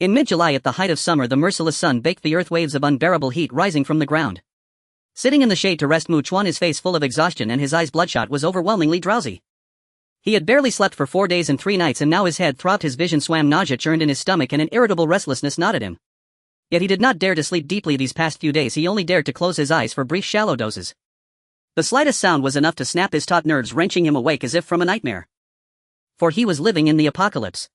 In mid-July at the height of summer, the merciless sun baked the earth, waves of unbearable heat rising from the ground. Sitting in the shade to rest, Chuan, his face full of exhaustion and his eyes bloodshot, was overwhelmingly drowsy. He had barely slept for 4 days and 3 nights, and now his head throbbed, his vision swam, nausea churned in his stomach, and an irritable restlessness gnawed at him. Yet he did not dare to sleep deeply these past few days. He only dared to close his eyes for brief shallow doses. The slightest sound was enough to snap his taut nerves, wrenching him awake as if from a nightmare. For he was living in the apocalypse.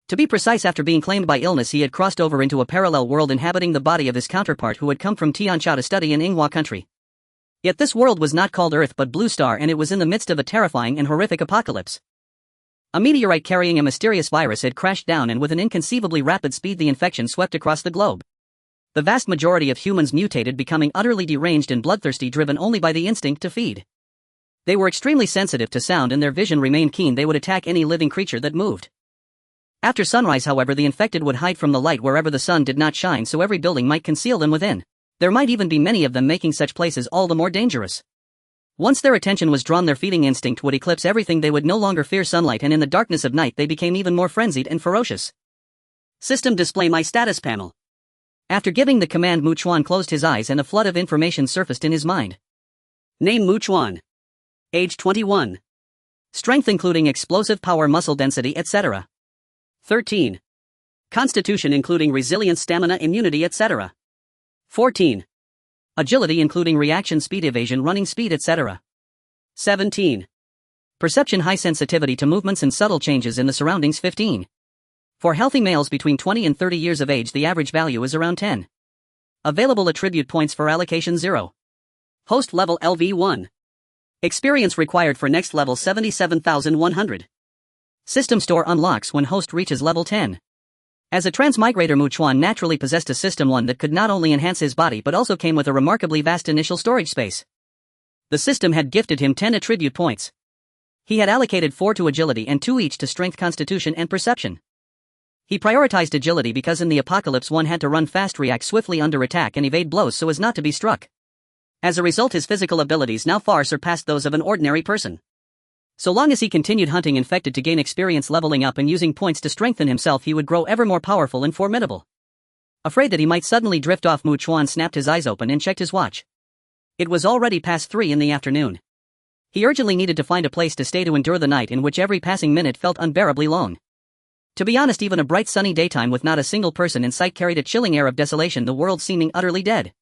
To be precise, after being claimed by illness, he had crossed over into a parallel world, inhabiting the body of his counterpart who had come from Tianxia to study in Yinghua country. Yet this world was not called Earth but Blue Star, and it was in the midst of a terrifying and horrific apocalypse. A meteorite carrying a mysterious virus had crashed down, and with an inconceivably rapid speed the infection swept across the globe. The vast majority of humans mutated, becoming utterly deranged and bloodthirsty, driven only by the instinct to feed. They were extremely sensitive to sound, and their vision remained keen. They would attack any living creature that moved. After sunrise, however, the infected would hide from the light wherever the sun did not shine, so every building might conceal them within. There might even be many of them, making such places all the more dangerous. Once their attention was drawn, their feeding instinct would eclipse everything. They would no longer fear sunlight, and in the darkness of night they became even more frenzied and ferocious. System display my status panel. After giving the command, Chuan closed his eyes and a flood of information surfaced in his mind. Name: Chuan. Age 21. Strength including explosive power, muscle density, etc. 13. Constitution including resilience, stamina, immunity, etc. 14. Agility including reaction speed, evasion, running speed, etc. 17. Perception, high sensitivity to movements and subtle changes in the surroundings. 15. For healthy males between 20 and 30 years of age, the average value is around 10. Available attribute points for allocation 0. Host level LV1. Experience required for next level 77,100. System store unlocks when host reaches level 10. As a transmigrator, Chuan naturally possessed a system one that could not only enhance his body but also came with a remarkably vast initial storage space. The system had gifted him 10 attribute points. He had allocated 4 to agility and 2 each to strength, constitution, and perception. He prioritized agility because in the apocalypse one had to run fast, react swiftly under attack, and evade blows so as not to be struck. As a result, his physical abilities now far surpassed those of an ordinary person. So long as he continued hunting infected to gain experience, leveling up, and using points to strengthen himself, he would grow ever more powerful and formidable. Afraid that he might suddenly drift off, Chuan snapped his eyes open and checked his watch. It was already past 3 in the afternoon. He urgently needed to find a place to stay to endure the night in which every passing minute felt unbearably long. To be honest, even a bright sunny daytime with not a single person in sight carried a chilling air of desolation, the world seeming utterly dead.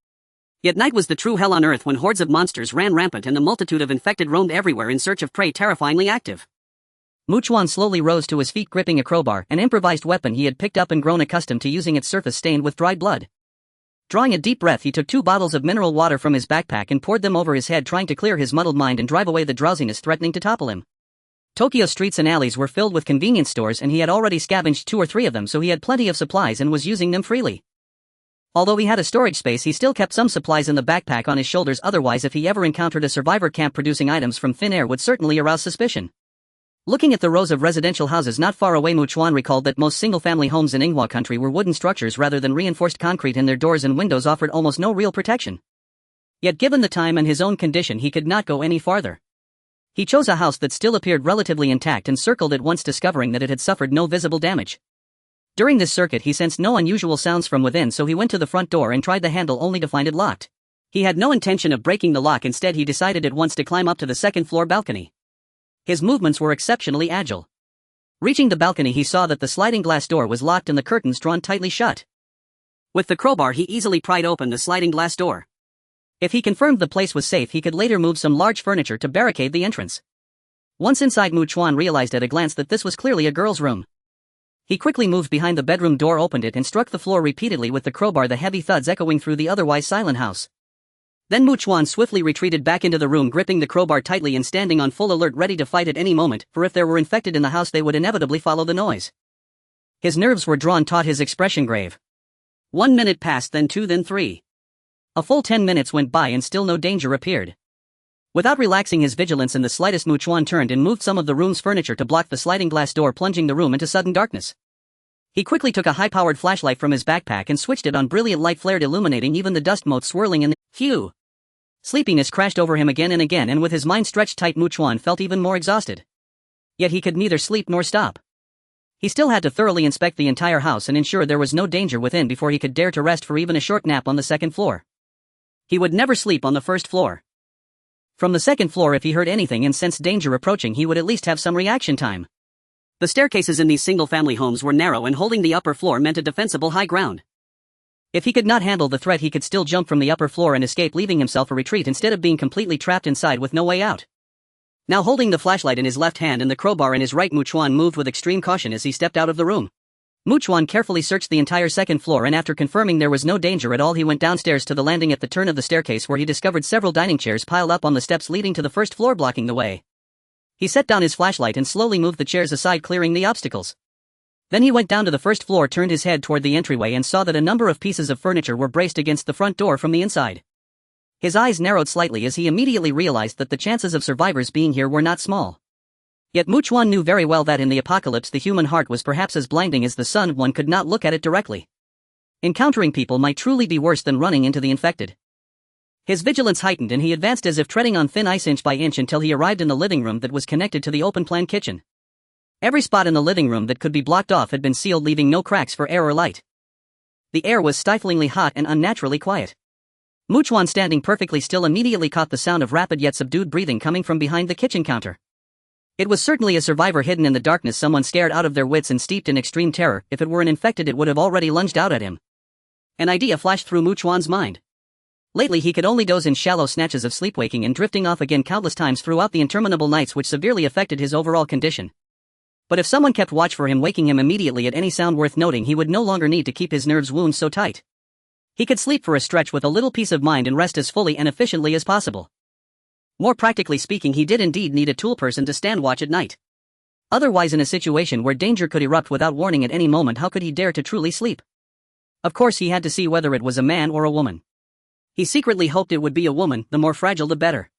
Yet night was the true hell on earth, when hordes of monsters ran rampant and the multitude of infected roamed everywhere in search of prey, terrifyingly active. Chuan slowly rose to his feet, gripping a crowbar, an improvised weapon he had picked up and grown accustomed to using, its surface stained with dried blood. Drawing a deep breath, he took 2 bottles of mineral water from his backpack and poured them over his head, trying to clear his muddled mind and drive away the drowsiness threatening to topple him. Tokyo streets and alleys were filled with convenience stores, and he had already scavenged 2 or 3 of them, so he had plenty of supplies and was using them freely. Although he had a storage space, he still kept some supplies in the backpack on his shoulders, otherwise if he ever encountered a survivor camp producing items from thin air would certainly arouse suspicion. Looking at the rows of residential houses not far away, Chuan recalled that most single-family homes in Yinghua country were wooden structures rather than reinforced concrete, and their doors and windows offered almost no real protection. Yet given the time and his own condition, he could not go any farther. He chose a house that still appeared relatively intact and circled it once, discovering that it had suffered no visible damage. During this circuit he sensed no unusual sounds from within, so he went to the front door and tried the handle only to find it locked. He had no intention of breaking the lock. Instead, he decided at once to climb up to the 2nd floor balcony. His movements were exceptionally agile. Reaching the balcony, he saw that the sliding glass door was locked and the curtains drawn tightly shut. With the crowbar he easily pried open the sliding glass door. If he confirmed the place was safe, he could later move some large furniture to barricade the entrance. Once inside, Chuan realized at a glance that this was clearly a girl's room. He quickly moved behind the bedroom door, opened it, and struck the floor repeatedly with the crowbar, the heavy thuds echoing through the otherwise silent house. Then Chuan swiftly retreated back into the room, gripping the crowbar tightly and standing on full alert, ready to fight at any moment, for if there were infected in the house they would inevitably follow the noise. His nerves were drawn taut, his expression grave. 1 minute passed, then 2, then 3. A full 10 minutes went by and still no danger appeared. Without relaxing his vigilance in the slightest, Chuan turned and moved some of the room's furniture to block the sliding glass door, plunging the room into sudden darkness. He quickly took a high-powered flashlight from his backpack and switched it on. Brilliant light flared, illuminating even the dust motes swirling in the Phew! Sleepiness crashed over him again and again, and with his mind stretched tight, Chuan felt even more exhausted. Yet he could neither sleep nor stop. He still had to thoroughly inspect the entire house and ensure there was no danger within before he could dare to rest for even a short nap on the second floor. He would never sleep on the first floor. From the second floor, if he heard anything and sensed danger approaching, he would at least have some reaction time. The staircases in these single-family homes were narrow, and holding the upper floor meant a defensible high ground. If he could not handle the threat, he could still jump from the upper floor and escape, leaving himself a retreat instead of being completely trapped inside with no way out. Now holding the flashlight in his left hand and the crowbar in his right, Chuan moved with extreme caution as he stepped out of the room. Chuan carefully searched the entire second floor, and after confirming there was no danger at all, he went downstairs to the landing at the turn of the staircase, where he discovered several dining chairs piled up on the steps leading to the first floor, blocking the way. He set down his flashlight and slowly moved the chairs aside, clearing the obstacles. Then he went down to the first floor, turned his head toward the entryway, and saw that a number of pieces of furniture were braced against the front door from the inside. His eyes narrowed slightly as he immediately realized that the chances of survivors being here were not small. Yet Chuan knew very well that in the apocalypse the human heart was perhaps as blinding as the sun. One could not look at it directly. Encountering people might truly be worse than running into the infected. His vigilance heightened, and he advanced as if treading on thin ice inch by inch until he arrived in the living room that was connected to the open-plan kitchen. Every spot in the living room that could be blocked off had been sealed, leaving no cracks for air or light. The air was stiflingly hot and unnaturally quiet. Chuan, standing perfectly still, immediately caught the sound of rapid yet subdued breathing coming from behind the kitchen counter. It was certainly a survivor hidden in the darkness, someone scared out of their wits and steeped in extreme terror. If it were an infected, it would have already lunged out at him. An idea flashed through Chuan's mind. Lately he could only doze in shallow snatches of sleepwaking and drifting off again countless times throughout the interminable nights, which severely affected his overall condition. But if someone kept watch for him, waking him immediately at any sound worth noting, he would no longer need to keep his nerves wound so tight. He could sleep for a stretch with a little peace of mind and rest as fully and efficiently as possible. More practically speaking, he did indeed need a tool person to stand watch at night. Otherwise, in a situation where danger could erupt without warning at any moment, how could he dare to truly sleep? Of course he had to see whether it was a man or a woman. He secretly hoped it would be a woman, the more fragile the better.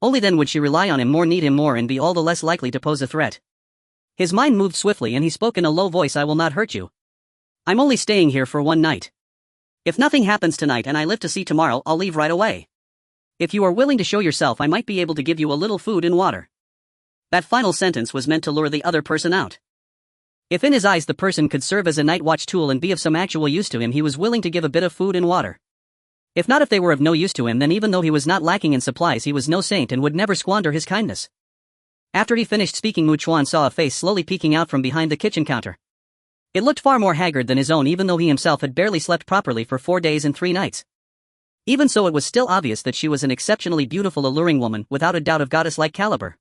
Only then would she rely on him more, need him more, and be all the less likely to pose a threat. His mind moved swiftly, and he spoke in a low voice. "I will not hurt you. I'm only staying here for one night. If nothing happens tonight and I live to see tomorrow, I'll leave right away. If you are willing to show yourself, I might be able to give you a little food and water." That final sentence was meant to lure the other person out. If in his eyes the person could serve as a night watch tool and be of some actual use to him, he was willing to give a bit of food and water. If not, if they were of no use to him, then even though he was not lacking in supplies, he was no saint and would never squander his kindness. After he finished speaking, Chuan saw a face slowly peeking out from behind the kitchen counter. It looked far more haggard than his own, even though he himself had barely slept properly for 4 days and 3 nights. Even so, it was still obvious that she was an exceptionally beautiful, alluring woman, without a doubt of goddess-like caliber.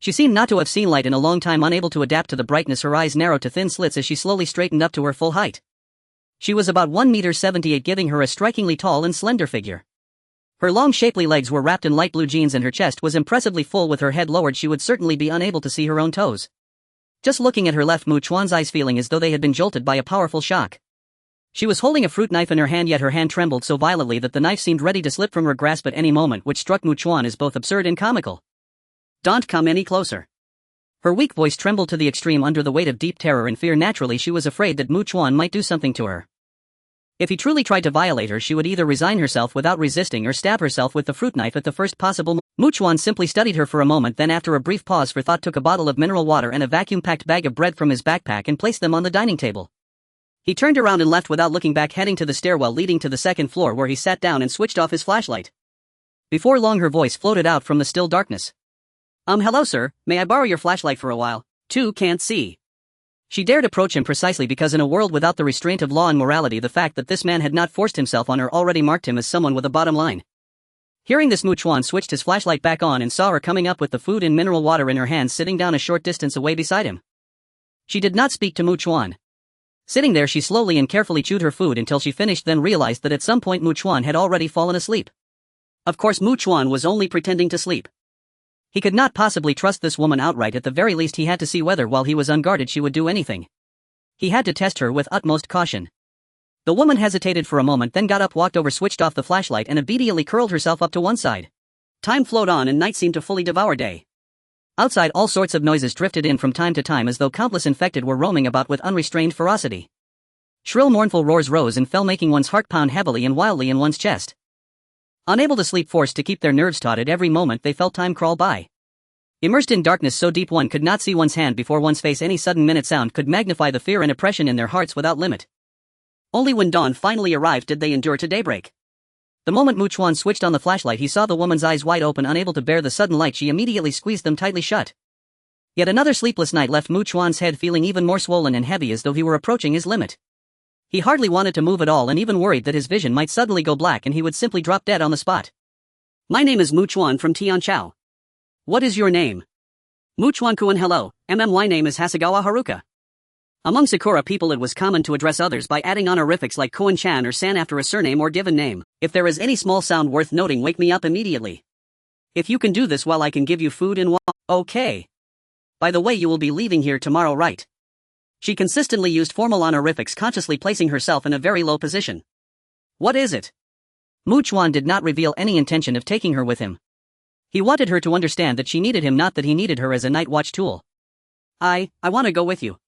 She seemed not to have seen light in a long time, unable to adapt to the brightness. Her eyes narrowed to thin slits as she slowly straightened up to her full height. She was about 1.78 meters, giving her a strikingly tall and slender figure. Her long, shapely legs were wrapped in light blue jeans, and her chest was impressively full. With her head lowered, she would certainly be unable to see her own toes. Just looking at her left, Chuan's eyes feeling as though they had been jolted by a powerful shock. She was holding a fruit knife in her hand, yet her hand trembled so violently that the knife seemed ready to slip from her grasp at any moment, which struck Chuan as both absurd and comical. "Don't come any closer." Her weak voice trembled to the extreme under the weight of deep terror and fear. Naturally, she was afraid that Chuan might do something to her. If he truly tried to violate her, she would either resign herself without resisting or stab herself with the fruit knife at the first possible moment. Chuan simply studied her for a moment, then after a brief pause for thought, took a bottle of mineral water and a vacuum-packed bag of bread from his backpack and placed them on the dining table. He turned around and left without looking back, heading to the stairwell leading to the second floor, where he sat down and switched off his flashlight. Before long, her voice floated out from the still darkness. Hello sir, may I borrow your flashlight for a while? Two can't see." She dared approach him precisely because in a world without the restraint of law and morality, the fact that this man had not forced himself on her already marked him as someone with a bottom line. Hearing this, Chuan switched his flashlight back on and saw her coming up with the food and mineral water in her hands, sitting down a short distance away beside him. She did not speak to Chuan. Sitting there, she slowly and carefully chewed her food until she finished, then realized that at some point Chuan had already fallen asleep. Of course, Chuan was only pretending to sleep. He could not possibly trust this woman outright. At the very least, he had to see whether while he was unguarded she would do anything. He had to test her with utmost caution. The woman hesitated for a moment, then got up, walked over, switched off the flashlight, and obediently curled herself up to one side. Time flowed on and night seemed to fully devour day. Outside, all sorts of noises drifted in from time to time as though countless infected were roaming about with unrestrained ferocity. Shrill, mournful roars rose and fell, making one's heart pound heavily and wildly in one's chest. Unable to sleep, forced to keep their nerves taut at every moment, they felt time crawl by. Immersed in darkness so deep one could not see one's hand before one's face, any sudden minute sound could magnify the fear and oppression in their hearts without limit. Only when dawn finally arrived did they endure to daybreak. The moment Chuan switched on the flashlight, he saw the woman's eyes wide open, unable to bear the sudden light. She immediately squeezed them tightly shut. Yet another sleepless night left Chuan's head feeling even more swollen and heavy, as though he were approaching his limit. He hardly wanted to move at all, and even worried that his vision might suddenly go black and he would simply drop dead on the spot. "My name is Chuan from Tianchao. What is your name?" "Chuan Kuan. Hello, my name is Hasegawa Haruka." Among Sakura people it was common to address others by adding honorifics like Kuan-chan or san after a surname or given name. "If there is any small sound worth noting, wake me up immediately. If you can do this while I can give you food and water." "Okay. By the way, you will be leaving here tomorrow, right?" She consistently used formal honorifics, consciously placing herself in a very low position. "What is it?" Chuan did not reveal any intention of taking her with him. He wanted her to understand that she needed him, not that he needed her as a night watch tool. I want to go with you."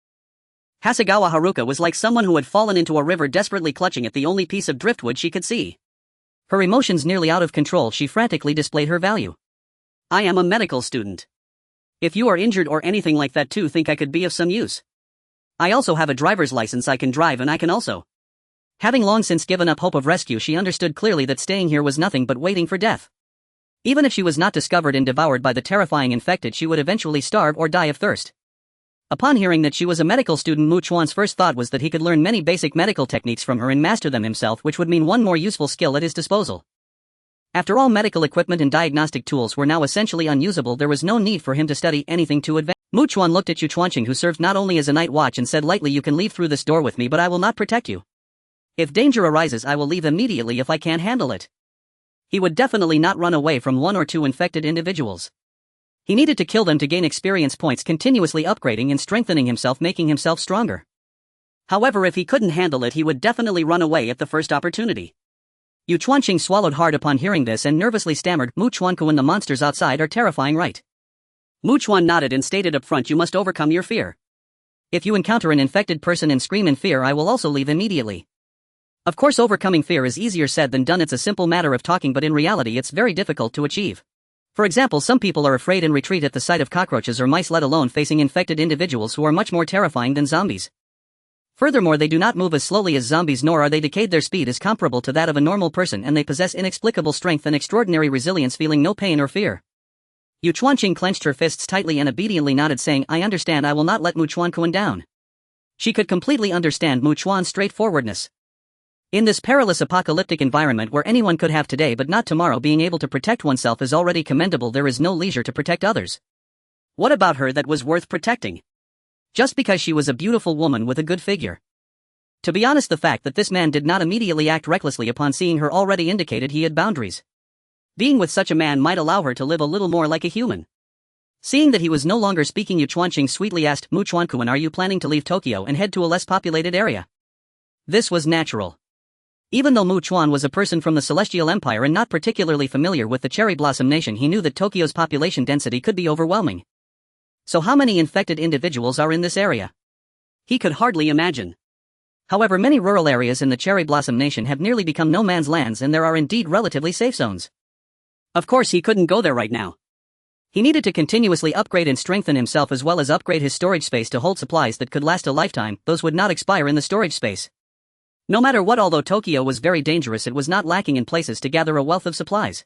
Hasegawa Haruka was like someone who had fallen into a river, desperately clutching at the only piece of driftwood she could see. Her emotions nearly out of control, she frantically displayed her value. "I am a medical student. If you are injured or anything like that too, think I could be of some use. I also have a driver's license, I can drive, and I can also." Having long since given up hope of rescue, she understood clearly that staying here was nothing but waiting for death. Even if she was not discovered and devoured by the terrifying infected, she would eventually starve or die of thirst. Upon hearing that she was a medical student, Chuan's first thought was that he could learn many basic medical techniques from her and master them himself, which would mean one more useful skill at his disposal. After all, medical equipment and diagnostic tools were now essentially unusable. There was no need for him to study anything to advance. Chuan looked at Chuanqing, who served not only as a night watch, and said lightly, "You can leave through this door with me, but I will not protect you. If danger arises, I will leave immediately if I can't handle it." He would definitely not run away from one or two infected individuals. He needed to kill them to gain experience points, continuously upgrading and strengthening himself, making himself stronger. However, if he couldn't handle it, he would definitely run away at the first opportunity. Chuanqing swallowed hard upon hearing this and nervously stammered, "Chuan Kuan, the monsters outside are terrifying, right?" Chuan nodded and stated up front, "You must overcome your fear. If you encounter an infected person and scream in fear, I will also leave immediately." Of course, overcoming fear is easier said than done. It's a simple matter of talking, but in reality it's very difficult to achieve. For example, some people are afraid and retreat at the sight of cockroaches or mice, let alone facing infected individuals who are much more terrifying than zombies. Furthermore, they do not move as slowly as zombies, nor are they decayed. Their speed is comparable to that of a normal person, and they possess inexplicable strength and extraordinary resilience, feeling no pain or fear. Chuanqing clenched her fists tightly and obediently nodded, saying, "I understand. I will not let Chuan Kuan down." She could completely understand Chuan's straightforwardness. In this perilous apocalyptic environment where anyone could have today but not tomorrow, being able to protect oneself is already commendable. There is no leisure to protect others. What about her that was worth protecting? Just because she was a beautiful woman with a good figure? To be honest, the fact that this man did not immediately act recklessly upon seeing her already indicated he had boundaries. Being with such a man might allow her to live a little more like a human. Seeing that he was no longer speaking, Chuanqing sweetly asked, "Chuan Kuan, are you planning to leave Tokyo and head to a less populated area?" This was natural. Even though Chuan was a person from the Celestial Empire and not particularly familiar with the Cherry Blossom Nation, he knew that Tokyo's population density could be overwhelming. So how many infected individuals are in this area? He could hardly imagine. However, many rural areas in the Cherry Blossom Nation have nearly become no man's lands, and there are indeed relatively safe zones. Of course, he couldn't go there right now. He needed to continuously upgrade and strengthen himself, as well as upgrade his storage space to hold supplies that could last a lifetime. Those would not expire in the storage space. No matter what, although Tokyo was very dangerous, it was not lacking in places to gather a wealth of supplies.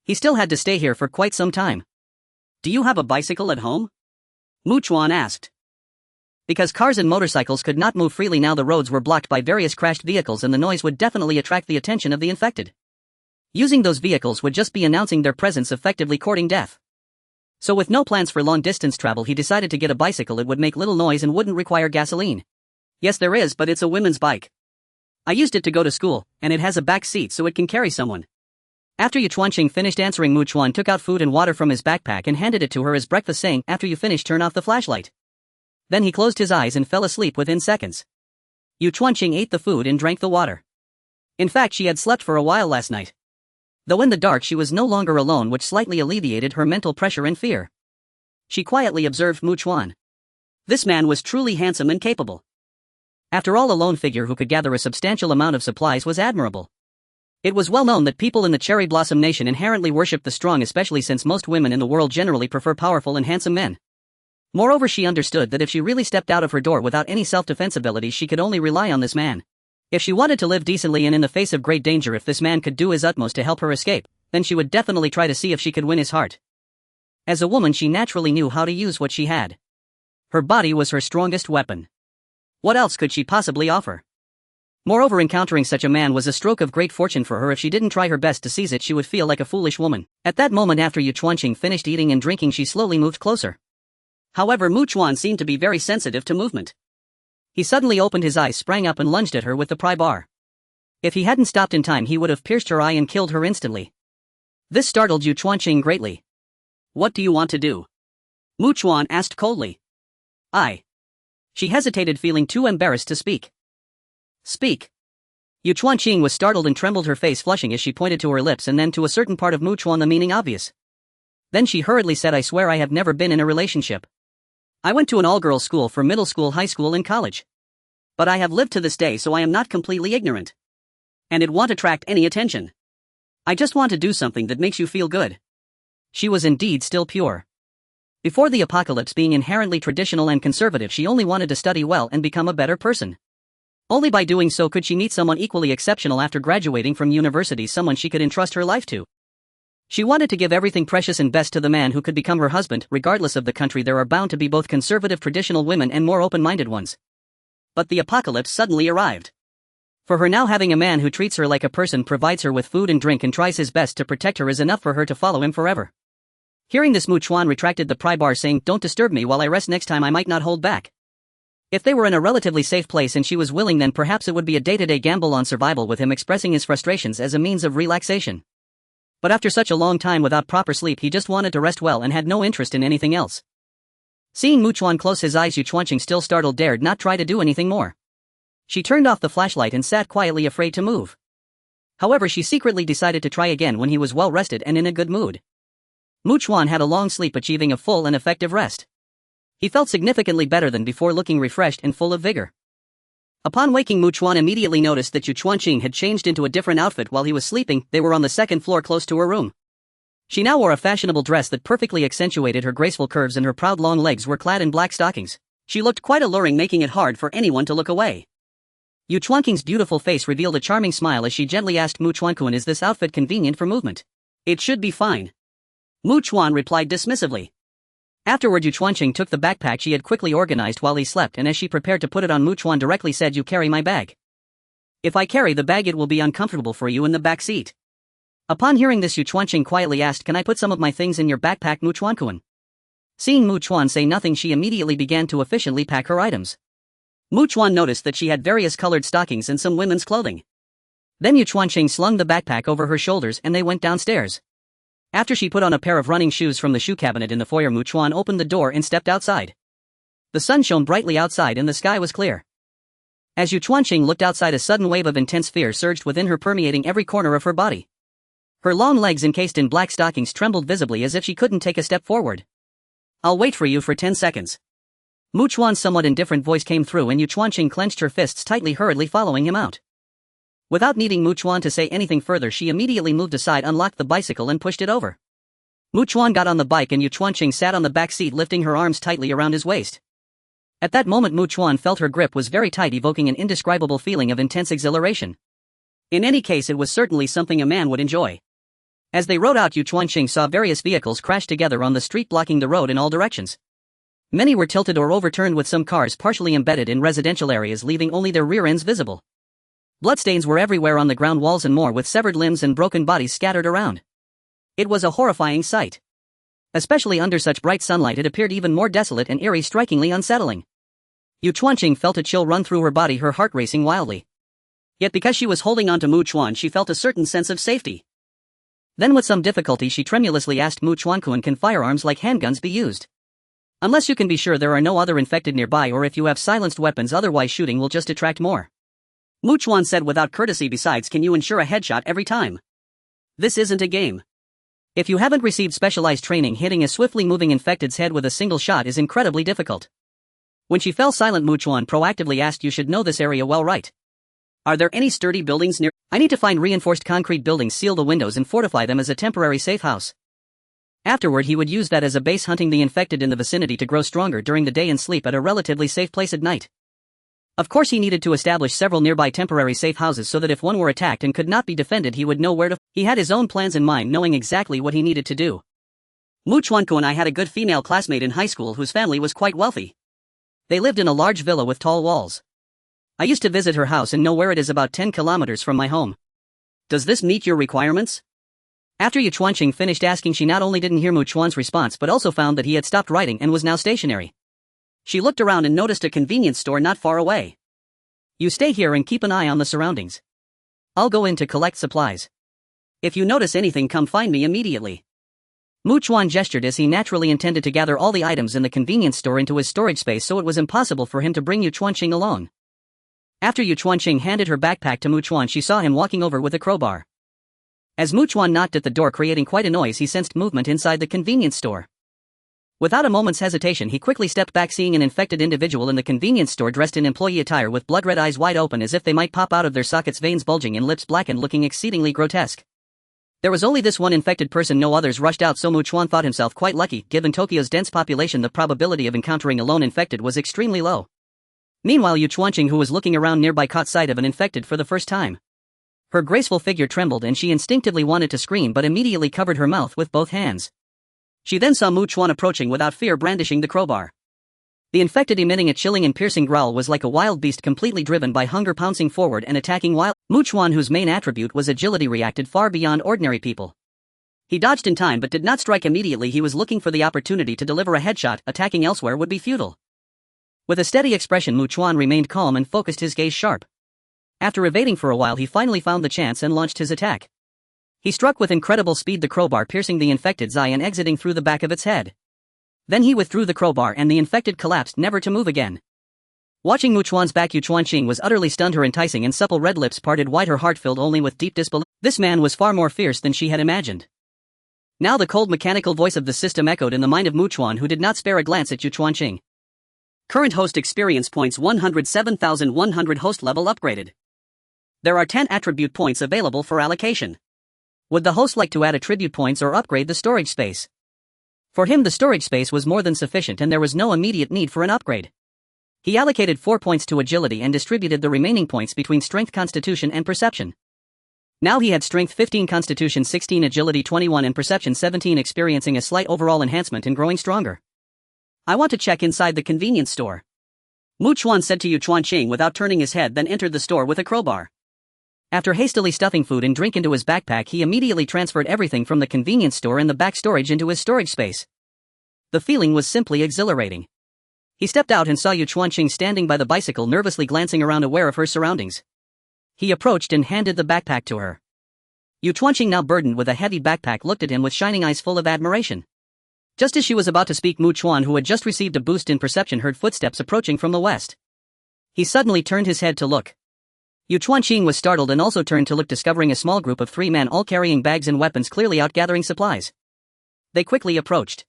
He still had to stay here for quite some time. "Do you have a bicycle at home?" Chuan asked. Because cars and motorcycles could not move freely now, the roads were blocked by various crashed vehicles, and the noise would definitely attract the attention of the infected. Using those vehicles would just be announcing their presence, effectively courting death. So with no plans for long-distance travel, he decided to get a bicycle. It would make little noise and wouldn't require gasoline. "Yes, there is, but it's a women's bike. I used it to go to school, and it has a back seat so it can carry someone." After Chuanqing finished answering, Chuan took out food and water from his backpack and handed it to her as breakfast, saying, "After you finish, turn off the flashlight." Then he closed his eyes and fell asleep within seconds. Chuanqing ate the food and drank the water. In fact, she had slept for a while last night. Though in the dark, she was no longer alone, which slightly alleviated her mental pressure and fear. She quietly observed Chuan. This man was truly handsome and capable. After all, a lone figure who could gather a substantial amount of supplies was admirable. It was well known that people in the Cherry Blossom Nation inherently worshipped the strong, especially since most women in the world generally prefer powerful and handsome men. Moreover, she understood that if she really stepped out of her door without any self-defense abilities, she could only rely on this man. If she wanted to live decently and in the face of great danger, if this man could do his utmost to help her escape, then she would definitely try to see if she could win his heart. As a woman, she naturally knew how to use what she had. Her body was her strongest weapon. What else could she possibly offer? Moreover, encountering such a man was a stroke of great fortune for her. If she didn't try her best to seize it, she would feel like a foolish woman. At that moment, after Chuan finished eating and drinking, she slowly moved closer. However, Chuan seemed to be very sensitive to movement. He suddenly opened his eyes, sprang up and lunged at her with the pry bar. If he hadn't stopped in time, he would have pierced her eye and killed her instantly. This startled Chuan greatly. "What do you want to do?" Chuan asked coldly. She hesitated, feeling too embarrassed to speak. "Speak." Chuan was startled and trembled, her face flushing as she pointed to her lips and then to a certain part of Chuan, the meaning obvious. Then she hurriedly said, "I swear I have never been in a relationship. I went to an all-girls school for middle school, high school and college. But I have lived to this day, so I am not completely ignorant. And it won't attract any attention. I just want to do something that makes you feel good." She was indeed still pure. Before the apocalypse, being inherently traditional and conservative, she only wanted to study well and become a better person. Only by doing so could she meet someone equally exceptional after graduating from university, someone she could entrust her life to. She wanted to give everything precious and best to the man who could become her husband. Regardless of the country, there are bound to be both conservative traditional women and more open-minded ones. But the apocalypse suddenly arrived. For her now, having a man who treats her like a person, provides her with food and drink and tries his best to protect her is enough for her to follow him forever. Hearing this, Chuan retracted the pry bar, saying, "Don't disturb me while I rest. Next time I might not hold back." If they were in a relatively safe place and she was willing, then perhaps it would be a day-to-day gamble on survival, with him expressing his frustrations as a means of relaxation. But after such a long time without proper sleep, he just wanted to rest well and had no interest in anything else. Seeing Chuan close his eyes, Chuan, still startled, dared not try to do anything more. She turned off the flashlight and sat quietly, afraid to move. However, she secretly decided to try again when he was well rested and in a good mood. Chuan had a long sleep, achieving a full and effective rest. He felt significantly better than before, looking refreshed and full of vigor. Upon waking, Chuan immediately noticed that Chuan had changed into a different outfit while he was sleeping. They were on the second floor close to her room. She now wore a fashionable dress that perfectly accentuated her graceful curves, and her proud long legs were clad in black stockings. She looked quite alluring, making it hard for anyone to look away. Chuan's beautiful face revealed a charming smile as she gently asked Chuan, "Is this outfit convenient for movement?" "It should be fine," Chuan replied dismissively. Afterward, Chuan took the backpack she had quickly organized while he slept, and as she prepared to put it on, Chuan directly said, "You carry my bag. If I carry the bag, it will be uncomfortable for you in the back seat." Upon hearing this, Chuan quietly asked, "Can I put some of my things in your backpack, Chuan?" Seeing Chuan say nothing, she immediately began to efficiently pack her items. Chuan noticed that she had various colored stockings and some women's clothing. Then Chuan slung the backpack over her shoulders and they went downstairs. After she put on a pair of running shoes from the shoe cabinet in the foyer, Chuan opened the door and stepped outside. The sun shone brightly outside and the sky was clear. As Chuan looked outside, a sudden wave of intense fear surged within her, permeating every corner of her body. Her long legs, encased in black stockings, trembled visibly as if she couldn't take a step forward. "I'll wait for you for 10 seconds. Chuan's somewhat indifferent voice came through, and Chuan clenched her fists tightly, hurriedly following him out. Without needing Chuan to say anything further, she immediately moved aside, unlocked the bicycle and pushed it over. Chuan got on the bike and Chuan sat on the back seat, lifting her arms tightly around his waist. At that moment, Chuan felt her grip was very tight, evoking an indescribable feeling of intense exhilaration. In any case, it was certainly something a man would enjoy. As they rode out, Chuan saw various vehicles crash together on the street, blocking the road in all directions. Many were tilted or overturned, with some cars partially embedded in residential areas, leaving only their rear ends visible. Bloodstains were everywhere on the ground, walls and more, with severed limbs and broken bodies scattered around. It was a horrifying sight. Especially under such bright sunlight, it appeared even more desolate and eerie, strikingly unsettling. Chuan felt a chill run through her body, her heart racing wildly. Yet because she was holding on to Chuan, she felt a certain sense of safety. Then with some difficulty she tremulously asked Chuan, "Can firearms like handguns be used? Unless you can be sure there are no other infected nearby, or if you have silenced weapons, otherwise shooting will just attract more." Chuan said without courtesy, "Besides, can you ensure a headshot every time? This isn't a game. If you haven't received specialized training, hitting a swiftly moving infected's head with a single shot is incredibly difficult." When she fell silent, Chuan proactively asked, "You should know this area well, right? Are there any sturdy buildings near?" I need to find reinforced concrete buildings, seal the windows and fortify them as a temporary safe house. Afterward he would use that as a base, hunting the infected in the vicinity to grow stronger during the day and sleep at a relatively safe place at night. Of course he needed to establish several nearby temporary safe houses so that if one were attacked and could not be defended he would know where to. He had his own plans in mind, knowing exactly what he needed to do. Mu Chuanku and I had a good female classmate in high school whose family was quite wealthy. They lived in a large villa with tall walls. I used to visit her house and know where it is, about 10 kilometers from my home. Does this meet your requirements? After Yu Chuanqing finished asking, she not only didn't hear Mu Chuan's response but also found that he had stopped writing and was now stationary. She looked around and noticed a convenience store not far away. You stay here and keep an eye on the surroundings. I'll go in to collect supplies. If you notice anything, come find me immediately. Mu Chuan gestured as he naturally intended to gather all the items in the convenience store into his storage space, so it was impossible for him to bring Yu Chuanqing along. After Yu Chuanqing handed her backpack to Mu Chuan, she saw him walking over with a crowbar. As Mu Chuan knocked at the door, creating quite a noise, he sensed movement inside the convenience store. Without a moment's hesitation, he quickly stepped back, seeing an infected individual in the convenience store dressed in employee attire with blood-red eyes wide open as if they might pop out of their sockets, veins bulging and lips blackened, looking exceedingly grotesque. There was only this one infected person, no others rushed out, so Mu Chuan thought himself quite lucky. Given Tokyo's dense population, the probability of encountering a lone infected was extremely low. Meanwhile, Yu Chuanqing, who was looking around nearby, caught sight of an infected for the first time. Her graceful figure trembled and she instinctively wanted to scream but immediately covered her mouth with both hands. She then saw Mu Chuan approaching without fear, brandishing the crowbar. The infected, emitting a chilling and piercing growl, was like a wild beast completely driven by hunger, pouncing forward and attacking while Mu Chuan, whose main attribute was agility, reacted far beyond ordinary people. He dodged in time but did not strike immediately. He was looking for the opportunity to deliver a headshot. Attacking elsewhere would be futile. With a steady expression, Mu Chuan remained calm and focused his gaze sharp. After evading for a while, he finally found the chance and launched his attack. He struck with incredible speed, the crowbar piercing the infected's eye and exiting through the back of its head. Then he withdrew the crowbar and the infected collapsed, never to move again. Watching Mu Chuan's back, Yu Chuanqing was utterly stunned. Her enticing and supple red lips parted wide, her heart filled only with deep disbelief. This man was far more fierce than she had imagined. Now the cold mechanical voice of the system echoed in the mind of Mu Chuan, who did not spare a glance at Yu Chuanqing. Current host experience points 107,100, host level upgraded. There are 10 attribute points available for allocation. Would the host like to add attribute points or upgrade the storage space? For him, the storage space was more than sufficient and there was no immediate need for an upgrade. He allocated 4 points to agility and distributed the remaining points between strength, constitution and perception. Now he had strength 15, constitution 16, agility 21 and perception 17, experiencing a slight overall enhancement and growing stronger. I want to check inside the convenience store. Mu Chuan said to Yu Chuanqing without turning his head, then entered the store with a crowbar. After hastily stuffing food and drink into his backpack, he immediately transferred everything from the convenience store and the back storage into his storage space. The feeling was simply exhilarating. He stepped out and saw Yu Chuanqing standing by the bicycle, nervously glancing around, aware of her surroundings. He approached and handed the backpack to her. Yu Chuanqing, now burdened with a heavy backpack, looked at him with shining eyes full of admiration. Just as she was about to speak, Mu Chuan, who had just received a boost in perception, heard footsteps approaching from the west. He suddenly turned his head to look. Yu Chuanqing was startled and also turned to look, discovering a small group of 3 men, all carrying bags and weapons, clearly out gathering supplies. They quickly approached.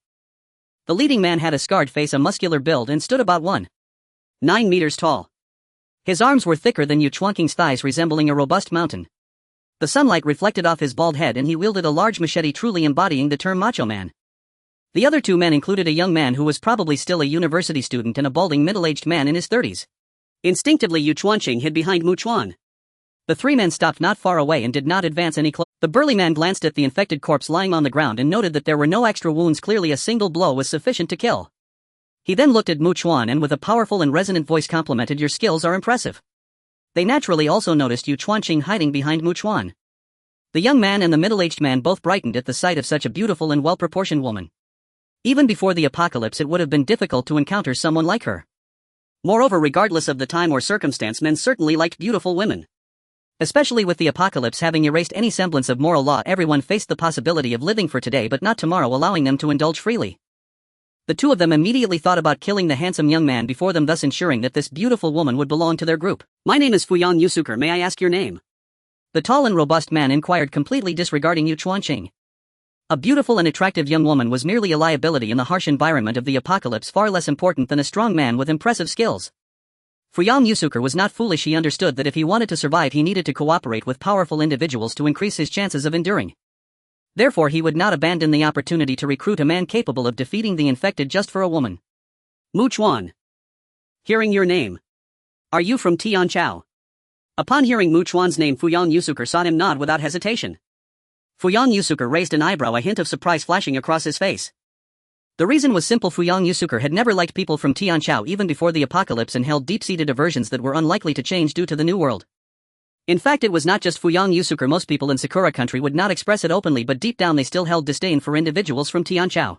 The leading man had a scarred face, a muscular build, and stood about 1.9 meters tall. His arms were thicker than Yu Chuanqing's thighs, resembling a robust mountain. The sunlight reflected off his bald head and he wielded a large machete, truly embodying the term macho man. The other 2 men included a young man who was probably still a university student and a balding middle-aged man in his 30s. Instinctively, Yu Chuanqing hid behind Mu Chuan. The 3 men stopped not far away and did not advance any closer. The burly man glanced at the infected corpse lying on the ground and noted that there were no extra wounds. Clearly a single blow was sufficient to kill. He then looked at Mu Chuan and with a powerful and resonant voice complimented, "Your skills are impressive." They naturally also noticed Yu Chuanqing hiding behind Mu Chuan. The young man and the middle-aged man both brightened at the sight of such a beautiful and well-proportioned woman. Even before the apocalypse, it would have been difficult to encounter someone like her. Moreover, regardless of the time or circumstance, men certainly liked beautiful women. Especially with the apocalypse having erased any semblance of moral law, everyone faced the possibility of living for today but not tomorrow, allowing them to indulge freely. The 2 of them immediately thought about killing the handsome young man before them, thus ensuring that this beautiful woman would belong to their group. "My name is Fuyang Yusuker, may I ask your name?" The tall and robust man inquired, completely disregarding Yu Chuanqing. A beautiful and attractive young woman was merely a liability in the harsh environment of the apocalypse, far less important than a strong man with impressive skills. Fuyang Yusuke was not foolish. He understood that if he wanted to survive he needed to cooperate with powerful individuals to increase his chances of enduring. Therefore he would not abandon the opportunity to recruit a man capable of defeating the infected just for a woman. Mu Chuan. Hearing your name. Are you from Tianchao? Upon hearing Mu Chuan's name, Fuyang Yusuke saw him nod without hesitation. Fuyang Yusuke raised an eyebrow, a hint of surprise flashing across his face. The reason was simple. Fuyang Yusuke had never liked people from Tianchao even before the apocalypse and held deep-seated aversions that were unlikely to change due to the new world. In fact, it was not just Fuyang Yusuke. Most people in Sakura country would not express it openly, but deep down they still held disdain for individuals from Tianchao.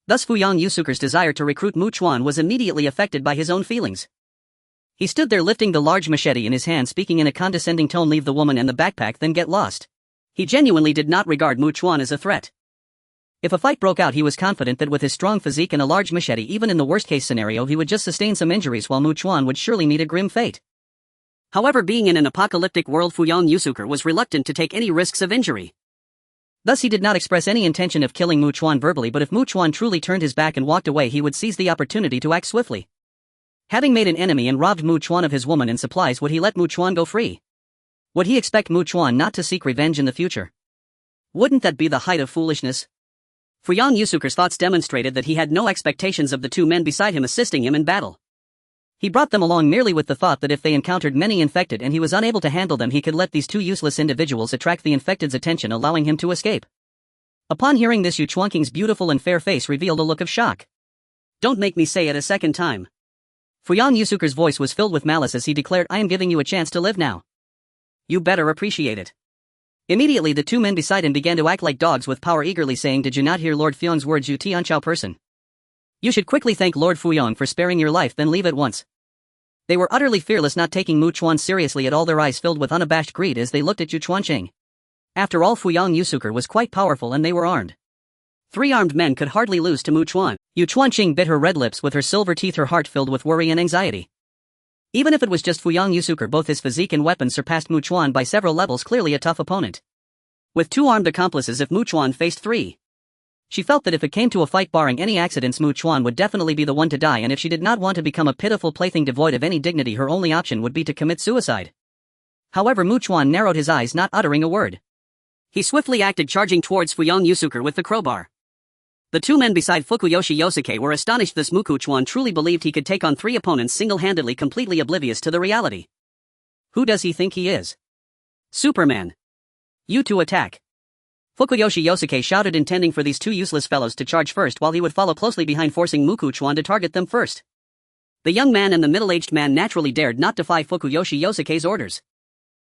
Thus Fuyang Yusuke's desire to recruit Mu Chuan was immediately affected by his own feelings. He stood there lifting the large machete in his hand, speaking in a condescending tone, "Leave the woman and the backpack, then get lost." He genuinely did not regard Mu Chuan as a threat. If a fight broke out, he was confident that with his strong physique and a large machete, even in the worst-case scenario, he would just sustain some injuries while Mu Chuan would surely meet a grim fate. However, being in an apocalyptic world, Fuyang Yusuke was reluctant to take any risks of injury. Thus he did not express any intention of killing Mu Chuan verbally, but if Mu Chuan truly turned his back and walked away, he would seize the opportunity to act swiftly. Having made an enemy and robbed Mu Chuan of his woman and supplies, would he let Mu Chuan go free? Would he expect Mu Chuan not to seek revenge in the future? Wouldn't that be the height of foolishness? Fuyang Yusuke's thoughts demonstrated that he had no expectations of the two men beside him assisting him in battle. He brought them along merely with the thought that if they encountered many infected and he was unable to handle them, he could let these two useless individuals attract the infected's attention, allowing him to escape. Upon hearing this, Yu Chuanking's beautiful and fair face revealed a look of shock. "Don't make me say it a second time." Fuyang Yusuke's voice was filled with malice as he declared, "I am giving you a chance to live now. You better appreciate it." Immediately the two men beside him began to act like dogs with power, eagerly saying, "Did you not hear Lord Fuyang's words, you Tianchao person? You should quickly thank Lord Fuyang for sparing your life, then leave at once." They were utterly fearless, not taking Mu Chuan seriously at all, their eyes filled with unabashed greed as they looked at Yu Chuanqing. After all, Fuyang Yusuke was quite powerful and they were armed. 3 armed men could hardly lose to Mu Chuan. Yu Chuanqing bit her red lips with her silver teeth, her heart filled with worry and anxiety. Even if it was just Fuyang Yusuke, both his physique and weapons surpassed Mu Chuan by several levels, clearly a tough opponent. With 2 armed accomplices, if Mu Chuan faced 3. She felt that if it came to a fight, barring any accidents, Mu Chuan would definitely be the one to die, and if she did not want to become a pitiful plaything devoid of any dignity, her only option would be to commit suicide. However, Mu Chuan narrowed his eyes, not uttering a word. He swiftly acted, charging towards Fuyang Yusuke with the crowbar. The 2 men beside Fukuyoshi Yosuke were astonished. This Mu Chuan truly believed he could take on 3 opponents single-handedly, completely oblivious to the reality. Who does he think he is? Superman. You two attack. Fukuyoshi Yosuke shouted, intending for these 2 useless fellows to charge first while he would follow closely behind, forcing Mu Chuan to target them first. The young man and the middle-aged man naturally dared not defy Fukuyoshi Yosuke's orders.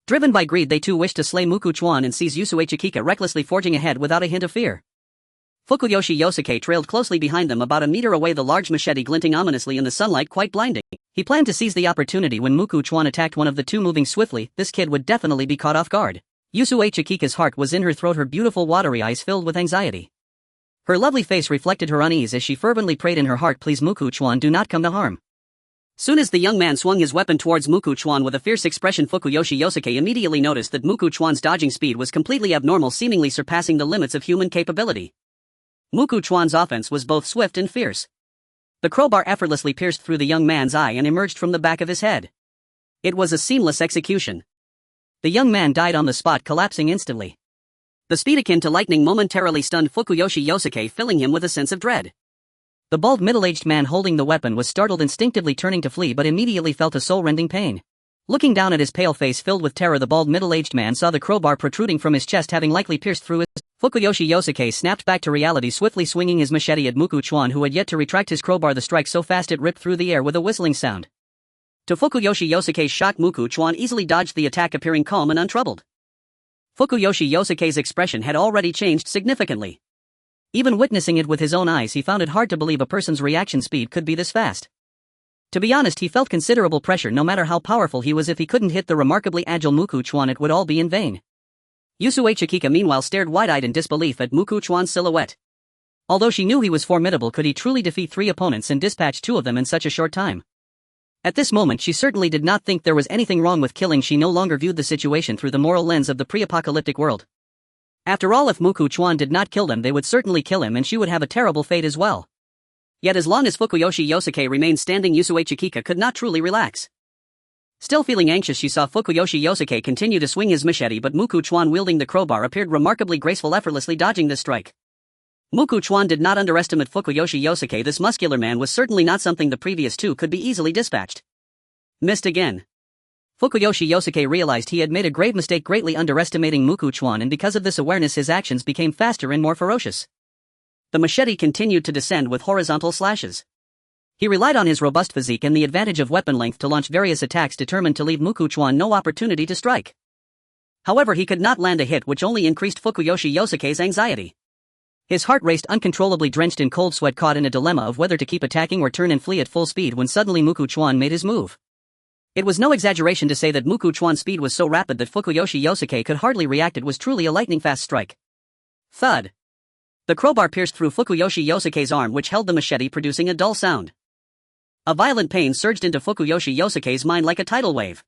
Driven by greed, they too wished to slay Mu Chuan and seize Yusue Chikika, recklessly forging ahead without a hint of fear. Fukuyoshi Yosuke trailed closely behind them, about a meter away, the large machete glinting ominously in the sunlight, quite blinding. He planned to seize the opportunity when Mu Chuan attacked one of the 2, moving swiftly. This kid would definitely be caught off guard. Yusue Chikika's heart was in her throat, her beautiful watery eyes filled with anxiety. Her lovely face reflected her unease as she fervently prayed in her heart, "Please Mu Chuan, do not come to harm." Soon as the young man swung his weapon towards Mu Chuan with a fierce expression, Fukuyoshi Yosuke immediately noticed that Mu Chuan's dodging speed was completely abnormal, seemingly surpassing the limits of human capability. Mu Chuan's offense was both swift and fierce. The crowbar effortlessly pierced through the young man's eye and emerged from the back of his head. It was a seamless execution. The young man died on the spot, collapsing instantly. The speed akin to lightning momentarily stunned Fukuyoshi Yosuke, filling him with a sense of dread. The bald middle-aged man holding the weapon was startled, instinctively turning to flee, but immediately felt a soul-rending pain. Looking down at his pale face filled with terror, the bald middle-aged man saw the crowbar protruding from his chest, having likely pierced through his... Fukuyoshi Yosuke snapped back to reality, swiftly swinging his machete at Mu Chuan, who had yet to retract his crowbar, the strike so fast it ripped through the air with a whistling sound. To Fukuyoshi Yosuke's shock, Mu Chuan easily dodged the attack, appearing calm and untroubled. Fukuyoshi Yosuke's expression had already changed significantly. Even witnessing it with his own eyes, he found it hard to believe a person's reaction speed could be this fast. To be honest, he felt considerable pressure. No matter how powerful he was, if he couldn't hit the remarkably agile Mu Chuan, it would all be in vain. Yusue Chikika meanwhile stared wide-eyed in disbelief at Mu Chuan's silhouette. Although she knew he was formidable, could he truly defeat 3 opponents and dispatch 2 of them in such a short time? At this moment she certainly did not think there was anything wrong with killing. She no longer viewed the situation through the moral lens of the pre-apocalyptic world. After all, if Mu Chuan did not kill them, they would certainly kill him and she would have a terrible fate as well. Yet as long as Fukuyoshi Yosuke remained standing, Yusue Chikika could not truly relax. Still feeling anxious, she saw Fukuyoshi Yosuke continue to swing his machete, but Muku Chuan wielding the crowbar appeared remarkably graceful, effortlessly dodging this strike. Muku Chuan did not underestimate Fukuyoshi Yosuke. This muscular man was certainly not something the previous two could be easily dispatched. Missed again. Fukuyoshi Yosuke realized he had made a grave mistake, greatly underestimating Muku Chuan, and because of this awareness his actions became faster and more ferocious. The machete continued to descend with horizontal slashes. He relied on his robust physique and the advantage of weapon length to launch various attacks, determined to leave Muku Chuan no opportunity to strike. However, he could not land a hit, which only increased Fukuyoshi Yosuke's anxiety. His heart raced uncontrollably, drenched in cold sweat, caught in a dilemma of whether to keep attacking or turn and flee at full speed, when suddenly Muku Chuan made his move. It was no exaggeration to say that Muku Chuan's speed was so rapid that Fukuyoshi Yosuke could hardly react. It was truly a lightning-fast strike. Thud. The crowbar pierced through Fukuyoshi Yosuke's arm, which held the machete, producing a dull sound. A violent pain surged into Fukuyoshi Yosuke's mind like a tidal wave.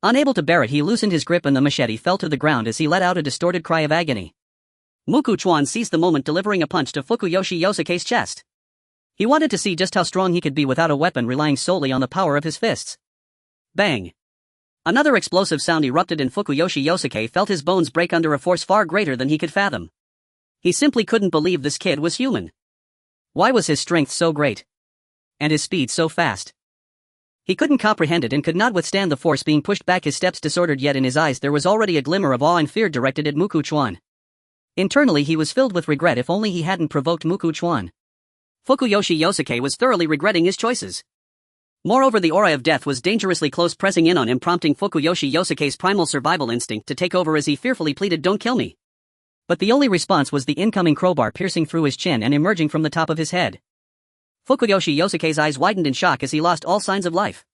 Unable to bear it, he loosened his grip and the machete fell to the ground as he let out a distorted cry of agony. Muku Chuan seized the moment, delivering a punch to Fukuyoshi Yosuke's chest. He wanted to see just how strong he could be without a weapon, relying solely on the power of his fists. Bang! Another explosive sound erupted and Fukuyoshi Yosuke felt his bones break under a force far greater than he could fathom. He simply couldn't believe this kid was human. Why was his strength so great? And his speed so fast? He couldn't comprehend it and could not withstand the force being pushed back, his steps disordered, yet in his eyes there was already a glimmer of awe and fear directed at Muku Chuan. Internally he was filled with regret. If only he hadn't provoked Muku Chuan. Fukuyoshi Yosuke was thoroughly regretting his choices. Moreover, the aura of death was dangerously close, pressing in on him, prompting Fukuyoshi Yosuke's primal survival instinct to take over as he fearfully pleaded, "Don't kill me." But the only response was the incoming crowbar piercing through his chin and emerging from the top of his head. Fukuyoshi Yosuke's eyes widened in shock as he lost all signs of life.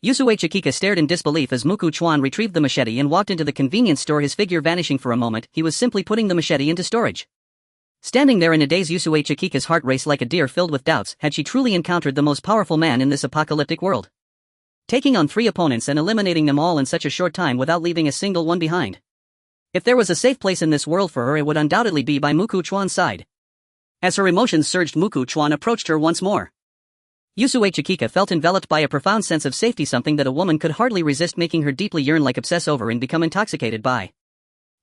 Yusue Chikika stared in disbelief as Muku Chuan retrieved the machete and walked into the convenience store, his figure vanishing for a moment. He was simply putting the machete into storage. Standing there in a daze, Yusue Chikika's heart raced like a deer, filled with doubts. Had she truly encountered the most powerful man in this apocalyptic world? Taking on 3 opponents and eliminating them all in such a short time without leaving a single one behind. If there was a safe place in this world for her, it would undoubtedly be by Muku Chuan's side. As her emotions surged, Muku Chuan approached her once more. Yusue Chikika felt enveloped by a profound sense of safety, something that a woman could hardly resist, making her deeply yearn, like obsess over and become intoxicated by.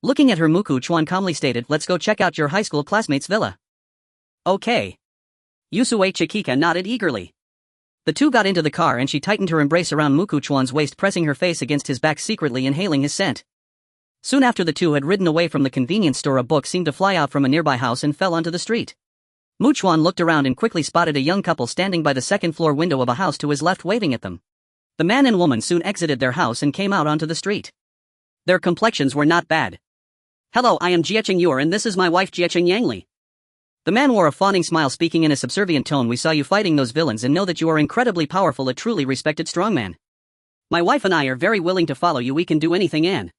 Looking at her, Muku Chuan calmly stated, "Let's go check out your high school classmate's villa." Okay. Yusue Chikika nodded eagerly. The two got into the car and she tightened her embrace around Muku Chuan's waist, pressing her face against his back, secretly inhaling his scent. Soon after the two had ridden away from the convenience store, a book seemed to fly out from a nearby house and fell onto the street. Mu Chuan looked around and quickly spotted a young couple standing by the second-floor window of a house to his left, waving at them. The man and woman soon exited their house and came out onto the street. Their complexions were not bad. "Hello, I am Jiecheng Yuer and this is my wife Jiecheng Yangli." The man wore a fawning smile, speaking in a subservient tone. "We saw you fighting those villains and know that you are incredibly powerful, a truly respected strongman. My wife and I are very willing to follow you. We can do anything and..."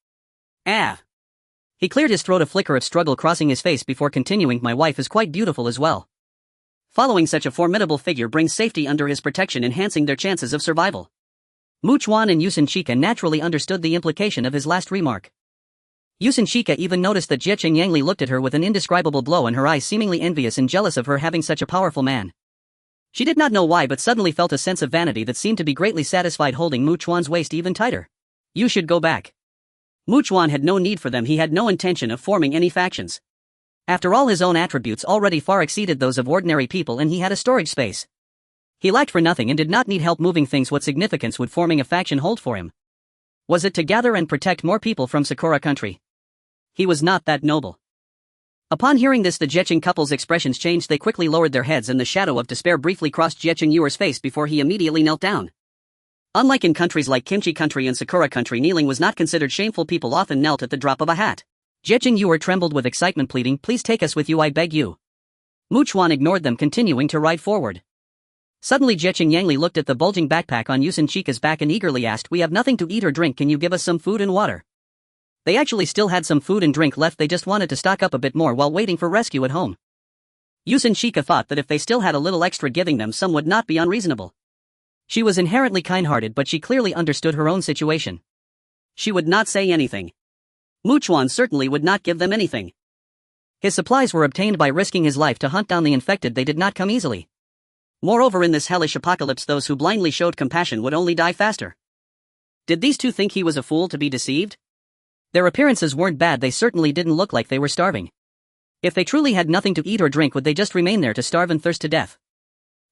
"Ah." He cleared his throat, a flicker of struggle crossing his face before continuing, "My wife is quite beautiful as well." Following such a formidable figure brings safety under his protection, enhancing their chances of survival. Mu Chuan and Yusen Chika naturally understood the implication of his last remark. Yusen Chika even noticed that Jiecheng Yangli looked at her with an indescribable glow in her eyes, seemingly envious and jealous of her having such a powerful man. She did not know why, but suddenly felt a sense of vanity that seemed to be greatly satisfied, holding Mu Chuan's waist even tighter. "You should go back." Mu Chuan had no need for them. He had no intention of forming any factions. After all, his own attributes already far exceeded those of ordinary people and he had a storage space. He lacked for nothing and did not need help moving things. What significance would forming a faction hold for him? Was it to gather and protect more people from Sakura country? He was not that noble. Upon hearing this, the Jiecheng couple's expressions changed. They quickly lowered their heads and the shadow of despair briefly crossed Jiecheng Yuer's face before he immediately knelt down. Unlike in countries like Kimchi country and Sakura country, kneeling was not considered shameful. People often knelt at the drop of a hat. Jiecheng Yuer trembled with excitement, pleading, "Please take us with you, I beg you." Mu Chuan ignored them, continuing to ride forward. Suddenly Jiecheng Yangli looked at the bulging backpack on Yusen Chika's back and eagerly asked, "We have nothing to eat or drink, can you give us some food and water?" They actually still had some food and drink left, they just wanted to stock up a bit more while waiting for rescue at home. Yusen Chika thought that if they still had a little extra, giving them some would not be unreasonable. She was inherently kind-hearted, but she clearly understood her own situation. She would not say anything. Mu Chuan certainly would not give them anything. His supplies were obtained by risking his life to hunt down the infected. They did not come easily. Moreover, in this hellish apocalypse, those who blindly showed compassion would only die faster. Did these two think he was a fool to be deceived? Their appearances weren't bad, they certainly didn't look like they were starving. If they truly had nothing to eat or drink, would they just remain there to starve and thirst to death?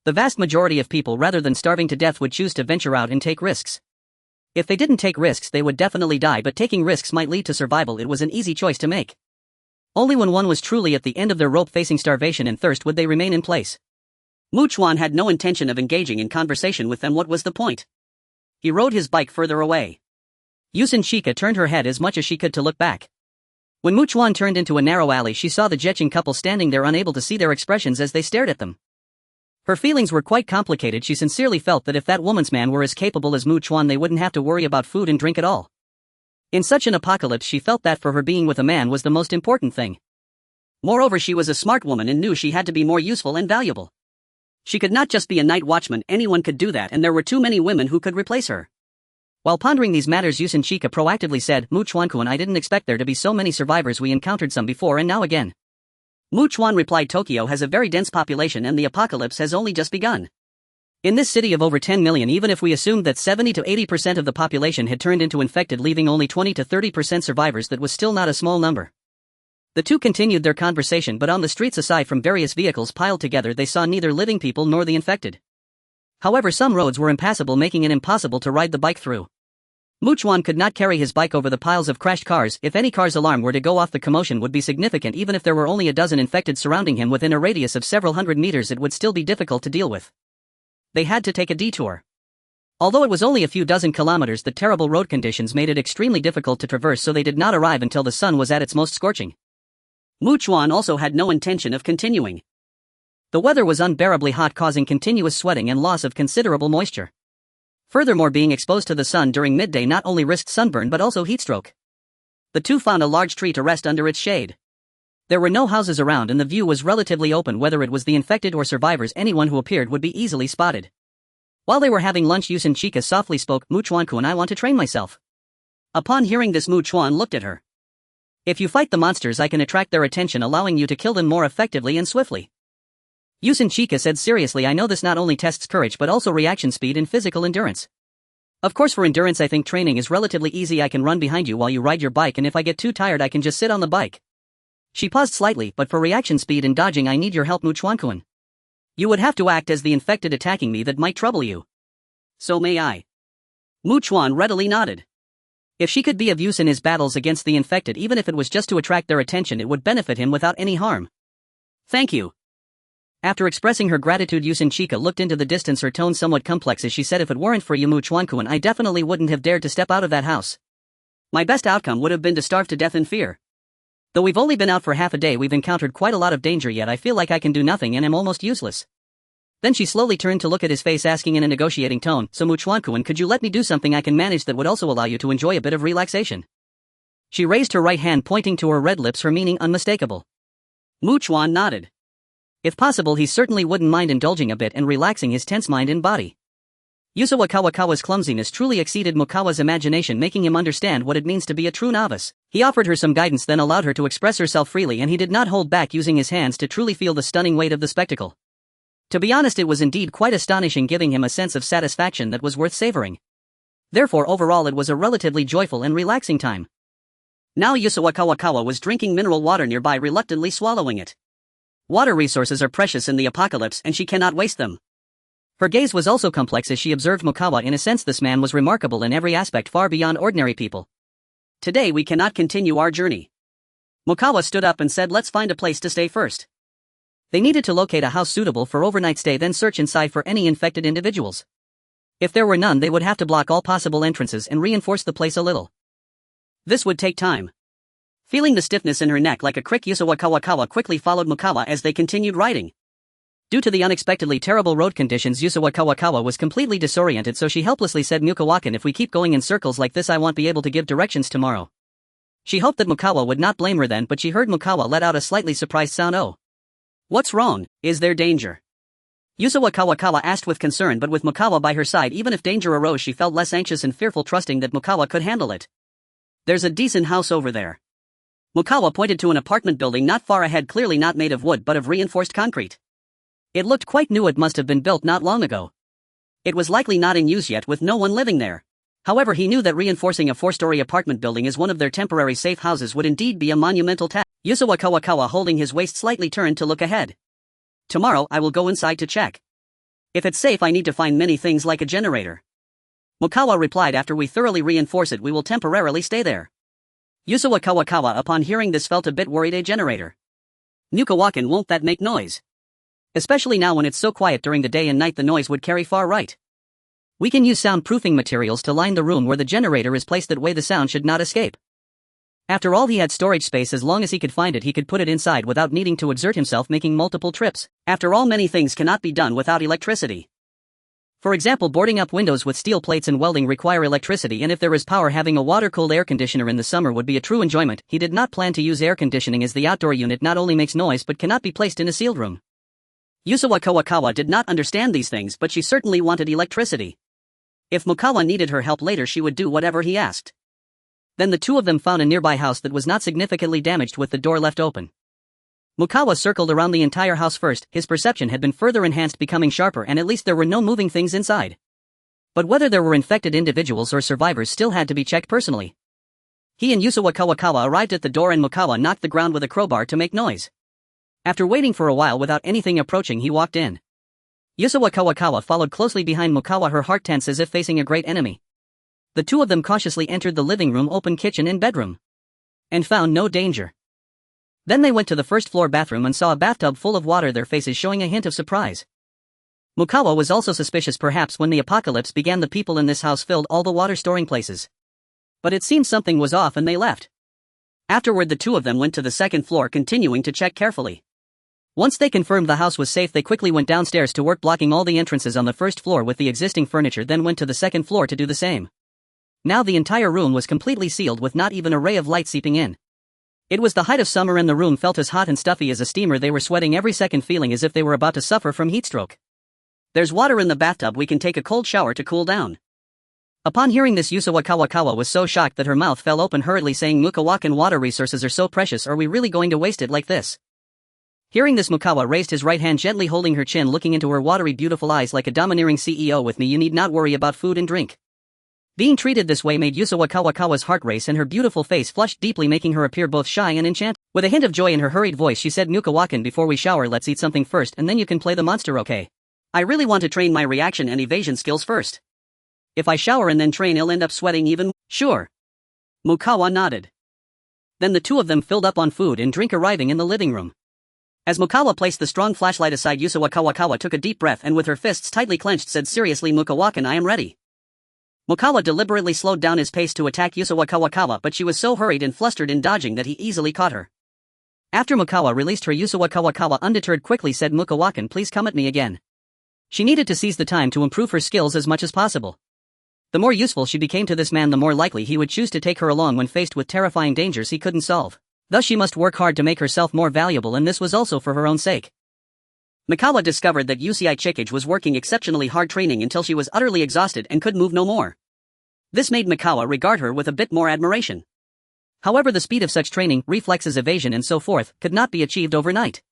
The vast majority of people, rather than starving to death, would choose to venture out and take risks. If they didn't take risks, they would definitely die, but taking risks might lead to survival. It was an easy choice to make. Only when one was truly at the end of their rope facing starvation and thirst would they remain in place. Chuan had no intention of engaging in conversation with them. What was the point? He rode his bike further away. Yusin Chika turned her head as much as she could to look back. When Chuan turned into a narrow alley, she saw the Jeching couple standing there, unable to see their expressions as they stared at them. Her feelings were quite complicated. She sincerely felt that if that woman's man were as capable as Chuan, they wouldn't have to worry about food and drink at all. In such an apocalypse, she felt that for her, being with a man was the most important thing. Moreover, she was a smart woman and knew she had to be more useful and valuable. She could not just be a night watchman. Anyone could do that, and there were too many women who could replace her. While pondering these matters, Yusin Chika proactively said, Chuan-kun, I didn't expect there to be so many survivors. We encountered some before and now again. Chuan replied, Tokyo has a very dense population and the apocalypse has only just begun. In this city of over 10 million, even if we assumed that 70 to 80% of the population had turned into infected, leaving only 20 to 30% survivors, that was still not a small number. The two continued their conversation, but on the streets, aside from various vehicles piled together, they saw neither living people nor the infected. However, some roads were impassable, making it impossible to ride the bike through. Chuan could not carry his bike over the piles of crashed cars. If any car's alarm were to go off, the commotion would be significant. Even if there were only a dozen infected surrounding him within a radius of several hundred meters, it would still be difficult to deal with. They had to take a detour. Although it was only a few dozen kilometers, the terrible road conditions made it extremely difficult to traverse, so they did not arrive until the sun was at its most scorching. Chuan also had no intention of continuing. The weather was unbearably hot, causing continuous sweating and loss of considerable moisture. Furthermore, being exposed to the sun during midday not only risked sunburn but also heatstroke. The two found a large tree to rest under its shade. There were no houses around and the view was relatively open. Whether it was the infected or survivors, anyone who appeared would be easily spotted. While they were having lunch, Yusin Chika softly spoke, Chuan-kun, I want to train myself. Upon hearing this, Chuan looked at her. If you fight the monsters, I can attract their attention, allowing you to kill them more effectively and swiftly. Yusin Chika said seriously, I know this not only tests courage but also reaction speed and physical endurance. Of course, for endurance I think training is relatively easy. I can run behind you while you ride your bike, and if I get too tired I can just sit on the bike. She paused slightly, but for reaction speed and dodging I need your help, Chuan-kun. You would have to act as the infected attacking me. That might trouble you. So may I. Chuan readily nodded. If she could be of use in his battles against the infected, even if it was just to attract their attention, it would benefit him without any harm. Thank you. After expressing her gratitude, Yusin Chika looked into the distance, her tone somewhat complex as she said, if it weren't for you, Chuan-kun, I definitely wouldn't have dared to step out of that house. My best outcome would have been to starve to death in fear. Though we've only been out for half a day, we've encountered quite a lot of danger, yet I feel like I can do nothing and am almost useless. Then she slowly turned to look at his face, asking in a negotiating tone, so Chuan-kun, could you let me do something I can manage that would also allow you to enjoy a bit of relaxation? She raised her right hand, pointing to her red lips, her meaning unmistakable. Chuan nodded. If possible, he certainly wouldn't mind indulging a bit and relaxing his tense mind and body. Yusawa Kawakawa's clumsiness truly exceeded Mukawa's imagination, making him understand what it means to be a true novice. He offered her some guidance, then allowed her to express herself freely, and he did not hold back, using his hands to truly feel the stunning weight of the spectacle. To be honest, it was indeed quite astonishing, giving him a sense of satisfaction that was worth savoring. Therefore, overall, it was a relatively joyful and relaxing time. Now Yusawa Kawakawa was drinking mineral water nearby, reluctantly swallowing it. Water resources are precious in the apocalypse, and she cannot waste them. Her gaze was also complex as she observed Mukawa. In a sense, this man was remarkable in every aspect, far beyond ordinary people. Today we cannot continue our journey. Mukawa stood up and said, let's find a place to stay first. They needed to locate a house suitable for overnight stay, then search inside for any infected individuals. If there were none, they would have to block all possible entrances and reinforce the place a little. This would take time. Feeling the stiffness in her neck like a crick, Yusawa Kawakawa quickly followed Mukawa as they continued riding. Due to the unexpectedly terrible road conditions, Yusawa Kawakawa was completely disoriented, so she helplessly said, Mukawakan, if we keep going in circles like this, I won't be able to give directions tomorrow. She hoped that Mukawa would not blame her then, but she heard Mukawa let out a slightly surprised sound. Oh. What's wrong? Is there danger? Yusawa Kawakawa asked with concern, but with Mukawa by her side, even if danger arose, she felt less anxious and fearful, trusting that Mukawa could handle it. There's a decent house over there. Mukawa pointed to an apartment building not far ahead, clearly not made of wood but of reinforced concrete. It looked quite new. It must have been built not long ago. It was likely not in use yet, with no one living there. However, he knew that reinforcing a 4-story apartment building as one of their temporary safe houses would indeed be a monumental task. Yusawa Kawakawa, holding his waist slightly, turned to look ahead. Tomorrow I will go inside to check. If it's safe, I need to find many things like a generator. Mokawa replied, after we thoroughly reinforce it we will temporarily stay there. Yusawa Kawakawa, upon hearing this, felt a bit worried. A generator? Nukawakan, won't that make noise? Especially now when it's so quiet during the day and night, the noise would carry far. Right. We can use soundproofing materials to line the room where the generator is placed, that way the sound should not escape. After all, he had storage space. As long as he could find it, he could put it inside without needing to exert himself making multiple trips. After all, many things cannot be done without electricity. For example, boarding up windows with steel plates and welding require electricity, and if there is power, having a water-cooled air conditioner in the summer would be a true enjoyment. He did not plan to use air conditioning, as the outdoor unit not only makes noise but cannot be placed in a sealed room. Yusawa Kawakawa did not understand these things, but she certainly wanted electricity. If Mokawa needed her help later, she would do whatever he asked. Then the two of them found a nearby house that was not significantly damaged, with the door left open. Mokawa circled around the entire house first. His perception had been further enhanced, becoming sharper, and at least there were no moving things inside. But whether there were infected individuals or survivors still had to be checked personally. He and Yusawa Kawakawa arrived at the door, and Mokawa knocked the ground with a crowbar to make noise. After waiting for a while without anything approaching, he walked in. Yusawa Kawakawa followed closely behind Mokawa, her heart tense as if facing a great enemy. The two of them cautiously entered the living room, open kitchen and bedroom. And found no danger. Then they went to the first-floor bathroom and saw a bathtub full of water, their faces showing a hint of surprise. Mokawa was also suspicious. Perhaps when the apocalypse began, the people in this house filled all the water storing places. But it seemed something was off and they left. Afterward, the two of them went to the second floor, continuing to check carefully. Once they confirmed the house was safe, they quickly went downstairs to work blocking all the entrances on the first floor with the existing furniture, then went to the second floor to do the same. Now the entire room was completely sealed, with not even a ray of light seeping in. It was the height of summer and the room felt as hot and stuffy as a steamer. They were sweating every second, feeling as if they were about to suffer from heatstroke. There's water in the bathtub, we can take a cold shower to cool down. Upon hearing this, Yusawa Kawakawa was so shocked that her mouth fell open, hurriedly saying, Mukawakan, water resources are so precious, are we really going to waste it like this? Hearing this, Mokawa raised his right hand, gently holding her chin, looking into her watery beautiful eyes like a domineering CEO. With me you need not worry about food and drink. Being treated this way made Yusawa Kawakawa's heart race and her beautiful face flushed deeply, making her appear both shy and enchanted. With a hint of joy in her hurried voice, she said, Mukawakan, before we shower let's eat something first and then you can play the monster, okay? I really want to train my reaction and evasion skills first. If I shower and then train, I'll end up sweating even. Sure. Mokawa nodded. Then the two of them filled up on food and drink, arriving in the living room. As Mokawa placed the strong flashlight aside, Yusawa Kawakawa took a deep breath and with her fists tightly clenched said seriously, Mukawakan, I am ready. Mokawa deliberately slowed down his pace to attack Yusawa Kawakawa, but she was so hurried and flustered in dodging that he easily caught her. After Mokawa released her, Yusawa Kawakawa, undeterred, quickly said, Mukawakan, please come at me again. She needed to seize the time to improve her skills as much as possible. The more useful she became to this man, the more likely he would choose to take her along when faced with terrifying dangers he couldn't solve. Thus she must work hard to make herself more valuable, and this was also for her own sake. Mokawa discovered that Yusawa Chikage was working exceptionally hard, training until she was utterly exhausted and could move no more. This made Mokawa regard her with a bit more admiration. However, the speed of such training, reflexes, evasion and so forth, could not be achieved overnight.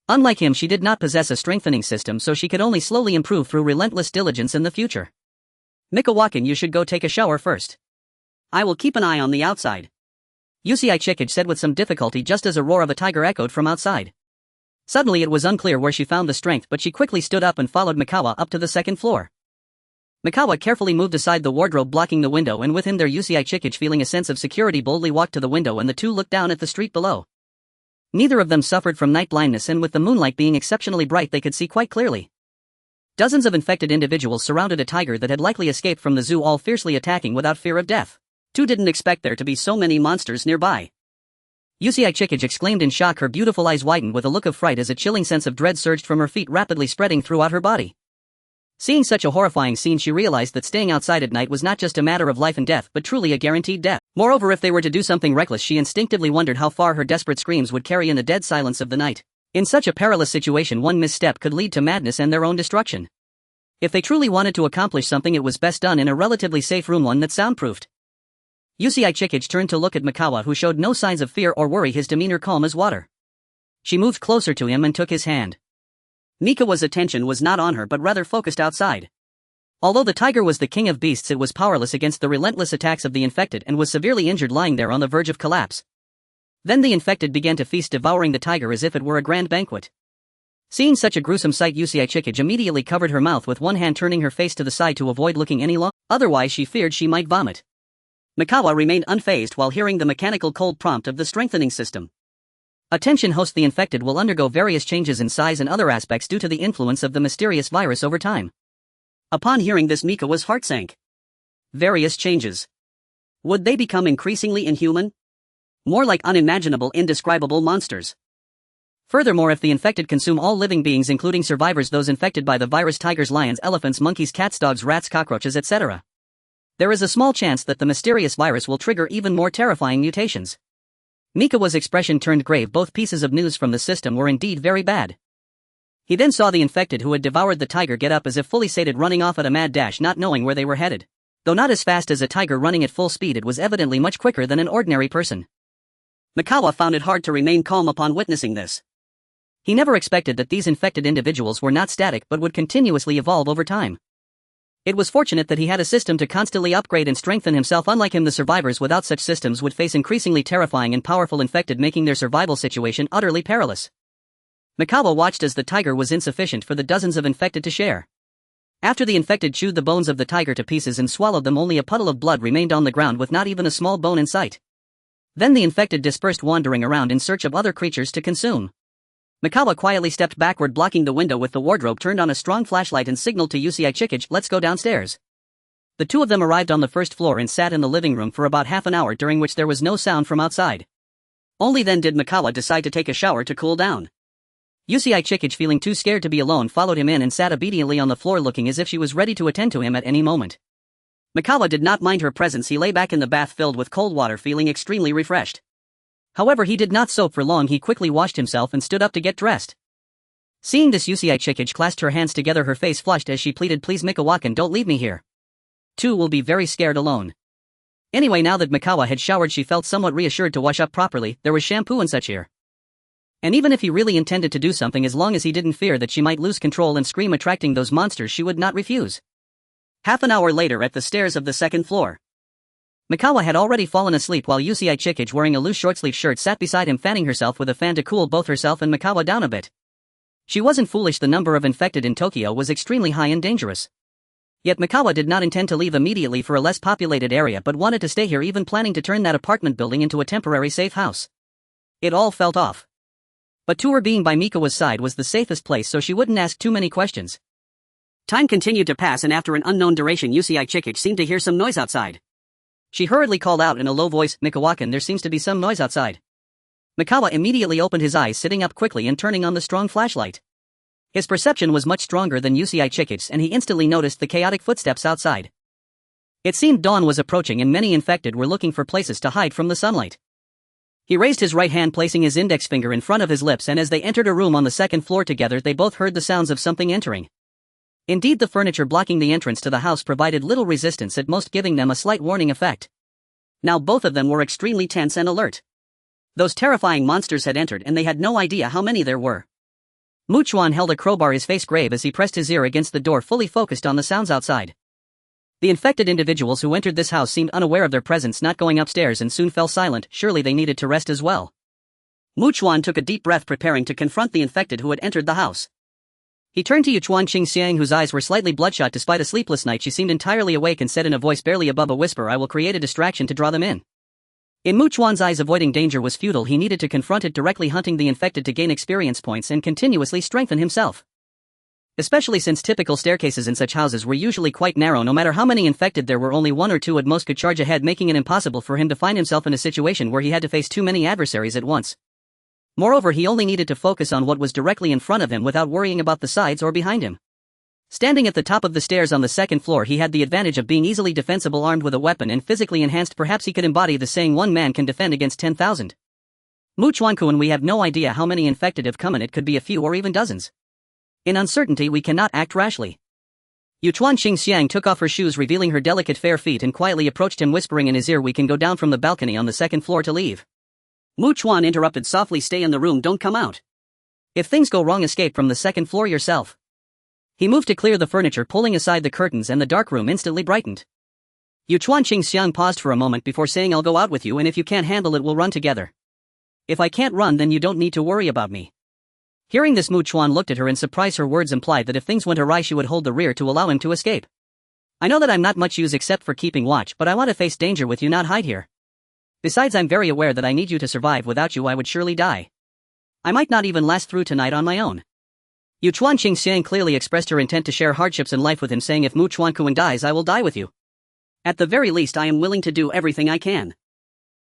Unlike him, she did not possess a strengthening system, so she could only slowly improve through relentless diligence in the future. Mukawakan, you should go take a shower first. I will keep an eye on the outside. Yusawa Chikage said with some difficulty, just as a roar of a tiger echoed from outside. Suddenly it was unclear where she found the strength, but she quickly stood up and followed Mokawa up to the second floor. Mokawa carefully moved aside the wardrobe blocking the window, and with him there Yusawa Chikage, feeling a sense of security, boldly walked to the window, and the two looked down at the street below. Neither of them suffered from night blindness, and with the moonlight being exceptionally bright they could see quite clearly. Dozens of infected individuals surrounded a tiger that had likely escaped from the zoo, all fiercely attacking without fear of death. Two didn't expect there to be so many monsters nearby. Yusawa Chikage exclaimed in shock, her beautiful eyes widened with a look of fright as a chilling sense of dread surged from her feet, rapidly spreading throughout her body. Seeing such a horrifying scene, she realized that staying outside at night was not just a matter of life and death, but truly a guaranteed death. Moreover, if they were to do something reckless, she instinctively wondered how far her desperate screams would carry in the dead silence of the night. In such a perilous situation, one misstep could lead to madness and their own destruction. If they truly wanted to accomplish something, it was best done in a relatively safe room, one that's soundproofed. Yusawa Chikage turned to look at Mokawa, who showed no signs of fear or worry, his demeanor calm as water. She moved closer to him and took his hand. Mikawa's attention was not on her but rather focused outside. Although the tiger was the king of beasts, it was powerless against the relentless attacks of the infected and was severely injured, lying there on the verge of collapse. Then the infected began to feast, devouring the tiger as if it were a grand banquet. Seeing such a gruesome sight, Yusi Chikage immediately covered her mouth with one hand, turning her face to the side to avoid looking any longer, otherwise she feared she might vomit. Mikawa remained unfazed while hearing the mechanical cold prompt of the strengthening system. Attention host, the infected will undergo various changes in size and other aspects due to the influence of the mysterious virus over time. Upon hearing this, Mikawa's heart sank. Various changes. Would they become increasingly inhuman? More like unimaginable, indescribable monsters. Furthermore, if the infected consume all living beings including survivors, those infected by the virus, tigers, lions, elephants, monkeys, cats, dogs, rats, cockroaches, etc., there is a small chance that the mysterious virus will trigger even more terrifying mutations. Mikawa's expression turned grave. Both pieces of news from the system were indeed very bad. He then saw the infected who had devoured the tiger get up as if fully sated, running off at a mad dash, not knowing where they were headed. Though not as fast as a tiger running at full speed, it was evidently much quicker than an ordinary person. Mikawa found it hard to remain calm upon witnessing this. He never expected that these infected individuals were not static but would continuously evolve over time. It was fortunate that he had a system to constantly upgrade and strengthen himself. Unlike him, the survivors without such systems would face increasingly terrifying and powerful infected, making their survival situation utterly perilous. Mikawa watched as the tiger was insufficient for the dozens of infected to share. After the infected chewed the bones of the tiger to pieces and swallowed them, only a puddle of blood remained on the ground with not even a small bone in sight. Then the infected dispersed, wandering around in search of other creatures to consume. Mikawa quietly stepped backward, blocking the window with the wardrobe, turned on a strong flashlight and signaled to Yusi Chikage, "Let's go downstairs." The two of them arrived on the first floor and sat in the living room for about half an hour, during which there was no sound from outside. Only then did Mikawa decide to take a shower to cool down. Yusi Chikage, feeling too scared to be alone, followed him in and sat obediently on the floor, looking as if she was ready to attend to him at any moment. Mikawa did not mind her presence. He lay back in the bath filled with cold water, feeling extremely refreshed. However, he did not soak for long. He quickly washed himself and stood up to get dressed. Seeing this, Yusi Chikage clasped her hands together, her face flushed as she pleaded, "Please, Mikawa-kun, don't leave me here. Too will be very scared alone." Anyway, now that Mikawa had showered, she felt somewhat reassured to wash up properly. There was shampoo and such here. And even if he really intended to do something, as long as he didn't fear that she might lose control and scream, attracting those monsters, she would not refuse. Half an hour later, at the stairs of the second floor, Mikawa had already fallen asleep while Yusi Chikage, wearing a loose short-sleeved shirt, sat beside him, fanning herself with a fan to cool both herself and Mikawa down a bit. She wasn't foolish. The number of infected in Tokyo was extremely high and dangerous. Yet Mikawa did not intend to leave immediately for a less populated area, but wanted to stay here, even planning to turn that apartment building into a temporary safe house. It all felt off. But to her, being by Mikawa's side was the safest place, so she wouldn't ask too many questions. Time continued to pass, and after an unknown duration, Yusi Chikage seemed to hear some noise outside. She hurriedly called out in a low voice, "Mikawa-kun, there seems to be some noise outside." Mikawa immediately opened his eyes, sitting up quickly and turning on the strong flashlight. His perception was much stronger than Yusi Chikage's, and he instantly noticed the chaotic footsteps outside. It seemed dawn was approaching and many infected were looking for places to hide from the sunlight. He raised his right hand, placing his index finger in front of his lips, and as they entered a room on the second floor together, they both heard the sounds of something entering. Indeed, the furniture blocking the entrance to the house provided little resistance, at most giving them a slight warning effect. Now both of them were extremely tense and alert. Those terrifying monsters had entered, and they had no idea how many there were. Chuan held a crowbar, his face grave as he pressed his ear against the door, fully focused on the sounds outside. The infected individuals who entered this house seemed unaware of their presence, not going upstairs, and soon fell silent. Surely they needed to rest as well. Chuan took a deep breath, preparing to confront the infected who had entered the house. He turned to Chuan Qingxiang, whose eyes were slightly bloodshot despite a sleepless night. She seemed entirely awake and said in a voice barely above a whisper, "I will create a distraction to draw them in." In Chuan's eyes, avoiding danger was futile. He needed to confront it directly, hunting the infected to gain experience points and continuously strengthen himself. Especially since typical staircases in such houses were usually quite narrow. No matter how many infected there were, only one or two at most could charge ahead, making it impossible for him to find himself in a situation where he had to face too many adversaries at once. Moreover, he only needed to focus on what was directly in front of him without worrying about the sides or behind him. Standing at the top of the stairs on the second floor, he had the advantage of being easily defensible, armed with a weapon and physically enhanced. Perhaps he could embody the saying, "One man can defend against 10,000. Chuan-kun, we have no idea how many infected have come in. It could be a few or even dozens. In uncertainty, we cannot act rashly." Chuan Qingxiang took off her shoes, revealing her delicate fair feet, and quietly approached him, whispering in his ear, "We can go down from the balcony on the second floor to leave." Chuan interrupted softly, "Stay in the room, don't come out. If things go wrong, escape from the second floor yourself." He moved to clear the furniture, pulling aside the curtains, and the dark room instantly brightened. Chuan Qingxiang paused for a moment before saying, "I'll go out with you, and if you can't handle it, we'll run together. If I can't run, then you don't need to worry about me." Hearing this, Chuan looked at her in surprise. Her words implied that if things went awry she would hold the rear to allow him to escape. "I know that I'm not much use except for keeping watch, but I want to face danger with you, not hide here. Besides, I'm very aware that I need you to survive. Without you I would surely die. I might not even last through tonight on my own." Chuan Qingxiang clearly expressed her intent to share hardships in life with him, saying, "If Chuan Kuang dies, I will die with you. At the very least, I am willing to do everything I can."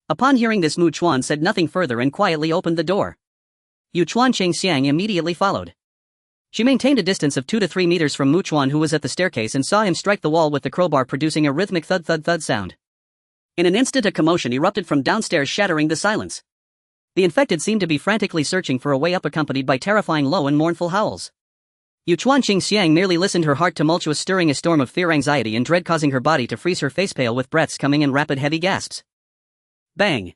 Upon hearing this, Chuan said nothing further and quietly opened the door. Chuan Qingxiang immediately followed. She maintained a distance of 2 to 3 meters from Chuan, who was at the staircase, and saw him strike the wall with the crowbar, producing a rhythmic thud-thud-thud sound. In an instant, a commotion erupted from downstairs, shattering the silence. The infected seemed to be frantically searching for a way up, accompanied by terrifying low and mournful howls. Chuan Qingxiang merely listened, her heart tumultuous, stirring a storm of fear, anxiety, and dread, causing her body to freeze, her face pale, with breaths coming in rapid heavy gasps. Bang!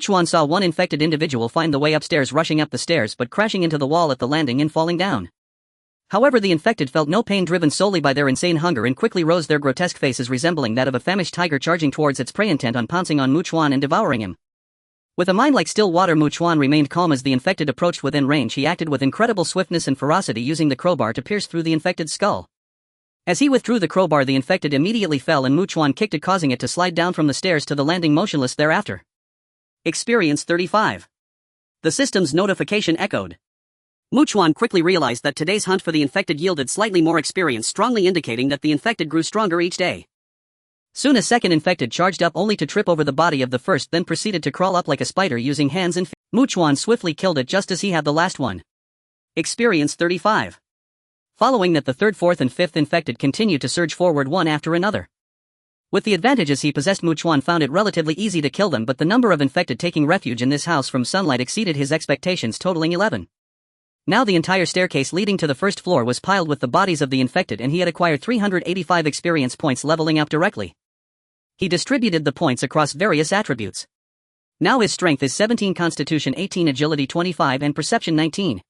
Chuan saw one infected individual find the way upstairs, rushing up the stairs but crashing into the wall at the landing and falling down. However, the infected felt no pain, driven solely by their insane hunger, and quickly rose, their grotesque faces resembling that of a famished tiger charging towards its prey, intent on pouncing on Chuan and devouring him. With a mind like still water, Chuan remained calm as the infected approached within range. He acted with incredible swiftness and ferocity, using the crowbar to pierce through the infected's skull. As he withdrew the crowbar, the infected immediately fell, and Chuan kicked it, causing it to slide down from the stairs to the landing, motionless thereafter. Experience 35. The system's notification echoed. Chuan quickly realized that today's hunt for the infected yielded slightly more experience, strongly indicating that the infected grew stronger each day. Soon a second infected charged up, only to trip over the body of the first, then proceeded to crawl up like a spider using hands and feet. Chuan swiftly killed it just as he had the last one. Experience 35. Following that, the third, fourth, and fifth infected continued to surge forward one after another. With the advantages he possessed, Chuan found it relatively easy to kill them, but the number of infected taking refuge in this house from sunlight exceeded his expectations, totaling 11. Now the entire staircase leading to the first floor was piled with the bodies of the infected, and he had acquired 385 experience points, leveling up directly. He distributed the points across various attributes. Now his strength is 17, constitution 18, agility 25, and perception 19.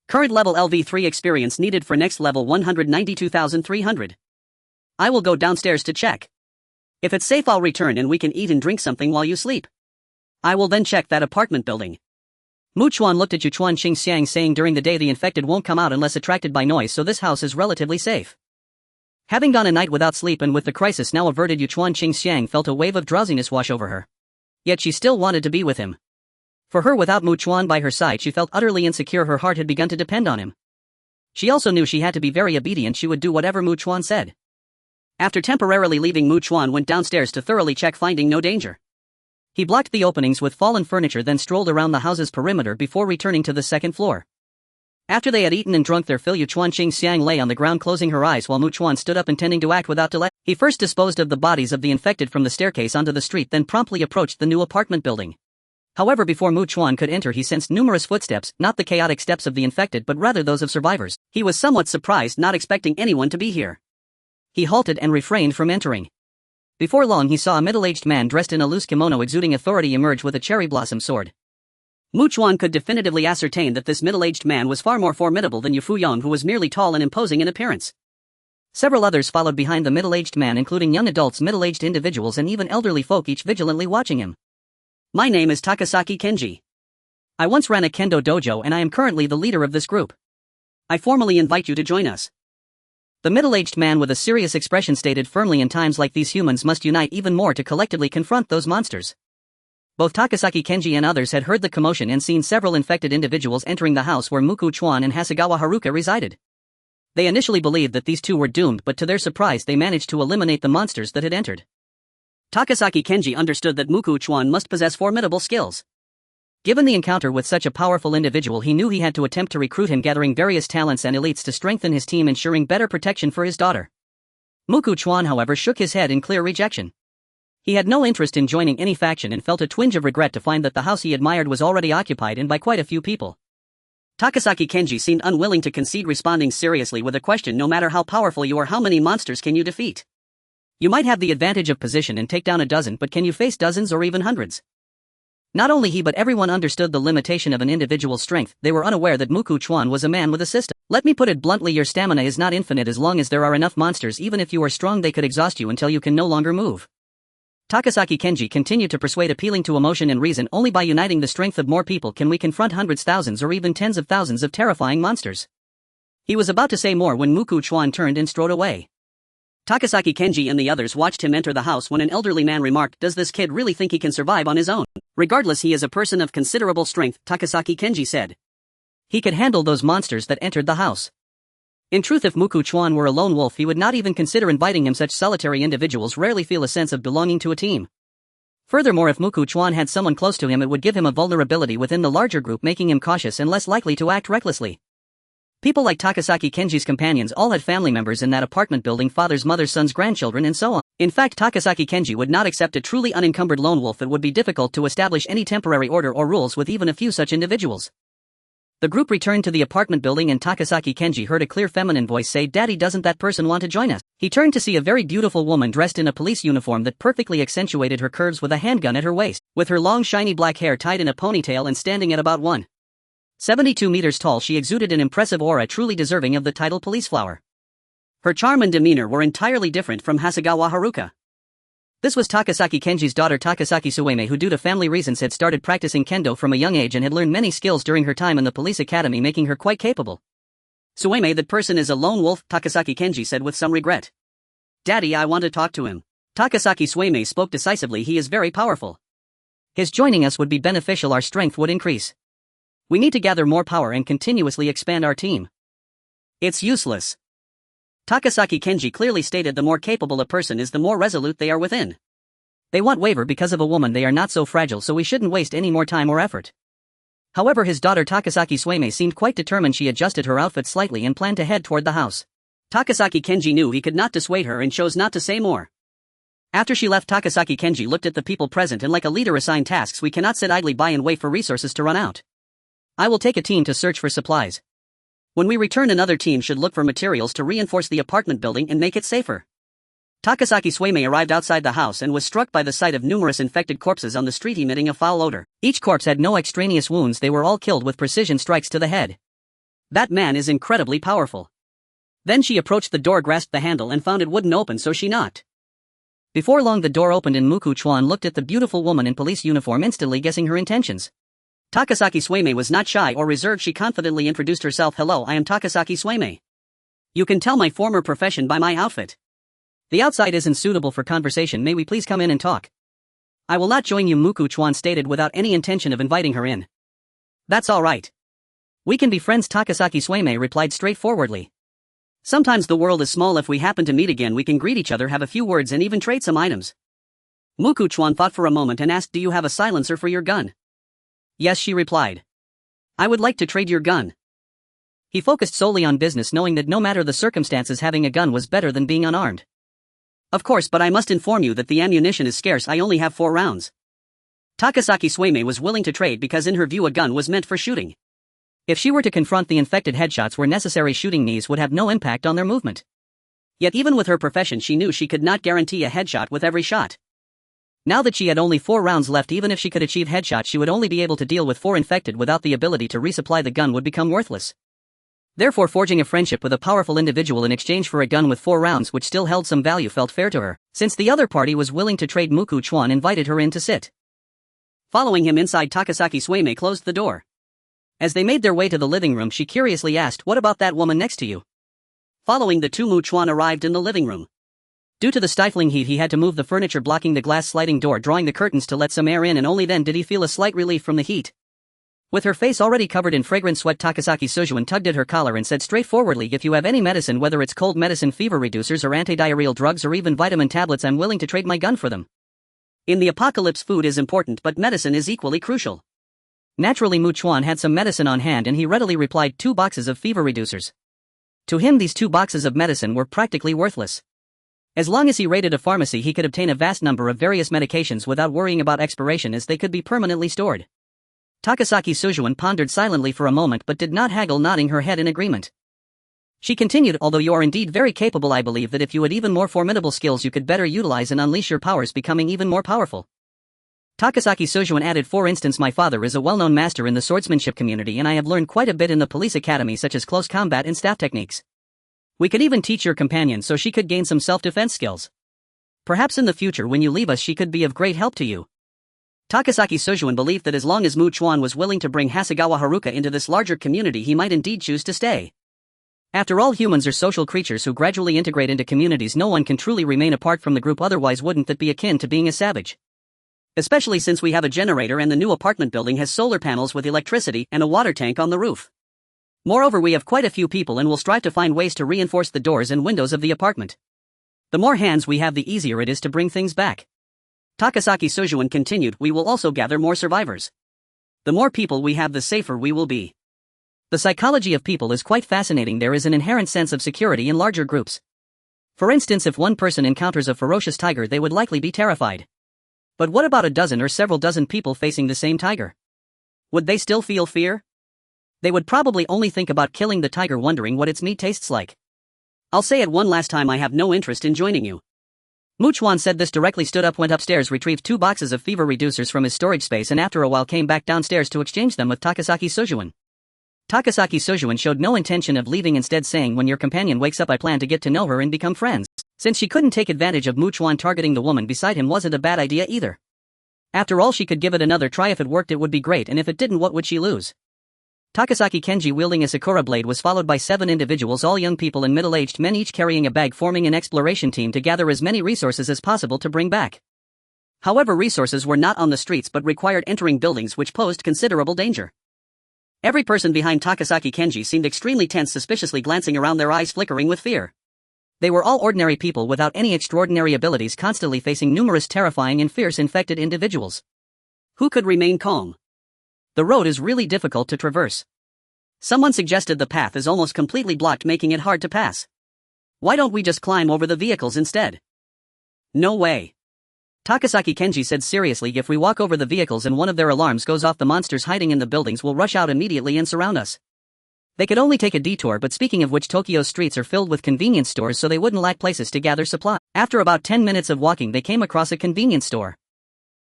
Current level LV3 experience needed for next level 192,300. I will go downstairs to check. If it's safe, I'll return and we can eat and drink something while you sleep. I will then check that apartment building. Chuan looked at Chuan Qingxiang, saying, "During the day the infected won't come out unless attracted by noise, so this house is relatively safe." Having gone a night without sleep and with the crisis now averted, Chuan Qingxiang felt a wave of drowsiness wash over her. Yet she still wanted to be with him. For her, without Chuan by her side, she felt utterly insecure. Her heart had begun to depend on him. She also knew she had to be very obedient. She would do whatever Chuan said. After temporarily leaving, Chuan went downstairs to thoroughly check, finding no danger. He blocked the openings with fallen furniture, then strolled around the house's perimeter before returning to the second floor. After they had eaten and drunk their fill, Chuan Qingxiang lay on the ground, closing her eyes, while Chuan stood up, intending to act without delay. He first disposed of the bodies of the infected from the staircase onto the street, then promptly approached the new apartment building. However, before Chuan could enter, he sensed numerous footsteps, not the chaotic steps of the infected but rather those of survivors. He was somewhat surprised, not expecting anyone to be here. He halted and refrained from entering. Before long, he saw a middle-aged man dressed in a loose kimono exuding authority emerge with a cherry blossom sword. Chuan could definitively ascertain that this middle-aged man was far more formidable than Yu Fuyong, who was merely tall and imposing in appearance. Several others followed behind the middle-aged man, including young adults, middle-aged individuals, and even elderly folk, each vigilantly watching him. "My name is Takasaki Kenji. I once ran a kendo dojo and I am currently the leader of this group. I formally invite you to join us." The middle-aged man with a serious expression stated firmly, "In times like these, humans must unite even more to collectively confront those monsters." Both Takasaki Kenji and others had heard the commotion and seen several infected individuals entering the house where Chuan and Hasegawa Haruka resided. They initially believed that these two were doomed, but to their surprise they managed to eliminate the monsters that had entered. Takasaki Kenji understood that Chuan must possess formidable skills. Given the encounter with such a powerful individual, he knew he had to attempt to recruit him, gathering various talents and elites to strengthen his team, ensuring better protection for his daughter. Chuan, however, shook his head in clear rejection. He had no interest in joining any faction and felt a twinge of regret to find that the house he admired was already occupied and by quite a few people. Takasaki Kenji seemed unwilling to concede, responding seriously with a question: "No matter how powerful you are, how many monsters can you defeat? You might have the advantage of position and take down a dozen, but can you face dozens or even hundreds?" Not only he but everyone understood the limitation of an individual's strength. They were unaware that Chuan was a man with a system. Let me put it bluntly, your stamina is not infinite as long as there are enough monsters. Even if you are strong, they could exhaust you until you can no longer move. Takasaki Kenji continued to persuade, appealing to emotion and reason. Only by uniting the strength of more people can we confront hundreds, thousands or even tens of thousands of terrifying monsters. He was about to say more when Muku Chuan turned and strode away. Takasaki Kenji and the others watched him enter the house when an elderly man remarked, "Does this kid really think he can survive on his own?" "Regardless, he is a person of considerable strength," Takasaki Kenji said. "He could handle those monsters that entered the house." In truth, if Muku Chuan were a lone wolf, he would not even consider inviting him. Such solitary individuals rarely feel a sense of belonging to a team. Furthermore, if Muku Chuan had someone close to him, it would give him a vulnerability within the larger group, making him cautious and less likely to act recklessly. People like Takasaki Kenji's companions all had family members in that apartment building: fathers, mothers, sons, grandchildren, and so on. In fact, Takasaki Kenji would not accept a truly unencumbered lone wolf. It would be difficult to establish any temporary order or rules with even a few such individuals. The group returned to the apartment building and Takasaki Kenji heard a clear feminine voice say, "Daddy, doesn't that person want to join us?" He turned to see a very beautiful woman dressed in a police uniform that perfectly accentuated her curves with a handgun at her waist. With her long shiny black hair tied in a ponytail and standing at about 1.72 meters tall, she exuded an impressive aura truly deserving of the title police flower. Her charm and demeanor were entirely different from Hasegawa Haruka. This was Takasaki Kenji's daughter Takasaki Sueme, who due to family reasons had started practicing kendo from a young age and had learned many skills during her time in the police academy, making her quite capable. "Sueme, that person is a lone wolf," Takasaki Kenji said with some regret. "Daddy, I want to talk to him." Takasaki Sueme spoke decisively. "He is very powerful. His joining us would be beneficial. Our strength would increase. We need to gather more power and continuously expand our team." "It's useless." Takasaki Kenji clearly stated, "The more capable a person is, the more resolute they are within. They won't waver because of a woman. They are not so fragile, so we shouldn't waste any more time or effort." However, his daughter Takasaki Sueme seemed quite determined. She adjusted her outfit slightly and planned to head toward the house. Takasaki Kenji knew he could not dissuade her and chose not to say more. After she left, Takasaki Kenji looked at the people present and like a leader assigned tasks. "We cannot sit idly by and wait for resources to run out. I will take a team to search for supplies. When we return, another team should look for materials to reinforce the apartment building and make it safer." Takasaki Sueme arrived outside the house and was struck by the sight of numerous infected corpses on the street emitting a foul odor. Each corpse had no extraneous wounds. They were all killed with precision strikes to the head. "That man is incredibly powerful." Then she approached the door, grasped the handle and found it wouldn't open, so she knocked. Before long the door opened and Muku Chuan looked at the beautiful woman in police uniform, instantly guessing her intentions. Takasaki Sueme was not shy or reserved. She confidently introduced herself. "Hello, I am Takasaki Sueme. You can tell my former profession by my outfit. The outside isn't suitable for conversation. May we please come in and talk?" "I will not join you," Muku Chuan stated without any intention of inviting her in. "That's all right. We can be friends," Takasaki Sueme replied straightforwardly. "Sometimes the world is small. If we happen to meet again, we can greet each other, have a few words and even trade some items." Muku Chuan thought for a moment and asked, "Do you have a silencer for your gun?" "Yes," she replied. "I would like to trade your gun." He focused solely on business, knowing that no matter the circumstances, having a gun was better than being unarmed. "Of course, but I must inform you that the ammunition is scarce. I only have 4 rounds. Takasaki Sueme was willing to trade because in her view a gun was meant for shooting. If she were to confront the infected, headshots were necessary. Shooting knees would have no impact on their movement. Yet even with her profession, she knew she could not guarantee a headshot with every shot. Now that she had only 4 rounds left, even if she could achieve headshots, she would only be able to deal with 4 infected. Without the ability to resupply, the gun would become worthless. Therefore, forging a friendship with a powerful individual in exchange for a gun with 4 rounds which still held some value felt fair to her. Since the other party was willing to trade, Muku Chuan invited her in to sit. Following him inside, Takasaki Sueme closed the door. As they made their way to the living room, she curiously asked, "What about that woman next to you?" Following the two, Mu Chuan arrived in the living room. Due to the stifling heat, he had to move the furniture blocking the glass sliding door, drawing the curtains to let some air in, and only then did he feel a slight relief from the heat. With her face already covered in fragrant sweat, Takasaki Sujuan tugged at her collar and said straightforwardly, "If you have any medicine, whether it's cold medicine, fever reducers or antidiarrheal drugs or even vitamin tablets, I'm willing to trade my gun for them." In the apocalypse, food is important, but medicine is equally crucial. Naturally, Mu Chuan had some medicine on hand and he readily replied, 2 boxes of fever reducers. To him, these 2 boxes of medicine were practically worthless. As long as he raided a pharmacy, he could obtain a vast number of various medications without worrying about expiration, as they could be permanently stored. Takasaki Sujuan pondered silently for a moment but did not haggle, nodding her head in agreement. She continued, "Although you are indeed very capable, I believe that if you had even more formidable skills, you could better utilize and unleash your powers, becoming even more powerful." Takasaki Sojuan added, for instance, my father is a well-known master in the swordsmanship community and I have learned quite a bit in the police academy such as close combat and staff techniques. We could even teach your companion so she could gain some self-defense skills. Perhaps in the future when you leave us she could be of great help to you. Takasaki Sojuan believed that as long as Mu Chuan was willing to bring Hasegawa Haruka into this larger community he might indeed choose to stay. After all, humans are social creatures who gradually integrate into communities. No one can truly remain apart from the group, otherwise wouldn't that be akin to being a savage? Especially since we have a generator and the new apartment building has solar panels with electricity and a water tank on the roof. Moreover, we have quite a few people and will strive to find ways to reinforce the doors and windows of the apartment. The more hands we have the easier it is to bring things back. Takasaki Sojuan continued, we will also gather more survivors. The more people we have the safer we will be. The psychology of people is quite fascinating. There is an inherent sense of security in larger groups. For instance, if one person encounters a ferocious tiger they would likely be terrified. But what about a dozen or several dozen people facing the same tiger? Would they still feel fear? They would probably only think about killing the tiger, wondering what its meat tastes like. I'll say it one last time, I have no interest in joining you. Mu Chuan said this directly, stood up, went upstairs, retrieved 2 boxes of fever reducers from his storage space and after a while came back downstairs to exchange them with Takasaki Sojuan. Takasaki Sojuan showed no intention of leaving, instead saying, when your companion wakes up I plan to get to know her and become friends. Since she couldn't take advantage of Mu Chuan, targeting the woman beside him wasn't a bad idea either. After all, she could give it another try. If it worked it would be great, and if it didn't, what would she lose? Takasaki Kenji, wielding a sakura blade, was followed by 7 individuals, all young people and middle-aged men, each carrying a bag, forming an exploration team to gather as many resources as possible to bring back. However, resources were not on the streets but required entering buildings, which posed considerable danger. Every person behind Takasaki Kenji seemed extremely tense, suspiciously glancing around, their eyes flickering with fear. They were all ordinary people without any extraordinary abilities, constantly facing numerous terrifying and fierce infected individuals. Who could remain calm? The road is really difficult to traverse. Someone suggested the path is almost completely blocked, making it hard to pass. Why don't we just climb over the vehicles instead? No way. Takasaki Kenji said seriously, if we walk over the vehicles and one of their alarms goes off, the monsters hiding in the buildings will rush out immediately and surround us. They could only take a detour, but speaking of which, Tokyo's streets are filled with convenience stores, so they wouldn't lack places to gather supplies. After about 10 minutes of walking they came across a convenience store.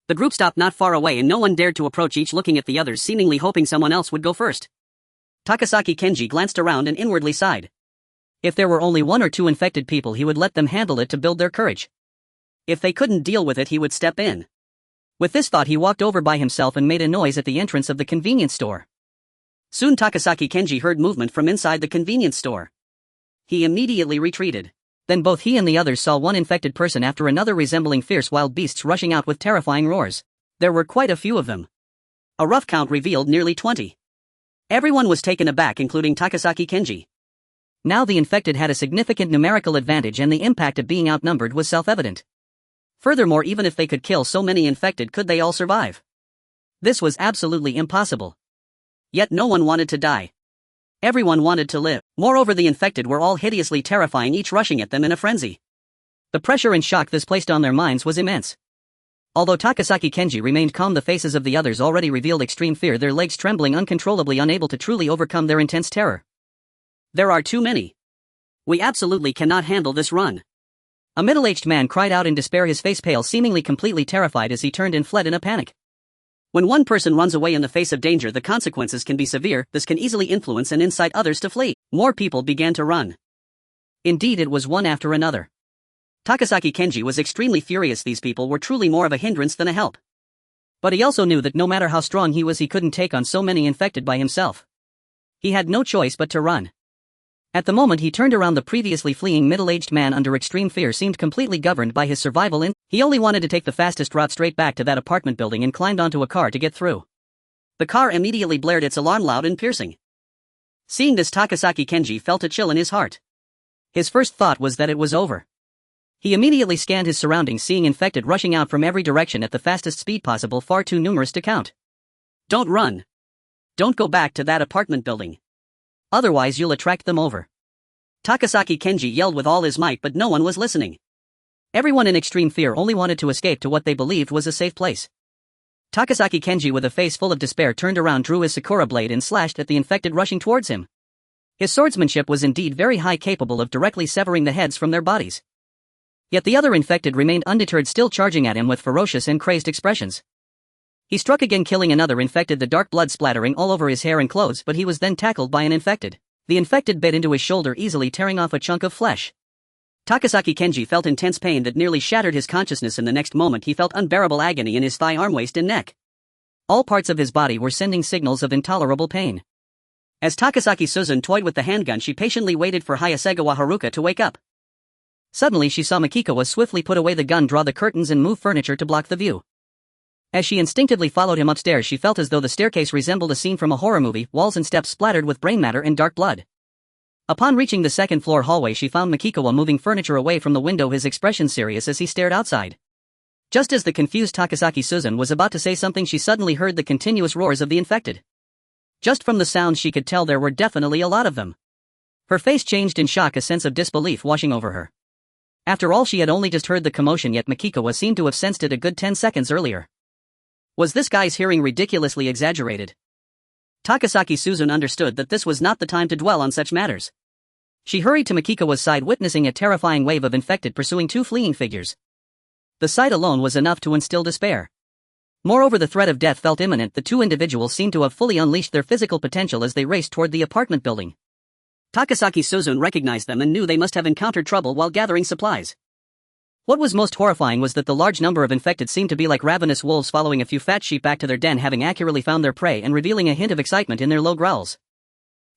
The group stopped not far away and no one dared to approach, each looking at the others, seemingly hoping someone else would go first. Takasaki Kenji glanced around and inwardly sighed. If there were only 1 or 2 infected people he would let them handle it to build their courage. If they couldn't deal with it he would step in. With this thought he walked over by himself and made a noise at the entrance of the convenience store. Soon Takasaki Kenji heard movement from inside the convenience store. He immediately retreated. Then both he and the others saw one infected person after another resembling fierce wild beasts rushing out with terrifying roars. There were quite a few of them. A rough count revealed nearly 20. Everyone was taken aback, including Takasaki Kenji. Now the infected had a significant numerical advantage and the impact of being outnumbered was self-evident. Furthermore, even if they could kill so many infected, could they all survive? This was absolutely impossible. Yet no one wanted to die. Everyone wanted to live. Moreover, the infected were all hideously terrifying, each rushing at them in a frenzy. The pressure and shock this placed on their minds was immense. Although Takasaki Kenji remained calm, the faces of the others already revealed extreme fear, their legs trembling uncontrollably, unable to truly overcome their intense terror. There are too many. We absolutely cannot handle this run. A middle-aged man cried out in despair, his face pale, seemingly completely terrified as he turned and fled in a panic. When one person runs away in the face of danger, the consequences can be severe. This can easily influence and incite others to flee. More people began to run. Indeed, it was one after another. Takasaki Kenji was extremely furious. These people were truly more of a hindrance than a help. But he also knew that no matter how strong he was, he couldn't take on so many infected by himself. He had no choice but to run. At the moment he turned around, the previously fleeing middle-aged man under extreme fear seemed completely governed by his survival instinct. He only wanted to take the fastest route straight back to that apartment building and climbed onto a car to get through. The car immediately blared its alarm loud and piercing. Seeing this, Takasaki Kenji felt a chill in his heart. His first thought was that it was over. He immediately scanned his surroundings, seeing infected rushing out from every direction at the fastest speed possible, far too numerous to count. Don't run. Don't go back to that apartment building. Otherwise you'll attract them over. Takasaki Kenji yelled with all his might, but no one was listening. Everyone in extreme fear only wanted to escape to what they believed was a safe place. Takasaki Kenji, with a face full of despair, turned around, drew his sakura blade and slashed at the infected rushing towards him. His swordsmanship was indeed very high, capable of directly severing the heads from their bodies. Yet the other infected remained undeterred, still charging at him with ferocious and crazed expressions. He struck again, killing another infected, the dark blood splattering all over his hair and clothes, but he was then tackled by an infected. The infected bit into his shoulder, easily tearing off a chunk of flesh. Takasaki Kenji felt intense pain that nearly shattered his consciousness. In the next moment he felt unbearable agony in his thigh, arm, waist and neck. All parts of his body were sending signals of intolerable pain. As Takasaki Suzun toyed with the handgun, she patiently waited for Hayasegawa Haruka to wake up. Suddenly she saw Makikawa swiftly put away the gun, draw the curtains and move furniture to block the view. As she instinctively followed him upstairs, she felt as though the staircase resembled a scene from a horror movie, walls and steps splattered with brain matter and dark blood. Upon reaching the second-floor hallway, she found Makikawa moving furniture away from the window, his expression serious as he stared outside. Just as the confused Takasaki Suzun was about to say something, she suddenly heard the continuous roars of the infected. Just from the sounds she could tell there were definitely a lot of them. Her face changed in shock, a sense of disbelief washing over her. After all, she had only just heard the commotion, yet Makikawa seemed to have sensed it a good 10 seconds earlier. Was this guy's hearing ridiculously exaggerated? Takasaki Suzun understood that this was not the time to dwell on such matters. She hurried to Makikawa's side, witnessing a terrifying wave of infected pursuing two fleeing figures. The sight alone was enough to instill despair. Moreover, the threat of death felt imminent. The two individuals seemed to have fully unleashed their physical potential as they raced toward the apartment building. Takasaki Suzun recognized them and knew they must have encountered trouble while gathering supplies. What was most horrifying was that the large number of infected seemed to be like ravenous wolves following a few fat sheep back to their den, having accurately found their prey and revealing a hint of excitement in their low growls.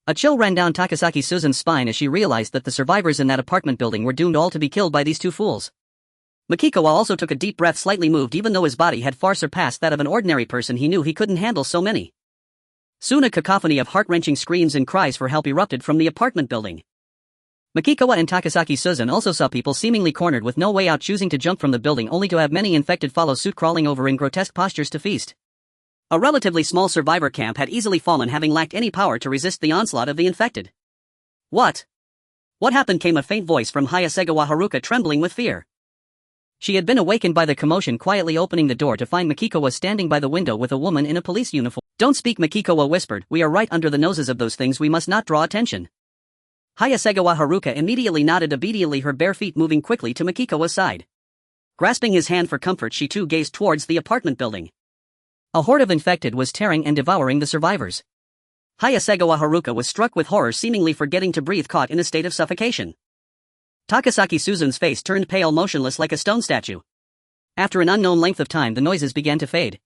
A chill ran down Takasaki Suzun's spine as she realized that the survivors in that apartment building were doomed all to be killed by these two fools. Makikawa also took a deep breath, slightly moved. Even though his body had far surpassed that of an ordinary person, he knew he couldn't handle so many. Soon a cacophony of heart-wrenching screams and cries for help erupted from the apartment building. Makikawa and Takasaki Suzun also saw people seemingly cornered with no way out, choosing to jump from the building only to have many infected follow suit, crawling over in grotesque postures to feast. A relatively small survivor camp had easily fallen, having lacked any power to resist the onslaught of the infected. What? What happened? Came a faint voice from Hayasegawa Haruka, trembling with fear. She had been awakened by the commotion, quietly opening the door to find Makikawa standing by the window with a woman in a police uniform. "Don't speak," Makikawa whispered. "We are right under the noses of those things. We must not draw attention." Hayasegawa Haruka immediately nodded, obediently, her bare feet moving quickly to Makikawa's side. Grasping his hand for comfort, she too gazed towards the apartment building. A horde of infected was tearing and devouring the survivors. Hayasegawa Haruka was struck with horror, seemingly forgetting to breathe, caught in a state of suffocation. Takasaki Suzun's face turned pale, motionless like a stone statue. After an unknown length of time, the noises began to fade.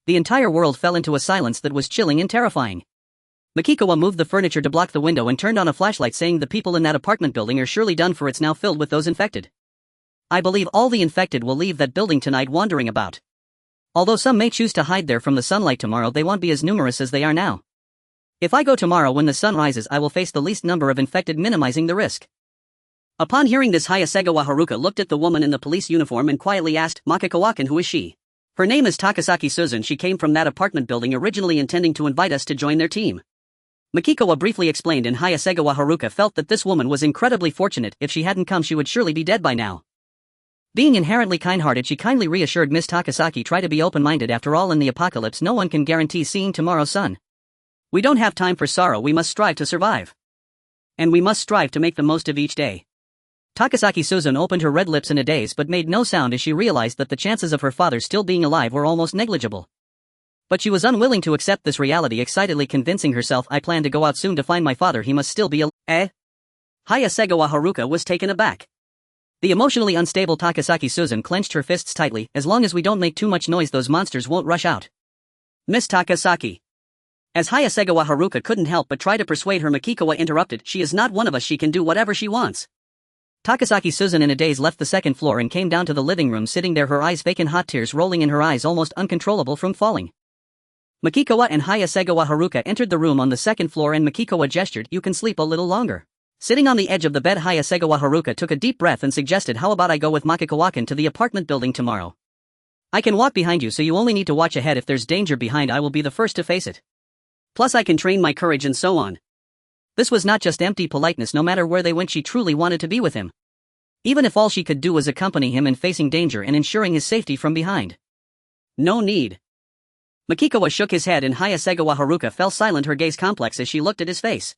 The entire world fell into a silence that was chilling and terrifying. Makikawa moved the furniture to block the window and turned on a flashlight, saying, "The people in that apartment building are surely done for. It's now filled with those infected. I believe all the infected will leave that building tonight, wandering about. Although some may choose to hide there from the sunlight tomorrow, they won't be as numerous as they are now. If I go tomorrow when the sun rises, I will face the least number of infected, minimizing the risk." Upon hearing this, Hayasegawa Haruka looked at the woman in the police uniform and quietly asked, "Makikawa-kun, who is she?" "Her name is Takasaki Suzun. She came from that apartment building, originally intending to invite us to join their team." Makikawa briefly explained, and Hayasegawa Haruka felt that this woman was incredibly fortunate. If she hadn't come, she would surely be dead by now. Being inherently kind-hearted, she kindly reassured Miss Takasaki, "Try to be open-minded. After all, in the apocalypse, no one can guarantee seeing tomorrow's sun. We don't have time for sorrow. We must strive to survive. And we must strive to make the most of each day." Takasaki Suzun opened her red lips in a daze but made no sound as she realized that the chances of her father still being alive were almost negligible. But she was unwilling to accept this reality, excitedly convincing herself, "I plan to go out soon to find my father. He must still be alive." Hayasegawa Haruka was taken aback. The emotionally unstable Takasaki Suzun clenched her fists tightly. "As long as we don't make too much noise, those monsters won't rush out." "Miss Takasaki." As Hayasegawa Haruka couldn't help but try to persuade her, Makikawa interrupted, "She is not one of us. She can do whatever she wants." Takasaki Suzun in a daze left the second floor and came down to the living room, sitting there, her eyes vacant, hot tears rolling in her eyes, almost uncontrollable from falling. Makikawa and Hayasegawa Haruka entered the room on the second floor, and Makikawa gestured, "You can sleep a little longer." Sitting on the edge of the bed, Hayasegawa Haruka took a deep breath and suggested, "How about I go with Makikawa-kun to the apartment building tomorrow? I can walk behind you, so you only need to watch ahead. If there's danger behind, I will be the first to face it. Plus I can train my courage," and so on. This was not just empty politeness. No matter where they went, she truly wanted to be with him. Even if all she could do was accompany him in facing danger and ensuring his safety from behind. "No need." Makikawa shook his head, and Hayasegawa Haruka fell silent, her gaze complex as she looked at his face.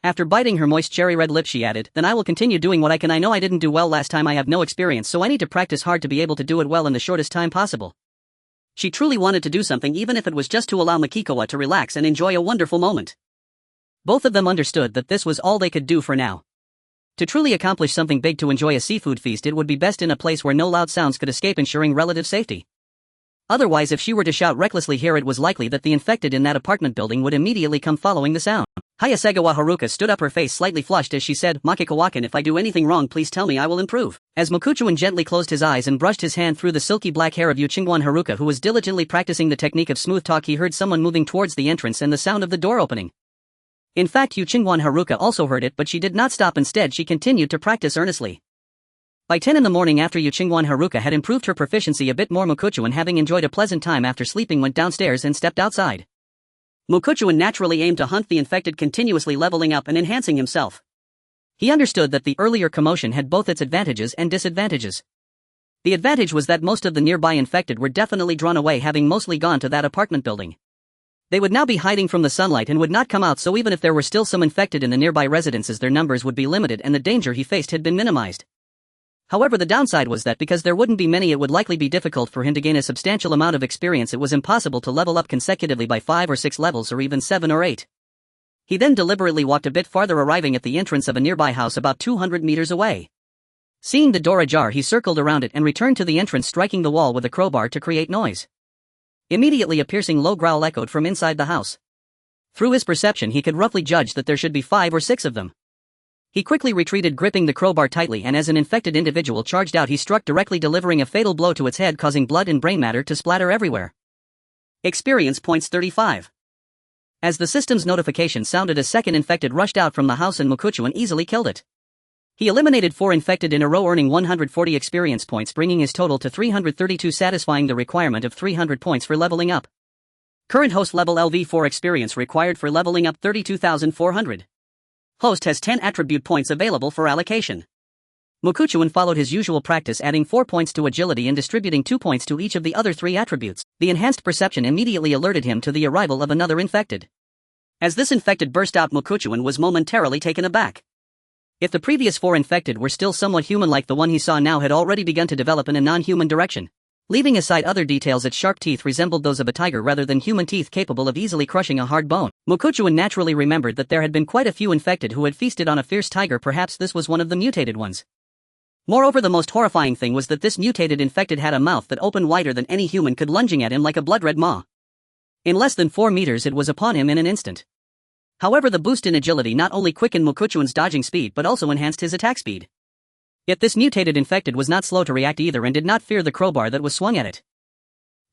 After biting her moist cherry-red lips, she added, "Then I will continue doing what I can. I know I didn't do well last time. I have no experience, so I need to practice hard to be able to do it well in the shortest time possible." She truly wanted to do something even if it was just to allow Makikawa to relax and enjoy a wonderful moment. Both of them understood that this was all they could do for now. To truly accomplish something big to enjoy a seafood feast, it would be best in a place where no loud sounds could escape, ensuring relative safety. Otherwise, if she were to shout recklessly here, it was likely that the infected in that apartment building would immediately come following the sound. Hayasegawa Haruka stood up, her face slightly flushed as she said, Makikawa-kun, if I do anything wrong, please tell me, I will improve. As Mukuchuan gently closed his eyes and brushed his hand through the silky black hair of Yuchingwan Haruka, who was diligently practicing the technique of smooth talk, he heard someone moving towards the entrance and the sound of the door opening. In fact, Yuchingwan Haruka also heard it, but she did not stop. Instead, she continued to practice earnestly. By 10 in the morning, after Yuchingwan Haruka had improved her proficiency a bit more, Mukuchuan, having enjoyed a pleasant time after sleeping, went downstairs and stepped outside. Mukuchuan naturally aimed to hunt the infected, continuously leveling up and enhancing himself. He understood that the earlier commotion had both its advantages and disadvantages. The advantage was that most of the nearby infected were definitely drawn away, having mostly gone to that apartment building. They would now be hiding from the sunlight and would not come out, so even if there were still some infected in the nearby residences, their numbers would be limited and the danger he faced had been minimized. However, the downside was that because there wouldn't be many, it would likely be difficult for him to gain a substantial amount of experience. It was impossible to level up consecutively by 5 or 6 levels, or even 7 or 8. He then deliberately walked a bit farther, arriving at the entrance of a nearby house about 200 meters away. Seeing the door ajar, he circled around it and returned to the entrance, striking the wall with a crowbar to create noise. Immediately, a piercing low growl echoed from inside the house. Through his perception, he could roughly judge that there should be 5 or 6 of them. He quickly retreated, gripping the crowbar tightly, and as an infected individual charged out, he struck directly, delivering a fatal blow to its head, causing blood and brain matter to splatter everywhere. Experience points 35. As the system's notification sounded, a second infected rushed out from the house and Mukuchuan easily killed it. He eliminated 4 infected in a row, earning 140 experience points, bringing his total to 332, satisfying the requirement of 300 points for leveling up. Current host level LV4 experience required for leveling up 32,400. Host has 10 attribute points available for allocation. Mukuchuan followed his usual practice, adding 4 points to agility and distributing 2 points to each of the other 3 attributes. The enhanced perception immediately alerted him to the arrival of another infected. As this infected burst out, Mukuchuan was momentarily taken aback. If the previous 4 infected were still somewhat human-like, the one he saw now had already begun to develop in a non-human direction. Leaving aside other details, its sharp teeth resembled those of a tiger rather than human teeth capable of easily crushing a hard bone. Mukuchuan naturally remembered that there had been quite a few infected who had feasted on a fierce tiger. Perhaps this was one of the mutated ones. Moreover, the most horrifying thing was that this mutated infected had a mouth that opened wider than any human could, lunging at him like a blood-red maw. In less than 4 meters, it was upon him in an instant. However, the boost in agility not only quickened Mukuchuan's dodging speed but also enhanced his attack speed. Yet this mutated infected was not slow to react either and did not fear the crowbar that was swung at it.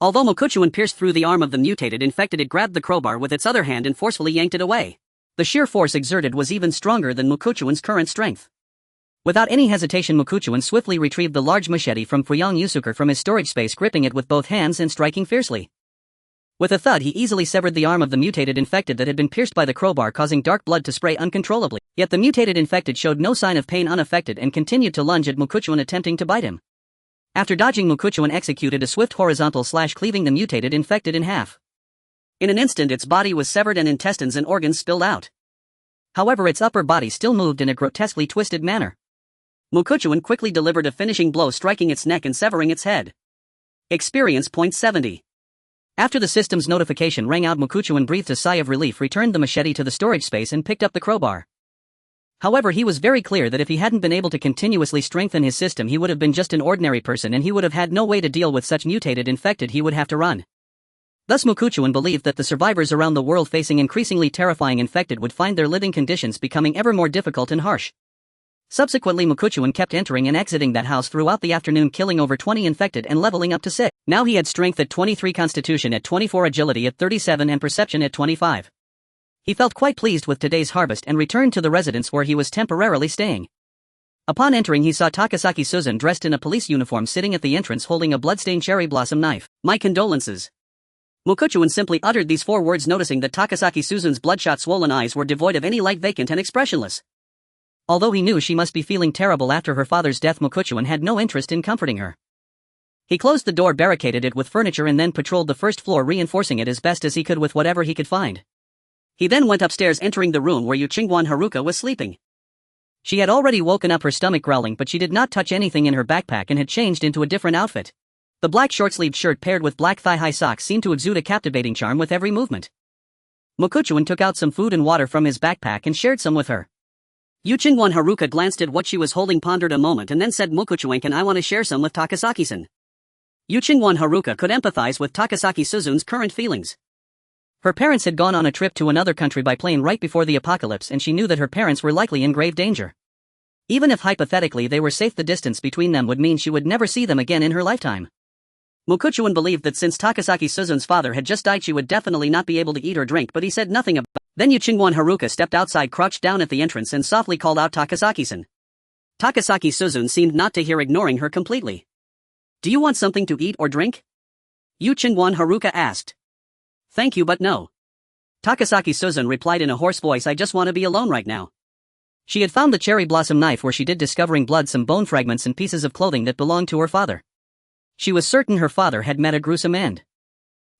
Although Mukuchuan pierced through the arm of the mutated infected, it grabbed the crowbar with its other hand and forcefully yanked it away. The sheer force exerted was even stronger than Mukuchuan's current strength. Without any hesitation, Mukuchuan swiftly retrieved the large machete from Fuyang Yusuker from his storage space, gripping it with both hands and striking fiercely. With a thud, he easily severed the arm of the mutated infected that had been pierced by the crowbar, causing dark blood to spray uncontrollably. Yet the mutated infected showed no sign of pain, unaffected, and continued to lunge at Mukuchuan, attempting to bite him. After dodging, Mukuchuan executed a swift horizontal slash, cleaving the mutated infected in half. In an instant, its body was severed and intestines and organs spilled out. However, its upper body still moved in a grotesquely twisted manner. Mukuchuan quickly delivered a finishing blow, striking its neck and severing its head. Experience point 70. After the system's notification rang out, Mukuchuan breathed a sigh of relief, returned the machete to the storage space, and picked up the crowbar. However, he was very clear that if he hadn't been able to continuously strengthen his system, he would have been just an ordinary person and he would have had no way to deal with such mutated infected. He would have to run. Thus, Mukuchuan believed that the survivors around the world facing increasingly terrifying infected would find their living conditions becoming ever more difficult and harsh. Subsequently, Mukuchuan kept entering and exiting that house throughout the afternoon, killing over 20 infected and leveling up to 6. Now he had strength at 23, constitution at 24, agility at 37, and perception at 25. He felt quite pleased with today's harvest and returned to the residence where he was temporarily staying. Upon entering, he saw Takasaki Suzun dressed in a police uniform sitting at the entrance holding a bloodstained cherry blossom knife. My condolences. Mukuchuan simply uttered these 4 words, noticing that Takasaki Suzun's bloodshot swollen eyes were devoid of any light, vacant and expressionless. Although he knew she must be feeling terrible after her father's death, Mukuchuan had no interest in comforting her. He closed the door, barricaded it with furniture, and then patrolled the first floor, reinforcing it as best as he could with whatever he could find. He then went upstairs, entering the room where Yuchingwan Haruka was sleeping. She had already woken up, her stomach growling, but she did not touch anything in her backpack and had changed into a different outfit. The black short-sleeved shirt paired with black thigh-high socks seemed to exude a captivating charm with every movement. Mukuchuan took out some food and water from his backpack and shared some with her. Yuchingwan Haruka glanced at what she was holding, pondered a moment, and then said, Mukuchuan, can I want to share some with Takasaki-san? Yuchingwan Haruka could empathize with Takasaki Suzu's current feelings. Her parents had gone on a trip to another country by plane right before the apocalypse, and she knew that her parents were likely in grave danger. Even if hypothetically they were safe, the distance between them would mean she would never see them again in her lifetime. Mukuchuan believed that since Takasaki Suzu's father had just died, she would definitely not be able to eat or drink, but he said nothing about it. Then Yuchingwan Haruka stepped outside, crouched down at the entrance, and softly called out Takasaki-san. Takasaki Suzun seemed not to hear, ignoring her completely. Do you want something to eat or drink? Yuchingwan Haruka asked. Thank you, but no. Takasaki Suzun replied in a hoarse voice, I just want to be alone right now. She had found the cherry blossom knife where she did, discovering blood, some bone fragments, and pieces of clothing that belonged to her father. She was certain her father had met a gruesome end.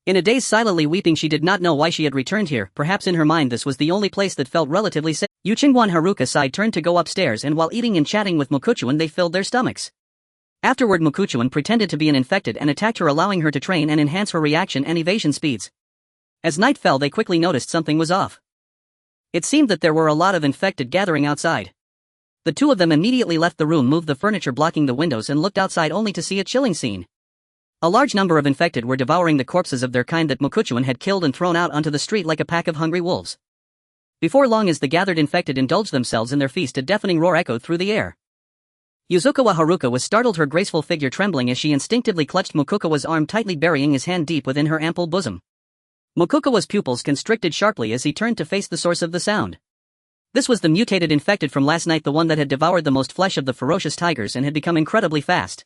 In a daze, silently weeping, she did not know why she had returned here. Perhaps in her mind this was the only place that felt relatively safe. Yuchingwan Haruka sighed, turned to go upstairs, and while eating and chatting with Mukuchuan, they filled their stomachs. Afterward, Mukuchuan pretended to be an infected and attacked her, allowing her to train and enhance her reaction and evasion speeds. As night fell, they quickly noticed something was off. It seemed that there were a lot of infected gathering outside. The two of them immediately left the room, moved the furniture blocking the windows, and looked outside, only to see a chilling scene. A large number of infected were devouring the corpses of their kind that Mukuchuan had killed and thrown out onto the street like a pack of hungry wolves. Before long, as the gathered infected indulged themselves in their feast, a deafening roar echoed through the air. Yuzukawa Haruka was startled, her graceful figure trembling as she instinctively clutched Mukukawa's arm, tightly burying his hand deep within her ample bosom. Mukukawa's pupils constricted sharply as he turned to face the source of the sound. This was the mutated infected from last night, the one that had devoured the most flesh of the ferocious tigers and had become incredibly fast.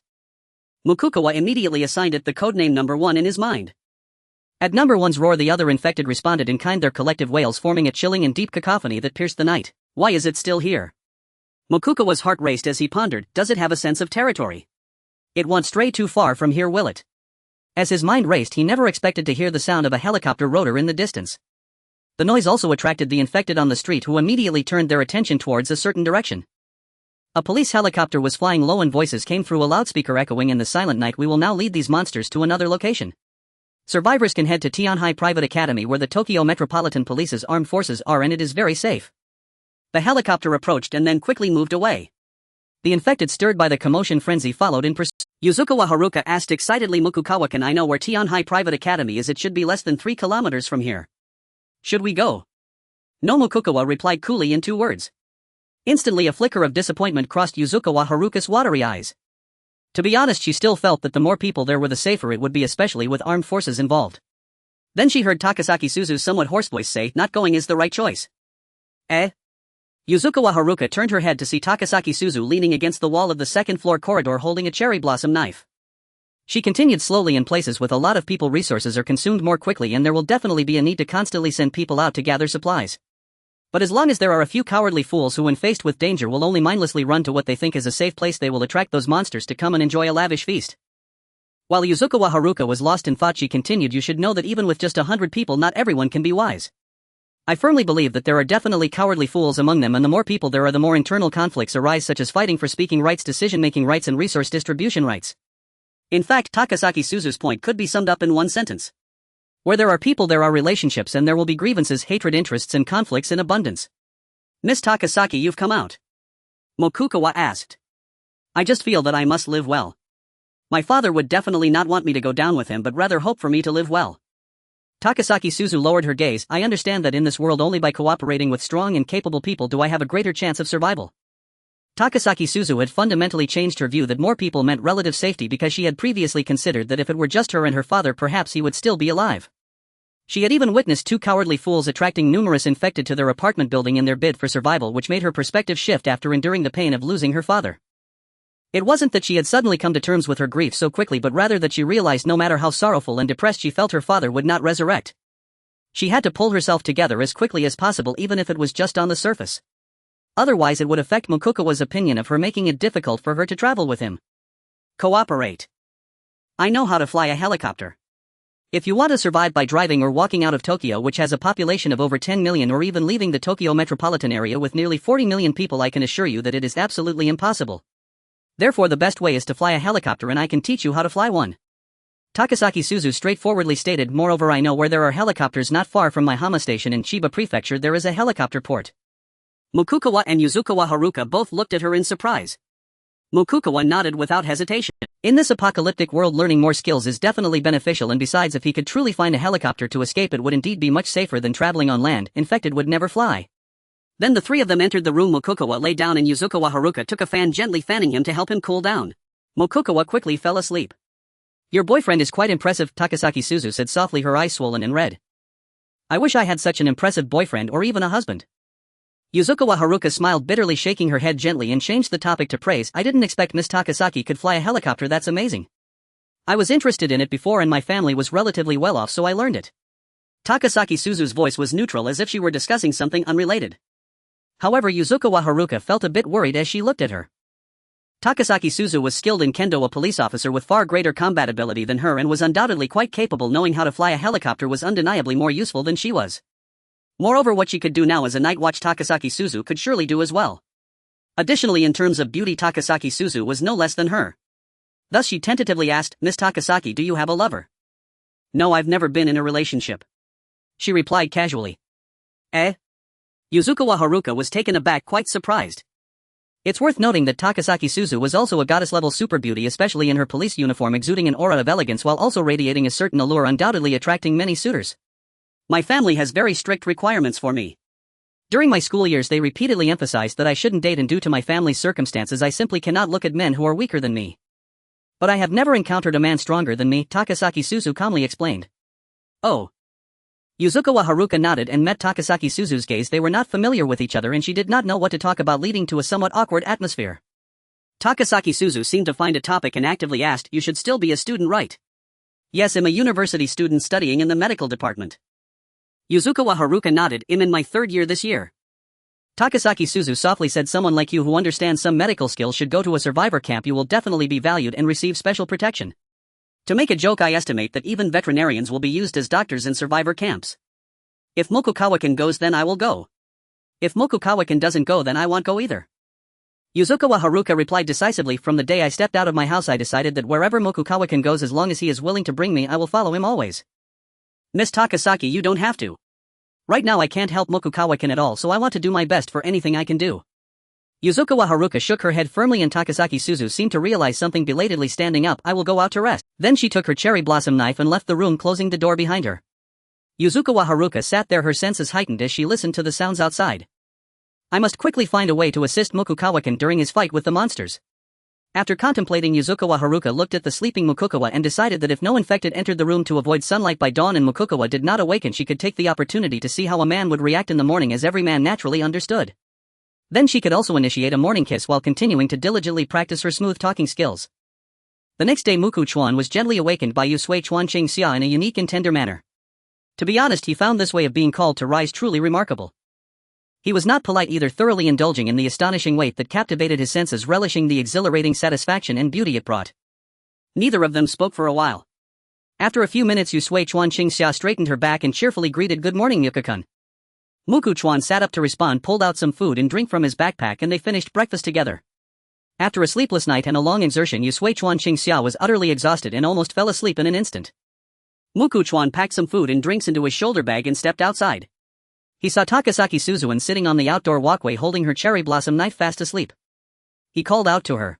Mukukawa immediately assigned it the codename Number 1 in his mind. At Number 1's roar, the other infected responded in kind, their collective wails forming a chilling and deep cacophony that pierced the night. Why is it still here? Mukukawa's heart raced as he pondered, does it have a sense of territory? It won't stray too far from here, will it? As his mind raced, he never expected to hear the sound of a helicopter rotor in the distance. The noise also attracted the infected on the street, who immediately turned their attention towards a certain direction. A police helicopter was flying low, and voices came through a loudspeaker echoing in the silent night, we will now lead these monsters to another location. Survivors can head to Tianhai Private Academy, where the Tokyo Metropolitan Police's armed forces are, and it is very safe. The helicopter approached and then quickly moved away. The infected, stirred by the commotion frenzy, followed in pursuit. Yuzukawa Haruka asked excitedly, Mukukawa, can I know where Tianhai Private Academy is? It should be less than 3 kilometers from here. Should we go? No, Mukukawa replied coolly in 2 words. Instantly, a flicker of disappointment crossed Yuzukawa Haruka's watery eyes. To be honest, she still felt that the more people there were, the safer it would be, especially with armed forces involved. Then she heard Takasaki Suzu's somewhat hoarse voice say, not going is the right choice. Eh? Yuzukawa Haruka turned her head to see Takasaki Suzu leaning against the wall of the second-floor corridor holding a cherry blossom knife. She continued slowly, in places with a lot of people, resources are consumed more quickly, and there will definitely be a need to constantly send people out to gather supplies. But as long as there are a few cowardly fools who, when faced with danger, will only mindlessly run to what they think is a safe place, they will attract those monsters to come and enjoy a lavish feast. While Yuzukawa Haruka was lost in thought, she continued, you should know that even with just 100 people, not everyone can be wise. I firmly believe that there are definitely cowardly fools among them, and the more people there are, the more internal conflicts arise, such as fighting for speaking rights, decision-making rights, and resource distribution rights. In fact, Takasaki Suzu's point could be summed up in one sentence. Where there are people, there are relationships, and there will be grievances, hatred, interests, and conflicts in abundance. Miss Takasaki, you've come out. Mukukawa asked. I just feel that I must live well. My father would definitely not want me to go down with him, but rather hope for me to live well. Takasaki Suzu lowered her gaze. I understand that in this world, only by cooperating with strong and capable people do I have a greater chance of survival. Takasaki Suzu had fundamentally changed her view that more people meant relative safety, because she had previously considered that if it were just her and her father, perhaps he would still be alive. She had even witnessed 2 cowardly fools attracting numerous infected to their apartment building in their bid for survival, which made her perspective shift after enduring the pain of losing her father. It wasn't that she had suddenly come to terms with her grief so quickly, but rather that she realized no matter how sorrowful and depressed she felt, her father would not resurrect. She had to pull herself together as quickly as possible, even if it was just on the surface. Otherwise it would affect Mukukawa's opinion of her, making it difficult for her to travel with him. Cooperate. I know how to fly a helicopter. If you want to survive by driving or walking out of Tokyo, which has a population of over 10 million, or even leaving the Tokyo metropolitan area with nearly 40 million people, I can assure you that it is absolutely impossible. Therefore, the best way is to fly a helicopter, and I can teach you how to fly one. Takasaki Suzu straightforwardly stated. Moreover, I know where there are helicopters not far from my Hama station in Chiba Prefecture. There is a helicopter port. Mukukawa and Yuzukawa Haruka both looked at her in surprise. Mukukawa nodded without hesitation. In this apocalyptic world, learning more skills is definitely beneficial, and besides, if he could truly find a helicopter to escape, it would indeed be much safer than traveling on land. Infected would never fly. Then the three of them entered the room. Mukukawa lay down and Yuzukawa Haruka took a fan, gently fanning him to help him cool down. Mukukawa quickly fell asleep. Your boyfriend is quite impressive, Takasaki Suzu said softly, her eyes swollen and red. I wish I had such an impressive boyfriend or even a husband. Yuzukawa Haruka smiled bitterly, shaking her head gently, and changed the topic to praise. I didn't expect Miss Takasaki could fly a helicopter. That's amazing. I was interested in it before and my family was relatively well off, so I learned it. Takasaki Suzu's voice was neutral, as if she were discussing something unrelated. However, Yuzukawa Haruka felt a bit worried as she looked at her. Takasaki Suzu was skilled in kendo, a police officer with far greater combat ability than her, and was undoubtedly quite capable. Knowing how to fly a helicopter was undeniably more useful than she was. Moreover, what she could do now as a night watch, Takasaki Suzu could surely do as well. Additionally, in terms of beauty, Takasaki Suzu was no less than her. Thus she tentatively asked, Miss Takasaki, do you have a lover? No, I've never been in a relationship. She replied casually. Eh? Yuzukawa Haruka was taken aback, quite surprised. It's worth noting that Takasaki Suzu was also a goddess-level super beauty, especially in her police uniform, exuding an aura of elegance while also radiating a certain allure, undoubtedly attracting many suitors. My family has very strict requirements for me. During my school years, they repeatedly emphasized that I shouldn't date, and due to my family's circumstances, I simply cannot look at men who are weaker than me. But I have never encountered a man stronger than me, Takasaki Suzu calmly explained. Oh. Yuzukawa Haruka nodded and met Takasaki Suzu's gaze. They were not familiar with each other and she did not know what to talk about, leading to a somewhat awkward atmosphere. Takasaki Suzu seemed to find a topic and actively asked, You should still be a student, right? Yes, I'm a university student studying in the medical department. Yuzukawa Haruka nodded. I'm in my third year this year. Takasaki Suzu softly said, Someone like you who understands some medical skills should go to a survivor camp. You will definitely be valued and receive special protection. To make a joke, I estimate that even veterinarians will be used as doctors in survivor camps. If Mokukawa-kun goes, then I will go. If Mokukawa-kun doesn't go, then I won't go either. Yuzukawa Haruka replied decisively. From the day I stepped out of my house, I decided that wherever Mokukawa-kun goes, as long as he is willing to bring me, I will follow him always. Miss Takasaki, you don't have to. Right now I can't help Mokukawa-kun at all, so I want to do my best for anything I can do. Yuzukawa Haruka shook her head firmly and Takasaki Suzu seemed to realize something, belatedly standing up. I will go out to rest. Then she took her cherry blossom knife and left the room, closing the door behind her. Yuzukawa Haruka sat there, her senses heightened as she listened to the sounds outside. I must quickly find a way to assist Mokukawa-kun during his fight with the monsters. After contemplating, Yuzukawa Haruka looked at the sleeping Mokukawa and decided that if no infected entered the room to avoid sunlight by dawn and Mokukawa did not awaken, she could take the opportunity to see how a man would react in the morning, as every man naturally understood. Then she could also initiate a morning kiss while continuing to diligently practice her smooth talking skills. The next day, Chuan was gently awakened by Yusui Chuan Ching Xia in a unique and tender manner. To be honest, he found this way of being called to rise truly remarkable. He was not polite either, thoroughly indulging in the astonishing weight that captivated his senses, relishing the exhilarating satisfaction and beauty it brought. Neither of them spoke for a while. After a few minutes, Yusui Chuan Ching Xia straightened her back and cheerfully greeted, Good morning, Yuka-kun. Chuan sat up to respond, pulled out some food and drink from his backpack, and they finished breakfast together. After a sleepless night and a long exertion, Yusui Chuan Ching Xia was utterly exhausted and almost fell asleep in an instant. Chuan packed some food and drinks into his shoulder bag and stepped outside. He saw Takasaki Suzuan sitting on the outdoor walkway holding her cherry blossom knife fast asleep. He called out to her.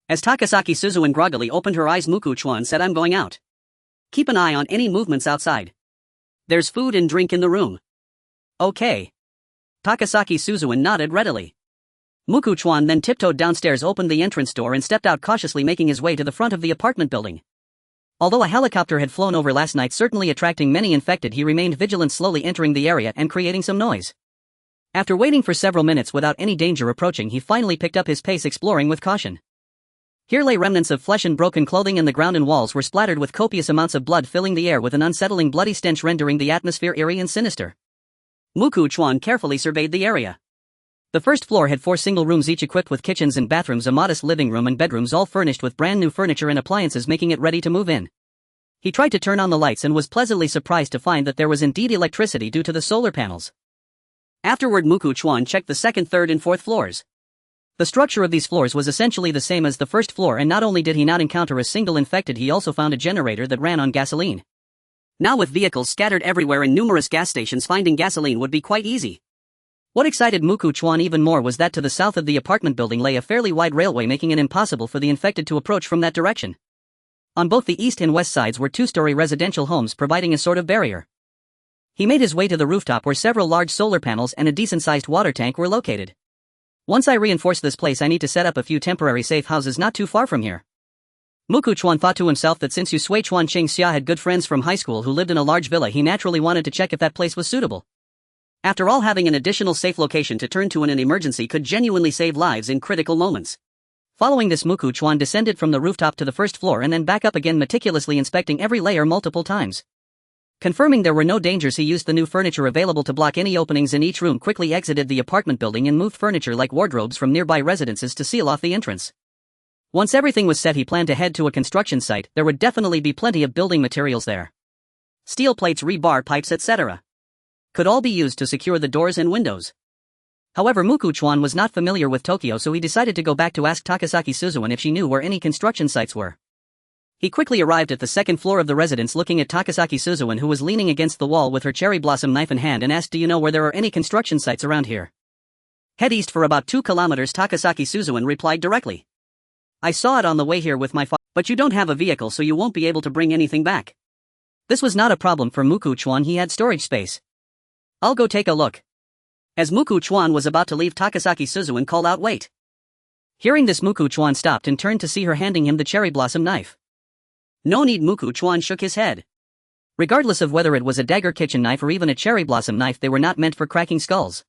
As Takasaki Suzuan groggily opened her eyes, Chuan said, I'm going out. Keep an eye on any movements outside. There's food and drink in the room. Okay. Takasaki Suzuan nodded readily. Chuan then tiptoed downstairs, opened the entrance door and stepped out cautiously, making his way to the front of the apartment building. Although a helicopter had flown over last night, certainly attracting many infected, he remained vigilant, slowly entering the area and creating some noise. After waiting for several minutes without any danger approaching, he finally picked up his pace, exploring with caution. Here lay remnants of flesh and broken clothing, and the ground and walls were splattered with copious amounts of blood, filling the air with an unsettling bloody stench, rendering the atmosphere eerie and sinister. Chuan carefully surveyed the area. The first floor had 4 single rooms, each equipped with kitchens and bathrooms, a modest living room and bedrooms, all furnished with brand new furniture and appliances, making it ready to move in. He tried to turn on the lights and was pleasantly surprised to find that there was indeed electricity due to the solar panels. Afterward, Chuan checked the second, third and fourth floors. The structure of these floors was essentially the same as the first floor, and not only did he not encounter a single infected, he also found a generator that ran on gasoline. Now with vehicles scattered everywhere and numerous gas stations, finding gasoline would be quite easy. What excited Chuan even more was that to the south of the apartment building lay a fairly wide railway, making it impossible for the infected to approach from that direction. On both the east and west sides were two-story residential homes, providing a sort of barrier. He made his way to the rooftop, where several large solar panels and a decent-sized water tank were located. Once I reinforce this place, I need to set up a few temporary safe houses not too far from here. Chuan thought to himself that since Yusui Chuan Qingxia had good friends from high school who lived in a large villa, he naturally wanted to check if that place was suitable. After all, having an additional safe location to turn to in an emergency could genuinely save lives in critical moments. Following this, Chuan descended from the rooftop to the first floor and then back up again, meticulously inspecting every layer multiple times. Confirming there were no dangers, he used the new furniture available to block any openings in each room, quickly exited the apartment building and moved furniture like wardrobes from nearby residences to seal off the entrance. Once everything was set, he planned to head to a construction site. There would definitely be plenty of building materials there. Steel plates, rebar, pipes, etc. could all be used to secure the doors and windows. However, Chuan was not familiar with Tokyo, so he decided to go back to ask Takasaki Suzuan if she knew where any construction sites were. He quickly arrived at the second floor of the residence, looking at Takasaki Suzuan, who was leaning against the wall with her cherry blossom knife in hand, and asked, "Do you know where there are any construction sites around here?" "Head east for about 2 kilometers, Takasaki Suzuan replied directly. "I saw it on the way here with my father, but you don't have a vehicle, so you won't be able to bring anything back." This was not a problem for Chuan, he had storage space. "I'll go take a look." As Chuan was about to leave, Takasaki Suzuan called out, "Wait." Hearing this, Chuan stopped and turned to see her handing him the cherry blossom knife. "No need." Chuan shook his head. Regardless of whether it was a dagger kitchen knife or even a cherry blossom knife, they were not meant for cracking skulls.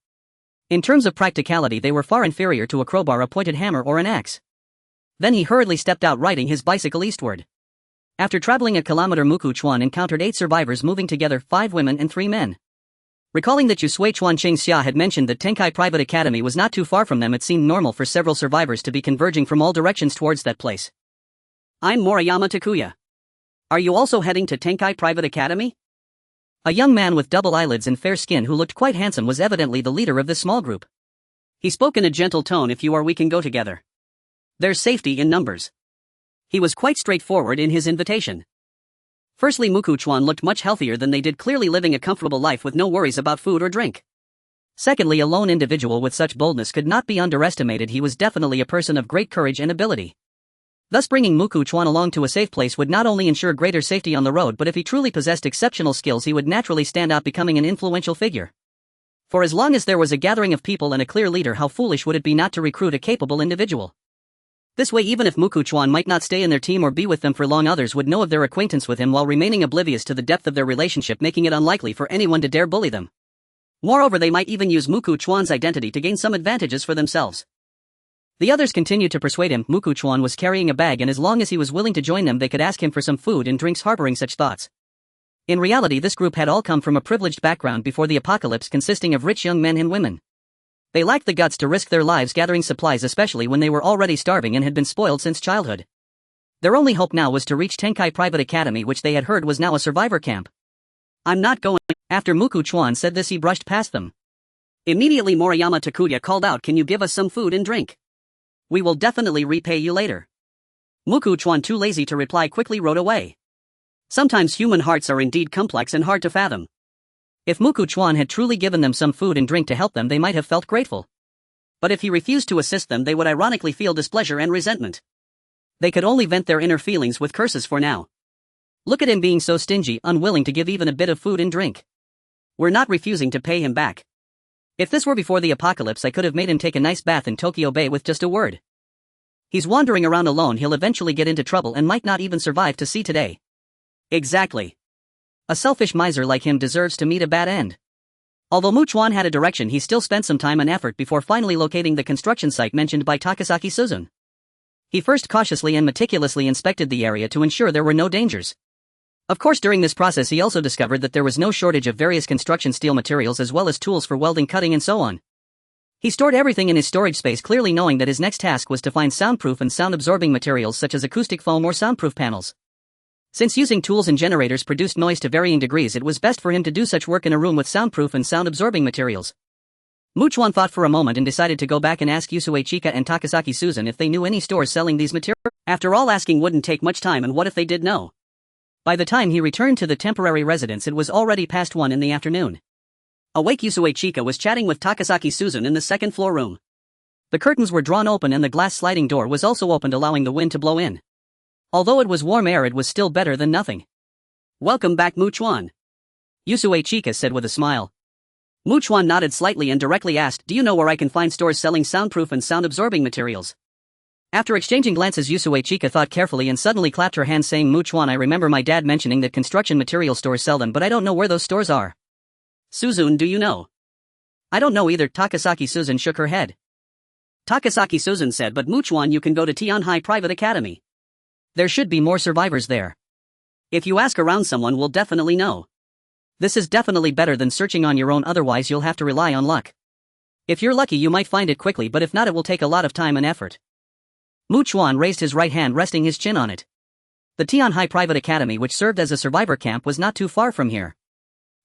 In terms of practicality, they were far inferior to a crowbar, a pointed hammer, or an axe. Then he hurriedly stepped out, riding his bicycle eastward. After traveling a kilometer, Chuan encountered 8 survivors moving together, 5 women and 3 men. Recalling that Yusui Chuan Qingxia had mentioned that Tenkai Private Academy was not too far from them, it seemed normal for several survivors to be converging from all directions towards that place. "I'm Moriyama Takuya. Are you also heading to Tenkai Private Academy?" A young man with double eyelids and fair skin who looked quite handsome was evidently the leader of this small group. He spoke in a gentle tone. "If you are, we can go together. There's safety in numbers." He was quite straightforward in his invitation. Firstly, Chuan looked much healthier than they did, clearly living a comfortable life with no worries about food or drink. Secondly, a lone individual with such boldness could not be underestimated. He was definitely a person of great courage and ability. Thus, bringing Chuan along to a safe place would not only ensure greater safety on the road, but if he truly possessed exceptional skills, he would naturally stand out, becoming an influential figure. For as long as there was a gathering of people and a clear leader, how foolish would it be not to recruit a capable individual? This way, even if Chuan might not stay in their team or be with them for long, others would know of their acquaintance with him while remaining oblivious to the depth of their relationship, making it unlikely for anyone to dare bully them. Moreover, they might even use Chuan's identity to gain some advantages for themselves. The others continued to persuade him. Chuan was carrying a bag, and as long as he was willing to join them, they could ask him for some food and drinks. Harboring such thoughts, in reality, this group had all come from a privileged background before the apocalypse, consisting of rich young men and women. They lacked the guts to risk their lives gathering supplies, especially when they were already starving and had been spoiled since childhood. Their only hope now was to reach Tenkai Private Academy, which they had heard was now a survivor camp. "I'm not going." After Chuan said this, he brushed past them. Immediately, Moriyama Takuya called out, "Can you give us some food and drink? We will definitely repay you later." Chuan, too lazy to reply, quickly rode away. Sometimes human hearts are indeed complex and hard to fathom. If Chuan had truly given them some food and drink to help them, they might have felt grateful. But if he refused to assist them, they would ironically feel displeasure and resentment. They could only vent their inner feelings with curses for now. Look at him being so stingy, unwilling to give even a bit of food and drink. We're not refusing to pay him back. If this were before the apocalypse, I could have made him take a nice bath in Tokyo Bay with just a word. He's wandering around alone, he'll eventually get into trouble and might not even survive to see today. Exactly. A selfish miser like him deserves to meet a bad end. Although Chuan had a direction, he still spent some time and effort before finally locating the construction site mentioned by Takasaki Suzuan. He first cautiously and meticulously inspected the area to ensure there were no dangers. Of course, during this process he also discovered that there was no shortage of various construction steel materials as well as tools for welding, cutting and so on. He stored everything in his storage space, clearly knowing that his next task was to find soundproof and sound-absorbing materials such as acoustic foam or soundproof panels. Since using tools and generators produced noise to varying degrees, it was best for him to do such work in a room with soundproof and sound-absorbing materials. Mu Chuan thought for a moment and decided to go back and ask Yusue Chika and Takasaki Susan if they knew any stores selling these materials. After all, asking wouldn't take much time, and what if they did know? By the time he returned to the temporary residence, it was already past 1 in the afternoon. Awake Yusue Chika was chatting with Takasaki Susan in the second floor room. The curtains were drawn open and the glass sliding door was also opened, allowing the wind to blow in. Although it was warm air, it was still better than nothing. "Welcome back, Mu Chuan," Yusue Chika said with a smile. Mu Chuan nodded slightly and directly asked, "Do you know where I can find stores selling soundproof and sound-absorbing materials?" After exchanging glances, Yusue Chika thought carefully and suddenly clapped her hands, saying, "Mu Chuan, I remember my dad mentioning that construction material stores sell them, but I don't know where those stores are." "Susan, do you know?" "I don't know either." Takasaki Susan shook her head. Takasaki Susan said, "But Mu Chuan, you can go to Tianhai Private Academy. There should be more survivors there. If you ask around, someone will definitely know. This is definitely better than searching on your own, otherwise you'll have to rely on luck. If you're lucky, you might find it quickly, but if not, it will take a lot of time and effort." Mu Chuan raised his right hand, resting his chin on it. The Tianhai Private Academy, which served as a survivor camp, was not too far from here.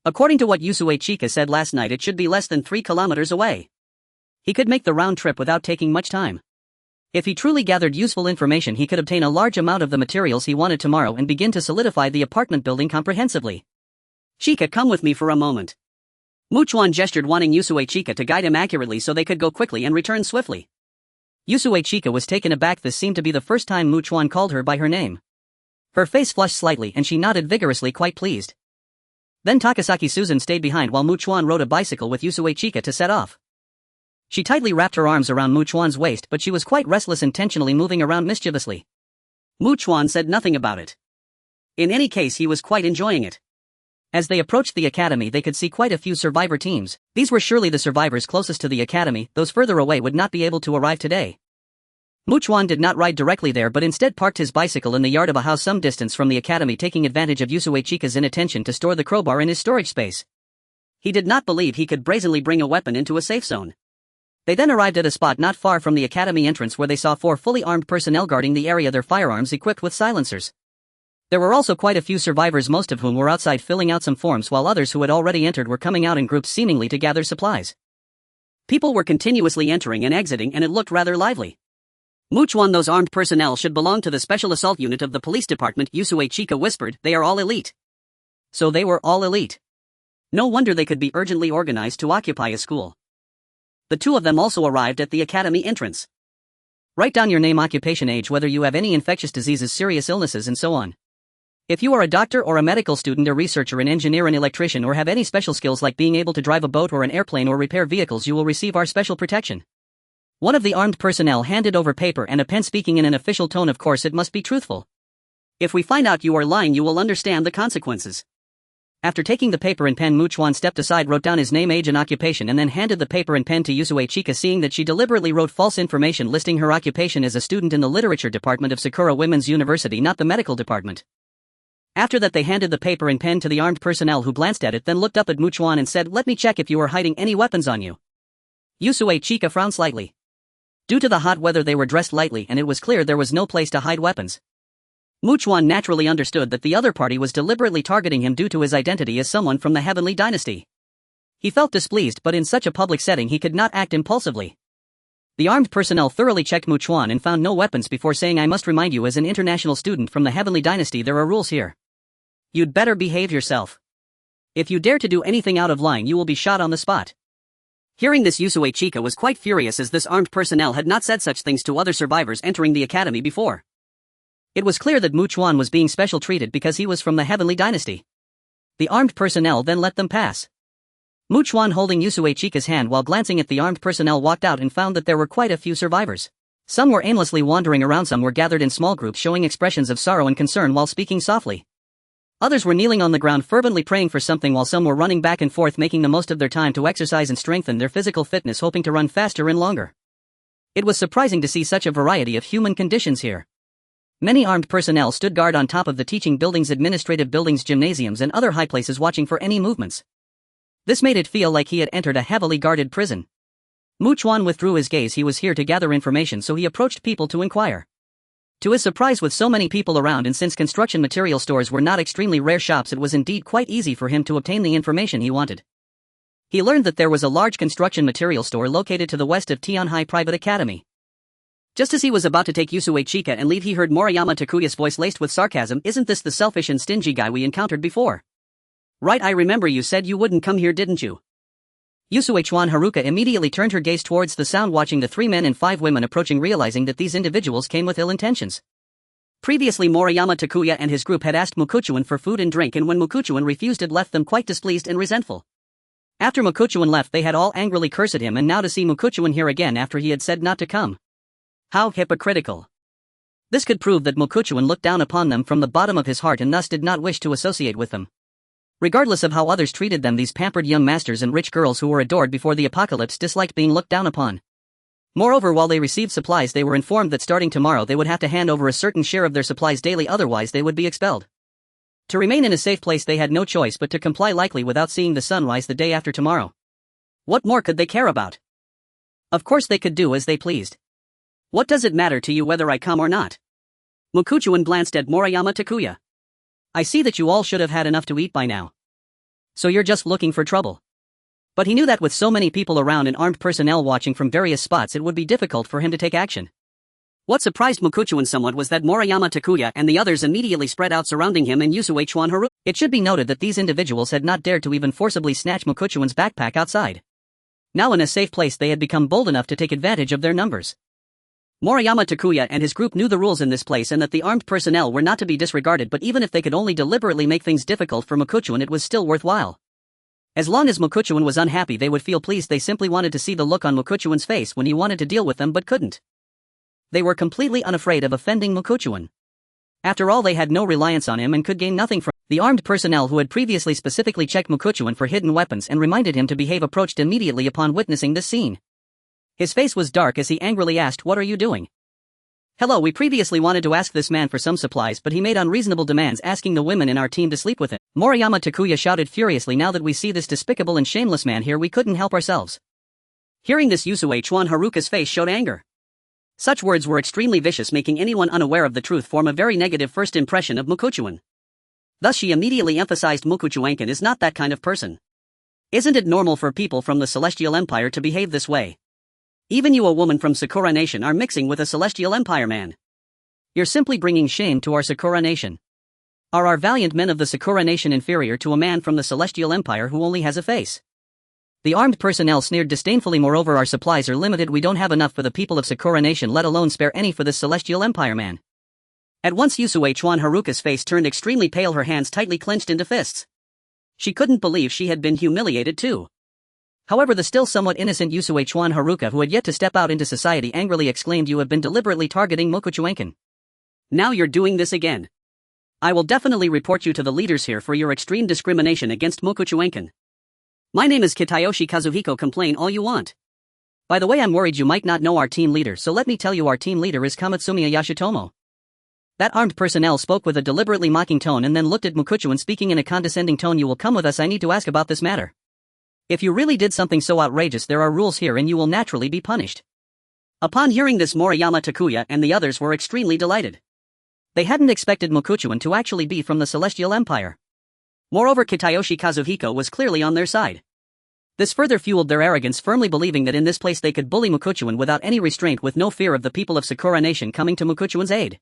According to what Yusue Chika said last night, it should be less than 3 kilometers away. He could make the round trip without taking much time. If he truly gathered useful information, he could obtain a large amount of the materials he wanted tomorrow and begin to solidify the apartment building comprehensively. "Chika, come with me for a moment." Mu Chuan gestured, wanting Yusue Chika to guide him accurately so they could go quickly and return swiftly. Yusue Chika was taken aback. This seemed to be the first time Mu Chuan called her by her name. Her face flushed slightly and she nodded vigorously, quite pleased. Then Takasaki Susan stayed behind while Mu Chuan rode a bicycle with Yusue Chika to set off. She tightly wrapped her arms around Mu Chuan's waist, but she was quite restless, intentionally moving around mischievously. Mu Chuan said nothing about it. In any case, he was quite enjoying it. As they approached the academy, they could see quite a few survivor teams. These were surely the survivors closest to the academy. Those further away would not be able to arrive today. Mu Chuan did not ride directly there, but instead parked his bicycle in the yard of a house some distance from the academy, taking advantage of Yusue Chika's inattention to store the crowbar in his storage space. He did not believe he could brazenly bring a weapon into a safe zone. They then arrived at a spot not far from the academy entrance where they saw 4 fully armed personnel guarding the area, their firearms equipped with silencers. There were also quite a few survivors, most of whom were outside filling out some forms, while others who had already entered were coming out in groups, seemingly to gather supplies. People were continuously entering and exiting, and it looked rather lively. "Mu Chuan, those armed personnel should belong to the special assault unit of the police department," Yusue Chika whispered. "They are all elite." So they were all elite. No wonder they could be urgently organized to occupy a school. The two of them also arrived at the academy entrance. "Write down your name, occupation, age, whether you have any infectious diseases, serious illnesses, and so on. If you are a doctor or a medical student, a researcher, an engineer, an electrician, or have any special skills like being able to drive a boat or an airplane or repair vehicles, you will receive our special protection." One of the armed personnel handed over paper and a pen, speaking in an official tone. "Of course, it must be truthful. If we find out you are lying, you will understand the consequences." After taking the paper and pen, Mu Chuan stepped aside, wrote down his name, age, and occupation, and then handed the paper and pen to Yusue Chika, seeing that she deliberately wrote false information listing her occupation as a student in the literature department of Sakura Women's University, not the medical department. After that, they handed the paper and pen to the armed personnel, who glanced at it, then looked up at Mu Chuan and said, "Let me check if you are hiding any weapons on you." Yusue Chika frowned slightly. Due to the hot weather, they were dressed lightly, and it was clear there was no place to hide weapons. Mu Chuan naturally understood that the other party was deliberately targeting him due to his identity as someone from the Heavenly Dynasty. He felt displeased, but in such a public setting he could not act impulsively. The armed personnel thoroughly checked Mu Chuan and found no weapons before saying, "I must remind you, as an international student from the Heavenly Dynasty, there are rules here. You'd better behave yourself. If you dare to do anything out of line, you will be shot on the spot." Hearing this, Yusue Chika was quite furious, as this armed personnel had not said such things to other survivors entering the academy before. It was clear that Mu Chuan was being special treated because he was from the Heavenly Dynasty. The armed personnel then let them pass. Mu Chuan, holding Yusue Chika's hand while glancing at the armed personnel, walked out and found that there were quite a few survivors. Some were aimlessly wandering around, some were gathered in small groups showing expressions of sorrow and concern while speaking softly. Others were kneeling on the ground fervently praying for something, while some were running back and forth, making the most of their time to exercise and strengthen their physical fitness, hoping to run faster and longer. It was surprising to see such a variety of human conditions here. Many armed personnel stood guard on top of the teaching buildings, administrative buildings, gymnasiums, and other high places, watching for any movements. This made it feel like he had entered a heavily guarded prison. Mu Chuan withdrew his gaze. He was here to gather information, so he approached people to inquire. To his surprise, with so many people around, and since construction material stores were not extremely rare shops, it was indeed quite easy for him to obtain the information he wanted. He learned that there was a large construction material store located to the west of Tianhai Private Academy. Just as he was about to take Yusue Chika and leave, he heard Moriyama Takuya's voice laced with sarcasm. Isn't this the selfish and stingy guy we encountered before? Right, I remember you said you wouldn't come here, didn't you? Yusue Chuan Haruka immediately turned her gaze towards the sound, watching the 3 men and 5 women approaching, realizing that these individuals came with ill intentions. Previously, Moriyama Takuya and his group had asked Mukuchuan for food and drink, and when Mukuchuan refused, it left them quite displeased and resentful. After Mukuchuan left, they had all angrily cursed him, and now to see Mukuchuan here again after he had said not to come. How hypocritical. This could prove that Mukuchuan looked down upon them from the bottom of his heart and thus did not wish to associate with them. Regardless of how others treated them, these pampered young masters and rich girls who were adored before the apocalypse disliked being looked down upon. Moreover, while they received supplies, they were informed that starting tomorrow they would have to hand over a certain share of their supplies daily, otherwise they would be expelled. To remain in a safe place, they had no choice but to comply, likely without seeing the sun rise the day after tomorrow. What more could they care about? Of course they could do as they pleased. What does it matter to you whether I come or not? Mukuchuan glanced at Moriyama Takuya. I see that you all should have had enough to eat by now. So you're just looking for trouble. But he knew that with so many people around and armed personnel watching from various spots, it would be difficult for him to take action. What surprised Mukuchuan somewhat was that Moriyama Takuya and the others immediately spread out surrounding him and Yusue Chuan Haruka. It should be noted that these individuals had not dared to even forcibly snatch Mukuchuan's backpack outside. Now in a safe place, they had become bold enough to take advantage of their numbers. Moriyama Takuya and his group knew the rules in this place and that the armed personnel were not to be disregarded, but even if they could only deliberately make things difficult for Mukuchuan, it was still worthwhile. As long as Mukuchuan was unhappy, they would feel pleased. They simply wanted to see the look on Mukuchuan's face when he wanted to deal with them but couldn't. They were completely unafraid of offending Mukuchuan. After all, they had no reliance on him and could gain nothing from the armed personnel who had previously specifically checked Mukuchuan for hidden weapons and reminded him to behave approached immediately upon witnessing this scene. His face was dark as he angrily asked, "What are you doing?" "Hello, we previously wanted to ask this man for some supplies, but he made unreasonable demands, asking the women in our team to sleep with him." Moriyama Takuya shouted furiously. "Now that we see this despicable and shameless man here, we couldn't help ourselves." Hearing this, Yusue Chuan Haruka's face showed anger. Such words were extremely vicious, making anyone unaware of the truth form a very negative first impression of Mukuchuan. Thus she immediately emphasized, "Mukuchuan is not that kind of person. Isn't it normal for people from the Celestial Empire to behave this way? Even you, a woman from Sakura Nation, are mixing with a Celestial Empire man. You're simply bringing shame to our Sakura Nation. Are our valiant men of the Sakura Nation inferior to a man from the Celestial Empire who only has a face?" The armed personnel sneered disdainfully. "Moreover, our supplies are limited. We don't have enough for the people of Sakura Nation, let alone spare any for this Celestial Empire man." At once Yusue Chuan Haruka's face turned extremely pale, her hands tightly clenched into fists. She couldn't believe she had been humiliated too. However, the still somewhat innocent Yusue Chuan Haruka, who had yet to step out into society, angrily exclaimed, "You have been deliberately targeting Mukuchuan. Now you're doing this again. I will definitely report you to the leaders here for your extreme discrimination against Mukuchuan. My name is Kitayoshi Kazuhiko. Complain all you want. By the way, I'm worried you might not know our team leader, so let me tell you, our team leader is Kamatsumiya Yashitomo." That armed personnel spoke with a deliberately mocking tone and then looked at Mukuchuan, speaking in a condescending tone. "You will come with us. I need to ask about this matter. If you really did something so outrageous, there are rules here and you will naturally be punished." Upon hearing this, Moriyama Takuya and the others were extremely delighted. They hadn't expected Mukuchuan to actually be from the Celestial Empire. Moreover, Kitayoshi Kazuhiko was clearly on their side. This further fueled their arrogance, firmly believing that in this place they could bully Mukuchuan without any restraint, with no fear of the people of Sakura Nation coming to Mukuchuan's aid.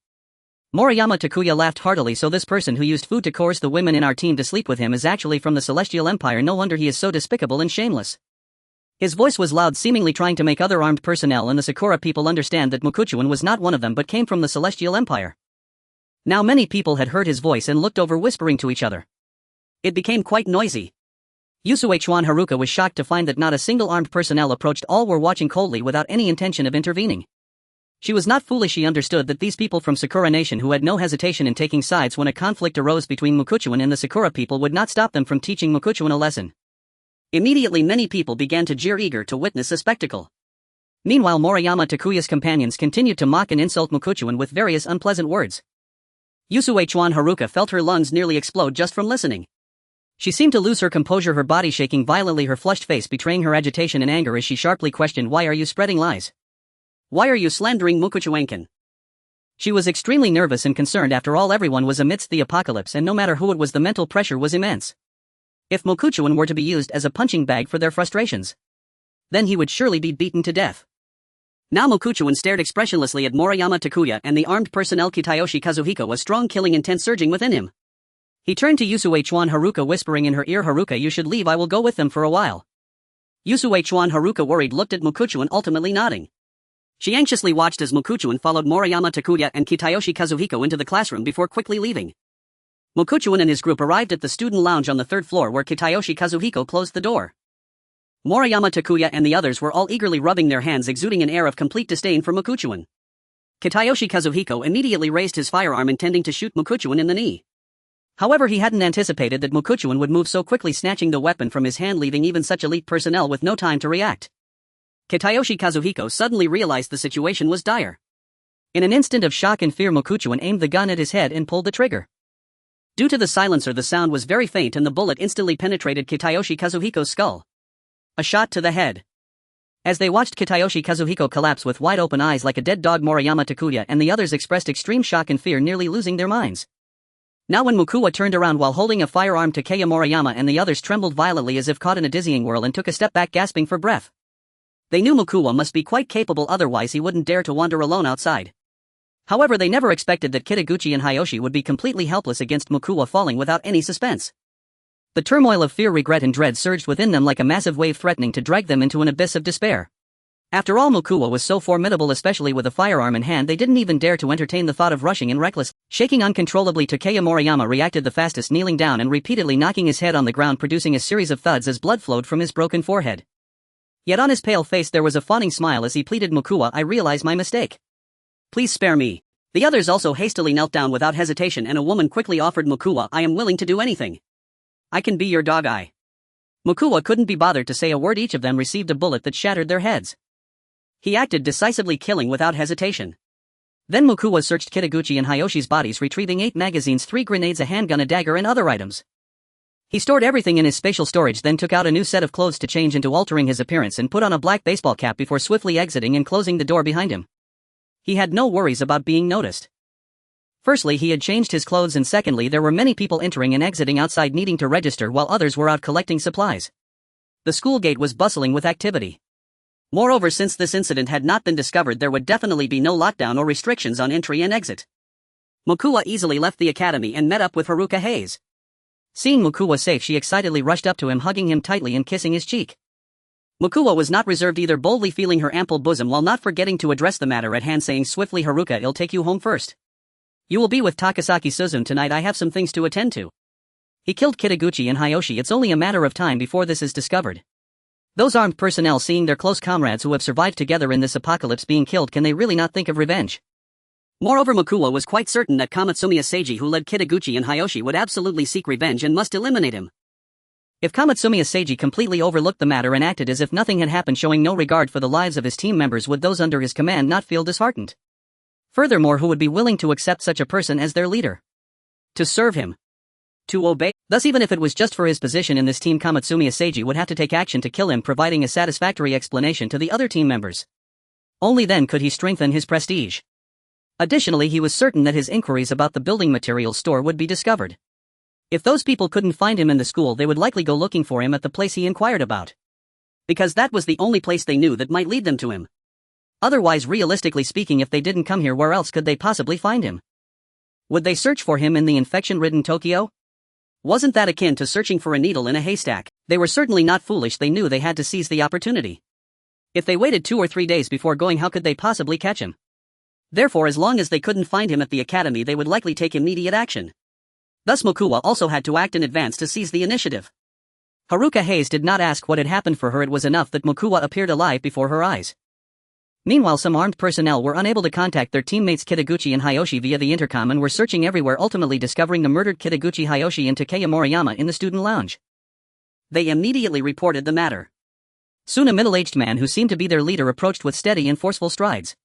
Moriyama Takuya laughed heartily. "So this person who used food to coerce the women in our team to sleep with him is actually from the Celestial Empire. No wonder he is so despicable and shameless." His voice was loud, seemingly trying to make other armed personnel and the Sakura people understand that Mukuchuan was not one of them but came from the Celestial Empire. Now many people had heard his voice and looked over, whispering to each other. It became quite noisy. Yusue Chuan Haruka was shocked to find that not a single armed personnel approached. All were watching coldly without any intention of intervening. She was not foolish. She understood that these people from Sakura Nation, who had no hesitation in taking sides when a conflict arose between Mukuchuan and the Sakura people, would not stop them from teaching Mukuchuan a lesson. Immediately many people began to jeer, eager to witness a spectacle. Meanwhile, Moriyama Takuya's companions continued to mock and insult Mukuchuan with various unpleasant words. Yusue Chuan Haruka felt her lungs nearly explode just from listening. She seemed to lose her composure, her body shaking violently, her flushed face betraying her agitation and anger as she sharply questioned, "Why are you spreading lies? Why are you slandering Mukuchuan?" She was extremely nervous and concerned. After all, everyone was amidst the apocalypse, and no matter who it was, the mental pressure was immense. If Mokuchuan were to be used as a punching bag for their frustrations, then he would surely be beaten to death. Now Mokuchuan stared expressionlessly at Moriyama Takuya and the armed personnel Kitayoshi Kazuhiko, a strong killing intent surging within him. He turned to Yusue Chuan Haruka, whispering in her ear, "Haruka, you should leave, I will go with them for a while." Yusue Chuan Haruka, worried, looked at Mokuchuan, ultimately nodding. She anxiously watched as Mokuchuan followed Moriyama Takuya and Kitayoshi Kazuhiko into the classroom before quickly leaving. Mokuchuan and his group arrived at the student lounge on the third floor, where Kitayoshi Kazuhiko closed the door. Moriyama Takuya and the others were all eagerly rubbing their hands, exuding an air of complete disdain for Mokuchuan. Kitayoshi Kazuhiko immediately raised his firearm, intending to shoot Mokuchuan in the knee. However, he hadn't anticipated that Mokuchuan would move so quickly, snatching the weapon from his hand, leaving even such elite personnel with no time to react. Kitayoshi Kazuhiko suddenly realized the situation was dire. In an instant of shock and fear, Mokuchuan aimed the gun at his head and pulled the trigger. Due to the silencer, the sound was very faint and the bullet instantly penetrated Kitayoshi Kazuhiko's skull. A shot to the head. As they watched Kitayoshi Kazuhiko collapse with wide open eyes like a dead dog, Moriyama Takuya and the others expressed extreme shock and fear, nearly losing their minds. Now when Mokuwa turned around while holding a firearm, Takeya Moriyama and the others trembled violently as if caught in a dizzying whirl and took a step back, gasping for breath. They knew Mokuwa must be quite capable, otherwise he wouldn't dare to wander alone outside. However, they never expected that Kitaguchi and Hayoshi would be completely helpless against Mokuwa falling without any suspense. The turmoil of fear, regret and dread surged within them like a massive wave, threatening to drag them into an abyss of despair. After all, Mokuwa was so formidable, especially with a firearm in hand, they didn't even dare to entertain the thought of rushing in reckless. Shaking uncontrollably, Takeya Moriyama reacted the fastest, kneeling down and repeatedly knocking his head on the ground, producing a series of thuds as blood flowed from his broken forehead. Yet on his pale face there was a fawning smile as he pleaded, "Mokuwa, I realize my mistake. Please spare me." The others also hastily knelt down without hesitation, and a woman quickly offered Mokuwa, "I am willing to do anything. I can be your dog." Mokuwa couldn't be bothered to say a word. Each of them received a bullet that shattered their heads. He acted decisively, killing without hesitation. Then Mokuwa searched Kitaguchi and Hayoshi's bodies, retrieving 8 magazines, 3 grenades, a handgun, a dagger and other items. He stored everything in his spatial storage, then took out a new set of clothes to change into, altering his appearance, and put on a black baseball cap before swiftly exiting and closing the door behind him. He had no worries about being noticed. Firstly, he had changed his clothes, and secondly, there were many people entering and exiting outside needing to register while others were out collecting supplies. The school gate was bustling with activity. Moreover, since this incident had not been discovered, there would definitely be no lockdown or restrictions on entry and exit. Mokuwa easily left the academy and met up with Haruka Hayes. Seeing Mokuwa safe, she excitedly rushed up to him, hugging him tightly and kissing his cheek. Mokuwa was not reserved either, boldly feeling her ample bosom while not forgetting to address the matter at hand, saying swiftly, "Haruka, I'll take you home first. You will be with Takasaki Suzune tonight. I have some things to attend to. He killed Kitaguchi and Hayoshi. It's only a matter of time before this is discovered. Those armed personnel, seeing their close comrades who have survived together in this apocalypse being killed, can they really not think of revenge?" Moreover, Mokuwa was quite certain that Kamatsumiya Seiji, who led Kitaguchi and Hayoshi, would absolutely seek revenge and must eliminate him. If Kamatsumiya Seiji completely overlooked the matter and acted as if nothing had happened, showing no regard for the lives of his team members, would those under his command not feel disheartened? Furthermore, who would be willing to accept such a person as their leader? To serve him. To obey. Thus, even if it was just for his position in this team, Kamatsumiya Seiji would have to take action to kill him, providing a satisfactory explanation to the other team members. Only then could he strengthen his prestige. Additionally, he was certain that his inquiries about the building materials store would be discovered. If those people couldn't find him in the school, they would likely go looking for him at the place he inquired about. Because that was the only place they knew that might lead them to him. Otherwise, realistically speaking, if they didn't come here, where else could they possibly find him? Would they search for him in the infection-ridden Tokyo? Wasn't that akin to searching for a needle in a haystack? They were certainly not foolish. They knew they had to seize the opportunity. If they waited 2 or 3 days before going, how could they possibly catch him? Therefore, as long as they couldn't find him at the academy, they would likely take immediate action. Thus, Mokuwa also had to act in advance to seize the initiative. Haruka Hayes did not ask what had happened for her. It was enough that Mokuwa appeared alive before her eyes. Meanwhile, some armed personnel were unable to contact their teammates Kitaguchi and Hayoshi via the intercom and were searching everywhere, ultimately discovering the murdered Kitaguchi, Hayoshi and Takeya Moriyama in the student lounge. They immediately reported the matter. Soon a middle-aged man who seemed to be their leader approached with steady and forceful strides.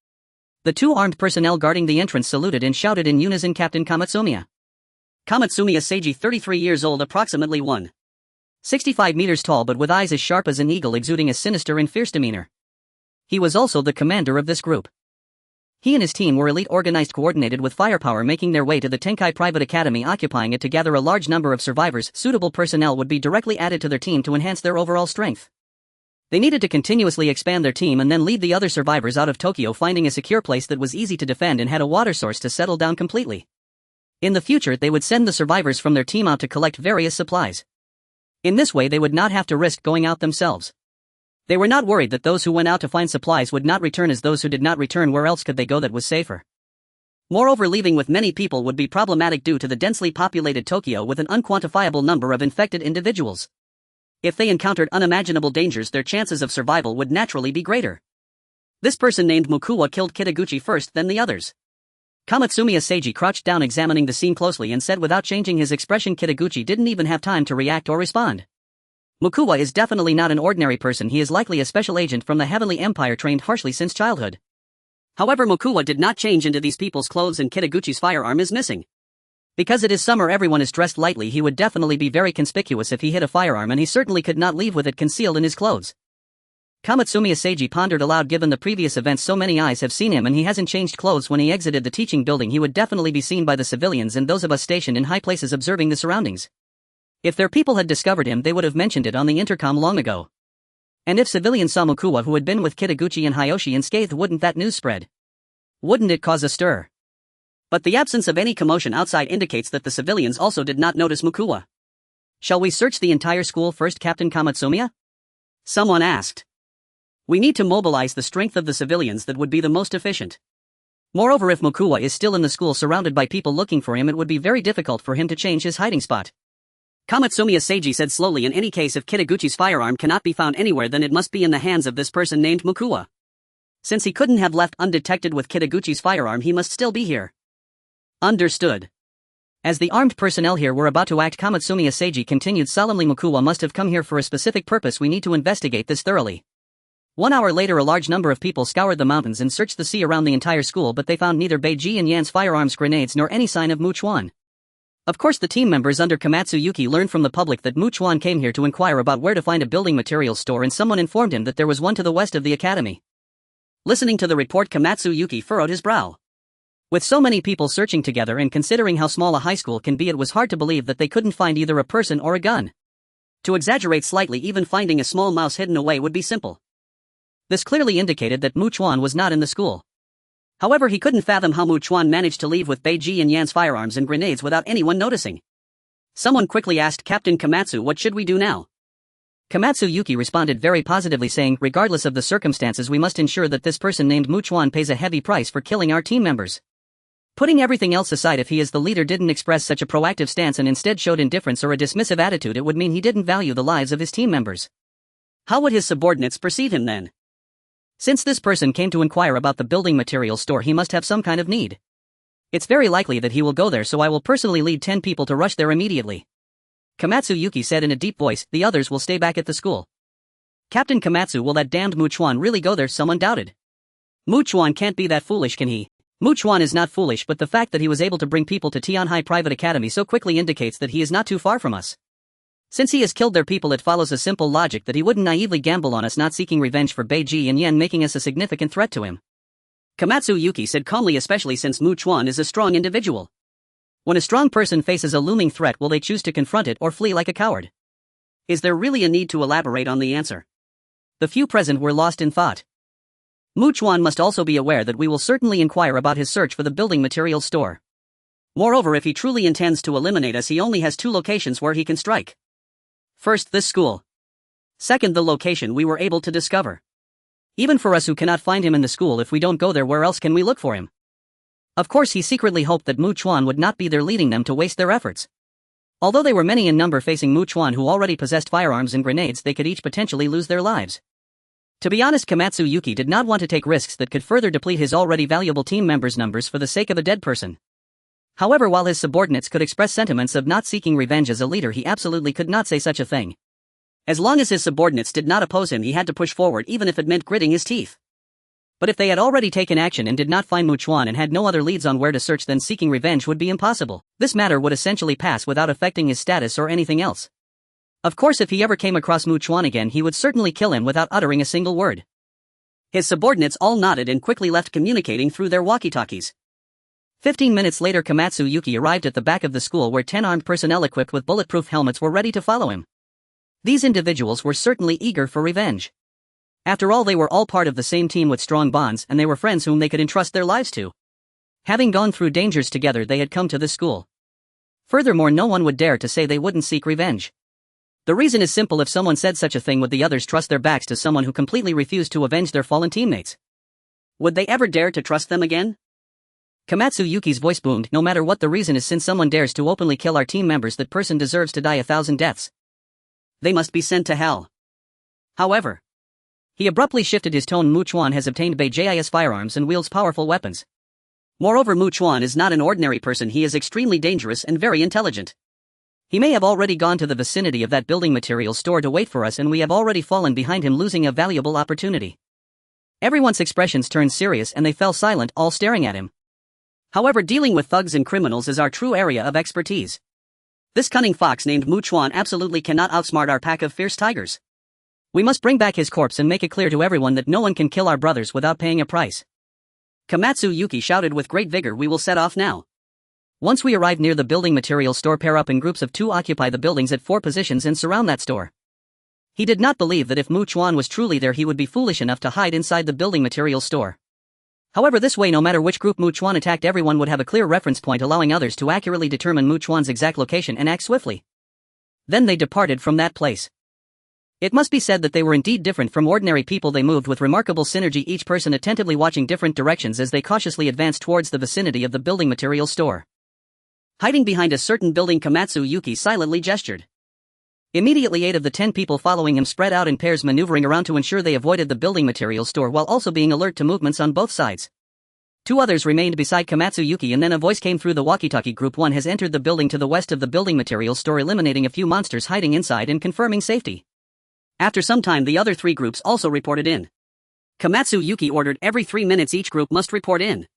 The 2 armed personnel guarding the entrance saluted and shouted in unison, "Captain Kamatsumiya." Kamatsumiya Seiji, 33 years old, approximately 165 meters tall, but with eyes as sharp as an eagle, exuding a sinister and fierce demeanor. He was also the commander of this group. He and his team were elite, organized, coordinated, with firepower, making their way to the Tenkai Private Academy, occupying it to gather a large number of survivors. Suitable personnel would be directly added to their team to enhance their overall strength. They needed to continuously expand their team and then lead the other survivors out of Tokyo, finding a secure place that was easy to defend and had a water source to settle down completely. In the future, they would send the survivors from their team out to collect various supplies. In this way, they would not have to risk going out themselves. They were not worried that those who went out to find supplies would not return, as those who did not return, where else could they go that was safer? Moreover, leaving with many people would be problematic due to the densely populated Tokyo with an unquantifiable number of infected individuals. If they encountered unimaginable dangers, their chances of survival would naturally be greater. This person named Mukuwa killed Kitaguchi first, then the others. Kamatsumiya Seiji crouched down, examining the scene closely, and said without changing his expression, "Kitaguchi didn't even have time to react or respond. Mukuwa is definitely not an ordinary person. He is likely a special agent from the Heavenly Empire, trained harshly since childhood." However, Mukuwa did not change into these people's clothes, and Kitaguchi's firearm is missing. Because it is summer, everyone is dressed lightly. He would definitely be very conspicuous if he hid a firearm, and he certainly could not leave with it concealed in his clothes. Kamatsumiya Seiji pondered aloud. Given the previous events, so many eyes have seen him, and he hasn't changed clothes when he exited the teaching building. He would definitely be seen by the civilians and those of us stationed in high places observing the surroundings. If their people had discovered him, they would have mentioned it on the intercom long ago. And if civilians saw Mukuwa, who had been with Kitaguchi and Hayoshi, unscathed, wouldn't that news spread? Wouldn't it cause a stir? But the absence of any commotion outside indicates that the civilians also did not notice Mukuwa. "Shall we search the entire school first, Captain Kamatsumiya?" someone asked. "We need to mobilize the strength of the civilians. That would be the most efficient. Moreover, if Mukuwa is still in the school surrounded by people looking for him, it would be very difficult for him to change his hiding spot." Kamatsumiya Seiji said slowly, "In any case, if Kitaguchi's firearm cannot be found anywhere, then it must be in the hands of this person named Mukuwa. Since he couldn't have left undetected with Kitaguchi's firearm, he must still be here." "Understood." As the armed personnel here were about to act, Kamatsumiya Seiji continued solemnly, "Mukuwa must have come here for a specific purpose. We need to investigate this thoroughly." 1 hour later, a large number of people scoured the mountains and searched the sea around the entire school, but they found neither Beiji and Yan's firearms, grenades, nor any sign of Chuan. Of course, the team members under Komatsu Yuki learned from the public that Chuan came here to inquire about where to find a building materials store, and someone informed him that there was one to the west of the academy. Listening to the report, Komatsu Yuki furrowed his brow. With so many people searching together, and considering how small a high school can be, it was hard to believe that they couldn't find either a person or a gun. To exaggerate slightly, even finding a small mouse hidden away would be simple. This clearly indicated that Chuan was not in the school. However, he couldn't fathom how Chuan managed to leave with Beiji and Yan's firearms and grenades without anyone noticing. Someone quickly asked Captain Komatsu, "What should we do now?" Komatsu Yuki responded very positively, saying, "Regardless of the circumstances, we must ensure that this person named Chuan pays a heavy price for killing our team members." Putting everything else aside, if he as the leader didn't express such a proactive stance and instead showed indifference or a dismissive attitude, it would mean he didn't value the lives of his team members. How would his subordinates perceive him then? Since this person came to inquire about the building materials store, he must have some kind of need. It's very likely that he will go there, so I will personally lead 10 people to rush there immediately. Komatsu Yuki said in a deep voice. "The others will stay back at the school." "Captain Komatsu, will that damned Chuan really go there?" someone doubted. "Chuan can't be that foolish, can he?" Chuan is not foolish, but the fact that he was able to bring people to Tianhai Private Academy so quickly indicates that he is not too far from us. Since he has killed their people, it follows a simple logic that he wouldn't naively gamble on us not seeking revenge for Beiji and Yan, making us a significant threat to him. Komatsu Yuki said calmly, "Especially since Chuan is a strong individual. When a strong person faces a looming threat, will they choose to confront it or flee like a coward?" Is there really a need to elaborate on the answer? The few present were lost in thought. Chuan must also be aware that we will certainly inquire about his search for the building materials store. Moreover, if he truly intends to eliminate us, he only has 2 locations where he can strike. First, this school. Second, the location we were able to discover. Even for us who cannot find him in the school, if we don't go there, where else can we look for him? Of course, he secretly hoped that Chuan would not be there, leading them to waste their efforts. Although they were many in number facing Chuan, who already possessed firearms and grenades, they could each potentially lose their lives. To be honest, Komatsu Yuki did not want to take risks that could further deplete his already valuable team members' numbers for the sake of a dead person. However, while his subordinates could express sentiments of not seeking revenge as a leader, he absolutely could not say such a thing. As long as his subordinates did not oppose him, he had to push forward, even if it meant gritting his teeth. But if they had already taken action and did not find Chuan and had no other leads on where to search, then seeking revenge would be impossible. This matter would essentially pass without affecting his status or anything else. Of course, if he ever came across Chuan again, he would certainly kill him without uttering a single word. His subordinates all nodded and quickly left communicating through their walkie-talkies. 15 minutes later, Komatsu Yuki arrived at the back of the school where 10 armed personnel equipped with bulletproof helmets were ready to follow him. These individuals were certainly eager for revenge. After all, they were all part of the same team with strong bonds, and they were friends whom they could entrust their lives to. Having gone through dangers together, they had come to this school. Furthermore, no one would dare to say they wouldn't seek revenge. The reason is simple: if someone said such a thing, would the others trust their backs to someone who completely refused to avenge their fallen teammates? Would they ever dare to trust them again? Komatsu Yuki's voice boomed. No matter what the reason is, since someone dares to openly kill our team members, that person deserves to die 1,000 deaths. They must be sent to hell. However, he abruptly shifted his tone. Mu Chuan has obtained BJIS firearms and wields powerful weapons. Moreover, Mu Chuan is not an ordinary person. He is extremely dangerous and very intelligent. He may have already gone to the vicinity of that building materials store to wait for us, and we have already fallen behind him, losing a valuable opportunity. Everyone's expressions turned serious and they fell silent, all staring at him. However, dealing with thugs and criminals is our true area of expertise. This cunning fox named Mu Chuan absolutely cannot outsmart our pack of fierce tigers. We must bring back his corpse and make it clear to everyone that no one can kill our brothers without paying a price. Komatsu Yuki shouted with great vigor. We will set off now. Once we arrive near the building materials store, pair up in groups of 2, occupy the buildings at 4 positions and surround that store. He did not believe that if Mu Chuan was truly there, he would be foolish enough to hide inside the building materials store. However, this way, no matter which group Mu Chuan attacked, everyone would have a clear reference point, allowing others to accurately determine Mu Chuan's exact location and act swiftly. Then they departed from that place. It must be said that they were indeed different from ordinary people. They moved with remarkable synergy, each person attentively watching different directions as they cautiously advanced towards the vicinity of the building materials store. Hiding behind a certain building, Komatsu Yuki silently gestured. Immediately 8 of the 10 people following him spread out in pairs, maneuvering around to ensure they avoided the building materials store while also being alert to movements on both sides. 2 others remained beside Komatsu Yuki, and then a voice came through the walkie-talkie. Group 1 has entered the building to the west of the building materials store, eliminating a few monsters hiding inside and confirming safety. After some time, the other 3 groups also reported in. Komatsu Yuki ordered every 3 minutes each group must report in.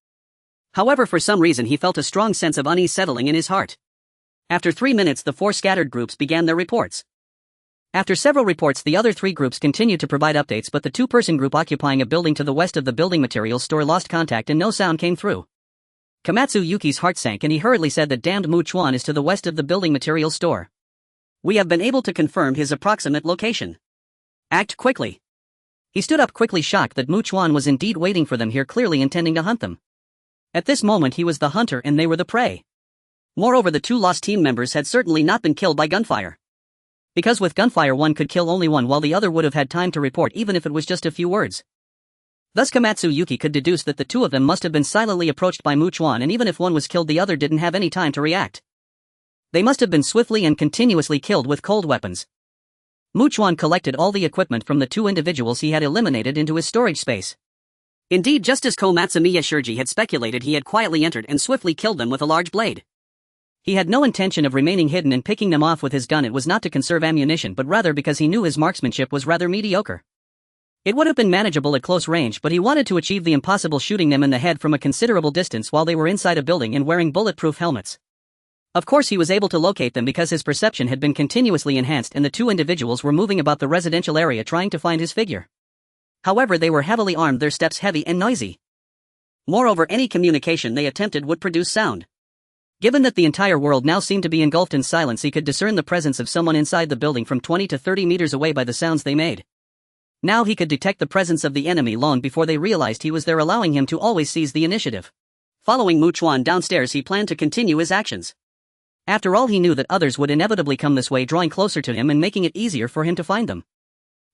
However, for some reason he felt a strong sense of unease settling in his heart. After 3 minutes, the 4 scattered groups began their reports. After several reports, the other 3 groups continued to provide updates, but the 2-person group occupying a building to the west of the building materials store lost contact and no sound came through. Komatsu Yuki's heart sank and he hurriedly said that damned Mu Chuan is to the west of the building materials store. We have been able to confirm his approximate location. Act quickly. He stood up quickly, shocked that Mu Chuan was indeed waiting for them here, clearly intending to hunt them. At this moment he was the hunter and they were the prey. Moreover, the 2 lost team members had certainly not been killed by gunfire. Because with gunfire one could kill only one, while the other would have had time to report even if it was just a few words. Thus Komatsu Yuki could deduce that the 2 of them must have been silently approached by Mu Chuan, and even if one was killed, the other didn't have any time to react. They must have been swiftly and continuously killed with cold weapons. Mu Chuan collected all the equipment from the 2 individuals he had eliminated into his storage space. Indeed, just as Komatsu Shirji had speculated, he had quietly entered and swiftly killed them with a large blade. He had no intention of remaining hidden and picking them off with his gun. It was not to conserve ammunition, but rather because he knew his marksmanship was rather mediocre. It would have been manageable at close range, but he wanted to achieve the impossible, shooting them in the head from a considerable distance while they were inside a building and wearing bulletproof helmets. Of course, he was able to locate them because his perception had been continuously enhanced and the 2 individuals were moving about the residential area trying to find his figure. However, they were heavily armed, their steps heavy and noisy. Moreover, any communication they attempted would produce sound. Given that the entire world now seemed to be engulfed in silence, he could discern the presence of someone inside the building from 20 to 30 meters away by the sounds they made. Now he could detect the presence of the enemy long before they realized he was there, allowing him to always seize the initiative. Following Mu Chuan downstairs, he planned to continue his actions. After all, he knew that others would inevitably come this way, drawing closer to him and making it easier for him to find them.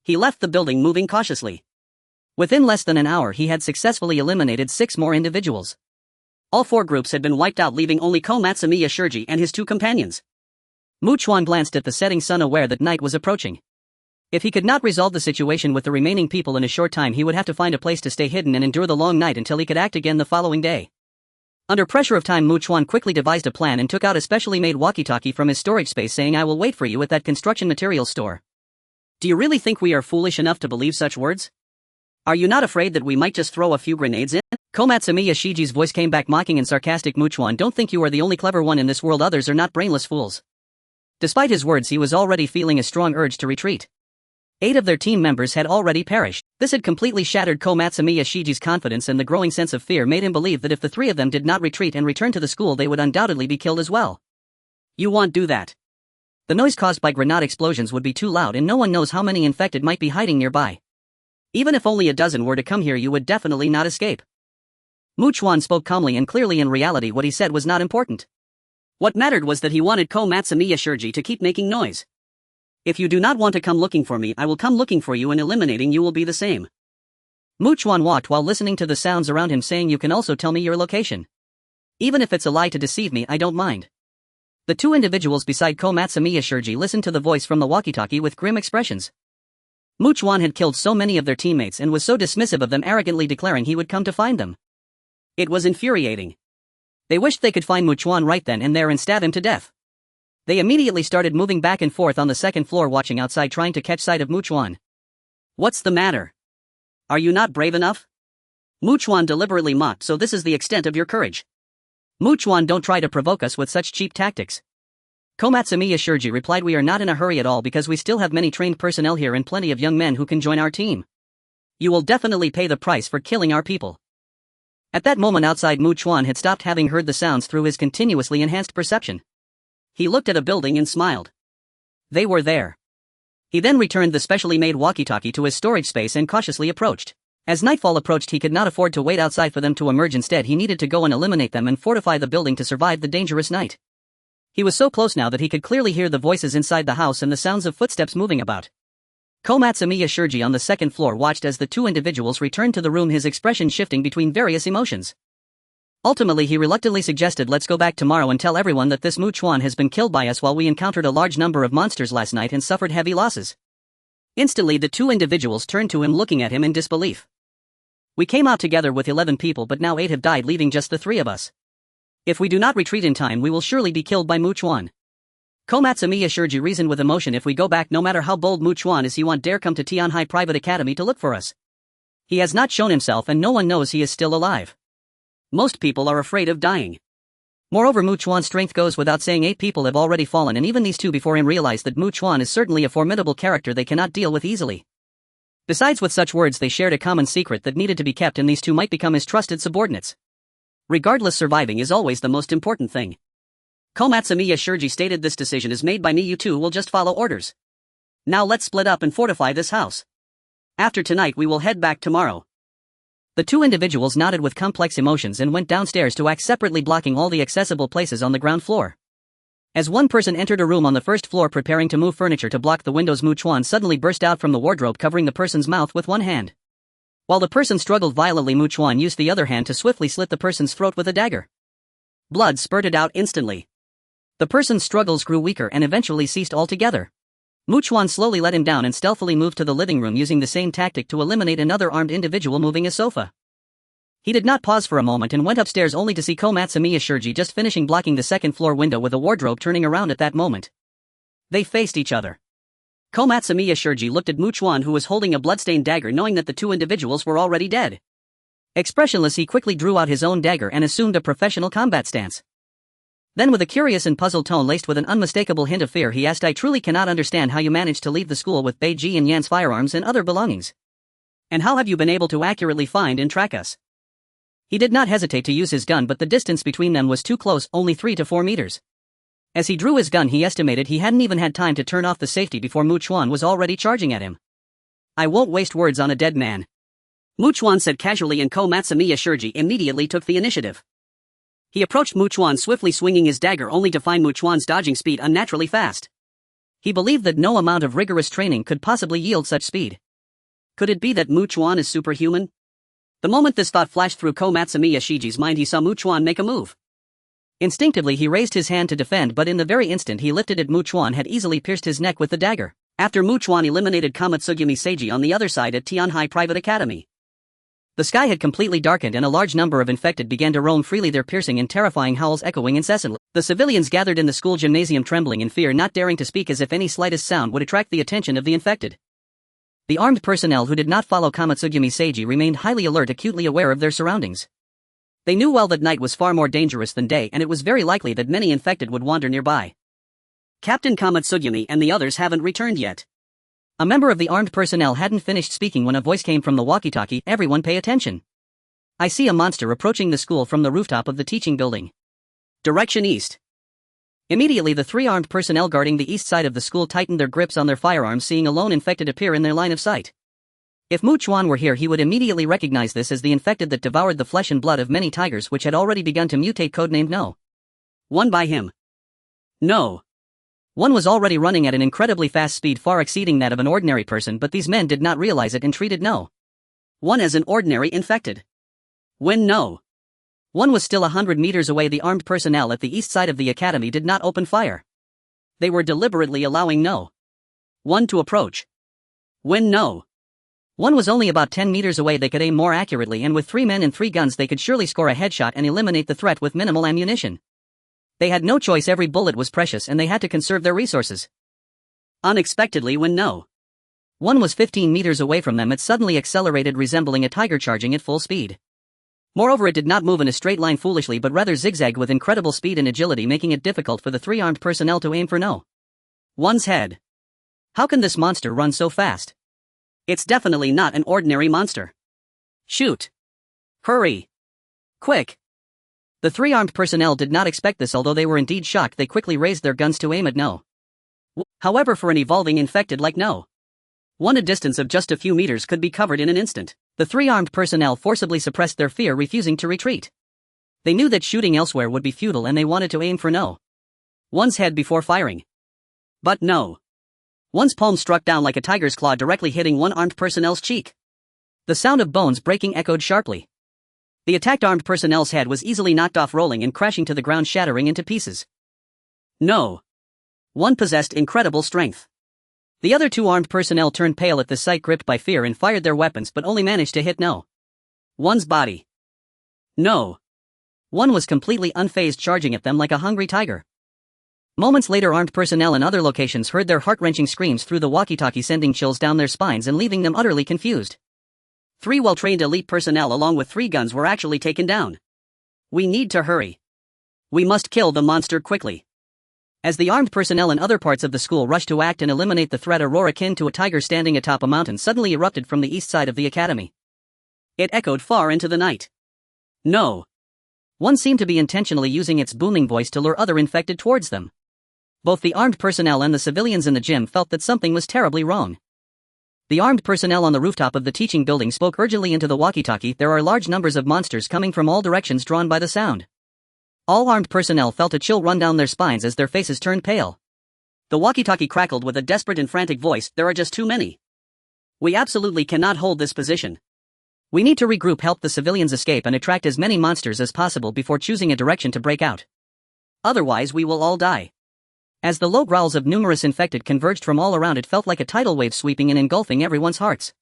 He left the building, moving cautiously. Within less than an hour, he had successfully eliminated 6 more individuals. All 4 groups had been wiped out, leaving only Komatsu Shirji and his 2 companions. Mu Chuan glanced at the setting sun, aware that night was approaching. If he could not resolve the situation with the remaining people in a short time, he would have to find a place to stay hidden and endure the long night until he could act again the following day. Under pressure of time, Mu Chuan quickly devised a plan and took out a specially made walkie-talkie from his storage space, saying, "I will wait for you at that construction materials store." Do you really think we are foolish enough to believe such words? Are you not afraid that we might just throw a few grenades in? Komatsu Shiji's voice came back, mocking and sarcastic. Mu Chuan, don't think you are the only clever one in this world. Others are not brainless fools. Despite his words, he was already feeling a strong urge to retreat. 8 of their team members had already perished. This had completely shattered Komatsumi Shiji's confidence, and the growing sense of fear made him believe that if the 3 of them did not retreat and return to the school, they would undoubtedly be killed as well. You won't do that. The noise caused by grenade explosions would be too loud, and no one knows how many infected might be hiding nearby. Even if only a dozen were to come here, you would definitely not escape. Chuan spoke calmly and clearly. In reality, what he said was not important. What mattered was that he wanted Komatsumi Shiji to keep making noise. If you do not want to come looking for me, I will come looking for you, and eliminating you will be the same. Chuan walked while listening to the sounds around him, saying, "You can also tell me your location. Even if it's a lie to deceive me, I don't mind." The 2 individuals beside Komatsumi Shiji listened to the voice from the walkie-talkie with grim expressions. Chuan had killed so many of their teammates and was so dismissive of them, arrogantly declaring he would come to find them. It was infuriating. They wished they could find Chuan right then and there and stab him to death. They immediately started moving back and forth on the second floor, watching outside, trying to catch sight of Chuan. What's the matter? Are you not brave enough? Chuan deliberately mocked. So this is the extent of your courage. Chuan, don't try to provoke us with such cheap tactics. Komatsumi Shiji replied, "We are not in a hurry at all because we still have many trained personnel here and plenty of young men who can join our team. You will definitely pay the price for killing our people." At that moment outside, Chuan had stopped, having heard the sounds through his continuously enhanced perception. He looked at a building and smiled. They were there. He then returned the specially made walkie-talkie to his storage space and cautiously approached. As nightfall approached, he could not afford to wait outside for them to emerge. Instead, he needed to go and eliminate them and fortify the building to survive the dangerous night. He was so close now that he could clearly hear the voices inside the house and the sounds of footsteps moving about. Komatsumi Shiji on the second floor watched as the 2 individuals returned to the room, his expression shifting between various emotions. Ultimately, he reluctantly suggested, "Let's go back tomorrow and tell everyone that this Chuan has been killed by us while we encountered a large number of monsters last night and suffered heavy losses." Instantly, the 2 individuals turned to him, looking at him in disbelief. "We came out together with 11 people, but now 8 have died, leaving just the 3 of us. If we do not retreat in time, we will surely be killed by Chuan." Komatsumi Shiji reasoned with emotion, "If we go back, no matter how bold Chuan is, he won't dare come to Tianhai Private Academy to look for us. He has not shown himself and no one knows he is still alive. Most people are afraid of dying. Moreover, Chuan's strength goes without saying. 8 people have already fallen, and even these 2 before him realized that Chuan is certainly a formidable character they cannot deal with easily. Besides, with such words, they shared a common secret that needed to be kept, and these 2 might become his trusted subordinates. Regardless, surviving is always the most important thing. Komatsumi Shiji stated, "This decision is made by me. You 2 will just follow orders. Now let's split up and fortify this house. After tonight, we will head back tomorrow." The 2 individuals nodded with complex emotions and went downstairs to act separately, blocking all the accessible places on the ground floor. As one person entered a room on the first floor preparing to move furniture to block the windows, Chuan suddenly burst out from the wardrobe, covering the person's mouth with one hand. While the person struggled violently, Chuan used the other hand to swiftly slit the person's throat with a dagger. Blood spurted out instantly. The person's struggles grew weaker and eventually ceased altogether. Chuan slowly let him down and stealthily moved to the living room, using the same tactic to eliminate another armed individual moving a sofa. He did not pause for a moment and went upstairs, only to see Komatsumi Shiji just finishing blocking the second floor window with a wardrobe, turning around at that moment. They faced each other. Komatsumi Shiji looked at Chuan, who was holding a bloodstained dagger, knowing that the 2 individuals were already dead. Expressionless, he quickly drew out his own dagger and assumed a professional combat stance. Then, with a curious and puzzled tone laced with an unmistakable hint of fear, he asked, "I truly cannot understand how you managed to leave the school with Beiji and Yan's firearms and other belongings. And how have you been able to accurately find and track us?" He did not hesitate to use his gun, but the distance between them was too close, only 3 to 4 meters. As he drew his gun, he estimated he hadn't even had time to turn off the safety before Chuan was already charging at him. "I won't waste words on a dead man," Chuan said casually, and Komatsumi Shiji immediately took the initiative. He approached Chuan, swiftly swinging his dagger, only to find Chuan's dodging speed unnaturally fast. He believed that no amount of rigorous training could possibly yield such speed. Could it be that Chuan is superhuman? The moment this thought flashed through Komatsumi Shiji's mind, he saw Chuan make a move. Instinctively, he raised his hand to defend, but in the very instant he lifted it, Chuan had easily pierced his neck with the dagger. After Chuan eliminated Komatsugumi Seiji on the other side at Tianhai Private Academy. The sky had completely darkened and a large number of infected began to roam freely, their piercing and terrifying howls echoing incessantly. The civilians gathered in the school gymnasium, trembling in fear, not daring to speak, as if any slightest sound would attract the attention of the infected. The armed personnel who did not follow Komatsugumi Seiji remained highly alert, acutely aware of their surroundings. They knew well that night was far more dangerous than day, and it was very likely that many infected would wander nearby. Captain Komatsugumi and the others haven't returned yet. A member of the armed personnel hadn't finished speaking when a voice came from the walkie-talkie. Everyone pay attention. I see a monster approaching the school from the rooftop of the teaching building. Direction east. Immediately the three armed personnel guarding the east side of the school tightened their grips on their firearms, seeing a lone infected appear in their line of sight. If Chuan were here, he would immediately recognize this as the infected that devoured the flesh and blood of many tigers which had already begun to mutate, codenamed No. One by him. No. One was already running at an incredibly fast speed, far exceeding that of an ordinary person, but these men did not realize it and treated No. One as an ordinary infected. When No. One was still 100 meters away, the armed personnel at the east side of the academy did not open fire. They were deliberately allowing No. One to approach. When No. One was only about 10 meters away, they could aim more accurately, and with 3 men and 3 guns they could surely score a headshot and eliminate the threat with minimal ammunition. They had no choice, every bullet was precious and they had to conserve their resources. Unexpectedly, when No. One was 15 meters away from them, it suddenly accelerated, resembling a tiger charging at full speed. Moreover, it did not move in a straight line foolishly but rather zigzagged with incredible speed and agility, making it difficult for the 3 armed personnel to aim for No. One's head. How can this monster run so fast? It's definitely not an ordinary monster. Shoot. Hurry. Quick. The 3 armed personnel did not expect this. Although they were indeed shocked, they quickly raised their guns to aim at No. However, for an evolving infected like No. One, a distance of just a few meters could be covered in an instant. The 3 armed personnel forcibly suppressed their fear, refusing to retreat. They knew that shooting elsewhere would be futile and they wanted to aim for No. One's head before firing. But No. One's palm struck down like a tiger's claw, directly hitting one armed personnel's cheek. The sound of bones breaking echoed sharply. The attacked armed personnel's head was easily knocked off, rolling and crashing to the ground, shattering into pieces. No. One possessed incredible strength. The other 2 armed personnel turned pale at the sight, gripped by fear, and fired their weapons but only managed to hit No. One's body. No. One was completely unfazed, charging at them like a hungry tiger. Moments later, armed personnel in other locations heard their heart-wrenching screams through the walkie-talkie, sending chills down their spines and leaving them utterly confused. 3 well-trained elite personnel along with 3 guns were actually taken down. We need to hurry. We must kill the monster quickly. As the armed personnel in other parts of the school rushed to act and eliminate the threat, a roar akin to a tiger standing atop a mountain suddenly erupted from the east side of the academy. It echoed far into the night. No. One seemed to be intentionally using its booming voice to lure other infected towards them. Both the armed personnel and the civilians in the gym felt that something was terribly wrong. The armed personnel on the rooftop of the teaching building spoke urgently into the walkie-talkie. There are large numbers of monsters coming from all directions, drawn by the sound. All armed personnel felt a chill run down their spines as their faces turned pale. The walkie-talkie crackled with a desperate and frantic voice. There are just too many. We absolutely cannot hold this position. We need to regroup, help the civilians escape, and attract as many monsters as possible before choosing a direction to break out. Otherwise we will all die. As the low growls of numerous infected converged from all around, it felt like a tidal wave sweeping and engulfing everyone's hearts.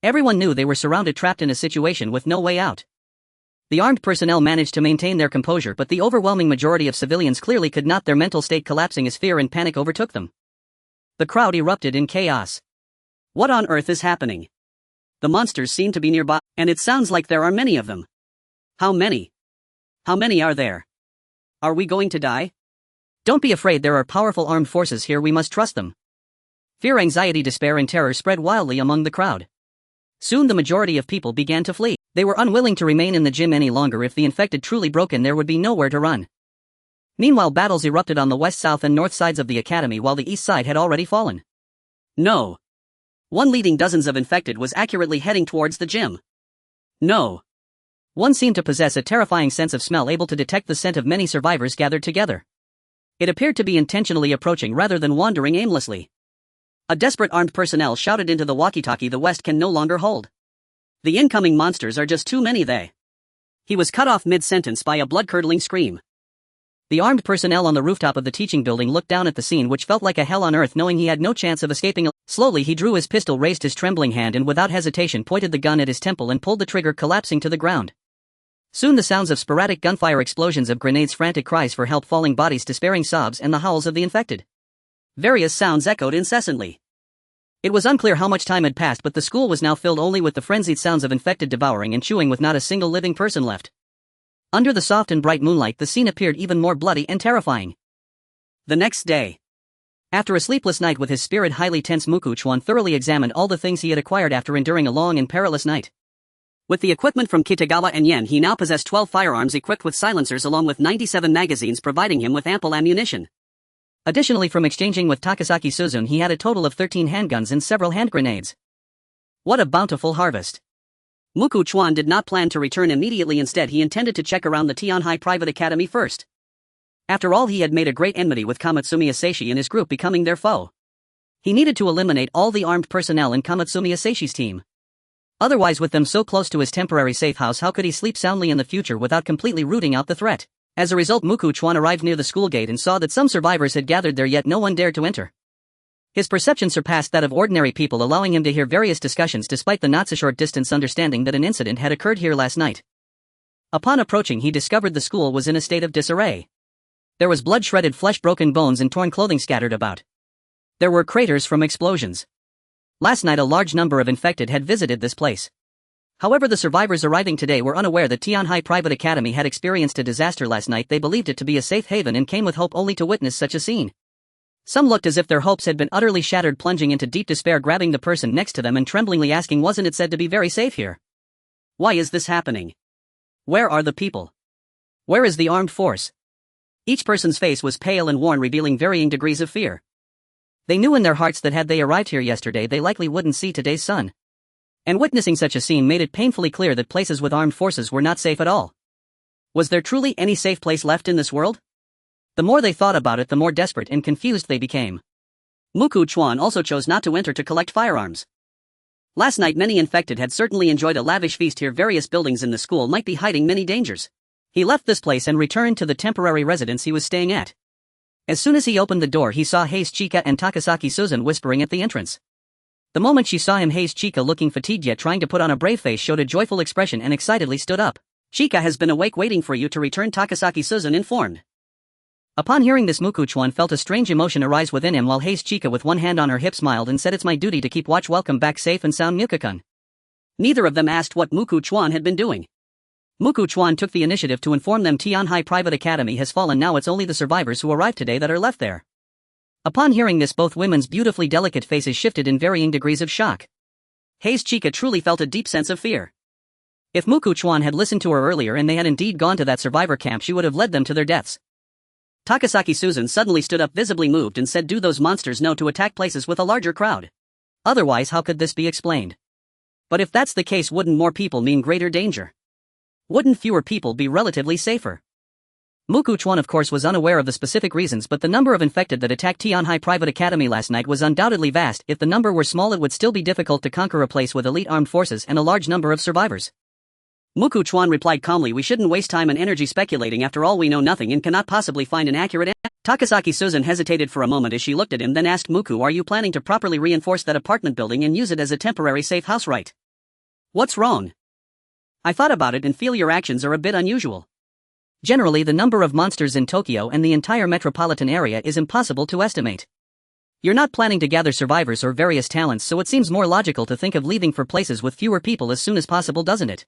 Everyone knew they were surrounded, trapped in a situation with no way out. The armed personnel managed to maintain their composure, but the overwhelming majority of civilians clearly could not, their mental state collapsing as fear and panic overtook them. The crowd erupted in chaos. What on earth is happening? The monsters seem to be nearby, and it sounds like there are many of them. How many? How many are there? Are we going to die? Don't be afraid, there are powerful armed forces here, we must trust them. Fear, anxiety, despair, and terror spread wildly among the crowd. Soon the majority of people began to flee. They were unwilling to remain in the gym any longer. If the infected truly broke in, there would be nowhere to run. Meanwhile, battles erupted on the west, south, and north sides of the academy, while the east side had already fallen. No. One leading dozens of infected was accurately heading towards the gym. No. One seemed to possess a terrifying sense of smell, able to detect the scent of many survivors gathered together. It appeared to be intentionally approaching rather than wandering aimlessly. A desperate armed personnel shouted into the walkie-talkie, the West can no longer hold. The incoming monsters are just too many. He was cut off mid-sentence by a blood-curdling scream. The armed personnel on the rooftop of the teaching building looked down at the scene, which felt like a hell on earth, knowing he had no chance of escaping. Slowly he drew his pistol, raised his trembling hand, and without hesitation pointed the gun at his temple and pulled the trigger, collapsing to the ground. Soon the sounds of sporadic gunfire, explosions of grenades, frantic cries for help, falling bodies, despairing sobs, and the howls of the infected. Various sounds echoed incessantly. It was unclear how much time had passed, but the school was now filled only with the frenzied sounds of infected devouring and chewing, with not a single living person left. Under the soft and bright moonlight, the scene appeared even more bloody and terrifying. The next day. After a sleepless night with his spirit highly tense, Chuan thoroughly examined all the things he had acquired after enduring a long and perilous night. With the equipment from Kitagawa and Yen, he now possessed 12 firearms equipped with silencers along with 97 magazines, providing him with ample ammunition. Additionally, from exchanging with Takasaki Suzun, he had a total of 13 handguns and several hand grenades. What a bountiful harvest. Chuan did not plan to return immediately. Instead, he intended to check around the Tianhai Private Academy first. After all, he had made a great enmity with Kamatsumi Asashi and his group, becoming their foe. He needed to eliminate all the armed personnel in Kamatsumi Asashi's team. Otherwise, with them so close to his temporary safe house, how could he sleep soundly in the future without completely rooting out the threat? As a result, Chuan arrived near the school gate and saw that some survivors had gathered there, yet no one dared to enter. His perception surpassed that of ordinary people, allowing him to hear various discussions despite the not-so-short distance understanding that an incident had occurred here last night. Upon approaching, he discovered the school was in a state of disarray. There was blood-shredded flesh, broken bones and torn clothing scattered about. There were craters from explosions. Last night a large number of infected had visited this place. However, the survivors arriving today were unaware that Tianhai Private Academy had experienced a disaster last night. They believed it to be a safe haven and came with hope only to witness such a scene. Some looked as if their hopes had been utterly shattered, plunging into deep despair, grabbing the person next to them and tremblingly asking, wasn't it said to be very safe here? Why is this happening? Where are the people? Where is the armed force? Each person's face was pale and worn, revealing varying degrees of fear. They knew in their hearts that had they arrived here yesterday, they likely wouldn't see today's sun. And witnessing such a scene made it painfully clear that places with armed forces were not safe at all. Was there truly any safe place left in this world? The more they thought about it, the more desperate and confused they became. Chuan also chose not to enter to collect firearms. Last night many infected had certainly enjoyed a lavish feast here. Various buildings in the school might be hiding many dangers. He left this place and returned to the temporary residence he was staying at. As soon as he opened the door, he saw Haze Chika and Takasaki Suzun whispering at the entrance. The moment she saw him, Haze Chika, looking fatigued yet trying to put on a brave face, showed a joyful expression and excitedly stood up. Chika has been awake waiting for you to return, Takasaki Suzun informed. Upon hearing this, Chuan felt a strange emotion arise within him, while Haze Chika, with one hand on her hip, smiled and said, it's my duty to keep watch. Welcome back safe and sound, Muka-kun. Neither of them asked what Chuan had been doing. Chuan took the initiative to inform them Tianhai Private Academy has fallen. Now it's only the survivors who arrived today that are left there. Upon hearing this, both women's beautifully delicate faces shifted in varying degrees of shock. Haze Chika truly felt a deep sense of fear. If Chuan had listened to her earlier and they had indeed gone to that survivor camp, she would have led them to their deaths. Takasaki Suzun suddenly stood up, visibly moved, and said, do those monsters know to attack places with a larger crowd? Otherwise, how could this be explained? But if that's the case, wouldn't more people mean greater danger? Wouldn't fewer people be relatively safer? Chuan, of course, was unaware of the specific reasons, but the number of infected that attacked Tianhai Private Academy last night was undoubtedly vast. If the number were small, it would still be difficult to conquer a place with elite armed forces and a large number of survivors. Chuan replied calmly, we shouldn't waste time and energy speculating. After all, we know nothing and cannot possibly find an accurate answer. Takasaki Suzun hesitated for a moment as she looked at him, then asked, are you planning to properly reinforce that apartment building and use it as a temporary safe house, right? What's wrong? I thought about it and feel your actions are a bit unusual. Generally, the number of monsters in Tokyo and the entire metropolitan area is impossible to estimate. You're not planning to gather survivors or various talents, so it seems more logical to think of leaving for places with fewer people as soon as possible, doesn't it?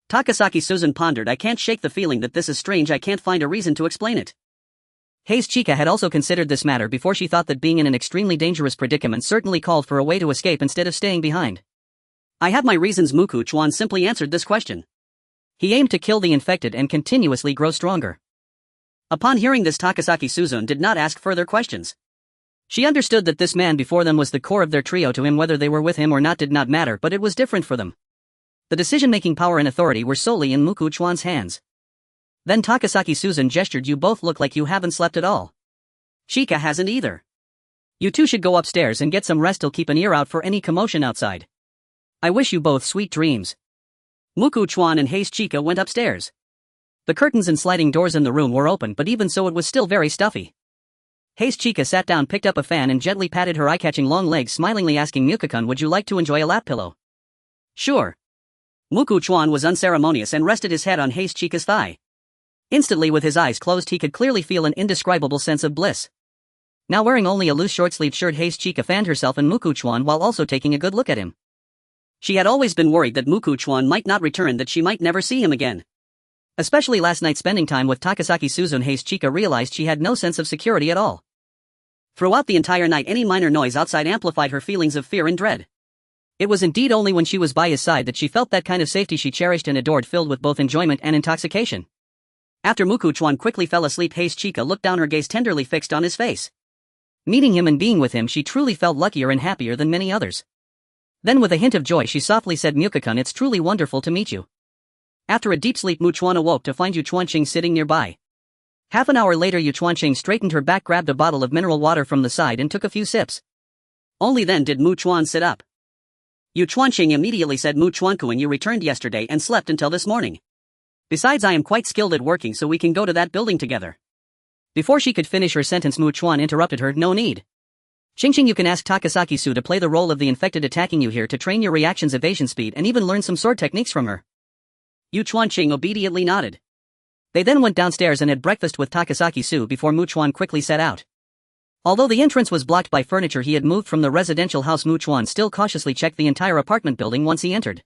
Takasaki Suzun pondered. I can't shake the feeling that this is strange. I can't find a reason to explain it. Haze Chika had also considered this matter before. She thought that being in an extremely dangerous predicament certainly called for a way to escape instead of staying behind. I have my reasons. Chuan simply answered this question. He aimed to kill the infected and continuously grow stronger. Upon hearing this, Takasaki Suzun did not ask further questions. She understood that this man before them was the core of their trio. To him, whether they were with him or not did not matter, but it was different for them. The decision-making power and authority were solely in Chuan's hands. Then Takasaki Suzun gestured, you both look like you haven't slept at all. Chika hasn't either. You two should go upstairs and get some rest. I'll keep an ear out for any commotion outside. I wish you both sweet dreams. Chuan and Haze Chika went upstairs. The curtains and sliding doors in the room were open, but even so it was still very stuffy. Haze Chika sat down, picked up a fan and gently patted her eye-catching long legs, smilingly asking Muka-kun, would you like to enjoy a lap pillow? Sure. Chuan was unceremonious and rested his head on Haze Chika's thigh. Instantly, with his eyes closed, he could clearly feel an indescribable sense of bliss. Now wearing only a loose short-sleeved shirt, Haze Chika fanned herself and Chuan while also taking a good look at him. She had always been worried that Chuan might not return, that she might never see him again. Especially last night spending time with Takasaki Suzun, Haze Chika realized she had no sense of security at all. Throughout the entire night, any minor noise outside amplified her feelings of fear and dread. It was indeed only when she was by his side that she felt that kind of safety she cherished and adored, filled with both enjoyment and intoxication. After Chuan quickly fell asleep, Haze Chica looked down, her gaze tenderly fixed on his face. Meeting him and being with him, she truly felt luckier and happier than many others. Then with a hint of joy she softly said, "Mukakun, it's truly wonderful to meet you." After a deep sleep, Chuan awoke to find Chuanqing sitting nearby. Half an hour later, Chuanqing straightened her back, grabbed a bottle of mineral water from the side and took a few sips. Only then did Chuan sit up. Chuanqing immediately said, "Chuankun, you returned yesterday and slept until this morning. Besides, I am quite skilled at working, so we can go to that building together." Before she could finish her sentence, Chuan interrupted her, "No need. Qingqing, you can ask Takasaki-su to play the role of the infected attacking you here to train your reactions, evasion speed, and even learn some sword techniques from her." Chuanqing obediently nodded. They then went downstairs and had breakfast with Takasaki-su before Chuan quickly set out. Although the entrance was blocked by furniture he had moved from the residential house, Chuan still cautiously checked the entire apartment building once he entered.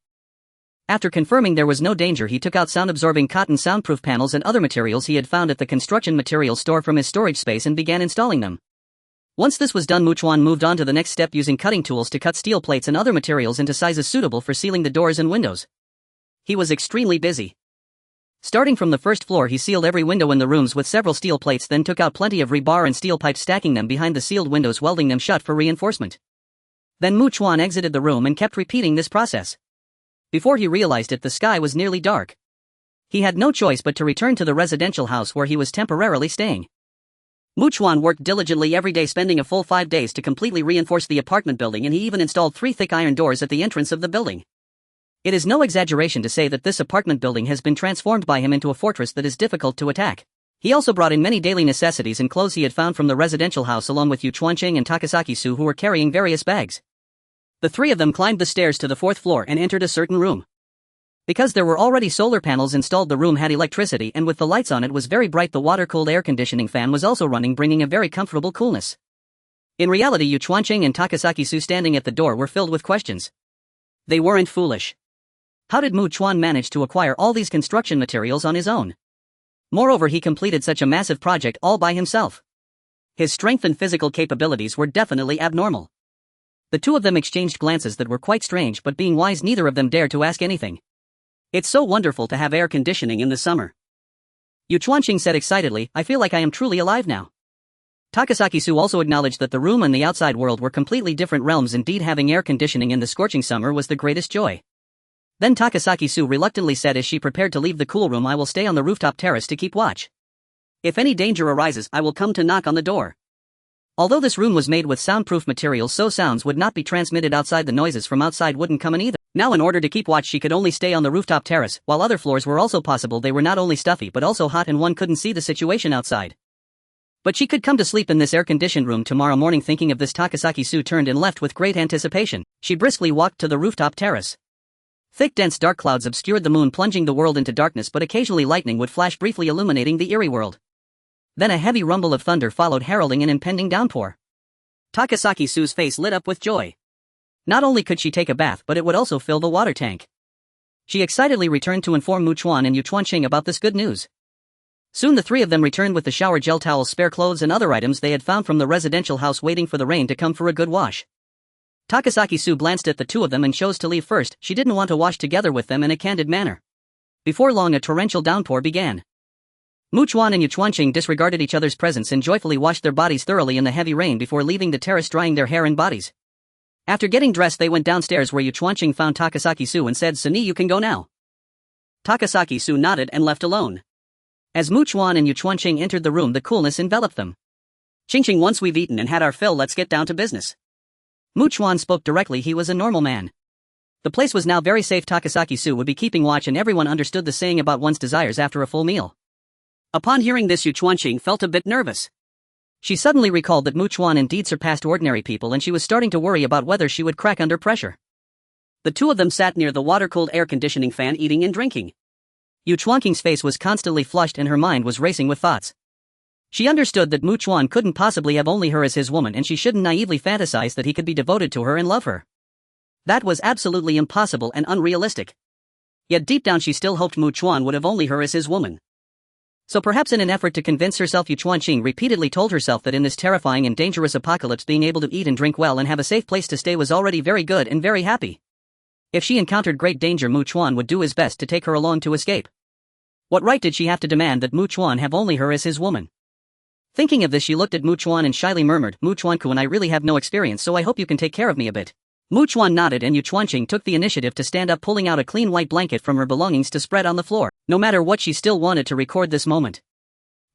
After confirming there was no danger, he took out sound-absorbing cotton soundproof panels and other materials he had found at the construction materials store from his storage space and began installing them. Once this was done, Chuan moved on to the next step, using cutting tools to cut steel plates and other materials into sizes suitable for sealing the doors and windows. He was extremely busy. Starting from the first floor, he sealed every window in the rooms with several steel plates, then took out plenty of rebar and steel pipes, stacking them behind the sealed windows, welding them shut for reinforcement. Then Chuan exited the room and kept repeating this process. Before he realized it, the sky was nearly dark. He had no choice but to return to the residential house where he was temporarily staying. Chuan worked diligently every day, spending a full 5 days to completely reinforce the apartment building, and he even installed 3 thick iron doors at the entrance of the building. It is no exaggeration to say that this apartment building has been transformed by him into a fortress that is difficult to attack. He also brought in many daily necessities and clothes he had found from the residential house, along with Chuanqing and Takasaki-su, who were carrying various bags. The 3 of them climbed the stairs to the 4th floor and entered a certain room. Because there were already solar panels installed, the room had electricity, and with the lights on it was very bright. The water-cooled air conditioning fan was also running, bringing a very comfortable coolness. In reality, Chuanqing and Takasaki-su standing at the door were filled with questions. They weren't foolish. How did Chuan manage to acquire all these construction materials on his own? Moreover, he completed such a massive project all by himself. His strength and physical capabilities were definitely abnormal. The 2 of them exchanged glances that were quite strange, but being wise, neither of them dared to ask anything. "It's so wonderful to have air conditioning in the summer," Chuanqing said excitedly. "I feel like I am truly alive now." Takasaki-su also acknowledged that the room and the outside world were completely different realms. Indeed, having air conditioning in the scorching summer was the greatest joy. Then Takasaki-su reluctantly said as she prepared to leave the cool room, "I will stay on the rooftop terrace to keep watch. If any danger arises, I will come to knock on the door." Although this room was made with soundproof materials, so sounds would not be transmitted outside, the noises from outside wouldn't come in either. Now, in order to keep watch, she could only stay on the rooftop terrace, while other floors were also possible. They were not only stuffy but also hot, and one couldn't see the situation outside. But she could come to sleep in this air-conditioned room tomorrow morning. Thinking of this, Takasaki-su turned and left with great anticipation. She briskly walked to the rooftop terrace. Thick dense dark clouds obscured the moon, plunging the world into darkness, but occasionally lightning would flash, briefly illuminating the eerie world. Then a heavy rumble of thunder followed, heralding an impending downpour. Takasaki-su's face lit up with joy. Not only could she take a bath, but it would also fill the water tank. She excitedly returned to inform Chuan and Chuanqing about this good news. Soon the 3 of them returned with the shower gel, towels, spare clothes, and other items they had found from the residential house, waiting for the rain to come for a good wash. Takasaki-su glanced at the 2 of them and chose to leave first. She didn't want to wash together with them in a candid manner. Before long, a torrential downpour began. Chuan and Chuanqing disregarded each other's presence and joyfully washed their bodies thoroughly in the heavy rain before leaving the terrace, drying their hair and bodies. After getting dressed, they went downstairs where Chuanqing found Takasaki-su and said, "Sunny, you can go now." Takasaki-su nodded and left alone. As Chuan and Chuanqing entered the room, the coolness enveloped them. "Qingqing, once we've eaten and had our fill, let's get down to business." Chuan spoke directly. He was a normal man. The place was now very safe. Takasaki-su would be keeping watch, and everyone understood the saying about one's desires after a full meal. Upon hearing this, Chuanqing felt a bit nervous. She suddenly recalled that Chuan indeed surpassed ordinary people, and she was starting to worry about whether she would crack under pressure. The 2 of them sat near the water-cooled air conditioning fan, eating and drinking. Chuanqing's face was constantly flushed and her mind was racing with thoughts. She understood that Chuan couldn't possibly have only her as his woman, and she shouldn't naively fantasize that he could be devoted to her and love her. That was absolutely impossible and unrealistic. Yet deep down she still hoped Chuan would have only her as his woman. So perhaps in an effort to convince herself, Chuan repeatedly told herself that in this terrifying and dangerous apocalypse being able to eat and drink well and have a safe place to stay was already very good and very happy. If she encountered great danger, Chuan would do his best to take her along to escape. What right did she have to demand that Chuan have only her as his woman? Thinking of this, she looked at Chuan and shyly murmured, Chuan-kun, I really have no experience, so I hope you can take care of me a bit. Chuan nodded, and Chuan took the initiative to stand up, pulling out a clean white blanket from her belongings to spread on the floor. No matter what, she still wanted to record this moment.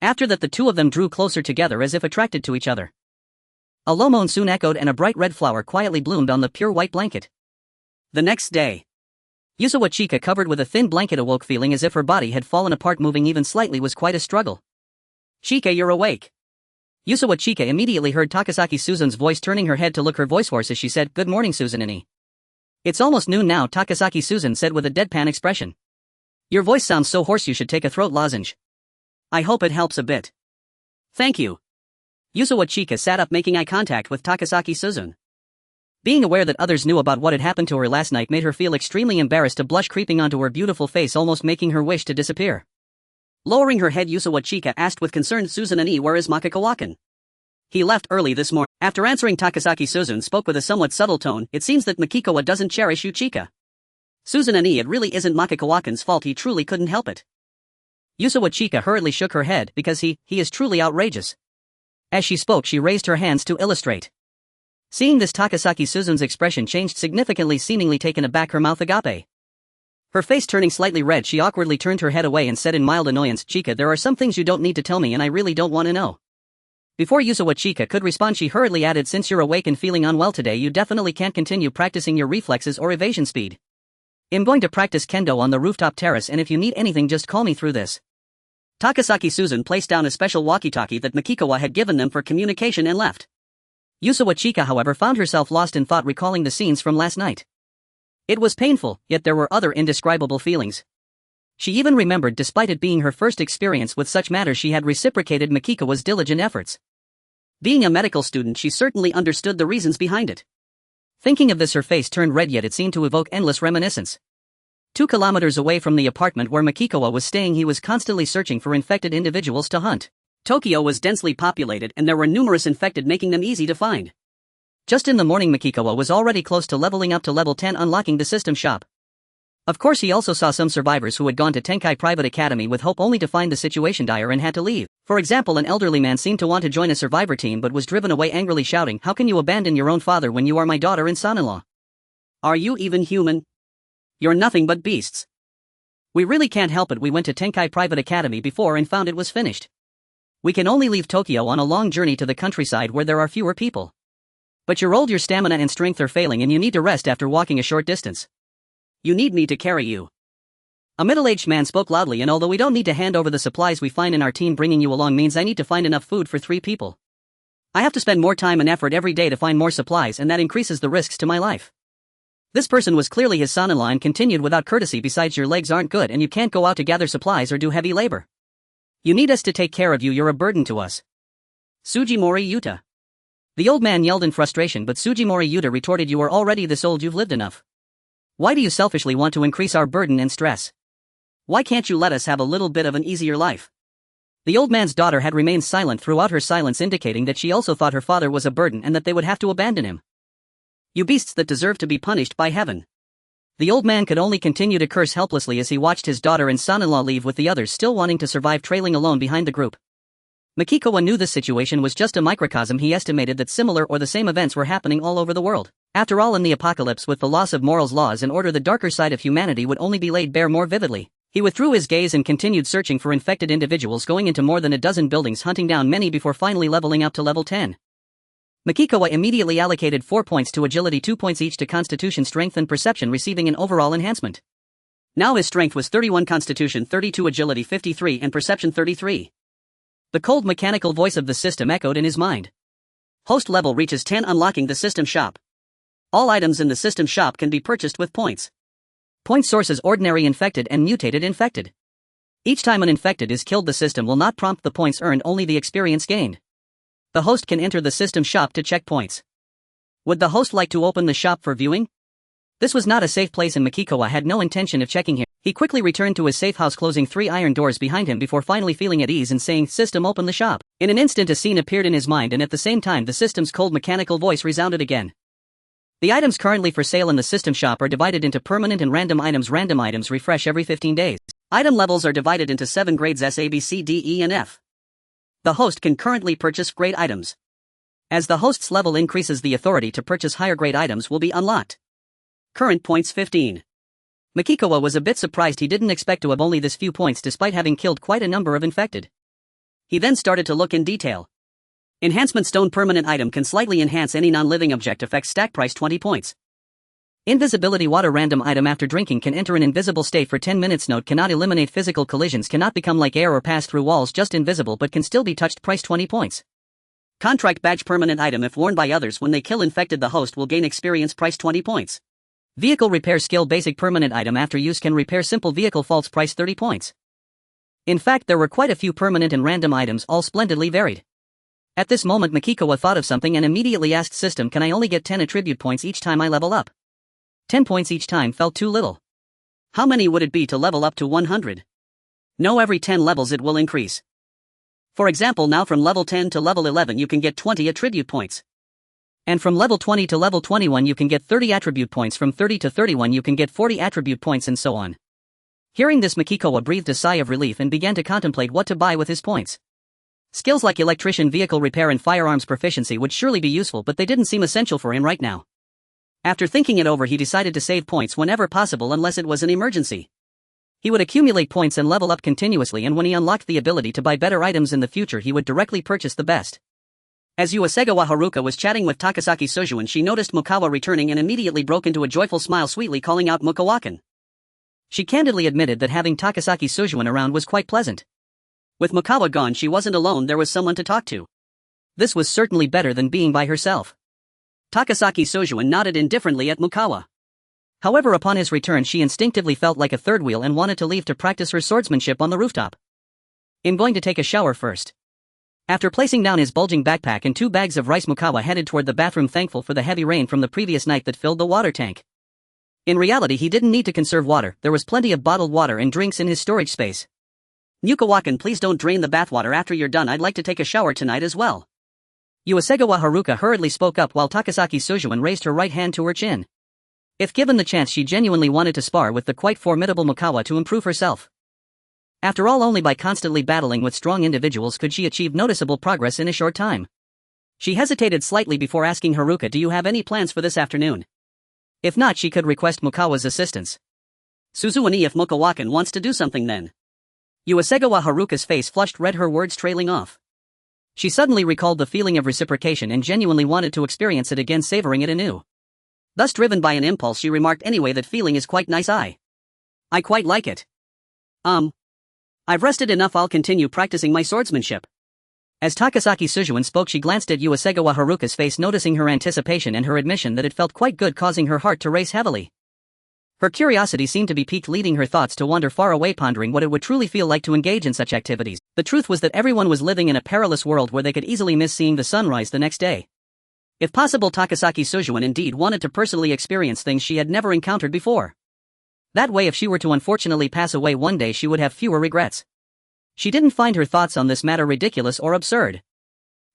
After that, the two of them drew closer together as if attracted to each other. A low moan soon echoed, and a bright red flower quietly bloomed on the pure white blanket. The next day, Yusawa Chika, covered with a thin blanket, awoke feeling as if her body had fallen apart. Moving even slightly was quite a struggle. Chika, you're awake. Yusawa Chika immediately heard Takasaki Suzun's voice, turning her head to look, her voice hoarse as she said, Good morning, Suzunani. It's almost noon now, Takasaki Suzun said with a deadpan expression. Your voice sounds so hoarse, you should take a throat lozenge. I hope it helps a bit. Thank you. Yusawa Chika sat up, making eye contact with Takasaki Suzun. Being aware that others knew about what had happened to her last night made her feel extremely embarrassed, a blush creeping onto her beautiful face, almost making her wish to disappear. Lowering her head, Yusawa Chika asked with concern, Suzunani, where is Makikawa-kun? He left early this morning. After answering, Takasaki Suzun spoke with a somewhat subtle tone, It seems that Makikawa doesn't cherish you, Chika. Suzunani, it really isn't Makikawa-kun's fault, he truly couldn't help it. Yusawa Chika hurriedly shook her head, because he is truly outrageous. As she spoke, she raised her hands to illustrate. Seeing this, Takasaki Suzun's expression changed significantly, seemingly taken aback, her mouth agape. Her face turning slightly red, she awkwardly turned her head away and said in mild annoyance, Chika, there are some things you don't need to tell me and I really don't want to know. Before Yusawa Chika could respond, she hurriedly added, since you're awake and feeling unwell today, you definitely can't continue practicing your reflexes or evasion speed. I'm going to practice kendo on the rooftop terrace, and if you need anything, just call me through this. Takasaki Suzun placed down a special walkie-talkie that Makikawa had given them for communication and left. Yusawa Chika, however, found herself lost in thought, recalling the scenes from last night. It was painful, yet there were other indescribable feelings. She even remembered, despite it being her first experience with such matters, she had reciprocated Makikawa's diligent efforts. Being a medical student, she certainly understood the reasons behind it. Thinking of this, her face turned red, yet it seemed to evoke endless reminiscence. 2 kilometers away from the apartment where Makikawa was staying, he was constantly searching for infected individuals to hunt. Tokyo was densely populated and there were numerous infected, making them easy to find. Just in the morning, Makikawa was already close to leveling up to level 10, unlocking the system shop. Of course, he also saw some survivors who had gone to Tenkai Private Academy with hope, only to find the situation dire and had to leave. For example, an elderly man seemed to want to join a survivor team but was driven away, angrily shouting, How can you abandon your own father when you are my daughter and son-in-law? Are you even human? You're nothing but beasts. We really can't help it, we went to Tenkai Private Academy before and found it was finished. We can only leave Tokyo on a long journey to the countryside where there are fewer people. But you're old, your stamina and strength are failing, and you need to rest after walking a short distance. You need me to carry you. A middle-aged man spoke loudly, and although we don't need to hand over the supplies we find in our team, bringing you along means I need to find enough food for 3 people. I have to spend more time and effort every day to find more supplies, and that increases the risks to my life. This person was clearly his son-in-law and continued without courtesy, besides your legs aren't good and you can't go out to gather supplies or do heavy labor. You need us to take care of you, you're a burden to us. Sujimori Yuta. The old man yelled in frustration, but Sujimori Yuta retorted, You are already this old, you've lived enough. Why do you selfishly want to increase our burden and stress? Why can't you let us have a little bit of an easier life? The old man's daughter had remained silent throughout, her silence indicating that she also thought her father was a burden and that they would have to abandon him. You beasts that deserve to be punished by heaven. The old man could only continue to curse helplessly as he watched his daughter and son-in-law leave, with the others still wanting to survive, trailing alone behind the group. Makikawa knew this situation was just a microcosm. He estimated that similar or the same events were happening all over the world. After all, in the apocalypse, with the loss of morals, laws and order, the darker side of humanity would only be laid bare more vividly. He withdrew his gaze and continued searching for infected individuals, going into more than a dozen buildings, hunting down many before finally leveling up to level 10. Makikawa immediately allocated 4 points to agility, 2 points each to constitution, strength and perception, receiving an overall enhancement. Now his strength was 31, constitution 32, agility 53 and perception 33. The cold mechanical voice of the system echoed in his mind. Host level reaches 10, unlocking the system shop. All items in the system shop can be purchased with points. Point sources: ordinary infected and mutated infected. Each time an infected is killed, the system will not prompt the points earned, only the experience gained. The host can enter the system shop to check points. Would the host like to open the shop for viewing? This was not a safe place and Makikawa had no intention of checking here. He quickly returned to his safe house, closing 3 iron doors behind him before finally feeling at ease and saying, "System, open the shop." In an instant a scene appeared in his mind, and at the same time the system's cold mechanical voice resounded again. The items currently for sale in the system shop are divided into permanent and random items. Random items refresh every 15 days. Item levels are divided into 7 grades: S, A, B, C, D, E, and F. The host can currently purchase grade items. As the host's level increases, the authority to purchase higher grade items will be unlocked. Current points 15. Makikawa was a bit surprised. He didn't expect to have only this few points despite having killed quite a number of infected. He then started to look in detail. Enhancement stone permanent item can slightly enhance any non-living object. Effect stack price 20 points. Invisibility water random item after drinking can enter an invisible state for 10 minutes. Note: cannot eliminate physical collisions, cannot become like air or pass through walls, just invisible but can still be touched. Price 20 points. Contract badge permanent item if worn by others when they kill infected, the host will gain experience. Price 20 points. Vehicle repair skill basic permanent item after use can repair simple vehicle faults. Price 30 points. In fact, there were quite a few permanent and random items, all splendidly varied. At this moment Makikawa thought of something and immediately asked system, "Can I only get 10 attribute points each time I level up?" 10 points each time felt too little. How many would it be to level up to 100? No, every 10 levels it will increase. For example, now from level 10 to level 11 you can get 20 attribute points. And from level 20 to level 21 you can get 30 attribute points, from 30 to 31 you can get 40 attribute points, and so on. Hearing this, Makikawa breathed a sigh of relief and began to contemplate what to buy with his points. Skills like electrician, vehicle repair and firearms proficiency would surely be useful, but they didn't seem essential for him right now. After thinking it over, he decided to save points whenever possible unless it was an emergency. He would accumulate points and level up continuously, and when he unlocked the ability to buy better items in the future he would directly purchase the best. As Uesegawa Haruka was chatting with Takasaki Sojuin, she noticed Mukawa returning and immediately broke into a joyful smile, sweetly calling out Mukawakan. She candidly admitted that having Takasaki Sojuin around was quite pleasant. With Mukawa gone, she wasn't alone, there was someone to talk to. This was certainly better than being by herself. Takasaki Sojuin nodded indifferently at Mukawa. However, upon his return she instinctively felt like a third wheel and wanted to leave to practice her swordsmanship on the rooftop. "I'm going to take a shower first." After placing down his bulging backpack and 2 bags of rice, Mukawa headed toward the bathroom, thankful for the heavy rain from the previous night that filled the water tank. In reality, he didn't need to conserve water, there was plenty of bottled water and drinks in his storage space. "Mukawakan, please don't drain the bathwater after you're done, I'd like to take a shower tonight as well." Uesegawa Haruka hurriedly spoke up while Takasaki Sojuin raised her right hand to her chin. If given the chance, she genuinely wanted to spar with the quite formidable Mukawa to improve herself. After all, only by constantly battling with strong individuals could she achieve noticeable progress in a short time. She hesitated slightly before asking Haruka, "Do you have any plans for this afternoon?" If not, she could request Mukawa's assistance. "Suzuani, if Mukawakan wants to do something then." Uesegawa Haruka's face flushed red, her words trailing off. She suddenly recalled the feeling of reciprocation and genuinely wanted to experience it again, savoring it anew. Thus, driven by an impulse, she remarked, "Anyway, that feeling is quite nice. I quite like it. I've rested enough, I'll continue practicing my swordsmanship." As Takasaki Sojuin spoke, she glanced at Uesegawa Haruka's face, noticing her anticipation and her admission that it felt quite good, causing her heart to race heavily. Her curiosity seemed to be piqued, leading her thoughts to wander far away, pondering what it would truly feel like to engage in such activities. The truth was that everyone was living in a perilous world where they could easily miss seeing the sunrise the next day. If possible, Takasaki Sojuin indeed wanted to personally experience things she had never encountered before. That way, if she were to unfortunately pass away one day, she would have fewer regrets. She didn't find her thoughts on this matter ridiculous or absurd.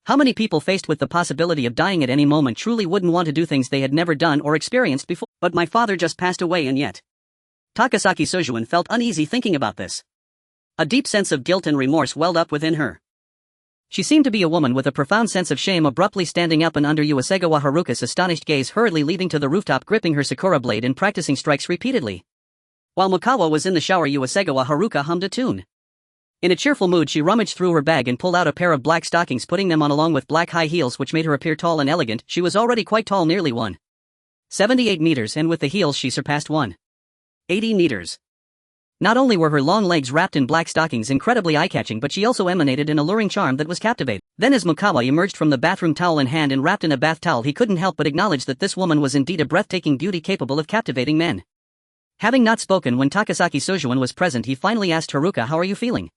How many people faced with the possibility of dying at any moment truly wouldn't want to do things they had never done or experienced before? But my father just passed away, and yet. Takasaki Sojuin felt uneasy thinking about this. A deep sense of guilt and remorse welled up within her. She seemed to be a woman with a profound sense of shame, abruptly standing up and under Uesegawa Haruka's astonished gaze, hurriedly leaving to the rooftop, gripping her Sakura blade and practicing strikes repeatedly. While Mukawa was in the shower, Uesegawa Haruka hummed a tune. In a cheerful mood, she rummaged through her bag and pulled out a pair of black stockings, putting them on along with black high heels, which made her appear tall and elegant. She was already quite tall, nearly 1.78 meters, and with the heels she surpassed 1.80 meters. Not only were her long legs wrapped in black stockings incredibly eye-catching, but she also emanated an alluring charm that was captivating. Then as Mukawa emerged from the bathroom, towel in hand and wrapped in a bath towel, he couldn't help but acknowledge that this woman was indeed a breathtaking beauty capable of captivating men. Having not spoken when Takasaki Sojuin was present, he finally asked Haruka, "How are you feeling?"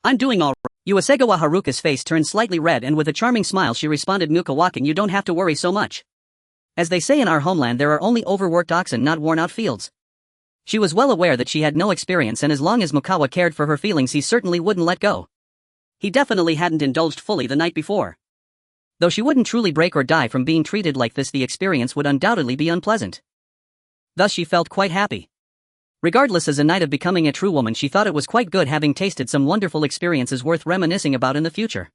"I'm doing all right." Uesegawa Haruka's face turned slightly red, and with a charming smile she responded, "Mukawakan, you don't have to worry so much. As they say in our homeland, there are only overworked oxen, not worn-out fields. She was well aware that she had no experience, and as long as Mukawa cared for her feelings he certainly wouldn't let go. He definitely hadn't indulged fully the night before. Though she wouldn't truly break or die from being treated like this, the experience would undoubtedly be unpleasant. Thus she felt quite happy. Regardless, as a night of becoming a true woman, she thought it was quite good, having tasted some wonderful experiences worth reminiscing about in the future.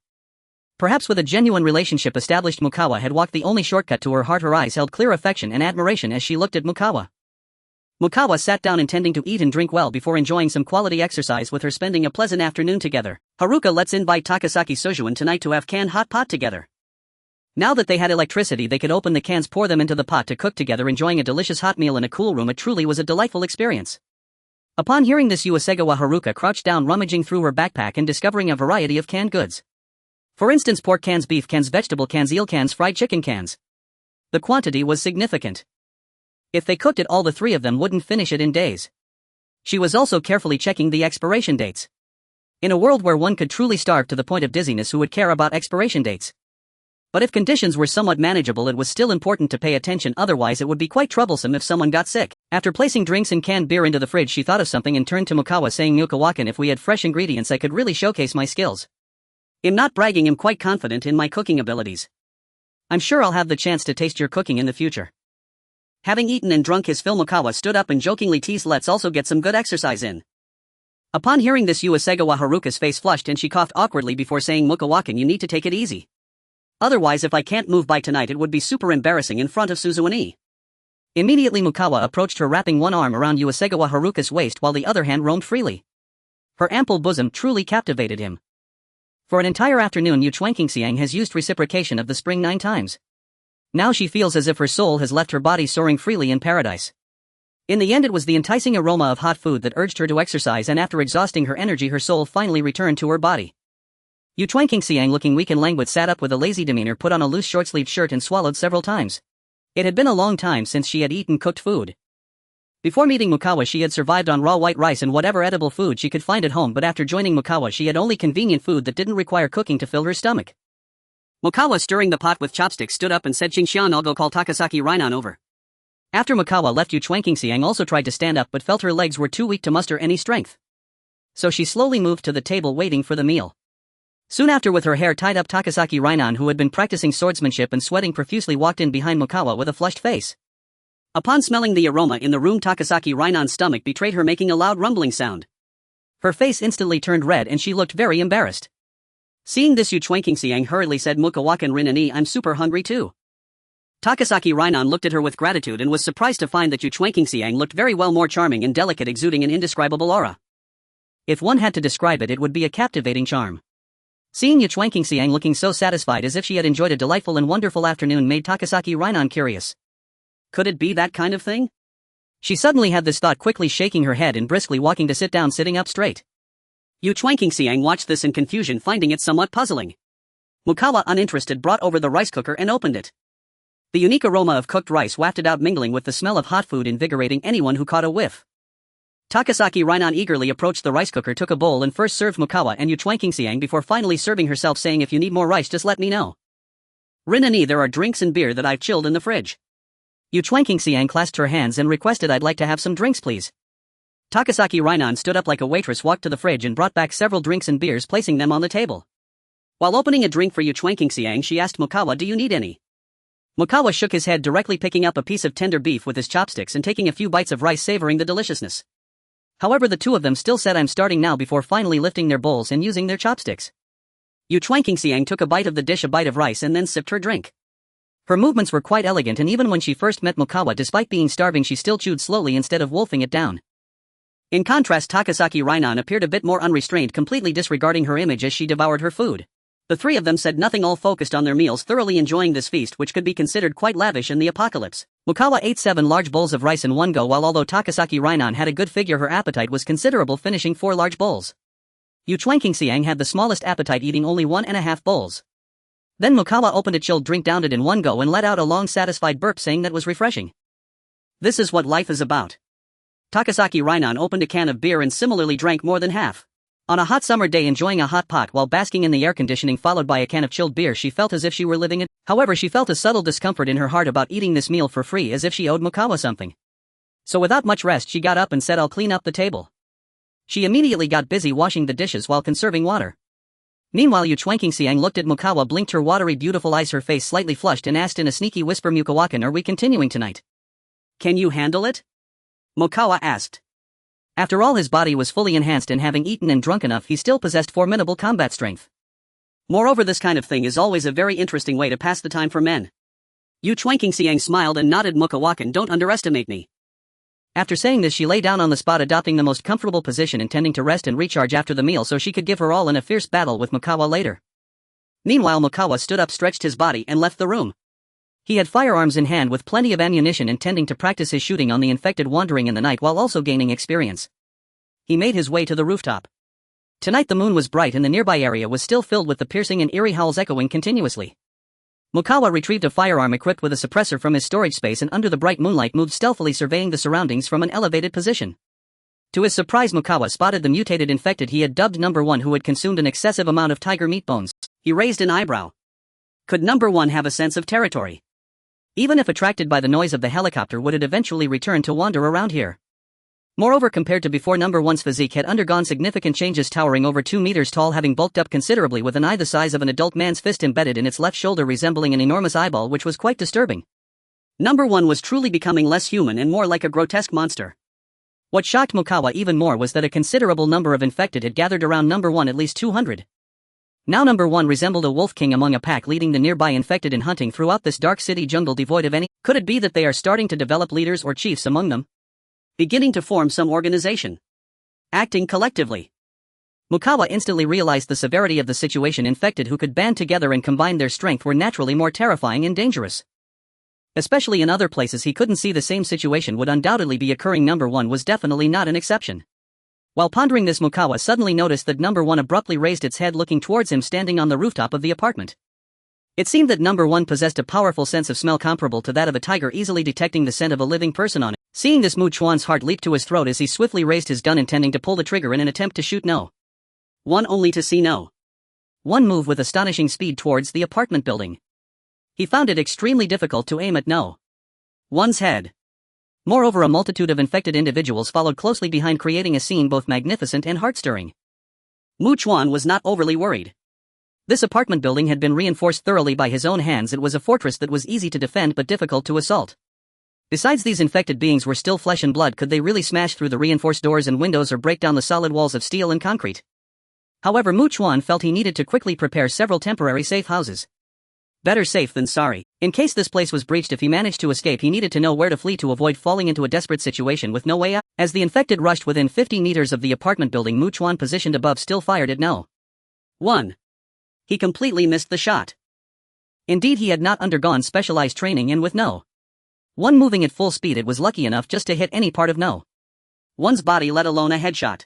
Perhaps with a genuine relationship established, Mukawa had walked the only shortcut to her heart. Her eyes held clear affection and admiration as she looked at Mukawa. Mukawa sat down intending to eat and drink well before enjoying some quality exercise with her, spending a pleasant afternoon together. Haruka, let's invite Takasaki Sojuin tonight to have canned hot pot together. Now that they had electricity, they could open the cans, pour them into the pot to cook together, enjoying a delicious hot meal in a cool room. It truly was a delightful experience. Upon hearing this, Uesegawa Haruka crouched down, rummaging through her backpack and discovering a variety of canned goods. For instance, pork cans, beef cans, vegetable cans, eel cans, fried chicken cans. The quantity was significant. If they cooked it all, the three of them wouldn't finish it in days. She was also carefully checking the expiration dates. In a world where one could truly starve to the point of dizziness, who would care about expiration dates? But if conditions were somewhat manageable, it was still important to pay attention, otherwise it would be quite troublesome if someone got sick. After placing drinks and canned beer into the fridge, she thought of something and turned to Mukawa, saying, "Mukawakan, if we had fresh ingredients I could really showcase my skills. I'm not bragging, I'm quite confident in my cooking abilities. I'm sure I'll have the chance to taste your cooking in the future." Having eaten and drunk his fill, Mukawa stood up and jokingly teased, "Let's also get some good exercise in." Upon hearing this, Uesegawa Haruka's face flushed and she coughed awkwardly before saying, "Mukawakan, you need to take it easy. Otherwise, if I can't move by tonight, it would be super embarrassing in front of Suzuane." Immediately Mukawa approached her, wrapping one arm around Uesegawa Haruka's waist while the other hand roamed freely. Her ample bosom truly captivated him. For an entire afternoon, Yu Chuanqingxiang has used reciprocation of the spring 9 times. Now she feels as if her soul has left her body, soaring freely in paradise. In the end, it was the enticing aroma of hot food that urged her to exercise, and after exhausting her energy, her soul finally returned to her body. Yu Chuanqingxiang, looking weak and languid, sat up with a lazy demeanor, put on a loose short-sleeved shirt and swallowed several times. It had been a long time since she had eaten cooked food. Before meeting Mukawa, she had survived on raw white rice and whatever edible food she could find at home, but after joining Mukawa, she had only convenient food that didn't require cooking to fill her stomach. Mukawa, stirring the pot with chopsticks, stood up and said, "Xingxian, I'll go call Takasaki Rainan over." After Mukawa left, Yu Chuanqingxiang also tried to stand up but felt her legs were too weak to muster any strength. So she slowly moved to the table, waiting for the meal. Soon after, with her hair tied up, Takasaki Rainan, who had been practicing swordsmanship and sweating profusely, walked in behind Mukawa with a flushed face. Upon smelling the aroma in the room, Takasaki Rainan's stomach betrayed her, making a loud rumbling sound. Her face instantly turned red and she looked very embarrassed. Seeing this, Yu Chuanqingxiang hurriedly said, "Mukawakan Rinani, I'm super hungry too." Takasaki Rainan looked at her with gratitude and was surprised to find that Yu Chuanqingxiang looked very well, more charming and delicate, exuding an indescribable aura. If one had to describe it, it would be a captivating charm. Seeing Yu Chuanqingxiang looking so satisfied, as if she had enjoyed a delightful and wonderful afternoon, made Takasaki Rainan curious. Could it be that kind of thing? She suddenly had this thought, quickly shaking her head and briskly walking to sit down, sitting up straight. Yu Chuanqingxiang watched this in confusion, finding it somewhat puzzling. Mukawa, uninterested, brought over the rice cooker and opened it. The unique aroma of cooked rice wafted out, mingling with the smell of hot food, invigorating anyone who caught a whiff. Takasaki Rainan eagerly approached the rice cooker, took a bowl and first served Mukawa and Yu Chuanqingxiang before finally serving herself, saying, "If you need more rice, just let me know. Rinani, there are drinks and beer that I've chilled in the fridge." Yu Chuanqingxiang clasped her hands and requested, "I'd like to have some drinks, please." Takasaki Rainan stood up like a waitress, walked to the fridge and brought back several drinks and beers, placing them on the table. While opening a drink for Yu Chuanqingxiang, she asked Mukawa, "Do you need any?" Mukawa shook his head, directly picking up a piece of tender beef with his chopsticks and taking a few bites of rice, savoring the deliciousness. However, the two of them still said, "I'm starting now," before finally lifting their bowls and using their chopsticks. Yu Chuanqingxiang took a bite of the dish, a bite of rice, and then sipped her drink. Her movements were quite elegant, and even when she first met Mukawa, despite being starving, she still chewed slowly instead of wolfing it down. In contrast, Takasaki Rainan appeared a bit more unrestrained, completely disregarding her image as she devoured her food. The three of them said nothing, all focused on their meals, thoroughly enjoying this feast, which could be considered quite lavish in the apocalypse. Mukawa ate 7 large bowls of rice in one go, while although Takasaki Rainan had a good figure, her appetite was considerable, finishing 4 large bowls. Yu Chuanqingxiang had the smallest appetite, eating only 1.5 bowls. Then Mukawa opened a chilled drink, downed it in one go, and let out a long satisfied burp, saying that was refreshing. This is what life is about. Takasaki Rainan opened a can of beer and similarly drank more than half. On a hot summer day, enjoying a hot pot while basking in the air conditioning, followed by a can of chilled beer, she felt as if she were living it. However, she felt a subtle discomfort in her heart about eating this meal for free, as if she owed Mukawa something. So without much rest she got up and said, "I'll clean up the table." She immediately got busy washing the dishes while conserving water. Meanwhile Chuan looked at Mukawa, blinked her watery beautiful eyes, her face slightly flushed, and asked in a sneaky whisper, "Mukawakan, are we continuing tonight?" "Can you handle it?" Mukawa asked. After all, his body was fully enhanced, and having eaten and drunk enough, he still possessed formidable combat strength. Moreover, this kind of thing is always a very interesting way to pass the time for men. Chuan smiled and nodded. "Mukawakan, don't underestimate me." After saying this, she lay down on the spot, adopting the most comfortable position, intending to rest and recharge after the meal so she could give her all in a fierce battle with Mukawa later. Meanwhile, Mukawa stood up, stretched his body, and left the room. He had firearms in hand with plenty of ammunition, intending to practice his shooting on the infected wandering in the night while also gaining experience. He made his way to the rooftop. Tonight the moon was bright and the nearby area was still filled with the piercing and eerie howls echoing continuously. Mukawa retrieved a firearm equipped with a suppressor from his storage space and under the bright moonlight moved stealthily, surveying the surroundings from an elevated position. To his surprise, Mukawa spotted the mutated infected he had dubbed Number 1, who had consumed an excessive amount of tiger meat bones. He raised an eyebrow. Could Number 1 have a sense of territory? Even if attracted by the noise of the helicopter, would it eventually return to wander around here? Moreover, compared to before, Number 1's physique had undergone significant changes, towering over 2 meters tall, having bulked up considerably with an eye the size of an adult man's fist embedded in its left shoulder, resembling an enormous eyeball, which was quite disturbing. Number 1 was truly becoming less human and more like a grotesque monster. What shocked Mukawa even more was that a considerable number of infected had gathered around Number 1, at least 200. Now Number 1 resembled a wolf king among a pack, leading the nearby infected in hunting throughout this dark city jungle devoid of any. Could it be that they are starting to develop leaders or chiefs among them? Beginning to form some organization. Acting collectively. Mukawa instantly realized the severity of the situation. Infected who could band together and combine their strength were naturally more terrifying and dangerous. Especially in other places he couldn't see the same situation would undoubtedly be occurring. Number 1 was definitely not an exception. While pondering this, Mukawa suddenly noticed that Number 1 abruptly raised its head, looking towards him standing on the rooftop of the apartment. It seemed that Number 1 possessed a powerful sense of smell comparable to that of a tiger, easily detecting the scent of a living person on it. Seeing this, Chuan's heart leaped to his throat as he swiftly raised his gun, intending to pull the trigger in an attempt to shoot No. 1, only to see No. 1 move with astonishing speed towards the apartment building. He found it extremely difficult to aim at No. 1's head. Moreover, a multitude of infected individuals followed closely behind, creating a scene both magnificent and heart-stirring. Chuan was not overly worried. This apartment building had been reinforced thoroughly by his own hands. It was a fortress that was easy to defend but difficult to assault. Besides, these infected beings were still flesh and blood. Could they really smash through the reinforced doors and windows or break down the solid walls of steel and concrete? However, Chuan felt he needed to quickly prepare several temporary safe houses. Better safe than sorry. In case this place was breached, if he managed to escape, he needed to know where to flee to avoid falling into a desperate situation with no way out. As the infected rushed within 50 meters of the apartment building, Chuan, positioned above, still fired at No. 1. He completely missed the shot. Indeed, he had not undergone specialized training, and with No. 1 moving at full speed, it was lucky enough just to hit any part of No. 1's body, let alone a headshot.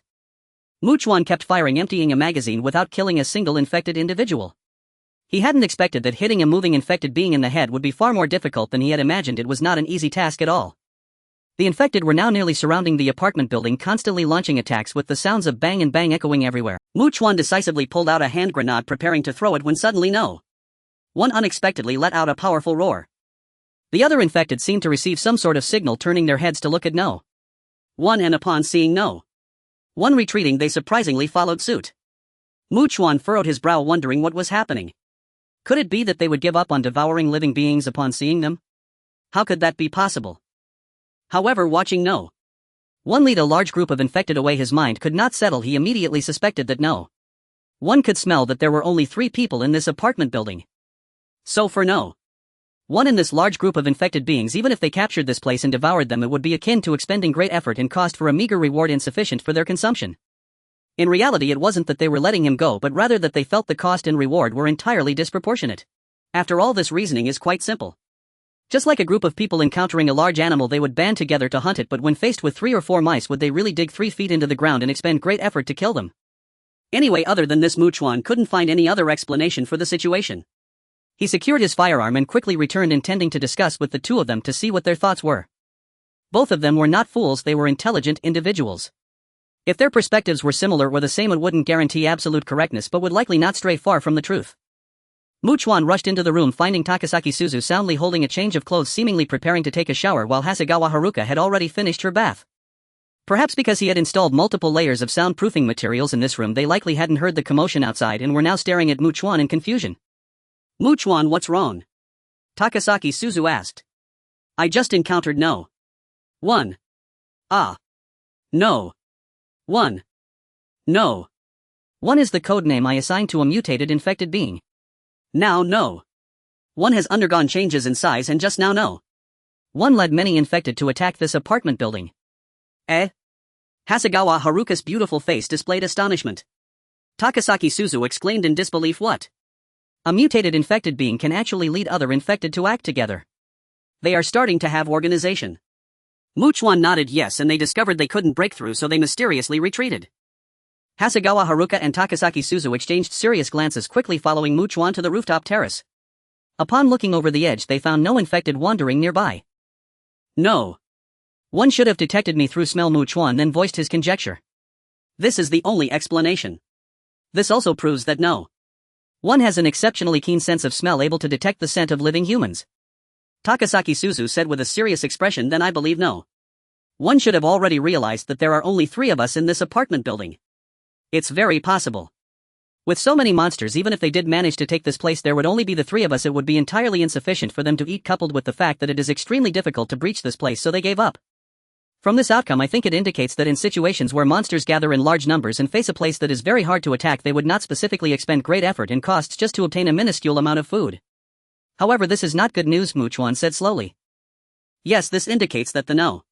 Chuan kept firing, emptying a magazine without killing a single infected individual. He hadn't expected that hitting a moving infected being in the head would be far more difficult than he had imagined. It was not an easy task at all. The infected were now nearly surrounding the apartment building, constantly launching attacks with the sounds of bang and bang echoing everywhere. Chuan decisively pulled out a hand grenade, preparing to throw it, when suddenly No. 1 unexpectedly let out a powerful roar. The other infected seemed to receive some sort of signal, turning their heads to look at No. 1, and upon seeing No. 1 retreating, they surprisingly followed suit. Chuan furrowed his brow, wondering what was happening. Could it be that they would give up on devouring living beings upon seeing them? How could that be possible? However, watching No. 1 lead a large group of infected away, his mind could not settle. He immediately suspected that No. 1 could smell that there were only 3 people in this apartment building. So for No. 1 in this large group of infected beings, even if they captured this place and devoured them, it would be akin to expending great effort and cost for a meager reward insufficient for their consumption. In reality, it wasn't that they were letting him go, but rather that they felt the cost and reward were entirely disproportionate. After all, this reasoning is quite simple. Just like a group of people encountering a large animal, they would band together to hunt it, but when faced with 3 or 4 mice, would they really dig 3 feet into the ground and expend great effort to kill them? Anyway, other than this, Chuan couldn't find any other explanation for the situation. He secured his firearm and quickly returned, intending to discuss with the 2 of them to see what their thoughts were. Both of them were not fools, they were intelligent individuals. If their perspectives were similar or the same, it wouldn't guarantee absolute correctness, but would likely not stray far from the truth. Chuan rushed into the room finding Takasaki Suzu soundly holding a change of clothes seemingly preparing to take a shower while Hasegawa Haruka had already finished her bath. Perhaps because he had installed multiple layers of soundproofing materials in this room they likely hadn't heard the commotion outside and were now staring at Chuan in confusion. Chuan, what's wrong? Takasaki Suzu asked. I just encountered no. 1. Ah. No. 1. No. 1 is the code name I assigned to a mutated infected being. Now no. 1 has undergone changes in size and just now no. 1 led many infected to attack this apartment building. Eh? Hasegawa Haruka's beautiful face displayed astonishment. Takasaki Suzu exclaimed in disbelief, what? A mutated infected being can actually lead other infected to act together. They are starting to have organization. Chuan nodded yes, and they discovered they couldn't break through, so they mysteriously retreated. Hasegawa Haruka and Takasaki Suzu exchanged serious glances, quickly following Chuan to the rooftop terrace. Upon looking over the edge they found no infected wandering nearby. No. 1 should have detected me through smell, Chuan then voiced his conjecture. This is the only explanation. This also proves that no. 1 has an exceptionally keen sense of smell, able to detect the scent of living humans. Takasaki Suzu said with a serious expression, then I believe no. 1 should have already realized that there are only 3 of us in this apartment building. It's very possible. With so many monsters, even if they did manage to take this place, there would only be the 3 of us. It would be entirely insufficient for them to eat, coupled with the fact that it is extremely difficult to breach this place, so they gave up. From this outcome I think it indicates that in situations where monsters gather in large numbers and face a place that is very hard to attack, they would not specifically expend great effort and costs just to obtain a minuscule amount of food. However, this is not good news, Chuan said slowly. Yes, this indicates that the no.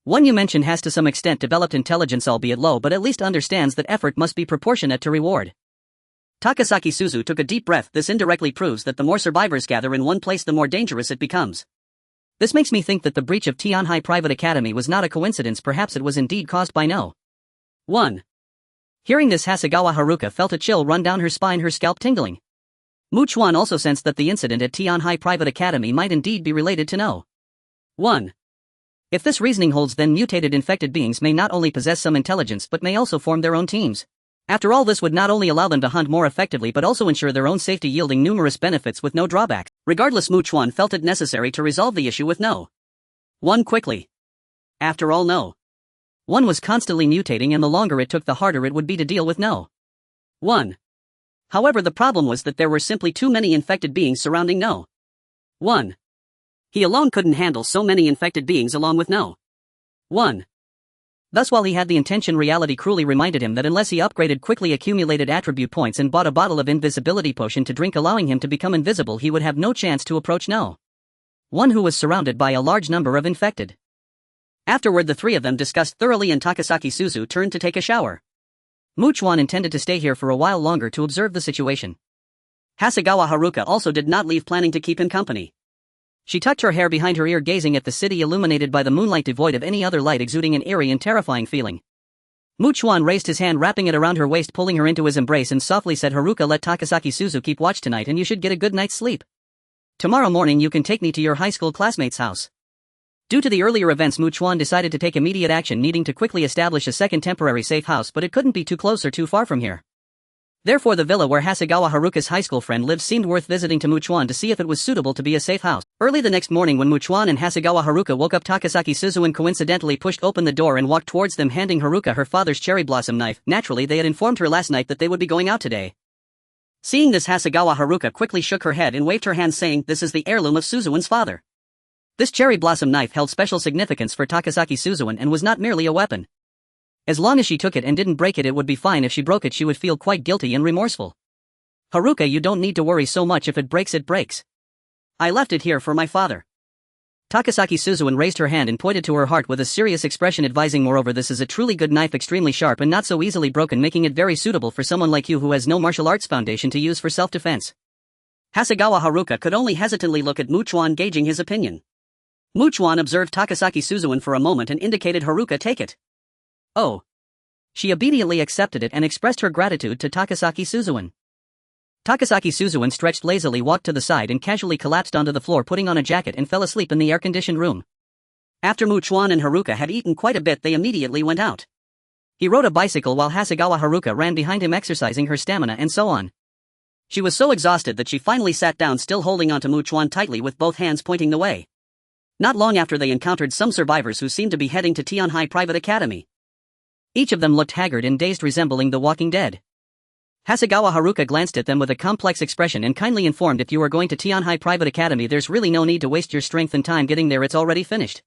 1 you mentioned has to some extent developed intelligence, albeit low, but at least understands that effort must be proportionate to reward. Takasaki Suzu took a deep breath. This indirectly proves that the more survivors gather in one place, the more dangerous it becomes. This makes me think that the breach of Tianhai Private Academy was not a coincidence. Perhaps it was indeed caused by no. 1. Hearing this, Hasegawa Haruka felt a chill run down her spine, her scalp tingling. Chuan also sensed that the incident at Tianhai Private Academy might indeed be related to no. 1. If this reasoning holds, then mutated infected beings may not only possess some intelligence but may also form their own teams. After all, this would not only allow them to hunt more effectively but also ensure their own safety, yielding numerous benefits with no drawbacks. Regardless, Chuan felt it necessary to resolve the issue with no. 1 quickly. After all, no. 1 was constantly mutating, and the longer it took the harder it would be to deal with no. 1. However, the problem was that there were simply too many infected beings surrounding no. 1. He alone couldn't handle so many infected beings along with no. 1. Thus, while he had the intention, reality cruelly reminded him that unless he upgraded quickly accumulated attribute points and bought a bottle of invisibility potion to drink allowing him to become invisible, he would have no chance to approach no. 1 who was surrounded by a large number of infected. Afterward, the 3 of them discussed thoroughly and Takasaki Suzu turned to take a shower. Chuan intended to stay here for a while longer to observe the situation. Hasegawa Haruka also did not leave, planning to keep him company. She tucked her hair behind her ear, gazing at the city illuminated by the moonlight, devoid of any other light, exuding an eerie and terrifying feeling. Chuan raised his hand, wrapping it around her waist, pulling her into his embrace, and softly said, Haruka, let Takasaki Suzu keep watch tonight and you should get a good night's sleep. Tomorrow morning you can take me to your high school classmate's house. Due to the earlier events, Chuan decided to take immediate action, needing to quickly establish a second temporary safe house, but it couldn't be too close or too far from here. Therefore, the villa where Hasegawa Haruka's high school friend lived seemed worth visiting to Chuan to see if it was suitable to be a safe house. Early the next morning, when Chuan and Hasegawa Haruka woke up, Takasaki Suzu coincidentally pushed open the door and walked towards them, handing Haruka her father's cherry blossom knife. Naturally, they had informed her last night that they would be going out today. Seeing this, Hasegawa Haruka quickly shook her head and waved her hand, saying, this is the heirloom of Suzuan's father. This cherry blossom knife held special significance for Takasaki Suzuan and was not merely a weapon. As long as she took it and didn't break it, it would be fine. If she broke it, she would feel quite guilty and remorseful. Haruka, you don't need to worry so much. If it breaks, it breaks. I left it here for my father. Takasaki Suzuan raised her hand and pointed to her heart with a serious expression, advising, moreover, this is a truly good knife, extremely sharp and not so easily broken, making it very suitable for someone like you who has no martial arts foundation to use for self-defense. Hasegawa Haruka could only hesitantly look at Chuan, gauging his opinion. Chuan observed Takasaki Suzuan for a moment and indicated Haruka take it. Oh. She obediently accepted it and expressed her gratitude to Takasaki Suzuan. Takasaki Suzuan stretched lazily, walked to the side and casually collapsed onto the floor, putting on a jacket, and fell asleep in the air-conditioned room. After Chuan and Haruka had eaten quite a bit, they immediately went out. He rode a bicycle while Hasegawa Haruka ran behind him, exercising her stamina and so on. She was so exhausted that she finally sat down, still holding onto Mu Chuan tightly with both hands pointing the way. Not long after, they encountered some survivors who seemed to be heading to Tianhai Private Academy. Each of them looked haggard and dazed, resembling the Walking Dead. Hasegawa Haruka glanced at them with a complex expression and kindly informed, if you are going to Tianhai Private Academy, there's really no need to waste your strength and time getting there, it's already finished.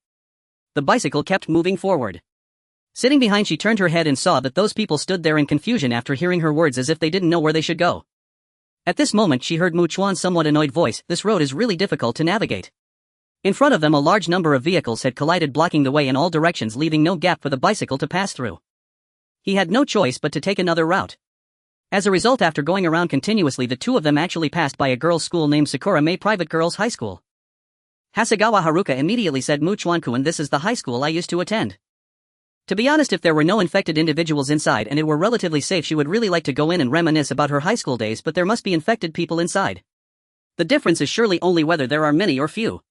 The bicycle kept moving forward. Sitting behind, she turned her head and saw that those people stood there in confusion after hearing her words, as if they didn't know where they should go. At this moment she heard Mu Chuan's somewhat annoyed voice, this road is really difficult to navigate. In front of them a large number of vehicles had collided, blocking the way in all directions, leaving no gap for the bicycle to pass through. He had no choice but to take another route. As a result, after going around continuously, the two of them actually passed by a girls' school named Sakura May Private Girls High School. Hasegawa Haruka immediately said, Mu Chuan-kun, this is the high school I used to attend. To be honest, if there were no infected individuals inside and it were relatively safe, she would really like to go in and reminisce about her high school days, but there must be infected people inside. The difference is surely only whether there are many or few.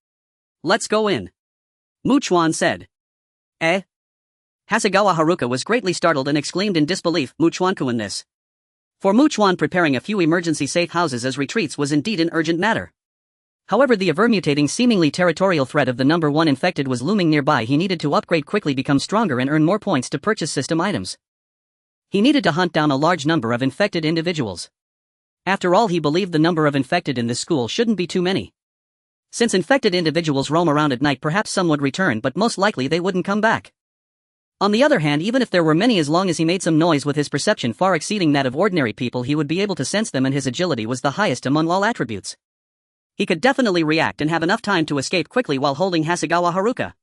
Let's go in, Mu Chuan said. Eh? Hasegawa Haruka was greatly startled and exclaimed in disbelief, Mu Chuan-kun, this. For Mu Chuan, preparing a few emergency safe houses as retreats was indeed an urgent matter. However, the ever-mutating, seemingly territorial threat of the number one infected was looming nearby. He needed to upgrade quickly, become stronger, and earn more points to purchase system items. He needed to hunt down a large number of infected individuals. After all, he believed the number of infected in this school shouldn't be too many. Since infected individuals roam around at night, perhaps some would return, but most likely they wouldn't come back. On the other hand, even if there were many, as long as he made some noise with his perception far exceeding that of ordinary people, he would be able to sense them, and his agility was the highest among all attributes. He could definitely react and have enough time to escape quickly while holding Hasegawa Haruka.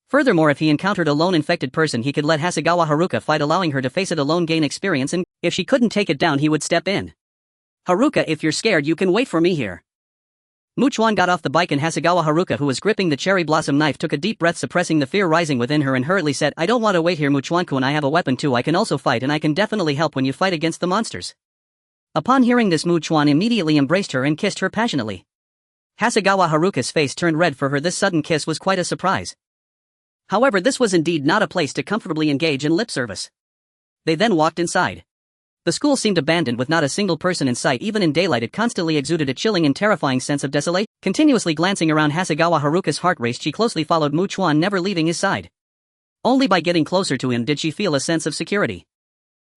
Furthermore, if he encountered a lone infected person, he could let Hasegawa Haruka fight, allowing her to face it alone, gain experience, and if she couldn't take it down, he would step in. Haruka, if you're scared, you can wait for me here. Mu Chuan got off the bike, and Hasegawa Haruka, who was gripping the cherry blossom knife, took a deep breath, suppressing the fear rising within her, and hurriedly said, I don't want to wait here, Mu Chuan-kun, I have a weapon too. I can also fight, and I can definitely help when you fight against the monsters. Upon hearing this, Mu Chuan immediately embraced her and kissed her passionately. Hasegawa Haruka's face turned red, for her this sudden kiss was quite a surprise. However, this was indeed not a place to comfortably engage in lip service. They then walked inside. The school seemed abandoned, with not a single person in sight. Even in daylight, it constantly exuded a chilling and terrifying sense of desolation. Continuously glancing around, Hasegawa Haruka's heart raced. She closely followed Mu Chuan, never leaving his side. Only by getting closer to him did she feel a sense of security.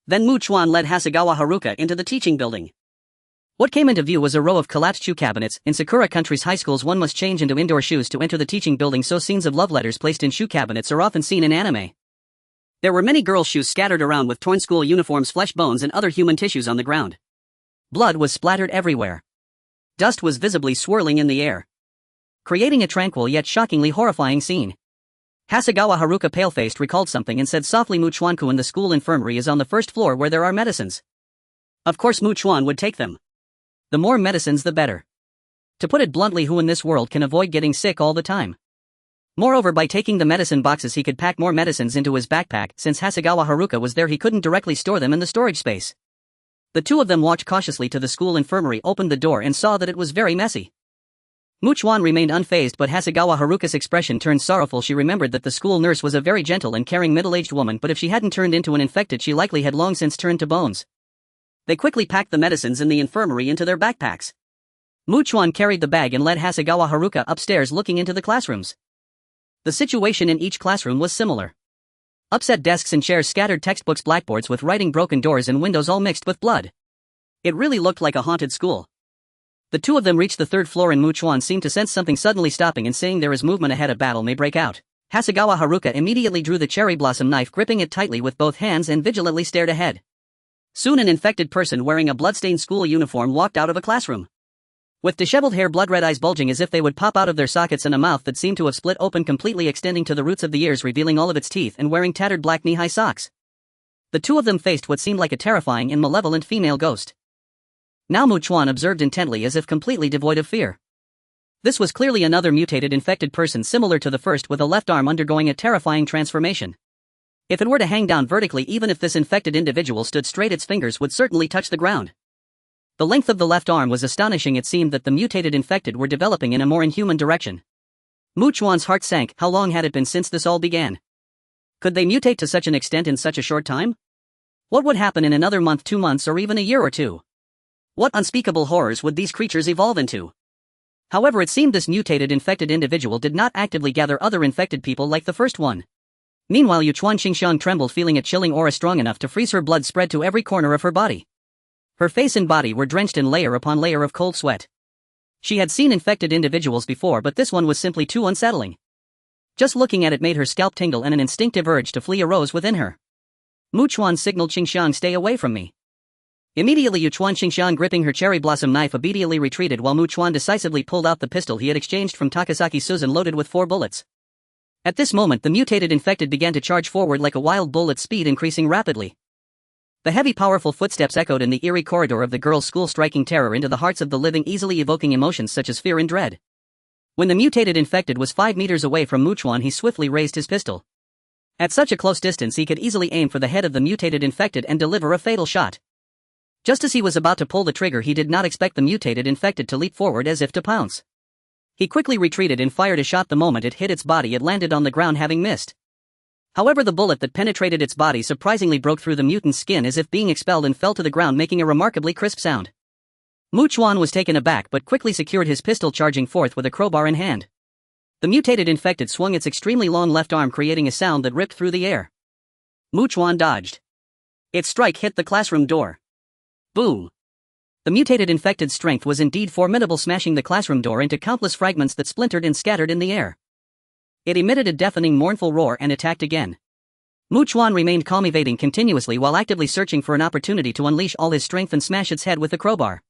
Then Mu Chuan led Hasegawa Haruka into the teaching building. What came into view was a row of collapsed shoe cabinets. In Sakura country's high schools, one must change into indoor shoes to enter the teaching building, so scenes of love letters placed in shoe cabinets are often seen in anime. There were many girls' shoes scattered around, with torn school uniforms, flesh, bones, and other human tissues on the ground. Blood was splattered everywhere. Dust was visibly swirling in the air, creating a tranquil yet shockingly horrifying scene. Hasegawa Haruka, pale-faced, recalled something and said softly, Mu Chuan-kun, the school infirmary is on the first floor where there are medicines. Of course Mu Chuan would take them. The more medicines the better. To put it bluntly, who in this world can avoid getting sick all the time? Moreover, by taking the medicine boxes, he could pack more medicines into his backpack. Since Hasegawa Haruka was there, he couldn't directly store them in the storage space. The two of them walked cautiously to the school infirmary, opened the door, and saw that it was very messy. Mu Chuan remained unfazed, but Hasegawa Haruka's expression turned sorrowful. She remembered that the school nurse was a very gentle and caring middle-aged woman, but if she hadn't turned into an infected, she likely had long since turned to bones. They quickly packed the medicines in the infirmary into their backpacks. Mu Chuan carried the bag and led Hasegawa Haruka upstairs, looking into the classrooms. The situation in each classroom was similar. Upset desks and chairs, scattered textbooks, blackboards with writing, broken doors, and windows all mixed with blood. It really looked like a haunted school. The two of them reached the third floor, and Mu Chuan seemed to sense something suddenly stopping and saying, there is movement ahead, a battle may break out. Hasegawa Haruka immediately drew the cherry blossom knife, gripping it tightly with both hands, and vigilantly stared ahead. Soon an infected person wearing a bloodstained school uniform walked out of a classroom. With disheveled hair, blood-red eyes bulging as if they would pop out of their sockets, and a mouth that seemed to have split open completely, extending to the roots of the ears, revealing all of its teeth, and wearing tattered black knee-high socks. The two of them faced what seemed like a terrifying and malevolent female ghost. Now Mu Chuan observed intently, as if completely devoid of fear. This was clearly another mutated infected person, similar to the first, with a left arm undergoing a terrifying transformation. If it were to hang down vertically, even if this infected individual stood straight, its fingers would certainly touch the ground. The length of the left arm was astonishing. It seemed that the mutated infected were developing in a more inhuman direction. Mu Chuan's heart sank. How long had it been since this all began? Could they mutate to such an extent in such a short time? What would happen in another month, 2 months, or even a year or two? What unspeakable horrors would these creatures evolve into? However, it seemed this mutated infected individual did not actively gather other infected people like the first one. Meanwhile, Chuan Xingxiang trembled, feeling a chilling aura strong enough to freeze her blood spread to every corner of her body. Her face and body were drenched in layer upon layer of cold sweat. She had seen infected individuals before, but this one was simply too unsettling. Just looking at it made her scalp tingle, and an instinctive urge to flee arose within her. Chuan signaled Xingxiang, "Stay away from me." Immediately Chuan Xingxiang, gripping her cherry blossom knife, obediently retreated while Chuan decisively pulled out the pistol he had exchanged from Takasaki Susan, loaded with 4 bullets. At this moment, the mutated infected began to charge forward like a wild bull, its speed increasing rapidly. The heavy, powerful footsteps echoed in the eerie corridor of the girls' school, striking terror into the hearts of the living, easily evoking emotions such as fear and dread. When the mutated infected was 5 meters away from Chuan, he swiftly raised his pistol. At such a close distance, he could easily aim for the head of the mutated infected and deliver a fatal shot. Just as he was about to pull the trigger, he did not expect the mutated infected to leap forward as if to pounce. He quickly retreated and fired a shot. The moment it hit its body, it landed on the ground, having missed. However, the bullet that penetrated its body surprisingly broke through the mutant's skin as if being expelled and fell to the ground, making a remarkably crisp sound. Chuan was taken aback but quickly secured his pistol, charging forth with a crowbar in hand. The mutated infected swung its extremely long left arm, creating a sound that ripped through the air. Chuan dodged. Its strike hit the classroom door. Boom! The mutated infected's strength was indeed formidable, smashing the classroom door into countless fragments that splintered and scattered in the air. It emitted a deafening, mournful roar and attacked again. Chuan remained calm, evading continuously while actively searching for an opportunity to unleash all his strength and smash its head with the crowbar.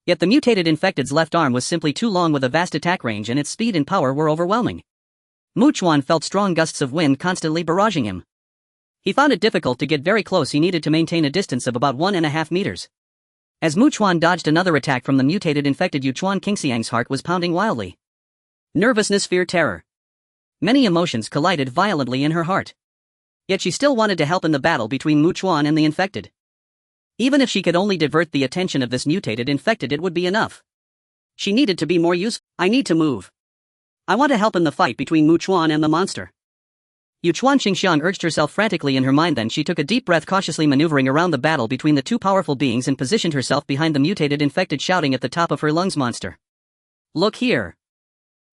Yet the mutated infected's left arm was simply too long, with a vast attack range, and its speed and power were overwhelming. Chuan felt strong gusts of wind constantly barraging him. He found it difficult to get very close. He needed to maintain a distance of about 1.5 meters. As Chuan dodged another attack from the mutated infected, Chuan Xingxiang's heart was pounding wildly. Nervousness, fear, terror. Many emotions collided violently in her heart. Yet she still wanted to help in the battle between Chuan and the infected. Even if she could only divert the attention of this mutated infected, it would be enough. She needed to be more useful. I need to move. I want to help in the fight between Chuan and the monster. Chuan Xingxiang urged herself frantically in her mind. Then she took a deep breath, cautiously maneuvering around the battle between the two powerful beings, and positioned herself behind the mutated infected, shouting at the top of her lungs, "Monster! Look here!"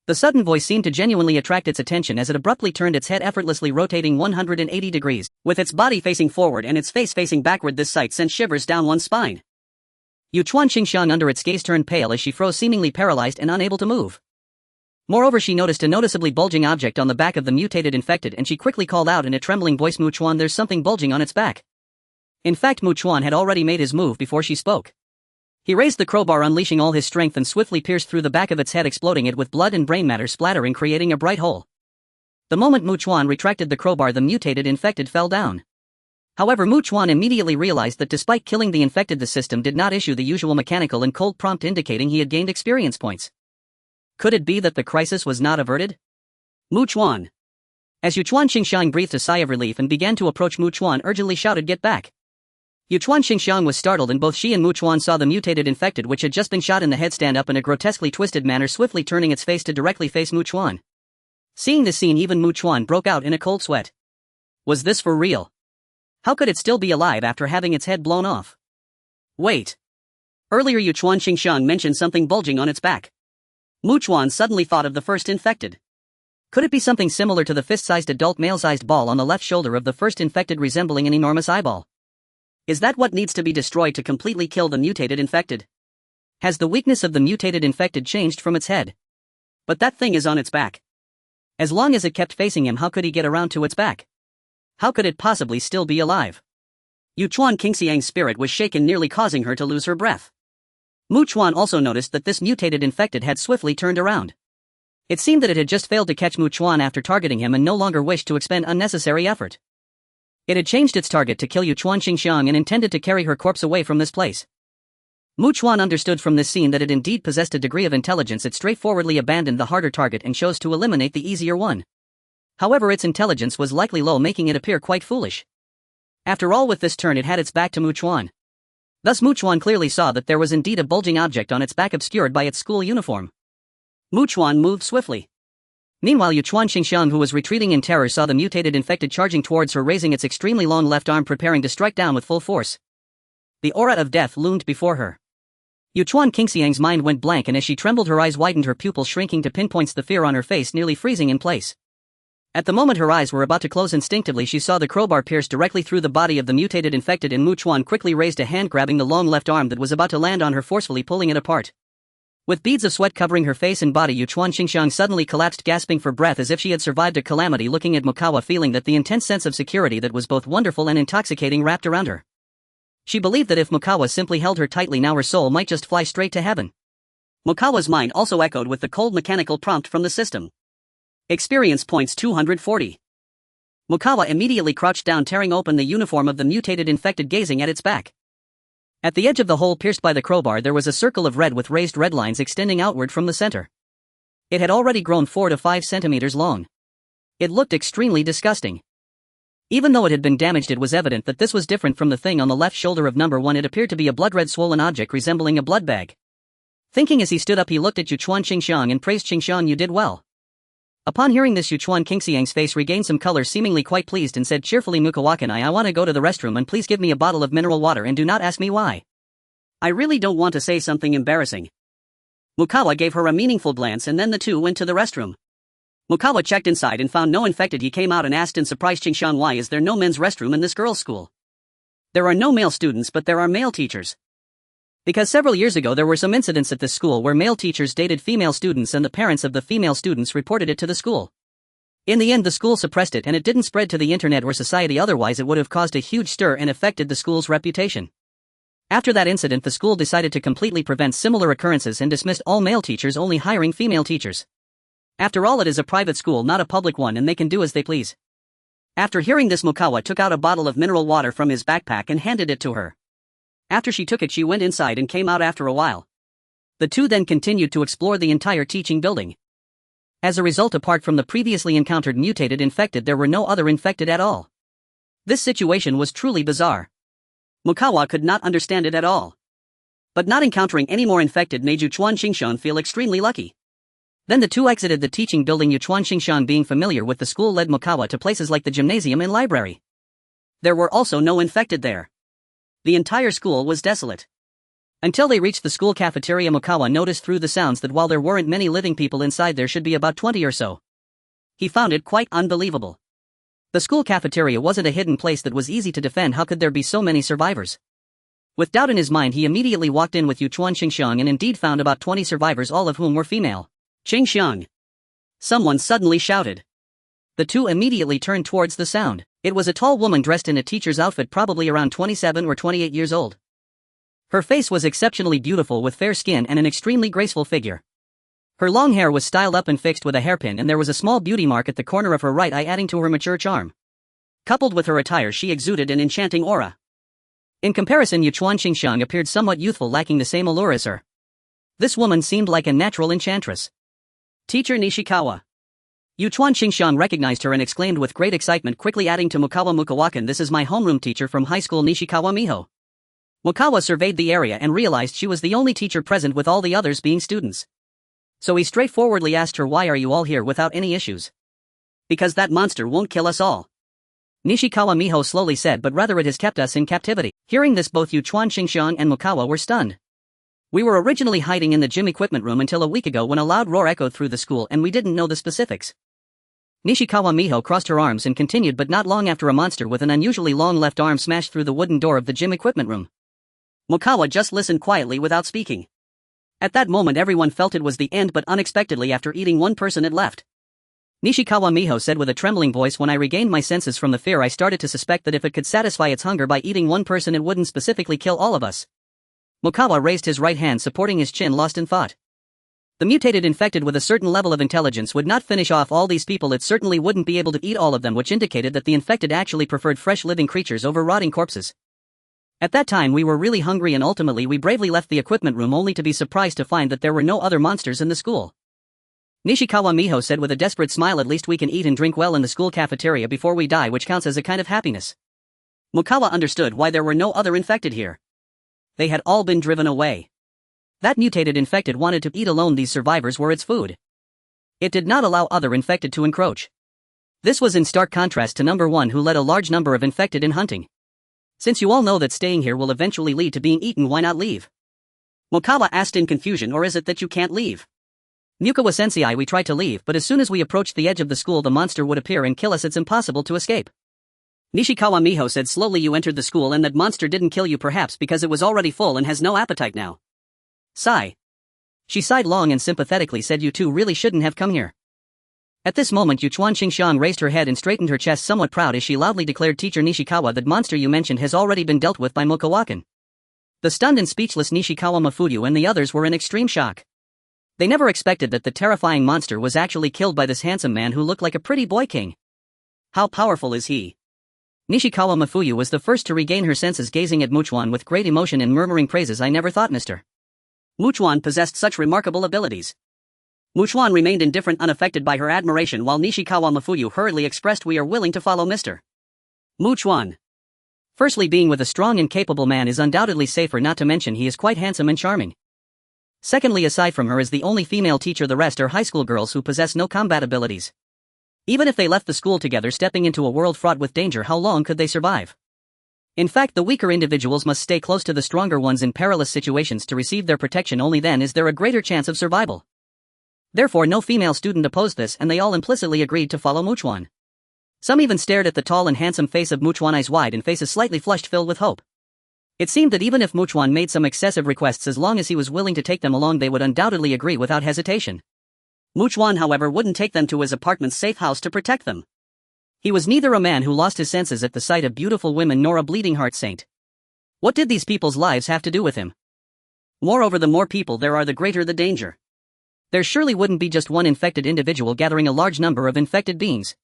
The sudden voice seemed to genuinely attract its attention as it abruptly turned its head, effortlessly rotating 180 degrees, with its body facing forward and its face facing backward. This sight sent shivers down one's spine. Chuan Xingxiang, under its gaze, turned pale as she froze, seemingly paralyzed and unable to move. Moreover, she noticed a noticeably bulging object on the back of the mutated infected, and she quickly called out in a trembling voice, "Chuan, there's something bulging on its back." In fact, Chuan had already made his move before she spoke. He raised the crowbar, unleashing all his strength, and swiftly pierced through the back of its head, exploding it with blood and brain matter splattering, creating a bright hole. The moment Chuan retracted the crowbar, the mutated infected fell down. However, Chuan immediately realized that despite killing the infected, the system did not issue the usual mechanical and cold prompt indicating he had gained experience points. Could it be that the crisis was not averted? Chuan. As Chuan Xingxiang breathed a sigh of relief and began to approach, Chuan urgently shouted, "Get back!" Chuan Xingxiang was startled, and both she and Chuan saw the mutated infected, which had just been shot in the head, stand up in a grotesquely twisted manner, swiftly turning its face to directly face Chuan. Seeing this scene, even Chuan broke out in a cold sweat. Was this for real? How could it still be alive after having its head blown off? Wait. Earlier Chuan Xingxiang mentioned something bulging on its back. Chuan suddenly thought of the first infected. Could it be something similar to the fist-sized adult male-sized ball on the left shoulder of the first infected, resembling an enormous eyeball? Is that what needs to be destroyed to completely kill the mutated infected? Has the weakness of the mutated infected changed from its head? But that thing is on its back. As long as it kept facing him, how could he get around to its back? How could it possibly still be alive? Chuan Xingxiang's spirit was shaken, nearly causing her to lose her breath. Chuan also noticed that this mutated infected had swiftly turned around. It seemed that it had just failed to catch Chuan after targeting him and no longer wished to expend unnecessary effort. It had changed its target to kill Chuan Xingxiang and intended to carry her corpse away from this place. Chuan understood from this scene that it indeed possessed a degree of intelligence. It straightforwardly abandoned the harder target and chose to eliminate the easier one. However, its intelligence was likely low, making it appear quite foolish. After all, with this turn it had its back to Chuan. Thus Chuan clearly saw that there was indeed a bulging object on its back, obscured by its school uniform. Chuan moved swiftly. Meanwhile, Chuan Xingxiang, who was retreating in terror, saw the mutated infected charging towards her, raising its extremely long left arm, preparing to strike down with full force. The aura of death loomed before her. Chuan Qingxiang's mind went blank, and as she trembled her eyes widened, her pupils shrinking to pinpoints, the fear on her face nearly freezing in place. At the moment her eyes were about to close, instinctively she saw the crowbar pierce directly through the body of the mutated infected, and Chuan quickly raised a hand, grabbing the long left arm that was about to land on her, forcefully pulling it apart. With beads of sweat covering her face and body, Chuan Qingxiang suddenly collapsed, gasping for breath as if she had survived a calamity, looking at Mukawa, feeling that the intense sense of security that was both wonderful and intoxicating wrapped around her. She believed that if Mukawa simply held her tightly now, her soul might just fly straight to heaven. Mukawa's mind also echoed with the cold mechanical prompt from the system. Experience points 240. Mukawa immediately crouched down, tearing open the uniform of the mutated infected, gazing at its back. At the edge of the hole pierced by the crowbar there was a circle of red with raised red lines extending outward from the center. It had already grown 4 to 5 centimeters long. It looked extremely disgusting. Even though it had been damaged, it was evident that this was different from the thing on the left shoulder of number 1. It appeared to be a blood-red swollen object resembling a blood bag. Thinking as he stood up, he looked at Chuan Qingxiang and praised. "Qingxiang, you did well." Upon hearing this, Chuan Qingxiang's face regained some color, seemingly quite pleased, and said cheerfully, "Mukawa-kun, I want to go to the restroom, and please give me a bottle of mineral water, and do not ask me why." "I really don't want to say something embarrassing." Mukawa gave her a meaningful glance, and then the two went to the restroom. Mukawa checked inside and found no infected. He came out and asked in surprise, "Qingxiang, why is there no men's restroom in this girls' school? There are no male students, but there are male teachers." Because several years ago there were some incidents at this school where male teachers dated female students, and the parents of the female students reported it to the school. In the end, the school suppressed it, and it didn't spread to the internet or society, otherwise it would have caused a huge stir and affected the school's reputation. After that incident, the school decided to completely prevent similar occurrences and dismissed all male teachers, only hiring female teachers. After all, it is a private school, not a public one, and they can do as they please. After hearing this, Mukawa took out a bottle of mineral water from his backpack and handed it to her. After she took it, she went inside and came out after a while. The two then continued to explore the entire teaching building. As a result, apart from the previously encountered mutated infected, there were no other infected at all. This situation was truly bizarre. Mukawa could not understand it at all. But not encountering any more infected made Chuan Qingxiang feel extremely lucky. Then the two exited the teaching building. Chuan Qingxiang, being familiar with the school, led Mukawa to places like the gymnasium and library. There were also no infected there. The entire school was desolate. Until they reached the school cafeteria, Mukawa noticed through the sounds that while there weren't many living people inside, there should be about 20 or so. He found it quite unbelievable. The school cafeteria wasn't a hidden place that was easy to defend. How could there be so many survivors? With doubt in his mind, he immediately walked in with Chuan Qingxiang and indeed found about 20 survivors, all of whom were female. "Qingxiang!" someone suddenly shouted. The two immediately turned towards the sound. It was a tall woman dressed in a teacher's outfit, probably around 27 or 28 years old. Her face was exceptionally beautiful, with fair skin and an extremely graceful figure. Her long hair was styled up and fixed with a hairpin, and there was a small beauty mark at the corner of her right eye, adding to her mature charm. Coupled with her attire, she exuded an enchanting aura. In comparison, Chuan Qingxiang appeared somewhat youthful, lacking the same allure as her. This woman seemed like a natural enchantress. "Teacher Nishikawa." Chuan Qingxiang recognized her and exclaimed with great excitement, quickly adding to Mukawa, "Mukawa-kun, this is my homeroom teacher from high school, Nishikawa Miho." Mukawa surveyed the area and realized she was the only teacher present, with all the others being students. So he straightforwardly asked her, "Why are you all here without any issues?" "Because that monster won't kill us all," Nishikawa Miho slowly said, "but rather it has kept us in captivity." Hearing this, both Chuan Qingxiang and Mukawa were stunned. "We were originally hiding in the gym equipment room until a week ago when a loud roar echoed through the school, and we didn't know the specifics." Nishikawa Miho crossed her arms and continued, "But not long after, a monster with an unusually long left arm smashed through the wooden door of the gym equipment room." Mukawa just listened quietly without speaking. At that moment everyone felt it was the end, but unexpectedly, after eating one person, it left. Nishikawa Miho said with a trembling voice, "When I regained my senses from the fear, I started to suspect that if it could satisfy its hunger by eating one person, it wouldn't specifically kill all of us." Mukawa raised his right hand, supporting his chin, lost in thought. The mutated infected with a certain level of intelligence would not finish off all these people. It certainly wouldn't be able to eat all of them, which indicated that the infected actually preferred fresh living creatures over rotting corpses. At that time we were really hungry, and ultimately we bravely left the equipment room, only to be surprised to find that there were no other monsters in the school. Nishikawa Miho said with a desperate smile, "At least we can eat and drink well in the school cafeteria before we die, which counts as a kind of happiness." Mukawa understood why there were no other infected here. They had all been driven away. That mutated infected wanted to eat alone. These survivors were its food. It did not allow other infected to encroach. This was in stark contrast to number 1, who led a large number of infected in hunting. "Since you all know that staying here will eventually lead to being eaten, why not leave?" Mokawa asked in confusion. Or is it that you can't leave? Mukawa-sensei, we tried to leave, but as soon as we approached the edge of the school the monster would appear and kill us. It's impossible to escape. Nishikawa Miho said slowly. You entered the school and that monster didn't kill you, perhaps because it was already full and has no appetite now. Sigh. She sighed long and sympathetically said, you two really shouldn't have come here. At this moment Chuan Qingshan raised her head and straightened her chest somewhat proud as she loudly declared, Teacher Nishikawa, that monster you mentioned has already been dealt with by Mokawakan. The stunned and speechless Nishikawa Mafuyu and the others were in extreme shock. They never expected that the terrifying monster was actually killed by this handsome man who looked like a pretty boy king. How powerful is he? Nishikawa Mafuyu was the first to regain her senses, gazing at Chuan with great emotion and murmuring praises. I never thought Mr. Chuan possessed such remarkable abilities. Chuan remained indifferent, unaffected by her admiration, while Nishikawa Mafuyu hurriedly expressed, we are willing to follow Mr. Chuan. Firstly, being with a strong and capable man is undoubtedly safer, not to mention he is quite handsome and charming. Secondly, aside from her is the only female teacher, the rest are high school girls who possess no combat abilities. Even if they left the school together stepping into a world fraught with danger, how long could they survive? In fact, the weaker individuals must stay close to the stronger ones in perilous situations to receive their protection. Only then is there a greater chance of survival. Therefore no female student opposed this and they all implicitly agreed to follow Chuan. Some even stared at the tall and handsome face of Chuan, eyes wide and faces slightly flushed, filled with hope. It seemed that even if Chuan made some excessive requests, as long as he was willing to take them along, they would undoubtedly agree without hesitation. Chuan, however, wouldn't take them to his apartment's safe house to protect them. He was neither a man who lost his senses at the sight of beautiful women nor a bleeding heart saint. What did these people's lives have to do with him? Moreover, the more people there are, the greater the danger. There surely wouldn't be just one infected individual gathering a large number of infected beings.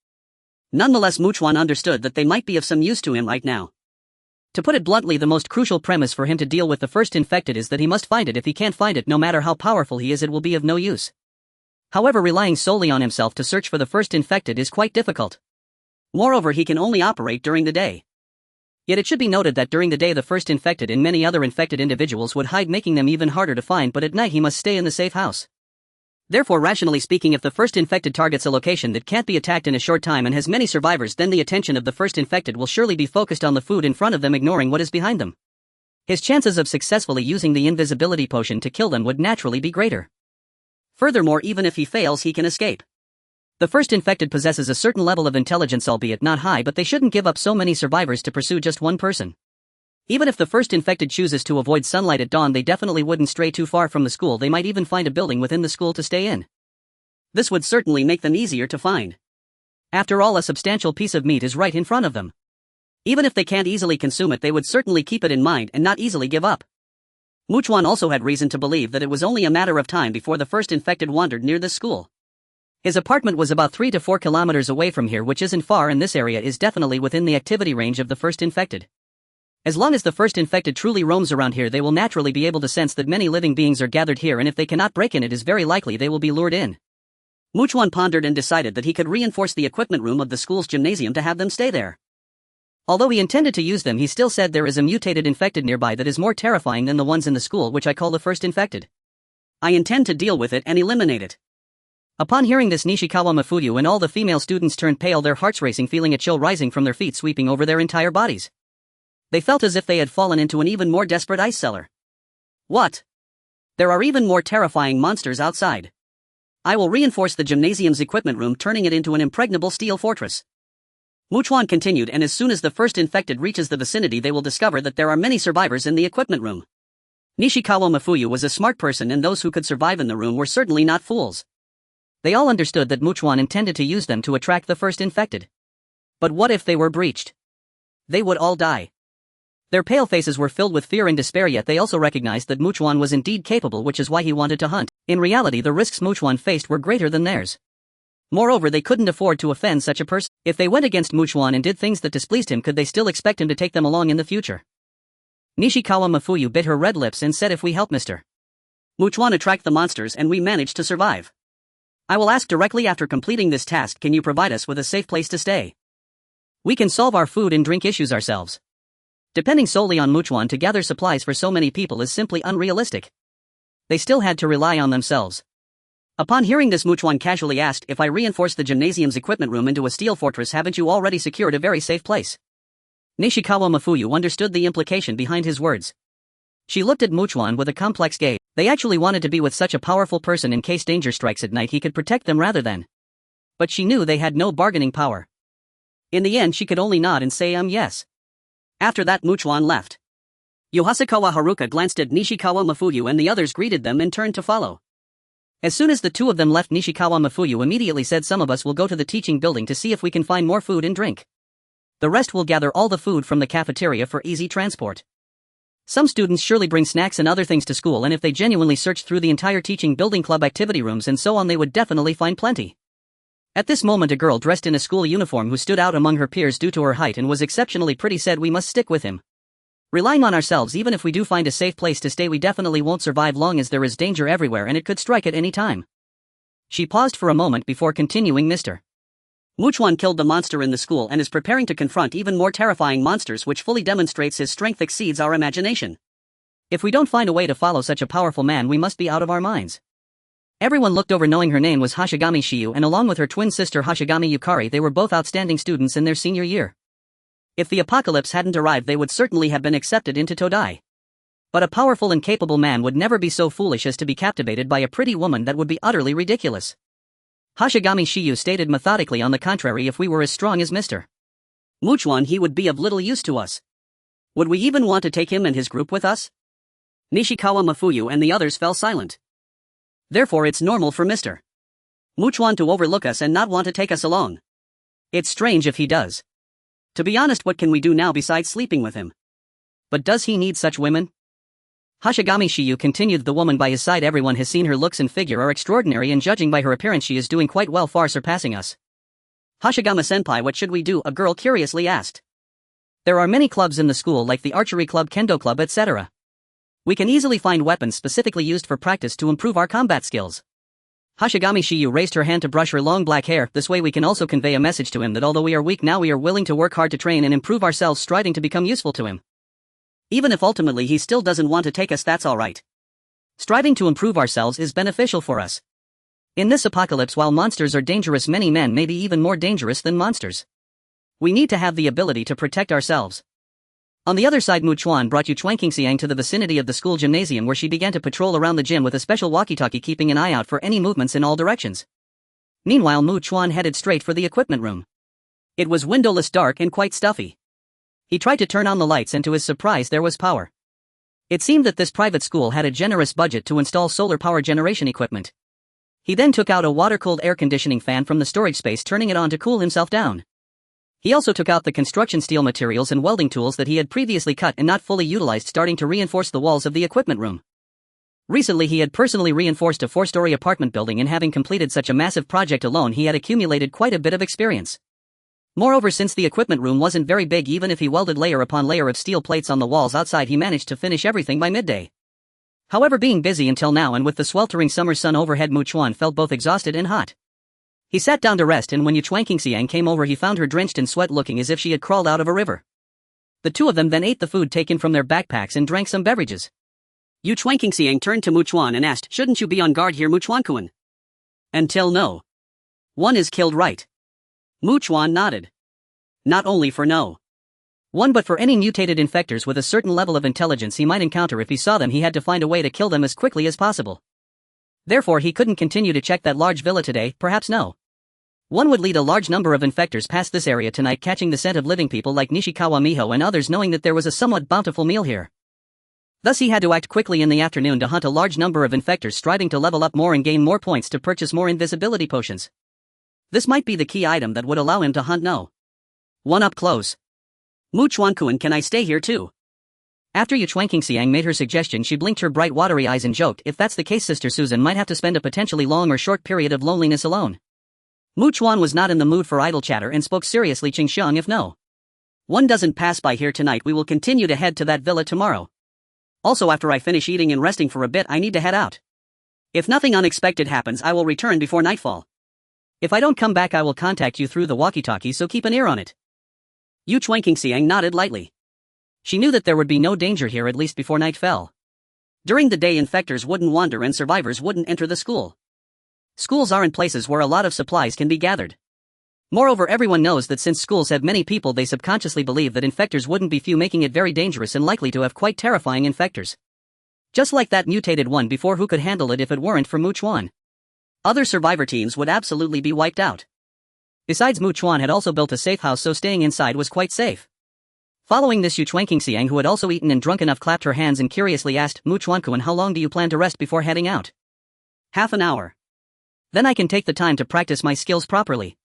Nonetheless, Chuan understood that they might be of some use to him right now. To put it bluntly, the most crucial premise for him to deal with the first infected is that he must find it. If he can't find it, no matter how powerful he is, it will be of no use. However, relying solely on himself to search for the first infected is quite difficult. Moreover, he can only operate during the day. Yet it should be noted that during the day the first infected and many other infected individuals would hide, making them even harder to find, but at night he must stay in the safe house. Therefore, rationally speaking, if the first infected targets a location that can't be attacked in a short time and has many survivors, then the attention of the first infected will surely be focused on the food in front of them, ignoring what is behind them. His chances of successfully using the invisibility potion to kill them would naturally be greater. Furthermore, even if he fails, he can escape. The first infected possesses a certain level of intelligence, albeit not high, but they shouldn't give up so many survivors to pursue just one person. Even if the first infected chooses to avoid sunlight at dawn, they definitely wouldn't stray too far from the school. They might even find a building within the school to stay in. This would certainly make them easier to find. After all, a substantial piece of meat is right in front of them. Even if they can't easily consume it, they would certainly keep it in mind and not easily give up. Chuan also had reason to believe that it was only a matter of time before the first infected wandered near this school. His apartment was about 3 to 4 kilometers away from here, which isn't far, and this area is definitely within the activity range of the first infected. As long as the first infected truly roams around here, they will naturally be able to sense that many living beings are gathered here, and if they cannot break in, it is very likely they will be lured in. Chuan pondered and decided that he could reinforce the equipment room of the school's gymnasium to have them stay there. Although he intended to use them, he still said there is a mutated infected nearby that is more terrifying than the ones in the school, which I call the first infected. I intend to deal with it and eliminate it. Upon hearing this, Nishikawa Mafuyu and all the female students turned pale, their hearts racing, feeling a chill rising from their feet, sweeping over their entire bodies. They felt as if they had fallen into an even more desperate ice cellar. What? There are even more terrifying monsters outside. I will reinforce the gymnasium's equipment room, turning it into an impregnable steel fortress. Chuan continued, and as soon as the first infected reaches the vicinity, they will discover that there are many survivors in the equipment room. Nishikawa Mafuyu was a smart person, and those who could survive in the room were certainly not fools. They all understood that Chuan intended to use them to attract the first infected. But what if they were breached? They would all die. Their pale faces were filled with fear and despair, yet they also recognized that Chuan was indeed capable, which is why he wanted to hunt. In reality, the risks Chuan faced were greater than theirs. Moreover, they couldn't afford to offend such a person. If they went against Chuan and did things that displeased him, could they still expect him to take them along in the future? Nishikawa Mafuyu bit her red lips and said, if we help Mr. Chuan attract the monsters and we manage to survive, I will ask directly after completing this task, can you provide us with a safe place to stay? We can solve our food and drink issues ourselves. Depending solely on Chuan to gather supplies for so many people is simply unrealistic. They still had to rely on themselves. Upon hearing this, Chuan casually asked, if I reinforce the gymnasium's equipment room into a steel fortress, haven't you already secured a very safe place? Nishikawa Mafuyu understood the implication behind his words. She looked at Chuan with a complex gaze. They actually wanted to be with such a powerful person in case danger strikes at night he could protect them rather than. But she knew they had no bargaining power. In the end she could only nod and say yes. After that Chuan left. Yoshikawa Haruka glanced at Nishikawa Mafuyu and the others greeted them and turned to follow. As soon as the two of them left, Nishikawa Mafuyu immediately said, "Some of us will go to the teaching building to see if we can find more food and drink. The rest will gather all the food from the cafeteria for easy transport. Some students surely bring snacks and other things to school, and if they genuinely searched through the entire teaching building, club activity rooms and so on, they would definitely find plenty." At this moment a girl dressed in a school uniform who stood out among her peers due to her height and was exceptionally pretty said, "We must stick with him. Relying on ourselves, even if we do find a safe place to stay, we definitely won't survive long as there is danger everywhere and it could strike at any time." She paused for a moment before continuing, "Mr. Chuan killed the monster in the school and is preparing to confront even more terrifying monsters, which fully demonstrates his strength exceeds our imagination. If we don't find a way to follow such a powerful man, we must be out of our minds." Everyone looked over, knowing her name was Hashigami Shiyu, and along with her twin sister Hashigami Yukari, they were both outstanding students in their senior year. If the apocalypse hadn't arrived, they would certainly have been accepted into Todai. But a powerful and capable man would never be so foolish as to be captivated by a pretty woman. That would be utterly ridiculous. Hashigami Shiyu stated methodically, "On the contrary, if we were as strong as Mr. Chuan, he would be of little use to us. Would we even want to take him and his group with us?" Nishikawa Mafuyu and the others fell silent. "Therefore it's normal for Mr. Chuan to overlook us and not want to take us along. It's strange if he does. To be honest, what can we do now besides sleeping with him? But does he need such women?" Hashigami Shiyu continued, "The woman by his side, everyone has seen her looks and figure are extraordinary, and judging by her appearance she is doing quite well, far surpassing us." "Hashigama-senpai, what should we do?" a girl curiously asked. "There are many clubs in the school, like the archery club, kendo club, etc. We can easily find weapons specifically used for practice to improve our combat skills." Hashigami Shiyu raised her hand to brush her long black hair. "This way we can also convey a message to him that although we are weak now, we are willing to work hard to train and improve ourselves, striving to become useful to him. Even if ultimately he still doesn't want to take us, that's alright. Striving to improve ourselves is beneficial for us. In this apocalypse, while monsters are dangerous, many men may be even more dangerous than monsters. We need to have the ability to protect ourselves." On the other side, Chuan brought Chuan Xiang to the vicinity of the school gymnasium, where she began to patrol around the gym with a special walkie-talkie, keeping an eye out for any movements in all directions. Meanwhile, Chuan headed straight for the equipment room. It was windowless, dark, and quite stuffy. He tried to turn on the lights and to his surprise there was power. It seemed that this private school had a generous budget to install solar power generation equipment. He then took out a water-cooled air conditioning fan from the storage space, turning it on to cool himself down. He also took out the construction steel materials and welding tools that he had previously cut and not fully utilized, starting to reinforce the walls of the equipment room. Recently he had personally reinforced a 4-story apartment building, and having completed such a massive project alone, he had accumulated quite a bit of experience. Moreover, since the equipment room wasn't very big, even if he welded layer upon layer of steel plates on the walls outside, he managed to finish everything by midday. However, being busy until now and with the sweltering summer sun overhead, Chuan felt both exhausted and hot. He sat down to rest, and when Chuan Xiang came over, he found her drenched in sweat, looking as if she had crawled out of a river. The two of them then ate the food taken from their backpacks and drank some beverages. Chuan Xiang turned to Chuan and asked, "Shouldn't you be on guard here, Chuan-kun?" "Until no one is killed, right?" Chuan nodded. "Not only for no one but for any mutated infectors with a certain level of intelligence he might encounter. If he saw them, he had to find a way to kill them as quickly as possible. Therefore he couldn't continue to check that large villa today. Perhaps no one would lead a large number of infectors past this area tonight, catching the scent of living people like Nishikawa Miho and others, knowing that there was a somewhat bountiful meal here. Thus he had to act quickly in the afternoon to hunt a large number of infectors, striving to level up more and gain more points to purchase more invisibility potions. This might be the key item that would allow him to hunt no one up close. Chuan-kun, can I stay here too?" After Chuan Xiang made her suggestion, she blinked her bright watery eyes and joked, "If that's the case, Sister Susan might have to spend a potentially long or short period of loneliness alone." Chuan was not in the mood for idle chatter and spoke seriously, "Qingxiang, if no one doesn't pass by here tonight, we will continue to head to that villa tomorrow. Also, after I finish eating and resting for a bit, I need to head out. If nothing unexpected happens, I will return before nightfall. If I don't come back, I will contact you through the walkie-talkie, so keep an ear on it." Chuan Xiang nodded lightly. She knew that there would be no danger here, at least before night fell. During the day, infectors wouldn't wander and survivors wouldn't enter the school. Schools aren't places where a lot of supplies can be gathered. Moreover, everyone knows that since schools have many people, they subconsciously believe that infectors wouldn't be few, making it very dangerous and likely to have quite terrifying infectors. Just like that mutated one before who could handle it if it weren't for Chuan. Other survivor teams would absolutely be wiped out. Besides, Chuan had also built a safe house, so staying inside was quite safe. Following this, Xiang, who had also eaten and drunk enough, clapped her hands and curiously asked, Chuan, how long do you plan to rest before heading out? Half an hour. Then I can take the time to practice my skills properly.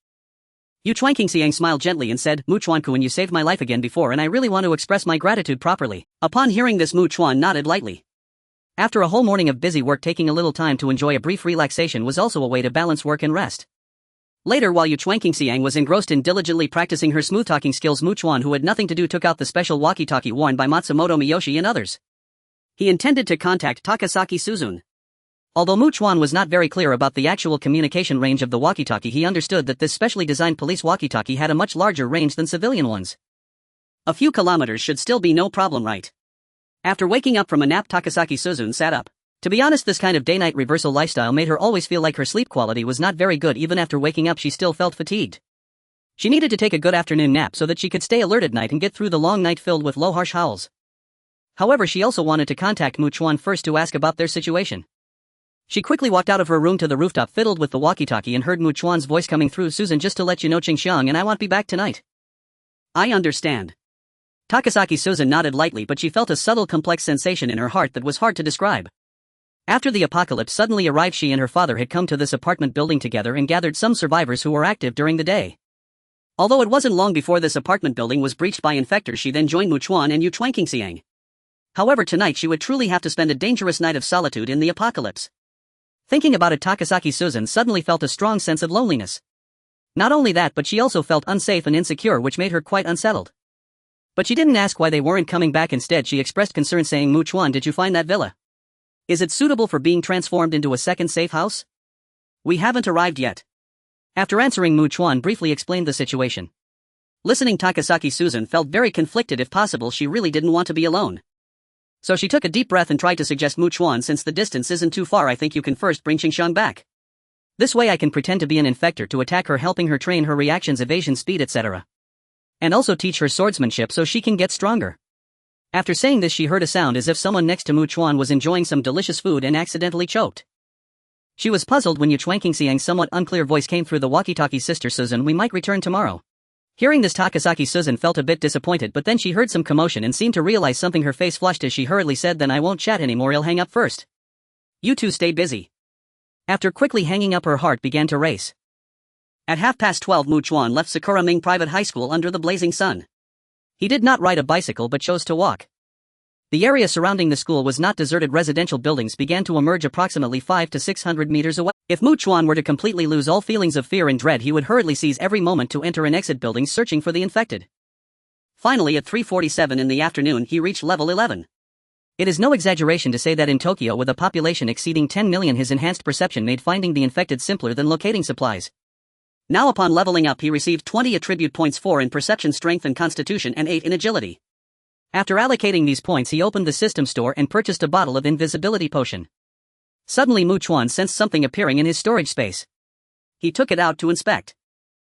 Xiang smiled gently and said, Chuan, you saved my life again before and I really want to express my gratitude properly. Upon hearing this, Chuan nodded lightly. After a whole morning of busy work, taking a little time to enjoy a brief relaxation was also a way to balance work and rest. Later, while Xiang was engrossed in diligently practicing her smooth-talking skills, Chuan, who had nothing to do, took out the special walkie-talkie worn by Matsumoto Miyoshi and others. He intended to contact Takasaki Suzune. Although Chuan was not very clear about the actual communication range of the walkie-talkie, he understood that this specially designed police walkie-talkie had a much larger range than civilian ones. A few kilometers should still be no problem, right? After waking up from a nap, Takasaki Suzune sat up. To be honest, this kind of day-night reversal lifestyle made her always feel like her sleep quality was not very good. Even after waking up, she still felt fatigued. She needed to take a good afternoon nap so that she could stay alert at night and get through the long night filled with low harsh howls. However, she also wanted to contact Chuan first to ask about their situation. She quickly walked out of her room to the rooftop, fiddled with the walkie-talkie, and heard Chuan's voice coming through. Suzune, just to let you know, Xiang and I won't be back tonight. I understand. Takasaki Suzune nodded lightly, but she felt a subtle complex sensation in her heart that was hard to describe. After the apocalypse suddenly arrived, she and her father had come to this apartment building together and gathered some survivors who were active during the day. Although it wasn't long before this apartment building was breached by infectors, she then joined Chuan and Xiang. However, tonight she would truly have to spend a dangerous night of solitude in the apocalypse. Thinking about it, Takasaki Suzune suddenly felt a strong sense of loneliness. Not only that, but she also felt unsafe and insecure, which made her quite unsettled. But she didn't ask why they weren't coming back. Instead, she expressed concern, saying, Chuan, did you find that villa? Is it suitable for being transformed into a second safe house? We haven't arrived yet. After answering, Chuan briefly explained the situation. Listening, Takasaki Suzune felt very conflicted. If possible, she really didn't want to be alone. So she took a deep breath and tried to suggest, Chuan, since the distance isn't too far, I think you can first bring Xiang back. This way I can pretend to be an infector to attack her, helping her train her reactions, evasion speed, etc. And also teach her swordsmanship so she can get stronger. After saying this, she heard a sound as if someone next to Chuan was enjoying some delicious food and accidentally choked. She was puzzled when Xiang's somewhat unclear voice came through the walkie-talkie. Sister Suzune, we might return tomorrow. Hearing this, Takasaki Suzune felt a bit disappointed, but then she heard some commotion and seemed to realize something. Her face flushed as she hurriedly said, then I won't chat anymore, I'll hang up first. You two stay busy. After quickly hanging up, her heart began to race. At 12:30, Chuan left Sakura Ming Private High School under the blazing sun. He did not ride a bicycle but chose to walk. The area surrounding the school was not deserted. Residential buildings began to emerge approximately 500 to 600 meters away. If Chuan were to completely lose all feelings of fear and dread, he would hurriedly seize every moment to enter and exit buildings searching for the infected. Finally, at 3:47 in the afternoon, he reached level 11. It is no exaggeration to say that in Tokyo, with a population exceeding 10 million, his enhanced perception made finding the infected simpler than locating supplies. Now, upon leveling up, he received 20 attribute points, 4 in perception, strength and constitution, and 8 in agility. After allocating these points, he opened the system store and purchased a bottle of invisibility potion. Suddenly, Chuan sensed something appearing in his storage space. He took it out to inspect.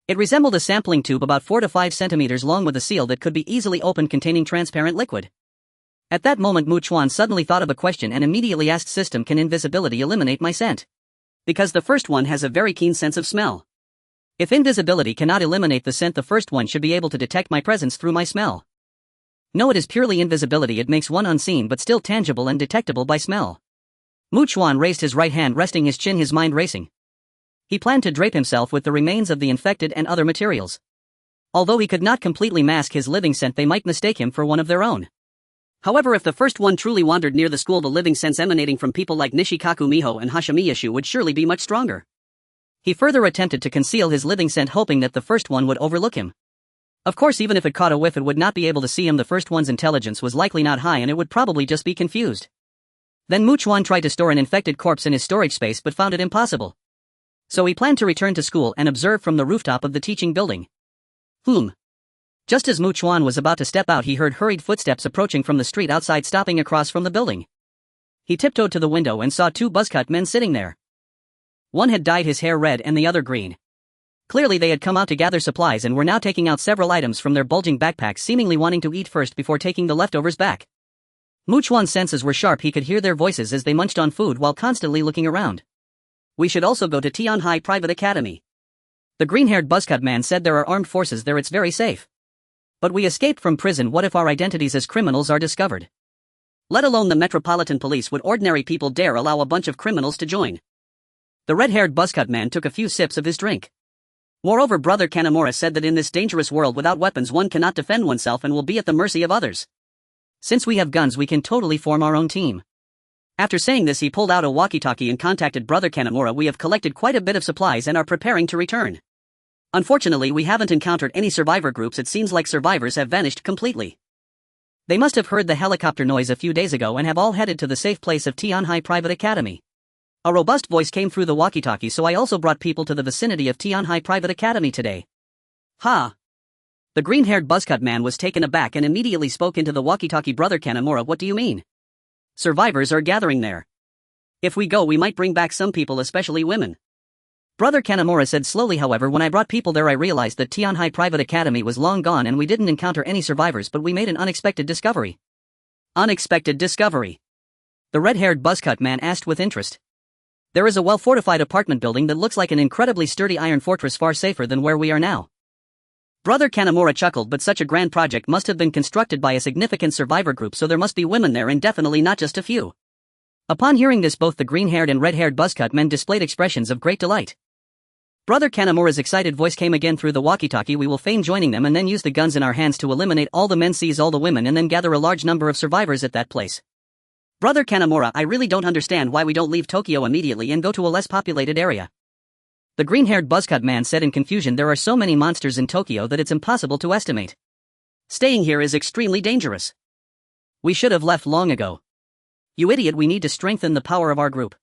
It resembled a sampling tube about 4 to 5 centimeters long with a seal that could be easily opened, containing transparent liquid. At that moment, Chuan suddenly thought of a question and immediately asked, System, can invisibility eliminate my scent? Because the first one has a very keen sense of smell. If invisibility cannot eliminate the scent, the first one should be able to detect my presence through my smell. No, it is purely invisibility. It makes one unseen but still tangible and detectable by smell. Chuan raised his right hand, resting his chin, his mind racing. He planned to drape himself with the remains of the infected and other materials. Although he could not completely mask his living scent, they might mistake him for one of their own. However, if the first one truly wandered near the school, the living scents emanating from people like Nishikaku Miho and Hashimiyashu would surely be much stronger. He further attempted to conceal his living scent, hoping that the first one would overlook him. Of course, even if it caught a whiff, it would not be able to see him. The first one's intelligence was likely not high and it would probably just be confused. Then Chuan tried to store an infected corpse in his storage space but found it impossible. So he planned to return to school and observe from the rooftop of the teaching building. Just as Chuan was about to step out, he heard hurried footsteps approaching from the street outside, stopping across from the building. He tiptoed to the window and saw 2 buzzcut men sitting there. One had dyed his hair red and the other green. Clearly they had come out to gather supplies and were now taking out several items from their bulging backpacks, seemingly wanting to eat first before taking the leftovers back. Mu Chuan's senses were sharp. He could hear their voices as they munched on food while constantly looking around. We should also go to Tianhai Private Academy. The green-haired buzzcut man said there are armed forces there, it's very safe. But we escaped from prison, what if our identities as criminals are discovered? Let alone the Metropolitan Police, would ordinary people dare allow a bunch of criminals to join? The red-haired buzzcut man took a few sips of his drink. Moreover, Brother Kanamura said that in this dangerous world without weapons one cannot defend oneself and will be at the mercy of others. Since we have guns, we can totally form our own team. After saying this, he pulled out a walkie-talkie and contacted Brother Kanamura. We have collected quite a bit of supplies and are preparing to return. Unfortunately, we haven't encountered any survivor groups. It seems like survivors have vanished completely. They must have heard the helicopter noise a few days ago and have all headed to the safe place of Tianhai Private Academy. A robust voice came through the walkie-talkie, so I also brought people to the vicinity of Tianhai Private Academy today. Ha! The green-haired buzzcut man was taken aback and immediately spoke into the walkie-talkie. Brother Kanamura, what do you mean? Survivors are gathering there. If we go, we might bring back some people, especially women. Brother Kanamura said slowly. However, when I brought people there I realized that Tianhai Private Academy was long gone and we didn't encounter any survivors, but we made an unexpected discovery. Unexpected discovery? The red-haired buzzcut man asked with interest. There is a well-fortified apartment building that looks like an incredibly sturdy iron fortress, far safer than where we are now. Brother Kanamura chuckled, but such a grand project must have been constructed by a significant survivor group, so there must be women there and definitely not just a few. Upon hearing this, both the green-haired and red-haired buzzcut men displayed expressions of great delight. Brother Kanamura's excited voice came again through the walkie-talkie. We will feign joining them and then use the guns in our hands to eliminate all the men, seize all the women, and then gather a large number of survivors at that place. Brother Kanamura, I really don't understand why we don't leave Tokyo immediately and go to a less populated area. The green-haired buzzcut man said in confusion. There are so many monsters in Tokyo that it's impossible to estimate. Staying here is extremely dangerous. We should have left long ago. You idiot, we need to strengthen the power of our group.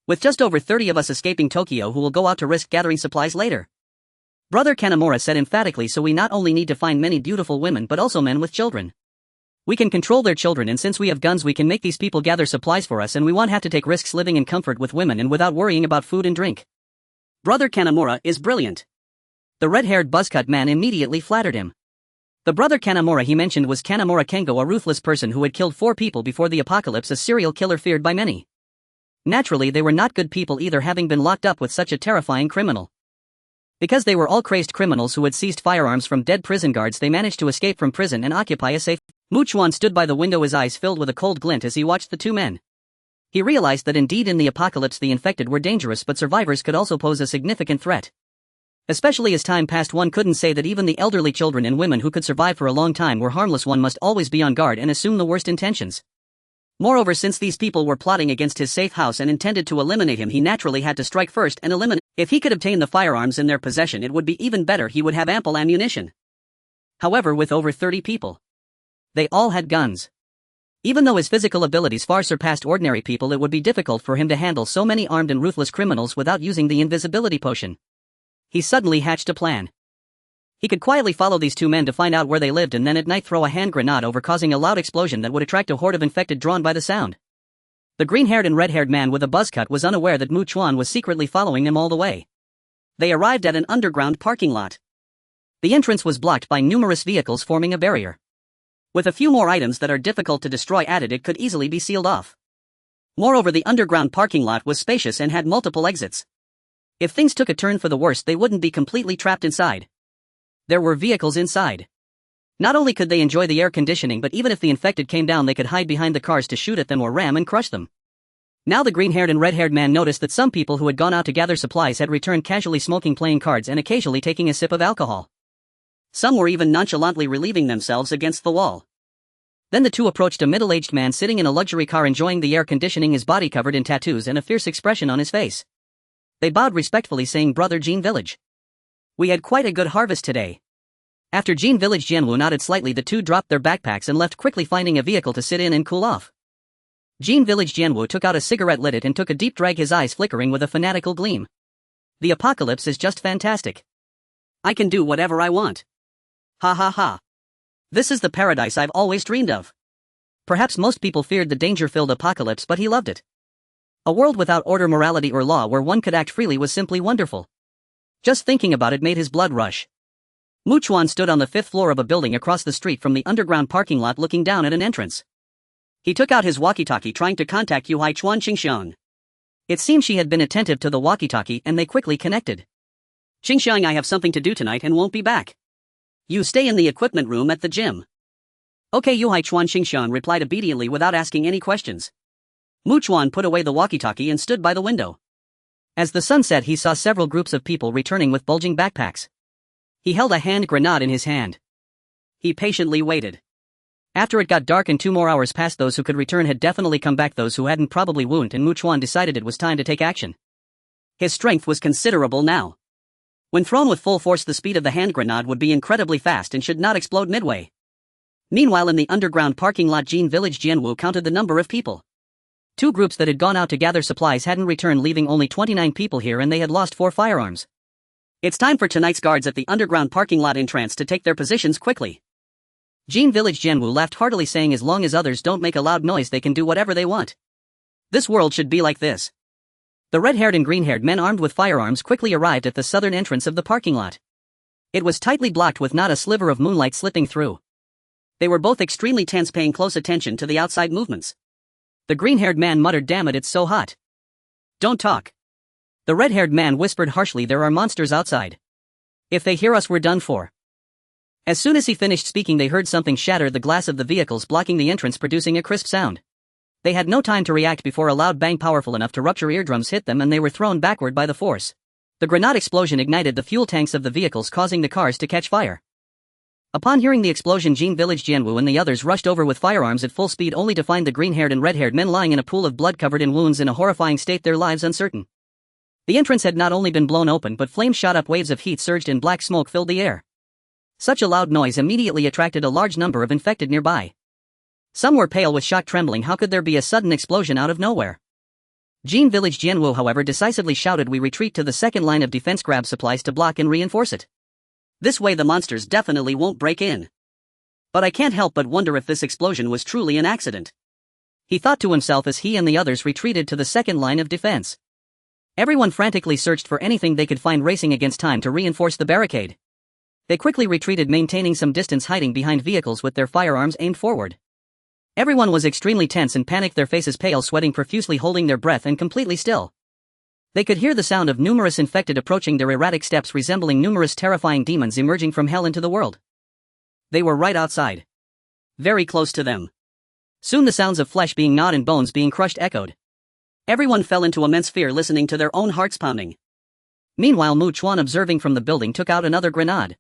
With just over 30 of us escaping Tokyo, who will go out to risk gathering supplies later. Brother Kanamura said emphatically, so we not only need to find many beautiful women but also men with children. We can control their children, and since we have guns we can make these people gather supplies for us, and we won't have to take risks living in comfort with women and without worrying about food and drink. Brother Kanamura is brilliant. The red-haired buzzcut man immediately flattered him. The Brother Kanamura he mentioned was Kanamura Kengo, a ruthless person who had killed 4 people before the apocalypse, a serial killer feared by many. Naturally, they were not good people either, having been locked up with such a terrifying criminal. Because they were all crazed criminals who had seized firearms from dead prison guards, they managed to escape from prison and occupy a safe. Mu Chuan stood by the window, his eyes filled with a cold glint as he watched the two men. He realized that indeed in the apocalypse the infected were dangerous, but survivors could also pose a significant threat. Especially as time passed, one couldn't say that even the elderly, children and women who could survive for a long time were harmless. One must always be on guard and assume the worst intentions. Moreover, since these people were plotting against his safe house and intended to eliminate him, he naturally had to strike first and eliminate. If he could obtain the firearms in their possession, it would be even better. He would have ample ammunition. However, with over 30 people, they all had guns. Even though his physical abilities far surpassed ordinary people, it would be difficult for him to handle so many armed and ruthless criminals without using the invisibility potion. He suddenly hatched a plan. He could quietly follow these two men to find out where they lived and then at night throw a hand grenade over, causing a loud explosion that would attract a horde of infected drawn by the sound. The green-haired and red-haired man with a buzzcut was unaware that Mu Chuan was secretly following them all the way. They arrived at an underground parking lot. The entrance was blocked by numerous vehicles, forming a barrier. With a few more items that are difficult to destroy added, it could easily be sealed off. Moreover, the underground parking lot was spacious and had multiple exits. If things took a turn for the worse, they wouldn't be completely trapped inside. There were vehicles inside. Not only could they enjoy the air conditioning, but even if the infected came down, they could hide behind the cars to shoot at them or ram and crush them. Now the green-haired and red-haired man noticed that some people who had gone out to gather supplies had returned, casually smoking, playing cards, and occasionally taking a sip of alcohol. Some were even nonchalantly relieving themselves against the wall. Then the two approached a middle-aged man sitting in a luxury car enjoying the air conditioning, his body covered in tattoos and a fierce expression on his face. They bowed respectfully, saying, "Brother Jean Village. We had quite a good harvest today." After Jean Village Jianwu nodded slightly, the two dropped their backpacks and left quickly, finding a vehicle to sit in and cool off. Jean Village Jianwu took out a cigarette, lit it, and took a deep drag, his eyes flickering with a fanatical gleam. The apocalypse is just fantastic. I can do whatever I want. Ha ha ha. This is the paradise I've always dreamed of. Perhaps most people feared the danger-filled apocalypse, but he loved it. A world without order, morality, or law, where one could act freely, was simply wonderful. Just thinking about it made his blood rush. Mu Chuan stood on the 5th floor of a building across the street from the underground parking lot, looking down at an entrance. He took out his walkie-talkie trying to contact Yuhai Chuan Xingxiang. It seemed she had been attentive to the walkie-talkie and they quickly connected. Xingxiang, I have something to do tonight and won't be back. You stay in the equipment room at the gym. Okay, Yuhai Chuan Xingxiang replied obediently without asking any questions. Mu Chuan put away the walkie-talkie and stood by the window. As the sun set, he saw several groups of people returning with bulging backpacks. He held a hand grenade in his hand. He patiently waited. After it got dark and 2 more hours passed, those who could return had definitely come back, those who hadn't probably won't, and Mu Chuan decided it was time to take action. His strength was considerable now. When thrown with full force, the speed of the hand grenade would be incredibly fast and should not explode midway. Meanwhile, in the underground parking lot, Jin Village Jianwu counted the number of people. 2 groups that had gone out to gather supplies hadn't returned, leaving only 29 people here, and they had lost 4 firearms. It's time for tonight's guards at the underground parking lot entrance to take their positions quickly. Jin Village Jianwu laughed heartily, saying as long as others don't make a loud noise, they can do whatever they want. This world should be like this. The red-haired and green-haired men armed with firearms quickly arrived at the southern entrance of the parking lot. It was tightly blocked with not a sliver of moonlight slipping through. They were both extremely tense, paying close attention to the outside movements. The green-haired man muttered, "Damn it, it's so hot." "Don't talk." The red-haired man whispered harshly, "There are monsters outside. If they hear us, we're done for." As soon as he finished speaking, they heard something shatter the glass of the vehicles blocking the entrance, producing a crisp sound. They had no time to react before a loud bang powerful enough to rupture eardrums hit them and they were thrown backward by the force. The grenade explosion ignited the fuel tanks of the vehicles, causing the cars to catch fire. Upon hearing the explosion, Jin Village Jianwu and the others rushed over with firearms at full speed, only to find the green-haired and red-haired men lying in a pool of blood covered in wounds in a horrifying state, their lives uncertain. The entrance had not only been blown open, but flames shot up, waves of heat surged and black smoke filled the air. Such a loud noise immediately attracted a large number of infected nearby. Some were pale with shock, trembling. How could there be a sudden explosion out of nowhere? Jin Village Jianwu, however, decisively shouted, "We retreat to the second line of defense, grab supplies to block and reinforce it. This way the monsters definitely won't break in." But I can't help but wonder if this explosion was truly an accident. He thought to himself as he and the others retreated to the second line of defense. Everyone frantically searched for anything they could find, racing against time to reinforce the barricade. They quickly retreated, maintaining some distance, hiding behind vehicles with their firearms aimed forward. Everyone was extremely tense and panicked, their faces pale, sweating profusely, holding their breath and completely still. They could hear the sound of numerous infected approaching, their erratic steps resembling numerous terrifying demons emerging from hell into the world. They were right outside. Very close to them. Soon the sounds of flesh being gnawed and bones being crushed echoed. Everyone fell into immense fear, listening to their own hearts pounding. Meanwhile, Mu Chuan, observing from the building, took out another grenade.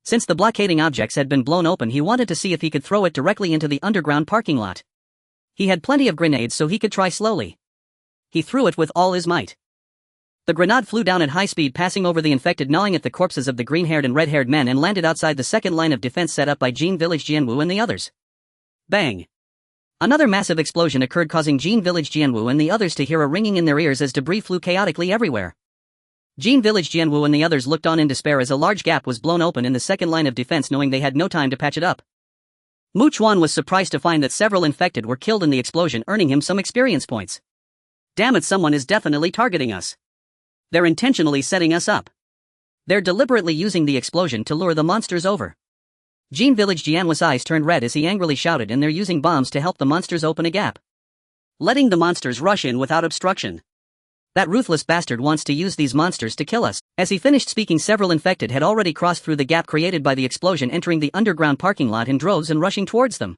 Since the blockading objects had been blown open, he wanted to see if he could throw it directly into the underground parking lot. He had plenty of grenades, so he could try slowly. He threw it with all his might. The grenade flew down at high speed, passing over the infected, gnawing at the corpses of the green-haired and red-haired men, and landed outside the second line of defense set up by Jin Village Jianwu and the others. Bang! Another massive explosion occurred, causing Jin Village Jianwu and the others to hear a ringing in their ears as debris flew chaotically everywhere. Jin Village Jianwu and the others looked on in despair as a large gap was blown open in the second line of defense, knowing they had no time to patch it up. Mu Chuan was surprised to find that several infected were killed in the explosion, earning him some experience points. Damn it, someone is definitely targeting us. They're intentionally setting us up. They're deliberately using the explosion to lure the monsters over. Jin Village Jianwu's eyes turned red as he angrily shouted, and they're using bombs to help the monsters open a gap. Letting the monsters rush in without obstruction. That ruthless bastard wants to use these monsters to kill us. As he finished speaking, several infected had already crossed through the gap created by the explosion, entering the underground parking lot in droves and rushing towards them.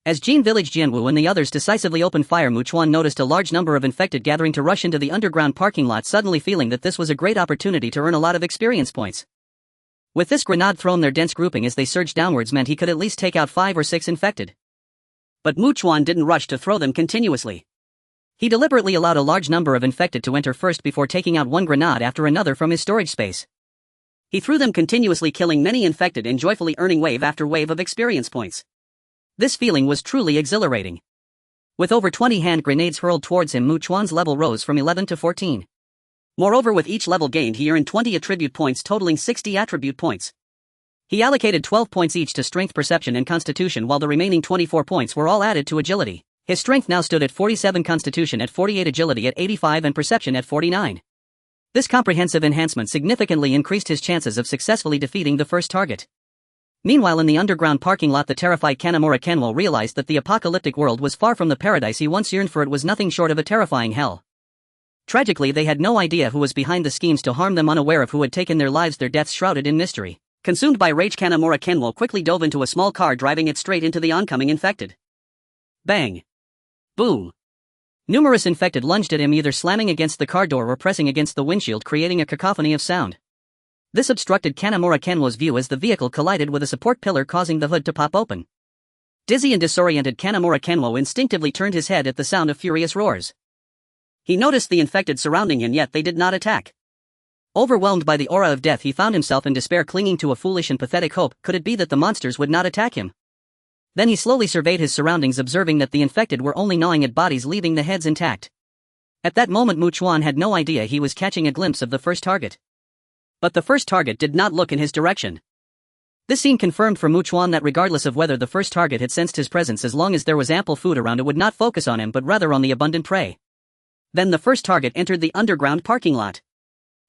As Jin Village Jianwu and the others decisively opened fire, Mu Chuan noticed a large number of infected gathering to rush into the underground parking lot, suddenly feeling that this was a great opportunity to earn a lot of experience points. With this grenade thrown, their dense grouping as they surged downwards meant he could at least take out 5 or 6 infected. But Mu Chuan didn't rush to throw them continuously. He deliberately allowed a large number of infected to enter first before taking out one grenade after another from his storage space. He threw them continuously, killing many infected and joyfully earning wave after wave of experience points. This feeling was truly exhilarating. With over 20 hand grenades hurled towards him, Mu Chuan's level rose from 11 to 14. Moreover, with each level gained, he earned 20 attribute points, totaling 60 attribute points. He allocated 12 points each to strength, perception, and constitution, while the remaining 24 points were all added to agility. His strength now stood at 47, constitution at 48, agility at 85, and perception at 49. This comprehensive enhancement significantly increased his chances of successfully defeating the first target. Meanwhile, in the underground parking lot, the terrified Kanamura Kenwo realized that the apocalyptic world was far from the paradise he once yearned for. It was nothing short of a terrifying hell. Tragically, they had no idea who was behind the schemes to harm them, unaware of who had taken their lives, their deaths shrouded in mystery. Consumed by rage, Kanamura Kenwo quickly dove into a small car, driving it straight into the oncoming infected. Bang! Boom! Numerous infected lunged at him, either slamming against the car door or pressing against the windshield, creating a cacophony of sound. This obstructed Kanamura Kenwo's view as the vehicle collided with a support pillar, causing the hood to pop open. Dizzy and disoriented, Kanamura Kenwo instinctively turned his head at the sound of furious roars. He noticed the infected surrounding him, yet they did not attack. Overwhelmed by the aura of death, he found himself in despair, clinging to a foolish and pathetic hope. Could it be that the monsters would not attack him? Then he slowly surveyed his surroundings, observing that the infected were only gnawing at bodies, leaving the heads intact. At that moment, Chuan had no idea he was catching a glimpse of the first target. But the first target did not look in his direction. This scene confirmed for Chuan that regardless of whether the first target had sensed his presence, as long as there was ample food around, it would not focus on him but rather on the abundant prey. Then the first target entered the underground parking lot.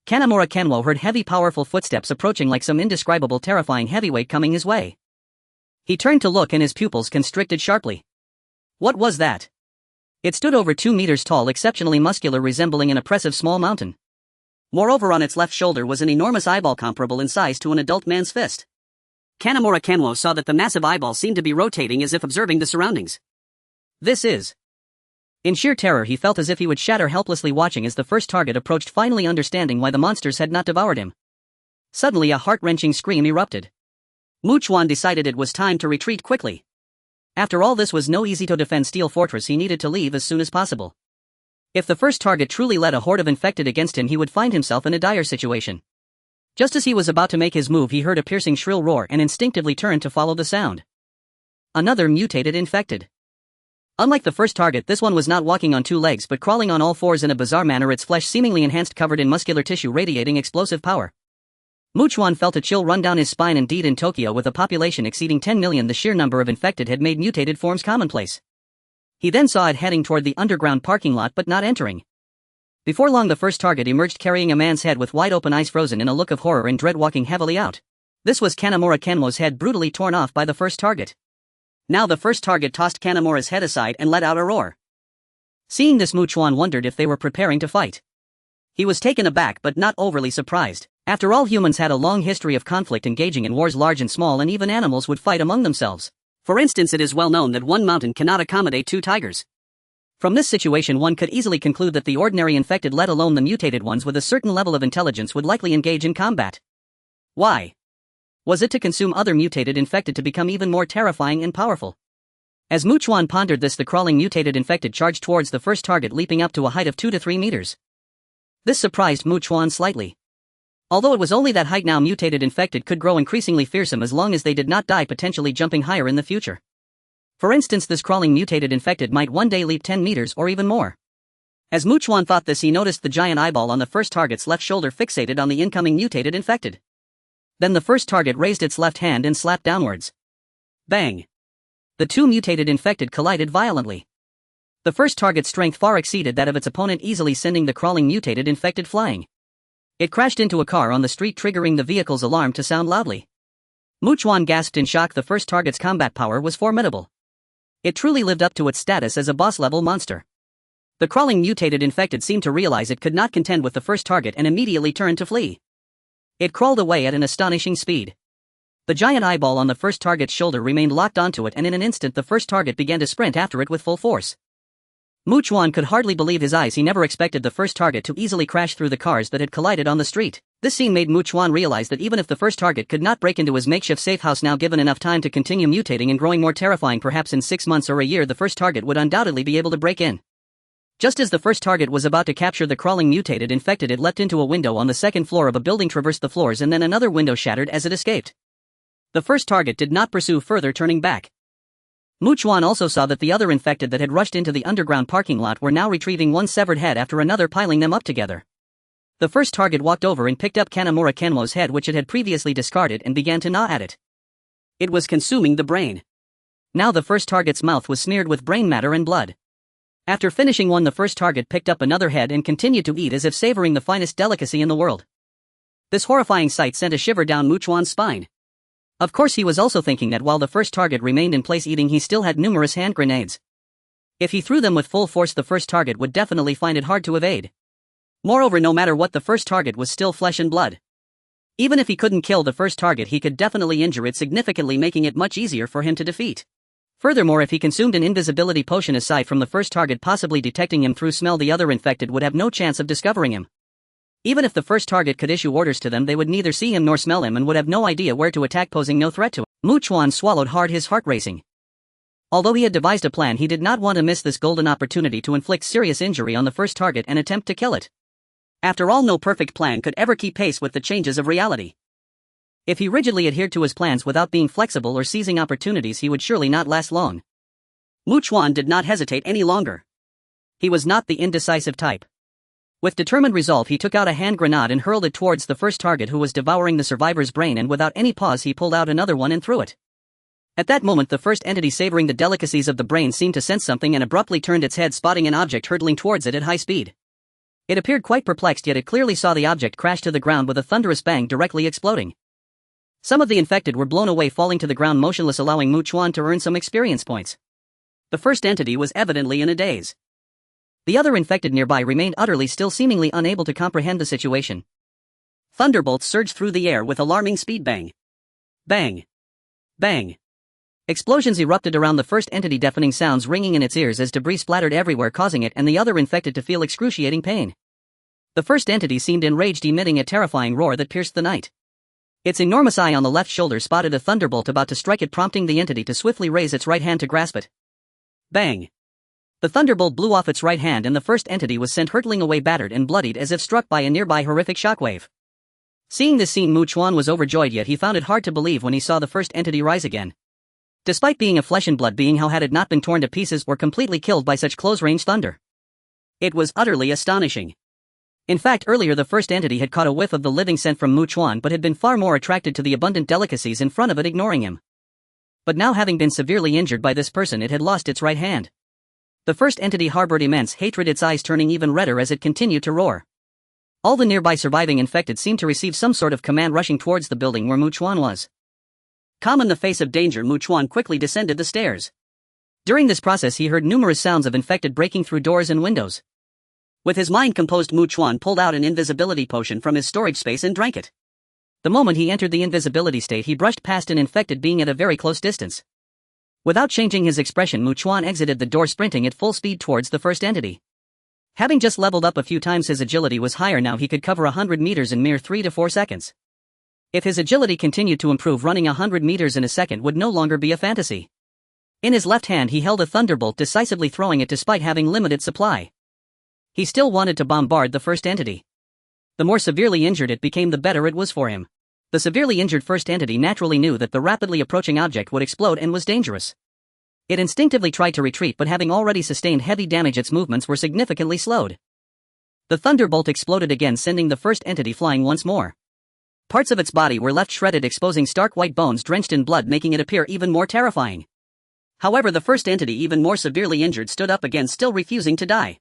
Kanamura Kenwo heard heavy, powerful footsteps approaching, like some indescribable, terrifying heavyweight coming his way. He turned to look and his pupils constricted sharply. What was that? It stood over 2 meters tall, exceptionally muscular, resembling an oppressive small mountain. Moreover, on its left shoulder was an enormous eyeball comparable in size to an adult man's fist. Kanamura Kenwo saw that the massive eyeball seemed to be rotating as if observing the surroundings. This is... In sheer terror, he felt as if he would shatter, helplessly watching as the first target approached, finally understanding why the monsters had not devoured him. Suddenly, a heart-wrenching scream erupted. Chuan decided it was time to retreat quickly. After all, this was no easy-to-defend steel fortress. He needed to leave as soon as possible. If the first target truly led a horde of infected against him, he would find himself in a dire situation. Just as he was about to make his move, he heard a piercing shrill roar and instinctively turned to follow the sound. Another mutated infected. Unlike the first target, this one was not walking on 2 legs but crawling on all 4s in a bizarre manner, its flesh seemingly enhanced, covered in muscular tissue, radiating explosive power. Chuan felt a chill run down his spine. Indeed, in Tokyo, with a population exceeding 10 million, the sheer number of infected had made mutated forms commonplace. He then saw it heading toward the underground parking lot but not entering. Before long, the first target emerged, carrying a man's head with wide open eyes, frozen in a look of horror and dread, walking heavily out. This was Kanamura Kenwo's head, brutally torn off by the first target. Now the first target tossed Kanamura's head aside and let out a roar. Seeing this, Chuan wondered if they were preparing to fight. He was taken aback but not overly surprised. After all, humans had a long history of conflict, engaging in wars large and small, and even animals would fight among themselves. For instance, it is well known that one mountain cannot accommodate 2 tigers. From this situation, one could easily conclude that the ordinary infected, let alone the mutated ones with a certain level of intelligence, would likely engage in combat. Why? Was it to consume other mutated infected to become even more terrifying and powerful? As Chuan pondered this, the crawling mutated infected charged towards the first target, leaping up to a height of 2 to 3 meters. This surprised Chuan slightly. Although it was only that height, now mutated infected could grow increasingly fearsome as long as they did not die, potentially jumping higher in the future. For instance, this crawling mutated infected might one day leap 10 meters or even more. As Chuan thought this, he noticed the giant eyeball on the first target's left shoulder fixated on the incoming mutated infected. Then the first target raised its left hand and slapped downwards. Bang! The 2 mutated infected collided violently. The first target's strength far exceeded that of its opponent, easily sending the crawling mutated infected flying. It crashed into a car on the street, triggering the vehicle's alarm to sound loudly. Chuan gasped in shock. The first target's combat power was formidable. It truly lived up to its status as a boss-level monster. The crawling mutated infected seemed to realize it could not contend with the first target and immediately turned to flee. It crawled away at an astonishing speed. The giant eyeball on the first target's shoulder remained locked onto it, and in an instant the first target began to sprint after it with full force. Chuan could hardly believe his eyes. He never expected the first target to easily crash through the cars that had collided on the street. This scene made Chuan realize that even if the first target could not break into his makeshift safe house, now given enough time to continue mutating and growing more terrifying, perhaps in 6 months or a year, the first target would undoubtedly be able to break in. Just as the first target was about to capture the crawling mutated infected, it leapt into a window on the 2nd floor of a building, traversed the floors, and then another window shattered as it escaped. The first target did not pursue further, turning back. Chuan also saw that the other infected that had rushed into the underground parking lot were now retrieving one severed head after another, piling them up together. The first target walked over and picked up Kanamura Kenwo's head, which it had previously discarded, and began to gnaw at it. It was consuming the brain. Now the first target's mouth was smeared with brain matter and blood. After finishing one, the first target picked up another head and continued to eat as if savoring the finest delicacy in the world. This horrifying sight sent a shiver down Chuan's spine. Of course he was also thinking that while the first target remained in place eating, he still had numerous hand grenades. If he threw them with full force, the first target would definitely find it hard to evade. Moreover, no matter what, the first target was still flesh and blood. Even if he couldn't kill the first target, he could definitely injure it significantly, making it much easier for him to defeat. Furthermore, if he consumed an invisibility potion aside from the first target possibly detecting him through smell, the other infected would have no chance of discovering him. Even if the first target could issue orders to them, they would neither see him nor smell him and would have no idea where to attack, posing no threat to him. Chuan swallowed hard, his heart racing. Although he had devised a plan, he did not want to miss this golden opportunity to inflict serious injury on the first target and attempt to kill it. After all, no perfect plan could ever keep pace with the changes of reality. If he rigidly adhered to his plans without being flexible or seizing opportunities, he would surely not last long. Chuan did not hesitate any longer. He was not the indecisive type. With determined resolve, he took out a hand grenade and hurled it towards the first target, who was devouring the survivor's brain, and without any pause he pulled out another one and threw it. At that moment, the first entity, savoring the delicacies of the brain, seemed to sense something and abruptly turned its head, spotting an object hurtling towards it at high speed. It appeared quite perplexed, yet it clearly saw the object crash to the ground with a thunderous bang, directly exploding. Some of the infected were blown away, falling to the ground motionless, allowing Chuan to earn some experience points. The first entity was evidently in a daze. The other infected nearby remained utterly still, seemingly unable to comprehend the situation. Thunderbolts surged through the air with alarming speed. Bang! Bang! Bang! Explosions erupted around the first entity, deafening sounds ringing in its ears as debris splattered everywhere, causing it and the other infected to feel excruciating pain. The first entity seemed enraged, emitting a terrifying roar that pierced the night. Its enormous eye on the left shoulder spotted a thunderbolt about to strike it, prompting the entity to swiftly raise its right hand to grasp it. Bang! The thunderbolt blew off its right hand and the first entity was sent hurtling away, battered and bloodied as if struck by a nearby horrific shockwave. Seeing this scene, Chuan was overjoyed, yet he found it hard to believe when he saw the first entity rise again. Despite being a flesh and blood being, how had it not been torn to pieces or completely killed by such close-range thunder? It was utterly astonishing. In fact, earlier the first entity had caught a whiff of the living scent from Chuan, but had been far more attracted to the abundant delicacies in front of it, ignoring him. But now, having been severely injured by this person, it had lost its right hand. The first entity harbored immense hatred, its eyes turning even redder as it continued to roar. All the nearby surviving infected seemed to receive some sort of command, rushing towards the building where Chuan was. Calm in the face of danger, Chuan quickly descended the stairs. During this process, he heard numerous sounds of infected breaking through doors and windows. With his mind composed, Chuan pulled out an invisibility potion from his storage space and drank it. The moment he entered the invisibility state, he brushed past an infected being at a very close distance. Without changing his expression, Chuan exited the door, sprinting at full speed towards the first entity. Having just leveled up a few times, his agility was higher now. He could cover 100 meters in mere 3 to 4 seconds. If his agility continued to improve, running 100 meters in a second would no longer be a fantasy. In his left hand he held a thunderbolt, decisively throwing it despite having limited supply. He still wanted to bombard the first entity. The more severely injured it became, the better it was for him. The severely injured first entity naturally knew that the rapidly approaching object would explode and was dangerous. It instinctively tried to retreat, but having already sustained heavy damage, its movements were significantly slowed. The thunderbolt exploded again, sending the first entity flying once more. Parts of its body were left shredded, exposing stark white bones drenched in blood, making it appear even more terrifying. However, the first entity, even more severely injured, stood up again, still refusing to die.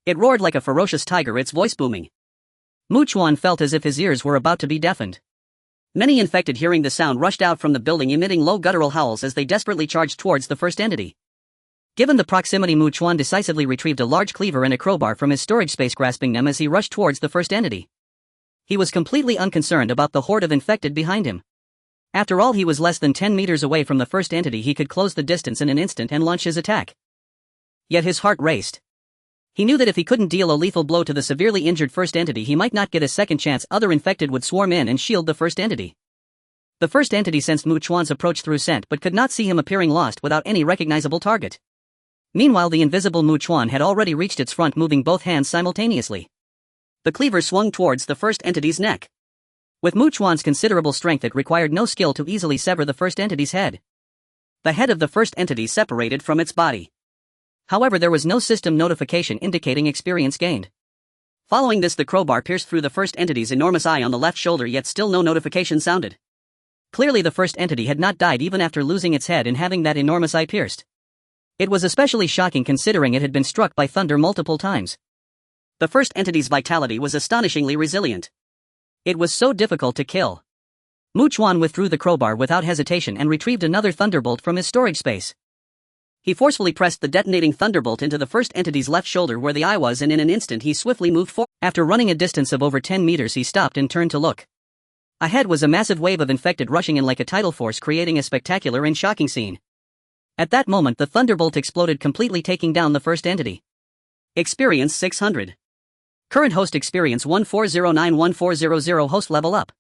It roared like a ferocious tiger, its voice booming. Chuan felt as if his ears were about to be deafened. Many infected, hearing the sound, rushed out from the building, emitting low guttural howls as they desperately charged towards the first entity. Given the proximity, Chuan decisively retrieved a large cleaver and a crowbar from his storage space, grasping them as he rushed towards the first entity. He was completely unconcerned about the horde of infected behind him. After all, he was less than 10 meters away from the first entity. He could close the distance in an instant and launch his attack. Yet his heart raced. He knew that if he couldn't deal a lethal blow to the severely injured first entity, he might not get a second chance. Other infected would swarm in and shield the first entity. The first entity sensed Chuan's approach through scent, but could not see him, appearing lost without any recognizable target. Meanwhile, the invisible Chuan had already reached its front, moving both hands simultaneously. The cleaver swung towards the first entity's neck. With Chuan's considerable strength, it required no skill to easily sever the first entity's head. The head of the first entity separated from its body. However, there was no system notification indicating experience gained. Following this, the crowbar pierced through the first entity's enormous eye on the left shoulder, yet still no notification sounded. Clearly, the first entity had not died even after losing its head and having that enormous eye pierced. It was especially shocking considering it had been struck by thunder multiple times. The first entity's vitality was astonishingly resilient. It was so difficult to kill. Mu Chuan withdrew the crowbar without hesitation and retrieved another thunderbolt from his storage space. He forcefully pressed the detonating thunderbolt into the first entity's left shoulder where the eye was, and in an instant he swiftly moved forward. After running a distance of over 10 meters, he stopped and turned to look. Ahead was a massive wave of infected rushing in like a tidal force, creating a spectacular and shocking scene. At that moment the thunderbolt exploded, completely taking down the first entity. Experience 600. Current host experience 14091400. Host level up.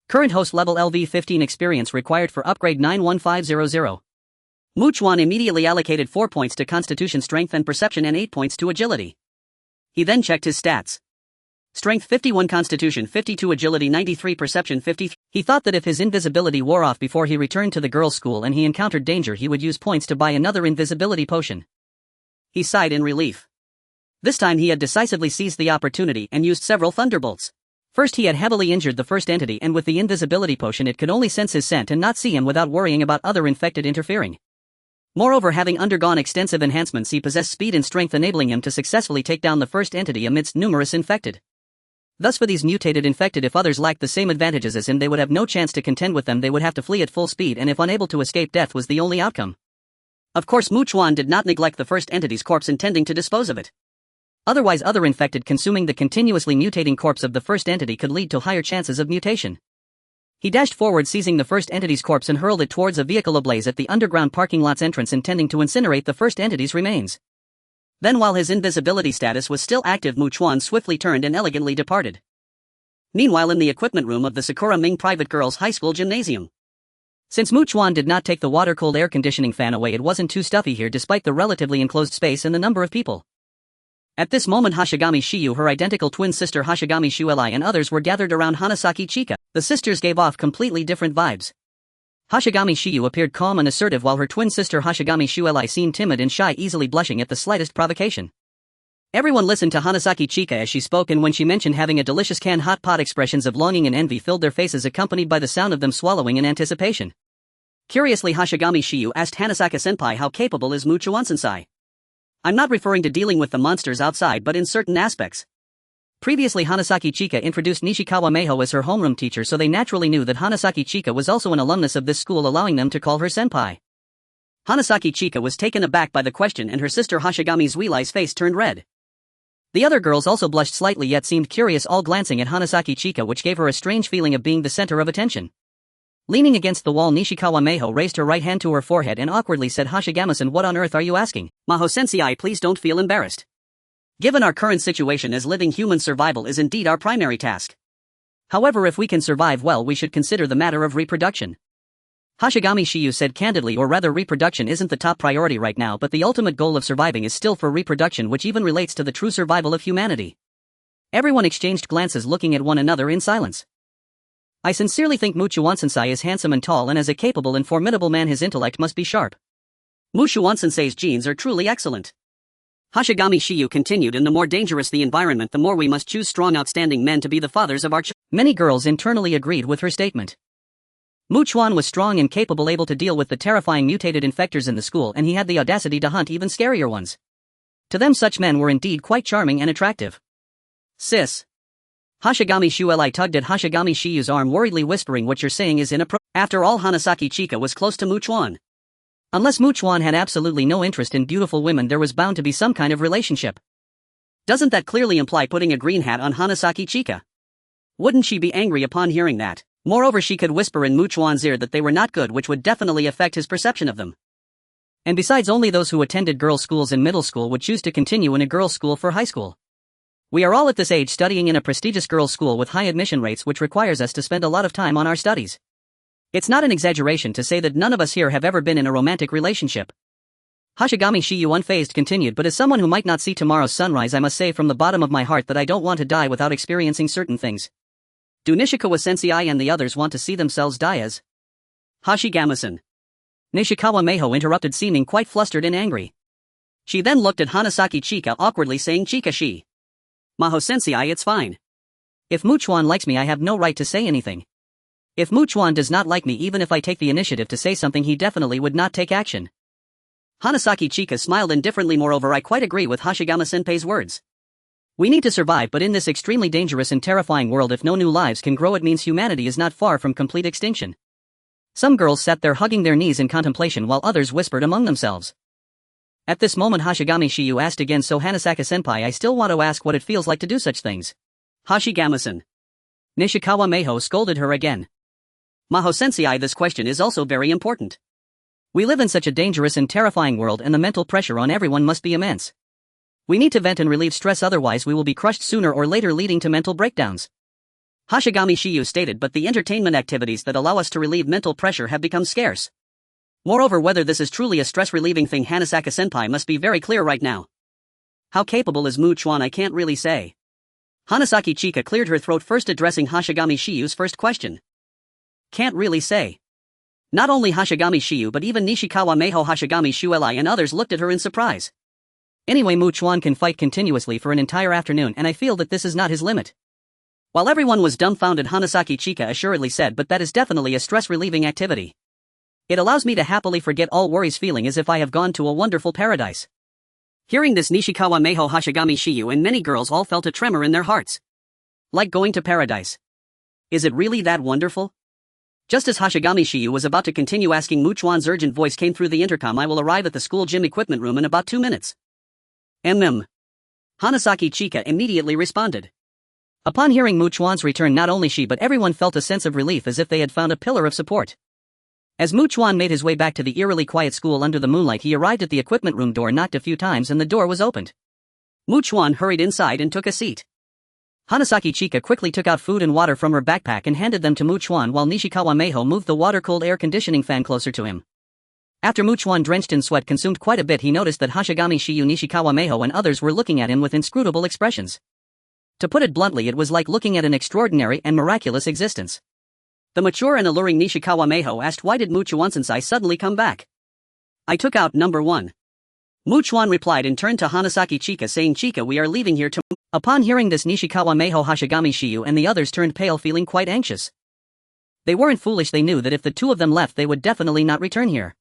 Current host level LV15. Experience required for upgrade 91500. Mu Chuan immediately allocated 4 points to Constitution, Strength and Perception and 8 points to Agility. He then checked his stats. Strength 51, Constitution 52, Agility 93, Perception 53. He thought that if his invisibility wore off before he returned to the girls' school and he encountered danger, he would use points to buy another invisibility potion. He sighed in relief. This time he had decisively seized the opportunity and used several thunderbolts. First, he had heavily injured the first entity, and with the invisibility potion it could only sense his scent and not see him without worrying about other infected interfering. Moreover, having undergone extensive enhancements, he possessed speed and strength, enabling him to successfully take down the first entity amidst numerous infected. Thus for these mutated infected, if others lacked the same advantages as him, they would have no chance to contend with them. They would have to flee at full speed, and if unable to escape, death was the only outcome. Of course, Mu Chuan did not neglect the first entity's corpse, intending to dispose of it. Otherwise, other infected consuming the continuously mutating corpse of the first entity could lead to higher chances of mutation. He dashed forward, seizing the first entity's corpse, and hurled it towards a vehicle ablaze at the underground parking lot's entrance, intending to incinerate the first entity's remains. Then, while his invisibility status was still active, Mu Chuan swiftly turned and elegantly departed. Meanwhile, in the equipment room of the Sakura Ming Private Girls High School Gymnasium. Since Mu Chuan did not take the water-cooled air conditioning fan away, it wasn't too stuffy here despite the relatively enclosed space and the number of people. At this moment, Hashigami Shiyu, her identical twin sister Hashigami Shuelai, and others were gathered around Hanasaki Chika. The sisters gave off completely different vibes. Hashigami Shiyu appeared calm and assertive, while her twin sister Hashigami Shuelai seemed timid and shy, easily blushing at the slightest provocation. Everyone listened to Hanasaki Chika as she spoke, and when she mentioned having a delicious canned hot pot, expressions of longing and envy filled their faces, accompanied by the sound of them swallowing in anticipation. Curiously, Hashigami Shiyu asked Hanasaka-senpai, "How capable is Mu Chuan-sensei?" "I'm not referring to dealing with the monsters outside, but in certain aspects." Previously, Hanasaki Chika introduced Nishikawa Meiho as her homeroom teacher, so they naturally knew that Hanasaki Chika was also an alumnus of this school, allowing them to call her senpai. Hanasaki Chika was taken aback by the question, and her sister Hashigami Zuilai's face turned red. The other girls also blushed slightly, yet seemed curious, all glancing at Hanasaki Chika, which gave her a strange feeling of being the center of attention. Leaning against the wall, Nishikawa Meiho raised her right hand to her forehead and awkwardly said, "Hashigami-san, what on earth are you asking?" "Maho-sensei, please don't feel embarrassed. Given our current situation, as living human, survival is indeed our primary task. However, if we can survive well, we should consider the matter of reproduction." Hashigami Shiyu said candidly, or rather, reproduction isn't the top priority right now, but the ultimate goal of surviving is still for reproduction, which even relates to the true survival of humanity. Everyone exchanged glances, looking at one another in silence. "I sincerely think Mu Chuan-sensei is handsome and tall, and as a capable and formidable man, his intellect must be sharp. Mu Chuan-sensei's genes are truly excellent." Hashigami Shiyu continued, "And the more dangerous the environment, the more we must choose strong, outstanding men to be the fathers of our children." Many girls internally agreed with her statement. Mu Chuan was strong and capable, able to deal with the terrifying mutated infectors in the school, and he had the audacity to hunt even scarier ones. To them, such men were indeed quite charming and attractive. "Sis." Hashigami Shuelai tugged at Hashigami Shiyu's arm, worriedly whispering, "What you're saying is inappropriate." After all, Hanasaki Chika was close to Mu Chuan. Unless Mu Chuan had absolutely no interest in beautiful women, there was bound to be some kind of relationship. Doesn't that clearly imply putting a green hat on Hanasaki Chika? Wouldn't she be angry upon hearing that? Moreover, she could whisper in Mu Chuan's ear that they were not good, which would definitely affect his perception of them. And besides, only those who attended girls' schools in middle school would choose to continue in a girls' school for high school. We are all at this age studying in a prestigious girls' school with high admission rates, which requires us to spend a lot of time on our studies. It's not an exaggeration to say that none of us here have ever been in a romantic relationship. Hashigami Shiyu, unfazed, continued, "But as someone who might not see tomorrow's sunrise, I must say from the bottom of my heart that I don't want to die without experiencing certain things." "Do Nishikawa-sensei and the others want to see themselves die as Hashigami-san?" Nishikawa Meiho interrupted, seeming quite flustered and angry. She then looked at Hanasaki Chika, awkwardly saying, "Chika-shi. Maho-sensei, it's fine. If Mu Chuan likes me, I have no right to say anything. If Mu Chuan does not like me, even if I take the initiative to say something, he definitely would not take action." Hanasaki Chika smiled indifferently. "Moreover, I quite agree with Hashigami-senpei's words. We need to survive, but in this extremely dangerous and terrifying world, if no new lives can grow, it means humanity is not far from complete extinction. Some girls sat there hugging their knees in contemplation while others whispered among themselves. At this moment Hashigami Shiyu asked again, so Hanasaka-senpai, I still want to ask what it feels like to do such things. Hashigami-san. Nishikawa Meiho scolded her again. Maho-sensei, this question is also very important. We live in such a dangerous and terrifying world, and the mental pressure on everyone must be immense. We need to vent and relieve stress, otherwise we will be crushed sooner or later, leading to mental breakdowns. Hashigami Shiyu stated, but the entertainment activities that allow us to relieve mental pressure have become scarce. Moreover, whether this is truly a stress-relieving thing, Hanasaka-senpai must be very clear right now. How capable is Chuan? I can't really say. Hanasaki Chika cleared her throat, first addressing Hashigami Shiyu's first question. Can't really say. Not only Hashigami Shiyu but even Nishikawa Meiho, Hashigami Shueli and others looked at her in surprise. Anyway, Chuan can fight continuously for an entire afternoon, and I feel that this is not his limit. While everyone was dumbfounded, Hanasaki Chika assuredly said, but that is definitely a stress-relieving activity. It allows me to happily forget all worries, feeling as if I have gone to a wonderful paradise. Hearing this, Nishikawa Meiho, Hashigami Shiyu and many girls all felt a tremor in their hearts. Like going to paradise. Is it really that wonderful? Just as Hashigami Shiyu was about to continue asking, Chuan's urgent voice came through the intercom, I will arrive at the school gym equipment room in about 2 minutes. Hanasaki Chika immediately responded. Upon hearing Chuan's return, not only she but everyone felt a sense of relief, as if they had found a pillar of support. As Chuan made his way back to the eerily quiet school under the moonlight, he arrived at the equipment room door, knocked a few times, and the door was opened. Chuan hurried inside and took a seat. Hanasaki Chika quickly took out food and water from her backpack and handed them to Chuan, while Nishikawa Meiho moved the water-cooled air conditioning fan closer to him. After Chuan, drenched in sweat, consumed quite a bit, he noticed that Hashigami Shiyu, Nishikawa Meiho and others were looking at him with inscrutable expressions. To put it bluntly, it was like looking at an extraordinary and miraculous existence. The mature and alluring Nishikawa Meiho asked, why did Chuan-sensei suddenly come back? I took out number 1. Chuan replied and turned to Hanasaki Chika, saying, Chika, we are leaving here tomorrow. Upon hearing this, Nishikawa Meiho, Hashigami Shiyu and the others turned pale, feeling quite anxious. They weren't foolish, they knew that if the two of them left, they would definitely not return here.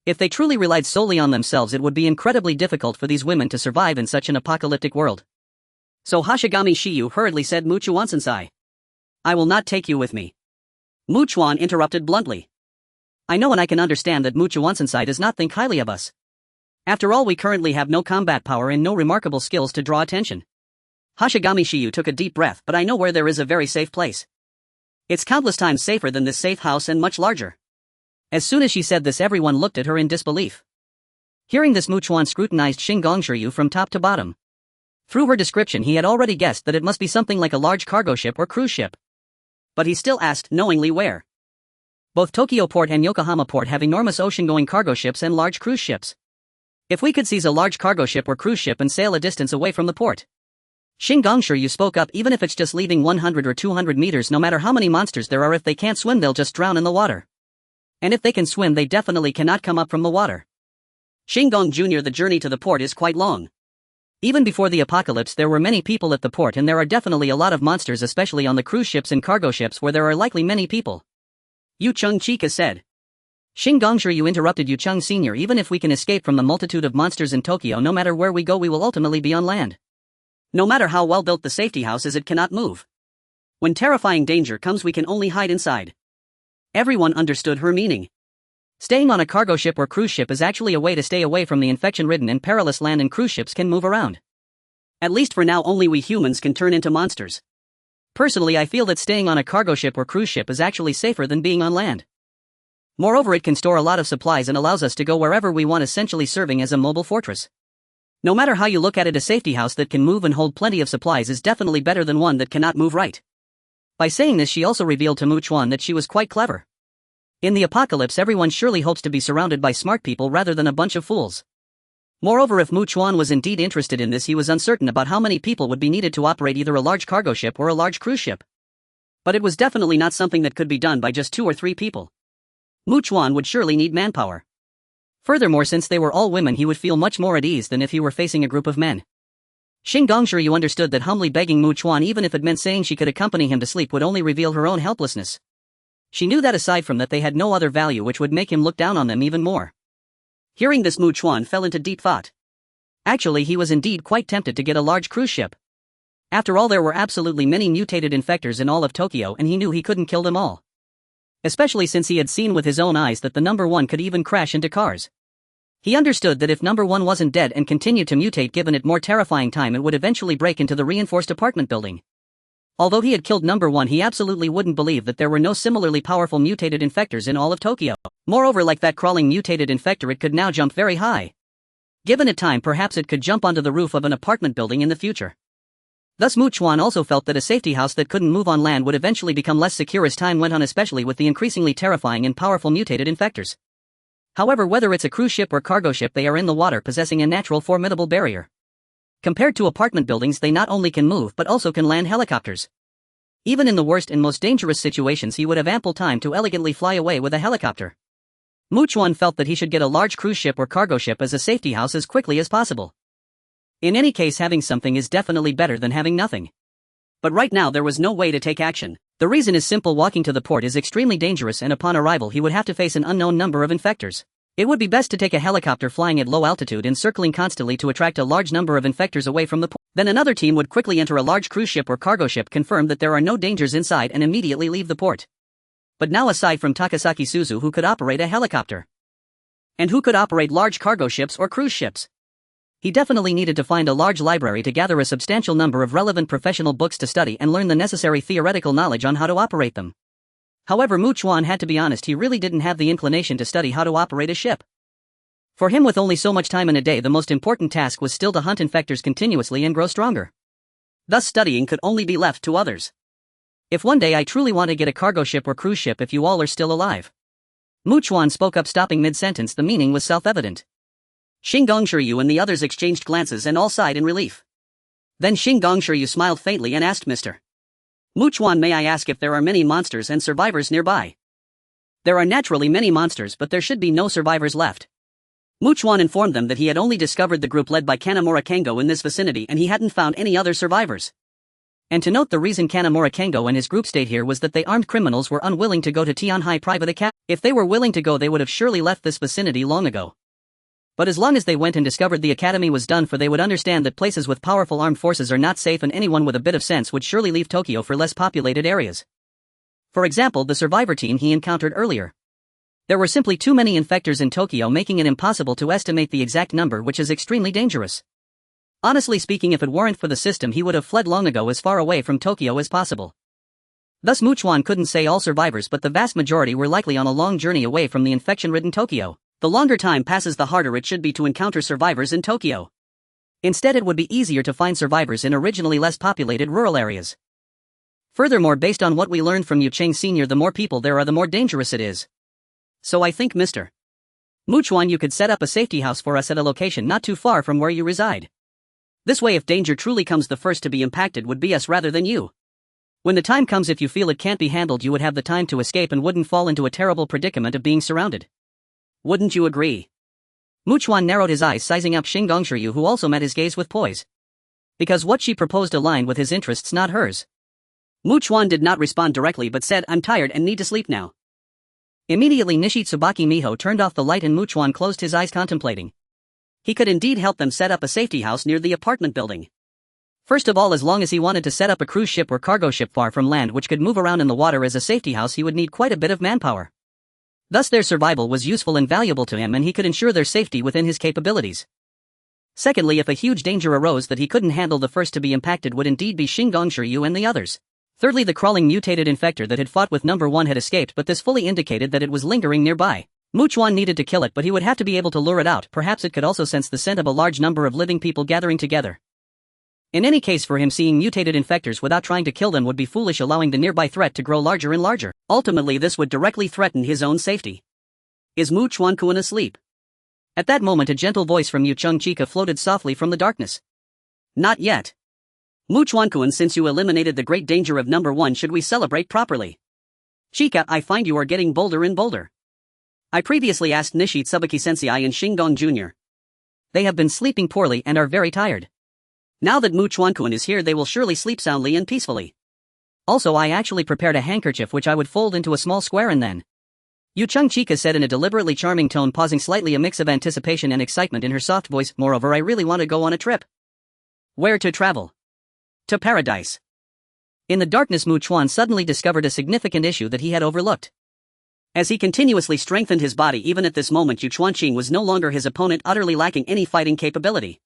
If they truly relied solely on themselves, it would be incredibly difficult for these women to survive in such an apocalyptic world. So Hashigami Shiyu hurriedly said, Chuan-sensei, I will not take you with me. Chuan interrupted bluntly. I know and I can understand that Chuan-sensei does not think highly of us. After all, we currently have no combat power and no remarkable skills to draw attention. Hashigami Shiyu took a deep breath, but I know where there is a very safe place. It's countless times safer than this safe house and much larger. As soon as she said this, everyone looked at her in disbelief. Hearing this, Chuan scrutinized Shingonshiryu from top to bottom. Through her description, he had already guessed that it must be something like a large cargo ship or cruise ship. But he still asked knowingly where. Both Tokyo Port and Yokohama Port have enormous ocean-going cargo ships and large cruise ships. If we could seize a large cargo ship or cruise ship and sail a distance away from the port. Shingonshiryu spoke up, even if it's just leaving 100 or 200 meters, no matter how many monsters there are, if they can't swim, they'll just drown in the water. And if they can swim, they definitely cannot come up from the water. Shingong Jr., the journey to the port is quite long. Even before the apocalypse, there were many people at the port, and there are definitely a lot of monsters, especially on the cruise ships and cargo ships where there are likely many people. Yucheng Chika said. Shingonshiryu interrupted, Yucheng Sr., even if we can escape from the multitude of monsters in Tokyo, no matter where we go, we will ultimately be on land. No matter how well built the safety house is, it cannot move. When terrifying danger comes, we can only hide inside. Everyone understood her meaning. Staying on a cargo ship or cruise ship is actually a way to stay away from the infection-ridden and perilous land, and cruise ships can move around. At least for now, only we humans can turn into monsters. Personally, I feel that staying on a cargo ship or cruise ship is actually safer than being on land. Moreover, it can store a lot of supplies and allows us to go wherever we want, essentially serving as a mobile fortress. No matter how you look at it, a safety house that can move and hold plenty of supplies is definitely better than one that cannot move, right? By saying this, she also revealed to Chuan that she was quite clever. In the apocalypse, everyone surely hopes to be surrounded by smart people rather than a bunch of fools. Moreover, if Chuan was indeed interested in this, he was uncertain about how many people would be needed to operate either a large cargo ship or a large cruise ship. But it was definitely not something that could be done by just 2 or 3 people. Chuan would surely need manpower. Furthermore, since they were all women, he would feel much more at ease than if he were facing a group of men. Shingonshiryu understood that humbly begging Chuan, even if it meant saying she could accompany him to sleep, would only reveal her own helplessness. She knew that aside from that, they had no other value, which would make him look down on them even more. Hearing this, Chuan fell into deep thought. Actually, he was indeed quite tempted to get a large cruise ship. After all, there were absolutely many mutated infectors in all of Tokyo, and he knew he couldn't kill them all. Especially since he had seen with his own eyes that the number one could even crash into cars. He understood that if number one wasn't dead and continued to mutate given it more terrifying time, it would eventually break into the reinforced apartment building. Although he had killed number one, he absolutely wouldn't believe that there were no similarly powerful mutated infectors in all of Tokyo. Moreover, like that crawling mutated infector, it could now jump very high. Given it time, perhaps it could jump onto the roof of an apartment building in the future. Thus Chuan also felt that a safety house that couldn't move on land would eventually become less secure as time went on, especially with the increasingly terrifying and powerful mutated infectors. However, whether it's a cruise ship or cargo ship, they are in the water, possessing a natural formidable barrier. Compared to apartment buildings, they not only can move but also can land helicopters. Even in the worst and most dangerous situations, he would have ample time to elegantly fly away with a helicopter. Chuan felt that he should get a large cruise ship or cargo ship as a safety house as quickly as possible. In any case, having something is definitely better than having nothing. But right now there was no way to take action. The reason is simple: walking to the port is extremely dangerous, and upon arrival he would have to face an unknown number of infectors. It would be best to take a helicopter flying at low altitude and circling constantly to attract a large number of infectors away from the port. Then another team would quickly enter a large cruise ship or cargo ship, confirm that there are no dangers inside, and immediately leave the port. But now, aside from Takasaki Suzu, who could operate a helicopter? And who could operate large cargo ships or cruise ships? He definitely needed to find a large library to gather a substantial number of relevant professional books to study and learn the necessary theoretical knowledge on how to operate them. However, Chuan had to be honest, he really didn't have the inclination to study how to operate a ship. For him, with only so much time in a day, the most important task was still to hunt infectors continuously and grow stronger. Thus studying could only be left to others. If one day I truly want to get a cargo ship or cruise ship, if you all are still alive. Chuan spoke up, stopping mid-sentence. The meaning was self-evident. Shingongshiru and the others exchanged glances and all sighed in relief. Then Shingongshiru smiled faintly and asked, Mr. Chuan, may I ask if there are many monsters and survivors nearby? There are naturally many monsters, but there should be no survivors left. Chuan informed them that he had only discovered the group led by Kanamura Kengo in this vicinity, and he hadn't found any other survivors. And to note, the reason Kanamura Kengo and his group stayed here was that the armed criminals were unwilling to go to Tianhai Private Academy. If they were willing to go, they would have surely left this vicinity long ago. But as long as they went and discovered the academy was done for, they would understand that places with powerful armed forces are not safe, and anyone with a bit of sense would surely leave Tokyo for less populated areas. For example, the survivor team he encountered earlier. There were simply too many infectors in Tokyo, making it impossible to estimate the exact number, which is extremely dangerous. Honestly speaking, if it weren't for the system, he would have fled long ago as far away from Tokyo as possible. Thus Chuan couldn't say all survivors, but the vast majority were likely on a long journey away from the infection-ridden Tokyo. The longer time passes, the harder it should be to encounter survivors in Tokyo. Instead, it would be easier to find survivors in originally less populated rural areas. Furthermore, based on what we learned from Yu Cheng Sr., the more people there are, the more dangerous it is. So I think, Mr. Chuan, you could set up a safety house for us at a location not too far from where you reside. This way, if danger truly comes, the first to be impacted would be us rather than you. When the time comes, if you feel it can't be handled, you would have the time to escape and wouldn't fall into a terrible predicament of being surrounded. Wouldn't you agree? Chuan narrowed his eyes, sizing up Shingongshiru, who also met his gaze with poise. Because what she proposed aligned with his interests, not hers. Chuan did not respond directly but said, I'm tired and need to sleep now. Immediately Nishitsubaki Miho turned off the light and Chuan closed his eyes, contemplating. He could indeed help them set up a safety house near the apartment building. First of all, as long as he wanted to set up a cruise ship or cargo ship far from land which could move around in the water as a safety house, he would need quite a bit of manpower. Thus their survival was useful and valuable to him, and he could ensure their safety within his capabilities. Secondly, if a huge danger arose that he couldn't handle, the first to be impacted would indeed be Shingongshiru and the others. Thirdly, the crawling mutated infector that had fought with number one had escaped, but this fully indicated that it was lingering nearby. Chuan needed to kill it, but he would have to be able to lure it out. Perhaps it could also sense the scent of a large number of living people gathering together. In any case, for him, seeing mutated infectors without trying to kill them would be foolish, allowing the nearby threat to grow larger and larger. Ultimately, this would directly threaten his own safety. Is Chuan-kun asleep? At that moment, a gentle voice from Yu Chung Chika floated softly from the darkness. Not yet. Chuan-kun, since you eliminated the great danger of number one, should we celebrate properly? Chika, I find you are getting bolder and bolder. I previously asked Nishitsubaki Sensei and Shingong Jr. They have been sleeping poorly and are very tired. Now that Chuan-kun is here, they will surely sleep soundly and peacefully. Also, I actually prepared a handkerchief which I would fold into a small square and then. Yu Chung Chika said in a deliberately charming tone, pausing slightly, a mix of anticipation and excitement in her soft voice. Moreover, I really want to go on a trip. Where to travel? To paradise. In the darkness, Chuan suddenly discovered a significant issue that he had overlooked. As he continuously strengthened his body, even at this moment Chuan was no longer his opponent, utterly lacking any fighting capability.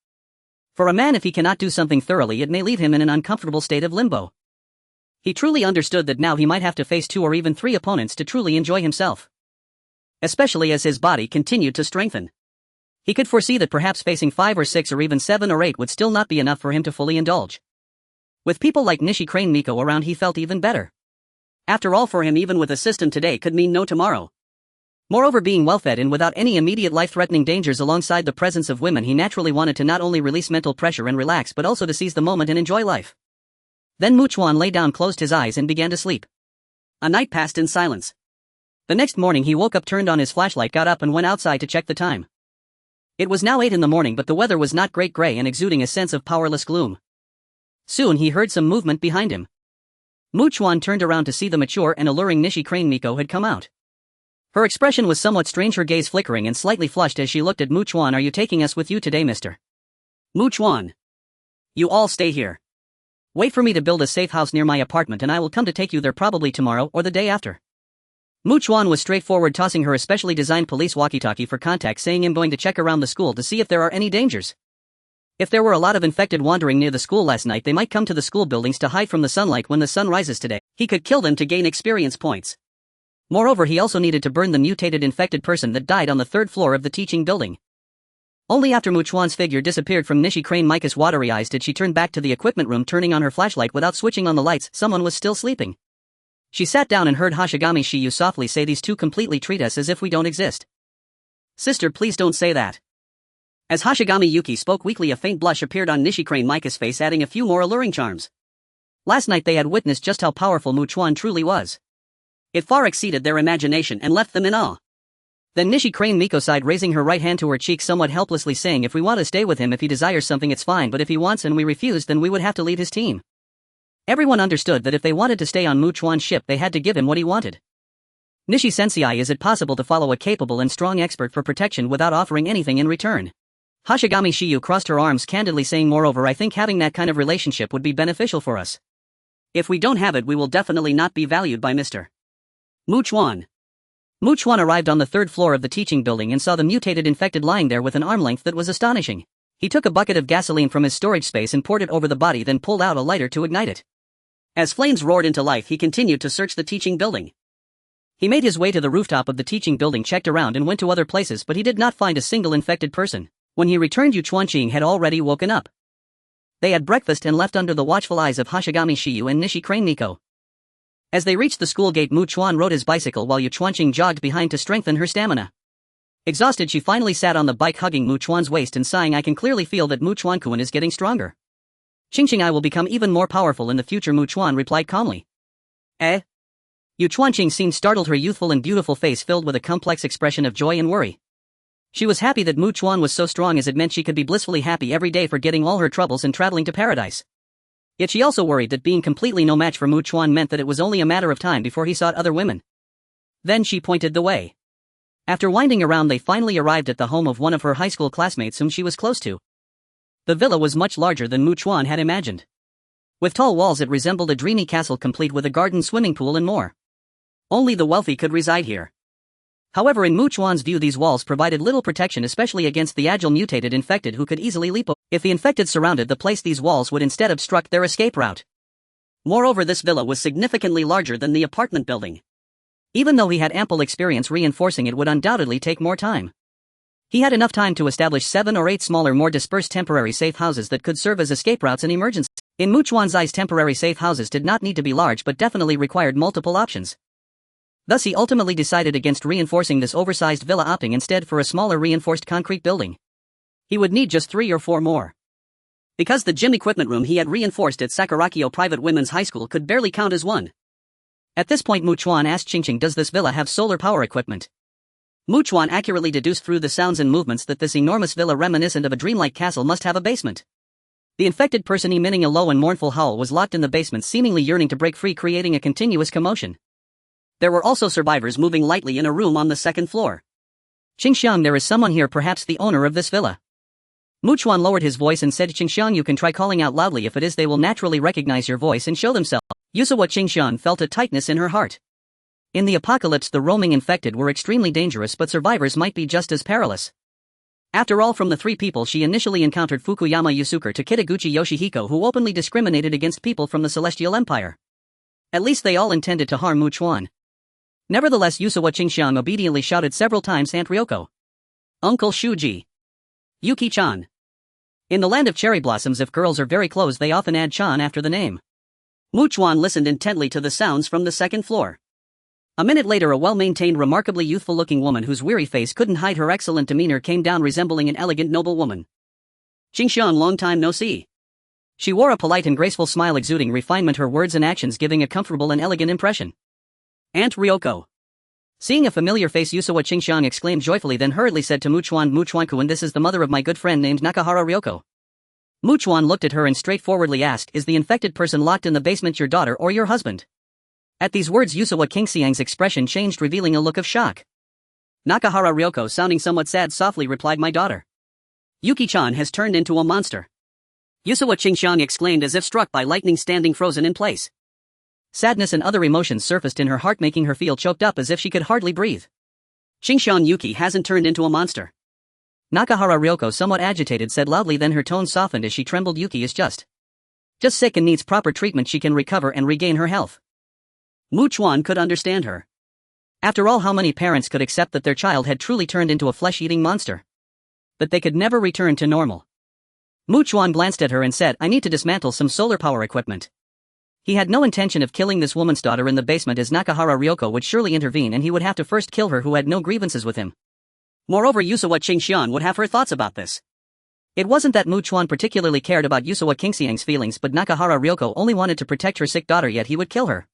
For a man, if he cannot do something thoroughly, it may leave him in an uncomfortable state of limbo. He truly understood that now he might have to face 2 or even 3 opponents to truly enjoy himself. Especially as his body continued to strengthen. He could foresee that perhaps facing 5 or 6 or even 7 or 8 would still not be enough for him to fully indulge. With people like Nishi Crane Miko around, he felt even better. After all, for him, even with a system today could mean no tomorrow. Moreover, being well-fed and without any immediate life-threatening dangers alongside the presence of women, he naturally wanted to not only release mental pressure and relax but also to seize the moment and enjoy life. Then Chuan lay down, closed his eyes and began to sleep. A night passed in silence. The next morning he woke up, turned on his flashlight, got up and went outside to check the time. It was now 8 in the morning, but the weather was not great, gray and exuding a sense of powerless gloom. Soon he heard some movement behind him. Chuan turned around to see the mature and alluring Nishi Crane Miko had come out. Her expression was somewhat strange, her gaze flickering and slightly flushed as she looked at Chuan. Are you taking us with you today, Mr. Chuan? You all stay here. Wait for me to build a safe house near my apartment and I will come to take you there, probably tomorrow or the day after. Chuan was straightforward, tossing her especially designed police walkie-talkie for contact, saying, I'm going to check around the school to see if there are any dangers. If there were a lot of infected wandering near the school last night, they might come to the school buildings to hide from the sunlight when the sun rises today. He could kill them to gain experience points. Moreover, he also needed to burn the mutated infected person that died on the 3rd floor of the teaching building. Only after Chuan's figure disappeared from Nishi Crane Miko's watery eyes did she turn back to the equipment room, turning on her flashlight without switching on the lights. Someone was still sleeping. She sat down and heard Hashigami Shiyu softly say, these 2 completely treat us as if we don't exist. Sister, please don't say that. As Hashigami Yuki spoke weakly, a faint blush appeared on Nishi Crane Miko's face, adding a few more alluring charms. Last night they had witnessed just how powerful Chuan truly was. It far exceeded their imagination and left them in awe. Then Nishi Crane Miko sighed, raising her right hand to her cheek somewhat helplessly, saying, if we want to stay with him, if he desires something, it's fine, but if he wants and we refuse, then we would have to leave his team. Everyone understood that if they wanted to stay on Chuan's ship, they had to give him what he wanted. Nishi-sensei, is it possible to follow a capable and strong expert for protection without offering anything in return? Hashigami Shiyu crossed her arms candidly, saying, moreover, I think having that kind of relationship would be beneficial for us. If we don't have it, we will definitely not be valued by Mr. Chuan. Chuan arrived on the 3rd floor of the teaching building and saw the mutated infected lying there with an arm length that was astonishing. He took a bucket of gasoline from his storage space and poured it over the body, then pulled out a lighter to ignite it. As flames roared into life, he continued to search the teaching building. He made his way to the rooftop of the teaching building, checked around and went to other places, but he did not find a single infected person. When he returned, Chuan had already woken up. They had breakfast and left under the watchful eyes of Hashigami Shiyu and Nishi Crane Miko. As they reached the school gate, Chuan rode his bicycle while Chuan jogged behind to strengthen her stamina. Exhausted, she finally sat on the bike, hugging Chuan's waist and sighing, I can clearly feel that Chuan-kun is getting stronger. Ching, I will become even more powerful in the future, Chuan replied calmly. Eh? Chuan seemed startled, her youthful and beautiful face filled with a complex expression of joy and worry. She was happy that Chuan was so strong, as it meant she could be blissfully happy every day, forgetting all her troubles and traveling to paradise. Yet she also worried that being completely no match for Chuan meant that it was only a matter of time before he sought other women. Then she pointed the way. After winding around, they finally arrived at the home of one of her high school classmates whom she was close to. The villa was much larger than Chuan had imagined. With tall walls, it resembled a dreamy castle complete with a garden, swimming pool and more. Only the wealthy could reside here. However, in Chuan's view, these walls provided little protection, especially against the agile mutated infected who could easily leap over. If the infected surrounded the place, these walls would instead obstruct their escape route. Moreover, this villa was significantly larger than the apartment building. Even though he had ample experience, reinforcing it would undoubtedly take more time. He had enough time to establish 7 or 8 smaller, more dispersed temporary safe houses that could serve as escape routes in emergencies. In Chuan's eyes, temporary safe houses did not need to be large but definitely required multiple options. Thus he ultimately decided against reinforcing this oversized villa, opting instead for a smaller reinforced concrete building. He would need just 3 or 4 more. Because the gym equipment room he had reinforced at Sakarakyo Private Women's High School could barely count as one. At this point, Chuan asked Ching, does this villa have solar power equipment? Chuan accurately deduced through the sounds and movements that this enormous villa, reminiscent of a dreamlike castle, must have a basement. The infected person, emitting a low and mournful howl, was locked in the basement, seemingly yearning to break free, creating a continuous commotion. There were also survivors moving lightly in a room on the 2nd floor. Ching, there is someone here, perhaps the owner of this villa. Mu Chuan lowered his voice and said, Qingxiang, you can try calling out loudly. If it is, they will naturally recognize your voice and show themselves. Yusawa Qingxiang felt a tightness in her heart. In the apocalypse, the roaming infected were extremely dangerous, but survivors might be just as perilous. After all, from the three people she initially encountered, Fukuyama Yusuke to Kitaguchi Yoshihiko, who openly discriminated against people from the Celestial Empire. At least they all intended to harm Mu Chuan. Nevertheless, Yusawa Qingxiang obediently shouted several times, Aunt Ryoko. Uncle Shuji. Yuki-chan. In the land of cherry blossoms, if girls are very close, they often add chan after the name. Mu Chuan listened intently to the sounds from the second floor. A minute later, a well-maintained, remarkably youthful-looking woman whose weary face couldn't hide her excellent demeanor came down, resembling an elegant noblewoman. Qingxiang, long time no see. She wore a polite and graceful smile exuding refinement, her words and actions giving a comfortable and elegant impression. Aunt Ryoko. Seeing a familiar face, Yusawa Qingxiang exclaimed joyfully, then hurriedly said to Mu Chuan-kun, this is the mother of my good friend named Nakahara Ryoko. Mu Chuan looked at her and straightforwardly asked, is the infected person locked in the basement your daughter or your husband? At these words, Yusawa Qingxiang's expression changed, revealing a look of shock. Nakahara Ryoko, sounding somewhat sad, softly replied, my daughter Yuki-chan has turned into a monster. Yusawa Qingxiang exclaimed as if struck by lightning, standing frozen in place. Sadness and other emotions surfaced in her heart, making her feel choked up as if she could hardly breathe. Qingxiang, Yuki hasn't turned into a monster. Nakahara Ryoko, somewhat agitated, said loudly, then her tone softened as she trembled. Yuki is just sick and needs proper treatment. She can recover and regain her health. Mu Chuan could understand her. After all, how many parents could accept that their child had truly turned into a flesh-eating monster? That they could never return to normal. Mu Chuan glanced at her and said, I need to dismantle some solar power equipment. He had no intention of killing this woman's daughter in the basement, as Nakahara Ryoko would surely intervene and he would have to first kill her, who had no grievances with him. Moreover, Yusawa Qingxiang would have her thoughts about this. It wasn't that Mu Chuan particularly cared about Yusawa Qingxiang's feelings, but Nakahara Ryoko only wanted to protect her sick daughter, yet he would kill her.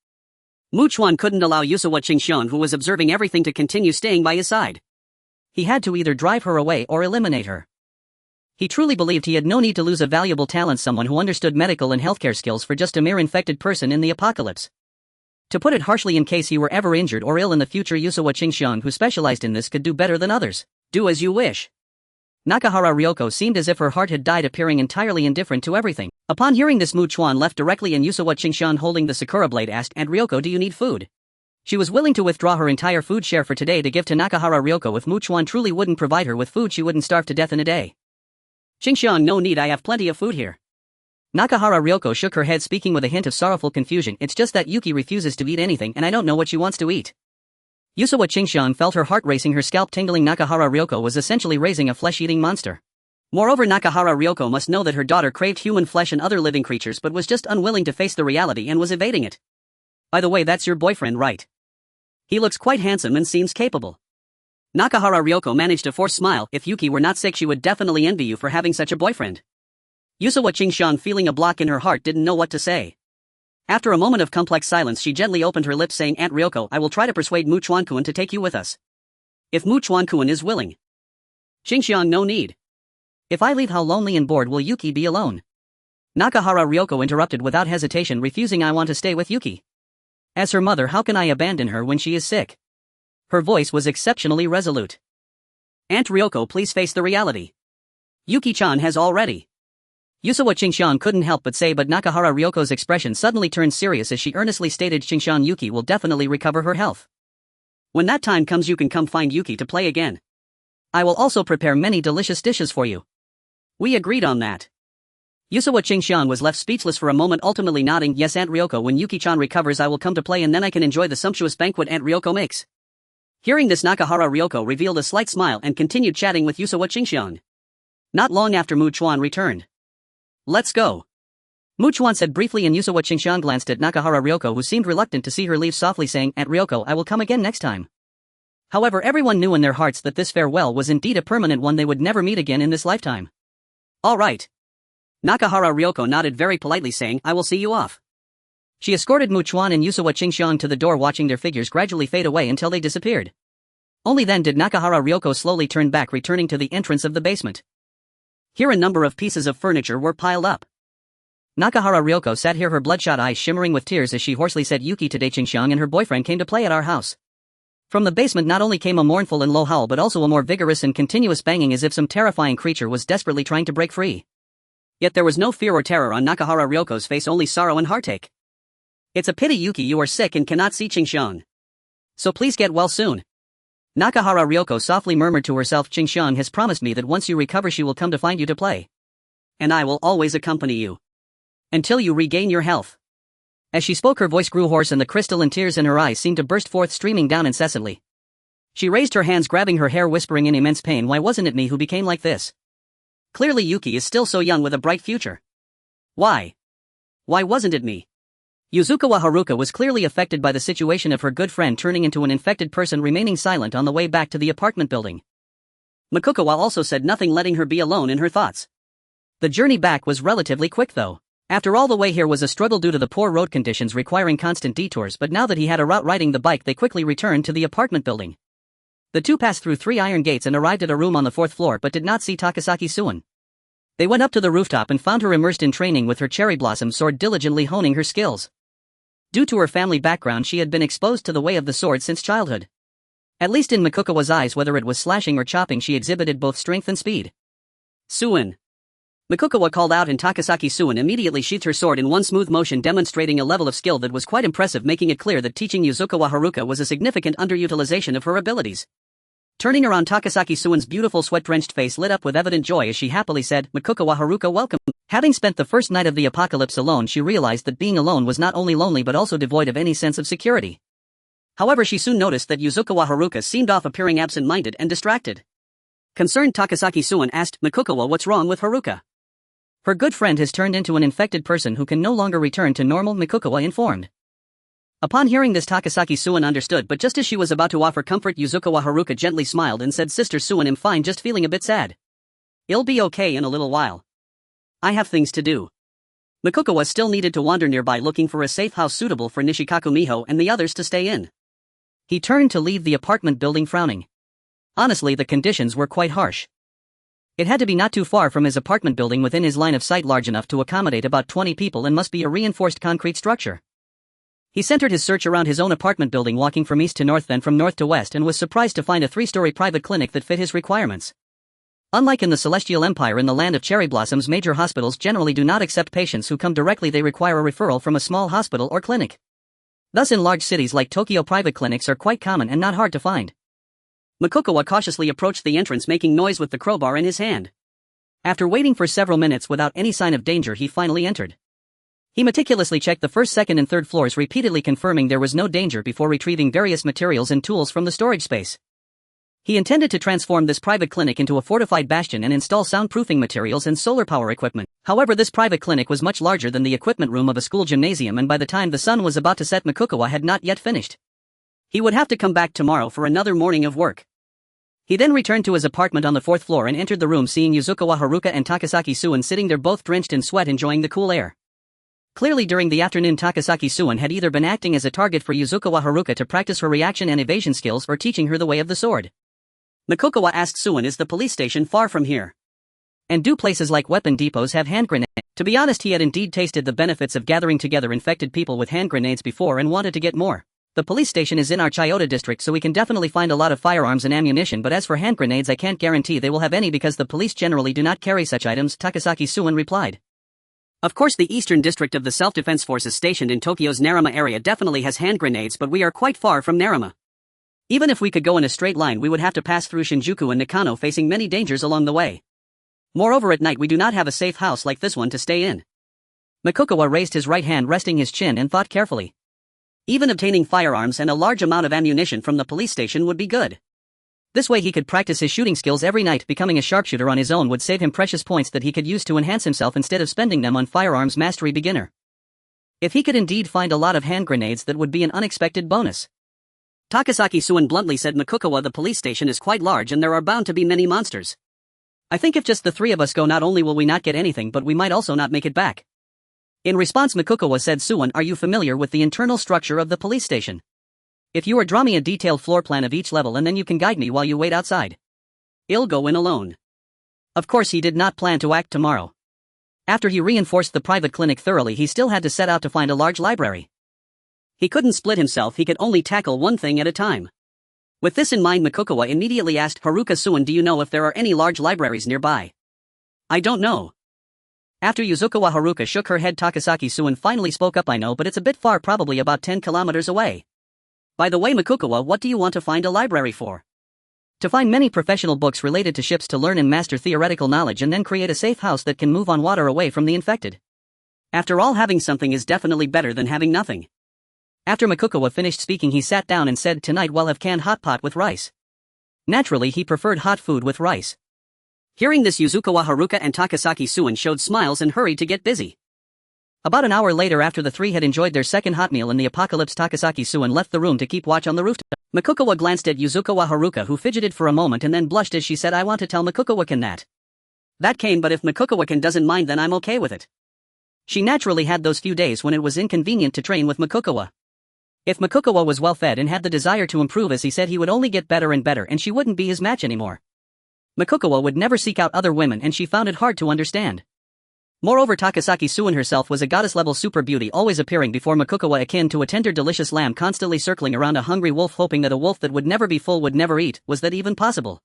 Mu Chuan couldn't allow Yusawa Qingxiang, who was observing everything, to continue staying by his side. He had to either drive her away or eliminate her. He truly believed he had no need to lose a valuable talent, someone who understood medical and healthcare skills, for just a mere infected person in the apocalypse. To put it harshly, in case he were ever injured or ill in the future, Yusawa Qingxiang, who specialized in this, could do better than others. Do as you wish. Nakahara Ryoko seemed as if her heart had died, appearing entirely indifferent to everything. Upon hearing this, Mu Chuan left directly, and Yusawa Qingxiang, holding the Sakura blade, asked, Aunt Ryoko, do you need food? She was willing to withdraw her entire food share for today to give to Nakahara Ryoko. If Mu Chuan truly wouldn't provide her with food, she wouldn't starve to death in a day. Qingxiang, no need, I have plenty of food here. Nakahara Ryoko shook her head, speaking with a hint of sorrowful confusion. It's just that Yuki refuses to eat anything and I don't know what she wants to eat. Yusawa Qingxiang felt her heart racing, her scalp tingling. Nakahara Ryoko was essentially raising a flesh-eating monster. Moreover, Nakahara Ryoko must know that her daughter craved human flesh and other living creatures, but was just unwilling to face the reality and was evading it. By the way, that's your boyfriend, right? He looks quite handsome and seems capable. Nakahara Ryoko managed a forced smile. If Yuki were not sick, she would definitely envy you for having such a boyfriend. Yusawa Qingxiang, feeling a block in her heart, didn't know what to say. After a moment of complex silence, she gently opened her lips, saying, Aunt Ryoko, I will try to persuade Mu Chuan-kun to take you with us. If Mu Chuan-kun is willing. Qingxiang, no need. If I leave, how lonely and bored will Yuki be alone? Nakahara Ryoko interrupted without hesitation, refusing. I want to stay with Yuki. As her mother, how can I abandon her when she is sick? Her voice was exceptionally resolute. Aunt Ryoko, please face the reality. Yuki-chan has already. Yusawa Qingxiang couldn't help but say, but Nakahara Ryoko's expression suddenly turned serious as she earnestly stated, Qingxiang, Yuki will definitely recover her health. When that time comes, you can come find Yuki to play again. I will also prepare many delicious dishes for you. We agreed on that. Yusawa Qingxiang was left speechless for a moment, ultimately nodding, yes Aunt Ryoko, when Yuki-chan recovers I will come to play and then I can enjoy the sumptuous banquet Aunt Ryoko makes. Hearing this, Nakahara Ryoko revealed a slight smile and continued chatting with Yusawa Qingxiang. Not long after, Mu Chuan returned. Let's go. Mu Chuan said briefly, and Yusawa Qingxiang glanced at Nakahara Ryoko, who seemed reluctant to see her leave, softly saying, Aunt Ryoko, I will come again next time. However, everyone knew in their hearts that this farewell was indeed a permanent one. They would never meet again in this lifetime. All right. Nakahara Ryoko nodded very politely, saying, I will see you off. She escorted Mu Chuan and Yusawa Qingxiang to the door, watching their figures gradually fade away until they disappeared. Only then did Nakahara Ryoko slowly turn back, returning to the entrance of the basement. Here a number of pieces of furniture were piled up. Nakahara Ryoko sat here, her bloodshot eyes shimmering with tears, as she hoarsely said, Yuki, today Qingxiang and her boyfriend came to play at our house. From the basement not only came a mournful and low howl but also a more vigorous and continuous banging as if some terrifying creature was desperately trying to break free. Yet there was no fear or terror on Nakahara Ryoko's face, only sorrow and heartache. It's a pity, Yuki, you are sick and cannot see Qingxiang. So please get well soon. Nakahara Ryoko softly murmured to herself. Qingxiang has promised me that once you recover she will come to find you to play. And I will always accompany you. Until you regain your health. As she spoke her voice grew hoarse and the crystalline tears in her eyes seemed to burst forth, streaming down incessantly. She raised her hands, grabbing her hair, whispering in immense pain, why wasn't it me who became like this? Clearly Yuki is still so young with a bright future. Why? Why wasn't it me? Yuzukawa Haruka was clearly affected by the situation of her good friend turning into an infected person, remaining silent on the way back to the apartment building. Makukawa also said nothing, letting her be alone in her thoughts. The journey back was relatively quick though. After all, the way here was a struggle due to the poor road conditions requiring constant detours, but now that he had a route riding the bike they quickly returned to the apartment building. The two passed through 3 iron gates and arrived at a room on the 4th floor but did not see Takasaki Suin. They went up to the rooftop and found her immersed in training with her cherry blossom sword, diligently honing her skills. Due to her family background she had been exposed to the way of the sword since childhood. At least in Makukawa's eyes, whether it was slashing or chopping, she exhibited both strength and speed. Suin. Makukawa called out, and Takasaki Suin immediately sheathed her sword in one smooth motion, demonstrating a level of skill that was quite impressive, making it clear that teaching Yuzukawa Haruka was a significant underutilization of her abilities. Turning around, Takasaki Suin's beautiful sweat-drenched face lit up with evident joy as she happily said, Makukawa Haruka, welcome. Having spent the first night of the apocalypse alone, she realized that being alone was not only lonely but also devoid of any sense of security. However, she soon noticed that Yuzukawa Haruka seemed off, appearing absent-minded and distracted. Concerned, Takasaki Suin asked, Makukawa, what's wrong with Haruka? Her good friend has turned into an infected person who can no longer return to normal, Makukawa informed. Upon hearing this, Takasaki Suin understood, but just as she was about to offer comfort, Yuzukawa Haruka gently smiled and said, Sister Suin, I'm fine, just feeling a bit sad. It'll be okay in a little while. I have things to do. Makukawa still needed to wander nearby looking for a safe house suitable for Nishikaku Miho and the others to stay in. He turned to leave the apartment building, frowning. Honestly, the conditions were quite harsh. It had to be not too far from his apartment building, within his line of sight, large enough to accommodate about 20 people, and must be a reinforced concrete structure. He centered his search around his own apartment building, walking from east to north then from north to west, and was surprised to find a 3-story private clinic that fit his requirements. Unlike in the Celestial Empire, in the land of cherry blossoms, major hospitals generally do not accept patients who come directly. They require a referral from a small hospital or clinic. Thus in large cities like Tokyo, private clinics are quite common and not hard to find. Makukawa cautiously approached the entrance, making noise with the crowbar in his hand. After waiting for several minutes without any sign of danger, he finally entered. He meticulously checked the 1st, 2nd, and 3rd floors, repeatedly confirming there was no danger before retrieving various materials and tools from the storage space. He intended to transform this private clinic into a fortified bastion and install soundproofing materials and solar power equipment. However, this private clinic was much larger than the equipment room of a school gymnasium, and by the time the sun was about to set, Makukawa had not yet finished. He would have to come back tomorrow for another morning of work. He then returned to his apartment on the 4th floor and entered the room, seeing Yuzukawa Haruka and Takasaki Suin sitting there, both drenched in sweat, enjoying the cool air. Clearly during the afternoon, Takasaki Suin had either been acting as a target for Yuzukawa Haruka to practice her reaction and evasion skills or teaching her the way of the sword. Makukawa asked Suin, is the police station far from here? And do places like weapon depots have hand grenades? To be honest, he had indeed tasted the benefits of gathering together infected people with hand grenades before and wanted to get more. The police station is in our Chiyoda district, so we can definitely find a lot of firearms and ammunition, but as for hand grenades, I can't guarantee they will have any because the police generally do not carry such items, Takasaki Suin replied. Of course, the eastern district of the self-defense forces stationed in Tokyo's Naruma area definitely has hand grenades, but we are quite far from Naruma. Even if we could go in a straight line, we would have to pass through Shinjuku and Nakano, facing many dangers along the way. Moreover, at night we do not have a safe house like this one to stay in. Makukawa raised his right hand, resting his chin, and thought carefully. Even obtaining firearms and a large amount of ammunition from the police station would be good. This way he could practice his shooting skills every night. Becoming a sharpshooter on his own would save him precious points that he could use to enhance himself instead of spending them on firearms mastery beginner. If he could indeed find a lot of hand grenades, that would be an unexpected bonus. Takasaki Suin bluntly said, Makukawa, the police station is quite large and there are bound to be many monsters. I think if just the 3 of us go, not only will we not get anything, but we might also not make it back. In response, Makukawa said, Suin, are you familiar with the internal structure of the police station? If you draw me a detailed floor plan of each level and then you can guide me while you wait outside. I'll go in alone. Of course, he did not plan to act tomorrow. After he reinforced the private clinic thoroughly, he still had to set out to find a large library. He couldn't split himself, he could only tackle one thing at a time. With this in mind, Makukawa immediately asked Haruka Suan, do you know if there are any large libraries nearby? I don't know. After Yuzukawa Haruka shook her head, Takasaki Suan finally spoke up, I know, but it's a bit far, probably about 10 kilometers away. By the way, Makukawa, what do you want to find a library for? To find many professional books related to ships, to learn and master theoretical knowledge, and then create a safe house that can move on water away from the infected. After all, having something is definitely better than having nothing. After Makukawa finished speaking, he sat down and said, tonight we'll have canned hot pot with rice. Naturally, he preferred hot food with rice. Hearing this, Yuzukawa Haruka and Takasaki Suan showed smiles and hurried to get busy. About an hour later, after the three had enjoyed their second hot meal in the apocalypse, Takasaki Suan left the room to keep watch on the rooftop. Makukawa glanced at Yuzukawa Haruka, who fidgeted for a moment and then blushed as she said, I want to tell Makukawa-kun that. That came, but if Makukawa-kun doesn't mind, then I'm okay with it. She naturally had those few days when it was inconvenient to train with Makukawa. If Makukawa was well fed and had the desire to improve, as he said, he would only get better and better, and she wouldn't be his match anymore. Makukawa would never seek out other women, and she found it hard to understand. Moreover, Takasaki Suan herself was a goddess-level super beauty, always appearing before Makukawa akin to a tender delicious lamb constantly circling around a hungry wolf, hoping that a wolf that would never be full would never eat. Was that even possible?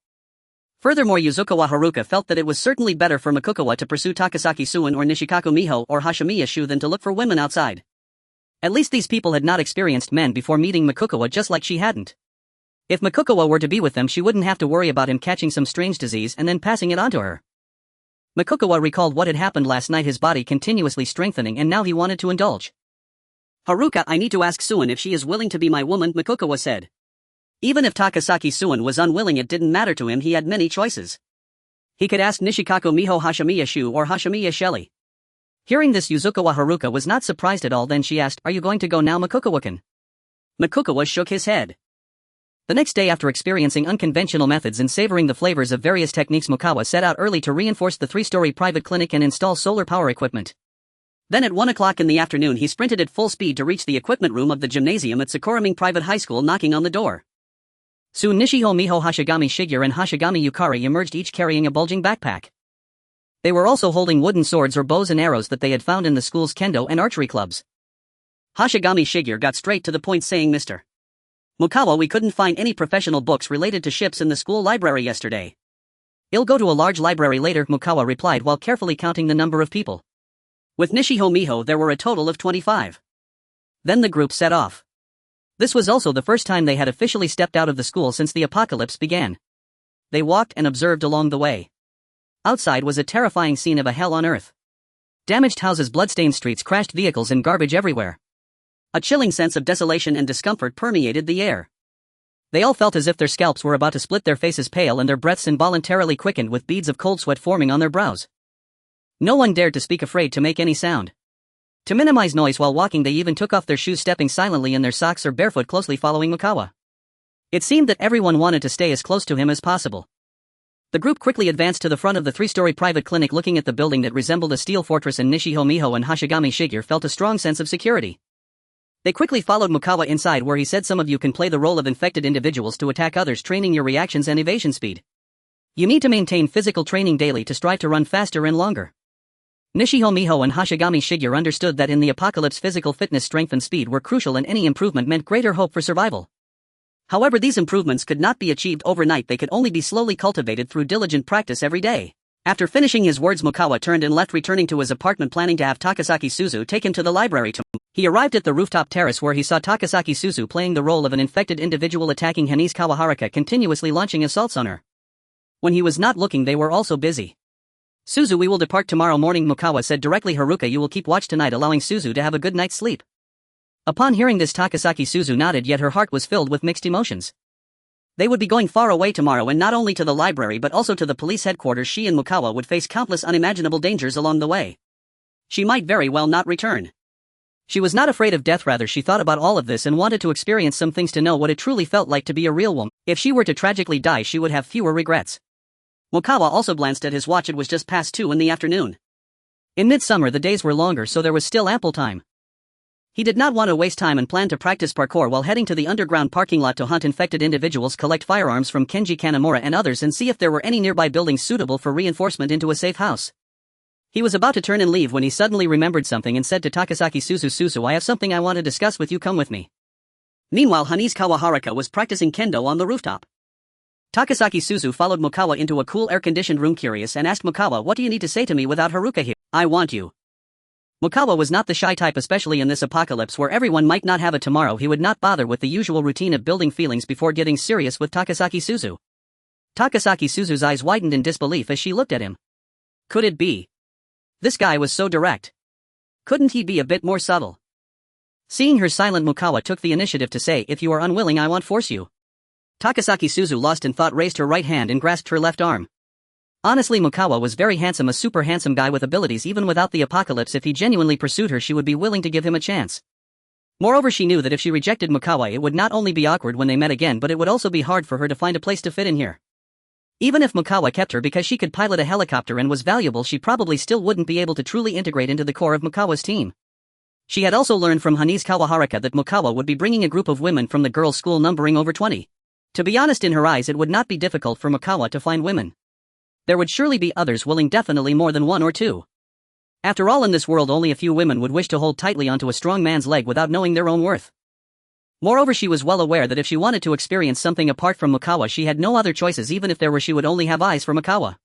Furthermore, Yuzukawa Haruka felt that it was certainly better for Makukawa to pursue Takasaki Suan or Nishikaku Miho or Hashimiya Shu than to look for women outside. At least these people had not experienced men before meeting Makukawa, just like she hadn't. If Makukawa were to be with them, she wouldn't have to worry about him catching some strange disease and then passing it on to her. Makukawa recalled what had happened last night, his body continuously strengthening, and now he wanted to indulge. Haruka, I need to ask Suan if she is willing to be my woman, Makukawa said. Even if Takasaki Suan was unwilling, it didn't matter to him, he had many choices. He could ask Nishikaku Miho Hashimiya Shu or Hashimiya Shelly. Hearing this, Yuzukawa Haruka was not surprised at all. Then she asked, are you going to go now, Makukawa-kun? Makukawa shook his head. The next day, after experiencing unconventional methods and savoring the flavors of various techniques, Mukawa set out early to reinforce the 3-story private clinic and install solar power equipment. Then at 1 o'clock in the afternoon, he sprinted at full speed to reach the equipment room of the gymnasium at Sakuraming Private High School, knocking on the door. Soon Nishiho Miho Hashigami Shigeru and Hashigami Yukari emerged, each carrying a bulging backpack. They were also holding wooden swords or bows and arrows that they had found in the school's kendo and archery clubs. Hashigami Shigeru got straight to the point, saying, Mr. Mukawa, we couldn't find any professional books related to ships in the school library yesterday. I'll go to a large library later, Mukawa replied while carefully counting the number of people. With Nishiho Miho, there were a total of 25. Then the group set off. This was also the first time they had officially stepped out of the school since the apocalypse began. They walked and observed along the way. Outside was a terrifying scene of a hell on earth. Damaged houses, blood-stained streets, crashed vehicles, and garbage everywhere. A chilling sense of desolation and discomfort permeated the air. They all felt as if their scalps were about to split, their faces pale and their breaths involuntarily quickened, with beads of cold sweat forming on their brows. No one dared to speak, afraid to make any sound. To minimize noise while walking, they even took off their shoes, stepping silently in their socks or barefoot, closely following Mukawa. It seemed that everyone wanted to stay as close to him as possible. The group quickly advanced to the front of the 3-story private clinic, looking at the building that resembled a steel fortress, and Nishiho Miho and Hashigami Shigeru felt a strong sense of security. They quickly followed Mukawa inside, where he said, some of you can play the role of infected individuals to attack others, training your reactions and evasion speed. You need to maintain physical training daily to strive to run faster and longer. Nishiho Miho and Hashigami Shigeru understood that in the apocalypse, physical fitness, strength and speed were crucial, and any improvement meant greater hope for survival. However, these improvements could not be achieved overnight, they could only be slowly cultivated through diligent practice every day. After finishing his words, Mukawa turned and left, returning to his apartment, planning to have Takasaki Suzu take him to the library tomorrow. He arrived at the rooftop terrace, where he saw Takasaki Suzu playing the role of an infected individual, attacking Hanise Kawaharaka, continuously launching assaults on her. When he was not looking, they were also busy. Suzu, we will depart tomorrow morning, Mukawa said directly. Haruka, you will keep watch tonight, allowing Suzu to have a good night's sleep. Upon hearing this, Takasaki Suzu nodded, yet her heart was filled with mixed emotions. They would be going far away tomorrow, and not only to the library but also to the police headquarters. She and Mukawa would face countless unimaginable dangers along the way. She might very well not return. She was not afraid of death, rather she thought about all of this and wanted to experience some things, to know what it truly felt like to be a real woman. If she were to tragically die, she would have fewer regrets. Mukawa also glanced at his watch. It was just past 2 in the afternoon. In midsummer the days were longer, so there was still ample time. He did not want to waste time and planned to practice parkour while heading to the underground parking lot to hunt infected individuals, collect firearms from Kenji Kanamura and others, and see if there were any nearby buildings suitable for reinforcement into a safe house. He was about to turn and leave when he suddenly remembered something and said to Takasaki Suzu, I have something I want to discuss with you, come with me. Meanwhile, Hanise Kawaharaka was practicing kendo on the rooftop. Takasaki Suzu followed Mokawa into a cool air-conditioned room curious and asked Mokawa, "What do you need to say to me without Haruka here?" "I want you." Mokawa was not the shy type, especially in this apocalypse where everyone might not have a tomorrow. He would not bother with the usual routine of building feelings before getting serious with Takasaki Suzu. Takasaki Suzu's eyes widened in disbelief as she looked at him. Could it be? This guy was so direct. Couldn't he be a bit more subtle? Seeing her silent, Mokawa took the initiative to say, "If you are unwilling, I won't force you." Takasaki Suzu, lost in thought, raised her right hand and grasped her left arm. Honestly, Mokawa was very handsome, a super handsome guy with abilities. Even without the apocalypse, if he genuinely pursued her, she would be willing to give him a chance. Moreover, she knew that if she rejected Mokawa, it would not only be awkward when they met again, but it would also be hard for her to find a place to fit in here. Even if Mokawa kept her because she could pilot a helicopter and was valuable, she probably still wouldn't be able to truly integrate into the core of Mokawa's team. She had also learned from Hanise Kawaharaka that Mokawa would be bringing a group of women from the girls' school numbering over 20. To be honest, in her eyes, it would not be difficult for Mokawa to find women. There would surely be others willing, definitely more than one or two. After all, in this world only a few women would wish to hold tightly onto a strong man's leg without knowing their own worth. Moreover, she was well aware that if she wanted to experience something apart from Mokawa, she had no other choices. Even if there were, she would only have eyes for Mokawa.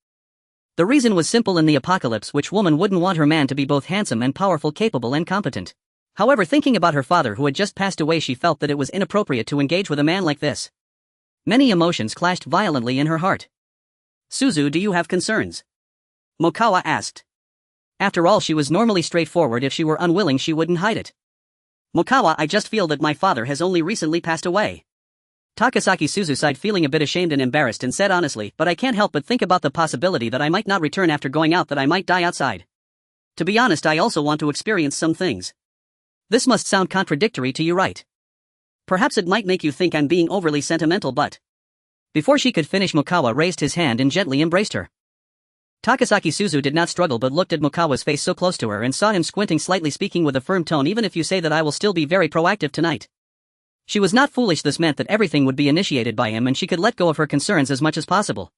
The reason was simple: in the apocalypse, which woman wouldn't want her man to be both handsome and powerful, capable and competent? However, thinking about her father who had just passed away, she felt that it was inappropriate to engage with a man like this. Many emotions clashed violently in her heart. "Suzu, do you have concerns?" Mokawa asked. After all, she was normally straightforward. If she were unwilling, she wouldn't hide it. "Mokawa, I just feel that my father has only recently passed away." Takasaki Suzu sighed, feeling a bit ashamed and embarrassed, and said honestly, "But I can't help but think about the possibility that I might not return after going out, that I might die outside. To be honest, I also want to experience some things." This must sound contradictory to you, right? Perhaps it might make you think I'm being overly sentimental, but... Before she could finish, Mokawa raised his hand and gently embraced her. Takasaki Suzu did not struggle but looked at Mokawa's face so close to her and saw him squinting slightly, speaking with a firm tone, "Even if you say that, I will still be very proactive tonight." She was not foolish. This meant that everything would be initiated by him and she could let go of her concerns as much as possible.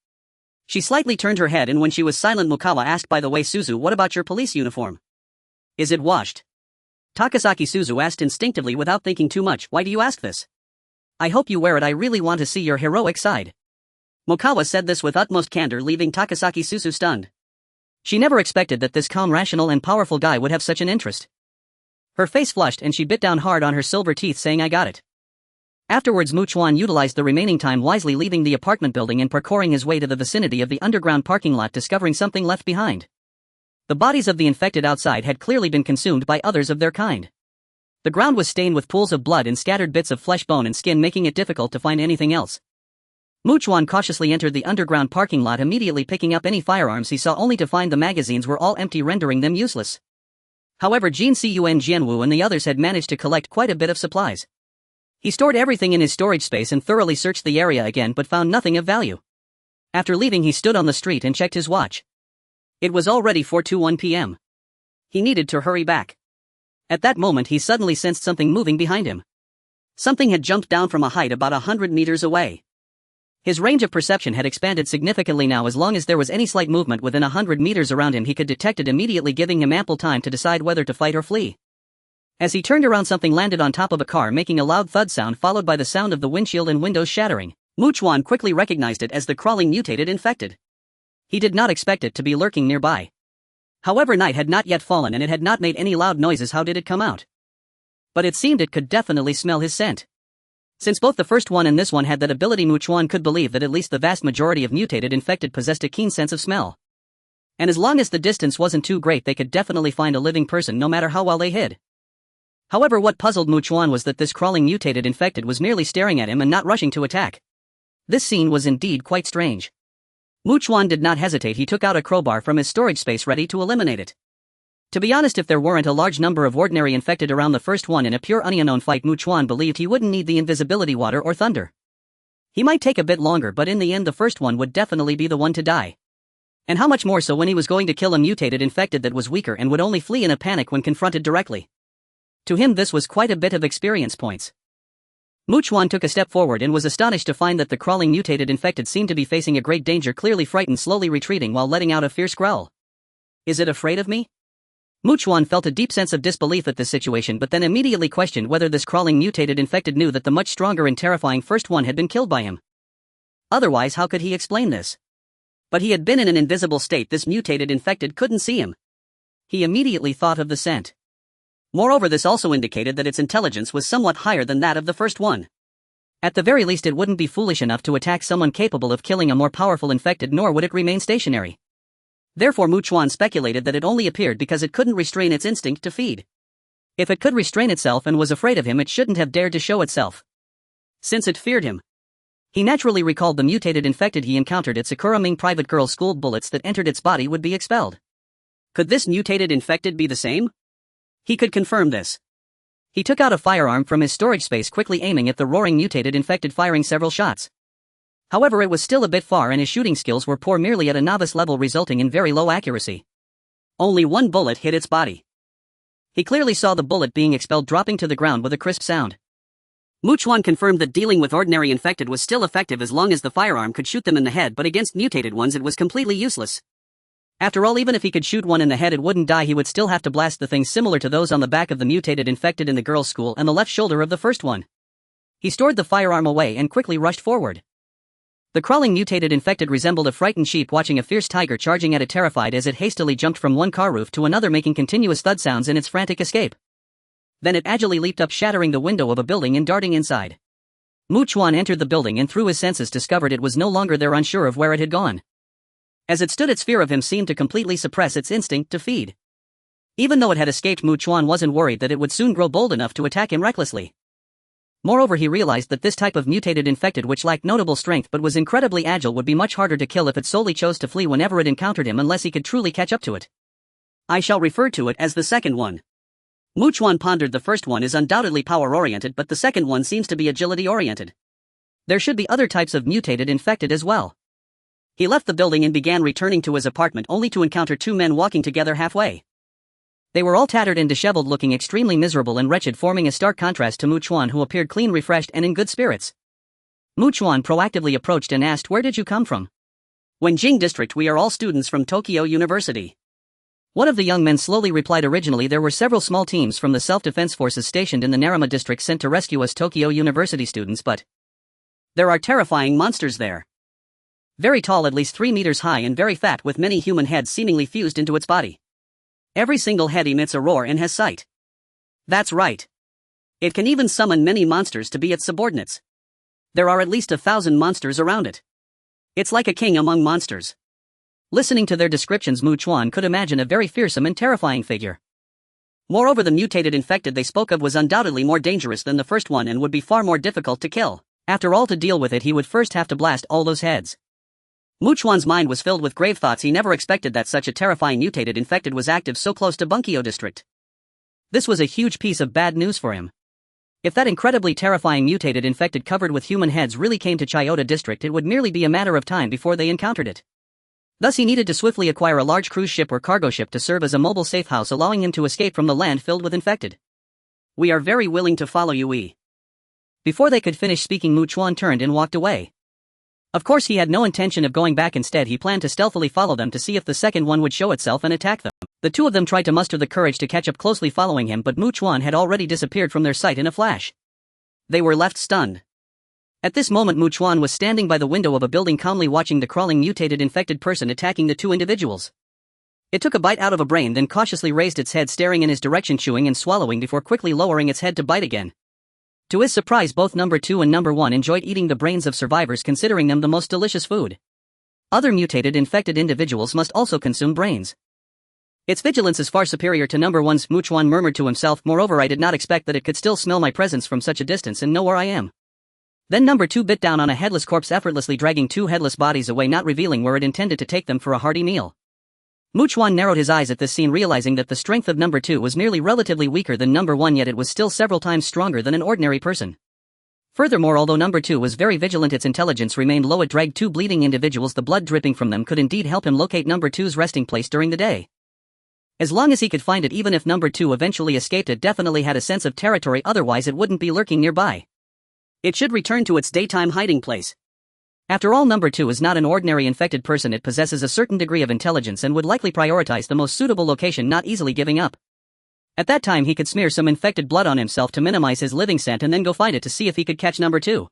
She slightly turned her head, and when she was silent, Mokawa asked, "By the way, Suzu, what about your police uniform? Is it washed?" Takasaki Suzu asked instinctively without thinking too much, "Why do you ask this?" "I hope you wear it. I really want to see your heroic side." Mokawa said this with utmost candor, leaving Takasaki Suzu stunned. She never expected that this calm, rational and powerful guy would have such an interest. Her face flushed and she bit down hard on her silver teeth, saying, "I got it." Afterwards, Chuan utilized the remaining time wisely, leaving the apartment building and parkouring his way to the vicinity of the underground parking lot, discovering something left behind. The bodies of the infected outside had clearly been consumed by others of their kind. The ground was stained with pools of blood and scattered bits of flesh, bone and skin, making it difficult to find anything else. Chuan cautiously entered the underground parking lot, immediately picking up any firearms he saw, only to find the magazines were all empty, rendering them useless. However, Jin Cun Jianwu and the others had managed to collect quite a bit of supplies. He stored everything in his storage space and thoroughly searched the area again, but found nothing of value. After leaving, he stood on the street and checked his watch. It was already 4:21 p.m. He needed to hurry back. At that moment, he suddenly sensed something moving behind him. Something had jumped down from a height about 100 meters away. His range of perception had expanded significantly now. As long as there was any slight movement within 100 meters around him, he could detect it immediately, giving him ample time to decide whether to fight or flee. As he turned around, something landed on top of a car, making a loud thud sound followed by the sound of the windshield and windows shattering. Chuan quickly recognized it as the crawling mutated infected. He did not expect it to be lurking nearby. However, night had not yet fallen and it had not made any loud noises. How did it come out? But it seemed it could definitely smell his scent. Since both the first one and this one had that ability, Chuan could believe that at least the vast majority of mutated infected possessed a keen sense of smell. And as long as the distance wasn't too great, they could definitely find a living person no matter how well they hid. However, what puzzled Chuan was that this crawling mutated infected was merely staring at him and not rushing to attack. This scene was indeed quite strange. Chuan did not hesitate. He took out a crowbar from his storage space, ready to eliminate it. To be honest, if there weren't a large number of ordinary infected around the first one in a pure unknown fight, Chuan believed he wouldn't need the invisibility water or thunder. He might take a bit longer, but in the end the first one would definitely be the one to die. And how much more so when he was going to kill a mutated infected that was weaker and would only flee in a panic when confronted directly. To him, this was quite a bit of experience points. Chuan took a step forward and was astonished to find that the crawling mutated infected seemed to be facing a great danger, clearly frightened, slowly retreating while letting out a fierce growl. "Is it afraid of me?" Chuan felt a deep sense of disbelief at this situation but then immediately questioned whether this crawling mutated infected knew that the much stronger and terrifying first one had been killed by him. Otherwise, how could he explain this? But he had been in an invisible state. This mutated infected couldn't see him. He immediately thought of the scent. Moreover, this also indicated that its intelligence was somewhat higher than that of the first one. At the very least, it wouldn't be foolish enough to attack someone capable of killing a more powerful infected, nor would it remain stationary. Therefore, Chuan speculated that it only appeared because it couldn't restrain its instinct to feed. If it could restrain itself and was afraid of him, it shouldn't have dared to show itself. Since it feared him. He naturally recalled the mutated infected he encountered at Sakura Ming Private Girls School. Bullets that entered its body would be expelled. Could this mutated infected be the same? He could confirm this. He took out a firearm from his storage space, quickly aiming at the roaring mutated infected, firing several shots. However, it was still a bit far and his shooting skills were poor, merely at a novice level, resulting in very low accuracy. Only one bullet hit its body. He clearly saw the bullet being expelled, dropping to the ground with a crisp sound. Chuan confirmed that dealing with ordinary infected was still effective as long as the firearm could shoot them in the head, but against mutated ones it was completely useless. After all, even if he could shoot one in the head, it wouldn't die. He would still have to blast the things similar to those on the back of the mutated infected in the girls' school and the left shoulder of the first one. He stored the firearm away and quickly rushed forward. The crawling mutated infected resembled a frightened sheep watching a fierce tiger charging at it, terrified as it hastily jumped from one car roof to another, making continuous thud sounds in its frantic escape. Then it agilely leaped up, shattering the window of a building and darting inside. Chuan entered the building and through his senses discovered it was no longer there, unsure of where it had gone. As it stood, its fear of him seemed to completely suppress its instinct to feed. Even though it had escaped, Chuan wasn't worried that it would soon grow bold enough to attack him recklessly. Moreover, he realized that this type of mutated infected, which lacked notable strength but was incredibly agile, would be much harder to kill if it solely chose to flee whenever it encountered him, unless he could truly catch up to it. I shall refer to it as the second one. Chuan pondered. The first one is undoubtedly power-oriented, but the second one seems to be agility-oriented. There should be other types of mutated infected as well. He left the building and began returning to his apartment, only to encounter two men walking together halfway. They were all tattered and disheveled, looking extremely miserable and wretched, forming a stark contrast to Chuan, who appeared clean, refreshed, and in good spirits. Chuan proactively approached and asked, "Where did you come from?" "Wenjing District. We are all students from Tokyo University." One of the young men slowly replied, "Originally there were several small teams from the self-defense forces stationed in the Narama district sent to rescue us Tokyo University students, but there are terrifying monsters there. Very tall, at least 3 meters high, and very fat, with many human heads seemingly fused into its body. Every single head emits a roar and has sight. That's right. It can even summon many monsters to be its subordinates. There are at least 1,000 monsters around it. It's like a king among monsters." Listening to their descriptions, Chuan could imagine a very fearsome and terrifying figure. Moreover, the mutated infected they spoke of was undoubtedly more dangerous than the first one and would be far more difficult to kill. After all, to deal with it he would first have to blast all those heads. Chuan's mind was filled with grave thoughts. He never expected that such a terrifying mutated infected was active so close to Bunkyo district. This was a huge piece of bad news for him. If that incredibly terrifying mutated infected covered with human heads really came to Chiyoda district, it would merely be a matter of time before they encountered it. Thus he needed to swiftly acquire a large cruise ship or cargo ship to serve as a mobile safe house, allowing him to escape from the land filled with infected. "We are very willing to follow you." Before they could finish speaking, Chuan turned and walked away. Of course, he had no intention of going back. Instead, he planned to stealthily follow them to see if the second one would show itself and attack them. The two of them tried to muster the courage to catch up, closely following him, but Chuan had already disappeared from their sight in a flash. They were left stunned. At this moment, Chuan was standing by the window of a building, calmly watching the crawling mutated infected person attacking the two individuals. It took a bite out of a brain, then cautiously raised its head, staring in his direction, chewing and swallowing before quickly lowering its head to bite again. To his surprise, both number 2 and number 1 enjoyed eating the brains of survivors, considering them the most delicious food. Other mutated infected individuals must also consume brains. Its vigilance is far superior to number 1's, Chuan murmured to himself. Moreover, I did not expect that it could still smell my presence from such a distance and know where I am. Then number 2 bit down on a headless corpse, effortlessly dragging 2 headless bodies away, not revealing where it intended to take them for a hearty meal. Chuan narrowed his eyes at this scene, realizing that the strength of number 2 was merely relatively weaker than number 1, yet it was still several times stronger than an ordinary person. Furthermore, although number 2 was very vigilant, its intelligence remained low. It dragged 2 bleeding individuals. The blood dripping from them could indeed help him locate number 2's resting place during the day. As long as he could find it, even if number 2 eventually escaped, it definitely had a sense of territory, otherwise it wouldn't be lurking nearby. It should return to its daytime hiding place. After all, number 2 is not an ordinary infected person. It possesses a certain degree of intelligence and would likely prioritize the most suitable location, not easily giving up. At that time he could smear some infected blood on himself to minimize his living scent and then go find it to see if he could catch number 2.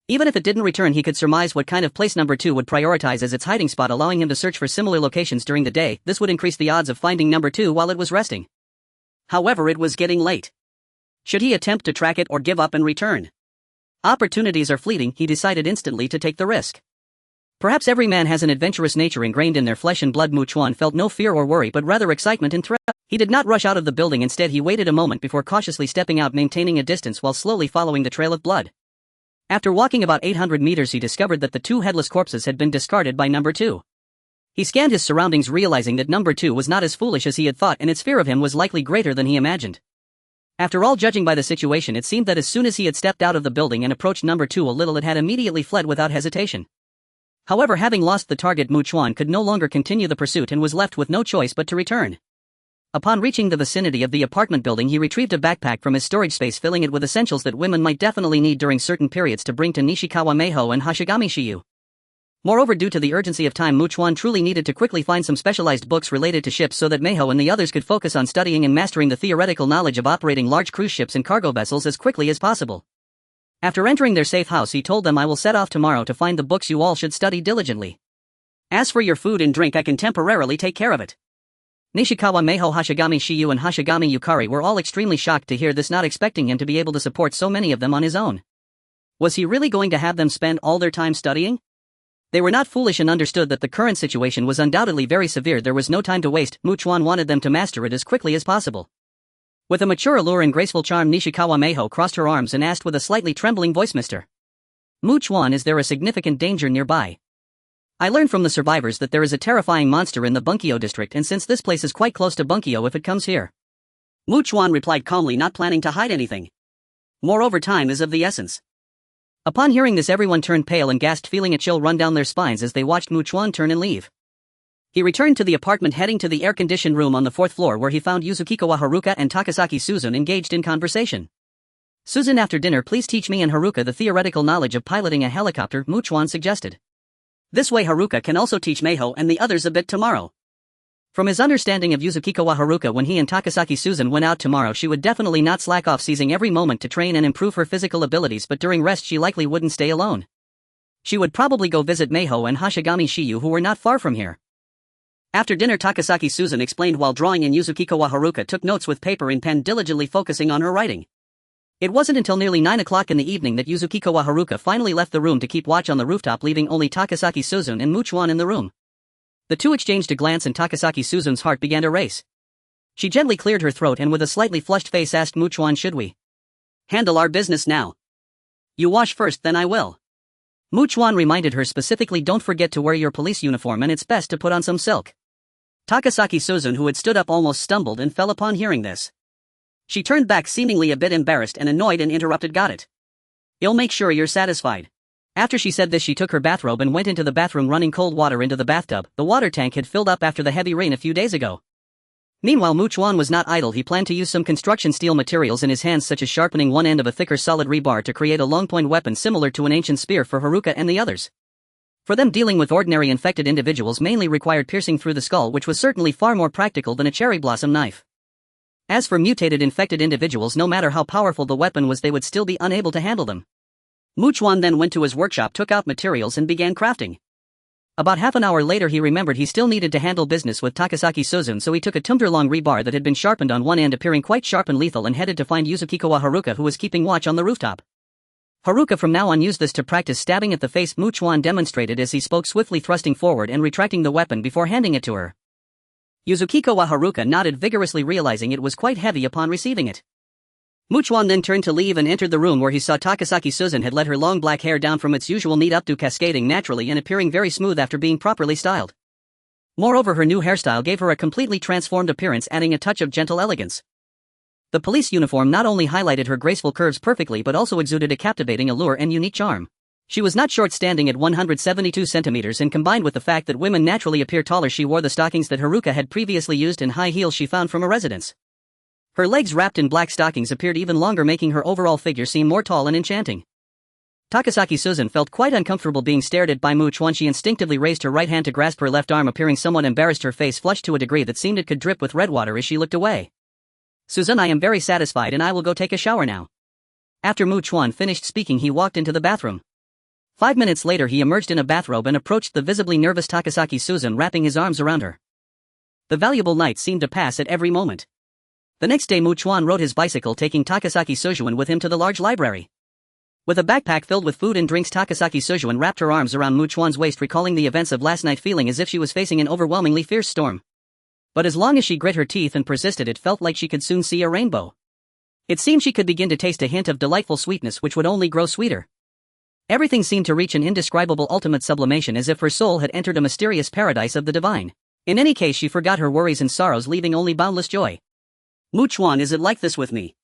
Even if it didn't return, he could surmise what kind of place number 2 would prioritize as its hiding spot, allowing him to search for similar locations during the day. This would increase the odds of finding number 2 while it was resting. However, it was getting late. Should he attempt to track it or give up and return? Opportunities are fleeting. He decided instantly to take the risk. Perhaps every man has an adventurous nature ingrained in their flesh and blood. Chuan felt no fear or worry but rather excitement and thrill. He did not rush out of the building. Instead, he waited a moment before cautiously stepping out, maintaining a distance while slowly following the trail of blood. After walking about 800 meters, he discovered that the 2 headless corpses had been discarded by number 2. He scanned his surroundings, realizing that number 2 was not as foolish as he had thought, and its fear of him was likely greater than he imagined. After all, judging by the situation, it seemed that as soon as he had stepped out of the building and approached number 2 a little, it had immediately fled without hesitation. However, having lost the target, Chuan could no longer continue the pursuit and was left with no choice but to return. Upon reaching the vicinity of the apartment building, he retrieved a backpack from his storage space, filling it with essentials that women might definitely need during certain periods to bring to Nishikawa Meiho and Hashigami Shiyu. Moreover, due to the urgency of time, Chuan truly needed to quickly find some specialized books related to ships so that Meiho and the others could focus on studying and mastering the theoretical knowledge of operating large cruise ships and cargo vessels as quickly as possible. After entering their safe house, he told them, "I will set off tomorrow to find the books you all should study diligently. As for your food and drink, I can temporarily take care of it." Nishikawa Meiho, Hashigami Shiyu and Hashigami Yukari were all extremely shocked to hear this, not expecting him to be able to support so many of them on his own. Was he really going to have them spend all their time studying? They were not foolish and understood that the current situation was undoubtedly very severe. There was no time to waste. Chuan wanted them to master it as quickly as possible. With a mature allure and graceful charm, Nishikawa Meiho crossed her arms and asked with a slightly trembling voice, "Mr. Chuan, is there a significant danger nearby? I learned from the survivors that there is a terrifying monster in the Bunkyo district, and since this place is quite close to Bunkyo, if it comes here." Chuan replied calmly, not planning to hide anything. Moreover, time is of the essence. Upon hearing this, everyone turned pale and gasped, feeling a chill run down their spines as they watched Chuan turn and leave. He returned to the apartment, heading to the air-conditioned room on the 4th floor, where he found Yuzukikawa Haruka and Takasaki Suzun engaged in conversation. "Suzun, after dinner please teach me and Haruka the theoretical knowledge of piloting a helicopter," Chuan suggested. "This way Haruka can also teach Meiho and the others a bit tomorrow." From his understanding of Yuzukikawa Haruka, when he and Takasaki Suzun went out tomorrow, she would definitely not slack off, seizing every moment to train and improve her physical abilities, but during rest she likely wouldn't stay alone. She would probably go visit Meiho and Hashigami Shiyu, who were not far from here. After dinner, Takasaki Suzun explained while drawing, and Yuzukikawa Haruka took notes with paper and pen, diligently focusing on her writing. It wasn't until nearly 9 o'clock in the evening that Yuzukikawa Haruka finally left the room to keep watch on the rooftop, leaving only Takasaki Suzun and Chuan in the room. The two exchanged a glance and Takasaki Suzun's heart began to race. She gently cleared her throat and with a slightly flushed face asked Chuan, "Should we handle our business now? You wash first, then I will." Chuan reminded her specifically, "Don't forget to wear your police uniform, and it's best to put on some silk." Takasaki Suzun, who had stood up, almost stumbled and fell upon hearing this. She turned back, seemingly a bit embarrassed and annoyed, and interrupted, "Got it. I'll make sure you're satisfied." After she said this, she took her bathrobe and went into the bathroom, running cold water into the bathtub. The water tank had filled up after the heavy rain a few days ago. Meanwhile, Chuan was not idle. He planned to use some construction steel materials in his hands, such as sharpening one end of a thicker solid rebar to create a long-point weapon similar to an ancient spear for Haruka and the others. For them, dealing with ordinary infected individuals mainly required piercing through the skull, which was certainly far more practical than a cherry blossom knife. As for mutated infected individuals, no matter how powerful the weapon was, they would still be unable to handle them. Chuan then went to his workshop, took out materials and began crafting. About half an hour later, he remembered he still needed to handle business with Takasaki Suzun, so he took a tumblr-long rebar that had been sharpened on one end, appearing quite sharp and lethal, and headed to find Yuzukikawa Haruka, who was keeping watch on the rooftop. Haruka from now on used this to practice stabbing at the face. Chuan demonstrated as he spoke, swiftly thrusting forward and retracting the weapon before handing it to her. Yuzukikawa Haruka nodded vigorously, realizing it was quite heavy upon receiving it. Chuan then turned to leave and entered the room, where he saw Takasaki Suzun had let her long black hair down from its usual neat updo, cascading naturally and appearing very smooth after being properly styled. Moreover, her new hairstyle gave her a completely transformed appearance, adding a touch of gentle elegance. The police uniform not only highlighted her graceful curves perfectly but also exuded a captivating allure and unique charm. She was not short, standing at 172 centimeters, and combined with the fact that women naturally appear taller, she wore the stockings that Haruka had previously used and high heels she found from a residence. Her legs, wrapped in black stockings, appeared even longer, making her overall figure seem more tall and enchanting. Takasaki Suzun felt quite uncomfortable being stared at by Mu Chuan. She instinctively raised her right hand to grasp her left arm, appearing somewhat embarrassed. Her face flushed to a degree that seemed it could drip with red water as she looked away. Suzun, I am very satisfied and I will go take a shower now. After Mu Chuan finished speaking, he walked into the bathroom. 5 minutes later he emerged in a bathrobe and approached the visibly nervous Takasaki Suzun, wrapping his arms around her. The valuable night seemed to pass at every moment. The next day Mu Chuan rode his bicycle, taking Takasaki Suzun with him to the large library. With a backpack filled with food and drinks, Takasaki Suzun wrapped her arms around Mu Chuan's waist, recalling the events of last night, feeling as if she was facing an overwhelmingly fierce storm. But as long as she grit her teeth and persisted, it felt like she could soon see a rainbow. It seemed she could begin to taste a hint of delightful sweetness which would only grow sweeter. Everything seemed to reach an indescribable ultimate sublimation, as if her soul had entered a mysterious paradise of the divine. In any case, she forgot her worries and sorrows, leaving only boundless joy. Mu Chuan, is it like this with me?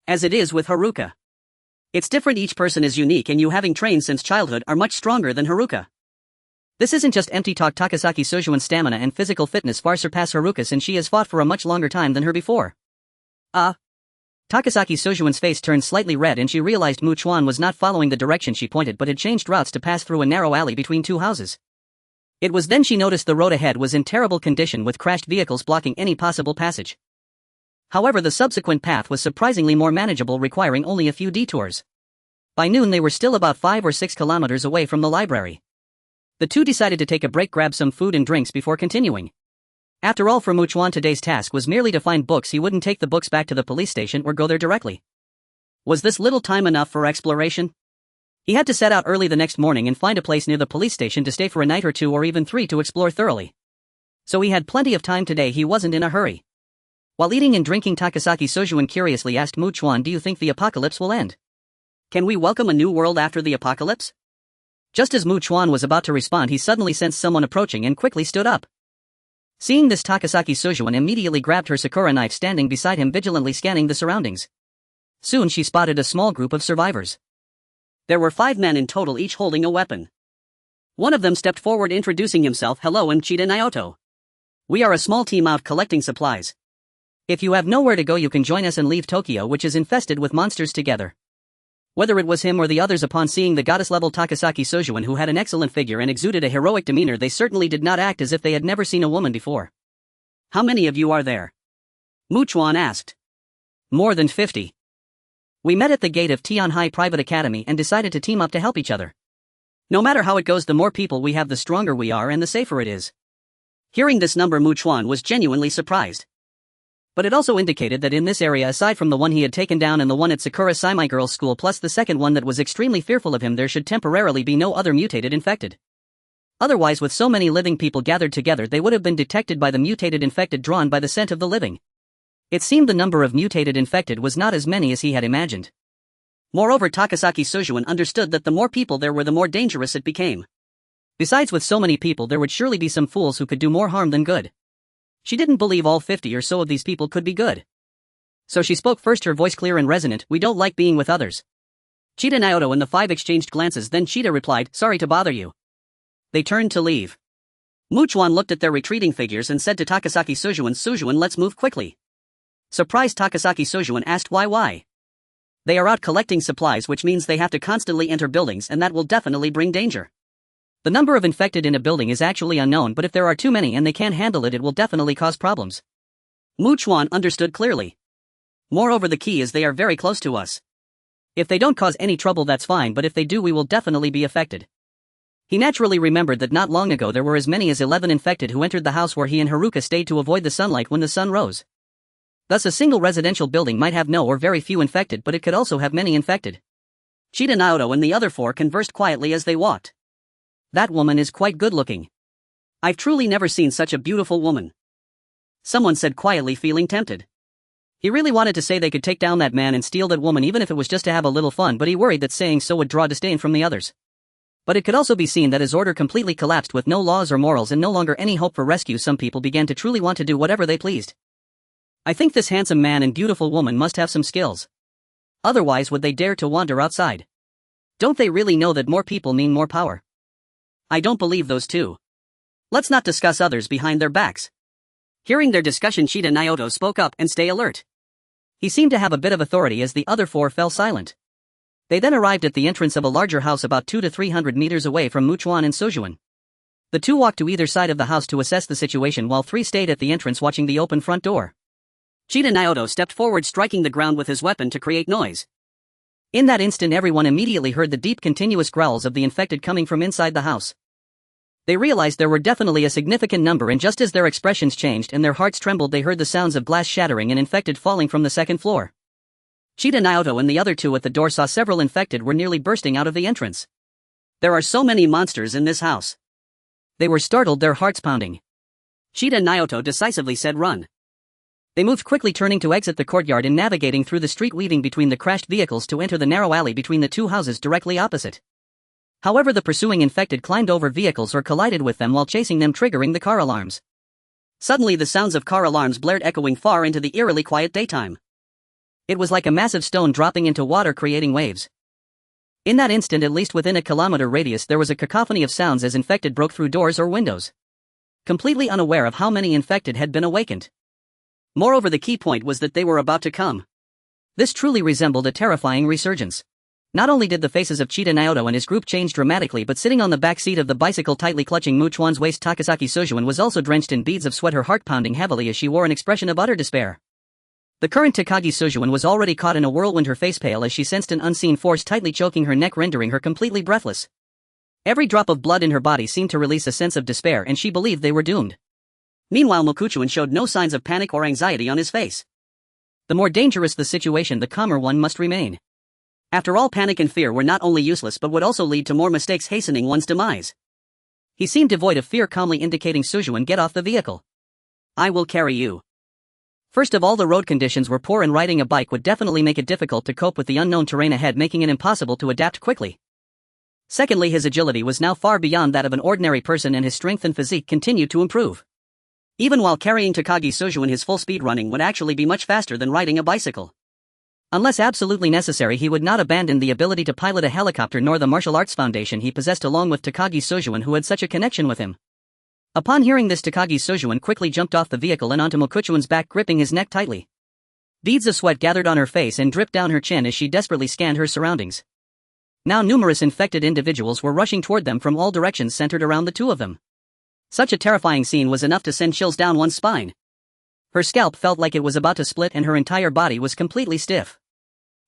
As it is with Haruka. It's different, each person is unique, and you, having trained since childhood, are much stronger than Haruka. This isn't just empty talk. Takasaki Suzun's stamina and physical fitness far surpass Haruka's, and she has fought for a much longer time than her before. Takasaki Suzun's face turned slightly red and she realized Mu Chuan was not following the direction she pointed but had changed routes to pass through a narrow alley between two houses. It was then she noticed the road ahead was in terrible condition, with crashed vehicles blocking any possible passage. However, the subsequent path was surprisingly more manageable, requiring only a few detours. By noon they were still about 5 or 6 kilometers away from the library. The two decided to take a break, grab some food and drinks before continuing. After all, for Mu Chuan today's task was merely to find books. He wouldn't take the books back to the police station or go there directly. Was this little time enough for exploration? He had to set out early the next morning and find a place near the police station to stay for a night or 2 or even 3 to explore thoroughly. So he had plenty of time today. He wasn't in a hurry. While eating and drinking, Takasaki Suzun curiously asked Mu Chuan, "Do you think the apocalypse will end? Can we welcome a new world after the apocalypse?" Just as Mu Chuan was about to respond, he suddenly sensed someone approaching and quickly stood up. Seeing this, Takasaki Suzun immediately grabbed her sakura knife, standing beside him, vigilantly scanning the surroundings. Soon she spotted a small group of survivors. There were 5 men in total, each holding a weapon. One of them stepped forward, introducing himself. "Hello, I'm Chida Naoto. We are a small team out collecting supplies. If you have nowhere to go, you can join us and leave Tokyo, which is infested with monsters, together." Whether it was him or the others, upon seeing the goddess-level Takasaki Suzun, who had an excellent figure and exuded a heroic demeanor, they certainly did not act as if they had never seen a woman before. "How many of you are there?" Mu Chuan asked. "More than 50. We met at the gate of Tian High Private Academy and decided to team up to help each other. No matter how it goes, the more people we have, the stronger we are and the safer it is." Hearing this number, Mu Chuan was genuinely surprised. But it also indicated that in this area, aside from the one he had taken down and the one at Sakura Saimai Girls' School plus the second one that was extremely fearful of him, there should temporarily be no other mutated infected. Otherwise, with so many living people gathered together, they would have been detected by the mutated infected, drawn by the scent of the living. It seemed the number of mutated infected was not as many as he had imagined. Moreover, Takasaki Suzun understood that the more people there were, the more dangerous it became. Besides, with so many people, there would surely be some fools who could do more harm than good. She didn't believe all 50 or so of these people could be good. So she spoke first, her voice clear and resonant. "We don't like being with others." Chida Naoto and the 5 exchanged glances, then Chida replied, "Sorry to bother you." They turned to leave. Mu Chuan looked at their retreating figures and said to Takasaki Suzun, "Suzun, let's move quickly." Surprised, Takasaki Suzun asked why? "They are out collecting supplies, which means they have to constantly enter buildings, and that will definitely bring danger. The number of infected in a building is actually unknown, but if there are too many and they can't handle it, it will definitely cause problems." Mu Chuan understood clearly. "Moreover, the key is they are very close to us. If they don't cause any trouble, that's fine, but if they do, we will definitely be affected." He naturally remembered that not long ago there were as many as 11 infected who entered the house where he and Haruka stayed to avoid the sunlight when the sun rose. Thus, a single residential building might have no or very few infected, but it could also have many infected. Chida Naoto and the other 4 conversed quietly as they walked. "That woman is quite good-looking. I've truly never seen such a beautiful woman," someone said quietly, feeling tempted. He really wanted to say they could take down that man and steal that woman, even if it was just to have a little fun, but he worried that saying so would draw disdain from the others. But it could also be seen that his order completely collapsed, with no laws or morals and no longer any hope for rescue. Some people began to truly want to do whatever they pleased. "I think this handsome man and beautiful woman must have some skills. Otherwise, would they dare to wander outside? Don't they really know that more people mean more power? I don't believe those two. Let's not discuss others behind their backs." Hearing their discussion, Chida Naoto spoke up, "And stay alert." He seemed to have a bit of authority as the other 4 fell silent. They then arrived at the entrance of a larger house about 200 to 300 meters away from Chuan and Chuan. The two walked to either side of the house to assess the situation while three stayed at the entrance watching the open front door. Cheetah Naoto stepped forward, striking the ground with his weapon to create noise. In that instant, everyone immediately heard the deep continuous growls of the infected coming from inside the house. They realized there were definitely a significant number, and just as their expressions changed and their hearts trembled, they heard the sounds of glass shattering and infected falling from the second floor. Cheetah Naoto and the other two at the door saw several infected were nearly bursting out of the entrance. There are so many monsters in this house. They were startled, their hearts pounding. Cheetah Naoto decisively said, "Run." They moved quickly, turning to exit the courtyard and navigating through the street, weaving between the crashed vehicles to enter the narrow alley between the two houses directly opposite. However, the pursuing infected climbed over vehicles or collided with them while chasing them, triggering the car alarms. Suddenly the sounds of car alarms blared, echoing far into the eerily quiet daytime. It was like a massive stone dropping into water, creating waves. In that instant, at least within a kilometer radius, there was a cacophony of sounds as infected broke through doors or windows. Completely unaware of how many infected had been awakened. Moreover, the key point was that they were about to come. This truly resembled a terrifying resurgence. Not only did the faces of Cheetah Naoto and his group change dramatically, but sitting on the back seat of the bicycle tightly clutching Chuan's waist, Takasaki Sojuan was also drenched in beads of sweat, her heart pounding heavily as she wore an expression of utter despair. The current Takagi Sojuan was already caught in a whirlwind, her face pale as she sensed an unseen force tightly choking her neck, rendering her completely breathless. Every drop of blood in her body seemed to release a sense of despair, and she believed they were doomed. Meanwhile, Mokuchuan showed no signs of panic or anxiety on his face. The more dangerous the situation, the calmer one must remain. After all, panic and fear were not only useless but would also lead to more mistakes, hastening one's demise. He seemed devoid of fear, calmly indicating Sojuan, "Get off the vehicle. I will carry you." First of all, the road conditions were poor and riding a bike would definitely make it difficult to cope with the unknown terrain ahead, making it impossible to adapt quickly. Secondly, his agility was now far beyond that of an ordinary person and his strength and physique continued to improve. Even while carrying Takagi Sojuan, his full speed running would actually be much faster than riding a bicycle. Unless absolutely necessary, he would not abandon the ability to pilot a helicopter nor the martial arts foundation he possessed along with Takagi Sojuan, who had such a connection with him. Upon hearing this, Takagi Sojuan quickly jumped off the vehicle and onto Mokuchuan's back, gripping his neck tightly. Beads of sweat gathered on her face and dripped down her chin as she desperately scanned her surroundings. Now numerous infected individuals were rushing toward them from all directions, centered around the two of them. Such a terrifying scene was enough to send chills down one's spine. Her scalp felt like it was about to split and her entire body was completely stiff.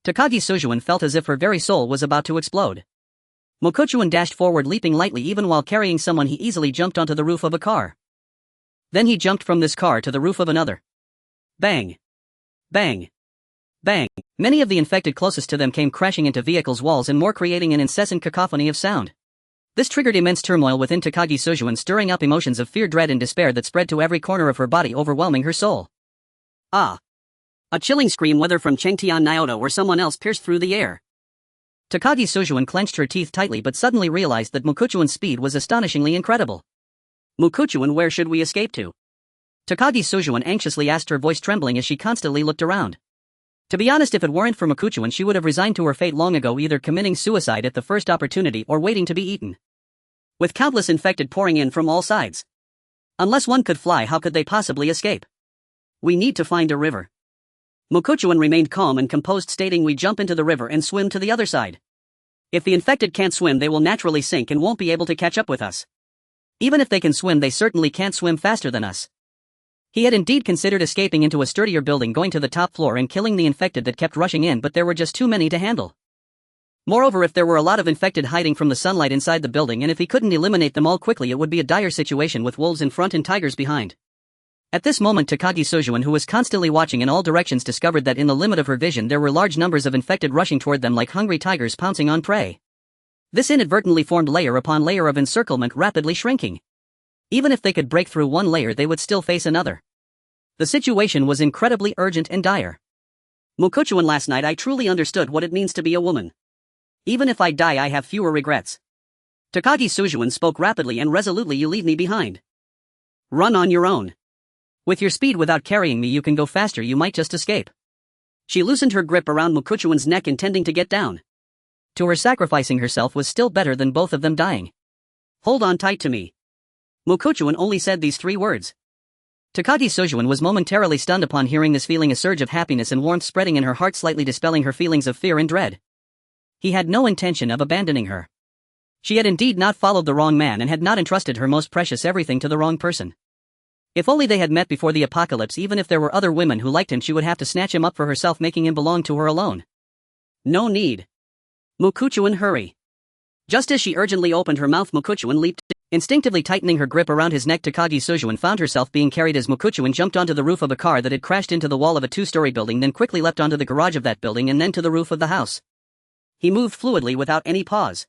Takagi Sojuan felt as if her very soul was about to explode. Mokuchuan dashed forward, leaping lightly. Even while carrying someone, he easily jumped onto the roof of a car. Then he jumped from this car to the roof of another. Bang! Bang! Bang! Many of the infected closest to them came crashing into vehicles' walls and more, creating an incessant cacophony of sound. This triggered immense turmoil within Takagi Sojuan, stirring up emotions of fear, dread and despair that spread to every corner of her body, overwhelming her soul. Ah! A chilling scream, whether from Cheetah Naoto or someone else, pierced through the air. Takagi Sojuan clenched her teeth tightly but suddenly realized that Mokuchuan's speed was astonishingly incredible. "Mokuchuan, where should we escape to?" Takagi Sojuan anxiously asked, her voice trembling as she constantly looked around. To be honest, if it weren't for Mokuchuan, she would have resigned to her fate long ago, either committing suicide at the first opportunity or waiting to be eaten. With countless infected pouring in from all sides. Unless one could fly, how could they possibly escape? "We need to find a river." Mokuchuan remained calm and composed, stating, "We jump into the river and swim to the other side. If the infected can't swim, they will naturally sink and won't be able to catch up with us. Even if they can swim, they certainly can't swim faster than us." He had indeed considered escaping into a sturdier building, going to the top floor and killing the infected that kept rushing in, but there were just too many to handle. Moreover, if there were a lot of infected hiding from the sunlight inside the building, and if he couldn't eliminate them all quickly, it would be a dire situation with wolves in front and tigers behind. At this moment, Takagi Sojuan, who was constantly watching in all directions, discovered that in the limit of her vision there were large numbers of infected rushing toward them like hungry tigers pouncing on prey. This inadvertently formed layer upon layer of encirclement, rapidly shrinking. Even if they could break through one layer, they would still face another. The situation was incredibly urgent and dire. "Mokuchuan, last night I truly understood what it means to be a woman. Even if I die, I have fewer regrets." Takagi Sojuan spoke rapidly and resolutely. "You leave me behind. Run on your own. With your speed, without carrying me, you can go faster, you might just escape." She loosened her grip around Mokuchuan's neck, intending to get down. To her, sacrificing herself was still better than both of them dying. "Hold on tight to me." Mokuchuan only said these 3 words. Takagi Sojuan was momentarily stunned upon hearing this, feeling a surge of happiness and warmth spreading in her heart, slightly dispelling her feelings of fear and dread. He had no intention of abandoning her. She had indeed not followed the wrong man and had not entrusted her most precious everything to the wrong person. If only they had met before the apocalypse, even if there were other women who liked him, she would have to snatch him up for herself, making him belong to her alone. No need. Mukuchuan, hurry. Just as she urgently opened her mouth, Mukuchuan leaped. Instinctively tightening her grip around his neck, Takagi Sujuan found herself being carried as Mukuchuan jumped onto the roof of a car that had crashed into the wall of a two-story building, then quickly leapt onto the garage of that building and then to the roof of the house. He moved fluidly without any pause.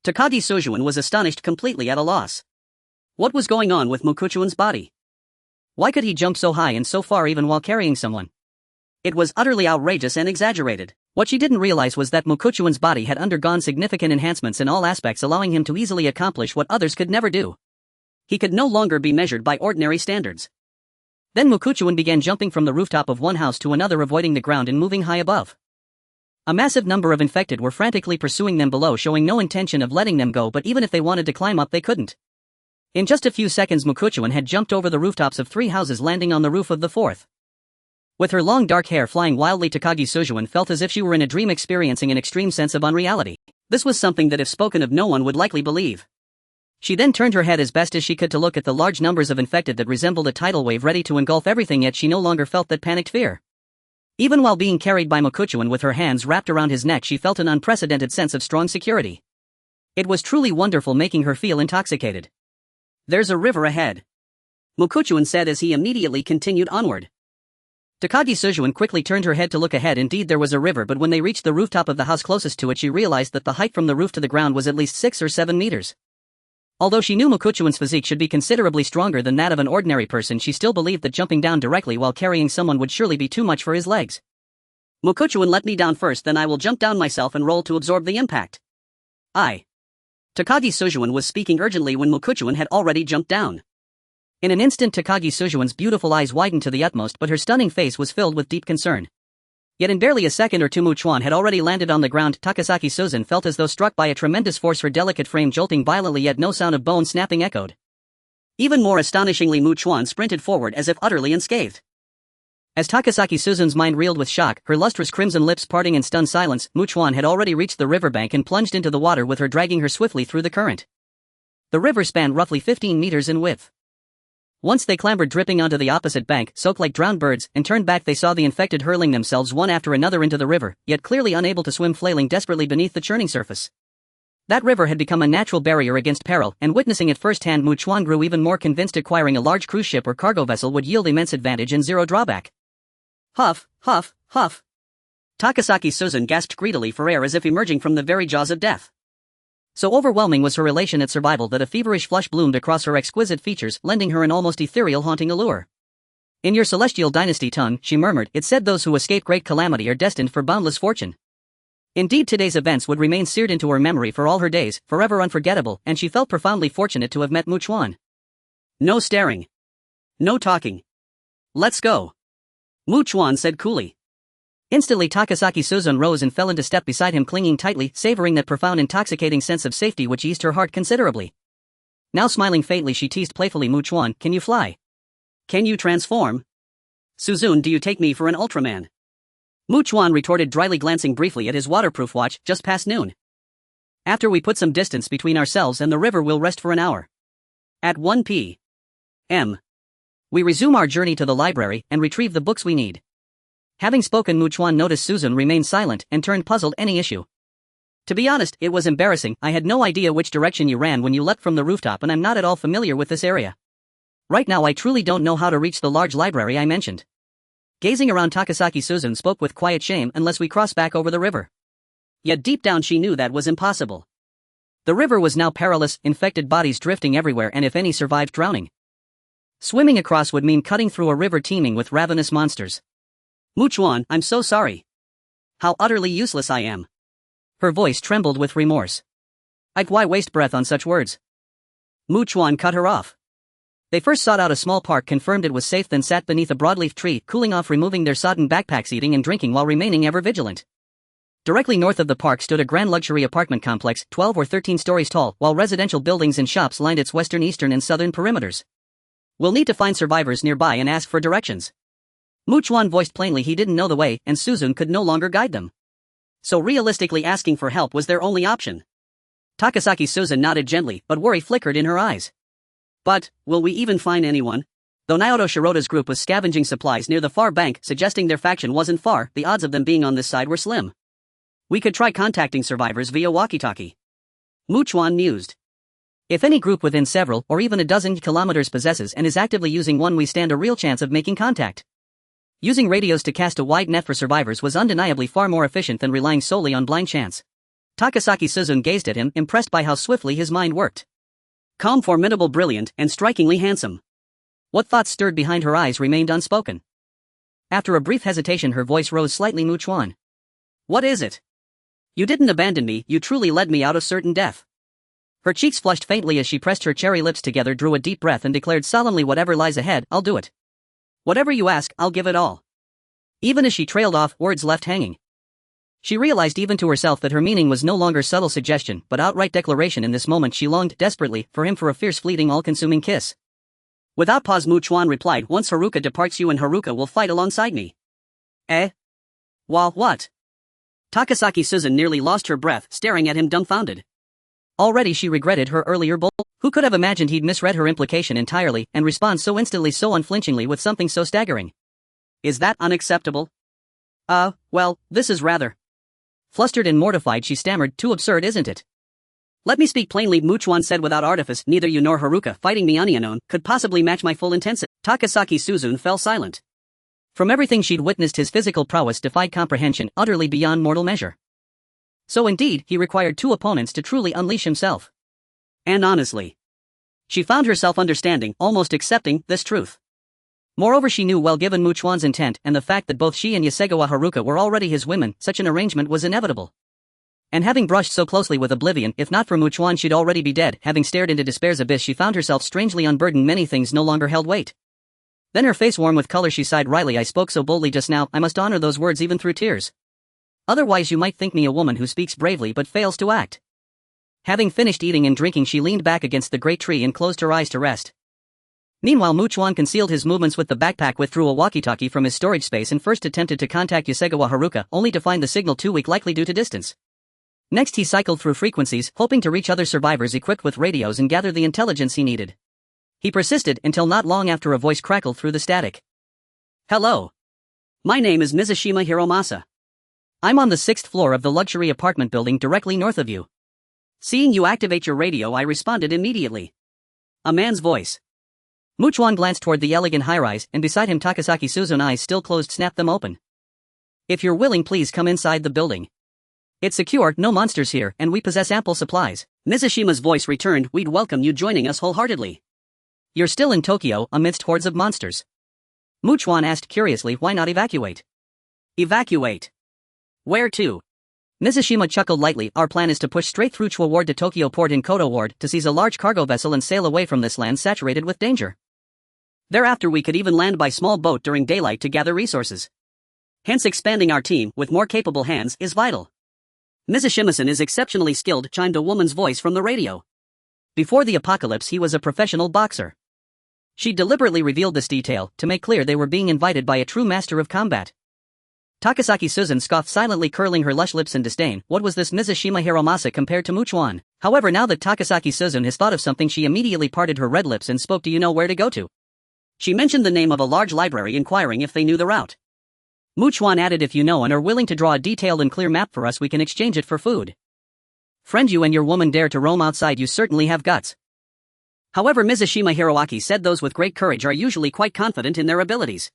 Takagi Sujuan was astonished, completely at a loss. What was going on with Mukuchuan's body? Why could he jump so high and so far even while carrying someone? It was utterly outrageous and exaggerated. What she didn't realize was that Mukuchuan's body had undergone significant enhancements in all aspects, allowing him to easily accomplish what others could never do. He could no longer be measured by ordinary standards. Then Mukuchuan began jumping from the rooftop of one house to another, avoiding the ground and moving high above. A massive number of infected were frantically pursuing them below, showing no intention of letting them go, but even if they wanted to climb up, they couldn't. In just a few seconds, Mukuchuan had jumped over the rooftops of 3 houses, landing on the roof of the 4th. With her long dark hair flying wildly, Takagi Sujuan felt as if she were in a dream, experiencing an extreme sense of unreality. This was something that, if spoken of, no one would likely believe. She then turned her head as best as she could to look at the large numbers of infected that resembled a tidal wave ready to engulf everything, yet she no longer felt that panicked fear. Even while being carried by Mukuchuan with her hands wrapped around his neck, she felt an unprecedented sense of strong security. It was truly wonderful, making her feel intoxicated. There's a river ahead, Mukuchuan said as he immediately continued onward. Takagi Sujuan quickly turned her head to look ahead. Indeed, there was a river, but when they reached the rooftop of the house closest to it, she realized that the height from the roof to the ground was at least 6 or 7 meters. Although she knew Mukuchuan's physique should be considerably stronger than that of an ordinary person, she still believed that jumping down directly while carrying someone would surely be too much for his legs. Mukuchuan, let me down first, then I will jump down myself and roll to absorb the impact. Takagi Sujuan was speaking urgently when Mukuchuan had already jumped down. In an instant, Takagi Sujuan's beautiful eyes widened to the utmost, but her stunning face was filled with deep concern. Yet in barely a second or two, Chuan had already landed on the ground. Takasaki Suzun felt as though struck by a tremendous force, her delicate frame jolting violently, yet no sound of bone snapping echoed. Even more astonishingly, Chuan sprinted forward as if utterly unscathed. As Takasaki Suzun's mind reeled with shock, her lustrous crimson lips parting in stunned silence, Chuan had already reached the riverbank and plunged into the water, with her dragging her swiftly through the current. The river spanned roughly 15 meters in width. Once they clambered dripping onto the opposite bank, soaked like drowned birds, and turned back, they saw the infected hurling themselves one after another into the river, yet clearly unable to swim, flailing desperately beneath the churning surface. That river had become a natural barrier against peril, and witnessing it firsthand, Chuan grew even more convinced acquiring a large cruise ship or cargo vessel would yield immense advantage and zero drawback. Huff, huff, huff. Takasaki Suzun gasped greedily for air, as if emerging from the very jaws of death. So overwhelming was her elation at survival that a feverish flush bloomed across her exquisite features, lending her an almost ethereal, haunting allure. In your celestial dynasty tongue, she murmured, it said those who escape great calamity are destined for boundless fortune. Indeed, today's events would remain seared into her memory for all her days, forever unforgettable, and she felt profoundly fortunate to have met Chuan. No staring. No talking. Let's go, Chuan said coolly. Instantly, Takasaki Suzun rose and fell into step beside him, clinging tightly, savoring that profound, intoxicating sense of safety which eased her heart considerably. Now smiling faintly, she teased playfully, Chuan, can you fly? Can you transform? Suzun, do you take me for an Ultraman? Chuan retorted dryly, glancing briefly at his waterproof watch. Just past noon. After we put some distance between ourselves and the river, we'll rest for an hour. At 1 p.m. we resume our journey to the library and retrieve the books we need. Having spoken, Chuan noticed Suzun remained silent and turned puzzled. Any issue? To be honest, it was embarrassing. I had no idea which direction you ran when you leapt from the rooftop, and I'm not at all familiar with this area. Right now I truly don't know how to reach the large library I mentioned. Gazing around, Takasaki Suzun spoke with quiet shame. Unless we cross back over the river. Yet deep down she knew that was impossible. The river was now perilous, infected bodies drifting everywhere, and if any survived drowning. Swimming across would mean cutting through a river teeming with ravenous monsters. Chuan, I'm so sorry. How utterly useless I am. Her voice trembled with remorse. Why waste breath on such words? Chuan cut her off. They first sought out a small park, confirmed it was safe, then sat beneath a broadleaf tree, cooling off, removing their sodden backpacks, eating and drinking while remaining ever vigilant. Directly north of the park stood a grand luxury apartment complex, 12 or 13 stories tall, while residential buildings and shops lined its western, eastern, and southern perimeters. We'll need to find survivors nearby and ask for directions. Chuan voiced plainly he didn't know the way, and Suzun could no longer guide them. So realistically asking for help was their only option. Takasaki Susan nodded gently, but worry flickered in her eyes. But, will we even find anyone? Though Naoto Shirota's group was scavenging supplies near the far bank, suggesting their faction wasn't far, the odds of them being on this side were slim. We could try contacting survivors via walkie-talkie. Chuan mused. If any group within several or even a dozen kilometers possesses and is actively using one, we stand a real chance of making contact. Using radios to cast a wide net for survivors was undeniably far more efficient than relying solely on blind chance. Takasaki Suzun gazed at him, impressed by how swiftly his mind worked. Calm, formidable, brilliant, and strikingly handsome. What thoughts stirred behind her eyes remained unspoken. After a brief hesitation, her voice rose slightly. Chuan. What is it? You didn't abandon me, you truly led me out of certain death. Her cheeks flushed faintly as she pressed her cherry lips together, drew a deep breath and declared solemnly, whatever lies ahead, I'll do it. Whatever you ask, I'll give it all. Even as she trailed off, words left hanging. She realized even to herself that her meaning was no longer subtle suggestion, but outright declaration. In this moment she longed desperately for him, for a fierce, fleeting, all-consuming kiss. Without pause, Chuan replied, once Haruka departs, you and Haruka will fight alongside me. Eh? While what? Takasaki Suzun nearly lost her breath, staring at him dumbfounded. Already she regretted her earlier bold. Who could have imagined he'd misread her implication entirely and respond so instantly, so unflinchingly, with something so staggering? Is that unacceptable? Well, this is rather. Flustered and mortified, she stammered, too absurd, isn't it? Let me speak plainly, Chuan said without artifice, neither you nor Haruka fighting me unknown could possibly match my full intensity. Takasaki Suzun fell silent. From everything she'd witnessed, his physical prowess defied comprehension, utterly beyond mortal measure. So indeed, he required two opponents to truly unleash himself. And honestly, she found herself understanding, almost accepting, this truth. Moreover, she knew well, given Chuan's intent and the fact that both she and Yasegawa Haruka were already his women, such an arrangement was inevitable. And having brushed so closely with oblivion, if not for Chuan she'd already be dead. Having stared into despair's abyss, she found herself strangely unburdened. Many things no longer held weight. Then, her face warm with color, she sighed wryly. I spoke so boldly just now, I must honor those words even through tears. Otherwise you might think me a woman who speaks bravely but fails to act. Having finished eating and drinking, she leaned back against the great tree and closed her eyes to rest. Meanwhile, Chuan concealed his movements with the backpack, withdrew a walkie-talkie from his storage space, and first attempted to contact Yasegawa Haruka, only to find the signal too weak, likely due to distance. Next he cycled through frequencies, hoping to reach other survivors equipped with radios and gather the intelligence he needed. He persisted until not long after a voice crackled through the static. Hello. My name is Mizushima Hiromasa. I'm on the 6th floor of the luxury apartment building directly north of you. Seeing you activate your radio, I responded immediately. A man's voice. Chuan glanced toward the elegant high-rise, and beside him Takasaki Suzun, eyes still closed, snapped them open. If you're willing, please come inside the building. It's secure, no monsters here, and we possess ample supplies. Mizushima's voice returned, we'd welcome you joining us wholeheartedly. You're still in Tokyo, amidst hordes of monsters. Chuan asked curiously, why not evacuate? Evacuate? Where to? Mizushima chuckled lightly. Our plan is to push straight through Chua Ward to Tokyo Port in Koto Ward, to seize a large cargo vessel and sail away from this land saturated with danger. Thereafter we could even land by small boat during daylight to gather resources. Hence expanding our team, with more capable hands, is vital. Mizushima-san is exceptionally skilled, chimed a woman's voice from the radio. Before the apocalypse he was a professional boxer. She deliberately revealed this detail, to make clear they were being invited by a true master of combat. Takasaki Suzun scoffed silently, curling her lush lips in disdain. What was this Mizushima Hiromasa compared to Chuan? However, now that Takasaki Suzun has thought of something, she immediately parted her red lips and spoke. Do you know where to go to? She mentioned the name of a large library, inquiring if they knew the route. Chuan added, if you know and are willing to draw a detailed and clear map for us, we can exchange it for food. Friend, you and your woman dare to roam outside, you certainly have guts. However, Mizushima Hiroaki said those with great courage are usually quite confident in their abilities.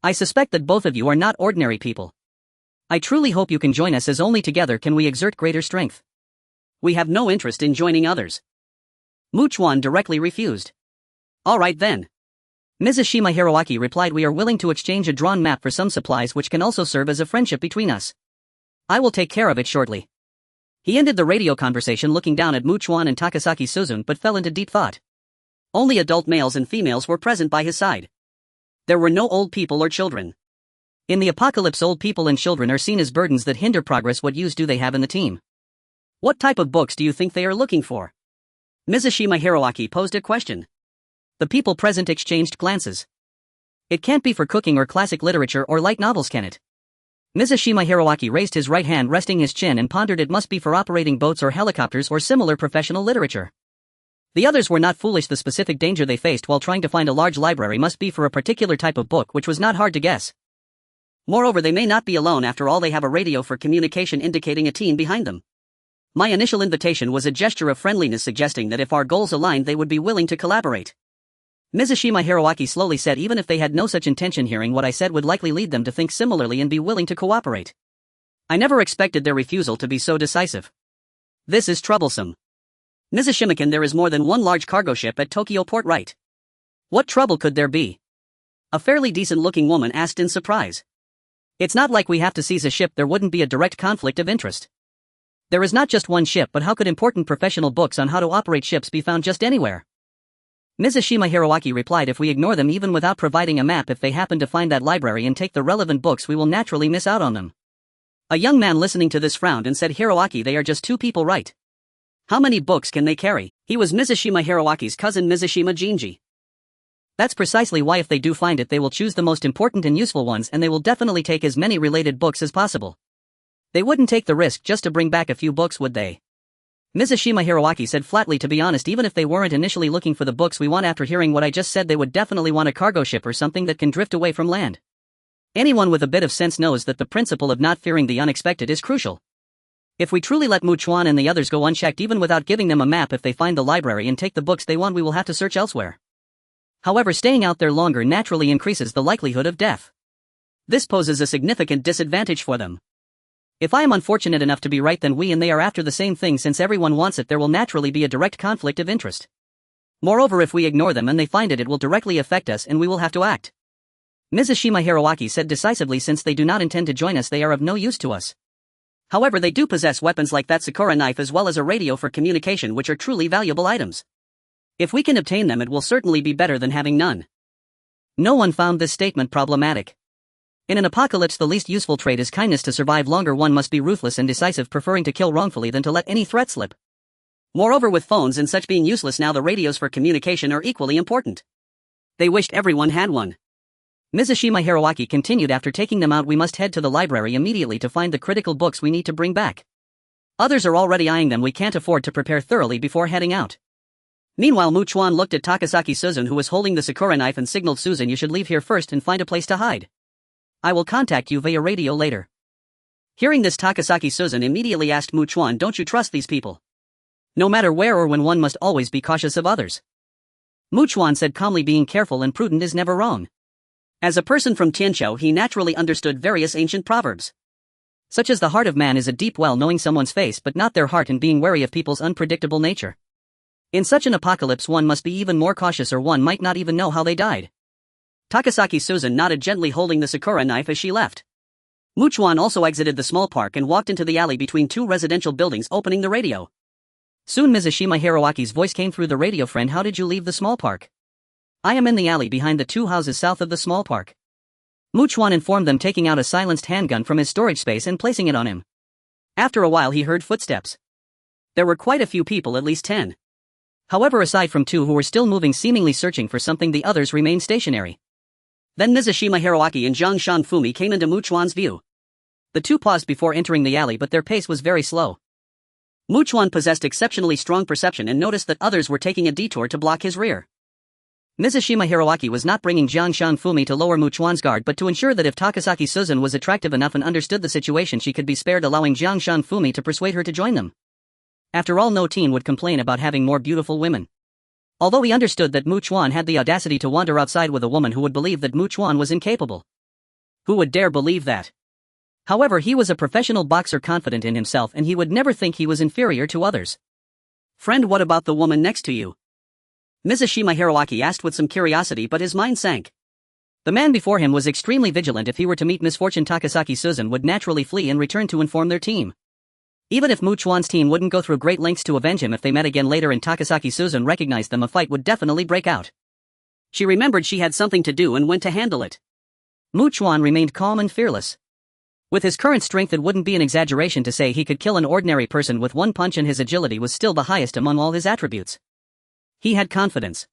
I suspect that both of you are not ordinary people. I truly hope you can join us, as only together can we exert greater strength. We have no interest in joining others. Chuan directly refused. All right then. Mizushima Hiroaki replied, we are willing to exchange a drawn map for some supplies, which can also serve as a friendship between us. I will take care of it shortly. He ended the radio conversation looking down at Chuan and Takasaki Suzun, but fell into deep thought. Only adult males and females were present by his side. There were no old people or children. In the apocalypse, old people and children are seen as burdens that hinder progress. What use do they have in the team? What type of books do you think they are looking for? Mizushima Hiroaki posed a question. The people present exchanged glances. It can't be for cooking or classic literature or light novels, can it? Mizushima Hiroaki raised his right hand, resting his chin, and pondered. It must be for operating boats or helicopters or similar professional literature. The others were not foolish. The specific danger they faced while trying to find a large library must be for a particular type of book, which was not hard to guess. Moreover, they may not be alone. After all, they have a radio for communication indicating a team behind them. My initial invitation was a gesture of friendliness, suggesting that if our goals aligned they would be willing to collaborate. Mizushima Hiroaki slowly said even if they had no such intention, hearing what I said would likely lead them to think similarly and be willing to cooperate. I never expected their refusal to be so decisive. This is troublesome. Mizushima-kun, there is more than one large cargo ship at Tokyo port, right? What trouble could there be? A fairly decent-looking woman asked in surprise. It's not like we have to seize a ship. There wouldn't be a direct conflict of interest. There is not just one ship, but how could important professional books on how to operate ships be found just anywhere? Mizushima Hiroaki replied, if we ignore them even without providing a map, if they happen to find that library and take the relevant books, we will naturally miss out on them. A young man listening to this frowned and said, Hiroaki, they are just two people, right? How many books can they carry? He was Mizushima Hiroaki's cousin Mizushima Jinji. That's precisely why if they do find it, they will choose the most important and useful ones, and they will definitely take as many related books as possible. They wouldn't take the risk just to bring back a few books, would they? Mizushima Hiroaki said flatly, to be honest, even if they weren't initially looking for the books we want, after hearing what I just said, they would definitely want a cargo ship or something that can drift away from land. Anyone with a bit of sense knows that the principle of not fearing the unexpected is crucial. If we truly let Chuan and the others go unchecked even without giving them a map, if they find the library and take the books they want, we will have to search elsewhere. However, staying out there longer naturally increases the likelihood of death. This poses a significant disadvantage for them. If I am unfortunate enough to be right, then we and they are after the same thing. Since everyone wants it, there will naturally be a direct conflict of interest. Moreover, if we ignore them and they find it, it will directly affect us and we will have to act. Mizushima Hiroaki said decisively, since they do not intend to join us, they are of no use to us. However, they do possess weapons like that Sakura knife as well as a radio for communication, which are truly valuable items. If we can obtain them, it will certainly be better than having none. No one found this statement problematic. In an apocalypse, the least useful trait is kindness. To survive longer, one must be ruthless and decisive, preferring to kill wrongfully than to let any threat slip. Moreover, with phones and such being useless now, the radios for communication are equally important. They wished everyone had one. Mizushima Hiroaki continued, after taking them out, we must head to the library immediately to find the critical books we need to bring back. Others are already eyeing them. We can't afford to prepare thoroughly before heading out. Meanwhile, Chuan looked at Takasaki Suzun, who was holding the Sakura knife, and signaled, Suzun, you should leave here first and find a place to hide. I will contact you via radio later. Hearing this, Takasaki Suzun immediately asked Chuan, don't you trust these people? No matter where or when, one must always be cautious of others. Chuan said calmly, being careful and prudent is never wrong. As a person from Tianzhou, he naturally understood various ancient proverbs. Such as the heart of man is a deep well, knowing someone's face but not their heart, and being wary of people's unpredictable nature. In such an apocalypse, one must be even more cautious, or one might not even know how they died. Takasaki Suzun nodded, gently holding the Sakura knife as she left. Chuan also exited the small park and walked into the alley between two residential buildings, opening the radio. Soon Mizushima Hiroaki's voice came through the radio, friend, how did you leave the small park? I am in the alley behind the two houses south of the small park. Chuan informed them, taking out a silenced handgun from his storage space and placing it on him. After a while he heard footsteps. There were quite a few people, at least 10. However, aside from 2 who were still moving, seemingly searching for something, the others remained stationary. Then Mizushima Hiroaki and Zhang Shanfumi came into Chuan's view. The two paused before entering the alley, but their pace was very slow. Chuan possessed exceptionally strong perception and noticed that others were taking a detour to block his rear. Mizushima Hiroaki was not bringing Zhang Shanfumi to lower Chuan's guard, but to ensure that if Takasaki Suzun was attractive enough and understood the situation, she could be spared, allowing Zhang Shanfumi to persuade her to join them. After all, no teen would complain about having more beautiful women. Although he understood that Chuan had the audacity to wander outside with a woman, who would believe that Chuan was incapable? Who would dare believe that? However, he was a professional boxer, confident in himself, and he would never think he was inferior to others. Friend, what about the woman next to you? Mizushima Hiroaki asked with some curiosity, but his mind sank. The man before him was extremely vigilant. If he were to meet misfortune, Takasaki Suzun would naturally flee and return to inform their team. Even if Chuan's team wouldn't go through great lengths to avenge him, if they met again later and Takasaki Suzun recognized them, a fight would definitely break out. She remembered she had something to do and went to handle it. Chuan remained calm and fearless. With his current strength, it wouldn't be an exaggeration to say he could kill an ordinary person with one punch, and his agility was still the highest among all his attributes. He had confidence.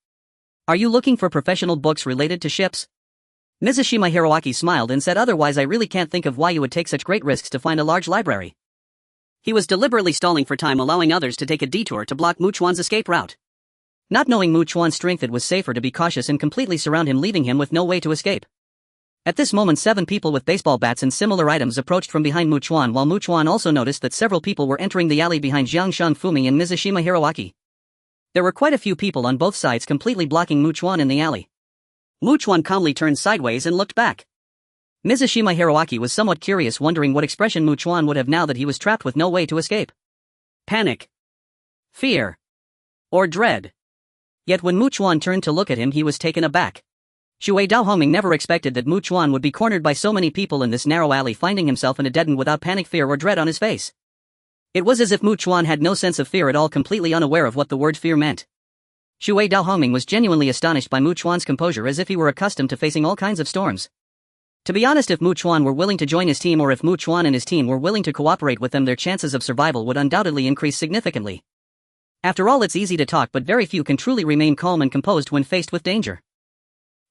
Are you looking for professional books related to ships? Mizashima Hiroaki smiled and said, otherwise I really can't think of why you would take such great risks to find a large library. He was deliberately stalling for time, allowing others to take a detour to block Mu Chuan's escape route. Not knowing Mu Chuan's strength, it was safer to be cautious and completely surround him, leaving him with no way to escape. At this moment 7 people with baseball bats and similar items approached from behind Mu Chuan, while Mu Chuan also noticed that several people were entering the alley behind Jiang Fumi and Mizashima Hiroaki. There were quite a few people on both sides completely blocking Mu Chuan in the alley. Mu Chuan calmly turned sideways and looked back. Mizashima Hiroaki was somewhat curious, wondering what expression Mu Chuan would have now that he was trapped with no way to escape. Panic, fear, or dread. Yet when Mu Chuan turned to look at him, he was taken aback. Shui Daohongming never expected that Mu Chuan would be cornered by so many people in this narrow alley, finding himself in a dead end without panic, fear, or dread on his face. It was as if Mu Chuan had no sense of fear at all, completely unaware of what the word fear meant. Shui Daohongming was genuinely astonished by Mu Chuan's composure, as if he were accustomed to facing all kinds of storms. To be honest, if Mu Chuan were willing to join his team, or if Mu Chuan and his team were willing to cooperate with them, their chances of survival would undoubtedly increase significantly. After all, it's easy to talk, but very few can truly remain calm and composed when faced with danger.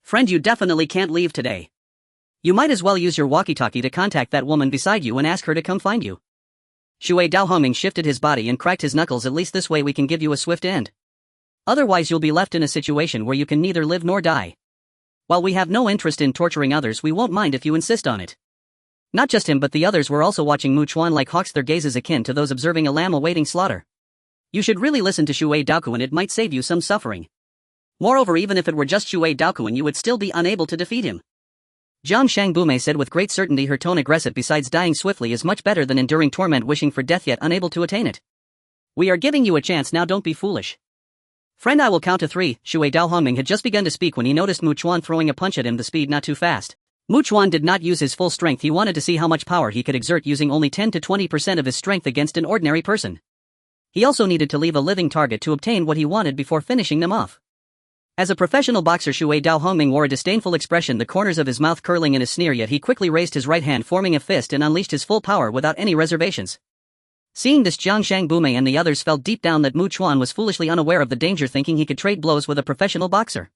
Friend, you definitely can't leave today. You might as well use your walkie-talkie to contact that woman beside you and ask her to come find you. Shui Daohongming shifted his body and cracked his knuckles. At least this way we can give you a swift end. Otherwise you'll be left in a situation where you can neither live nor die. While we have no interest in torturing others, we won't mind if you insist on it. Not just him, but the others were also watching Mu Chuan like hawks, their gazes akin to those observing a lamb awaiting slaughter. You should really listen to Shui Daokuan, it might save you some suffering. Moreover, even if it were just Shui Daokuan, you would still be unable to defeat him. Jiang Shangbume said with great certainty, her tone aggressive. Besides, dying swiftly is much better than enduring torment wishing for death yet unable to attain it. We are giving you a chance now, don't be foolish. Friend, I will count to 3. Shui Daohongming had just begun to speak when he noticed Mu Chuan throwing a punch at him, the speed not too fast. Mu Chuan did not use his full strength. He wanted to see how much power he could exert using only 10 to 20% of his strength against an ordinary person. He also needed to leave a living target to obtain what he wanted before finishing them off. As a professional boxer, Shui Daohongming wore a disdainful expression, the corners of his mouth curling in a sneer, yet he quickly raised his right hand, forming a fist, and unleashed his full power without any reservations. Seeing this, Jiang Shangbume and the others felt deep down that Mu Chuan was foolishly unaware of the danger, thinking he could trade blows with a professional boxer.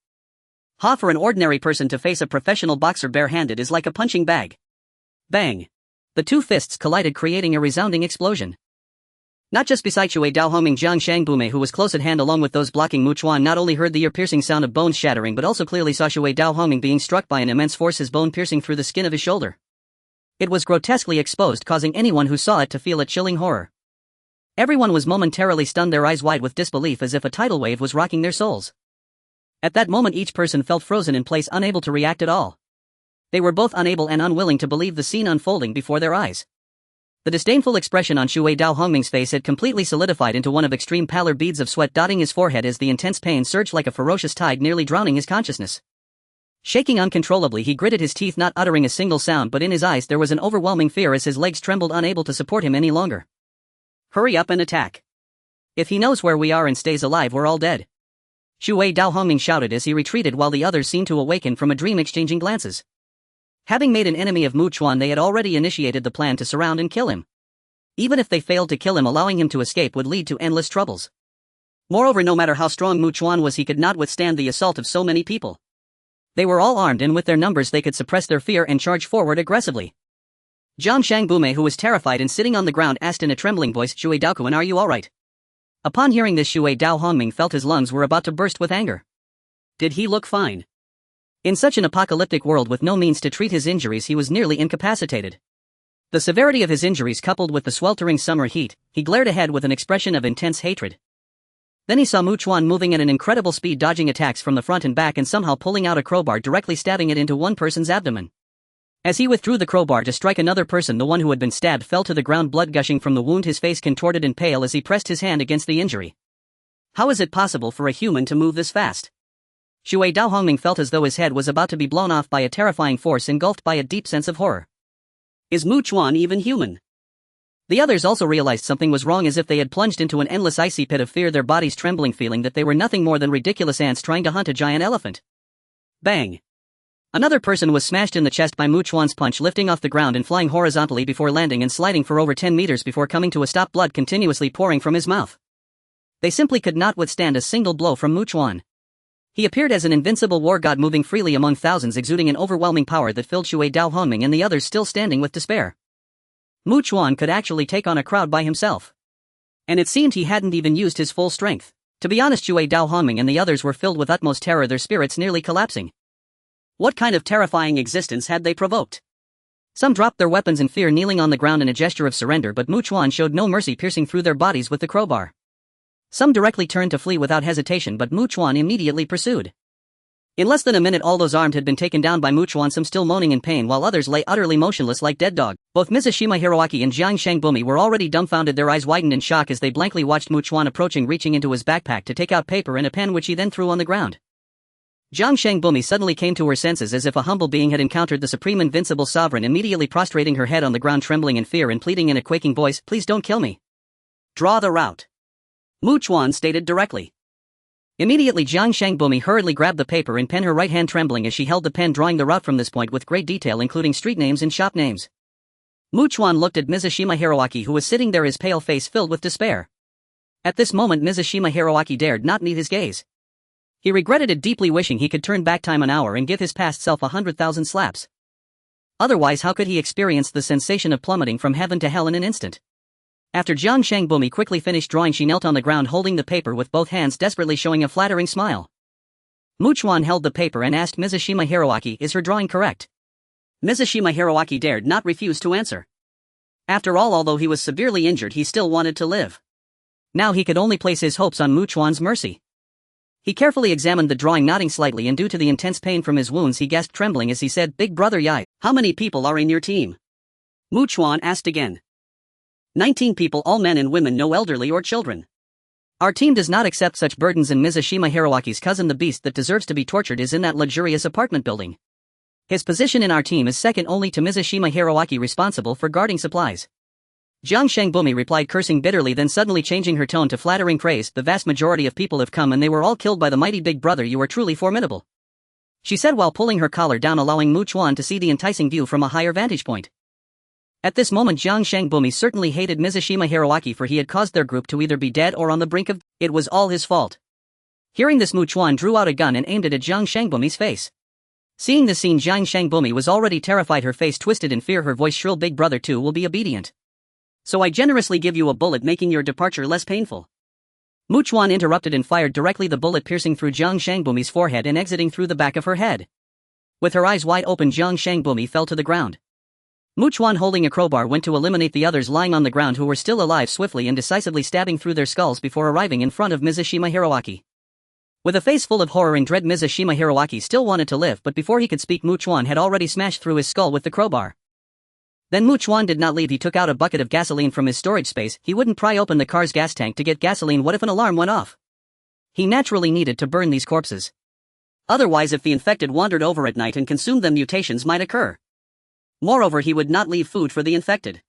For an ordinary person to face a professional boxer barehanded is like a punching bag. Bang! The 2 fists collided, creating a resounding explosion. Not just beside Shui Daohongming, Jiang Shangbume, who was close at hand along with those blocking Mu Chuan, not only heard the ear-piercing sound of bones shattering but also clearly saw Shui Daohongming being struck by an immense force, his bone piercing through the skin of his shoulder. It was grotesquely exposed, causing anyone who saw it to feel a chilling horror. Everyone was momentarily stunned, their eyes wide with disbelief, as if a tidal wave was rocking their souls. At that moment each person felt frozen in place, unable to react at all. They were both unable and unwilling to believe the scene unfolding before their eyes. The disdainful expression on Shui Daohongming's face had completely solidified into one of extreme pallor, beads of sweat dotting his forehead as the intense pain surged like a ferocious tide, nearly drowning his consciousness. Shaking uncontrollably, he gritted his teeth, not uttering a single sound, but in his eyes there was an overwhelming fear as his legs trembled, unable to support him any longer. Hurry up and attack. If he knows where we are and stays alive, we're all dead. Shui Daohongming shouted as he retreated, while the others seemed to awaken from a dream, exchanging glances. Having made an enemy of Mu Chuan, they had already initiated the plan to surround and kill him. Even if they failed to kill him, allowing him to escape would lead to endless troubles. Moreover, no matter how strong Mu Chuan was, he could not withstand the assault of so many people. They were all armed, and with their numbers they could suppress their fear and charge forward aggressively. Jiang Shangbume, who was terrified and sitting on the ground, asked in a trembling voice, Shui Daokuan, are you alright? Upon hearing this, Shui Daohongming felt his lungs were about to burst with anger. Did he look fine? In such an apocalyptic world with no means to treat his injuries, he was nearly incapacitated. The severity of his injuries, coupled with the sweltering summer heat, he glared ahead with an expression of intense hatred. Then he saw Mu Chuan moving at an incredible speed, dodging attacks from the front and back, and somehow pulling out a crowbar, directly stabbing it into one person's abdomen. As he withdrew the crowbar to strike another person, the one who had been stabbed fell to the ground, blood gushing from the wound, his face contorted and pale as he pressed his hand against the injury. How is it possible for a human to move this fast? Shui Daohongming felt as though his head was about to be blown off by a terrifying force, engulfed by a deep sense of horror. Is Mu Chuan even human? The others also realized something was wrong, as if they had plunged into an endless icy pit of fear, their bodies trembling, feeling that they were nothing more than ridiculous ants trying to hunt a giant elephant. Bang! Another person was smashed in the chest by Mu Chuan's punch, lifting off the ground and flying horizontally before landing and sliding for over 10 meters before coming to a stop, blood continuously pouring from his mouth. They simply could not withstand a single blow from Mu Chuan. He appeared as an invincible war god moving freely among thousands, exuding an overwhelming power that filled Shui Dao Hongming and the others still standing with despair. Mu Chuan could actually take on a crowd by himself. And it seemed he hadn't even used his full strength. To be honest, Shui Dao Hongming and the others were filled with utmost terror, their spirits nearly collapsing. What kind of terrifying existence had they provoked? Some dropped their weapons in fear, kneeling on the ground in a gesture of surrender, but Mu Chuan showed no mercy, piercing through their bodies with the crowbar. Some directly turned to flee without hesitation, but Mu Chuan immediately pursued. In less than a minute all those armed had been taken down by Mu Chuan, some still moaning in pain while others lay utterly motionless like dead dog. Both Mizushima Hiroaki and Jiang Shangbumi were already dumbfounded, their eyes widened in shock as they blankly watched Mu Chuan approaching, reaching into his backpack to take out paper and a pen which he then threw on the ground. Jiang Shangbumi suddenly came to her senses as if a humble being had encountered the supreme invincible sovereign, immediately prostrating her head on the ground, trembling in fear and pleading in a quaking voice, "Please don't kill me." "Draw the route," Mu Chuan stated directly. Immediately Jiang Shangbumi hurriedly grabbed the paper and pen, her right hand trembling as she held the pen, drawing the route from this point with great detail, including street names and shop names. Mu Chuan looked at Mizushima Hiroaki, who was sitting there, his pale face filled with despair. At this moment Mizushima Hiroaki dared not meet his gaze. He regretted it deeply, wishing he could turn back time an hour and give his past self 100,000 slaps. Otherwise, how could he experience the sensation of plummeting from heaven to hell in an instant? After Jiang Shangbumi quickly finished drawing, she knelt on the ground holding the paper with both hands, desperately showing a flattering smile. Mu Chuan held the paper and asked Mizushima Hiroaki, "Is her drawing correct?" Mizushima Hiroaki dared not refuse to answer. After all, although he was severely injured, he still wanted to live. Now he could only place his hopes on Mu Chuan's mercy. He carefully examined the drawing, nodding slightly, and due to the intense pain from his wounds he gasped, trembling as he said, "Big brother Yai, how many people are in your team?" Mu Chuan asked again. 19 people, all men and women, no elderly or children. Our team does not accept such burdens, and Mizushima Hiroaki's cousin, the beast that deserves to be tortured, is in that luxurious apartment building. His position in our team is second only to Mizushima Hiroaki, responsible for guarding supplies. Jiang Shangbumi replied, cursing bitterly, then suddenly changing her tone to flattering praise, "The vast majority of people have come and they were all killed by the mighty Big Brother. You are truly formidable," she said while pulling her collar down, allowing Mu Chuan to see the enticing view from a higher vantage point. At this moment Jiang Shangbumi certainly hated Mizushima Hiroaki, for he had caused their group to either be dead or on the brink of. It was all his fault. Hearing this, Mu Chuan drew out a gun and aimed it at Jiang Shangbumi's face. Seeing this scene, Jiang Shangbumi was already terrified, her face twisted in fear, her voice shrill, "Big brother too will be obedient. So I generously give you a bullet, making your departure less painful." Mu Chuan interrupted and fired directly, the bullet piercing through Jiang Shangbumi's forehead and exiting through the back of her head. With her eyes wide open, Jiang Shangbumi fell to the ground. Mu Chuan, holding a crowbar, went to eliminate the others lying on the ground who were still alive, swiftly and decisively stabbing through their skulls before arriving in front of Mizushima Hiroaki. With a face full of horror and dread, Mizushima Hiroaki still wanted to live, but before he could speak, Mu Chuan had already smashed through his skull with the crowbar. Then Mu Chuan did not leave. He took out a bucket of gasoline from his storage space. He wouldn't pry open the car's gas tank to get gasoline. What if an alarm went off? He naturally needed to burn these corpses. Otherwise, if the infected wandered over at night and consumed them, mutations might occur. Moreover, he would not leave food for the infected.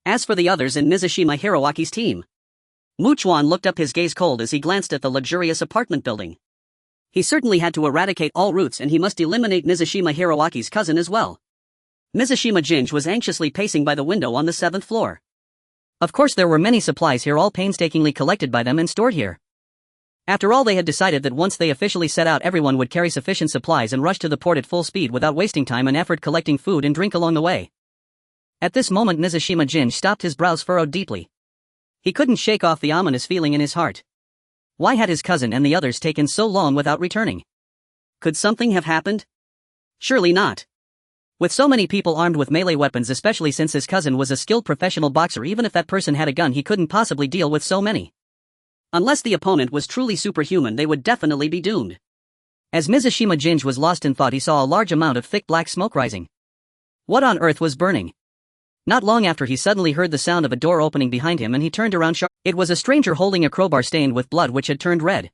As for the others in Mizushima Hiroaki's team, Mu Chuan looked up, his gaze cold as he glanced at the luxurious apartment building. He certainly had to eradicate all roots, and he must eliminate Mizushima Hiroaki's cousin as well. Mizushima Jinj was anxiously pacing by the window on the 7th floor. Of course, there were many supplies here, all painstakingly collected by them and stored here. After all, they had decided that once they officially set out, everyone would carry sufficient supplies and rush to the port at full speed without wasting time and effort collecting food and drink along the way. At this moment Mizushima Jinj stopped, his brows furrowed deeply. He couldn't shake off the ominous feeling in his heart. Why had his cousin and the others taken so long without returning? Could something have happened? Surely not. With so many people armed with melee weapons, especially since his cousin was a skilled professional boxer, even if that person had a gun, he couldn't possibly deal with so many. Unless the opponent was truly superhuman, they would definitely be doomed. As Mizushima Jinj was lost in thought, he saw a large amount of thick black smoke rising. What on earth was burning? Not long after, he suddenly heard the sound of a door opening behind him and he turned around sharply. It was a stranger holding a crowbar stained with blood which had turned red.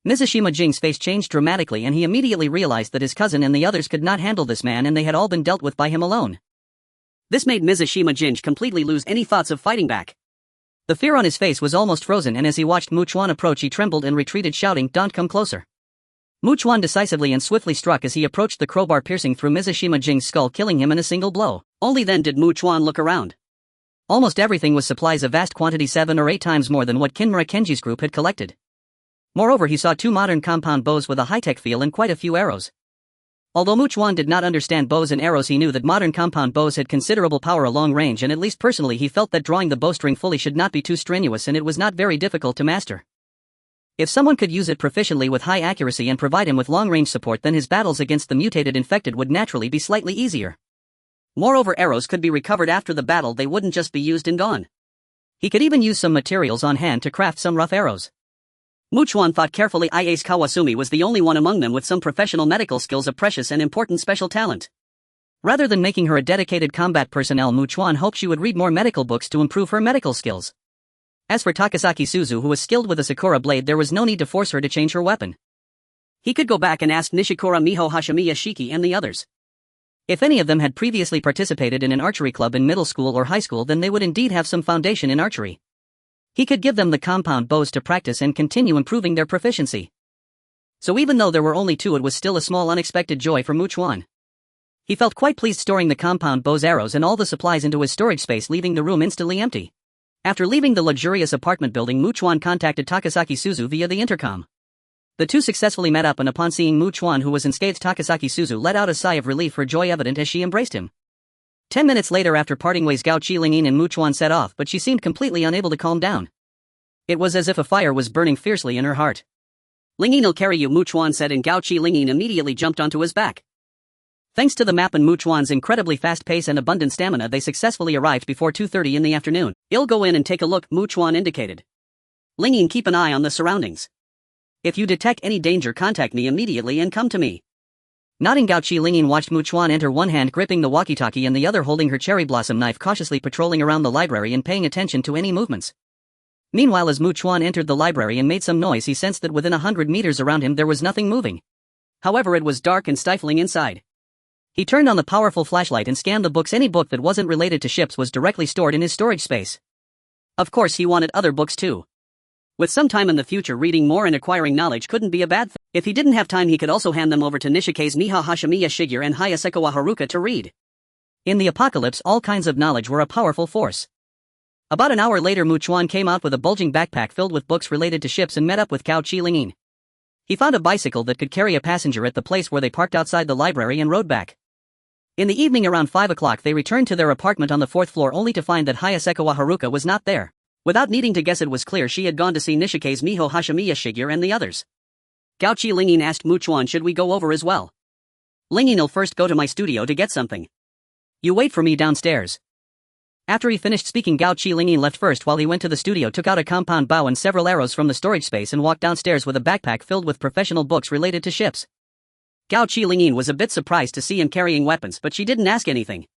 Mizushima Jinj's face changed dramatically and he immediately realized that his cousin and the others could not handle this man and they had all been dealt with by him alone. This made Mizushima Jinj completely lose any thoughts of fighting back. The fear on his face was almost frozen, and as he watched Mu Chuan approach he trembled and retreated, shouting, "Don't come closer." Mu Chuan decisively and swiftly struck as he approached, the crowbar piercing through Mizushima Jinj's skull, killing him in a single blow. Only then did Mu Chuan look around. Almost everything was supplies of vast quantity, 7 or 8 times more than what Kinmura Kenji's group had collected. Moreover, he saw 2 modern compound bows with a high-tech feel and quite a few arrows. Although Chuan did not understand bows and arrows, he knew that modern compound bows had considerable power a long range, and at least personally he felt that drawing the bowstring fully should not be too strenuous and it was not very difficult to master. If someone could use it proficiently with high accuracy and provide him with long-range support, then his battles against the mutated infected would naturally be slightly easier. Moreover, arrows could be recovered after the battle, they wouldn't just be used and gone. He could even use some materials on hand to craft some rough arrows. Chuan thought carefully. Ace Kawasumi was the only one among them with some professional medical skills, a precious and important special talent. Rather than making her a dedicated combat personnel, Chuan hoped she would read more medical books to improve her medical skills. As for Takasaki Suzu, who was skilled with a Sakura blade, there was no need to force her to change her weapon. He could go back and ask Nishikura, Miho, Hashimiya Shiki and the others. If any of them had previously participated in an archery club in middle school or high school, then they would indeed have some foundation in archery. He could give them the compound bows to practice and continue improving their proficiency. So even though there were only 2, it was still a small unexpected joy for Chuan. He felt quite pleased storing the compound bows, arrows and all the supplies into his storage space, leaving the room instantly empty. After leaving the luxurious apartment building, Chuan contacted Takasaki Suzu via the intercom. The 2 successfully met up, and upon seeing Chuan, who was unscathed, Takasaki Suzu let out a sigh of relief, her joy evident as she embraced him. 10 minutes later, after parting ways, Gao Qi Lingyin and Chuan set off, but she seemed completely unable to calm down. It was as if a fire was burning fiercely in her heart. Lingyin will carry you, Chuan said, and Gao Qi Lingyin immediately jumped onto his back. Thanks to the map and Chuan's incredibly fast pace and abundant stamina, they successfully arrived before 2:30 in the afternoon. I'll go in and take a look, Chuan indicated. Lingyin, keep an eye on the surroundings. If you detect any danger, contact me immediately and come to me. Nodding, Gao Qi Lingyin watched Chuan enter, one hand gripping the walkie-talkie and the other holding her cherry blossom knife, cautiously patrolling around the library and paying attention to any movements. Meanwhile, as Chuan entered the library and made some noise, he sensed that within 100 meters around him there was nothing moving. However, it was dark and stifling inside. He turned on the powerful flashlight and scanned the books. Any book that wasn't related to ships was directly stored in his storage space. Of course, he wanted other books too. With some time in the future, reading more and acquiring knowledge couldn't be a bad thing. If he didn't have time, he could also hand them over to Nishikai's Miha Hashimiya Shigeru and Hayasekawa Haruka to read. In the apocalypse, all kinds of knowledge were a powerful force. About an hour later, Chuan came out with a bulging backpack filled with books related to ships and met up with Gao Qi Lingyin. He found a bicycle that could carry a passenger at the place where they parked outside the library and rode back. In the evening around 5 o'clock, they returned to their apartment on the 4th floor, only to find that Hayasekawa Haruka was not there. Without needing to guess, it was clear she had gone to see Nishikai's Miho Hashimiya Shigeru and the others. Gao Qi Lingyin asked Chuan, should we go over as well? Lingyin will first go to my studio to get something. You wait for me downstairs. After he finished speaking, Gao Qi Lingyin left first. While he went to the studio, took out a compound bow and several arrows from the storage space and walked downstairs with a backpack filled with professional books related to ships. Gao Qi Lingyin was a bit surprised to see him carrying weapons, but she didn't ask anything.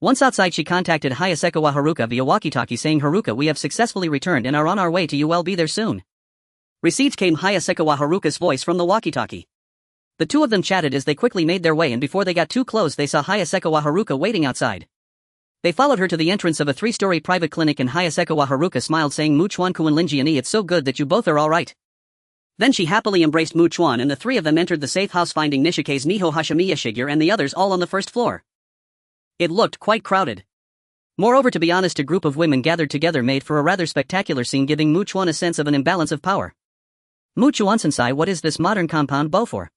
Once outside, she contacted Hayasekawa Haruka via walkie-talkie, saying, Haruka, we have successfully returned and are on our way to you. I'll be there soon. Received, came Hayasekawa Haruka's voice from the walkie-talkie. The 2 of them chatted as they quickly made their way, and before they got too close, they saw Hayasekawa Haruka waiting outside. They followed her to the entrance of a 3-story private clinic, and Hayasekawa Haruka smiled, saying, Chuan Kuan Linjiani, it's so good that you both are alright. Then she happily embraced Chuan, and the 3 of them entered the safe house, finding Nishikai's Miho Hashimiya Shigeru and the others all on the 1st floor. It looked quite crowded. Moreover, to be honest, a group of women gathered together made for a rather spectacular scene, giving Chuan a sense of an imbalance of power. Chuan-sensei, what is this modern compound bow for?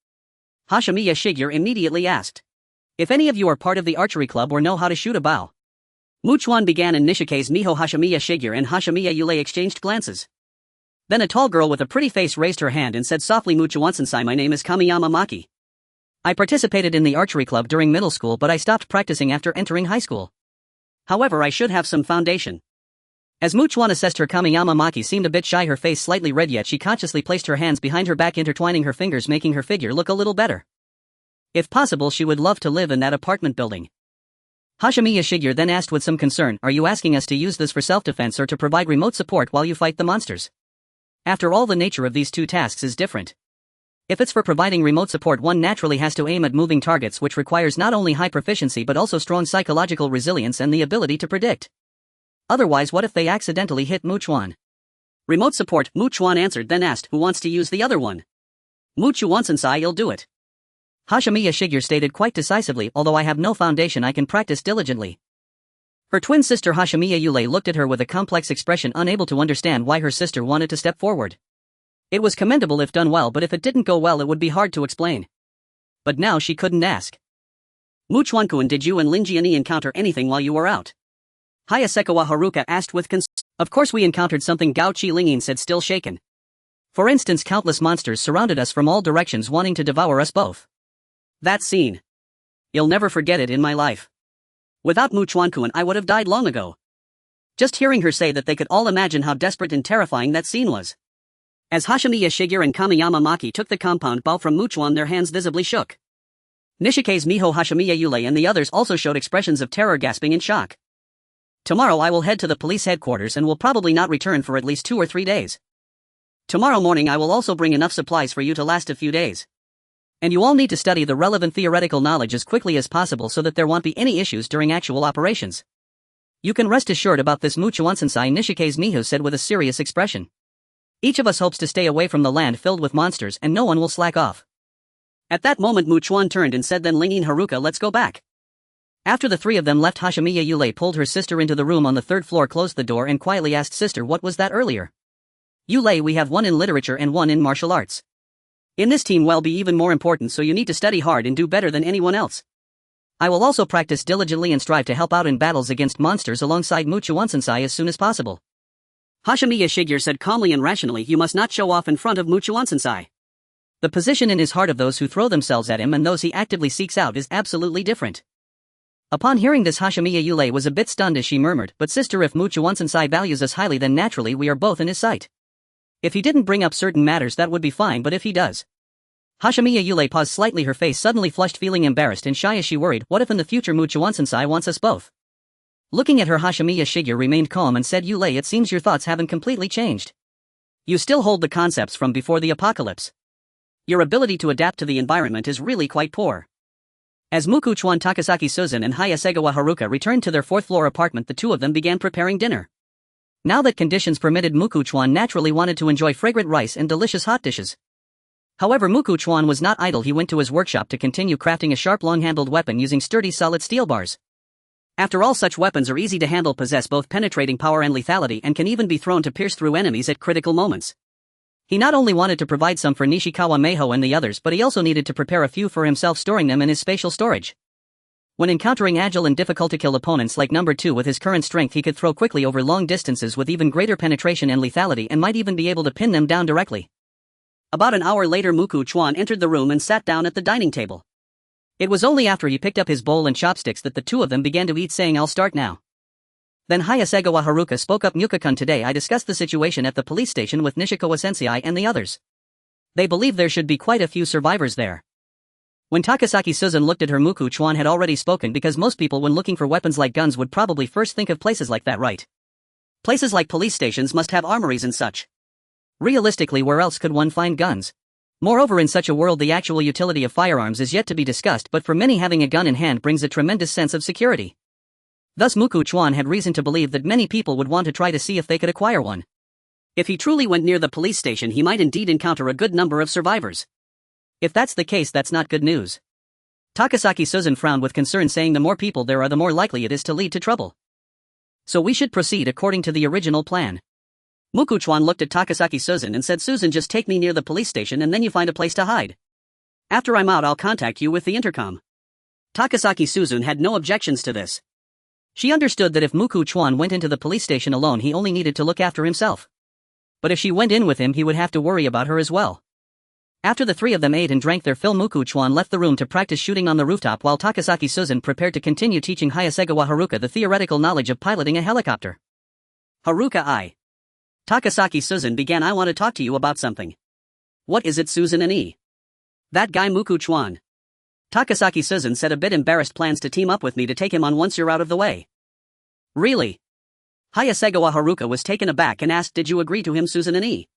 Hashimiya Shigeru immediately asked. If any of you are part of the archery club or know how to shoot a bow. Chuan began, and Nishikai's Miho Hashimiya Shigeru and Hashimiya Yulei exchanged glances. Then a tall girl with a pretty face raised her hand and said softly, Chuan-sensei, my name is Kamiyama Maki. I participated in the archery club during middle school, but I stopped practicing after entering high school. However, I should have some foundation. As Chuan assessed her, Kamiyama Maki seemed a bit shy, her face slightly red, yet she consciously placed her hands behind her back, intertwining her fingers, making her figure look a little better. If possible, she would love to live in that apartment building. Hashimiya Shigeru then asked with some concern, are you asking us to use this for self-defense or to provide remote support while you fight the monsters? After all, the nature of these 2 tasks is different. If it's for providing remote support, one naturally has to aim at moving targets, which requires not only high proficiency but also strong psychological resilience and the ability to predict. Otherwise, what if they accidentally hit Chuan? Remote support, Chuan answered, then asked, who wants to use the other one? Chuan-sensei, you'll do it. Hashimiya Shigeru stated quite decisively, although I have no foundation, I can practice diligently. Her twin sister Hashimiya Yulei looked at her with a complex expression, unable to understand why her sister wanted to step forward. It was commendable if done well, but if it didn't go well it would be hard to explain. But now she couldn't ask. Chuan-kun, did you and Lin Jiani encounter anything while you were out? Hayasekawa Haruka asked with concern. Of course we encountered something, Gao Qilingyin said, still shaken. For instance, countless monsters surrounded us from all directions wanting to devour us both. That scene. You'll never forget it in my life. Without Chuan-kun I would have died long ago. Just hearing her say that they could all imagine how desperate and terrifying that scene was. As Hashimiya Shigeru and Kamiyama Maki took the compound ball from Chuan, their hands visibly shook. Nishika's Miho Hashimiya Yulei and the others also showed expressions of terror, gasping in shock. Tomorrow I will head to the police headquarters and will probably not return for at least 2 or 3 days. Tomorrow morning I will also bring enough supplies for you to last a few days. And you all need to study the relevant theoretical knowledge as quickly as possible so that there won't be any issues during actual operations. You can rest assured about this, Chuan-sensei, Nishika's Miho said with a serious expression. Each of us hopes to stay away from the land filled with monsters and no one will slack off. At that moment Chuan turned and said, then Lingyin, Haruka, let's go back. After the three of them left, Hashimiya Yulei pulled her sister into the room on the 3rd floor, closed the door and quietly asked, sister, what was that earlier? Yulei, we have one in literature and one in martial arts. In this team will be even more important, so you need to study hard and do better than anyone else. I will also practice diligently and strive to help out in battles against monsters alongside Chuan-sensei as soon as possible. Hashimiya Shigeru said calmly and rationally, you must not show off in front of Chuan-sensei. The position in his heart of those who throw themselves at him and those he actively seeks out is absolutely different. Upon hearing this, Hashimiya Yulei was a bit stunned as she murmured, but sister, if Chuan-sensei values us highly, then naturally we are both in his sight. If he didn't bring up certain matters that would be fine, but if he does. Hashimiya Yulei paused slightly, her face suddenly flushed, feeling embarrassed and shy as she worried, what if in the future Chuan-sensei wants us both? Looking at her, Hashimiya Shigeru remained calm and said, Yulei, it seems your thoughts haven't completely changed. You still hold the concepts from before the apocalypse. Your ability to adapt to the environment is really quite poor. As Chuan, Takasaki Suzun and Hayasekawa Haruka returned to their 4th floor apartment, the two of them began preparing dinner. Now that conditions permitted, Chuan naturally wanted to enjoy fragrant rice and delicious hot dishes. However, Chuan was not idle. He went to his workshop to continue crafting a sharp, long-handled weapon using sturdy, solid steel bars. After all, such weapons are easy to handle, possess both penetrating power and lethality, and can even be thrown to pierce through enemies at critical moments. He not only wanted to provide some for Nishikawa Meiho and the others, but he also needed to prepare a few for himself, storing them in his spatial storage. When encountering agile and difficult-to-kill opponents like number 2, with his current strength he could throw quickly over long distances with even greater penetration and lethality, and might even be able to pin them down directly. About an hour later, Chuan entered the room and sat down at the dining table. It was only after he picked up his bowl and chopsticks that the two of them began to eat, saying, I'll start now. Then Hayasekawa Haruka spoke up, Nyuka-kun, today I discussed the situation at the police station with Nishikawa Sensei and the others. They believe there should be quite a few survivors there. When Takasaki Suzun looked at her, Chuan had already spoken, because most people when looking for weapons like guns would probably first think of places like that, right? Places like police stations must have armories and such. Realistically, where else could one find guns? Moreover, in such a world the actual utility of firearms is yet to be discussed, but for many having a gun in hand brings a tremendous sense of security. Thus Chuan had reason to believe that many people would want to try to see if they could acquire one. If he truly went near the police station, he might indeed encounter a good number of survivors. If that's the case, that's not good news. Takasaki Suzun frowned with concern, saying the more people there are, the more likely it is to lead to trouble. So we should proceed according to the original plan. Chuan looked at Takasaki Suzun and said, Suzun, just take me near the police station and then you find a place to hide. After I'm out, I'll contact you with the intercom. Takasaki Suzun had no objections to this. She understood that if Chuan went into the police station alone, he only needed to look after himself. But if she went in with him, he would have to worry about her as well. After the three of them ate and drank their fill, Chuan left the room to practice shooting on the rooftop, while Takasaki Suzun prepared to continue teaching Hayasekawa Haruka the theoretical knowledge of piloting a helicopter. Haruka, Takasaki Suzun began, I want to talk to you about something. What is it, Suzun and That guy Chuan. Takasaki Suzun said, a bit embarrassed, plans to team up with me to take him on once you're out of the way. Really? Hayasekawa Haruka was taken aback and asked, did you agree to him, Suzun and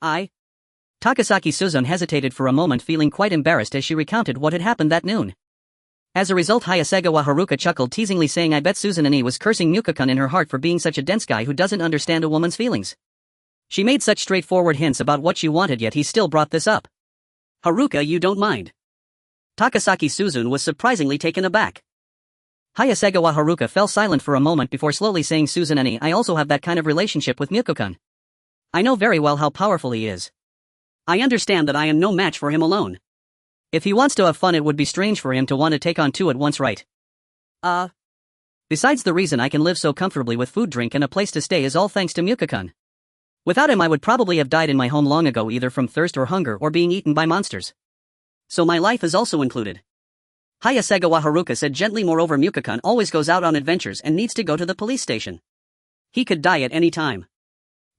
I? Takasaki Suzun hesitated for a moment, feeling quite embarrassed as she recounted what had happened that noon. As a result, Hayasekawa Haruka chuckled teasingly, saying, I bet Suzun and was cursing Nyuka-kun in her heart for being such a dense guy who doesn't understand a woman's feelings. She made such straightforward hints about what she wanted, yet he still brought this up. Haruka, you don't mind? Takasaki Suzun was surprisingly taken aback. Hayasekawa Haruka fell silent for a moment before slowly saying, Suzun and I also have that kind of relationship with Nyuka-kun. I know very well how powerful he is. I understand that I am no match for him alone. If he wants to have fun, it would be strange for him to want to take on two at once, right? Besides, the reason I can live so comfortably with food, drink, and a place to stay is all thanks to Mukakun. Without him, I would probably have died in my home long ago, either from thirst or hunger or being eaten by monsters. So my life is also included. Hayasegawa Haruka said gently. Moreover, Mukakun always goes out on adventures and needs to go to the police station. He could die at any time.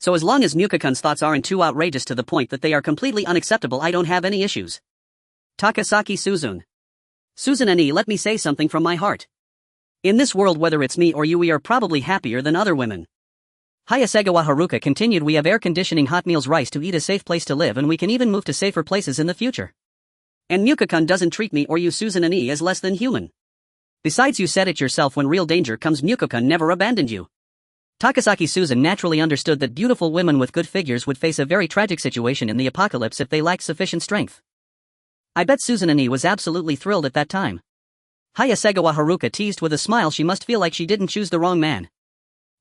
So as long as Mukakun's thoughts aren't too outrageous to the point that they are completely unacceptable, I don't have any issues. Takasaki Suzune. Suzune-ni, let me say something from my heart. In this world, whether it's me or you, we are probably happier than other women. Hayasegawa Haruka continued. We have air conditioning, hot meals, rice to eat, a safe place to live, and we can even move to safer places in the future. And Mukakun doesn't treat me or you, Suzune-ni, as less than human. Besides, you said it yourself, when real danger comes, Mukakun never abandoned you. Takasaki Suzune naturally understood that beautiful women with good figures would face a very tragic situation in the apocalypse if they lacked sufficient strength. I bet Suzune-ni was absolutely thrilled at that time. Hayasegawa Haruka teased with a smile. She must feel like she didn't choose the wrong man.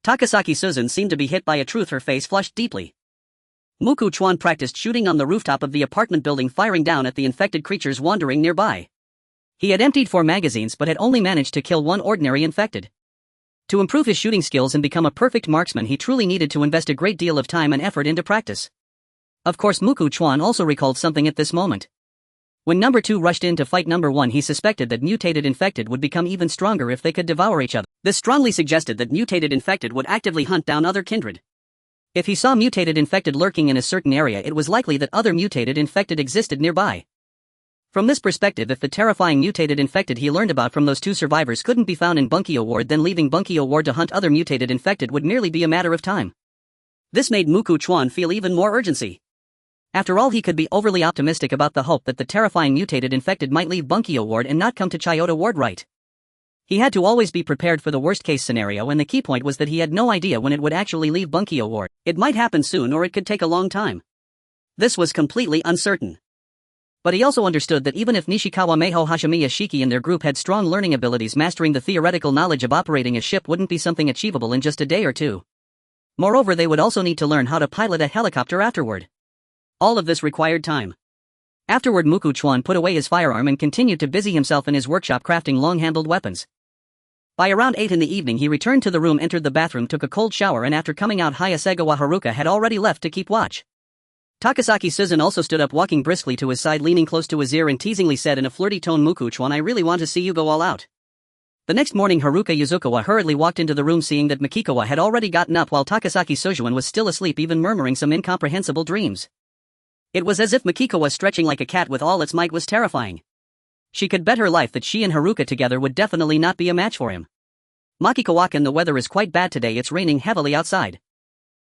Takasaki Suzune seemed to be hit by a truth. Her face flushed deeply. Chuan practiced shooting on the rooftop of the apartment building, firing down at the infected creatures wandering nearby. He had emptied 4 magazines but had only managed to kill 1 ordinary infected. To improve his shooting skills and become a perfect marksman, he truly needed to invest a great deal of time and effort into practice. Of course, Chuan also recalled something at this moment. When number 2 rushed in to fight number 1, he suspected that mutated infected would become even stronger if they could devour each other. This strongly suggested that mutated infected would actively hunt down other kindred. If he saw mutated infected lurking in a certain area, it was likely that other mutated infected existed nearby. From this perspective, if the terrifying mutated infected he learned about from those 2 survivors couldn't be found in Bunkyo Ward, then leaving Bunkyo Ward to hunt other mutated infected would merely be a matter of time. This made Chuan feel even more urgency. After all, he could be overly optimistic about the hope that the terrifying mutated infected might leave Bunkyo Ward and not come to Chiyoda Ward, right? He had to always be prepared for the worst-case scenario, and the key point was that he had no idea when it would actually leave Bunkyo Ward. It might happen soon or it could take a long time. This was completely uncertain. But he also understood that even if Nishikawa, Meiho, Hashimiya, Shiki and their group had strong learning abilities, mastering the theoretical knowledge of operating a ship wouldn't be something achievable in just a day or two. Moreover, they would also need to learn how to pilot a helicopter afterward. All of this required time. Afterward, Chuan put away his firearm and continued to busy himself in his workshop crafting long-handled weapons. By around 8 in the evening, he returned to the room, entered the bathroom, took a cold shower, and after coming out, Hayasegawa Haruka had already left to keep watch. Takasaki Suzune also stood up, walking briskly to his side, leaning close to his ear, and teasingly said in a flirty tone, Chuan, I really want to see you go all out. The next morning, Haruka Yuzukawa hurriedly walked into the room, seeing that Makikawa had already gotten up while Takasaki Suzune was still asleep, even murmuring some incomprehensible dreams. It was as if Makikawa, stretching like a cat with all its might, was terrifying. She could bet her life that she and Haruka together would definitely not be a match for him. Makikawa-kun, the weather is quite bad today, it's raining heavily outside.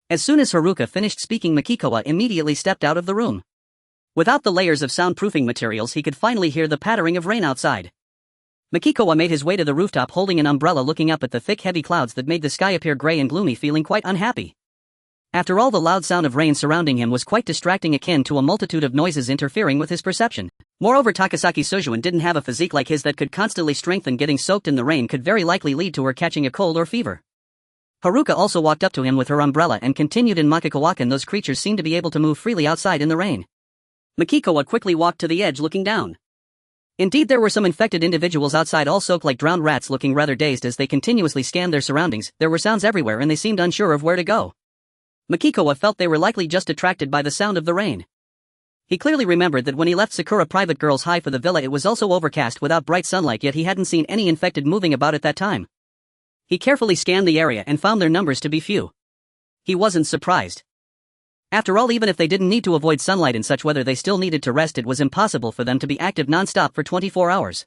As soon as Haruka finished speaking, Makikawa immediately stepped out of the room. Without the layers of soundproofing materials, he could finally hear the pattering of rain outside. Makikawa made his way to the rooftop holding an umbrella, looking up at the thick heavy clouds that made the sky appear gray and gloomy, feeling quite unhappy. After all, the loud sound of rain surrounding him was quite distracting, akin to a multitude of noises interfering with his perception. Moreover, Takasaki Suzune didn't have a physique like his that could constantly strengthen. Getting soaked in the rain could very likely lead to her catching a cold or fever. Haruka also walked up to him with her umbrella and continued, in Makikawa-kun, those creatures seemed to be able to move freely outside in the rain. Makikawa quickly walked to the edge, looking down. Indeed, there were some infected individuals outside, all soaked like drowned rats, looking rather dazed as they continuously scanned their surroundings. There were sounds everywhere and they seemed unsure of where to go. Makikawa felt they were likely just attracted by the sound of the rain. He clearly remembered that when he left Sakura Private Girls High for the villa, it was also overcast without bright sunlight, yet he hadn't seen any infected moving about at that time. He carefully scanned the area and found their numbers to be few. He wasn't surprised. After all, even if they didn't need to avoid sunlight in such weather, they still needed to rest. It was impossible for them to be active non-stop for 24 hours.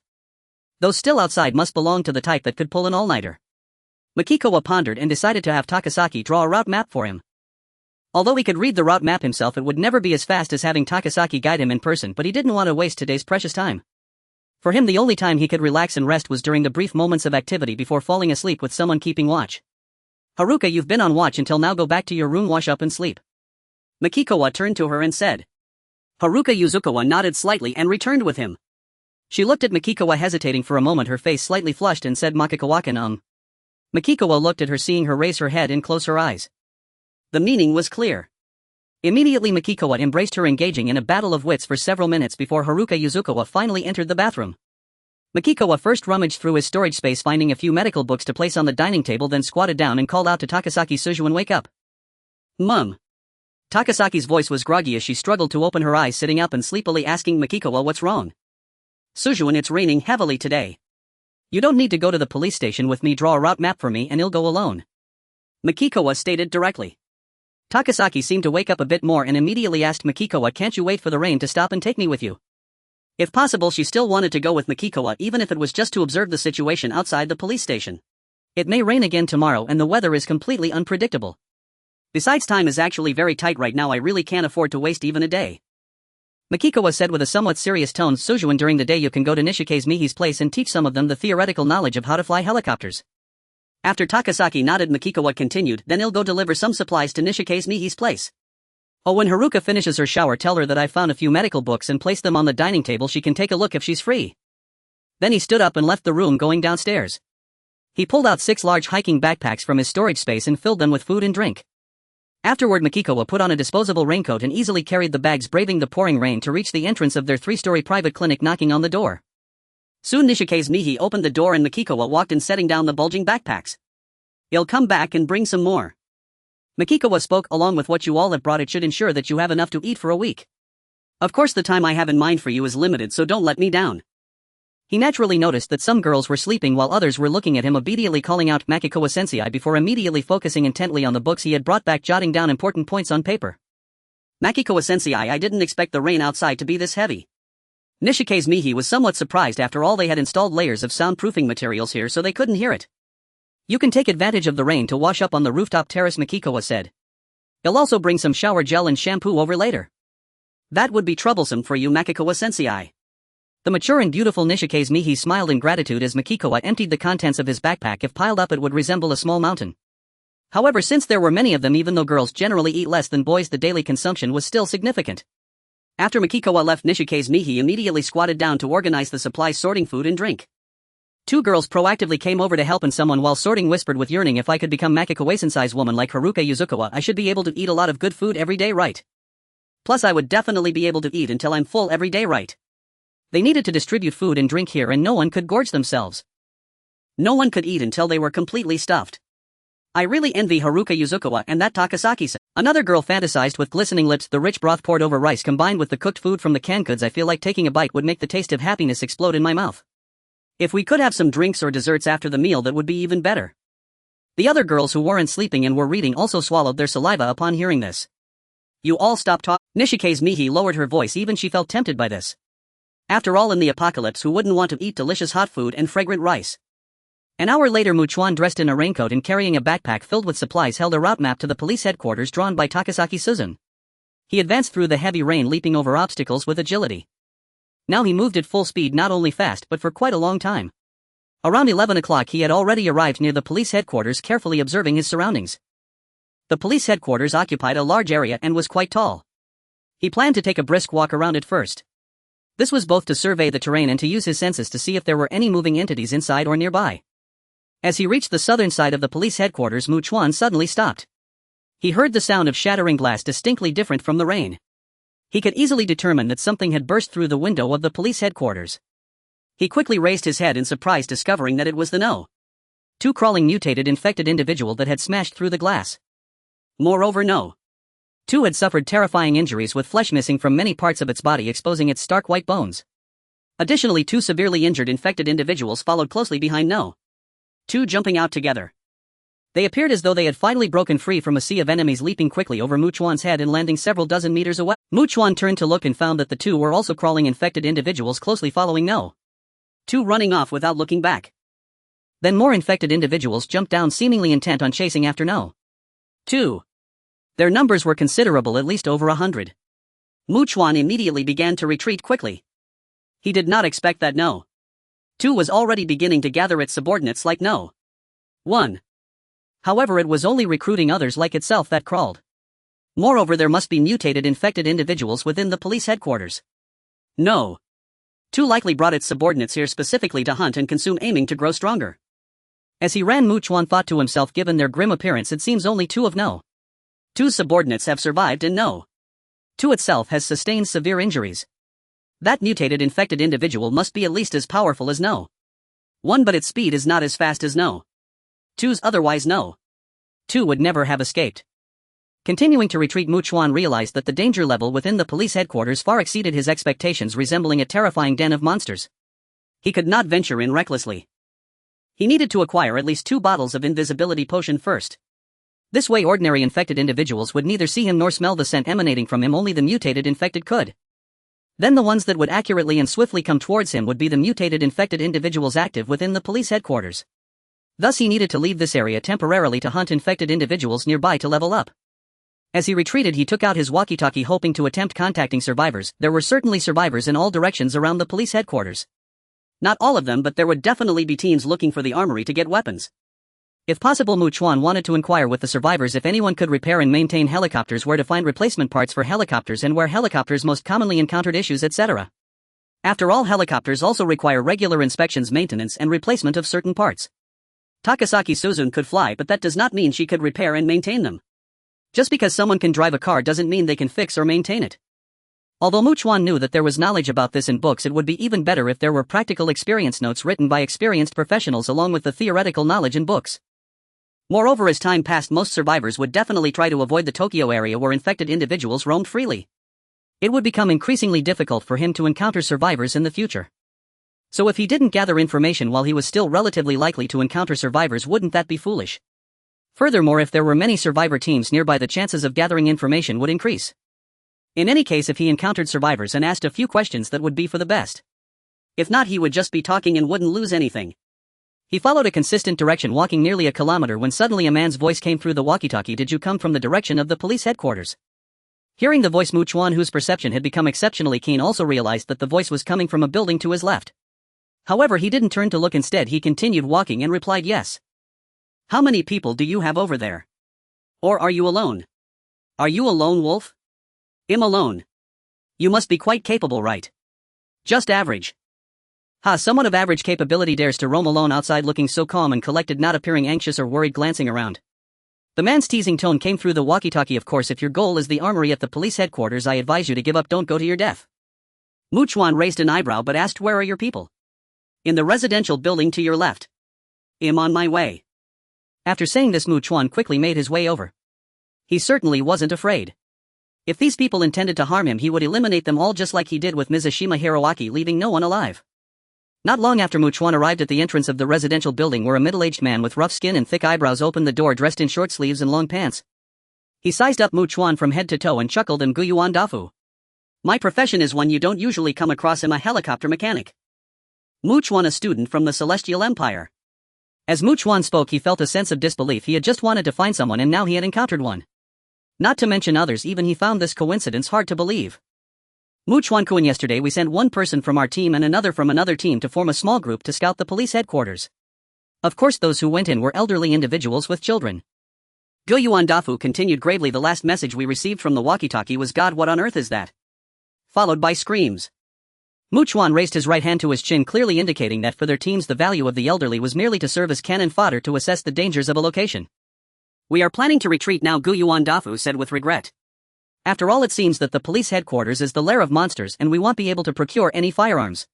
Those still outside must belong to the type that could pull an all-nighter. Makikawa pondered and decided to have Takasaki draw a route map for him. Although he could read the route map himself, it would never be as fast as having Takasaki guide him in person, but he didn't want to waste today's precious time. For him, the only time he could relax and rest was during the brief moments of activity before falling asleep with someone keeping watch. Haruka, you've been on watch until now, go back to your room, wash up and sleep. Makikawa turned to her and said. Haruka Yuzukawa nodded slightly and returned with him. She looked at Makikawa, hesitating for a moment, her face slightly flushed, and said, Makikawa-kun, Makikawa looked at her, seeing her raise her head and close her eyes. The meaning was clear. Immediately Makikawa embraced her, engaging in a battle of wits for several minutes before Haruka Yuzukawa finally entered the bathroom. Makikawa first rummaged through his storage space, finding a few medical books to place on the dining table, then squatted down and called out to Takasaki Sujuan, "Wake up. Mum." Takasaki's voice was groggy as she struggled to open her eyes, sitting up and sleepily asking Makikawa, "What's wrong?" "Sujuan, it's raining heavily today. You don't need to go to the police station with me. Draw a route map for me and I'll go alone," Makikawa stated directly. Takasaki seemed to wake up a bit more and immediately asked Makikawa, "Can't you wait for the rain to stop and take me with you?" If possible, she still wanted to go with Makikawa, even if it was just to observe the situation outside the police station. It may rain again tomorrow and the weather is completely unpredictable. Besides, time is actually very tight right now. I really can't afford to waste even a day, Makikawa said with a somewhat serious tone. "Sujuan, during the day you can go to Nishikaze Mihi's place and teach some of them the theoretical knowledge of how to fly helicopters." After Takasaki nodded, Makikawa continued, "Then he'll go deliver some supplies to Nishikaze Mihi's place. Oh, when Haruka finishes her shower, tell her that I found a few medical books and placed them on the dining table. She can take a look if she's free." Then he stood up and left the room, going downstairs. He pulled out 6 large hiking backpacks from his storage space and filled them with food and drink. Afterward, Makikawa put on a disposable raincoat and easily carried the bags, braving the pouring rain to reach the entrance of their 3-story private clinic, knocking on the door. Soon Nishikaze Mihi opened the door and Makikawa walked in, setting down the bulging backpacks. "He'll come back and bring some more," Makikawa spoke. "Along with what you all have brought, it should ensure that you have enough to eat for a week. Of course, the time I have in mind for you is limited, so don't let me down." He naturally noticed that some girls were sleeping while others were looking at him, immediately calling out Makikawa Sensei before immediately focusing intently on the books he had brought back, jotting down important points on paper. "Makikawa Sensei, I didn't expect the rain outside to be this heavy." Nishikaze Mihi was somewhat surprised. After all, they had installed layers of soundproofing materials here so they couldn't hear it. "You can take advantage of the rain to wash up on the rooftop terrace," Makikawa said. "He'll also bring some shower gel and shampoo over later." "That would be troublesome for you, Makikawa Sensei." The mature and beautiful Nishikaze Mihi smiled in gratitude as Makikawa emptied the contents of his backpack. If piled up, it would resemble a small mountain. However, since there were many of them, even though girls generally eat less than boys, the daily consumption was still significant. After Makikawa left, Nishikaze Mihi immediately squatted down to organize the supplies, sorting food and drink. 2 girls proactively came over to help, and someone, while sorting, whispered with yearning, "If I could become Makikawa Sensei's woman like Haruka Yuzukawa, I should be able to eat a lot of good food every day, right? Plus I would definitely be able to eat until I'm full every day, right?" They needed to distribute food and drink here, and no one could gorge themselves. No one could eat until they were completely stuffed. "I really envy Haruka Yuzukawa and that Takasaki-san," another girl fantasized with glistening lips. "The rich broth poured over rice combined with the cooked food from the canned goods, I feel like taking a bite would make the taste of happiness explode in my mouth. If we could have some drinks or desserts after the meal, that would be even better." The other girls, who weren't sleeping and were reading, also swallowed their saliva upon hearing this. "You all stop talking." Nishikaze Mihi lowered her voice. Even she felt tempted by this. After all, in the apocalypse, who wouldn't want to eat delicious hot food and fragrant rice? An hour later, Chuan, dressed in a raincoat and carrying a backpack filled with supplies, held a route map to the police headquarters drawn by Takasaki Suzuan. He advanced through the heavy rain, leaping over obstacles with agility. Now he moved at full speed, not only fast but for quite a long time. Around 11 o'clock he had already arrived near the police headquarters, carefully observing his surroundings. The police headquarters occupied a large area and was quite tall. He planned to take a brisk walk around it first. This was both to survey the terrain and to use his senses to see if there were any moving entities inside or nearby. As he reached the southern side of the police headquarters, Chuan suddenly stopped. He heard the sound of shattering glass, distinctly different from the rain. He could easily determine that something had burst through the window of the police headquarters. He quickly raised his head in surprise, discovering that it was the No. 2 crawling mutated infected individual that had smashed through the glass. Moreover, No. 2 had suffered terrifying injuries, with flesh missing from many parts of its body, exposing its stark white bones. Additionally, 2 severely injured infected individuals followed closely behind No. 2, jumping out together. They appeared as though they had finally broken free from a sea of enemies, leaping quickly over Chuan's head and landing several dozen meters away. Chuan turned to look and found that the 2 were also crawling infected individuals, closely following No. 2, running off without looking back. Then more infected individuals jumped down, seemingly intent on chasing after No. 2. Their numbers were considerable, at least over 100. Chuan immediately began to retreat quickly. He did not expect that No. 2 was already beginning to gather its subordinates like No. 1. However, it was only recruiting others like itself that crawled. Moreover, there must be mutated infected individuals within the police headquarters. No. 2 likely brought its subordinates here specifically to hunt and consume, aiming to grow stronger. As he ran, Chuan thought to himself, given their grim appearance, it seems only 2 of No. 2's subordinates have survived, and No. 2 itself has sustained severe injuries. That mutated infected individual must be at least as powerful as No. 1, but its speed is not as fast as No. 2's, otherwise No. 2 would never have escaped. Continuing to retreat, Chuan realized that the danger level within the police headquarters far exceeded his expectations, resembling a terrifying den of monsters. He could not venture in recklessly. He needed to acquire at least 2 bottles of invisibility potion first. This way ordinary infected individuals would neither see him nor smell the scent emanating from him, only the mutated infected could. Then the ones that would accurately and swiftly come towards him would be the mutated infected individuals active within the police headquarters. Thus he needed to leave this area temporarily to hunt infected individuals nearby to level up. As he retreated, he took out his walkie-talkie, hoping to attempt contacting survivors. There were certainly survivors in all directions around the police headquarters. Not all of them, but there would definitely be teams looking for the armory to get weapons. If possible, Chuan wanted to inquire with the survivors if anyone could repair and maintain helicopters, where to find replacement parts for helicopters and where helicopters most commonly encountered issues, etc. After all, helicopters also require regular inspections, maintenance, and replacement of certain parts. Takasaki Suzune could fly, but that does not mean she could repair and maintain them. Just because someone can drive a car doesn't mean they can fix or maintain it. Although Chuan knew that there was knowledge about this in books, it would be even better if there were practical experience notes written by experienced professionals along with the theoretical knowledge in books. Moreover, as time passed, most survivors would definitely try to avoid the Tokyo area where infected individuals roamed freely. It would become increasingly difficult for him to encounter survivors in the future. So if he didn't gather information while he was still relatively likely to encounter survivors, wouldn't that be foolish? Furthermore, if there were many survivor teams nearby, the chances of gathering information would increase. In any case, if he encountered survivors and asked a few questions, that would be for the best. If not, he would just be talking and wouldn't lose anything. He followed a consistent direction, walking nearly a kilometer, when suddenly a man's voice came through the walkie-talkie. Did you come from the direction of the police headquarters? Hearing the voice, Chuan, whose perception had become exceptionally keen, also realized that the voice was coming from a building to his left. However, he didn't turn to look. Instead, he continued walking and replied, yes. How many people do you have over there? Or are you alone? Are you a lone wolf? I'm alone. You must be quite capable, right? Just average. Someone of average capability dares to roam alone outside, looking so calm and collected, not appearing anxious or worried, glancing around. The man's teasing tone came through the walkie-talkie. Of course, if your goal is the armory at the police headquarters, I advise you to give up. Don't go to your death. Chuan raised an eyebrow but asked, where are your people? In the residential building to your left. I'm on my way. After saying this, Chuan quickly made his way over. He certainly wasn't afraid. If these people intended to harm him, he would eliminate them all, just like he did with Mizushima Hiroaki, leaving no one alive. Not long after Chuan arrived at the entrance of the residential building, where a middle-aged man with rough skin and thick eyebrows opened the door, dressed in short sleeves and long pants. He sized up Chuan from head to toe and chuckled, and Guyuan Dafu. My profession is one you don't usually come across. I'm a helicopter mechanic. Chuan, a student from the Celestial Empire. As Chuan spoke, he felt a sense of disbelief. He had just wanted to find someone, and now he had encountered one. Not to mention others. Even he found this coincidence hard to believe. Chuan, yesterday we sent one person from our team and another from another team to form a small group to scout the police headquarters. Of course, those who went in were elderly individuals with children. Guyuan Dafu continued gravely, the last message we received from the walkie-talkie was, God, what on earth is that? Followed by screams. Chuan raised his right hand to his chin, clearly indicating that for their teams the value of the elderly was merely to serve as cannon fodder to assess the dangers of a location. We are planning to retreat now, Guyuan Dafu said with regret. After all, it seems that the police headquarters is the lair of monsters and we won't be able to procure any firearms.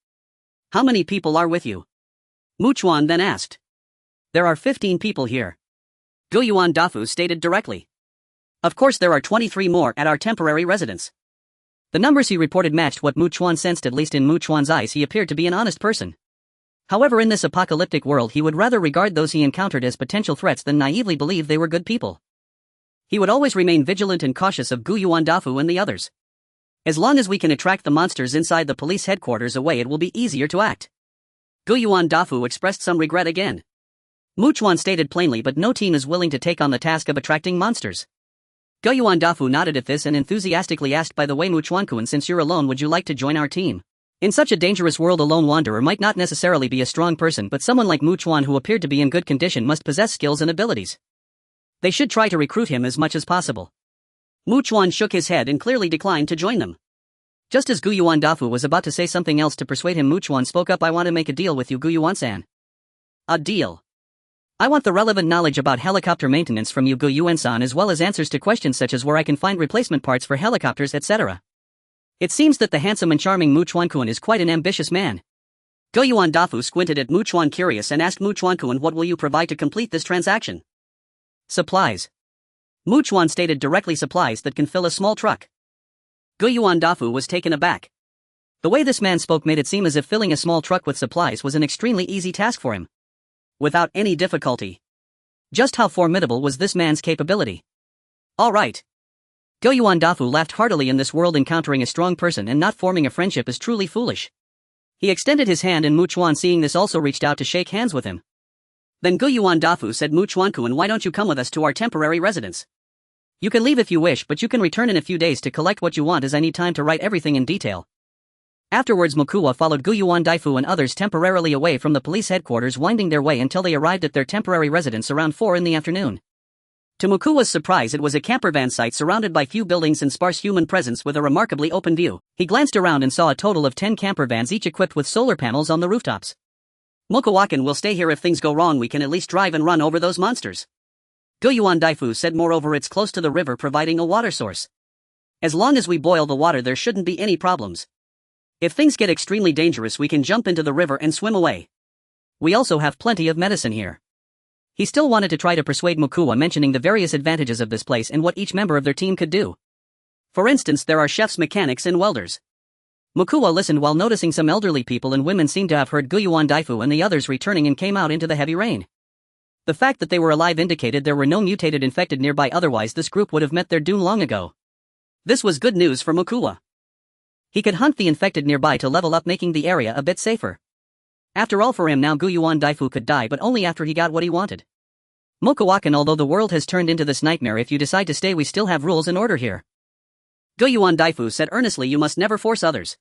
How many people are with you? Chuan then asked. There are 15 people here. Guyuan Dafu stated directly. Of course, there are 23 more at our temporary residence. The numbers he reported matched what Chuan sensed. At least in Chuan's eyes, he appeared to be an honest person. However, in this apocalyptic world, he would rather regard those he encountered as potential threats than naively believe they were good people. He would always remain vigilant and cautious of Guyuan Dafu and the others. As long as we can attract the monsters inside the police headquarters away, it will be easier to act. Guyuan Dafu expressed some regret again. Chuan stated plainly, but no team is willing to take on the task of attracting monsters. Guyuan Dafu nodded at this and enthusiastically asked, by the way, Chuan-kun, since you're alone, would you like to join our team? In such a dangerous world, a lone wanderer might not necessarily be a strong person, but someone like Chuan, who appeared to be in good condition, must possess skills and abilities. They should try to recruit him as much as possible. Chuan shook his head and clearly declined to join them. Just as Guyuan Dafu was about to say something else to persuade him, Chuan spoke up. I want to make a deal with you, Guyuan-san. A deal? I want the relevant knowledge about helicopter maintenance from you, Gu Yuan-san, as well as answers to questions such as where I can find replacement parts for helicopters, etc. It seems that the handsome and charming Mu Chuan-kun is quite an ambitious man. Gu Yuan Dafu squinted at Mu Chuan curious and asked Mu Chuan-kun, what will you provide to complete this transaction? Supplies. Mu Chuan stated directly, supplies that can fill a small truck. Gu Yuan Dafu was taken aback. The way this man spoke made it seem as if filling a small truck with supplies was an extremely easy task for him. Without any difficulty. Just how formidable was this man's capability? All right. Gu Yuan Dafu laughed heartily. In this world, encountering a strong person and not forming a friendship is truly foolish. He extended his hand, and Mu Chuan, seeing this, also reached out to shake hands with him. Then Gu Yuan Dafu said, Mu Chuan-kun, why don't you come with us to our temporary residence? You can leave if you wish, but you can return in a few days to collect what you want, as I need time to write everything in detail. Afterwards, Mukua followed Gu Yuan Dafu and others temporarily away from the police headquarters, winding their way until they arrived at their temporary residence around 4 in the afternoon. To Mukuwa's surprise, it was a campervan site surrounded by few buildings and sparse human presence with a remarkably open view. He glanced around and saw a total of 10 campervans, each equipped with solar panels on the rooftops. Mukuwa-kun will stay here. If things go wrong, we can at least drive and run over those monsters. Gu Yuan Dafu said. Moreover, it's close to the river, providing a water source. As long as we boil the water, there shouldn't be any problems. If things get extremely dangerous, we can jump into the river and swim away. We also have plenty of medicine here. He still wanted to try to persuade Mukuwa, mentioning the various advantages of this place and what each member of their team could do. For instance, there are chefs, mechanics, and welders. Mukuwa listened while noticing some elderly people and women seemed to have heard Gu Yuan Dafu and the others returning and came out into the heavy rain. The fact that they were alive indicated there were no mutated infected nearby, otherwise this group would have met their doom long ago. This was good news for Mukuwa. He could hunt the infected nearby to level up, making the area a bit safer. After all, for him now, Gu Yuan Dafu could die, but only after he got what he wanted. Mukuwa-kun, although the world has turned into this nightmare, if you decide to stay, we still have rules and order here. Gu Yuan Dafu said earnestly, you must never force others.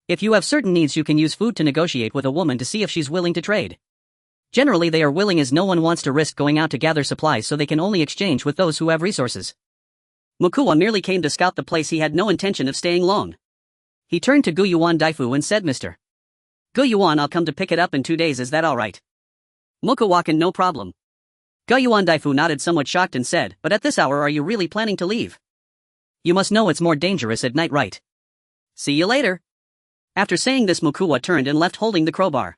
If you have certain needs, you can use food to negotiate with a woman to see if she's willing to trade. Generally they are willing, as no one wants to risk going out to gather supplies, so they can only exchange with those who have resources. Mukuwa merely came to scout the place. He had no intention of staying long. He turned to Gu Yuan Dafu and said, Mr. Gu Yuan, I'll come to pick it up in 2 days, is that alright? Mukuwa-kun, no problem. Gu Yuan Dafu nodded, somewhat shocked, and said, but at this hour are you really planning to leave? You must know it's more dangerous at night, right? See you later. After saying this, Mukuwa turned and left holding the crowbar.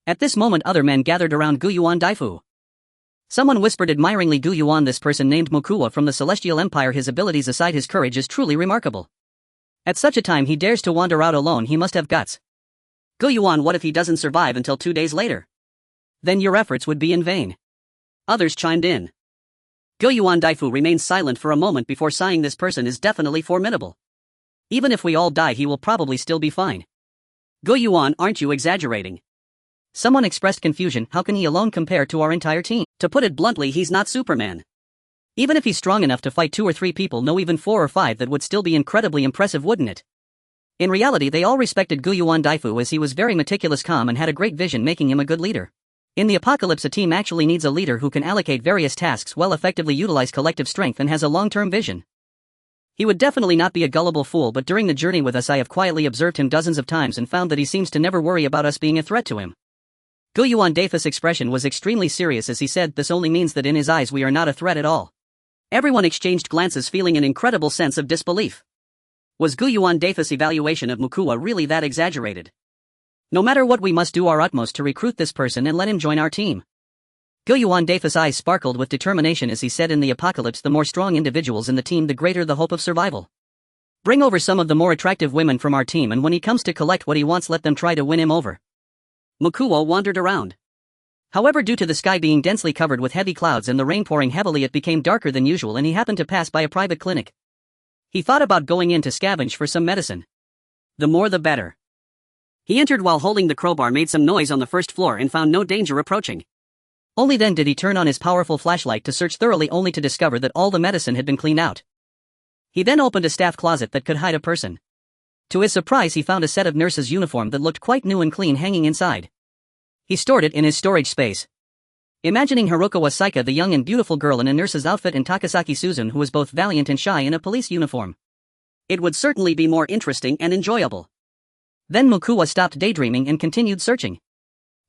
At this moment other men gathered around Gu Yuan Dafu. Someone whispered admiringly, Gu Yuan, this person named Mukuwa from the Celestial Empire, his abilities aside, his courage is truly remarkable. At such a time he dares to wander out alone, he must have guts. Gu Yuan, what if he doesn't survive until 2 days later? Then your efforts would be in vain. Others chimed in. Gu Yuan Dafu remained silent for a moment before sighing, this person is definitely formidable. Even if we all die, he will probably still be fine. Gu Yuan, aren't you exaggerating? Someone expressed confusion. How can he alone compare to our entire team? To put it bluntly, he's not Superman. Even if he's strong enough to fight 2 or 3 people, no, even 4 or 5, that would still be incredibly impressive, wouldn't it? In reality, they all respected Gu Yuan Dafu as he was very meticulous, calm, and had a great vision, making him a good leader. In the apocalypse, a team actually needs a leader who can allocate various tasks well, effectively utilize collective strength, and has a long-term vision. He would definitely not be a gullible fool, but during the journey with us I have quietly observed him dozens of times and found that he seems to never worry about us being a threat to him. Gu Yuan Dafu's expression was extremely serious as he said, this only means that in his eyes we are not a threat at all. Everyone exchanged glances, feeling an incredible sense of disbelief. Was Gu Yuan Dafu's evaluation of Mukuwa really that exaggerated? No matter what, we must do our utmost to recruit this person and let him join our team. Gu Yuan Dafu's eyes sparkled with determination as he said, in the apocalypse, the more strong individuals in the team, the greater the hope of survival. Bring over some of the more attractive women from our team, and when he comes to collect what he wants, let them try to win him over. Mukuwa wandered around. However, due to the sky being densely covered with heavy clouds and the rain pouring heavily, it became darker than usual, and he happened to pass by a private clinic. He thought about going in to scavenge for some medicine. The more the better. He entered while holding the crowbar, made some noise on the first floor, and found no danger approaching. Only then did he turn on his powerful flashlight to search thoroughly, only to discover that all the medicine had been cleaned out. He then opened a staff closet that could hide a person. To his surprise, he found a set of nurse's uniform that looked quite new and clean hanging inside. He stored it in his storage space. Imagining Harukawa Saika, the young and beautiful girl in a nurse's outfit, and Takasaki Suzun, who was both valiant and shy, in a police uniform. It would certainly be more interesting and enjoyable. Then Mukuwa stopped daydreaming and continued searching.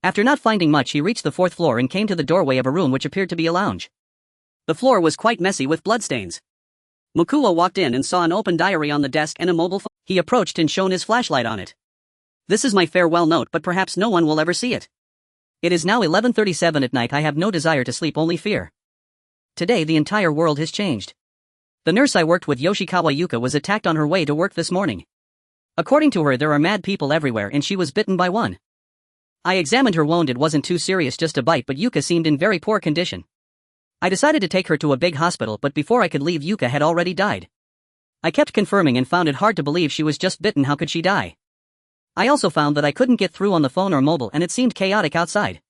After not finding much, he reached the 4th floor and came to the doorway of a room which appeared to be a lounge. The floor was quite messy with bloodstains. Mukua walked in and saw an open diary on the desk and a mobile phone. He approached and shone his flashlight on it. "This is my farewell note, but perhaps no one will ever see it. It is now 11:37 at night. I have no desire to sleep, only fear. Today the entire world has changed. The nurse I worked with, Yoshikawa Yuka, was attacked on her way to work this morning. According to her, there are mad people everywhere and she was bitten by one. I examined her wound. It wasn't too serious, just a bite, but Yuka seemed in very poor condition. I decided to take her to a big hospital, but before I could leave, Yuka had already died. I kept confirming and found it hard to believe she was just bitten. How could she die? I also found that I couldn't get through on the phone or mobile, and it seemed chaotic outside.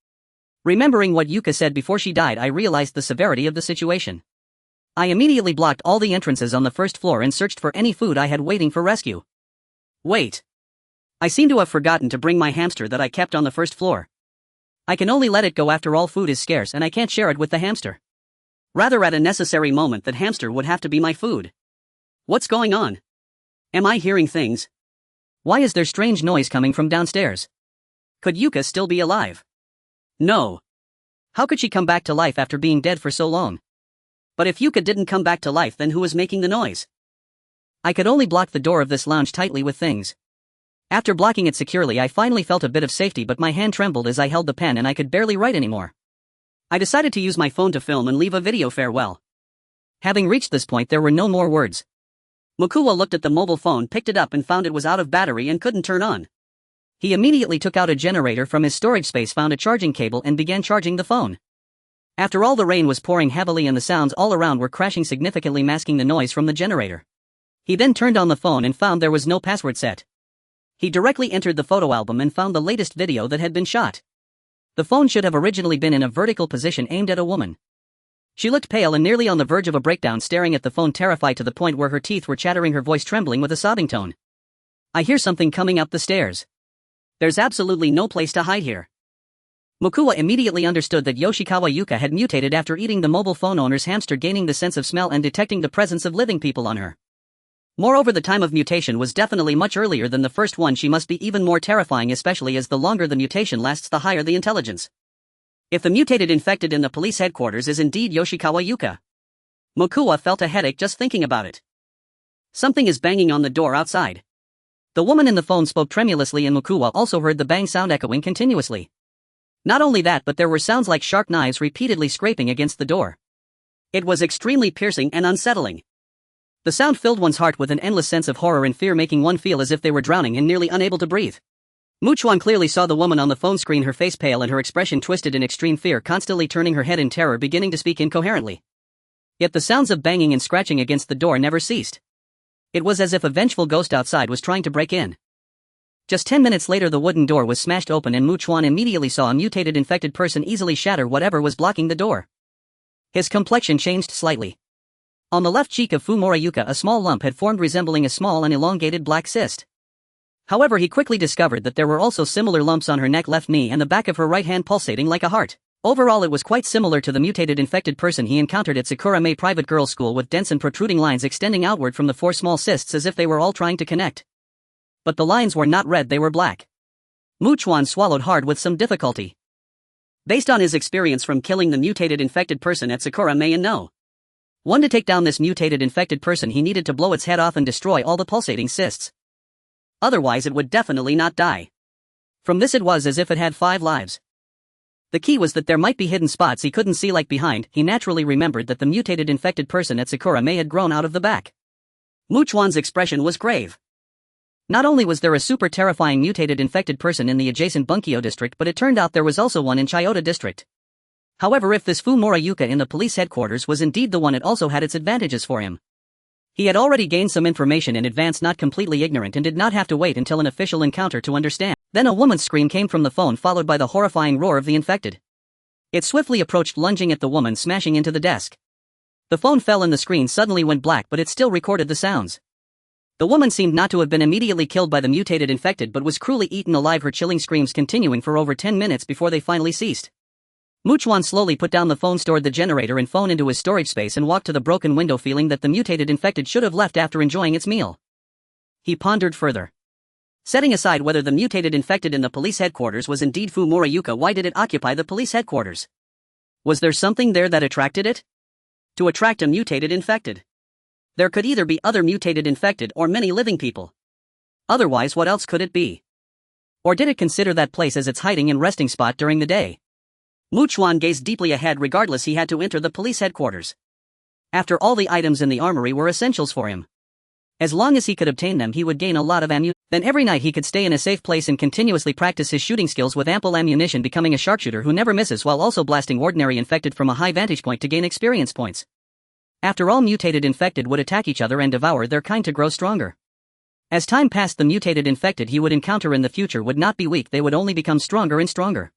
Remembering what Yuka said before she died, I realized the severity of the situation. I immediately blocked all the entrances on the 1st floor and searched for any food I had waiting for rescue. Wait. I seem to have forgotten to bring my hamster that I kept on the 1st floor. I can only let it go after all food is scarce and I can't share it with the hamster. Rather, at a necessary moment, that hamster would have to be my food. What's going on? Am I hearing things? Why is there strange noise coming from downstairs? Could Yuka still be alive? No. How could she come back to life after being dead for so long? But if Yuka didn't come back to life, then who was making the noise? I could only block the door of this lounge tightly with things. After blocking it securely, I finally felt a bit of safety, but my hand trembled as I held the pen and I could barely write anymore. I decided to use my phone to film and leave a video farewell. Having reached this point, there were no more words. Mukua looked at the mobile phone, picked it up and found it was out of battery and couldn't turn on. He immediately took out a generator from his storage space, found a charging cable and began charging the phone. After all, the rain was pouring heavily and the sounds all around were crashing, significantly masking the noise from the generator. He then turned on the phone and found there was no password set. He directly entered the photo album and found the latest video that had been shot. The phone should have originally been in a vertical position aimed at a woman. She looked pale and nearly on the verge of a breakdown, staring at the phone, terrified to the point where her teeth were chattering, her voice trembling with a sobbing tone. I hear something coming up the stairs. There's absolutely no place to hide here. Mukua immediately understood that Yoshikawa Yuka had mutated after eating the mobile phone owner's hamster, gaining the sense of smell and detecting the presence of living people on her. Moreover, the time of mutation was definitely much earlier than the first one. She must be even more terrifying, especially as the longer the mutation lasts, the higher the intelligence. If the mutated infected in the police headquarters is indeed Yoshikawa Yuka. Mukua felt a headache just thinking about it. Something is banging on the door outside. The woman in the phone spoke tremulously and Mukua also heard the bang sound echoing continuously. Not only that, but there were sounds like sharp knives repeatedly scraping against the door. It was extremely piercing and unsettling. The sound filled one's heart with an endless sense of horror and fear, making one feel as if they were drowning and nearly unable to breathe. Chuan clearly saw the woman on the phone screen, her face pale and her expression twisted in extreme fear, constantly turning her head in terror, beginning to speak incoherently. Yet the sounds of banging and scratching against the door never ceased. It was as if a vengeful ghost outside was trying to break in. Just 10 minutes later, the wooden door was smashed open and Chuan immediately saw a mutated infected person easily shatter whatever was blocking the door. His complexion changed slightly. On the left cheek of Fumura Yuka, a small lump had formed resembling a small and elongated black cyst. However, he quickly discovered that there were also similar lumps on her neck, left knee and the back of her right hand, pulsating like a heart. Overall, it was quite similar to the mutated infected person he encountered at Sakura May Private Girls' School, with dense and protruding lines extending outward from the 4 small cysts as if they were all trying to connect. But the lines were not red, they were black. Chuan swallowed hard with some difficulty. Based on his experience from killing the mutated infected person at Sakura May and No. 1, to take down this mutated infected person, he needed to blow its head off and destroy all the pulsating cysts. Otherwise it would definitely not die. From this, it was as if it had 5 lives. The key was that there might be hidden spots he couldn't see, like behind. He naturally remembered that the mutated infected person at Sakura May had grown out of the back. Chuan's expression was grave. Not only was there a super terrifying mutated infected person in the adjacent Bunkyo district, but it turned out there was also one in Chiyoda district. However, if this Fumura Yuka in the police headquarters was indeed the one, it also had its advantages for him. He had already gained some information in advance, not completely ignorant, and did not have to wait until an official encounter to understand. Then a woman's scream came from the phone, followed by the horrifying roar of the infected. It swiftly approached, lunging at the woman, smashing into the desk. The phone fell and the screen suddenly went black, but it still recorded the sounds. The woman seemed not to have been immediately killed by the mutated infected, but was cruelly eaten alive, her chilling screams continuing for over 10 minutes before they finally ceased. Chuan slowly put down the phone, stored the generator and phone into his storage space, and walked to the broken window, feeling that the mutated infected should have left after enjoying its meal. He pondered further. Setting aside whether the mutated infected in the police headquarters was indeed Fu Moriyuka, why did it occupy the police headquarters? Was there something there that attracted it? To attract a mutated infected. There could either be other mutated infected or many living people. Otherwise, what else could it be? Or did it consider that place as its hiding and resting spot during the day? Mu Chuan gazed deeply ahead. Regardless, he had to enter the police headquarters. After all, the items in the armory were essentials for him. As long as he could obtain them, he would gain a lot of ammunition. Then every night he could stay in a safe place and continuously practice his shooting skills with ample ammunition, becoming a sharpshooter who never misses while also blasting ordinary infected from a high vantage point to gain experience points. After all, mutated infected would attack each other and devour their kind to grow stronger. As time passed, the mutated infected he would encounter in the future would not be weak, they would only become stronger and stronger.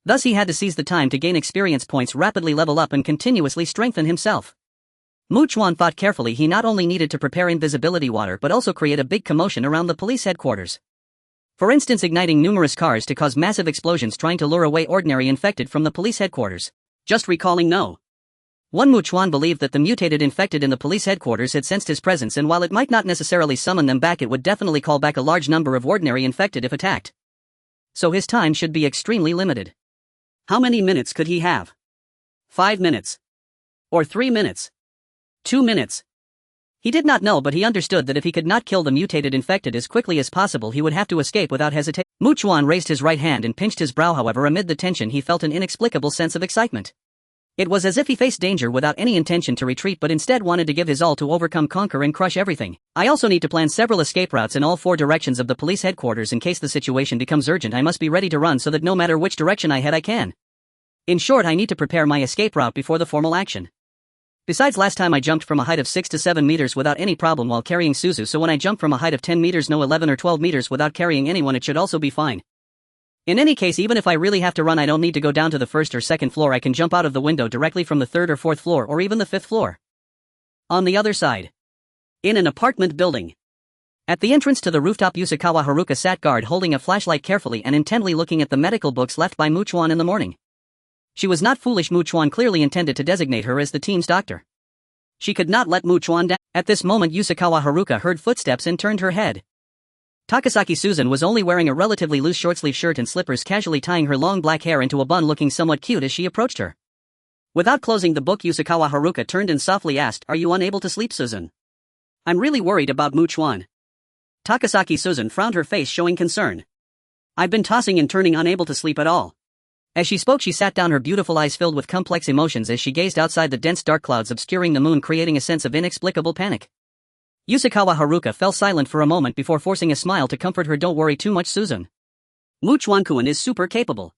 Thus he had to seize the time to gain experience points, rapidly level up and continuously strengthen himself. Mu Chuan thought carefully. He not only needed to prepare invisibility water but also create a big commotion around the police headquarters. For instance, igniting numerous cars to cause massive explosions, trying to lure away ordinary infected from the police headquarters. Just recalling no. One, Mu Chuan believed that the mutated infected in the police headquarters had sensed his presence, and while it might not necessarily summon them back, it would definitely call back a large number of ordinary infected if attacked. So his time should be extremely limited. How many minutes could he have? 5 minutes. Or 3 minutes. 2 minutes. He did not know, but he understood that if he could not kill the mutated infected as quickly as possible, he would have to escape without hesitation. Mu Chuan raised his right hand and pinched his brow. However, amid the tension, he felt an inexplicable sense of excitement. It was as if he faced danger without any intention to retreat, but instead wanted to give his all to overcome, conquer, and crush everything. I also need to plan several escape routes in all 4 directions of the police headquarters in case the situation becomes urgent. I must be ready to run so that no matter which direction I head, I can. In short, I need to prepare my escape route before the formal action. Besides, last time I jumped from a height of 6 to 7 meters without any problem while carrying Suzu, so when I jump from a height of 10 meters, no 11 or 12 meters without carrying anyone, it should also be fine. In any case, even if I really have to run, I don't need to go down to the 1st or 2nd floor. I can jump out of the window directly from the 3rd or 4th floor or even the 5th floor. On the other side. In an apartment building. At the entrance to the rooftop, Yusakawa Haruka sat guard, holding a flashlight, carefully and intently looking at the medical books left by Mu Chuan in the morning. She was not foolish. Mu Chuan clearly intended to designate her as the team's doctor. She could not let Mu Chuan down. At this moment, Yusakawa Haruka heard footsteps and turned her head. Takasaki Susan was only wearing a relatively loose short-sleeve shirt and slippers, casually tying her long black hair into a bun, looking somewhat cute as she approached her. Without closing the book, Yusakawa Haruka turned and softly asked, "Are you unable to sleep, Susan?" "I'm really worried about Mu Chuan." Takasaki Susan frowned, her face showing concern. "I've been tossing and turning, unable to sleep at all." As she spoke, she sat down, her beautiful eyes filled with complex emotions as she gazed outside the dense dark clouds obscuring the moon, creating a sense of inexplicable panic. Yusakawa Haruka fell silent for a moment before forcing a smile to comfort her. "Don't worry too much, Susan. Mu Chuan-kun is super capable."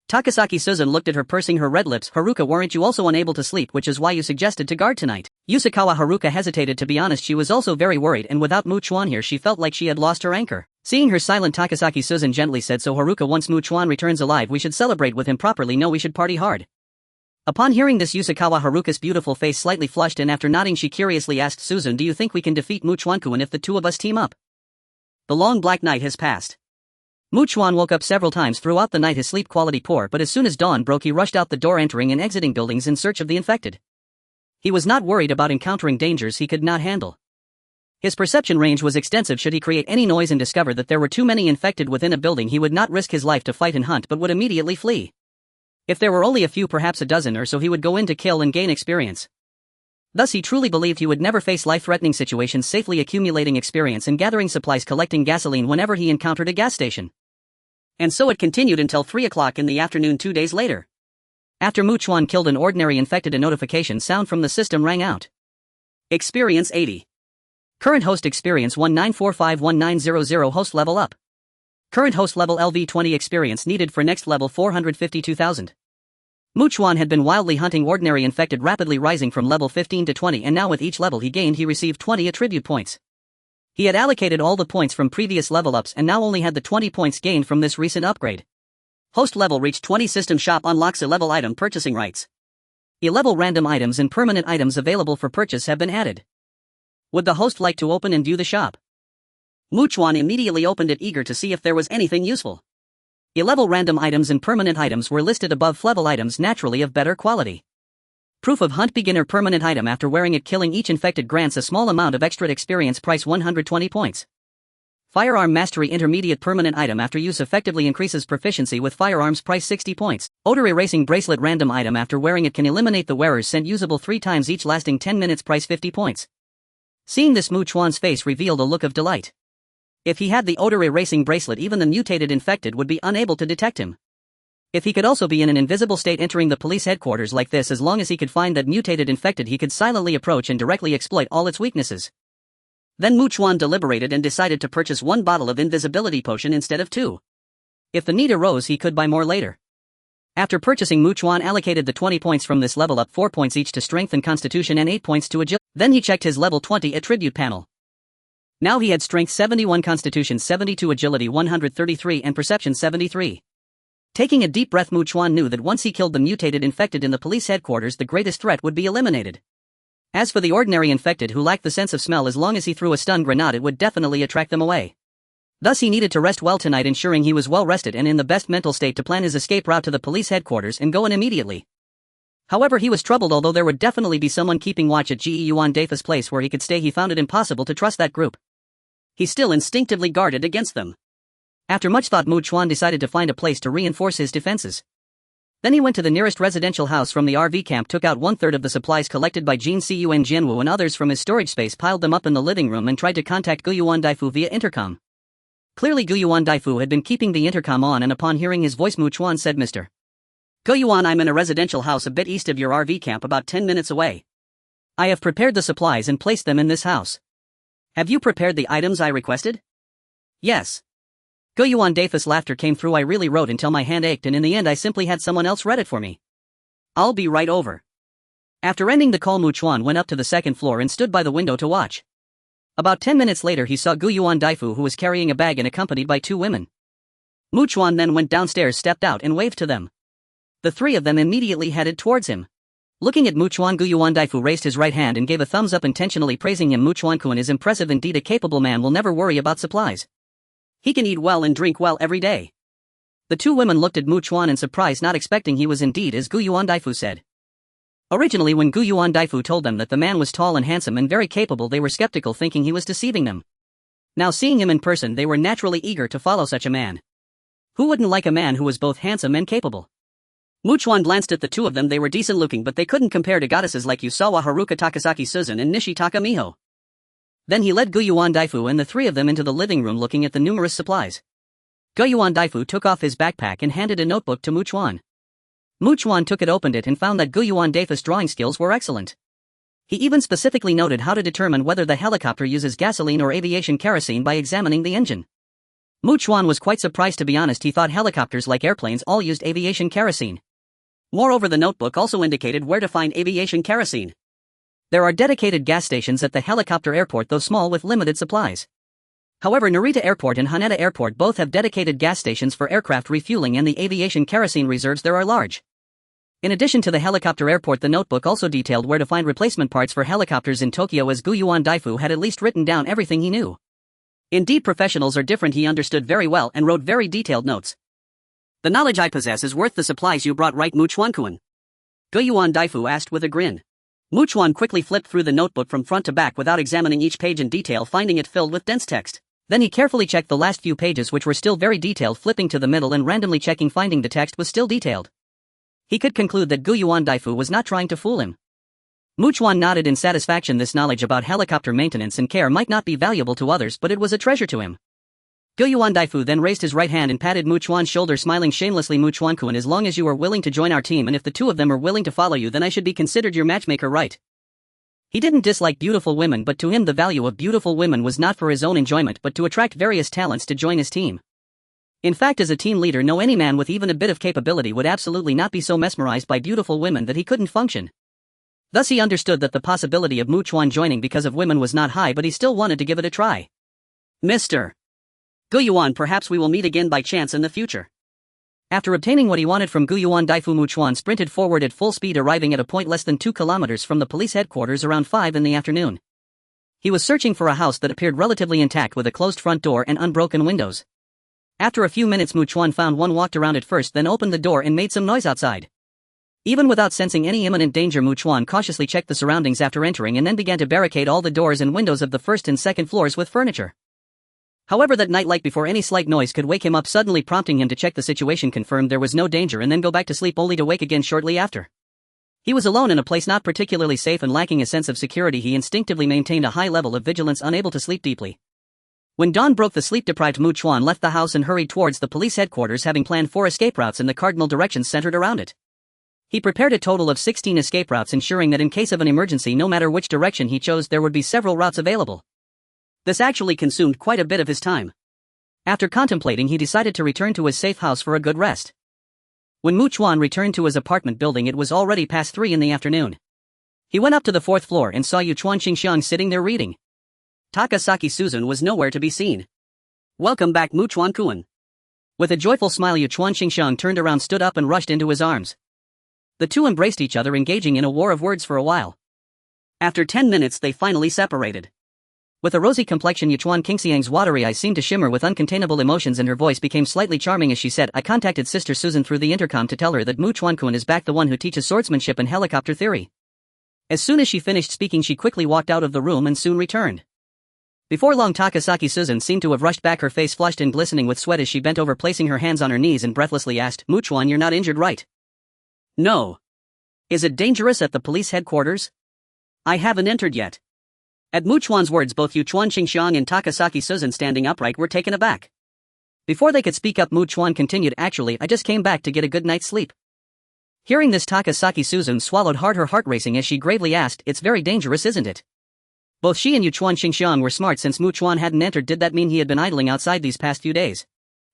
Takasaki Susan looked at her, pursing her red lips. "Haruka, weren't you also unable to sleep, which is why you suggested to guard tonight?" Yusakawa Haruka hesitated. To be honest, she was also very worried, and without Mu Chuan here, she felt like she had lost her anchor. Seeing her silent, Takasaki Susan gently said, "So Haruka, once Mu Chuan returns alive, we should celebrate with him properly. No, we should party hard." Upon hearing this, Yusakawa Haruka's beautiful face slightly flushed, and after nodding, she curiously asked, "Susan, do you think we can defeat Mu Chuan-kun if the two of us team up?" The long black night has passed. Mu Chuan woke up several times throughout the night, his sleep quality poor, but as soon as dawn broke, he rushed out the door, entering and exiting buildings in search of the infected. He was not worried about encountering dangers he could not handle. His perception range was extensive. Should he create any noise and discover that there were too many infected within a building, he would not risk his life to fight and hunt, but would immediately flee. If there were only a few, perhaps a dozen or so, he would go in to kill and gain experience. Thus he truly believed he would never face life-threatening situations, safely accumulating experience and gathering supplies, collecting gasoline whenever he encountered a gas station. And so it continued until 3 o'clock in the afternoon 2 days later. After Mu Chuan killed an ordinary infected, a notification sound from the system rang out. Experience 80. Current host experience 19451900. Host level up. Current host level LV20. Experience needed for next level 452,000. Mu Chuan had been wildly hunting ordinary infected, rapidly rising from level 15 to 20, and now with each level he gained, he received 20 attribute points. He had allocated all the points from previous level ups and now only had the 20 points gained from this recent upgrade. Host level reached 20. System shop unlocks a level item purchasing rights. 11 random items and permanent items available for purchase have been added. Would the host like to open and view the shop? Mu Chuan immediately opened it, eager to see if there was anything useful. 11 random items and permanent items were listed above. Level items, naturally of better quality. Proof of hunt beginner permanent item. After wearing it, killing each infected grants a small amount of extra experience. Price 120 points. Firearm Mastery Intermediate Permanent Item after use effectively increases proficiency with firearms, price 60 points. Odor Erasing Bracelet Random item after wearing it can eliminate the wearer's scent, usable 3 times each, lasting 10 minutes, price 50 points. Seeing this, Chuan's face revealed a look of delight. If he had the odor erasing bracelet, even the mutated infected would be unable to detect him. If he could also be in an invisible state entering the police headquarters like this, as long as he could find that mutated infected, he could silently approach and directly exploit all its weaknesses. Then Chuan deliberated and decided to purchase 1 bottle of invisibility potion instead of 2. If the need arose, he could buy more later. After purchasing, Chuan allocated the 20 points from this level up 4 points each to strength and constitution and 8 points to agility. Then he checked his level 20 attribute panel. Now he had strength 71, constitution 72, agility 133 and perception 73. Taking a deep breath, Chuan knew that once he killed the mutated infected in the police headquarters, the greatest threat would be eliminated. As for the ordinary infected who lacked the sense of smell, as long as he threw a stun grenade it would definitely attract them away. Thus he needed to rest well tonight, ensuring he was well rested and in the best mental state to plan his escape route to the police headquarters and go in immediately. However, he was troubled. Although there would definitely be someone keeping watch at Yuan Dafa's place where he could stay, he found it impossible to trust that group. He still instinctively guarded against them. After much thought, Chuan decided to find a place to reinforce his defenses. Then he went to the nearest residential house from the RV camp, took out 1/3 of the supplies collected by Jin Siu and Jianwu and others from his storage space, piled them up in the living room and tried to contact Yuan Daifu via intercom. Clearly Yuan Daifu had been keeping the intercom on, and upon hearing his voice, Chuan said, "Mr. Yuan, I'm in a residential house a bit east of your RV camp, about 10 minutes away. I have prepared the supplies and placed them in this house. Have you prepared the items I requested?" "Yes." Yuan Dafa's laughter came through. "I really wrote until my hand ached, and in the end I simply had someone else read it for me. I'll be right over." After ending the call, Chuan went up to the second floor and stood by the window to watch. About 10 minutes later he saw Yuan Daifu, who was carrying a bag and accompanied by 2 women. Chuan then went downstairs, stepped out and waved to them. The 3 of them immediately headed towards him. Looking at Chuan, Yuan Daifu raised his right hand and gave a thumbs up, intentionally praising him. Chuan-kun is impressive indeed. A capable man will never worry about supplies. He can eat well and drink well every day. The 2 women looked at Chuan in surprise, not expecting he was indeed as Yuan Daifu said. Originally, when Yuan Daifu told them that the man was tall and handsome and very capable, they were skeptical, thinking he was deceiving them. Now seeing him in person, they were naturally eager to follow such a man. Who wouldn't like a man who was both handsome and capable? Chuan glanced at the 2 of them. They were decent looking, but they couldn't compare to goddesses like Yusawa Haruka Takasaki Suzun and Nishitaka Miho. Then he led Yuan Daifu and the 3 of them into the living room, looking at the numerous supplies. Yuan Daifu took off his backpack and handed a notebook to Chuan. Chuan took it, opened it, and found that Yuan Daifu's drawing skills were excellent. He even specifically noted how to determine whether the helicopter uses gasoline or aviation kerosene by examining the engine. Chuan was quite surprised, to be honest. He thought helicopters, like airplanes, all used aviation kerosene. Moreover, the notebook also indicated where to find aviation kerosene. There are dedicated gas stations at the helicopter airport, though small, with limited supplies. However, Narita Airport and Haneda Airport both have dedicated gas stations for aircraft refueling, and the aviation kerosene reserves there are large. In addition to the helicopter airport, the notebook also detailed where to find replacement parts for helicopters in Tokyo, as Yuan Daifu had at least written down everything he knew. Indeed, professionals are different. He understood very well and wrote very detailed notes. "The knowledge I possess is worth the supplies you brought, right, Chuan-kun?" Yuan Daifu asked with a grin. Chuan quickly flipped through the notebook from front to back without examining each page in detail, finding it filled with dense text. Then he carefully checked the last few pages, which were still very detailed, flipping to the middle and randomly checking, finding the text was still detailed. He could conclude that Yuan Daifu was not trying to fool him. Chuan nodded in satisfaction. This knowledge about helicopter maintenance and care might not be valuable to others, but it was a treasure to him. Yuan Daifu then raised his right hand and patted Chuan's shoulder, smiling shamelessly. "Chuan-kun, as long as you are willing to join our team, and if the 2 of them are willing to follow you, then I should be considered your matchmaker, right?" He didn't dislike beautiful women, but to him the value of beautiful women was not for his own enjoyment, but to attract various talents to join his team. In fact, as a team leader, no any man with even a bit of capability would absolutely not be so mesmerized by beautiful women that he couldn't function. Thus he understood that the possibility of Chuan joining because of women was not high, but he still wanted to give it a try. "Mr. Yuan, perhaps we will meet again by chance in the future." After obtaining what he wanted from Yuan Daifu, Chuan sprinted forward at full speed, arriving at a point less than 2 kilometers from the police headquarters around 5 in the afternoon. He was searching for a house that appeared relatively intact, with a closed front door and unbroken windows. After a few minutes, Chuan found one, walked around it first, then opened the door and made some noise outside. Even without sensing any imminent danger, Chuan cautiously checked the surroundings after entering and then began to barricade all the doors and windows of the first and second floors with furniture. However, that night, like before any slight noise could wake him up, suddenly prompting him to check the situation, confirmed there was no danger, and then go back to sleep only to wake again shortly after. He was alone in a place not particularly safe and lacking a sense of security. He instinctively maintained a high level of vigilance, unable to sleep deeply. When dawn broke, the sleep-deprived Mu Chuan left the house and hurried towards the police headquarters, having planned 4 escape routes in the cardinal directions centered around it. He prepared a total of 16 escape routes, ensuring that in case of an emergency, no matter which direction he chose, there would be several routes available. This actually consumed quite a bit of his time. After contemplating, he decided to return to his safe house for a good rest. When Mu Chuan returned to his apartment building, it was already past 3 in the afternoon. He went up to the 4th floor and saw Chuan Xingxiang sitting there reading. Takasaki Susan was nowhere to be seen. "Welcome back, Mu Chuan-kun." With a joyful smile, Chuan Xingxiang turned around, stood up, and rushed into his arms. The two embraced each other, engaging in a war of words for a while. After 10 minutes, they finally separated. With a rosy complexion, Chuan Xingxiang's watery eyes seemed to shimmer with uncontainable emotions, and her voice became slightly charming as she said, "I contacted Sister Susan through the intercom to tell her that Mu Chuan-kun is back, the one who teaches swordsmanship and helicopter theory." As soon as she finished speaking, she quickly walked out of the room and soon returned. Before long, Takasaki Susan seemed to have rushed back, her face flushed and glistening with sweat as she bent over, placing her hands on her knees, and breathlessly asked, "Mu Chuan, you're not injured, right?" "No. Is it dangerous at the police headquarters?" "I haven't entered yet." At Mu Chuan's words, both Chuan Xingxiang and Takasaki Susan, standing upright, were taken aback. Before they could speak up, Mu Chuan continued, "Actually, I just came back to get a good night's sleep." Hearing this, Takasaki Susan swallowed hard, her heart racing as she gravely asked, "It's very dangerous, isn't it?" Both she and Chuan Xingxiang were smart. Since Mu Chuan hadn't entered, did that mean he had been idling outside these past few days?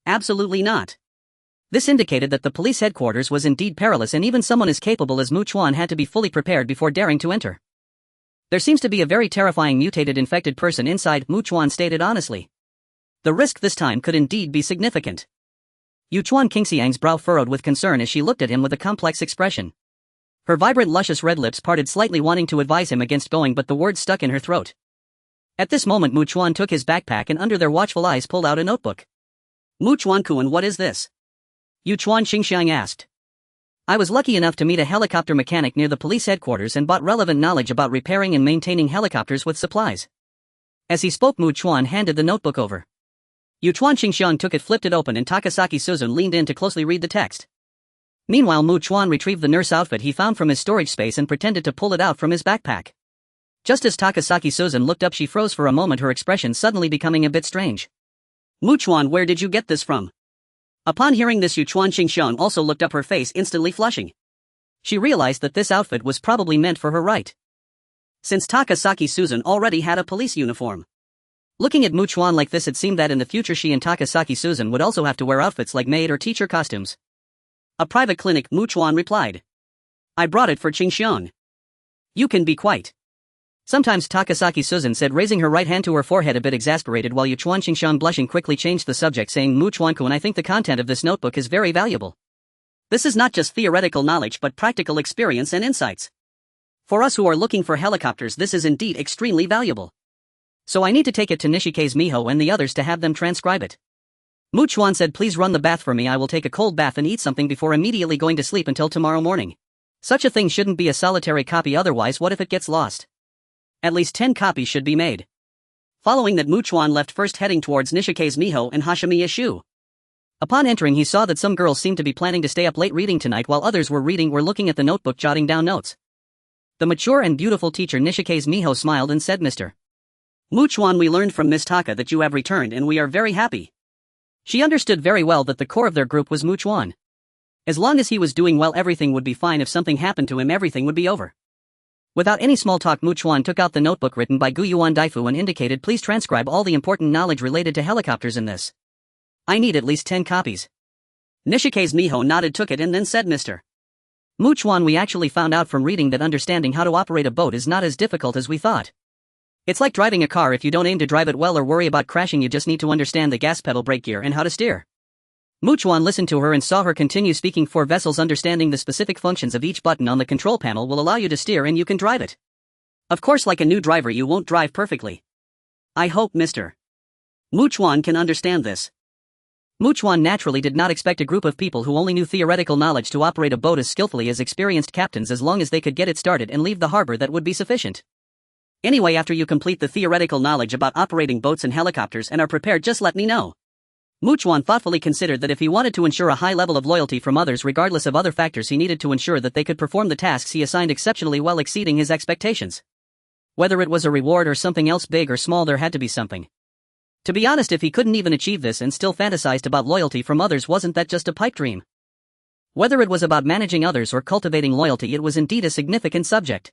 Absolutely not. This indicated that the police headquarters was indeed perilous, and even someone as capable as Mu Chuan had to be fully prepared before daring to enter. "There seems to be a very terrifying mutated infected person inside," Mu Chuan stated honestly. "The risk this time could indeed be significant." Chuan Xingxiang's brow furrowed with concern as she looked at him with a complex expression. Her vibrant, luscious red lips parted slightly, wanting to advise him against going, but the words stuck in her throat. At this moment, Mu Chuan took his backpack and under their watchful eyes pulled out a notebook. "Mu Chuan-kun, what is this?" Chuan Xingxiang asked. "I was lucky enough to meet a helicopter mechanic near the police headquarters and bought relevant knowledge about repairing and maintaining helicopters with supplies." As he spoke, Mu Chuan handed the notebook over. Chuan Xingxiang took it, flipped it open, and Takasaki Susan leaned in to closely read the text. Meanwhile, Mu Chuan retrieved the nurse outfit he found from his storage space and pretended to pull it out from his backpack. Just as Takasaki Susan looked up, she froze for a moment, her expression suddenly becoming a bit strange. "Mu Chuan, where did you get this from?" Upon hearing this, Chuan Xingxiang also looked up, her face instantly flushing. She realized that this outfit was probably meant for her, right? Since Takasaki Susan already had a police uniform. Looking at Mu Chuan like this, it seemed that in the future she and Takasaki Susan would also have to wear outfits like maid or teacher costumes. "A private clinic," Mu Chuan replied. "I brought it for Xingxiang." "You can be quiet." Sometimes, Takasaki Susan said, raising her right hand to her forehead, a bit exasperated, while Chuan Xingxiang, blushing, quickly changed the subject, saying, "Mu Chuan-kun, I think the content of this notebook is very valuable. This is not just theoretical knowledge but practical experience and insights. For us who are looking for helicopters, this is indeed extremely valuable. So I need to take it to Nishike's Miho and the others to have them transcribe it." Mu Chuan said, "Please run the bath for me. I will take a cold bath and eat something before immediately going to sleep until tomorrow morning. Such a thing shouldn't be a solitary copy, otherwise what if it gets lost? At least 10 copies should be made." Following that, Mu Chuan left, first heading towards Nishike's Miho and Hashimiya's Shu. Upon entering, he saw that some girls seemed to be planning to stay up late reading tonight, while others were looking at the notebook, jotting down notes. The mature and beautiful teacher Nishike's Miho smiled and said, "Mr. Mu Chuan, we learned from Miss Taka that you have returned and we are very happy." She understood very well that the core of their group was Mu Chuan. As long as he was doing well, everything would be fine. If something happened to him, everything would be over. Without any small talk, Mu Chuan took out the notebook written by Guyuan Daifu and indicated, "Please transcribe all the important knowledge related to helicopters in this. I need at least 10 copies. Nishike's Miho nodded, took it, and then said, "Mr. Mu Chuan, we actually found out from reading that understanding how to operate a boat is not as difficult as we thought. It's like driving a car. If you don't aim to drive it well or worry about crashing, you just need to understand the gas pedal, brake gear, and how to steer." Mu Chuan listened to her and saw her continue speaking. "For vessels, understanding the specific functions of each button on the control panel will allow you to steer and you can drive it. Of course, like a new driver, you won't drive perfectly. I hope Mr. Mu Chuan can understand this." Mu Chuan naturally did not expect a group of people who only knew theoretical knowledge to operate a boat as skillfully as experienced captains. As long as they could get it started and leave the harbor, that would be sufficient. Anyway, after you complete the theoretical knowledge about operating boats and helicopters and are prepared, just let me know. Chuan thoughtfully considered that if he wanted to ensure a high level of loyalty from others regardless of other factors, he needed to ensure that they could perform the tasks he assigned exceptionally well, exceeding his expectations. Whether it was a reward or something else big or small, there had to be something. To be honest, if he couldn't even achieve this and still fantasized about loyalty from others, wasn't that just a pipe dream? Whether it was about managing others or cultivating loyalty, it was indeed a significant subject.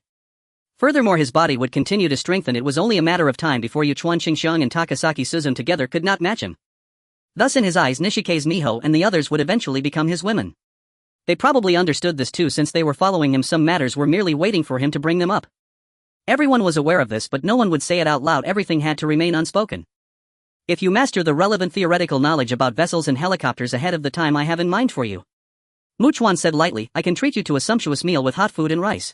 Furthermore, his body would continue to strengthen. It was only a matter of time before Chuan Qingxiang and Takasaki Suzun together could not match him. Thus in his eyes, Nishike's Miho and the others would eventually become his women. They probably understood this too, since they were following him. Some matters were merely waiting for him to bring them up. Everyone was aware of this, but no one would say it out loud. Everything had to remain unspoken. If you master the relevant theoretical knowledge about vessels and helicopters ahead of the time I have in mind for you, Chuan said lightly, I can treat you to a sumptuous meal with hot food and rice.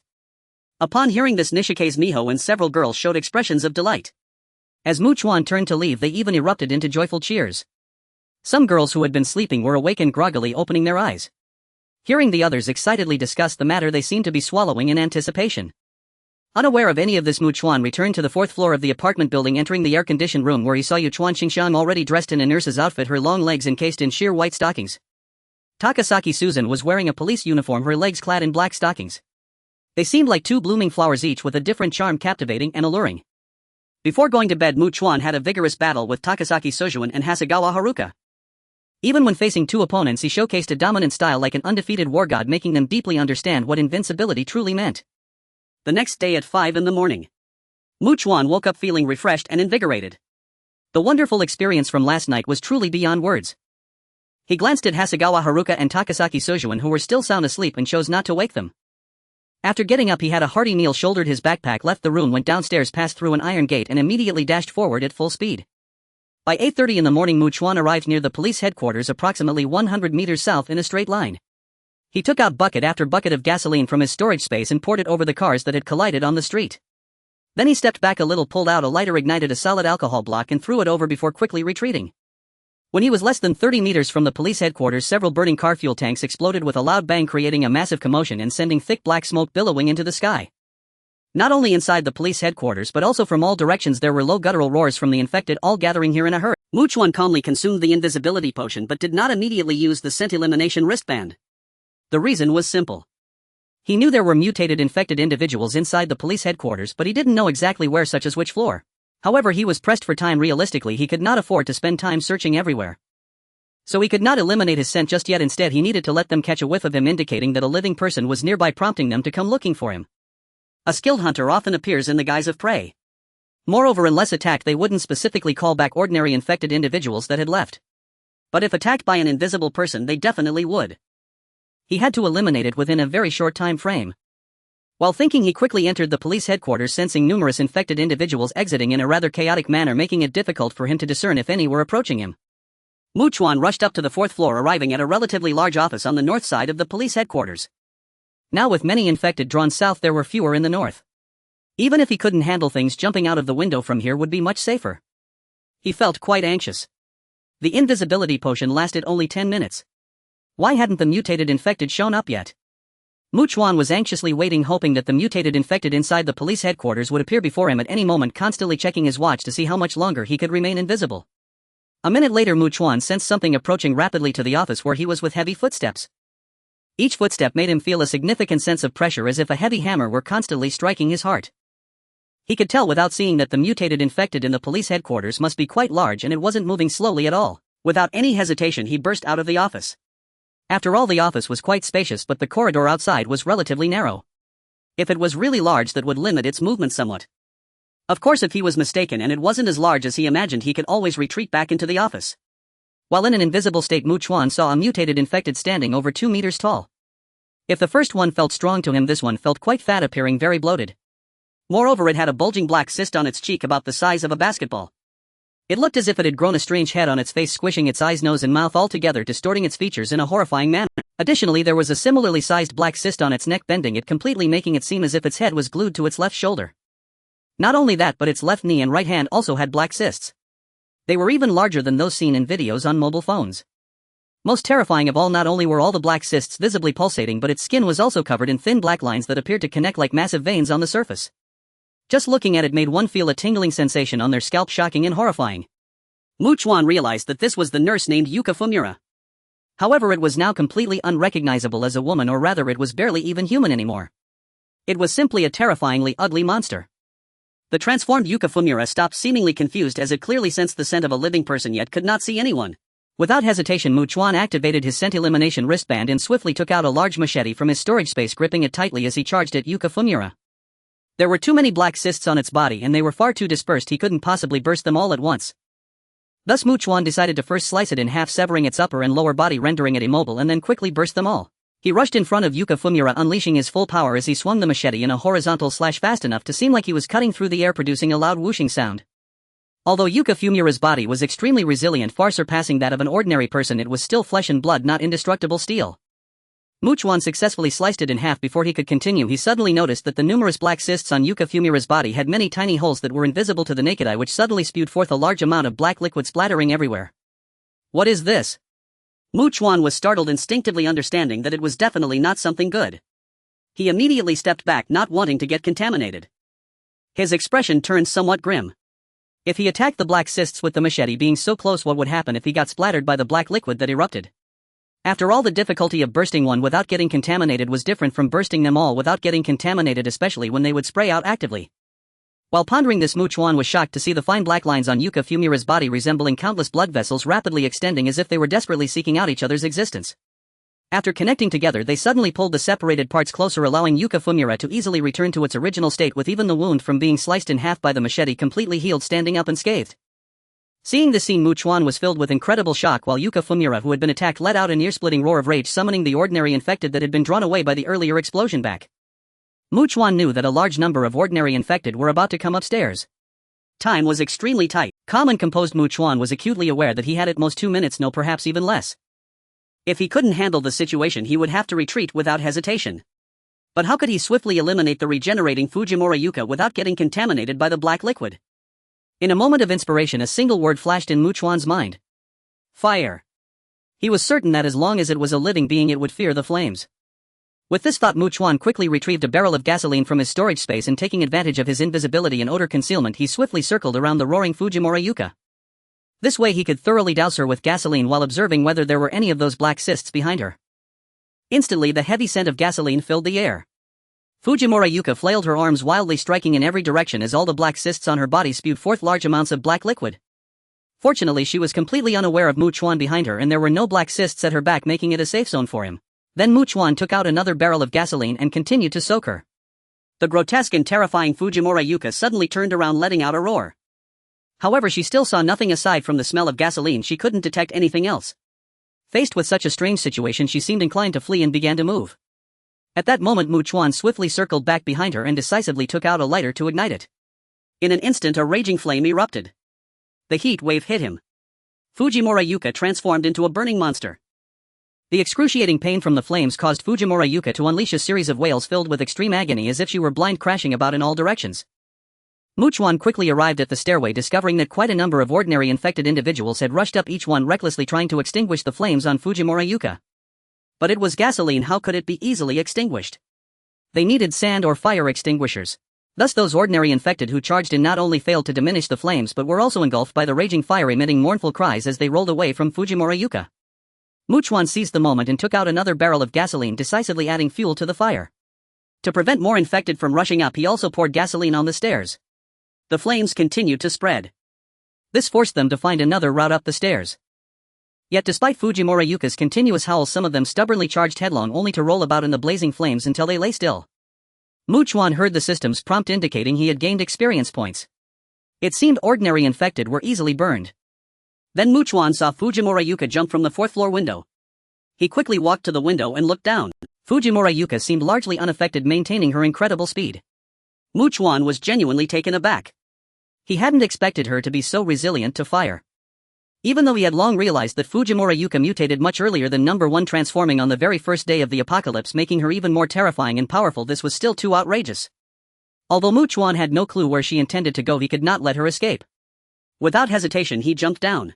Upon hearing this, Nishike's Miho and several girls showed expressions of delight. As Chuan turned to leave, they even erupted into joyful cheers. Some girls who had been sleeping were awake and groggily opening their eyes. Hearing the others excitedly discuss the matter, they seemed to be swallowing in anticipation. Unaware of any of this, Chuan returned to the fourth floor of the apartment building, entering the air-conditioned room where he saw Chuan Qingxiang already dressed in a nurse's outfit, her long legs encased in sheer white stockings. Takasaki Suzun was wearing a police uniform, her legs clad in black stockings. They seemed like two blooming flowers, each with a different charm, captivating and alluring. Before going to bed, Chuan had a vigorous battle with Takasaki Suzun and Hasegawa Haruka. Even when facing two opponents, he showcased a dominant style like an undefeated war god, making them deeply understand what invincibility truly meant. The next day at 5 in the morning, Chuan woke up feeling refreshed and invigorated. The wonderful experience from last night was truly beyond words. He glanced at Hasegawa Haruka and Takasaki Suzun, who were still sound asleep, and chose not to wake them. After getting up, he had a hearty meal, shouldered his backpack, left the room, went downstairs, passed through an iron gate, and immediately dashed forward at full speed. By 8:30 in the morning, Chuan arrived near the police headquarters, approximately 100 meters south, in a straight line. He took out bucket after bucket of gasoline from his storage space and poured it over the cars that had collided on the street. Then he stepped back a little, pulled out a lighter, ignited a solid alcohol block, and threw it over before quickly retreating. When he was less than 30 meters from the police headquarters, several burning car fuel tanks exploded with a loud bang, creating a massive commotion and sending thick black smoke billowing into the sky. Not only inside the police headquarters but also from all directions there were low guttural roars from the infected, all gathering here in a hurry. Chuan calmly consumed the invisibility potion but did not immediately use the scent elimination wristband. The reason was simple. He knew there were mutated infected individuals inside the police headquarters, but he didn't know exactly where, such as which floor. However, he was pressed for time. Realistically, he could not afford to spend time searching everywhere. So he could not eliminate his scent just yet. Instead, he needed to let them catch a whiff of him, indicating that a living person was nearby, prompting them to come looking for him. A skilled hunter often appears in the guise of prey. Moreover, unless attacked, they wouldn't specifically call back ordinary infected individuals that had left. But if attacked by an invisible person, they definitely would. He had to eliminate it within a very short time frame. While thinking, he quickly entered the police headquarters, sensing numerous infected individuals exiting in a rather chaotic manner, making it difficult for him to discern if any were approaching him. Chuan rushed up to the fourth floor, arriving at a relatively large office on the north side of the police headquarters. Now, with many infected drawn south, there were fewer in the north. Even if he couldn't handle things, jumping out of the window from here would be much safer. He felt quite anxious. The invisibility potion lasted only 10 minutes. Why hadn't the mutated infected shown up yet? Chuan was anxiously waiting, hoping that the mutated infected inside the police headquarters would appear before him at any moment, constantly checking his watch to see how much longer he could remain invisible. A minute later, Chuan sensed something approaching rapidly to the office where he was, with heavy footsteps. Each footstep made him feel a significant sense of pressure, as if a heavy hammer were constantly striking his heart. He could tell without seeing that the mutated infected in the police headquarters must be quite large, and it wasn't moving slowly at all. Without any hesitation, he burst out of the office. After all, the office was quite spacious, but the corridor outside was relatively narrow. If it was really large, that would limit its movement somewhat. Of course, if he was mistaken and it wasn't as large as he imagined, he could always retreat back into the office. While in an invisible state, Chuan saw a mutated infected standing over 2 meters tall. If the first one felt strong to him, this one felt quite fat, appearing very bloated. Moreover, it had a bulging black cyst on its cheek about the size of a basketball. It looked as if it had grown a strange head on its face, squishing its eyes, nose and mouth all together, distorting its features in a horrifying manner. Additionally, there was a similarly sized black cyst on its neck, bending it completely, making it seem as if its head was glued to its left shoulder. Not only that, but its left knee and right hand also had black cysts. They were even larger than those seen in videos on mobile phones. Most terrifying of all, not only were all the black cysts visibly pulsating, but its skin was also covered in thin black lines that appeared to connect like massive veins on the surface. Just looking at it made one feel a tingling sensation on their scalp, shocking and horrifying. Chuan realized that this was the nurse named Yuka Fumura. However, it was now completely unrecognizable as a woman, or rather it was barely even human anymore. It was simply a terrifyingly ugly monster. The transformed Yuka Fumura stopped, seemingly confused as it clearly sensed the scent of a living person yet could not see anyone. Without hesitation, Chuan activated his scent elimination wristband and swiftly took out a large machete from his storage space, gripping it tightly as he charged at Yuka Fumura. There were too many black cysts on its body and they were far too dispersed, he couldn't possibly burst them all at once. Thus Chuan decided to first slice it in half, severing its upper and lower body, rendering it immobile, and then quickly burst them all. He rushed in front of Yuka Fumura, unleashing his full power as he swung the machete in a horizontal slash fast enough to seem like he was cutting through the air, producing a loud whooshing sound. Although Yuka Fumura's body was extremely resilient, far surpassing that of an ordinary person, it was still flesh and blood, not indestructible steel. Chuan successfully sliced it in half. Before he could continue, he suddenly noticed that the numerous black cysts on Yuka Fumura's body had many tiny holes that were invisible to the naked eye, which suddenly spewed forth a large amount of black liquid splattering everywhere. What is this? Chuan was startled, instinctively understanding that it was definitely not something good. He immediately stepped back, not wanting to get contaminated. His expression turned somewhat grim. If he attacked the black cysts with the machete being so close, what would happen if he got splattered by the black liquid that erupted? After all, the difficulty of bursting one without getting contaminated was different from bursting them all without getting contaminated, especially when they would spray out actively. While pondering this, Chuan was shocked to see the fine black lines on Yuka Fumura's body resembling countless blood vessels rapidly extending as if they were desperately seeking out each other's existence. After connecting together, they suddenly pulled the separated parts closer, allowing Yuka Fumura to easily return to its original state, with even the wound from being sliced in half by the machete completely healed, standing up unscathed. Seeing this scene, Chuan was filled with incredible shock, while Yuka Fumura, who had been attacked, let out an ear-splitting roar of rage, summoning the ordinary infected that had been drawn away by the earlier explosion back. Chuan knew that a large number of ordinary infected were about to come upstairs. Time was extremely tight. Calm and composed Chuan was acutely aware that he had at most 2 minutes, no, perhaps even less. If he couldn't handle the situation, he would have to retreat without hesitation. But how could he swiftly eliminate the regenerating Fujimura Yuka without getting contaminated by the black liquid? In a moment of inspiration, a single word flashed in Chuan's mind. Fire. He was certain that as long as it was a living being, it would fear the flames. With this thought, Chuan quickly retrieved a barrel of gasoline from his storage space, and taking advantage of his invisibility and odor concealment, he swiftly circled around the roaring Fujimura Yuka. This way he could thoroughly douse her with gasoline while observing whether there were any of those black cysts behind her. Instantly, the heavy scent of gasoline filled the air. Fujimura Yuka flailed her arms wildly, striking in every direction as all the black cysts on her body spewed forth large amounts of black liquid. Fortunately, she was completely unaware of Chuan behind her, and there were no black cysts at her back, making it a safe zone for him. Then Chuan took out another barrel of gasoline and continued to soak her. The grotesque and terrifying Fujimura Yuka suddenly turned around, letting out a roar. However, she still saw nothing aside from the smell of gasoline. She couldn't detect anything else. Faced with such a strange situation, she seemed inclined to flee and began to move. At that moment, Chuan swiftly circled back behind her and decisively took out a lighter to ignite it. In an instant, a raging flame erupted. The heat wave hit him. Fujimura Yuka transformed into a burning monster. The excruciating pain from the flames caused Fujimura Yuka to unleash a series of wails filled with extreme agony, as if she were blind, crashing about in all directions. Chuan quickly arrived at the stairway, discovering that quite a number of ordinary infected individuals had rushed up, each one recklessly trying to extinguish the flames on Fujimura Yuka. But it was gasoline, how could it be easily extinguished? They needed sand or fire extinguishers. Thus those ordinary infected who charged in not only failed to diminish the flames but were also engulfed by the raging fire, emitting mournful cries as they rolled away from Fujimura Yuka. Chuan seized the moment and took out another barrel of gasoline, decisively adding fuel to the fire. To prevent more infected from rushing up, he also poured gasoline on the stairs. The flames continued to spread. This forced them to find another route up the stairs. Yet despite Fujimura Yuka's continuous howls, some of them stubbornly charged headlong, only to roll about in the blazing flames until they lay still. Chuan heard the system's prompt indicating he had gained experience points. It seemed ordinary infected were easily burned. Then Chuan saw Fujimura Yuka jump from the 4th floor window. He quickly walked to the window and looked down. Fujimura Yuka seemed largely unaffected, maintaining her incredible speed. Chuan was genuinely taken aback. He hadn't expected her to be so resilient to fire. Even though he had long realized that Fujimura Yuka mutated much earlier than number 1, transforming on the very first day of the apocalypse, making her even more terrifying and powerful, this was still too outrageous. Although Chuan had no clue where she intended to go, he could not let her escape. Without hesitation, he jumped down.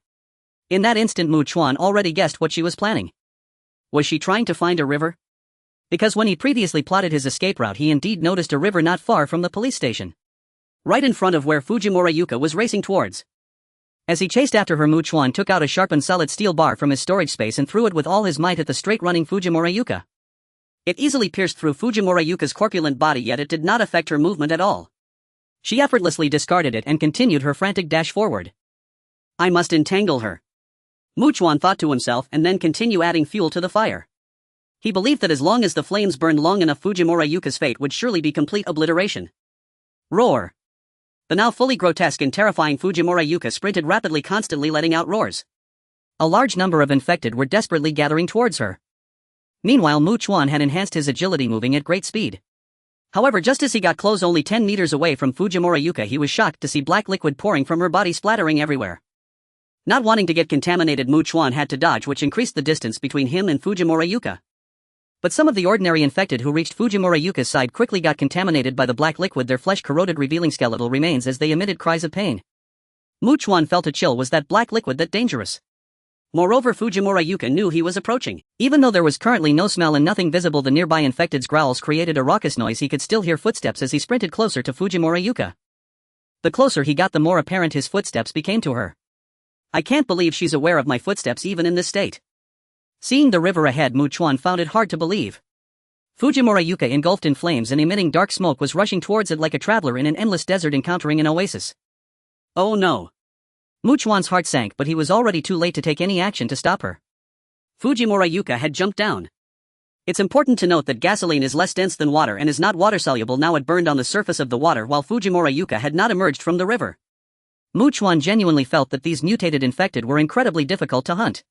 In that instant, Chuan already guessed what she was planning. Was she trying to find a river? Because when he previously plotted his escape route, he indeed noticed a river not far from the police station. right in front of where Fujimura Yuka was racing towards. As he chased after her, Chuan took out a sharpened solid steel bar from his storage space and threw it with all his might at the straight-running Fujimura Yuka. It easily pierced through Fujimura Yuka's corpulent body, yet it did not affect her movement at all. She effortlessly discarded it and continued her frantic dash forward. I must entangle her, Chuan thought to himself, and then continue adding fuel to the fire. He believed that as long as the flames burned long enough, Fujimura Yuka's fate would surely be complete obliteration. Roar! The now fully grotesque and terrifying Fujimura Yuka sprinted rapidly, constantly letting out roars. A large number of infected were desperately gathering towards her. Meanwhile, Chuan had enhanced his agility, moving at great speed. However, just as he got close, only 10 meters away from Fujimura Yuka, he was shocked to see black liquid pouring from her body, splattering everywhere. Not wanting to get contaminated, Chuan had to dodge, which increased the distance between him and Fujimura Yuka. But some of the ordinary infected who reached Fujimura Yuka's side quickly got contaminated by the black liquid, their flesh corroded, revealing skeletal remains as they emitted cries of pain. Chuan felt a chill. Was that black liquid that dangerous? Moreover, Fujimura Yuka knew he was approaching. Even though there was currently no smell and nothing visible, the nearby infected's growls created a raucous noise. He could still hear footsteps as he sprinted closer to Fujimura Yuka. The closer he got, the more apparent his footsteps became to her. I can't believe she's aware of my footsteps even in this state. Seeing the river ahead, Chuan found it hard to believe. Fujimura Yuka, engulfed in flames and emitting dark smoke, was rushing towards it like a traveler in an endless desert encountering an oasis. Oh no! Chuan's heart sank, but he was already too late to take any action to stop her. Fujimura Yuka had jumped down. It's important to note that gasoline is less dense than water and is not water-soluble. Now it burned on the surface of the water while Fujimura Yuka had not emerged from the river. Chuan genuinely felt that these mutated infected were incredibly difficult to hunt.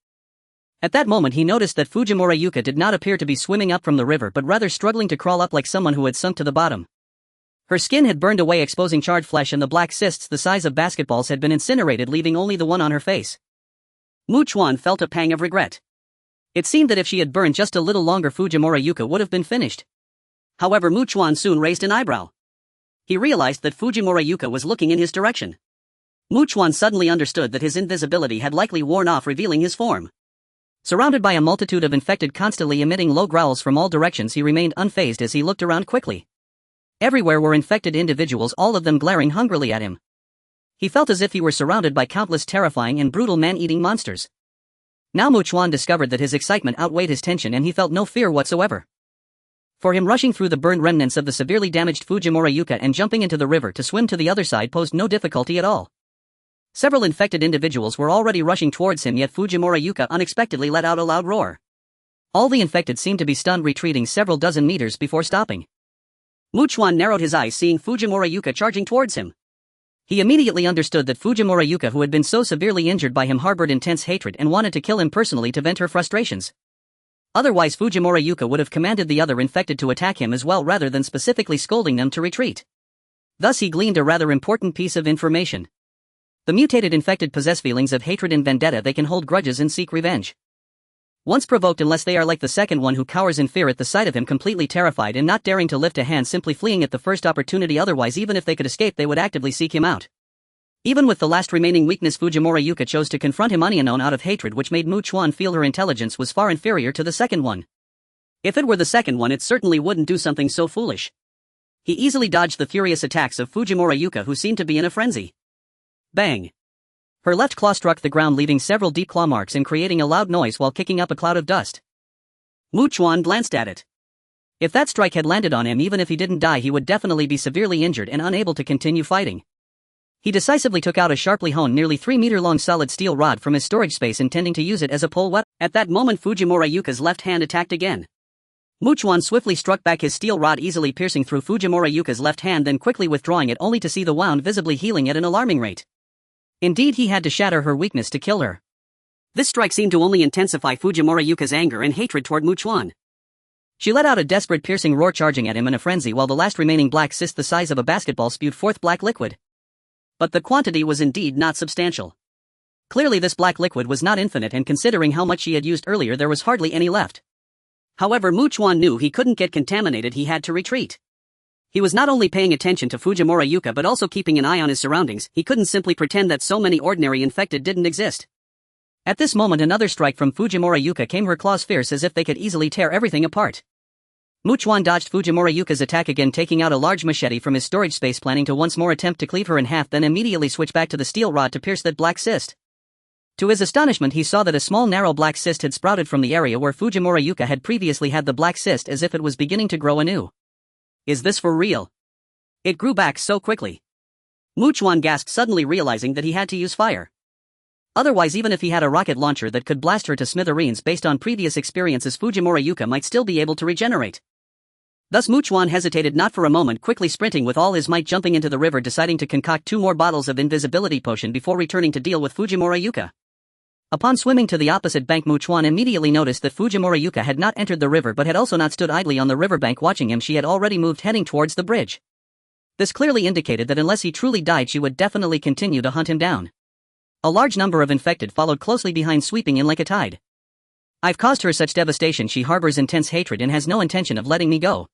At that moment he noticed that Fujimura Yuka did not appear to be swimming up from the river, but rather struggling to crawl up like someone who had sunk to the bottom. Her skin had burned away, exposing charred flesh, and the black cysts the size of basketballs had been incinerated, leaving only the one on her face. Chuan felt a pang of regret. It seemed that if she had burned just a little longer, Fujimura Yuka would have been finished. However, Chuan soon raised an eyebrow. He realized that Fujimura Yuka was looking in his direction. Chuan suddenly understood that his invisibility had likely worn off, revealing his form. Surrounded by a multitude of infected constantly emitting low growls from all directions, he remained unfazed as he looked around quickly. Everywhere were infected individuals, all of them glaring hungrily at him. He felt as if he were surrounded by countless terrifying and brutal man-eating monsters. Now Chuan discovered that his excitement outweighed his tension and he felt no fear whatsoever. For him, rushing through the burned remnants of the severely damaged Fujimura Yuka and jumping into the river to swim to the other side posed no difficulty at all. Several infected individuals were already rushing towards him, yet Fujimura Yuka unexpectedly let out a loud roar. All the infected seemed to be stunned, retreating several dozen meters before stopping. Chuan narrowed his eyes, seeing Fujimura Yuka charging towards him. He immediately understood that Fujimura Yuka, who had been so severely injured by him, harbored intense hatred and wanted to kill him personally to vent her frustrations. Otherwise, Fujimura Yuka would have commanded the other infected to attack him as well, rather than specifically scolding them to retreat. Thus he gleaned a rather important piece of information. The mutated infected possess feelings of hatred and vendetta. They can hold grudges and seek revenge. Once provoked, unless they are like the second one who cowers in fear at the sight of him, completely terrified and not daring to lift a hand, simply fleeing at the first opportunity. Otherwise, even if they could escape, they would actively seek him out. Even with the last remaining weakness, Fujimura Yuka chose to confront him unknown out of hatred, which made Chuan feel her intelligence was far inferior to the second one. If it were the second one, it certainly wouldn't do something so foolish. He easily dodged the furious attacks of Fujimura Yuka, who seemed to be in a frenzy. Bang! Her left claw struck the ground, leaving several deep claw marks and creating a loud noise while kicking up a cloud of dust. Chuan glanced at it. If that strike had landed on him, even if he didn't die, he would definitely be severely injured and unable to continue fighting. He decisively took out a sharply honed, nearly 3-meter-long solid steel rod from his storage space, intending to use it as a pole weapon. At that moment, Fujimura Yuka's left hand attacked again. Chuan swiftly struck back, his steel rod easily piercing through Fujimura Yuka's left hand, then quickly withdrawing it, only to see the wound visibly healing at an alarming rate. Indeed, he had to shatter her weakness to kill her. This strike seemed to only intensify Fujimura Yuka's anger and hatred toward Chuan. She let out a desperate, piercing roar, charging at him in a frenzy, while the last remaining black cyst the size of a basketball spewed forth black liquid. But the quantity was indeed not substantial. Clearly this black liquid was not infinite, and considering how much she had used earlier, there was hardly any left. However, Chuan knew he couldn't get contaminated. He had to retreat. He was not only paying attention to Fujimura Yuka but also keeping an eye on his surroundings. He couldn't simply pretend that so many ordinary infected didn't exist. At this moment, another strike from Fujimura Yuka came, her claws fierce as if they could easily tear everything apart. Chuan dodged Fujimura Yuka's attack again, taking out a large machete from his storage space, planning to once more attempt to cleave her in half, then immediately switch back to the steel rod to pierce that black cyst. To his astonishment, he saw that a small narrow black cyst had sprouted from the area where Fujimura Yuka had previously had the black cyst, as if it was beginning to grow anew. Is this for real? It grew back so quickly. Chuan gasped, suddenly realizing that he had to use fire. Otherwise, even if he had a rocket launcher that could blast her to smithereens based on previous experiences, Fujimura Yuka might still be able to regenerate. Thus Chuan hesitated not for a moment, quickly sprinting with all his might, jumping into the river, deciding to concoct 2 more bottles of invisibility potion before returning to deal with Fujimura Yuka. Upon swimming to the opposite bank, Chuan immediately noticed that Fujimura Yuka had not entered the river but had also not stood idly on the riverbank watching him. She had already moved, heading towards the bridge. This clearly indicated that unless he truly died, she would definitely continue to hunt him down. A large number of infected followed closely behind, sweeping in like a tide. I've caused her such devastation. She harbors intense hatred and has no intention of letting me go.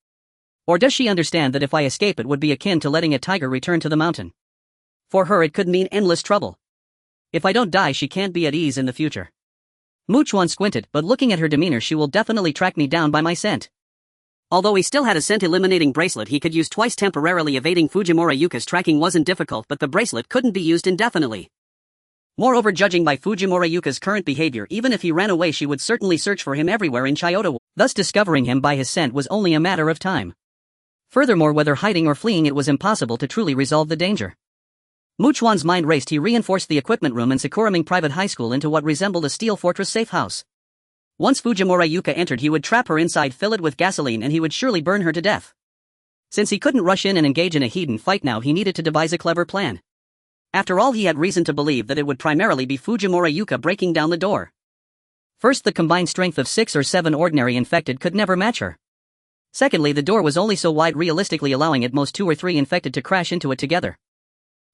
Or does she understand that if I escape, it would be akin to letting a tiger return to the mountain? For her, it could mean endless trouble. If I don't die, she can't be at ease in the future. Chuan squinted, but looking at her demeanor, she will definitely track me down by my scent. Although he still had a scent-eliminating bracelet he could use twice, temporarily evading Fujimura Yuka's tracking wasn't difficult, but the bracelet couldn't be used indefinitely. Moreover, judging by Fujimura Yuka's current behavior, even if he ran away, she would certainly search for him everywhere in Chiyoda. Thus discovering him by his scent was only a matter of time. Furthermore, whether hiding or fleeing, it was impossible to truly resolve the danger. Chuan's mind raced. He reinforced the equipment room in Scorching Private High School into what resembled a steel fortress safe house. Once Fujimura Yuka entered, he would trap her inside, fill it with gasoline, and he would surely burn her to death. Since he couldn't rush in and engage in a heathen fight now, he needed to devise a clever plan. After all, he had reason to believe that it would primarily be Fujimura Yuka breaking down the door. First, the combined strength of 6 or 7 ordinary infected could never match her. Secondly, the door was only so wide, realistically allowing at most 2 or 3 infected to crash into it together.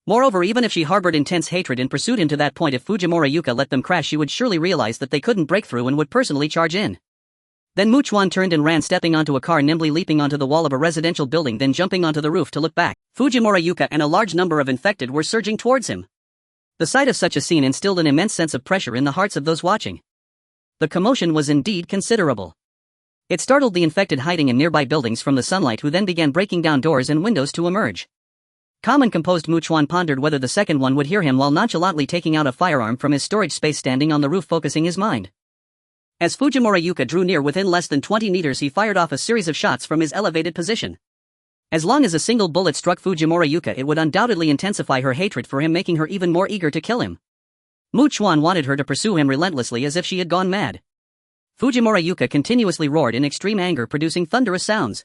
Moreover, even if she harbored intense hatred and pursued him to that point, if Fujimura Yuka let them crash, she would surely realize that they couldn't break through and would personally charge in. Then Chuan turned and ran, stepping onto a car, nimbly leaping onto the wall of a residential building, then jumping onto the roof to look back. Fujimura Yuka and a large number of infected were surging towards him. The sight of such a scene instilled an immense sense of pressure in the hearts of those watching. The commotion was indeed considerable. It startled the infected hiding in nearby buildings from the sunlight, who then began breaking down doors and windows to emerge. Calm and composed, Chuan pondered whether the second one would hear him while nonchalantly taking out a firearm from his storage space, standing on the roof, focusing his mind. As Fujimura Yuka drew near within less than 20 meters, he fired off a series of shots from his elevated position. As long as a single bullet struck Fujimura Yuka, it would undoubtedly intensify her hatred for him, making her even more eager to kill him. Chuan wanted her to pursue him relentlessly as if she had gone mad. Fujimura Yuka continuously roared in extreme anger, producing thunderous sounds.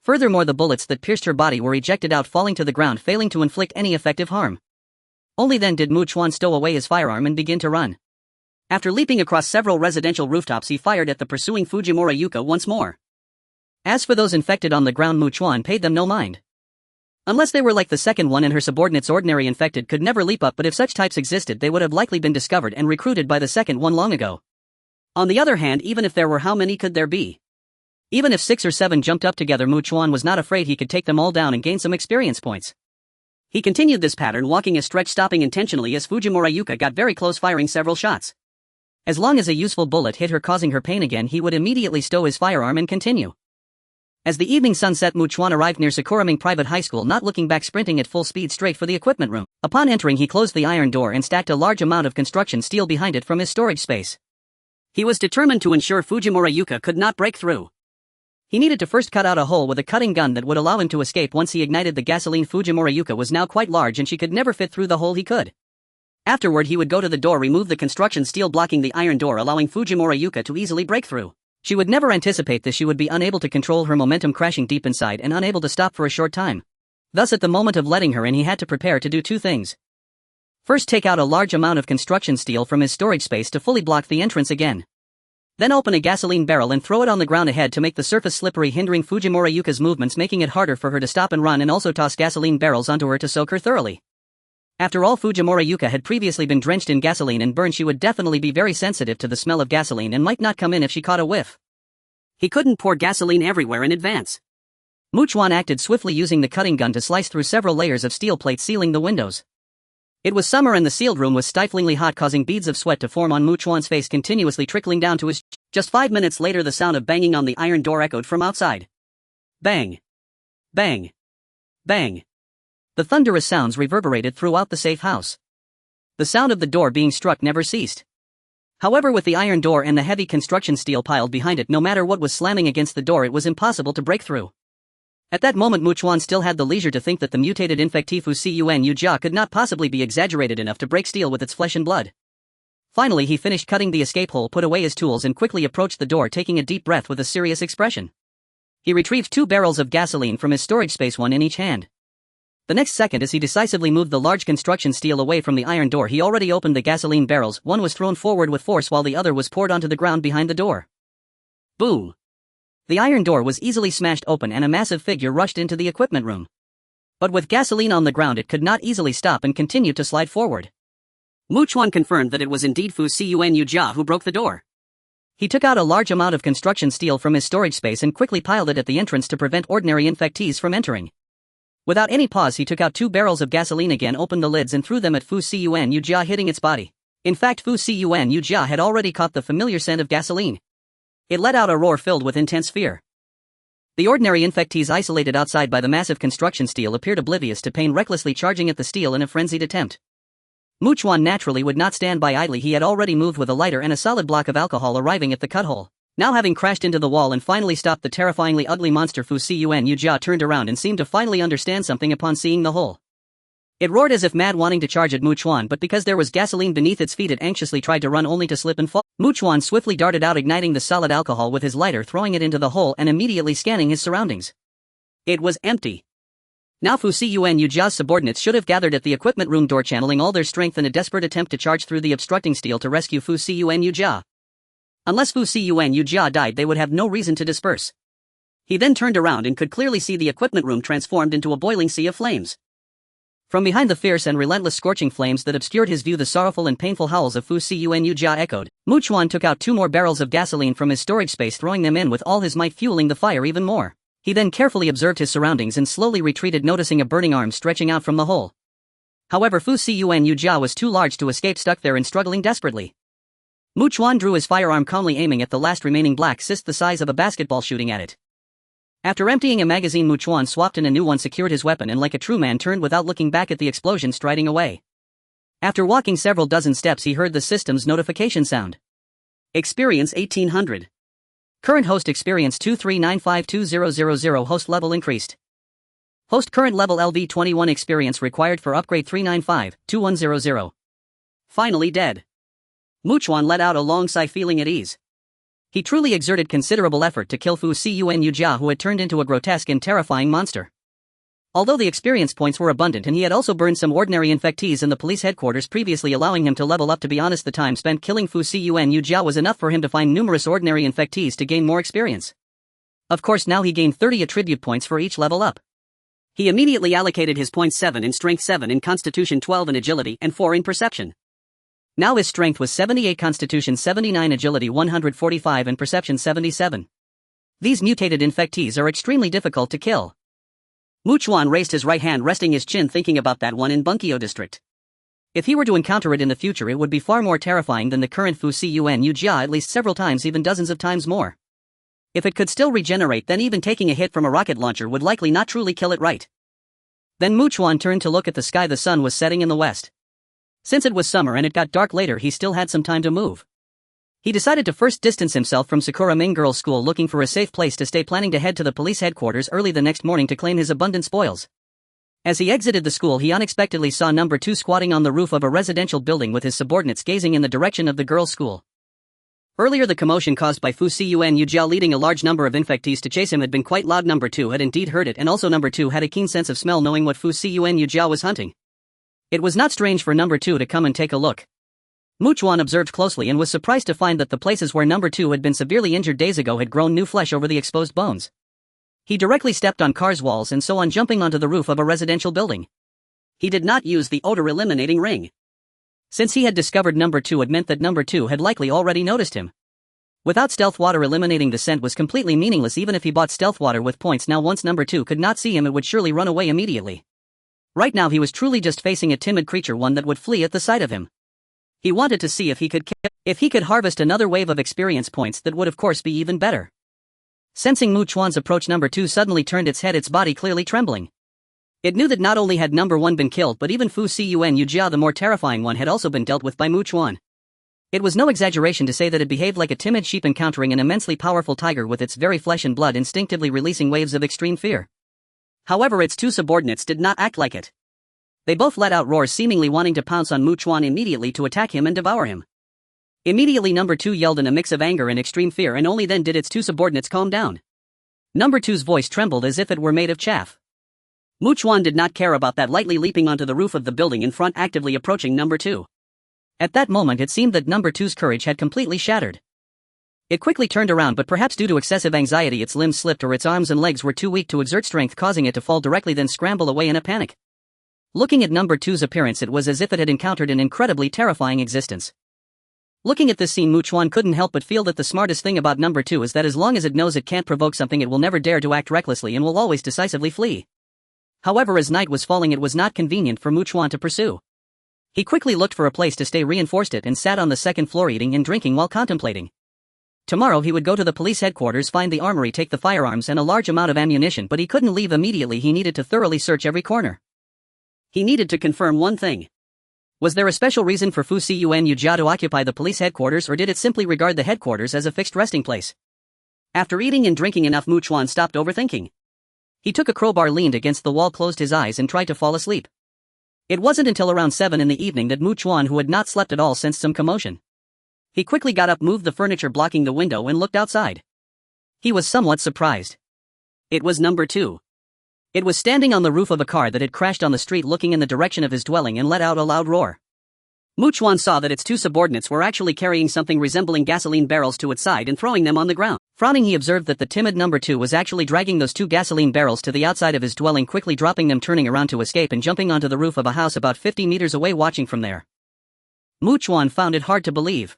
Furthermore, the bullets that pierced her body were ejected out, falling to the ground, failing to inflict any effective harm. Only then did Chuan stow away his firearm and begin to run. After leaping across several residential rooftops, he fired at the pursuing Fujimura Yuka once more. As for those infected on the ground, Chuan paid them no mind. Unless they were like the second one and her subordinates, ordinary infected could never leap up, but if such types existed, they would have likely been discovered and recruited by the second one long ago. On the other hand, even if there were, how many could there be? Even if 6 or 7 jumped up together, Chuan was not afraid he could take them all down and gain some experience points. He continued this pattern, walking a stretch, stopping intentionally as Fujimura Yuka got very close, firing several shots. As long as a useful bullet hit her, causing her pain again, he would immediately stow his firearm and continue. As the evening sun set, Chuan arrived near Scorching Private High School, not looking back, sprinting at full speed straight for the equipment room. Upon entering, he closed the iron door and stacked a large amount of construction steel behind it from his storage space. He was determined to ensure Fujimura Yuka could not break through. He needed to first cut out a hole with a cutting gun that would allow him to escape. Once he ignited the gasoline, Fujimura Yuka was now quite large and she could never fit through the hole he could. Afterward, he would go to the door, remove the construction steel blocking the iron door, allowing Fujimura Yuka to easily break through. She would never anticipate this. She would be unable to control her momentum, crashing deep inside and unable to stop for a short time. Thus, at the moment of letting her in, he had to prepare to do 2 things. First, take out a large amount of construction steel from his storage space to fully block the entrance again. Then open a gasoline barrel and throw it on the ground ahead to make the surface slippery, hindering Fujimura Yuka's movements, making it harder for her to stop and run, and also toss gasoline barrels onto her to soak her thoroughly. After all, Fujimura Yuka had previously been drenched in gasoline and burned. She would definitely be very sensitive to the smell of gasoline and might not come in if she caught a whiff. He couldn't pour gasoline everywhere in advance. Chuan acted swiftly, using the cutting gun to slice through several layers of steel plates sealing the windows. It was summer and the sealed room was stiflingly hot, causing beads of sweat to form on Chuan's face, continuously trickling down to his. Just 5 minutes later, the sound of banging on the iron door echoed from outside. Bang. Bang. Bang. The thunderous sounds reverberated throughout the safe house. The sound of the door being struck never ceased. However, with the iron door and the heavy construction steel piled behind it, no matter what was slamming against the door, it was impossible to break through. At that moment, Chuan still had the leisure to think that the mutated infectee Fusiun Yujia could not possibly be exaggerated enough to break steel with its flesh and blood. Finally, he finished cutting the escape hole, put away his tools, and quickly approached the door, taking a deep breath with a serious expression. He retrieved 2 barrels of gasoline from his storage space, one in each hand. The next second, as he decisively moved the large construction steel away from the iron door, he already opened the gasoline barrels. One was thrown forward with force while the other was poured onto the ground behind the door. Boom! The iron door was easily smashed open and a massive figure rushed into the equipment room. But with gasoline on the ground, it could not easily stop and continued to slide forward. Chuan confirmed that it was indeed Fusiun Yujia who broke the door. He took out a large amount of construction steel from his storage space and quickly piled it at the entrance to prevent ordinary infectees from entering. Without any pause, he took out 2 barrels of gasoline again, opened the lids and threw them at Fusiun Yujia, hitting its body. In fact, Fusiun Yujia had already caught the familiar scent of gasoline. It let out a roar filled with intense fear. The ordinary infectees isolated outside by the massive construction steel appeared oblivious to pain, recklessly charging at the steel in a frenzied attempt. Chuan naturally would not stand by idly. He had already moved with a lighter and a solid block of alcohol, arriving at the cut hole. Now, having crashed into the wall and finally stopped the terrifyingly ugly monster, Fusiun Yujia turned around and seemed to finally understand something upon seeing the hole. It roared as if mad, wanting to charge at Chuan, but because there was gasoline beneath its feet, it anxiously tried to run, only to slip and fall. Chuan swiftly darted out, igniting the solid alcohol with his lighter, throwing it into the hole and immediately scanning his surroundings. It was empty. Now Fusiun Yujia's subordinates should have gathered at the equipment room door, channeling all their strength in a desperate attempt to charge through the obstructing steel to rescue Fusiun Yujia. Unless Fusiun Yujia died, they would have no reason to disperse. He then turned around and could clearly see the equipment room transformed into a boiling sea of flames. From behind the fierce and relentless scorching flames that obscured his view, the sorrowful and painful howls of Fusiun Yujia echoed. Chuan took out 2 more barrels of gasoline from his storage space, throwing them in with all his might, fueling the fire even more. He then carefully observed his surroundings and slowly retreated, noticing a burning arm stretching out from the hole. However, Fusiun Yujia was too large to escape, stuck there and struggling desperately. Chuan drew his firearm, calmly aiming at the last remaining black cyst the size of a basketball, shooting at it. After emptying a magazine, Chuan swapped in a new one, secured his weapon, and like a true man turned without looking back at the explosion, striding away. After walking several dozen steps, he heard the system's notification sound. Experience 1800. Current host experience 2395200. Host level increased. Host current level LV21. Experience required for upgrade 3952100. Finally dead. Chuan let out a long sigh, feeling at ease. He truly exerted considerable effort to kill Fusiun Yujia, who had turned into a grotesque and terrifying monster. Although the experience points were abundant and he had also burned some ordinary infectees in the police headquarters, previously allowing him to level up, to be honest, the time spent killing Fusiun Yujia was enough for him to find numerous ordinary infectees to gain more experience. Of course, now he gained 30 attribute points for each level up. He immediately allocated his points 7 in strength, 7 in constitution, 12 in agility, and 4 in perception. Now his strength was 78, constitution 79, agility 145, and perception 77. These mutated infectees are extremely difficult to kill. Chuan raised his right hand, resting his chin, thinking about that one in Bunkyo district. If he were to encounter it in the future, it would be far more terrifying than the current Fusiun Yujia, at least several times, even dozens of times more. If it could still regenerate, then even taking a hit from a rocket launcher would likely not truly kill it right. Then Chuan turned to look at the sky. The sun was setting in the west. Since it was summer and it got dark later, he still had some time to move. He decided to first distance himself from Sakura Main Girls' School, looking for a safe place to stay, planning to head to the police headquarters early the next morning to claim his abundant spoils. As he exited the school, he unexpectedly saw number 2 squatting on the roof of a residential building with his subordinates gazing in the direction of the girls' school. Earlier, the commotion caused by Fusiun Yujia leading a large number of infectees to chase him had been quite loud. Number 2 had indeed heard it, and also number 2 had a keen sense of smell, knowing what Fusiun Yujia was hunting. It was not strange for number 2 to come and take a look. Chuan observed closely and was surprised to find that the places where number 2 had been severely injured days ago had grown new flesh over the exposed bones. He directly stepped on cars' walls and so on, jumping onto the roof of a residential building. He did not use the odor-eliminating ring. Since he had discovered number 2, it meant that number 2 had likely already noticed him. Without stealth water, eliminating the scent was completely meaningless. Even if he bought stealth water with points, now once number 2 could not see him, it would surely run away immediately. Right now he was truly just facing a timid creature, one that would flee at the sight of him. He wanted to see if he could harvest another wave of experience points that would of course be even better. Sensing Mu Chuan's approach, number 2 suddenly turned its head, its body clearly trembling. It knew that not only had number 1 been killed, but even Fu Cun Yujia, the more terrifying one, had also been dealt with by Mu Chuan. It was no exaggeration to say that it behaved like a timid sheep encountering an immensely powerful tiger, with its very flesh and blood instinctively releasing waves of extreme fear. However, its 2 subordinates did not act like it. They both let out roars, seemingly wanting to pounce on Mu Chuan immediately to attack him and devour him. Immediately number 2 yelled in a mix of anger and extreme fear, and only then did its 2 subordinates calm down. Number 2's voice trembled as if it were made of chaff. Mu Chuan did not care about that, lightly leaping onto the roof of the building in front, actively approaching number 2. At that moment it seemed that number 2's courage had completely shattered. It quickly turned around, but perhaps due to excessive anxiety its limbs slipped, or its arms and legs were too weak to exert strength, causing it to fall directly, then scramble away in a panic. Looking at number 2's appearance, it was as if it had encountered an incredibly terrifying existence. Looking at this scene, Mu Chuan couldn't help but feel that the smartest thing about number 2 is that as long as it knows it can't provoke something, it will never dare to act recklessly and will always decisively flee. However, as night was falling, it was not convenient for Mu Chuan to pursue. He quickly looked for a place to stay, reinforced it, and sat on the second floor eating and drinking while contemplating. Tomorrow he would go to the police headquarters, find the armory, take the firearms and a large amount of ammunition, but he couldn't leave immediately. He needed to thoroughly search every corner. He needed to confirm one thing. Was there a special reason for Fu Cun Yujia to occupy the police headquarters, or did it simply regard the headquarters as a fixed resting place? After eating and drinking enough, Mu Chuan stopped overthinking. He took a crowbar, leaned against the wall, closed his eyes and tried to fall asleep. It wasn't until around 7 in the evening that Mu Chuan, who had not slept at all, sensed some commotion. He quickly got up, moved the furniture blocking the window and looked outside. He was somewhat surprised. It was number 2. It was standing on the roof of a car that had crashed on the street, looking in the direction of his dwelling, and let out a loud roar. Mu Chuan saw that its 2 subordinates were actually carrying something resembling gasoline barrels to its side and throwing them on the ground. Frowning, he observed that the timid number 2 was actually dragging those 2 gasoline barrels to the outside of his dwelling, quickly dropping them, turning around to escape and jumping onto the roof of a house about 50 meters away, watching from there. Mu Chuan found it hard to believe.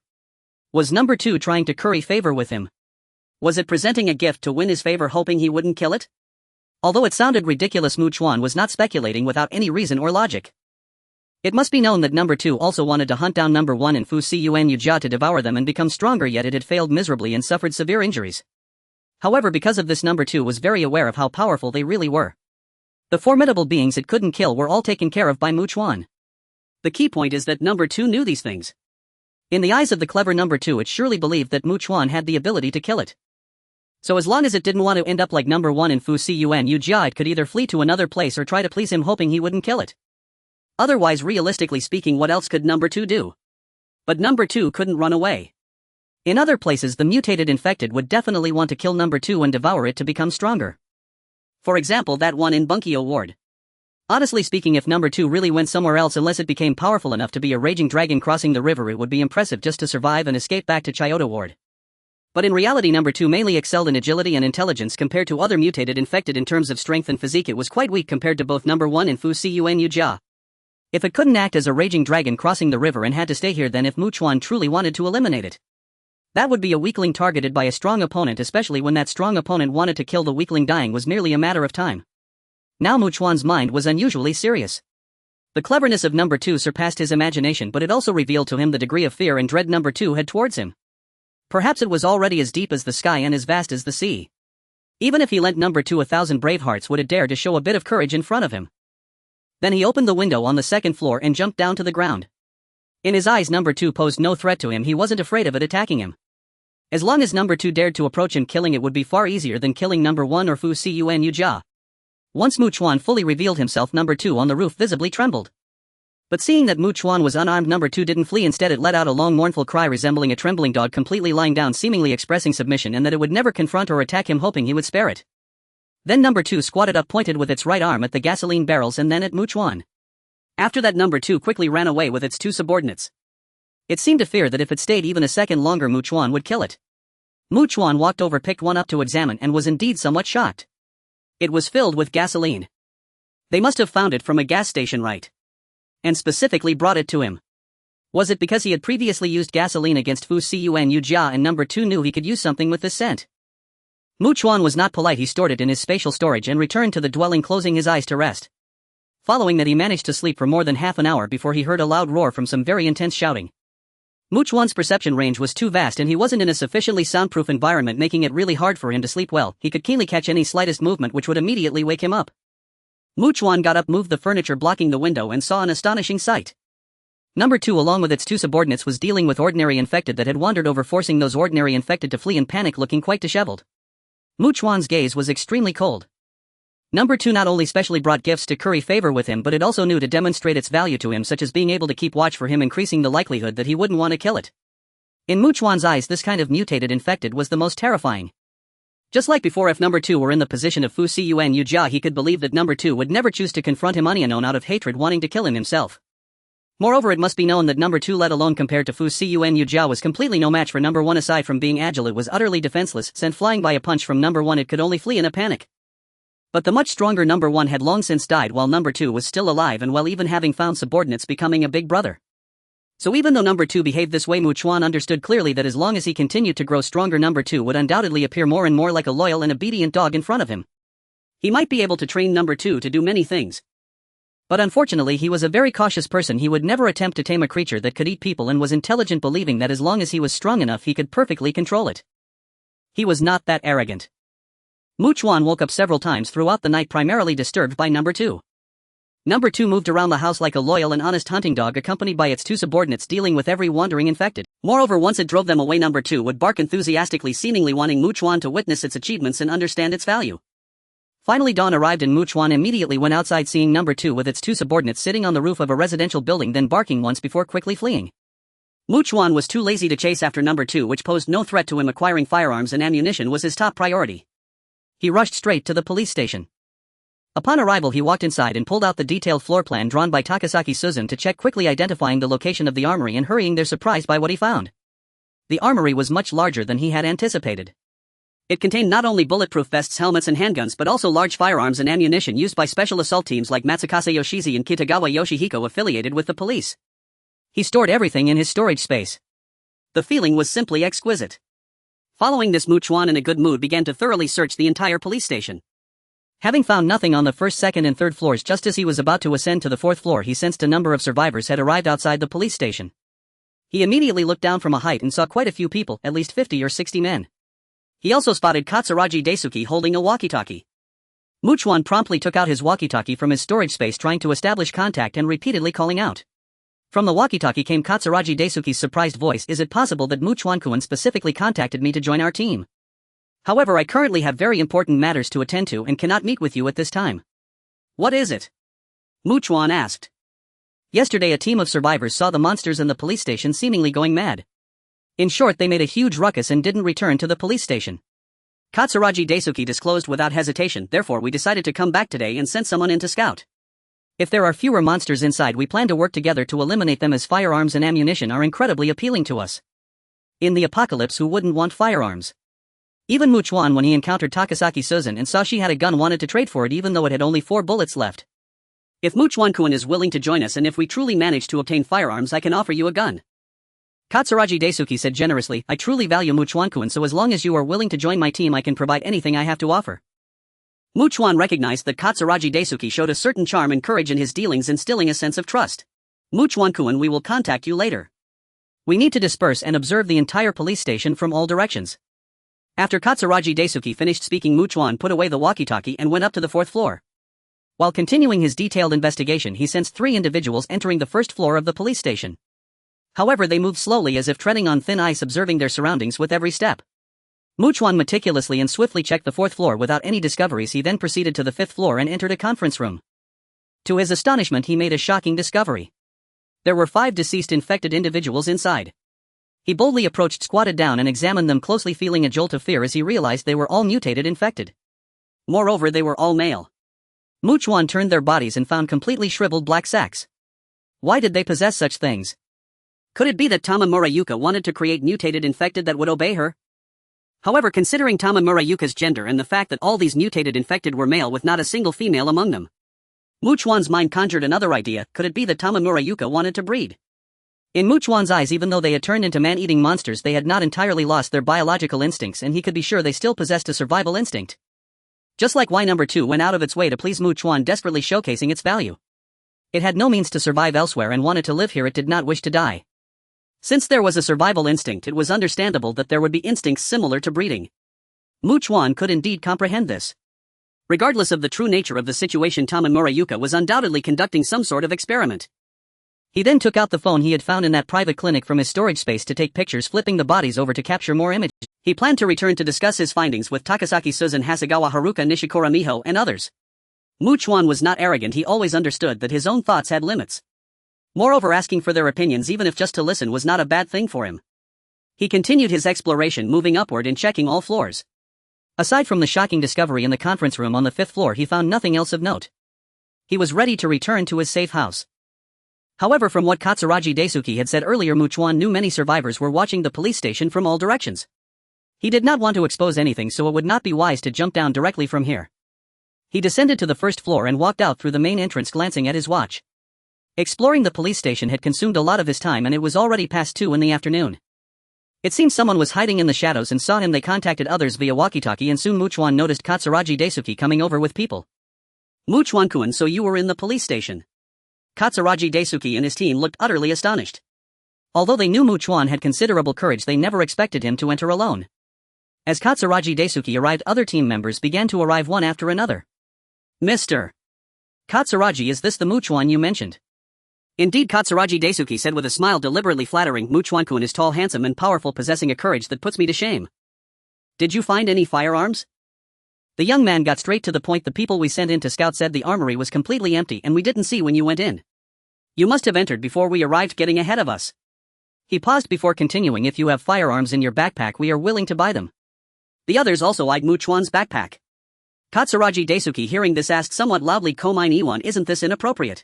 Was number 2 trying to curry favor with him? Was it presenting a gift to win his favor, hoping he wouldn't kill it? Although it sounded ridiculous, Mu Chuan was not speculating without any reason or logic. It must be known that number 2 also wanted to hunt down number 1 and Fu Cun Yujia to devour them and become stronger, yet it had failed miserably and suffered severe injuries. However, because of this, number 2 was very aware of how powerful they really were. The formidable beings it couldn't kill were all taken care of by Mu Chuan. The key point is that number 2 knew these things. In the eyes of the clever number 2, it surely believed that Mu Chuan had the ability to kill it. So as long as it didn't want to end up like number 1 and Fu Cun Yujia, it could either flee to another place or try to please him, hoping he wouldn't kill it. Otherwise, realistically speaking, what else could number 2 do? But number 2 couldn't run away. In other places, the mutated infected would definitely want to kill number 2 and devour it to become stronger. For example, that one in Bunkyo Ward. Honestly speaking, if number 2 really went somewhere else, unless it became powerful enough to be a raging dragon crossing the river, it would be impressive just to survive and escape back to Chiyoda Ward. But in reality, number 2 mainly excelled in agility and intelligence compared to other mutated infected. In terms of strength and physique, it was quite weak compared to both number 1 and Fu Cun Yujia. If it couldn't act as a raging dragon crossing the river and had to stay here, then if Mu Chuan truly wanted to eliminate it, that would be a weakling targeted by a strong opponent, especially when that strong opponent wanted to kill the weakling. Dying was merely a matter of time. Now Mu Chuan's mind was unusually serious. The cleverness of number 2 surpassed his imagination, but it also revealed to him the degree of fear and dread number 2 had towards him. Perhaps it was already as deep as the sky and as vast as the sea. Even if he lent number 2 1,000 brave hearts, would it dare to show a bit of courage in front of him? Then he opened the window on the second floor and jumped down to the ground. In his eyes, number 2 posed no threat to him. He wasn't afraid of it attacking him. As long as number 2 dared to approach him, killing it would be far easier than killing number 1 or Fu Cun Yujia. Once Mu Chuan fully revealed himself, number 2 on the roof visibly trembled. But seeing that Mu Chuan was unarmed, number 2 didn't flee. Instead, it let out a long mournful cry resembling a trembling dog completely lying down, seemingly expressing submission and that it would never confront or attack him, hoping he would spare it. Then number 2 squatted up, pointed with its right arm at the gasoline barrels and then at Mu Chuan. After that, number 2 quickly ran away with its 2 subordinates. It seemed to fear that if it stayed even a second longer, Mu Chuan would kill it. Mu Chuan walked over, picked one up to examine, and was indeed somewhat shocked. It was filled with gasoline. They must have found it from a gas station, right? And specifically brought it to him. Was it because he had previously used gasoline against Fu Cun Yujia and number 2 knew he could use something with this scent? Mu Chuan was not polite. He stored it in his spatial storage and returned to the dwelling, closing his eyes to rest. Following that, he managed to sleep for more than half an hour before he heard a loud roar from some very intense shouting. Chuan's perception range was too vast and he wasn't in a sufficiently soundproof environment, making it really hard for him to sleep well. He could keenly catch any slightest movement which would immediately wake him up. Chuan got up, moved the furniture blocking the window, and saw an astonishing sight. Number 2, along with its 2 subordinates, was dealing with ordinary infected that had wandered over, forcing those ordinary infected to flee in panic, looking quite disheveled. Chuan's gaze was extremely cold. Number 2 not only specially brought gifts to curry favor with him, but it also knew to demonstrate its value to him, such as being able to keep watch for him, increasing the likelihood that he wouldn't want to kill it. In Chuan's eyes, this kind of mutated infected was the most terrifying. Just like before, if Number 2 were in the position of Fu Cun Yujia, he could believe that Number 2 would never choose to confront him unknown out of hatred, wanting to kill him himself. Moreover, it must be known that Number 2, let alone compared to Fu Cun Yujia, was completely no match for Number 1. Aside from being agile, it was utterly defenseless. Sent flying by a punch from Number 1, it could only flee in a panic. But the much stronger Number 1 had long since died, while Number 2 was still alive, and while even having found subordinates, becoming a big brother. So even though Number 2 behaved this way, Chuan understood clearly that as long as he continued to grow stronger, Number 2 would undoubtedly appear more and more like a loyal and obedient dog in front of him. He might be able to train Number 2 to do many things. But unfortunately, he was a very cautious person. He would never attempt to tame a creature that could eat people, and was intelligent, believing that as long as he was strong enough, he could perfectly control it. He was not that arrogant. Chuan woke up several times throughout the night, primarily disturbed by Number 2. Number 2 moved around the house like a loyal and honest hunting dog, accompanied by its 2 subordinates, dealing with every wandering infected. Moreover, once it drove them away, Number 2 would bark enthusiastically, seemingly wanting Chuan to witness its achievements and understand its value. Finally, dawn arrived and Chuan immediately went outside, seeing Number 2 with its 2 subordinates sitting on the roof of a residential building, then barking once before quickly fleeing. Chuan was too lazy to chase after Number 2, which posed no threat to him. Acquiring firearms and ammunition was his top priority. He rushed straight to the police station. Upon arrival, he walked inside and pulled out the detailed floor plan drawn by Takasaki Suzun to check, quickly identifying the location of the armory and hurrying there, surprised by what he found. The armory was much larger than he had anticipated. It contained not only bulletproof vests, helmets, and handguns, but also large firearms and ammunition used by special assault teams like Matsukase Yoshizi and Kitagawa Yoshihiko, affiliated with the police. He stored everything in his storage space. The feeling was simply exquisite. Following this, Chuan, in a good mood, began to thoroughly search the entire police station. Having found nothing on the first, second, and third floors, just as he was about to ascend to the 4th floor, he sensed a number of survivors had arrived outside the police station. He immediately looked down from a height and saw quite a few people, at least 50 or 60 men. He also spotted Katsuragi Daisuke holding a walkie-talkie. Chuan promptly took out his walkie-talkie from his storage space, trying to establish contact and repeatedly calling out. From the walkie-talkie came Katsuragi Daisuke's surprised voice. "Is it possible that Chuan-kun specifically contacted me to join our team? However, I currently have very important matters to attend to and cannot meet with you at this time." "What is it?" Chuan asked. "Yesterday, a team of survivors saw the monsters in the police station seemingly going mad. In short, they made a huge ruckus and didn't return to the police station." Katsuragi Daisuke disclosed without hesitation. "Therefore, we decided to come back today and send someone in to scout. If there are fewer monsters inside, we plan to work together to eliminate them, as firearms and ammunition are incredibly appealing to us. In the apocalypse, who wouldn't want firearms?" Even Chuan, when he encountered Takasaki Suzun and saw she had a gun, wanted to trade for it, even though it had only 4 bullets left. "If Chuan-kun is willing to join us, and if we truly manage to obtain firearms, I can offer you a gun," Katsuragi Daisuke said generously. "I truly value Chuan-kun, so as long as you are willing to join my team, I can provide anything I have to offer." Chuan recognized that Katsuragi Daisuke showed a certain charm and courage in his dealings, instilling a sense of trust. "Chuan-kun, we will contact you later. We need to disperse and observe the entire police station from all directions." After Katsuragi Daisuke finished speaking, Chuan put away the walkie-talkie and went up to the 4th floor. While continuing his detailed investigation, he sensed 3 individuals entering the 1st floor of the police station. However, they moved slowly, as if treading on thin ice, observing their surroundings with every step. Chuan meticulously and swiftly checked the 4th floor without any discoveries. He then proceeded to the 5th floor and entered a conference room. To his astonishment, he made a shocking discovery. There were 5 deceased infected individuals inside. He boldly approached, squatted down, and examined them closely, feeling a jolt of fear as he realized they were all mutated infected. Moreover, they were all male. Chuan turned their bodies and found completely shriveled black sacks. Why did they possess such things? Could it be that Tamamura Yuka wanted to create mutated infected that would obey her? However, considering Tamamura Yuka's gender and the fact that all these mutated infected were male with not a single female among them, Chuan's mind conjured another idea. Could it be that Tamamura Yuka wanted to breed? In Chuan's eyes, even though they had turned into man-eating monsters, they had not entirely lost their biological instincts, and he could be sure they still possessed a survival instinct. Just like why Number 2 went out of its way to please Chuan, desperately showcasing its value. It had no means to survive elsewhere and wanted to live here. It did not wish to die. Since there was a survival instinct, it was understandable that there would be instincts similar to breeding. Chuan could indeed comprehend this. Regardless of the true nature of the situation, Tamamura Yuka was undoubtedly conducting some sort of experiment. He then took out the phone he had found in that private clinic from his storage space to take pictures, flipping the bodies over to capture more images. He planned to return to discuss his findings with Takasaki Suzan, Hasegawa Haruka, Nishikura Miho, and others. Chuan was not arrogant. He always understood that his own thoughts had limits. Moreover, asking for their opinions, even if just to listen, was not a bad thing for him. He continued his exploration, moving upward and checking all floors. Aside from the shocking discovery in the conference room on the 5th floor, he found nothing else of note. He was ready to return to his safe house. However, from what Katsuragi Daisuke had said earlier, Chuan knew many survivors were watching the police station from all directions. He did not want to expose anything, so it would not be wise to jump down directly from here. He descended to the 1st floor and walked out through the main entrance, glancing at his watch. Exploring the police station had consumed a lot of his time, and it was already past 2 in the afternoon. It seemed someone was hiding in the shadows and saw him. They contacted others via walkie-talkie, and soon Chuan noticed Katsuragi Daisuke coming over with people. Chuan-kun, so you were in the police station? Katsuragi Daisuke and his team looked utterly astonished. Although they knew Chuan had considerable courage, they never expected him to enter alone. As Katsuragi Daisuke arrived, other team members began to arrive one after another. Mr. Katsuragi, is this the Chuan you mentioned? Indeed, Katsuragi Daisuke said with a smile, deliberately flattering. Chuan-kun is tall, handsome, and powerful, possessing a courage that puts me to shame. Did you find any firearms? The young man got straight to the point. The people we sent in to scout said the armory was completely empty, and we didn't see when you went in. You must have entered before we arrived, getting ahead of us. He paused before continuing. If you have firearms in your backpack, we are willing to buy them. The others also eyed Chuan's backpack. Katsuragi Daisuke, hearing this, asked somewhat loudly, Komine Iwan, isn't this inappropriate?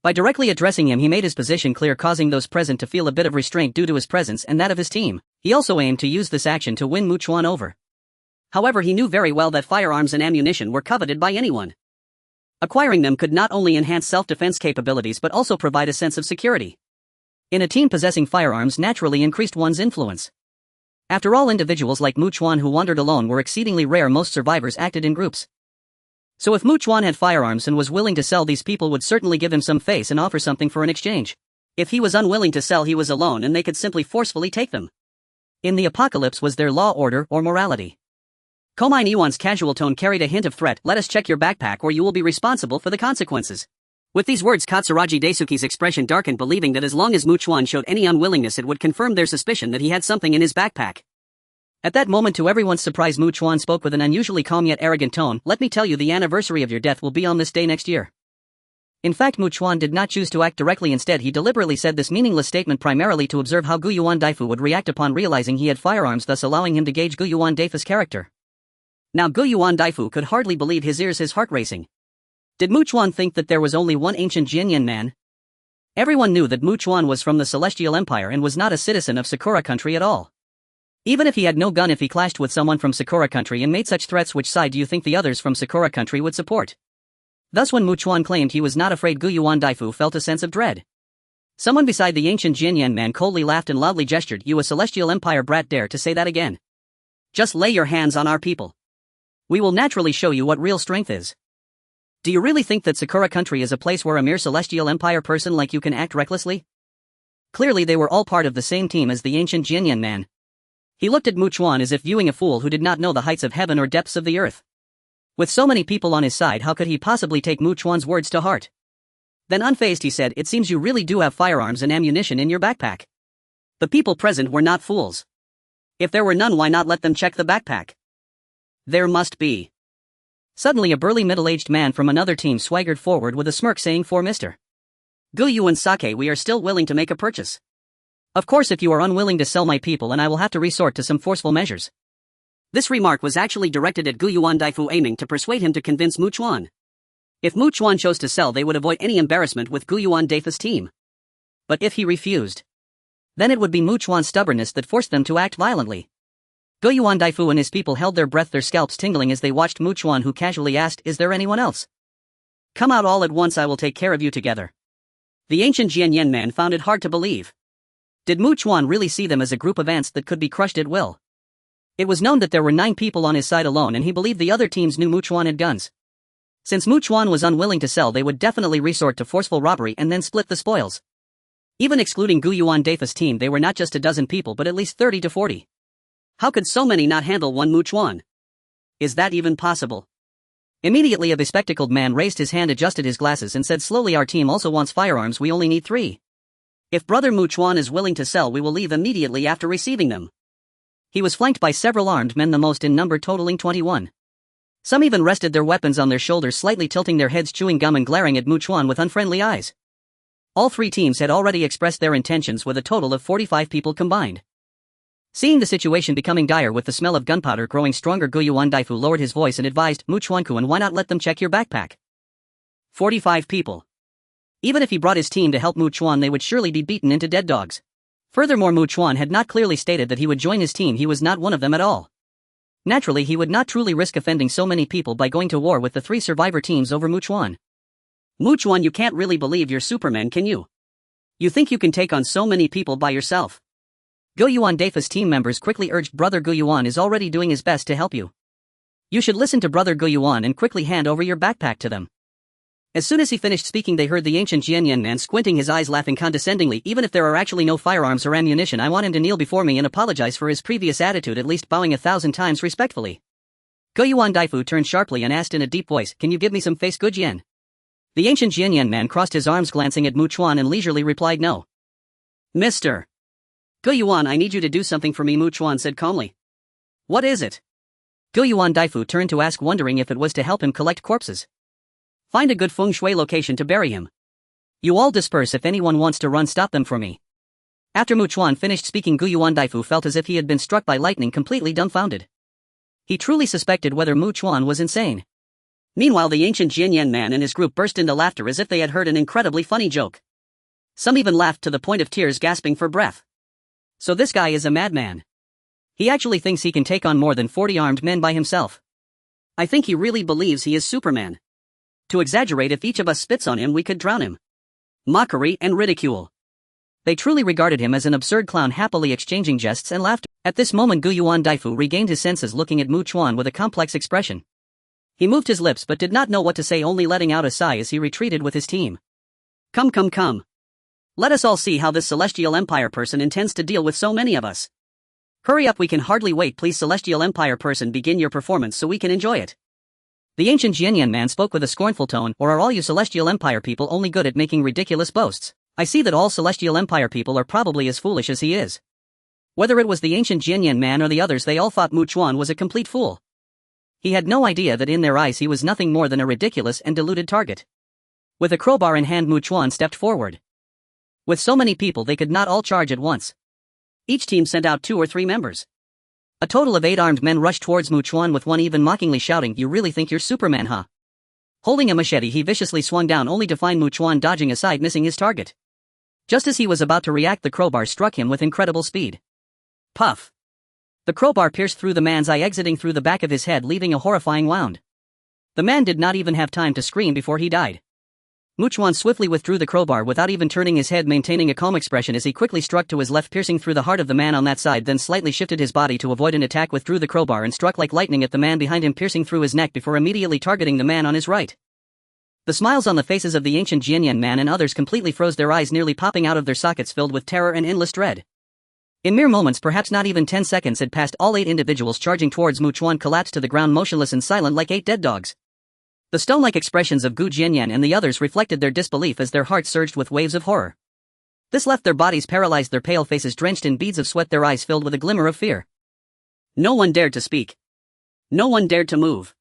By directly addressing him, he made his position clear, causing those present to feel a bit of restraint due to his presence and that of his team. He also aimed to use this action to win Chuan over. However, he knew very well that firearms and ammunition were coveted by anyone. Acquiring them could not only enhance self-defense capabilities but also provide a sense of security. In a team, possessing firearms naturally increased one's influence. After all, individuals like Chuan who wandered alone were exceedingly rare. Most survivors acted in groups. So if Chuan had firearms and was willing to sell, these people would certainly give him some face and offer something for an exchange. If he was unwilling to sell, he was alone and they could simply forcefully take them. In the apocalypse, was there law, order, or morality? Komine Iwan's casual tone carried a hint of threat. Let us check your backpack or you will be responsible for the consequences. With these words, Katsuragi Daisuke's expression darkened, believing that as long as Chuan showed any unwillingness, it would confirm their suspicion that he had something in his backpack. At that moment, to everyone's surprise, Chuan spoke with an unusually calm yet arrogant tone. Let me tell you, the anniversary of your death will be on this day next year. In fact, Chuan did not choose to act directly. Instead, he deliberately said this meaningless statement primarily to observe how Guyuan Daifu would react upon realizing he had firearms, thus allowing him to gauge Guyuan Daifu's character. Now Guyuan Daifu could hardly believe his ears, his heart racing. Did Chuan think that there was only one ancient Jinyan man? Everyone knew that Chuan was from the Celestial Empire and was not a citizen of Sakura country at all. Even if he had no gun, if he clashed with someone from Sakura country and made such threats, which side do you think the others from Sakura country would support? Thus, when Chuan claimed he was not afraid, Guyuan Daifu felt a sense of dread. Someone beside the ancient Jinyan man coldly laughed and loudly gestured. You, a Celestial Empire brat, dare to say that again? Just lay your hands on our people. We will naturally show you what real strength is. Do you really think that Sakura country is a place where a mere Celestial Empire person like you can act recklessly? Clearly they were all part of the same team as the ancient Jinyan man. He looked at Chuan as if viewing a fool who did not know the heights of heaven or depths of the earth. With so many people on his side, how could he possibly take Chuan's words to heart? Then, unfazed, he said, it seems you really do have firearms and ammunition in your backpack. The people present were not fools. If there were none, why not let them check the backpack? There must be. Suddenly a burly middle-aged man from another team swaggered forward with a smirk, saying, for Mr. Guyuan Sake, we are still willing to make a purchase. Of course, if you are unwilling to sell my people, and I will have to resort to some forceful measures. This remark was actually directed at Guyuan Daifu, aiming to persuade him to convince Chuan. If Chuan chose to sell, they would avoid any embarrassment with Guyuan Daifu's team. But if he refused, then it would be Chuan's stubbornness that forced them to act violently. Guyuan Daifu and his people held their breath, their scalps tingling as they watched Chuan, who casually asked, is there anyone else? Come out all at once, I will take care of you together. The ancient Jianyan man found it hard to believe. Did Chuan really see them as a group of ants that could be crushed at will? It was known that there were 9 people on his side alone, and he believed the other teams knew Chuan had guns. Since Mu Chuan was unwilling to sell, they would definitely resort to forceful robbery and then split the spoils. Even excluding Gu Yuan Dafa's team, they were not just a dozen people but at least 30 to 40. How could so many not handle one Mu Chuan? Is that even possible? Immediately a bespectacled man raised his hand, adjusted his glasses and said slowly, "Our team also wants firearms, we only need 3. If Brother Mu Chuan is willing to sell, we will leave immediately after receiving them." He was flanked by several armed men, the most in number totaling 21. Some even rested their weapons on their shoulders, slightly tilting their heads, chewing gum and glaring at Mu Chuan with unfriendly eyes. All 3 teams had already expressed their intentions, with a total of 45 people combined. Seeing the situation becoming dire with the smell of gunpowder growing stronger, Gu Yuan Daifu lowered his voice and advised, "Mu Chuan-kun, why not let them check your backpack?" 45 people. Even if he brought his team to help Mu Chuan, they would surely be beaten into dead dogs. Furthermore, Mu Chuan had not clearly stated that he would join his team. He was not one of them at all. Naturally, he would not truly risk offending so many people by going to war with the 3 survivor teams over Mu Chuan. Mu Chuan, you can't really believe you're Superman, can you? You think you can take on so many people by yourself? Gu Yuan Dafa's team members quickly urged, "Brother Gu Yuan is already doing his best to help you. You should listen to Brother Gu Yuan and quickly hand over your backpack to them." As soon as he finished speaking, they heard the ancient Jianyan man squinting his eyes, laughing condescendingly. "Even if there are actually no firearms or ammunition, I want him to kneel before me and apologize for his previous attitude, at least bowing 1,000 times respectfully." Gu Yuan Daifu turned sharply and asked in a deep voice, "Can you give me some face, Gu Jian?" The ancient Jianyan man crossed his arms, glancing at Mu Chuan, and leisurely replied, "No." "Mr. Gu Yuan, I need you to do something for me," Mu Chuan said calmly. "What is it?" Gu Yuan Daifu turned to ask, wondering if it was to help him collect corpses. "Find a good feng shui location to bury him. You all disperse. If anyone wants to run, stop them for me." After Mu Chuan finished speaking, Gu Yuan Daifu felt as if he had been struck by lightning, completely dumbfounded. He truly suspected whether Mu Chuan was insane. Meanwhile, the ancient Jianyan man and his group burst into laughter as if they had heard an incredibly funny joke. Some even laughed to the point of tears, gasping for breath. So this guy is a madman. He actually thinks he can take on more than 40 armed men by himself. I think he really believes he is Superman. To exaggerate, if each of us spits on him, we could drown him. Mockery and ridicule. They truly regarded him as an absurd clown, happily exchanging jests and laughter. At this moment, Gu Yuan Daifu regained his senses, looking at Mu Chuan with a complex expression. He moved his lips but did not know what to say, only letting out a sigh as he retreated with his team. Come. Let us all see how this Celestial Empire person intends to deal with so many of us. Hurry up, we can hardly wait. Please, Celestial Empire person, begin your performance so we can enjoy it. The ancient Jianyan man spoke with a scornful tone. "Or are all you Celestial Empire people only good at making ridiculous boasts? I see that all Celestial Empire people are probably as foolish as he is." Whether it was the ancient Jianyan man or the others, they all thought Mu Chuan was a complete fool. He had no idea that in their eyes he was nothing more than a ridiculous and deluded target. With a crowbar in hand, Mu Chuan stepped forward. With so many people, they could not all charge at once. Each team sent out 2 or 3 members. A total of 8 armed men rushed towards Mu Chuan, with one even mockingly shouting, "You really think you're Superman, huh?" Holding a machete, he viciously swung down, only to find Mu Chuan dodging aside, missing his target. Just as he was about to react, the crowbar struck him with incredible speed. Puff! The crowbar pierced through the man's eye, exiting through the back of his head, leaving a horrifying wound. The man did not even have time to scream before he died. Mu Chuan swiftly withdrew the crowbar without even turning his head, maintaining a calm expression as he quickly struck to his left, piercing through the heart of the man on that side, then slightly shifted his body to avoid an attack, withdrew the crowbar and struck like lightning at the man behind him, piercing through his neck before immediately targeting the man on his right. The smiles on the faces of the ancient Jianyan man and others completely froze, their eyes nearly popping out of their sockets, filled with terror and endless dread. In mere moments, perhaps not even 10 seconds had passed, all 8 individuals charging towards Mu Chuan collapsed to the ground, motionless and silent like 8 dead dogs. The stone-like expressions of Gu Jianyan and the others reflected their disbelief as their hearts surged with waves of horror. This left their bodies paralyzed, their pale faces drenched in beads of sweat, their eyes filled with a glimmer of fear. No one dared to speak. No one dared to move.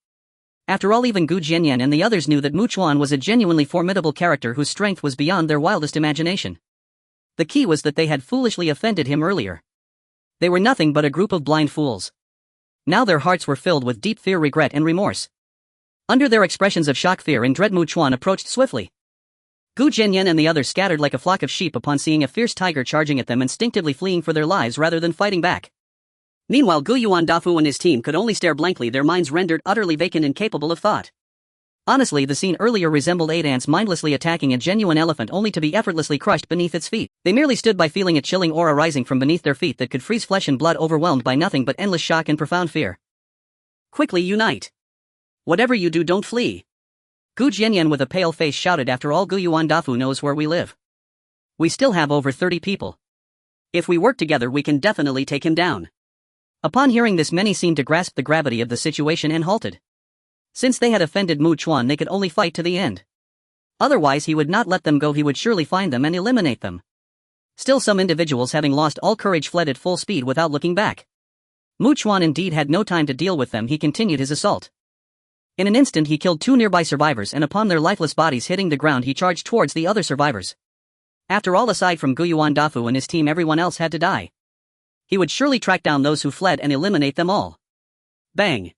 After all, even Gu Jianyan and the others knew that Mu Chuan was a genuinely formidable character whose strength was beyond their wildest imagination. The key was that they had foolishly offended him earlier. They were nothing but a group of blind fools. Now their hearts were filled with deep fear, regret, and remorse. Under their expressions of shock, fear, and dread, Mu Chuan approached swiftly. Gu Jianyan and the others scattered like a flock of sheep upon seeing a fierce tiger charging at them, instinctively fleeing for their lives rather than fighting back. Meanwhile, Gu Yuan Dafu and his team could only stare blankly, their minds rendered utterly vacant, incapable of thought. Honestly, the scene earlier resembled 8 ants mindlessly attacking a genuine elephant, only to be effortlessly crushed beneath its feet. They merely stood by, feeling a chilling aura rising from beneath their feet that could freeze flesh and blood, overwhelmed by nothing but endless shock and profound fear. Quickly unite. Whatever you do, don't flee. Gu Jianyan with a pale face shouted. After all, Gu Yuandafu knows where we live. We still have over 30 people. If we work together we can definitely take him down. Upon hearing this, many seemed to grasp the gravity of the situation and halted. Since they had offended Mu Chuan, they could only fight to the end. Otherwise he would not let them go. He would surely find them and eliminate them. Still, some individuals, having lost all courage, fled at full speed without looking back. Mu Chuan indeed had no time to deal with them. He continued his assault. In an instant he killed 2 nearby survivors, and upon their lifeless bodies hitting the ground he charged towards the other survivors. After all, aside from Gu Yuandafu and his team, everyone else had to die. He would surely track down those who fled and eliminate them all. Bang!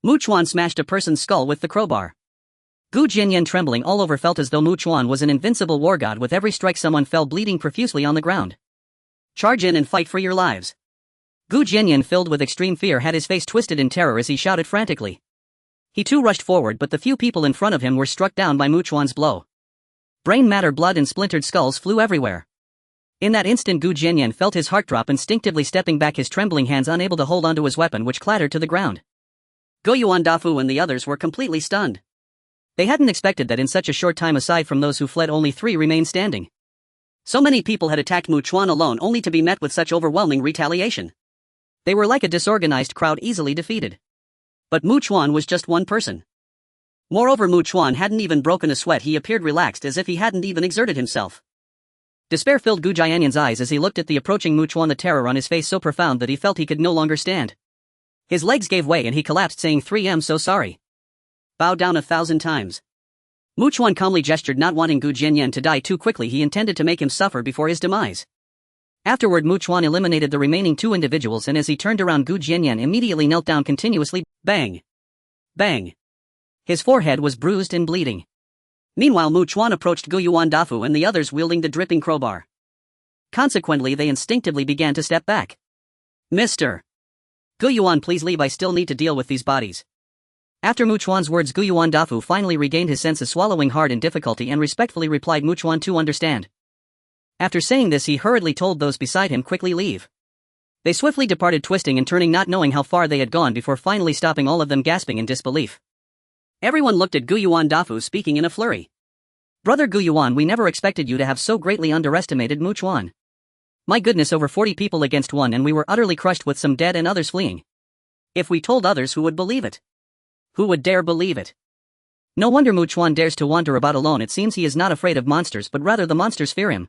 Mu Chuan smashed a person's skull with the crowbar. Gu Jianyan, trembling all over, felt as though Mu Chuan was an invincible war god. With every strike someone fell bleeding profusely on the ground. Charge in and fight for your lives. Gu Jianyan, filled with extreme fear, had his face twisted in terror as he shouted frantically. He too rushed forward, but the few people in front of him were struck down by Mu Chuan's blow. Brain matter, blood and splintered skulls flew everywhere. In that instant Gu Jianyan felt his heart drop, instinctively stepping back, his trembling hands unable to hold onto his weapon, which clattered to the ground. Gu Yuandafu and the others were completely stunned. They hadn't expected that in such a short time, aside from those who fled, only 3 remained standing. So many people had attacked Mu Chuan alone, only to be met with such overwhelming retaliation. They were like a disorganized crowd, easily defeated. But Mu Chuan was just one person. Moreover, Mu Chuan hadn't even broken a sweat. He appeared relaxed, as if he hadn't even exerted himself. Despair filled Gu Jianyan's eyes as he looked at the approaching Mu Chuan, the terror on his face so profound that he felt he could no longer stand. His legs gave way and he collapsed, saying, 3M so sorry. Bow down 1,000 times. Mu Chuan calmly gestured, not wanting Gu Jianyan to die too quickly. He intended to make him suffer before his demise. Afterward, Mu Chuan eliminated the remaining 2 individuals, and as he turned around, Gu Jianyan immediately knelt down continuously. Bang! Bang! His forehead was bruised and bleeding. Meanwhile, Mu Chuan approached Gu Yuandafu and the others wielding the dripping crowbar. Consequently, they instinctively began to step back. Mr. Gu Yuan, please leave. I still need to deal with these bodies. After Mu Chuan's words, Gu Yuandafu finally regained his senses, swallowing hard in difficulty, and respectfully replied, Mu Chuan, to understand. After saying this, he hurriedly told those beside him, quickly leave. They swiftly departed, twisting and turning, not knowing how far they had gone, before finally stopping, all of them gasping in disbelief. Everyone looked at Gu Yuandafu, speaking in a flurry. Brother Gu Yuan, we never expected you to have so greatly underestimated Mu Chuan. My goodness, over 40 people against 1, and we were utterly crushed, with some dead and others fleeing. If we told others, who would believe it? Who would dare believe it? No wonder Mu Chuan dares to wander about alone. It seems he is not afraid of monsters, but rather the monsters fear him.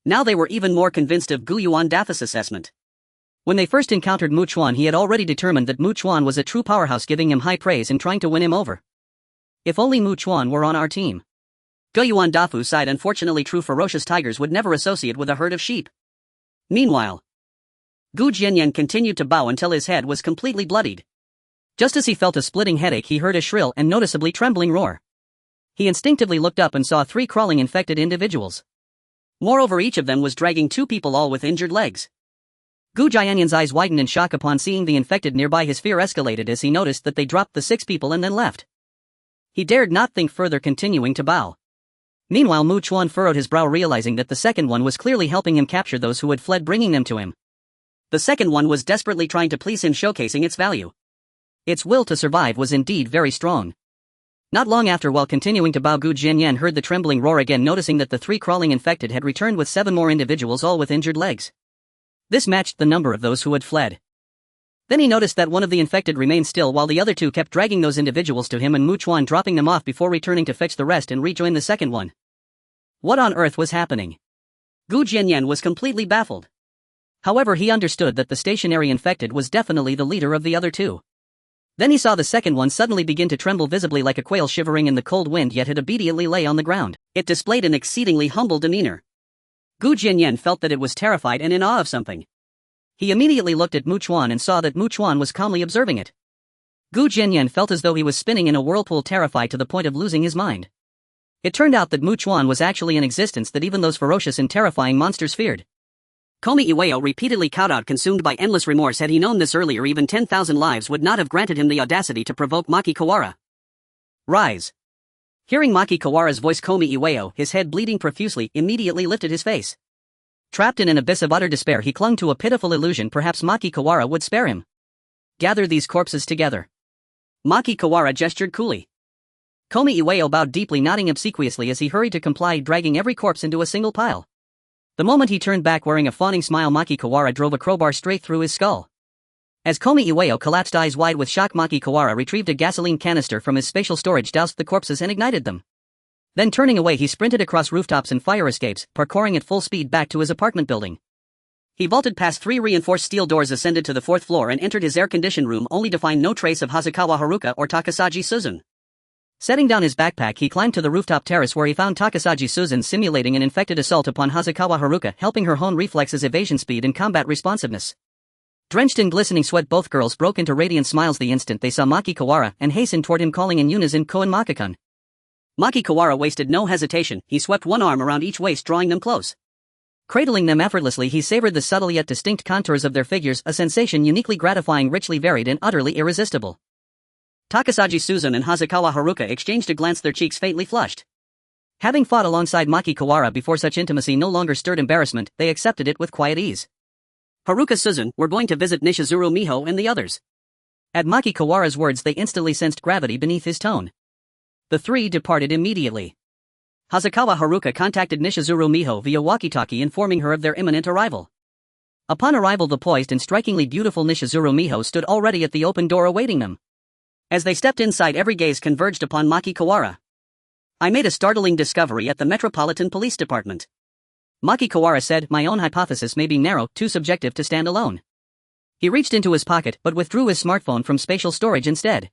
Now they were even more convinced of Gu Yuandafu's assessment. When they first encountered Mu Chuan, he had already determined that Mu Chuan was a true powerhouse, giving him high praise and trying to win him over. If only Mu Chuan were on our team. Gu Yuandafu sighed. Unfortunately, true ferocious tigers would never associate with a herd of sheep. Meanwhile, Gu Jianyan continued to bow until his head was completely bloodied. Just as he felt a splitting headache, he heard a shrill and noticeably trembling roar. He instinctively looked up and saw 3 crawling infected individuals. Moreover, each of them was dragging 2 people, all with injured legs. Gu Jianyan's eyes widened in shock upon seeing the infected nearby. His fear escalated as he noticed that they dropped the 6 people and then left. He dared not think further, continuing to bow. Meanwhile, Mu Chuan furrowed his brow, realizing that the second one was clearly helping him capture those who had fled, bringing them to him. The second one was desperately trying to please him, showcasing its value. Its will to survive was indeed very strong. Not long after, while continuing to bow, Gu Jianyan heard the trembling roar again, noticing that the 3 crawling infected had returned with 7 more individuals, all with injured legs. This matched the number of those who had fled. Then he noticed that one of the infected remained still, while the other 2 kept dragging those individuals to him, and Mu Chuan dropping them off before returning to fetch the rest and rejoin the second one. What on earth was happening? Gu Jianyan was completely baffled. However, he understood that the stationary infected was definitely the leader of the other 2. Then he saw the second one suddenly begin to tremble visibly like a quail shivering in the cold wind, yet it obediently lay on the ground. It displayed an exceedingly humble demeanor. Gu Jianyan felt that it was terrified and in awe of something. He immediately looked at Mu Chuan and saw that Mu Chuan was calmly observing it. Gu Jianyan felt as though he was spinning in a whirlpool, terrified to the point of losing his mind. It turned out that Mu Chuan was actually an existence that even those ferocious and terrifying monsters feared. Komi Iwao repeatedly cowed out, consumed by endless remorse. Had he known this earlier, even 10,000 lives would not have granted him the audacity to provoke Maki Kawara. Rise. Hearing Maki Kawara's voice, Komi Iwao, his head bleeding profusely, immediately lifted his face. Trapped in an abyss of utter despair, he clung to a pitiful illusion perhaps Maki Kawara would spare him. Gather these corpses together. Maki Kawara gestured coolly. Komi Iwao bowed deeply, nodding obsequiously as he hurried to comply, dragging every corpse into a single pile. The moment he turned back wearing a fawning smile, Maki Kawara drove a crowbar straight through his skull. As Komi Iwao collapsed eyes wide with shock, Maki Kawara retrieved a gasoline canister from his spatial storage, doused the corpses and ignited them. Then turning away, he sprinted across rooftops and fire escapes, parkouring at full speed back to his apartment building. He vaulted past 3 reinforced steel doors, ascended to the 4th floor and entered his air-conditioned room, only to find no trace of Hazukawa Haruka or Takasaji Suzun. Setting down his backpack, he climbed to the rooftop terrace where he found Takasaji Suzun simulating an infected assault upon Hazukawa Haruka, helping her hone reflexes, evasion speed and combat responsiveness. Drenched in glistening sweat, both girls broke into radiant smiles the instant they saw Maki Kawara and hastened toward him, calling in unison, "Ko and Maki-kun." Maki Kawara wasted no hesitation. He swept one arm around each waist, drawing them close. Cradling them effortlessly, he savored the subtle yet distinct contours of their figures, a sensation uniquely gratifying, richly varied and utterly irresistible. Takasaji Suzun and Hazukawa Haruka exchanged a glance, their cheeks faintly flushed. Having fought alongside Maki Kawara before, such intimacy no longer stirred embarrassment, they accepted it with quiet ease. "Haruka Suzun, we're going to visit Nishizuru Miho and the others." At Maki Kawara's words, they instantly sensed gravity beneath his tone. The three departed immediately. Hazukawa Haruka contacted Nishizuru Miho via walkie-talkie, informing her of their imminent arrival. Upon arrival, the poised and strikingly beautiful Nishizuru Miho stood already at the open door awaiting them. As they stepped inside, every gaze converged upon Maki Kawara. "I made a startling discovery at the Metropolitan Police Department," Maki Kawara said. "My own hypothesis may be narrow, too subjective to stand alone." He reached into his pocket but withdrew his smartphone from spatial storage instead.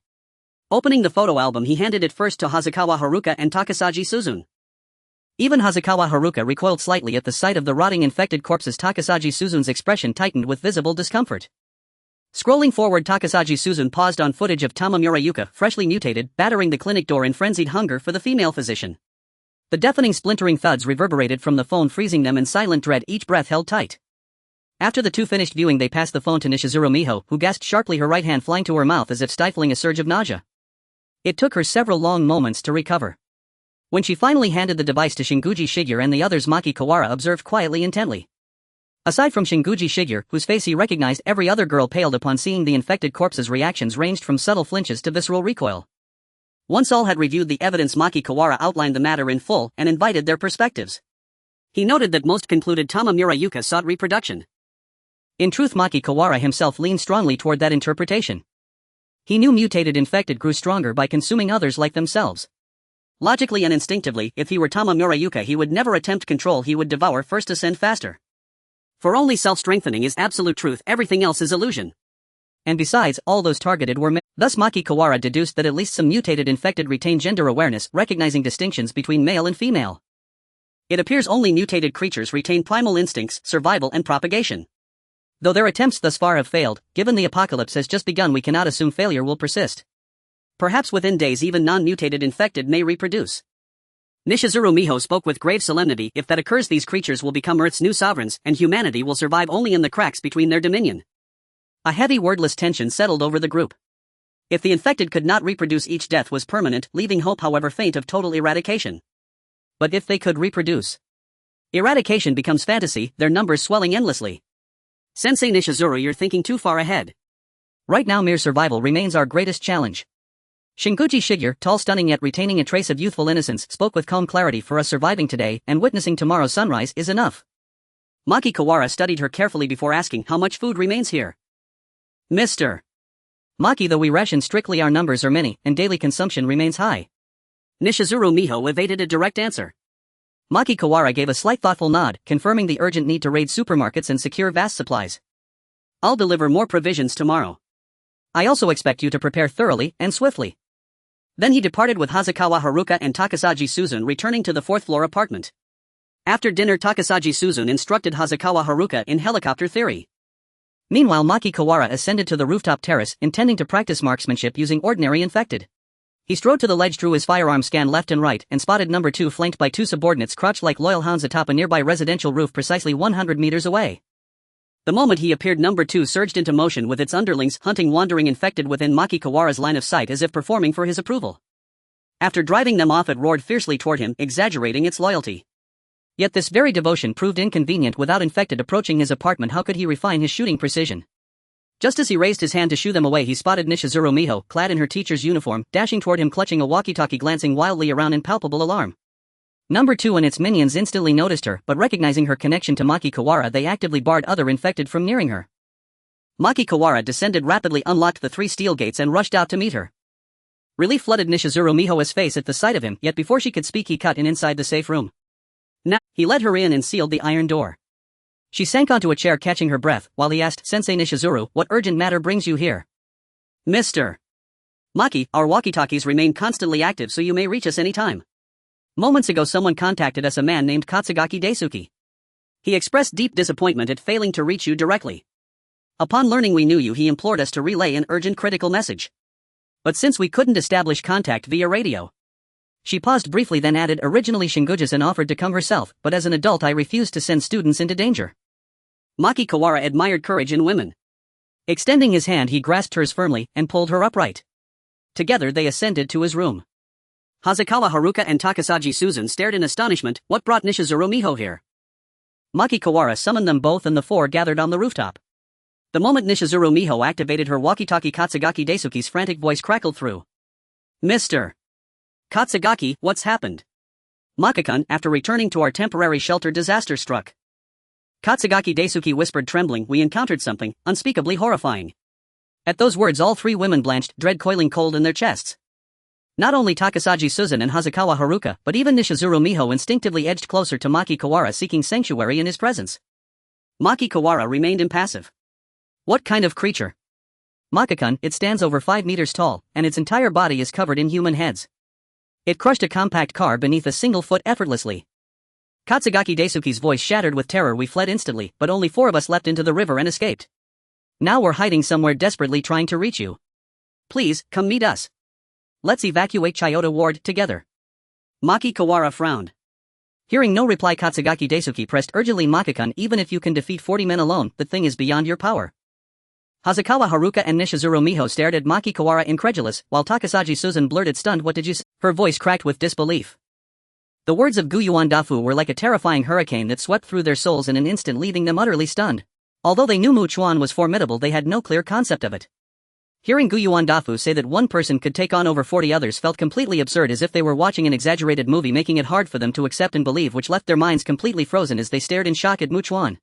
Opening the photo album, he handed it first to Hazukawa Haruka and Takasaji Suzun. Even Hazukawa Haruka recoiled slightly at the sight of the rotting infected corpses. Takasaji Suzun's expression tightened with visible discomfort. Scrolling forward, Takasaji Suzun paused on footage of Tamamura Yuka, freshly mutated, battering the clinic door in frenzied hunger for the female physician. The deafening splintering thuds reverberated from the phone, freezing them in silent dread, each breath held tight. After the two finished viewing, they passed the phone to Nishizuru Miho, who gasped sharply, her right hand flying to her mouth as if stifling a surge of nausea. It took her several long moments to recover. When she finally handed the device to Shinguji Shigeru and the others, Maki Kawara observed quietly, intently. Aside from Shinguji Shigeru, whose face he recognized, every other girl paled upon seeing the infected corpses. Reactions ranged from subtle flinches to visceral recoil. Once all had reviewed the evidence, Maki Kawara outlined the matter in full and invited their perspectives. He noted that most concluded Tamamura Yuka sought reproduction. In truth, Maki Kawara himself leaned strongly toward that interpretation. He knew mutated infected grew stronger by consuming others like themselves. Logically and instinctively, if he were Tamamura Yuka, he would never attempt control, he would devour first, ascend faster. For only self-strengthening is absolute truth, everything else is illusion. And besides, all those targeted were men. Thus Maki Kawara deduced that at least some mutated infected retain gender awareness, recognizing distinctions between male and female. It appears only mutated creatures retain primal instincts, survival and propagation. Though their attempts thus far have failed, given the apocalypse has just begun, we cannot assume failure will persist. Perhaps within days even non-mutated infected may reproduce. Nishizuru Miho spoke with grave solemnity. If that occurs, these creatures will become Earth's new sovereigns, and humanity will survive only in the cracks between their dominion. A heavy wordless tension settled over the group. If the infected could not reproduce, each death was permanent, leaving hope however faint of total eradication. But if they could reproduce, eradication becomes fantasy, their numbers swelling endlessly. Sensei Nishizuru, you're thinking too far ahead. Right now mere survival remains our greatest challenge. Shinguji Shigeru, tall, stunning yet retaining a trace of youthful innocence, spoke with calm clarity. For us, surviving today and witnessing tomorrow's sunrise is enough. Maki Kawara studied her carefully before asking, "How much food remains here?" "Mr. Maki, though we ration strictly, our numbers are many, and daily consumption remains high." Nishizuru Miho evaded a direct answer. Maki Kawara gave a slight thoughtful nod, confirming the urgent need to raid supermarkets and secure vast supplies. "I'll deliver more provisions tomorrow. I also expect you to prepare thoroughly and swiftly." Then he departed with Hazukawa Haruka and Takasaji Suzun, returning to the 4th floor apartment. After dinner, Takasaji Suzun instructed Hazukawa Haruka in helicopter theory. Meanwhile, Maki Kawara ascended to the rooftop terrace, intending to practice marksmanship using ordinary infected. He strode to the ledge, drew his firearm, scanned left and right, and spotted number 2 flanked by 2 subordinates crouched like loyal hounds atop a nearby residential roof precisely 100 meters away. The moment he appeared, number 2 surged into motion with its underlings, hunting wandering infected within Maki Kawara's line of sight as if performing for his approval. After driving them off, it roared fiercely toward him, exaggerating its loyalty. Yet this very devotion proved inconvenient. Without infected approaching his apartment, how could he refine his shooting precision? Just as he raised his hand to shoo them away, he spotted Nishizuru Miho, clad in her teacher's uniform, dashing toward him clutching a walkie-talkie, glancing wildly around in palpable alarm. Number 2 and its minions instantly noticed her, but recognizing her connection to Maki Kawara, they actively barred other infected from nearing her. Maki Kawara descended rapidly, unlocked the 3 steel gates and rushed out to meet her. Relief flooded Nishizuru Miho's face at the sight of him, yet before she could speak he cut in inside the safe room. Now, he led her in and sealed the iron door. She sank onto a chair catching her breath, while he asked, "Sensei Nishizuru, what urgent matter brings you here?" "Mr. Maki, our walkie-talkies remain constantly active so you may reach us anytime. Moments ago someone contacted us, a man named Katsugaki Daisuke. He expressed deep disappointment at failing to reach you directly. Upon learning we knew you, he implored us to relay an urgent critical message. But since we couldn't establish contact via radio..." She paused briefly, then added, "Originally Shinguja-san offered to come herself, but as an adult I refused to send students into danger." Maki Kawara admired courage in women. Extending his hand he grasped hers firmly and pulled her upright. Together they ascended to his room. Hazukawa Haruka and Takasaji Suzan stared in astonishment. What brought Nishizuru Miho here? Maki Kawara summoned them both and the 4 gathered on the rooftop. The moment Nishizuru Miho activated her walkie-talkie, Katsugaki Daisuke's frantic voice crackled through. "Mr. Katsugaki, what's happened?" "Maki-kun, after returning to our temporary shelter, disaster struck." Katsugaki Daisuke whispered, trembling. "We encountered something unspeakably horrifying." At those words all 3 women blanched, dread coiling cold in their chests. Not only Takasaji Suzan and Hazukawa Haruka, but even Nishizuru Miho instinctively edged closer to Maki Kawara, seeking sanctuary in his presence. Maki Kawara remained impassive. "What kind of creature?" "Maki-kun, it stands over 5 meters tall, and its entire body is covered in human heads. It crushed a compact car beneath a single foot effortlessly." Katsugaki Daisuke's voice shattered with terror. "We fled instantly, but only 4 of us leapt into the river and escaped. Now we're hiding somewhere, desperately trying to reach you. Please, come meet us. Let's evacuate Chiyoda Ward together." Maki Kawara frowned. Hearing no reply, Katsugaki Daisuke pressed urgently, "Maki-kun, even if you can defeat 40 men alone, the thing is beyond your power." Hazukawa Haruka and Nishizuru Miho stared at Maki Kawara incredulous, while Takasaji Suzan blurted, "Stunned, what did you say?" Her voice cracked with disbelief. The words of Guyuan Dafu were like a terrifying hurricane that swept through their souls in an instant, leaving them utterly stunned. Although they knew Chuan was formidable, they had no clear concept of it. Hearing Guyuan Dafu say that one person could take on over 40 others felt completely absurd, as if they were watching an exaggerated movie, making it hard for them to accept and believe, which left their minds completely frozen as they stared in shock at Chuan.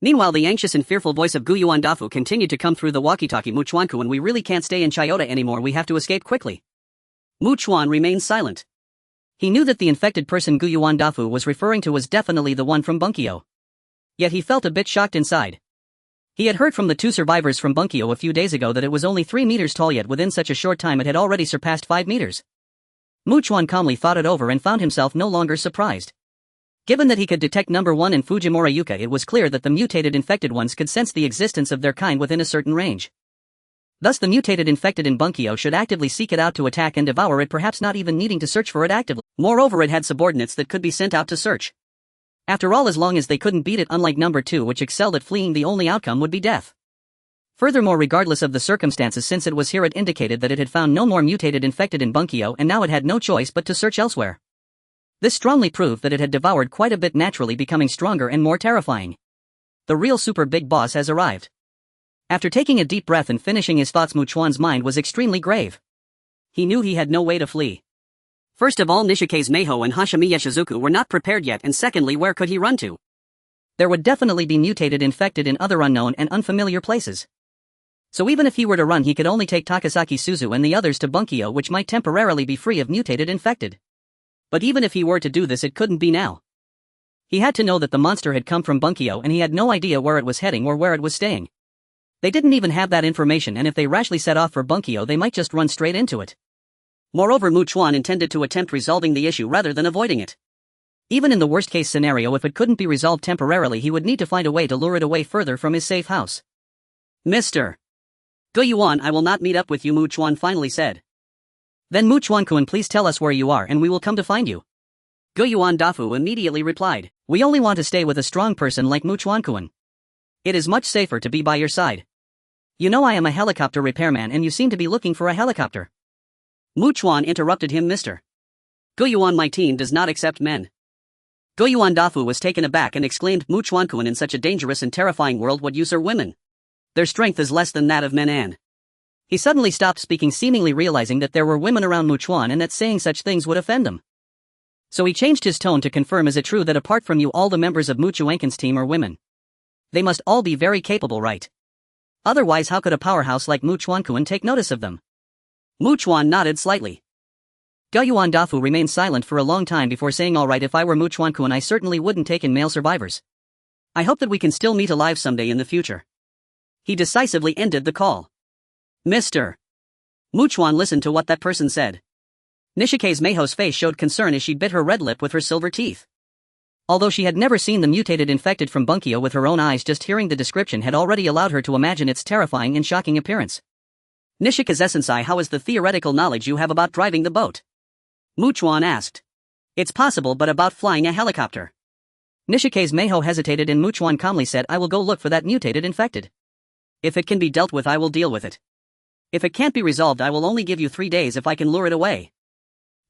Meanwhile, the anxious and fearful voice of Guyuan Dafu continued to come through the walkie-talkie. "Chuan-kun, we really can't stay in Chiyoda anymore, we have to escape quickly." Chuan remained silent. He knew that the infected person Guyuan Dafu was referring to was definitely the one from Bunkyo. Yet he felt a bit shocked inside. He had heard from the 2 survivors from Bunkyo a few days ago that it was only 3 meters tall, yet within such a short time it had already surpassed 5 meters. Chuan calmly thought it over and found himself no longer surprised. Given that he could detect number 1 in Fujimura Yuka, it was clear that the mutated infected ones could sense the existence of their kind within a certain range. Thus the mutated infected in Bunkyo should actively seek it out to attack and devour it, perhaps not even needing to search for it actively. Moreover, it had subordinates that could be sent out to search. After all, as long as they couldn't beat it, unlike number 2 which excelled at fleeing, the only outcome would be death. Furthermore, regardless of the circumstances, since it was here, it indicated that it had found no more mutated infected in Bunkyo, and now it had no choice but to search elsewhere. This strongly proved that it had devoured quite a bit, naturally becoming stronger and more terrifying. The real super big boss has arrived. After taking a deep breath and finishing his thoughts, Chuan's mind was extremely grave. He knew he had no way to flee. First of all, Nishikaze Meiho and Hashimiya Shizuku were not prepared yet, and secondly, where could he run to? There would definitely be mutated infected in other unknown and unfamiliar places. So even if he were to run, he could only take Takasaki Suzu and the others to Bunkyo, which might temporarily be free of mutated infected. But even if he were to do this, it couldn't be now. He had to know that the monster had come from Bunkyo, and he had no idea where it was heading or where it was staying. They didn't even have that information, and if they rashly set off for Bunkyo, they might just run straight into it. Moreover, Chuan intended to attempt resolving the issue rather than avoiding it. Even in the worst-case scenario, if it couldn't be resolved temporarily, he would need to find a way to lure it away further from his safe house. "Mr. Guyuan, I will not meet up with you," Chuan finally said. "Then Chuan-kun, please tell us where you are and we will come to find you." Guyuan Dafu immediately replied, "We only want to stay with a strong person like Chuan-kun. It is much safer to be by your side. You know I am a helicopter repairman and you seem to be looking for a helicopter." Chuan interrupted him. "Mr. Guyuan, my team does not accept men." Guyuan Dafu was taken aback and exclaimed, "Chuan-kun, in such a dangerous and terrifying world, what use are women?" Their strength is less than that of men. He suddenly stopped speaking, seemingly realizing that there were women around Chuan and that saying such things would offend them. So he changed his tone to confirm, is it true that apart from you all the members of Chuan's team are women? They must all be very capable, right? Otherwise how could a powerhouse like Chuan take notice of them? Chuan nodded slightly. Guyuan Dafu remained silent for a long time before saying, alright, if I were Chuan I certainly wouldn't take in male survivors. I hope that we can still meet alive someday in the future. He decisively ended the call. Mr. Chuan listened to what that person said. Nishike's Meiho's face showed concern as she bit her red lip with her silver teeth. Although she had never seen the mutated infected from Bunkyo with her own eyes, just hearing the description had already allowed her to imagine its terrifying and shocking appearance. Nishikaze-sensei, how is the theoretical knowledge you have about driving the boat? Chuan asked. It's possible, but about flying a helicopter. Nishike's Meiho hesitated and Chuan calmly said, I will go look for that mutated infected. If it can be dealt with, I will deal with it. If it can't be resolved, I will only give you 3 days if I can lure it away.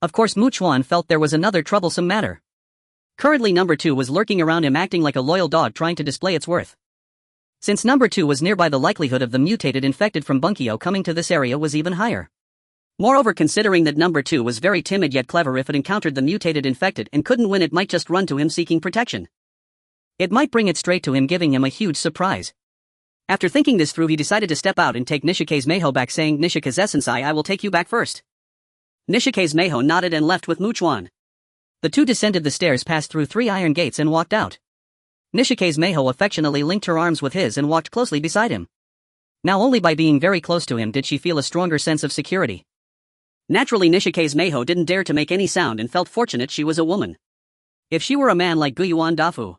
Of course, Chuan felt there was another troublesome matter. Currently number 2 was lurking around him, acting like a loyal dog trying to display its worth. Since number 2 was nearby, the likelihood of the mutated infected from Bunkyo coming to this area was even higher. Moreover, considering that number 2 was very timid yet clever, if it encountered the mutated infected and couldn't win, it might just run to him seeking protection. It might bring it straight to him, giving him a huge surprise. After thinking this through, he decided to step out and take Nishike's Meiho back, saying, Nishikaze-sensei, I will take you back first. Nishike's Meiho nodded and left with Chuan. The two descended the stairs, passed through 3 iron gates and walked out. Nishike's Meiho affectionately linked her arms with his and walked closely beside him. Now only by being very close to him did she feel a stronger sense of security. Naturally, Nishike's Meiho didn't dare to make any sound and felt fortunate she was a woman. If she were a man like Guyuan Dafu,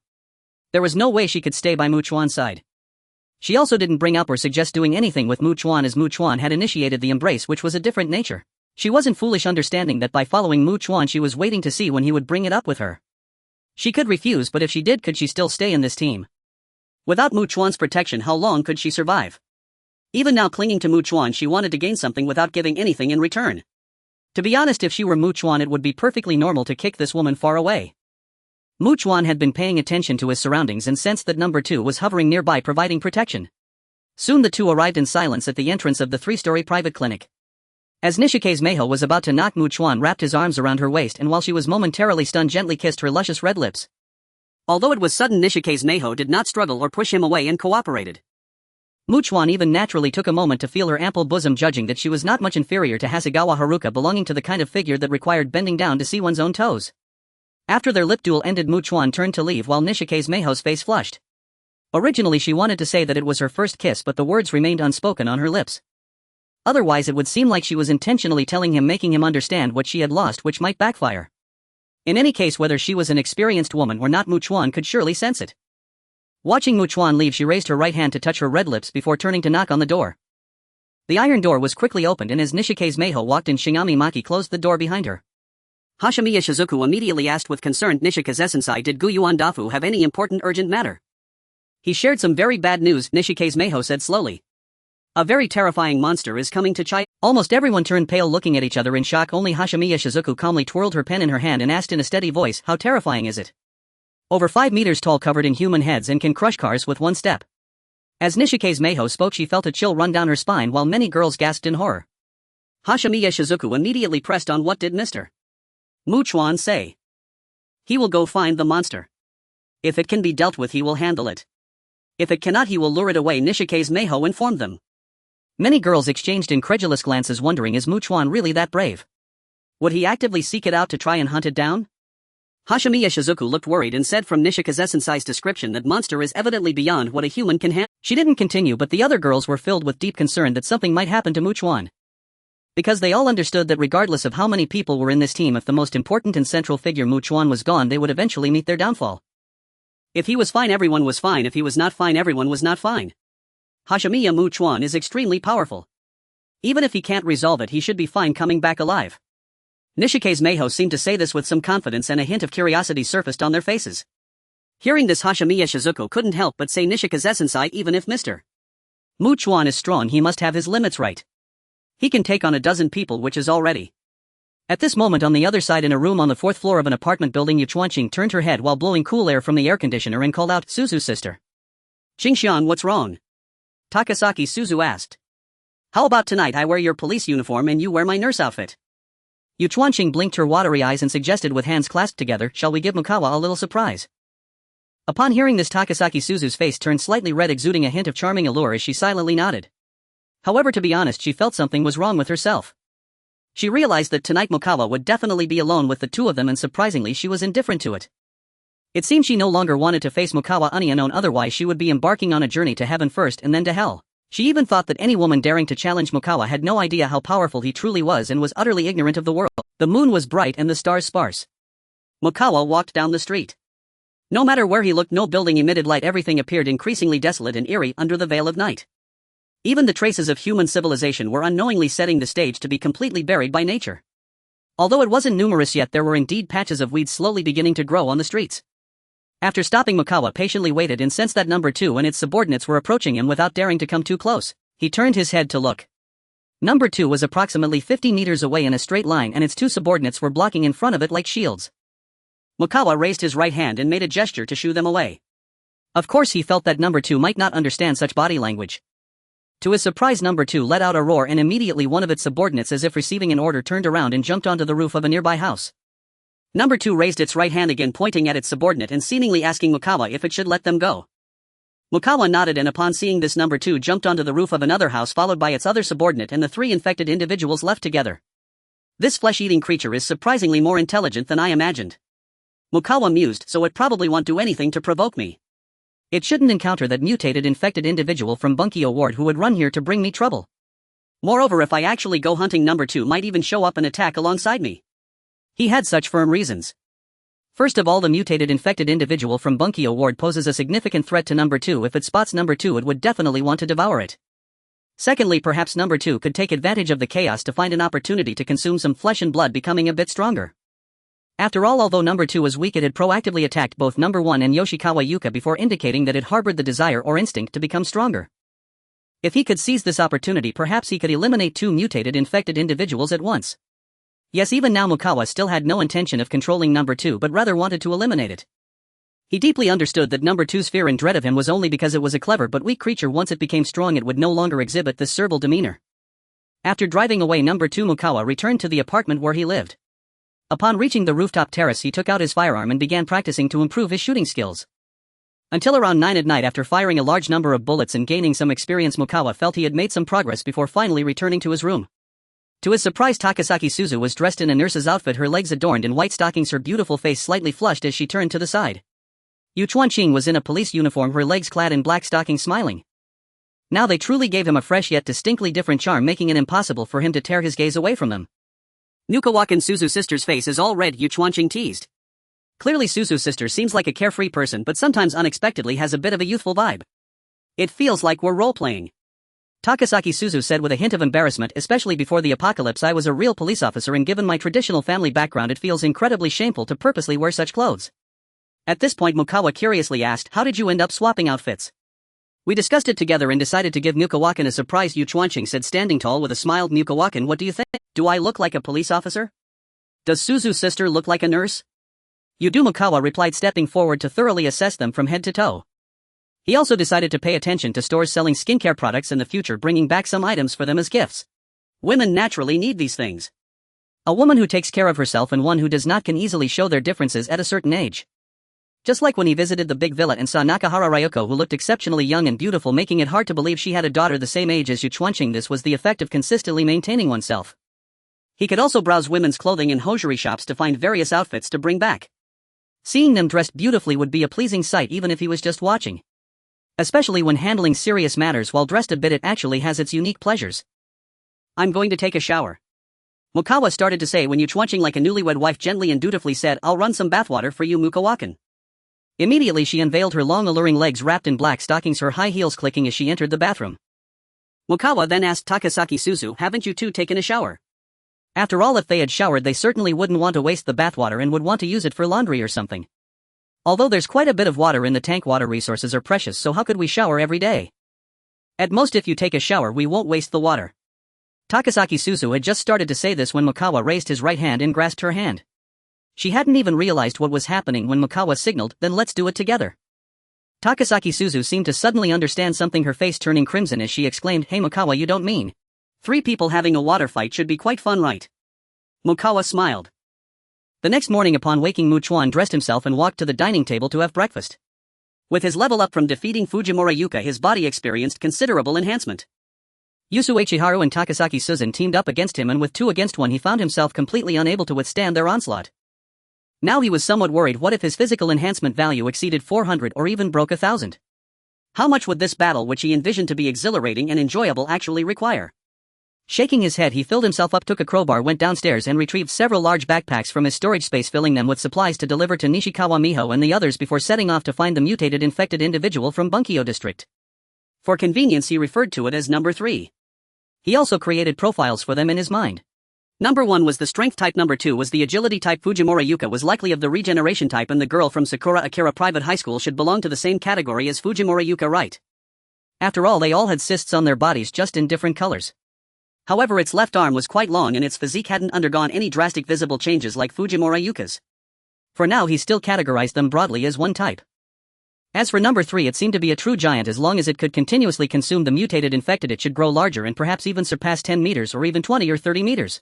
there was no way she could stay by Chuan's side. She also didn't bring up or suggest doing anything with Chuan, as Chuan had initiated the embrace, which was a different nature. She wasn't foolish, understanding that by following Chuan she was waiting to see when he would bring it up with her. She could refuse, but if she did, could she still stay in this team? Without Chuan's protection, how long could she survive? Even now, clinging to Chuan, she wanted to gain something without giving anything in return. To be honest, if she were Chuan, it would be perfectly normal to kick this woman far away. Chuan had been paying attention to his surroundings and sensed that number 2 was hovering nearby, providing protection. Soon the two arrived in silence at the entrance of the 3-story private clinic. As Nishike's Meiho was about to knock, Chuan wrapped his arms around her waist, and while she was momentarily stunned, gently kissed her luscious red lips. Although it was sudden, Nishike's Meiho did not struggle or push him away and cooperated. Chuan even naturally took a moment to feel her ample bosom, judging that she was not much inferior to Hasegawa Haruka, belonging to the kind of figure that required bending down to see one's own toes. After their lip duel ended, Chuan turned to leave while Nishike's Meiho's face flushed. Originally she wanted to say that it was her first kiss, but the words remained unspoken on her lips. Otherwise it would seem like she was intentionally telling him, making him understand what she had lost, which might backfire. In any case, whether she was an experienced woman or not, Chuan could surely sense it. Watching Chuan leave, she raised her right hand to touch her red lips before turning to knock on the door. The iron door was quickly opened, and as Nishike's Meiho walked in, Shinami Maki closed the door behind her. Hashimiya Shizuku immediately asked with concern, Nishikaze-sensei, did Guyuan Dafu have any important urgent matter? He shared some very bad news, Nishike's Meiho said slowly. A very terrifying monster is coming to Chai. Almost everyone turned pale, looking at each other in shock. Only Hashimiya Shizuku calmly twirled her pen in her hand and asked in a steady voice, how terrifying is it? Over 5 meters tall, covered in human heads, and can crush cars with one step. As Nishike's Meiho spoke, she felt a chill run down her spine, while many girls gasped in horror. Hashimiya Shizuku immediately pressed on. What did Mr. Chuan say? He will go find the monster. If it can be dealt with, he will handle it. If it cannot, he will lure it away, Nishike's Meiho informed them. Many girls exchanged incredulous glances, wondering, is Chuan really that brave? Would he actively seek it out to try and hunt it down? Hashimiya Shizuku looked worried and said, from Nishikaze-sensei's description, that monster is evidently beyond what a human can handle. She didn't continue, but the other girls were filled with deep concern that something might happen to Chuan. Because they all understood that regardless of how many people were in this team, if the most important and central figure Chuan was gone, they would eventually meet their downfall. If he was fine, everyone was fine. If he was not fine, everyone was not fine. Hashimiya Chuan is extremely powerful. Even if he can't resolve it, he should be fine coming back alive. Nishike's Meiho seemed to say this with some confidence, and a hint of curiosity surfaced on their faces. Hearing this, Hashimiya Shizuku couldn't help but say, Nishikaze-sensei, even if Mr. Chuan is strong, he must have his limits right. He can take on a dozen people, which is already. At this moment, on the other side, in a room on the 4th floor of an apartment building, Yuchuanqing turned her head while blowing cool air from the air conditioner and called out, Suzu's sister. Qingxian, what's wrong? Takasaki Suzu asked. How about tonight I wear your police uniform and you wear my nurse outfit? Chuan blinked her watery eyes and suggested with hands clasped together, shall we give Mukawa a little surprise? Upon hearing this, Takasaki Suzu's face turned slightly red, exuding a hint of charming allure as she silently nodded. However, to be honest, she felt something was wrong with herself. She realized that tonight Mukawa would definitely be alone with the two of them, and surprisingly she was indifferent to it. It seemed she no longer wanted to face Mukawa unknown, otherwise she would be embarking on a journey to heaven first and then to hell. She even thought that any woman daring to challenge Mukawa had no idea how powerful he truly was and was utterly ignorant of the world. The moon was bright and the stars sparse. Mukawa walked down the street. No matter where he looked, no building emitted light. Everything appeared increasingly desolate and eerie under the veil of night. Even the traces of human civilization were unknowingly setting the stage to be completely buried by nature. Although it wasn't numerous yet, there were indeed patches of weeds slowly beginning to grow on the streets. After stopping, Mukawa patiently waited and sensed that number 2 and its subordinates were approaching him without daring to come too close. He turned his head to look. Number 2 was approximately 50 meters away in a straight line, and its two subordinates were blocking in front of it like shields. Mukawa raised his right hand and made a gesture to shoo them away. Of course, he felt that number 2 might not understand such body language. To his surprise, number 2 let out a roar, and immediately one of its subordinates, as if receiving an order, turned around and jumped onto the roof of a nearby house. Number 2 raised its right hand again, pointing at its subordinate and seemingly asking Mukawa if it should let them go. Mukawa nodded, and upon seeing this, number 2 jumped onto the roof of another house, followed by its other subordinate, and the three infected individuals left together. This flesh-eating creature is surprisingly more intelligent than I imagined. Mukawa mused, so it probably won't do anything to provoke me. It shouldn't encounter that mutated infected individual from Bunkyo Ward who would run here to bring me trouble. Moreover, if I actually go hunting, number 2 might even show up and attack alongside me. He had such firm reasons. First of all, the mutated infected individual from Bunkyo Ward poses a significant threat to number 2. If it spots number 2, it would definitely want to devour it. Secondly, perhaps number 2 could take advantage of the chaos to find an opportunity to consume some flesh and blood, becoming a bit stronger. After all, although number 2 was weak, it had proactively attacked both number 1 and Yoshikawa Yuka before, indicating that it harbored the desire or instinct to become stronger. If he could seize this opportunity, perhaps he could eliminate 2 mutated infected individuals at once. Yes, even now Mukawa still had no intention of controlling number 2, but rather wanted to eliminate it. He deeply understood that number 2's fear and dread of him was only because it was a clever but weak creature. Once it became strong, it would no longer exhibit this servile demeanor. After driving away number 2, Mukawa returned to the apartment where he lived. Upon reaching the rooftop terrace, he took out his firearm and began practicing to improve his shooting skills. Until around 9 at night, after firing a large number of bullets and gaining some experience, Mukawa felt he had made some progress before finally returning to his room. To his surprise, Takasaki Suzu was dressed in a nurse's outfit, her legs adorned in white stockings, her beautiful face slightly flushed as she turned to the side. Chuan was in a police uniform, her legs clad in black stockings, smiling. Now they truly gave him a fresh yet distinctly different charm, making it impossible for him to tear his gaze away from them. Nukawakan Suzu's sister's face is all red, Chuan teased. Clearly Suzu's sister seems like a carefree person, but sometimes unexpectedly has a bit of a youthful vibe. It feels like we're role-playing, Takasaki Suzu said with a hint of embarrassment. Especially before the apocalypse, I was a real police officer, and given my traditional family background, it feels incredibly shameful to purposely wear such clothes. At this point, Mukawa curiously asked, how did you end up swapping outfits? We discussed it together and decided to give Mukawakan a surprise, Chuan said, standing tall with a smile. Mukawakan, what do you think? Do I look like a police officer? Does Suzu's sister look like a nurse? You do, Mukawa replied, stepping forward to thoroughly assess them from head to toe. He also decided to pay attention to stores selling skincare products in the future, bringing back some items for them as gifts. Women naturally need these things. A woman who takes care of herself and one who does not can easily show their differences at a certain age. Just like when he visited the big villa and saw Nakahara Ryoko, who looked exceptionally young and beautiful, making it hard to believe she had a daughter the same age as Chuan. This was the effect of consistently maintaining oneself. He could also browse women's clothing in hosiery shops to find various outfits to bring back. Seeing them dressed beautifully would be a pleasing sight even if he was just watching. Especially when handling serious matters while dressed a bit, it actually has its unique pleasures. I'm going to take a shower, Mukawa started to say when Chuan, like a newlywed wife, gently and dutifully said, I'll run some bathwater for you, Mukawakan. Immediately she unveiled her long alluring legs wrapped in black stockings, her high heels clicking as she entered the bathroom. Mukawa then asked Takasaki Suzu, haven't you two taken a shower? After all, if they had showered, they certainly wouldn't want to waste the bathwater and would want to use it for laundry or something. Although there's quite a bit of water in the tank, water resources are precious, so how could we shower every day? At most, if you take a shower, we won't waste the water. Takasaki Suzu had just started to say this when Mukawa raised his right hand and grasped her hand. She hadn't even realized what was happening when Mukawa signaled, then let's do it together. Takasaki Suzu seemed to suddenly understand something, her face turning crimson as she exclaimed, "Hey Mukawa, you don't mean? 3 people having a water fight should be quite fun, right?" Mukawa smiled. The next morning upon waking, Chuan dressed himself and walked to the dining table to have breakfast. With his level up from defeating Fujimura Yuka, his body experienced considerable enhancement. Yusue Chiharu and Takasaki Suzun teamed up against him, and with 2 against 1 he found himself completely unable to withstand their onslaught. Now he was somewhat worried. What if his physical enhancement value exceeded 400 or even broke 1,000? How much would this battle, which he envisioned to be exhilarating and enjoyable, actually require? Shaking his head, he filled himself up, took a crowbar, went downstairs and retrieved several large backpacks from his storage space, filling them with supplies to deliver to Nishikawa Miho and the others before setting off to find the mutated infected individual from Bunkyo district. For convenience he referred to it as number 3. He also created profiles for them in his mind. Number 1 was the strength type, number 2 was the agility type. Fujimura Yuka was likely of the regeneration type, and the girl from Sakura Akira Private High School should belong to the same category as Fujimura Yuka, right? After all, they all had cysts on their bodies, just in different colors. However, its left arm was quite long and its physique hadn't undergone any drastic visible changes like Fujimura Yuka's. For now he still categorized them broadly as one type. As for number 3, it seemed to be a true giant. As long as it could continuously consume the mutated infected, it should grow larger and perhaps even surpass 10 meters or even 20 or 30 meters.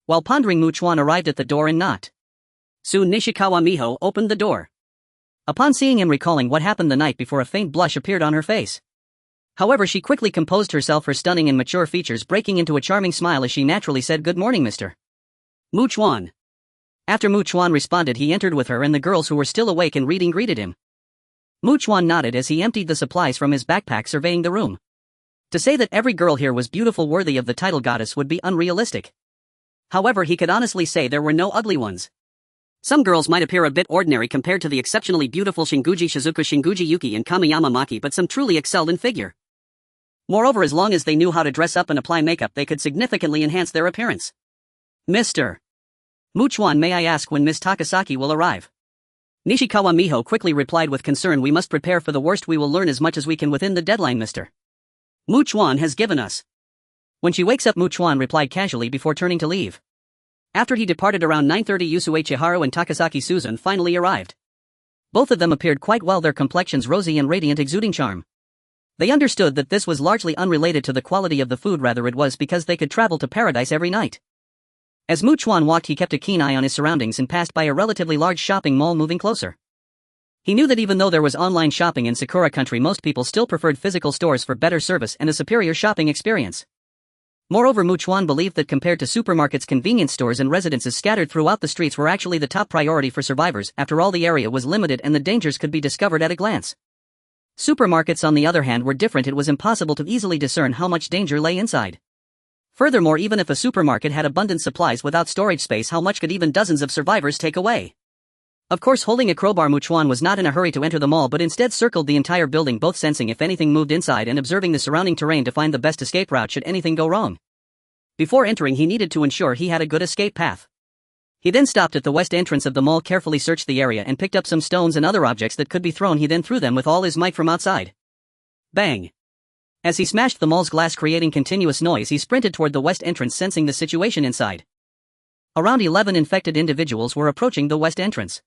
While pondering, Chuan arrived at the door and knocked. Soon Nishikawa Miho opened the door. Upon seeing him, recalling what happened the night before, a faint blush appeared on her face. However, she quickly composed herself, her stunning and mature features breaking into a charming smile as she naturally said, "Good morning, Mr. Chuan." After Chuan responded, he entered with her, and the girls who were still awake and reading greeted him. Chuan nodded as he emptied the supplies from his backpack, surveying the room. To say that every girl here was beautiful, worthy of the title goddess, would be unrealistic. However, he could honestly say there were no ugly ones. Some girls might appear a bit ordinary compared to the exceptionally beautiful Shinguji Shizuka, Shinguji Yuki, and Kamiyama Maki, but some truly excelled in figure. Moreover, as long as they knew how to dress up and apply makeup, they could significantly enhance their appearance. "Mr. Chuan, may I ask when Miss Takasaki will arrive?" Nishikawa Miho quickly replied with concern, "We must prepare for the worst. We will learn as much as we can within the deadline, Mr. Chuan has given us." "When she wakes up," Chuan replied casually before turning to leave. After he departed around 9:30, Yusue Chiharu and Takasaki Suzun finally arrived. Both of them appeared quite well, their complexions rosy and radiant, exuding charm. They understood that this was largely unrelated to the quality of the food, rather it was because they could travel to paradise every night. As Chuan walked, he kept a keen eye on his surroundings and passed by a relatively large shopping mall. Moving closer, he knew that even though there was online shopping in Sakura country, most people still preferred physical stores for better service and a superior shopping experience. Moreover, Chuan believed that compared to supermarkets, convenience stores and residences scattered throughout the streets were actually the top priority for survivors. After all, the area was limited and the dangers could be discovered at a glance. Supermarkets, on the other hand, were different. It was impossible to easily discern how much danger lay inside. Furthermore, even if a supermarket had abundant supplies without storage space, how much could even dozens of survivors take away? Of course, holding a crowbar, Chuan was not in a hurry to enter the mall, but instead circled the entire building, both sensing if anything moved inside and observing the surrounding terrain to find the best escape route should anything go wrong. Before entering, he needed to ensure he had a good escape path. He then stopped at the west entrance of the mall, carefully searched the area and picked up some stones and other objects that could be thrown. He then threw them with all his might from outside. Bang! As he smashed the mall's glass, creating continuous noise, he sprinted toward the west entrance, sensing the situation inside. Around 11 infected individuals were approaching the west entrance.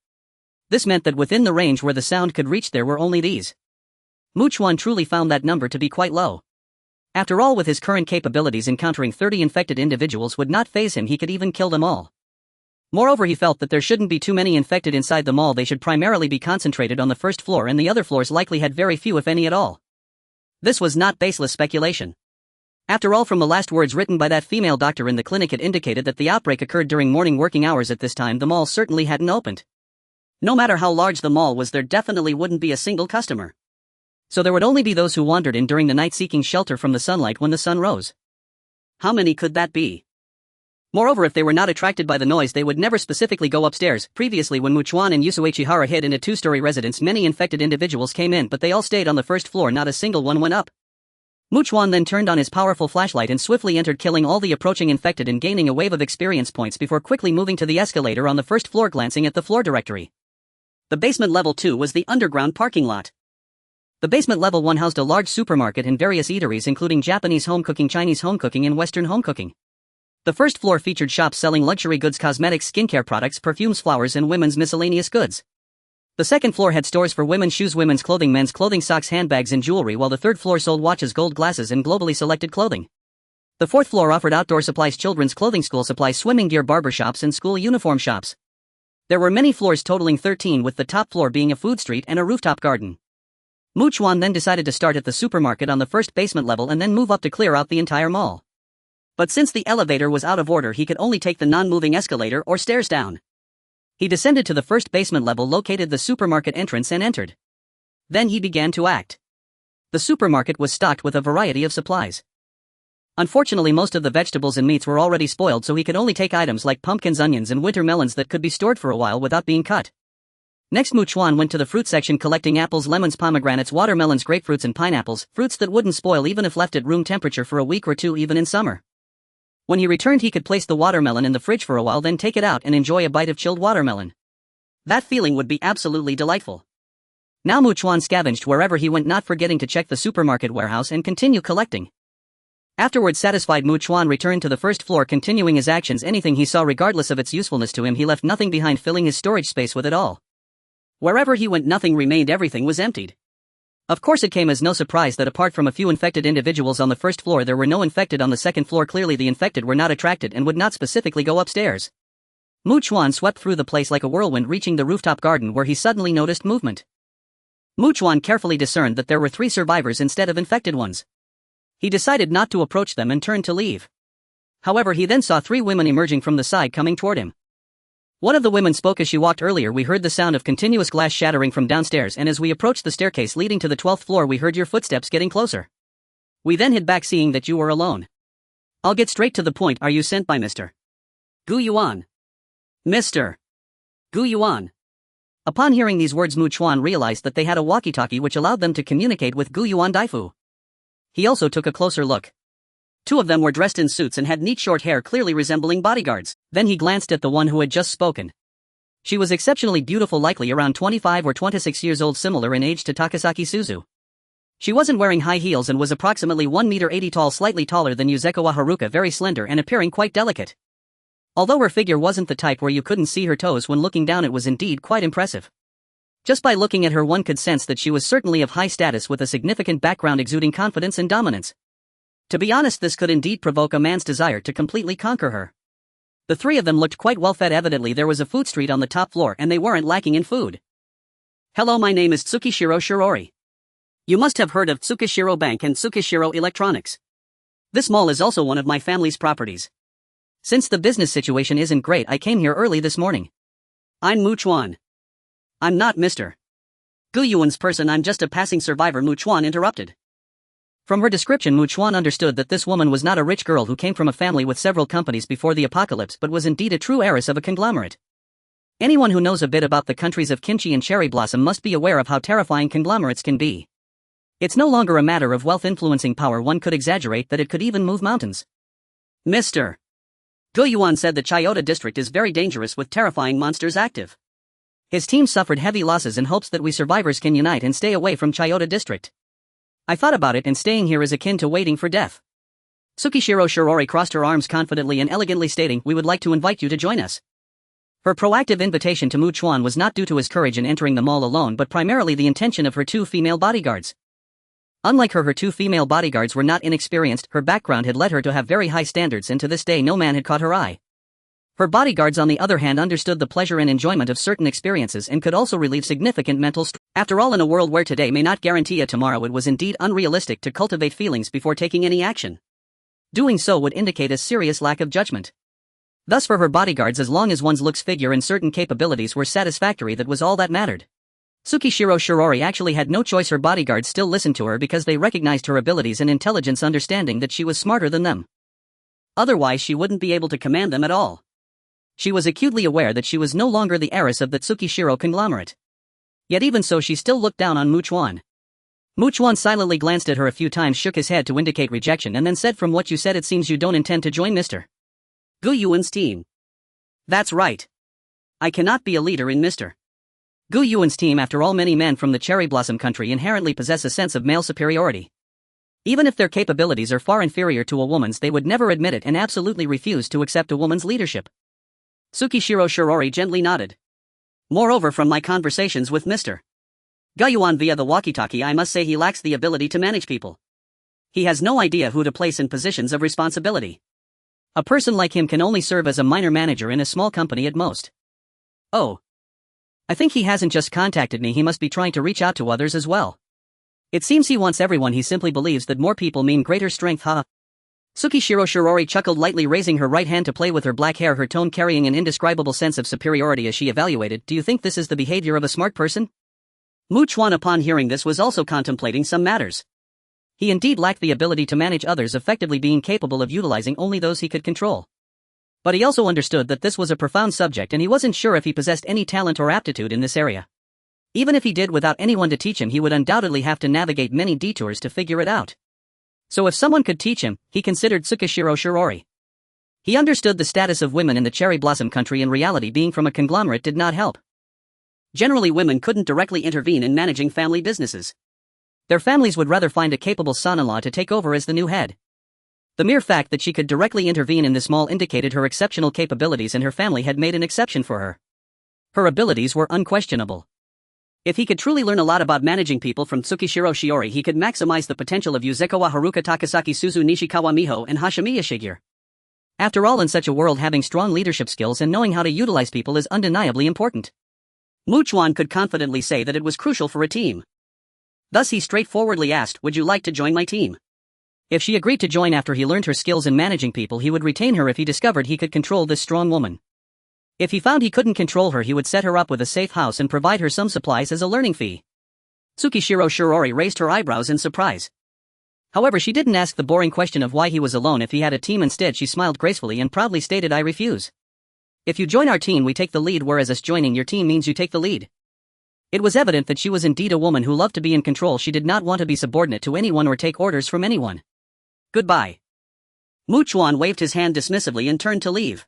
This meant that within the range where the sound could reach there were only these. Chuan truly found that number to be quite low. After all, with his current capabilities, encountering 30 infected individuals would not faze him. He could even kill them all. Moreover, he felt that there shouldn't be too many infected inside the mall. They should primarily be concentrated on the first floor, and the other floors likely had very few, if any at all. This was not baseless speculation. After all, from the last words written by that female doctor in the clinic, it indicated that the outbreak occurred during morning working hours. At this time, the mall certainly hadn't opened. No matter how large the mall was, there definitely wouldn't be a single customer. So there would only be those who wandered in during the night, seeking shelter from the sunlight when the sun rose. How many could that be? Moreover, if they were not attracted by the noise, they would never specifically go upstairs. Previously, when Chuan and Yusue Chiharu hid in a two-story residence, many infected individuals came in, but they all stayed on the first floor. Not a single one went up. Chuan then turned on his powerful flashlight and swiftly entered, killing all the approaching infected and gaining a wave of experience points before quickly moving to the escalator on the first floor, glancing at the floor directory. The basement level 2 was the underground parking lot. The basement level 1 housed a large supermarket and various eateries, including Japanese home cooking, Chinese home cooking, and Western home cooking. The first floor featured shops selling luxury goods, cosmetics, skincare products, perfumes, flowers, and women's miscellaneous goods. The second floor had stores for women's shoes, women's clothing, men's clothing, socks, handbags and jewelry, while the third floor sold watches, gold glasses and globally selected clothing. The fourth floor offered outdoor supplies, children's clothing, school supplies, swimming gear, barber shops and school uniform shops. There were many floors totaling 13, with the top floor being a food street and a rooftop garden. Chuan then decided to start at the supermarket on the first basement level and then move up to clear out the entire mall. But since the elevator was out of order, he could only take the non-moving escalator or stairs down. He descended to the first basement level, located the supermarket entrance and entered. Then he began to act. The supermarket was stocked with a variety of supplies. Unfortunately, most of the vegetables and meats were already spoiled, so he could only take items like pumpkins, onions and winter melons that could be stored for a while without being cut. Next, Chuan went to the fruit section, collecting apples, lemons, pomegranates, watermelons, grapefruits and pineapples, fruits that wouldn't spoil even if left at room temperature for a week or two, even in summer. When he returned, he could place the watermelon in the fridge for a while, then take it out and enjoy a bite of chilled watermelon. That feeling would be absolutely delightful. Now Chuan scavenged wherever he went, not forgetting to check the supermarket warehouse and continue collecting. Afterwards, satisfied, Chuan returned to the first floor, continuing his actions. Anything he saw, regardless of its usefulness to him, he left nothing behind, filling his storage space with it all. Wherever he went, nothing remained, everything was emptied. Of course, it came as no surprise that apart from a few infected individuals on the first floor, there were no infected on the second floor. Clearly the infected were not attracted and would not specifically go upstairs. Chuan swept through the place like a whirlwind, reaching the rooftop garden where he suddenly noticed movement. Chuan carefully discerned that there were 3 survivors instead of infected ones. He decided not to approach them and turned to leave. However, he then saw 3 women emerging from the side, coming toward him. One of the women spoke as she walked. Earlier we heard the sound of continuous glass shattering from downstairs, and as we approached the staircase leading to the 12th floor, we heard your footsteps getting closer. We then hid back, seeing that you were alone. I'll get straight to the point. Are you sent by Mr. Gu Yuan? Mr. Gu Yuan. Upon hearing these words, Chuan realized that they had a walkie-talkie which allowed them to communicate with Gu Yuan Daifu. He also took a closer look. 2 of them were dressed in suits and had neat short hair, clearly resembling bodyguards. Then he glanced at the one who had just spoken. She was exceptionally beautiful, likely around 25 or 26 years old, similar in age to Takasaki Suzu. She wasn't wearing high heels and was approximately 1 meter 80 tall, slightly taller than Yuzekawa Haruka, very slender and appearing quite delicate. Although her figure wasn't the type where you couldn't see her toes when looking down, it was indeed quite impressive. Just by looking at her, one could sense that she was certainly of high status, with a significant background exuding confidence and dominance. To be honest, this could indeed provoke a man's desire to completely conquer her. The 3 of them looked quite well fed. Evidently there was a food street on the top floor and they weren't lacking in food. Hello, my name is Tsukishiro Shirori. You must have heard of Tsukishiro Bank and Tsukishiro Electronics. This mall is also one of my family's properties. Since the business situation isn't great, I came here early this morning. I'm Chuan. I'm not Mr. Gu Yuan's person, I'm just a passing survivor, Chuan interrupted. From her description, Chuan understood that this woman was not a rich girl who came from a family with several companies before the apocalypse, but was indeed a true heiress of a conglomerate. Anyone who knows a bit about the countries of kimchi and cherry blossom must be aware of how terrifying conglomerates can be. It's no longer a matter of wealth influencing power, one could exaggerate that it could even move mountains. Mr. Gu Yuan said the Chiyoda district is very dangerous with terrifying monsters active. His team suffered heavy losses in hopes that we survivors can unite and stay away from Chiyoda district. I thought about it, and staying here is akin to waiting for death. Tsukishiro Shirori crossed her arms confidently and elegantly, stating, we would like to invite you to join us. Her proactive invitation to Chuan was not due to his courage in entering the mall alone, but primarily the intention of her 2 female bodyguards. Unlike her 2 female bodyguards were not inexperienced. Her background had led her to have very high standards, and to this day no man had caught her eye. Her bodyguards, on the other hand, understood the pleasure and enjoyment of certain experiences and could also relieve significant mental stress. After all, in a world where today may not guarantee a tomorrow, it was indeed unrealistic to cultivate feelings before taking any action. Doing so would indicate a serious lack of judgment. Thus, for her bodyguards, as long as one's looks, figure and certain capabilities were satisfactory, that was all that mattered. Tsukishiro Shirori actually had no choice. Her bodyguards still listened to her because they recognized her abilities and intelligence, understanding that she was smarter than them. Otherwise she wouldn't be able to command them at all. She was acutely aware that she was no longer the heiress of the Tsukishiro conglomerate. Yet even so, she still looked down on Chuan. Chuan silently glanced at her a few times, shook his head to indicate rejection, and then said, from what you said, it seems you don't intend to join Mr. Gu Yuan's team. That's right. I cannot be a leader in Mr. Gu Yuan's team. After all, many men from the cherry blossom country inherently possess a sense of male superiority. Even if their capabilities are far inferior to a woman's, they would never admit it and absolutely refuse to accept a woman's leadership. Tsukishiro Shirori gently nodded. Moreover, from my conversations with Mr. Guyuan via the walkie-talkie, I must say he lacks the ability to manage people. He has no idea who to place in positions of responsibility. A person like him can only serve as a minor manager in a small company at most. Oh. I think he hasn't just contacted me, he must be trying to reach out to others as well. It seems he wants everyone, he simply believes that more people mean greater strength, ha. Tsukishiro Shirori chuckled lightly, raising her right hand to play with her black hair, her tone carrying an indescribable sense of superiority as she evaluated, do you think this is the behavior of a smart person? Mu Chuan, upon hearing this, was also contemplating some matters. He indeed lacked the ability to manage others effectively, being capable of utilizing only those he could control. But he also understood that this was a profound subject and he wasn't sure if he possessed any talent or aptitude in this area. Even if he did without anyone to teach him, he would undoubtedly have to navigate many detours to figure it out. So if someone could teach him, he considered Tsukishiro Shirori. He understood the status of women in the cherry blossom country, and reality being from a conglomerate did not help. Generally, women couldn't directly intervene in managing family businesses. Their families would rather find a capable son-in-law to take over as the new head. The mere fact that she could directly intervene in this mall indicated her exceptional capabilities, and her family had made an exception for her. Her abilities were unquestionable. If he could truly learn a lot about managing people from Tsukishiro Shiori, he could maximize the potential of Yuzekawa Haruka, Takasaki Suzu, Nishikawa Miho, and Hashimiya Shigeru. After all, in such a world, having strong leadership skills and knowing how to utilize people is undeniably important. Mu Chuan could confidently say that it was crucial for a team. Thus he straightforwardly asked, would you like to join my team? If she agreed to join after he learned her skills in managing people, he would retain her if he discovered he could control this strong woman. If he found he couldn't control her, he would set her up with a safe house and provide her some supplies as a learning fee. Tsukishiro Shirori raised her eyebrows in surprise. However, she didn't ask the boring question of why he was alone if he had a team. Instead, she smiled gracefully and proudly stated, I refuse. If you join our team, we take the lead, whereas us joining your team means you take the lead. It was evident that she was indeed a woman who loved to be in control. She did not want to be subordinate to anyone or take orders from anyone. Goodbye. Mu Chuan waved his hand dismissively and turned to leave.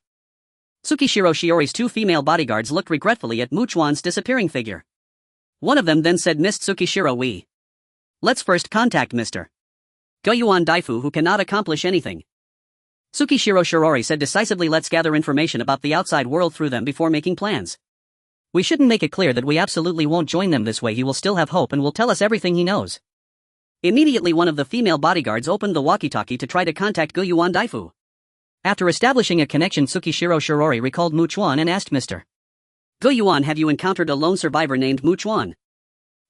Tsukishiro Shiori's two female bodyguards looked regretfully at Mu Chuan's disappearing figure. One of them then said, Miss Tsukishiro, let's first contact Mr. Guyuan Daifu, who cannot accomplish anything. Tsukishiro Shirori said decisively, let's gather information about the outside world through them before making plans. We shouldn't make it clear that we absolutely won't join them. This way he will still have hope and will tell us everything he knows. Immediately one of the female bodyguards opened the walkie-talkie to try to contact Guyuan Daifu. After establishing a connection, Tsukishiro Shirori recalled Mu Chuan and asked, Mr. Guyuan, have you encountered a lone survivor named Mu Chuan?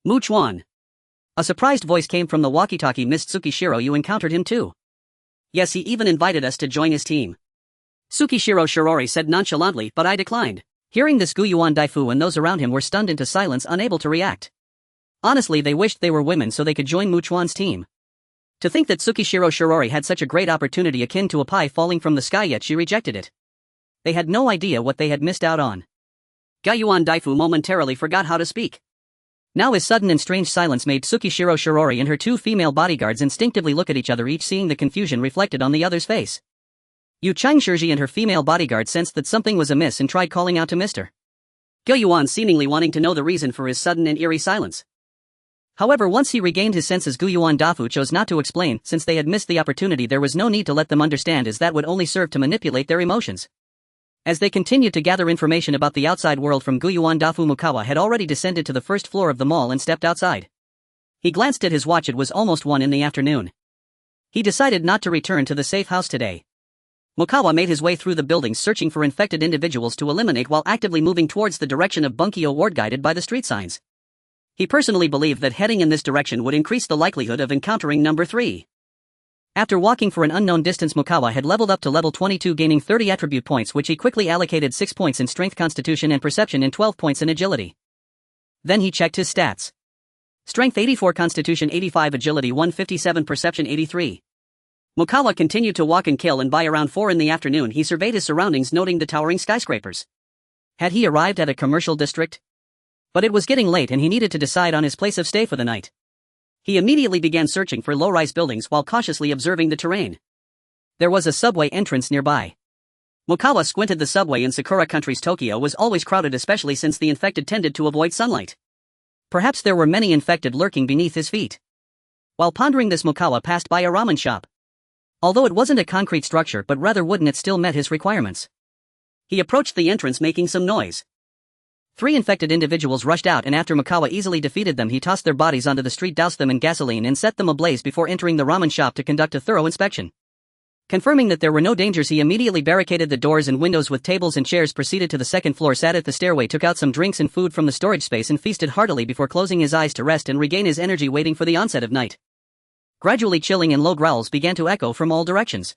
Mu Chuan. A surprised voice came from the walkie-talkie. Miss Tsukishiro, you encountered him too? Yes, he even invited us to join his team. Tsukishiro Shirori said nonchalantly, but I declined. Hearing this, Guyuan Daifu and those around him were stunned into silence, unable to react. Honestly, they wished they were women so they could join Mu Chuan's team. To think that Tsukishiro Shirori had such a great opportunity akin to a pie falling from the sky, yet she rejected it. They had no idea what they had missed out on. Guyuan Daifu momentarily forgot how to speak. Now his sudden and strange silence made Tsukishiro Shirori and her two female bodyguards instinctively look at each other, each seeing the confusion reflected on the other's face. Yu Changshiji and her female bodyguard sensed that something was amiss and tried calling out to Mr. Guyuan, seemingly wanting to know the reason for his sudden and eerie silence. However, once he regained his senses, Guyuan Daifu chose not to explain. Since they had missed the opportunity, there was no need to let them understand, as that would only serve to manipulate their emotions. As they continued to gather information about the outside world from Guyuan Daifu, Mukawa had already descended to the first floor of the mall and stepped outside. He glanced at his watch. It was almost 1 in the afternoon. He decided not to return to the safe house today. Mukawa made his way through the buildings, searching for infected individuals to eliminate while actively moving towards the direction of Bunkyo Ward, guided by the street signs. He personally believed that heading in this direction would increase the likelihood of encountering number 3. After walking for an unknown distance, Mukawa had leveled up to level 22, gaining 30 attribute points, which he quickly allocated 6 points in strength, constitution and perception, and 12 points in agility. Then he checked his stats. Strength 84, constitution 85, agility 157, perception 83. Mukawa continued to walk and kill, and by around 4 in the afternoon he surveyed his surroundings, noting the towering skyscrapers. Had he arrived at a commercial district? But it was getting late and he needed to decide on his place of stay for the night. He immediately began searching for low-rise buildings while cautiously observing the terrain. There was a subway entrance nearby. Mukawa squinted. The subway in Sakura Country's Tokyo was always crowded, especially since the infected tended to avoid sunlight. Perhaps there were many infected lurking beneath his feet. While pondering this, Mukawa passed by a ramen shop. Although it wasn't a concrete structure but rather wooden, it still met his requirements. He approached the entrance, making some noise. 3 infected individuals rushed out, and after Makawa easily defeated them, he tossed their bodies onto the street, doused them in gasoline, and set them ablaze before entering the ramen shop to conduct a thorough inspection. Confirming that there were no dangers, he immediately barricaded the doors and windows with tables and chairs, proceeded to the second floor, sat at the stairway, took out some drinks and food from the storage space, and feasted heartily before closing his eyes to rest and regain his energy, waiting for the onset of night. Gradually, chilling and low growls began to echo from all directions.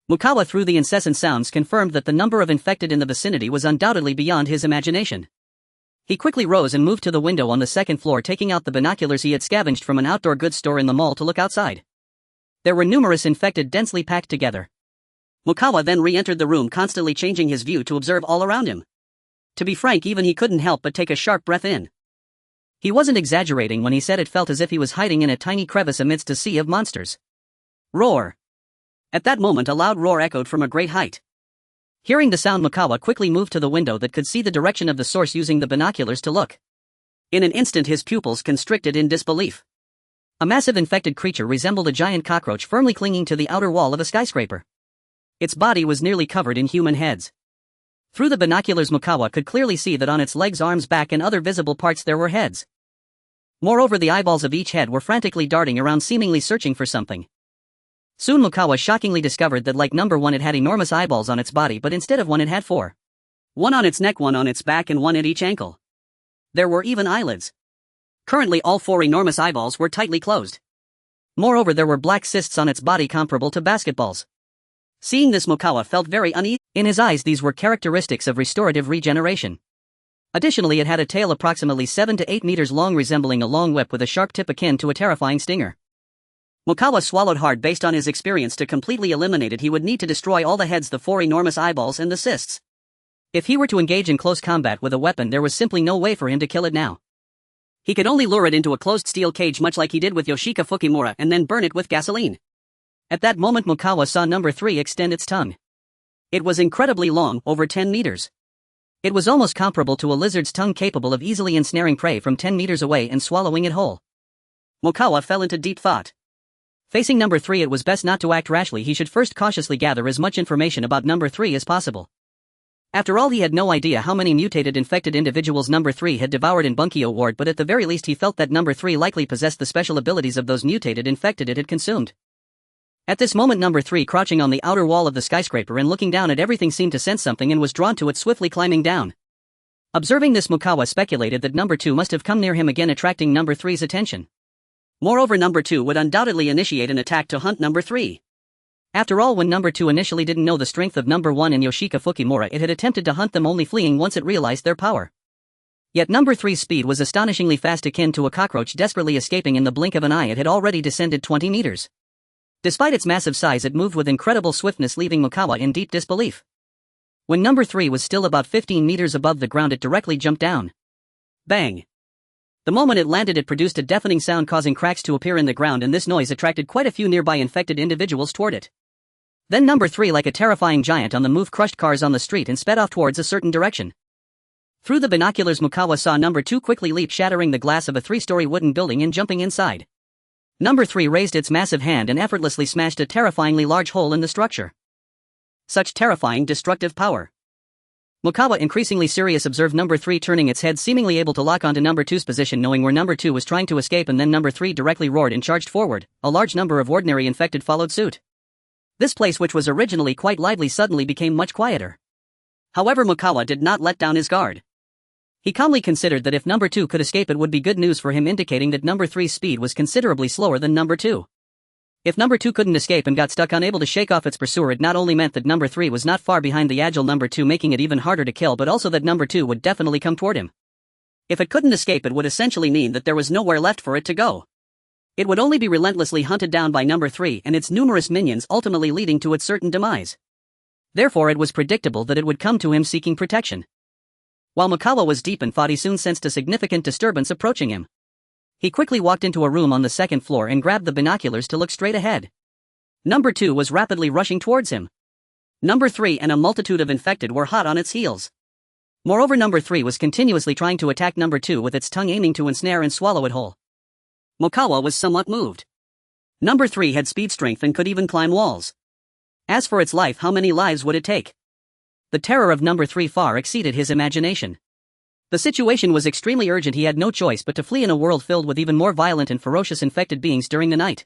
Mukawa, through the incessant sounds, confirmed that the number of infected in the vicinity was undoubtedly beyond his imagination. He quickly rose and moved to the window on the second floor, taking out the binoculars he had scavenged from an outdoor goods store in the mall to look outside. There were numerous infected densely packed together. Mukawa then re-entered the room, constantly changing his view to observe all around him. To be frank, even he couldn't help but take a sharp breath in. He wasn't exaggerating when he said it felt as if he was hiding in a tiny crevice amidst a sea of monsters. Roar! At that moment, a loud roar echoed from a great height. Hearing the sound, Mukawa quickly moved to the window that could see the direction of the source, using the binoculars to look. In an instant, his pupils constricted in disbelief. A massive infected creature resembled a giant cockroach firmly clinging to the outer wall of a skyscraper. Its body was nearly covered in human heads. Through the binoculars, Mukawa could clearly see that on its legs, arms, back, and other visible parts there were heads. Moreover, the eyeballs of each head were frantically darting around, seemingly searching for something. Soon Mukawa shockingly discovered that, like number 1, it had enormous eyeballs on its body, but instead of one it had 4. One on its neck, one on its back, and one at each ankle. There were even eyelids. Currently, all 4 enormous eyeballs were tightly closed. Moreover, there were black cysts on its body comparable to basketballs. Seeing this, Mukawa felt very uneasy. In his eyes, these were characteristics of restorative regeneration. Additionally, it had a tail approximately 7 to 8 meters long, resembling a long whip with a sharp tip akin to a terrifying stinger. Mukawa swallowed hard. Based on his experience, to completely eliminate it, he would need to destroy all the heads, the 4 enormous eyeballs, and the cysts. If he were to engage in close combat with a weapon, there was simply no way for him to kill it now. He could only lure it into a closed steel cage, much like he did with Yoshika Fukimura, and then burn it with gasoline. At that moment, Mukawa saw number 3 extend its tongue. It was incredibly long, over 10 meters. It was almost comparable to a lizard's tongue, capable of easily ensnaring prey from 10 meters away and swallowing it whole. Mukawa fell into deep thought. Facing number 3, it was best not to act rashly. He should first cautiously gather as much information about number 3 as possible. After all, he had no idea how many mutated infected individuals number 3 had devoured in Bunkyo Ward, but at the very least he felt that number 3 likely possessed the special abilities of those mutated infected it had consumed. At this moment, number 3, crouching on the outer wall of the skyscraper and looking down at everything, seemed to sense something and was drawn to it, swiftly climbing down. Observing this, Mukawa speculated that number 2 must have come near him again, attracting number 3's attention. Moreover, number 2 would undoubtedly initiate an attack to hunt number 3. After all, when number 2 initially didn't know the strength of number 1 and Yoshika Fukimura, it had attempted to hunt them, only fleeing once it realized their power. Yet number 3's speed was astonishingly fast, akin to a cockroach desperately escaping in the blink of an eye. It had already descended 20 meters. Despite its massive size, it moved with incredible swiftness, leaving Mukawa in deep disbelief. When number 3 was still about 15 meters above the ground, it directly jumped down. Bang! The moment it landed, it produced a deafening sound, causing cracks to appear in the ground, and this noise attracted quite a few nearby infected individuals toward it. Then number 3, like a terrifying giant on the move, crushed cars on the street and sped off towards a certain direction. Through the binoculars, Mukawa saw number 2 quickly leap, shattering the glass of a 3-story wooden building and jumping inside. Number 3 raised its massive hand and effortlessly smashed a terrifyingly large hole in the structure. Such terrifying, destructive power. Mukawa, increasingly serious, observed number 3 turning its head, seemingly able to lock onto number 2's position, knowing where number 2 was trying to escape, and then number 3 directly roared and charged forward. A large number of ordinary infected followed suit. This place, which was originally quite lively, suddenly became much quieter. However, Mukawa did not let down his guard. He calmly considered that if number 2 could escape, it would be good news for him, indicating that number 3's speed was considerably slower than number 2. If number 2 couldn't escape and got stuck, unable to shake off its pursuer, it not only meant that number 3 was not far behind the agile number 2, making it even harder to kill, but also that number 2 would definitely come toward him. If it couldn't escape, it would essentially mean that there was nowhere left for it to go. It would only be relentlessly hunted down by number 3 and its numerous minions, ultimately leading to its certain demise. Therefore, it was predictable that it would come to him seeking protection. While Mukawa was deep in thought, he soon sensed a significant disturbance approaching him. He quickly walked into a room on the second floor and grabbed the binoculars to look straight ahead. Number 2 was rapidly rushing towards him. Number 3 and a multitude of infected were hot on its heels. Moreover, number 3 was continuously trying to attack number 2 with its tongue, aiming to ensnare and swallow it whole. Mukawa was somewhat moved. Number 3 had speed, strength, and could even climb walls. As for its life, how many lives would it take? The terror of number 3 far exceeded his imagination. The situation was extremely urgent. He had no choice but to flee in a world filled with even more violent and ferocious infected beings during the night.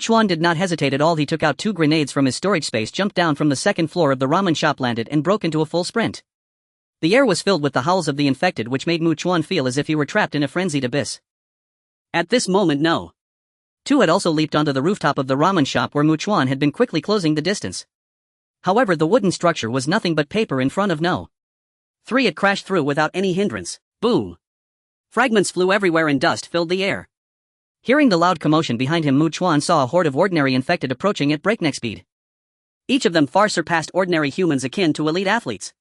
Chuan did not hesitate at all. He took out 2 grenades from his storage space, jumped down from the 2nd floor of the ramen shop, landed and broke into a full sprint. The air was filled with the howls of the infected, which made Chuan feel as if he were trapped in a frenzied abyss. At this moment, No. 2 had also leaped onto the rooftop of the ramen shop where Chuan had been, quickly closing the distance. However, the wooden structure was nothing but paper in front of No. 3 had crashed through without any hindrance. Boom! Fragments flew everywhere and dust filled the air. Hearing the loud commotion behind him, Chuan saw a horde of ordinary infected approaching at breakneck speed. Each of them far surpassed ordinary humans, akin to elite athletes.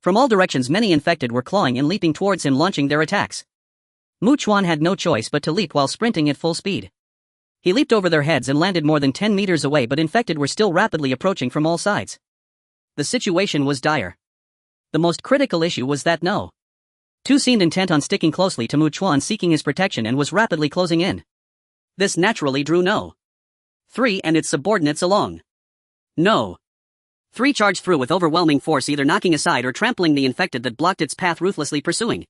From all directions, many infected were clawing and leaping towards him, launching their attacks. Chuan had no choice but to leap while sprinting at full speed. He leaped over their heads and landed more than 10 meters away, but infected were still rapidly approaching from all sides. The situation was dire. The most critical issue was that No. 2 seemed intent on sticking closely to Chuan, seeking his protection, and was rapidly closing in. This naturally drew No. 3 and its subordinates along. No. 3 charged through with overwhelming force, either knocking aside or trampling the infected that blocked its path, ruthlessly pursuing.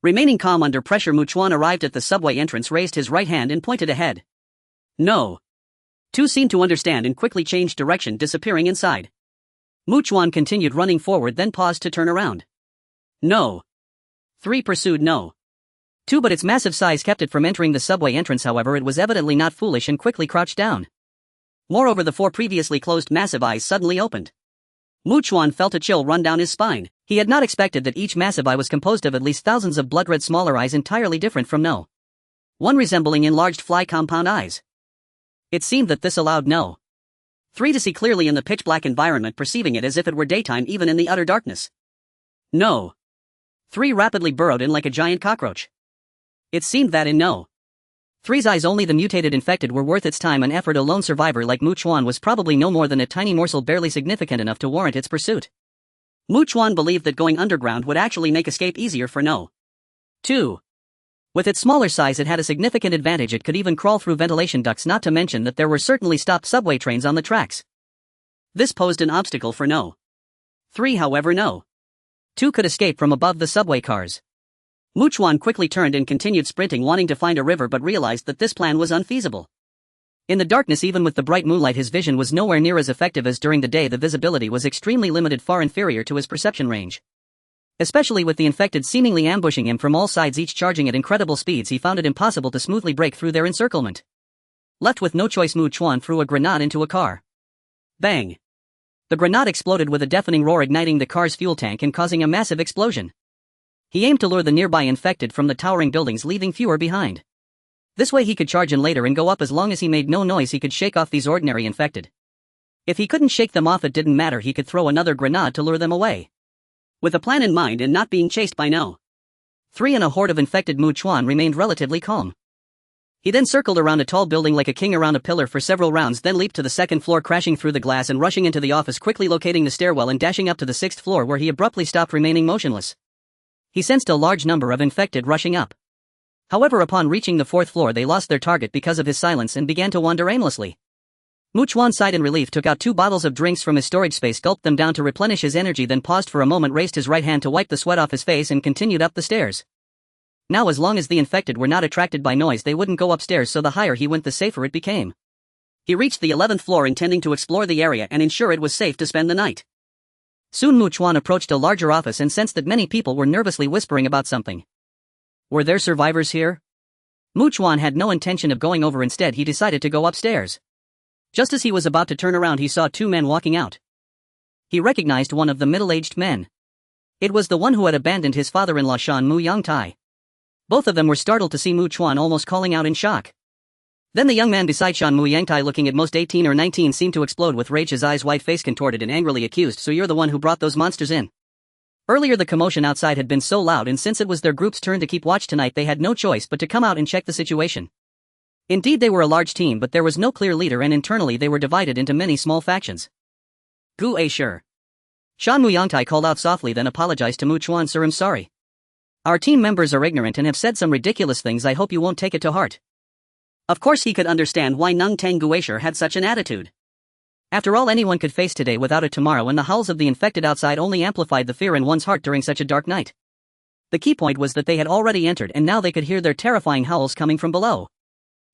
Remaining calm under pressure, Chuan arrived at the subway entrance, raised his right hand and pointed ahead. No. 2 seemed to understand and quickly changed direction, disappearing inside. Chuan continued running forward, then paused to turn around. No. 3 pursued No. 2, but its massive size kept it from entering the subway entrance. However, it was evidently not foolish and quickly crouched down. Moreover, the 4 previously closed massive eyes suddenly opened. Chuan felt a chill run down his spine. He had not expected that each massive eye was composed of at least thousands of blood-red smaller eyes, entirely different from No. 1, resembling enlarged fly compound eyes. It seemed that this allowed No. 3 to see clearly in the pitch-black environment, perceiving it as if it were daytime even in the utter darkness. No. 3 rapidly burrowed in like a giant cockroach. It seemed that in No. 3's eyes only the mutated infected were worth its time and effort. A lone survivor like Chuan was probably no more than a tiny morsel, barely significant enough to warrant its pursuit. Chuan believed that going underground would actually make escape easier for No. 2. With its smaller size, it had a significant advantage. It could even crawl through ventilation ducts, not to mention that there were certainly stopped subway trains on the tracks. This posed an obstacle for No. 3. However, No. 2 could escape from above the subway cars. Chuan quickly turned and continued sprinting, wanting to find a river, but realized that this plan was unfeasible. In the darkness, even with the bright moonlight, his vision was nowhere near as effective as during the day. The visibility was extremely limited, far inferior to his perception range. Especially with the infected seemingly ambushing him from all sides, each charging at incredible speeds, he found it impossible to smoothly break through their encirclement. Left with no choice, Chuan threw a grenade into a car. Bang! The grenade exploded with a deafening roar, igniting the car's fuel tank and causing a massive explosion. He aimed to lure the nearby infected from the towering buildings, leaving fewer behind. This way he could charge in later and go up. As long as he made no noise, he could shake off these ordinary infected. If he couldn't shake them off, it didn't matter, he could throw another grenade to lure them away. With a plan in mind and not being chased by No. 3 and a horde of infected, Chuan remained relatively calm. He then circled around a tall building like a king around a pillar for several rounds, then leaped to the 2nd floor, crashing through the glass and rushing into the office, quickly locating the stairwell and dashing up to the 6th floor, where he abruptly stopped, remaining motionless. He sensed a large number of infected rushing up. However, upon reaching the 4th floor, they lost their target because of his silence and began to wander aimlessly. Chuan sighed in relief, took out 2 bottles of drinks from his storage space, gulped them down to replenish his energy, then paused for a moment, raised his right hand to wipe the sweat off his face, and continued up the stairs. Now, as long as the infected were not attracted by noise, they wouldn't go upstairs, so the higher he went, the safer it became. He reached the 11th floor, intending to explore the area and ensure it was safe to spend the night. Soon Chuan approached a larger office and sensed that many people were nervously whispering about something. Were there survivors here? Chuan had no intention of going over. Instead, he decided to go upstairs. Just as he was about to turn around, he saw 2 men walking out. He recognized one of the middle-aged men. It was the one who had abandoned his father-in-law, Shan Muyangtai. Both of them were startled to see Chuan, almost calling out in shock. Then the young man beside Shan Muyangtai, looking at most 18 or 19, seemed to explode with rage, his eyes white, face contorted, and angrily accused, "So you're the one who brought those monsters in?" Earlier the commotion outside had been so loud, and since it was their group's turn to keep watch tonight, they had no choice but to come out and check the situation. Indeed, they were a large team, but there was no clear leader, and internally they were divided into many small factions. "Gu sure." Shan Muyangtai called out softly, then apologized to Chuan. "Sir, I'm sorry. Our team members are ignorant and have said some ridiculous things. I hope you won't take it to heart." Of course he could understand why Nung Tang Guisher had such an attitude. After all, anyone could face today without it tomorrow, and the howls of the infected outside only amplified the fear in one's heart during such a dark night. The key point was that they had already entered and now they could hear their terrifying howls coming from below.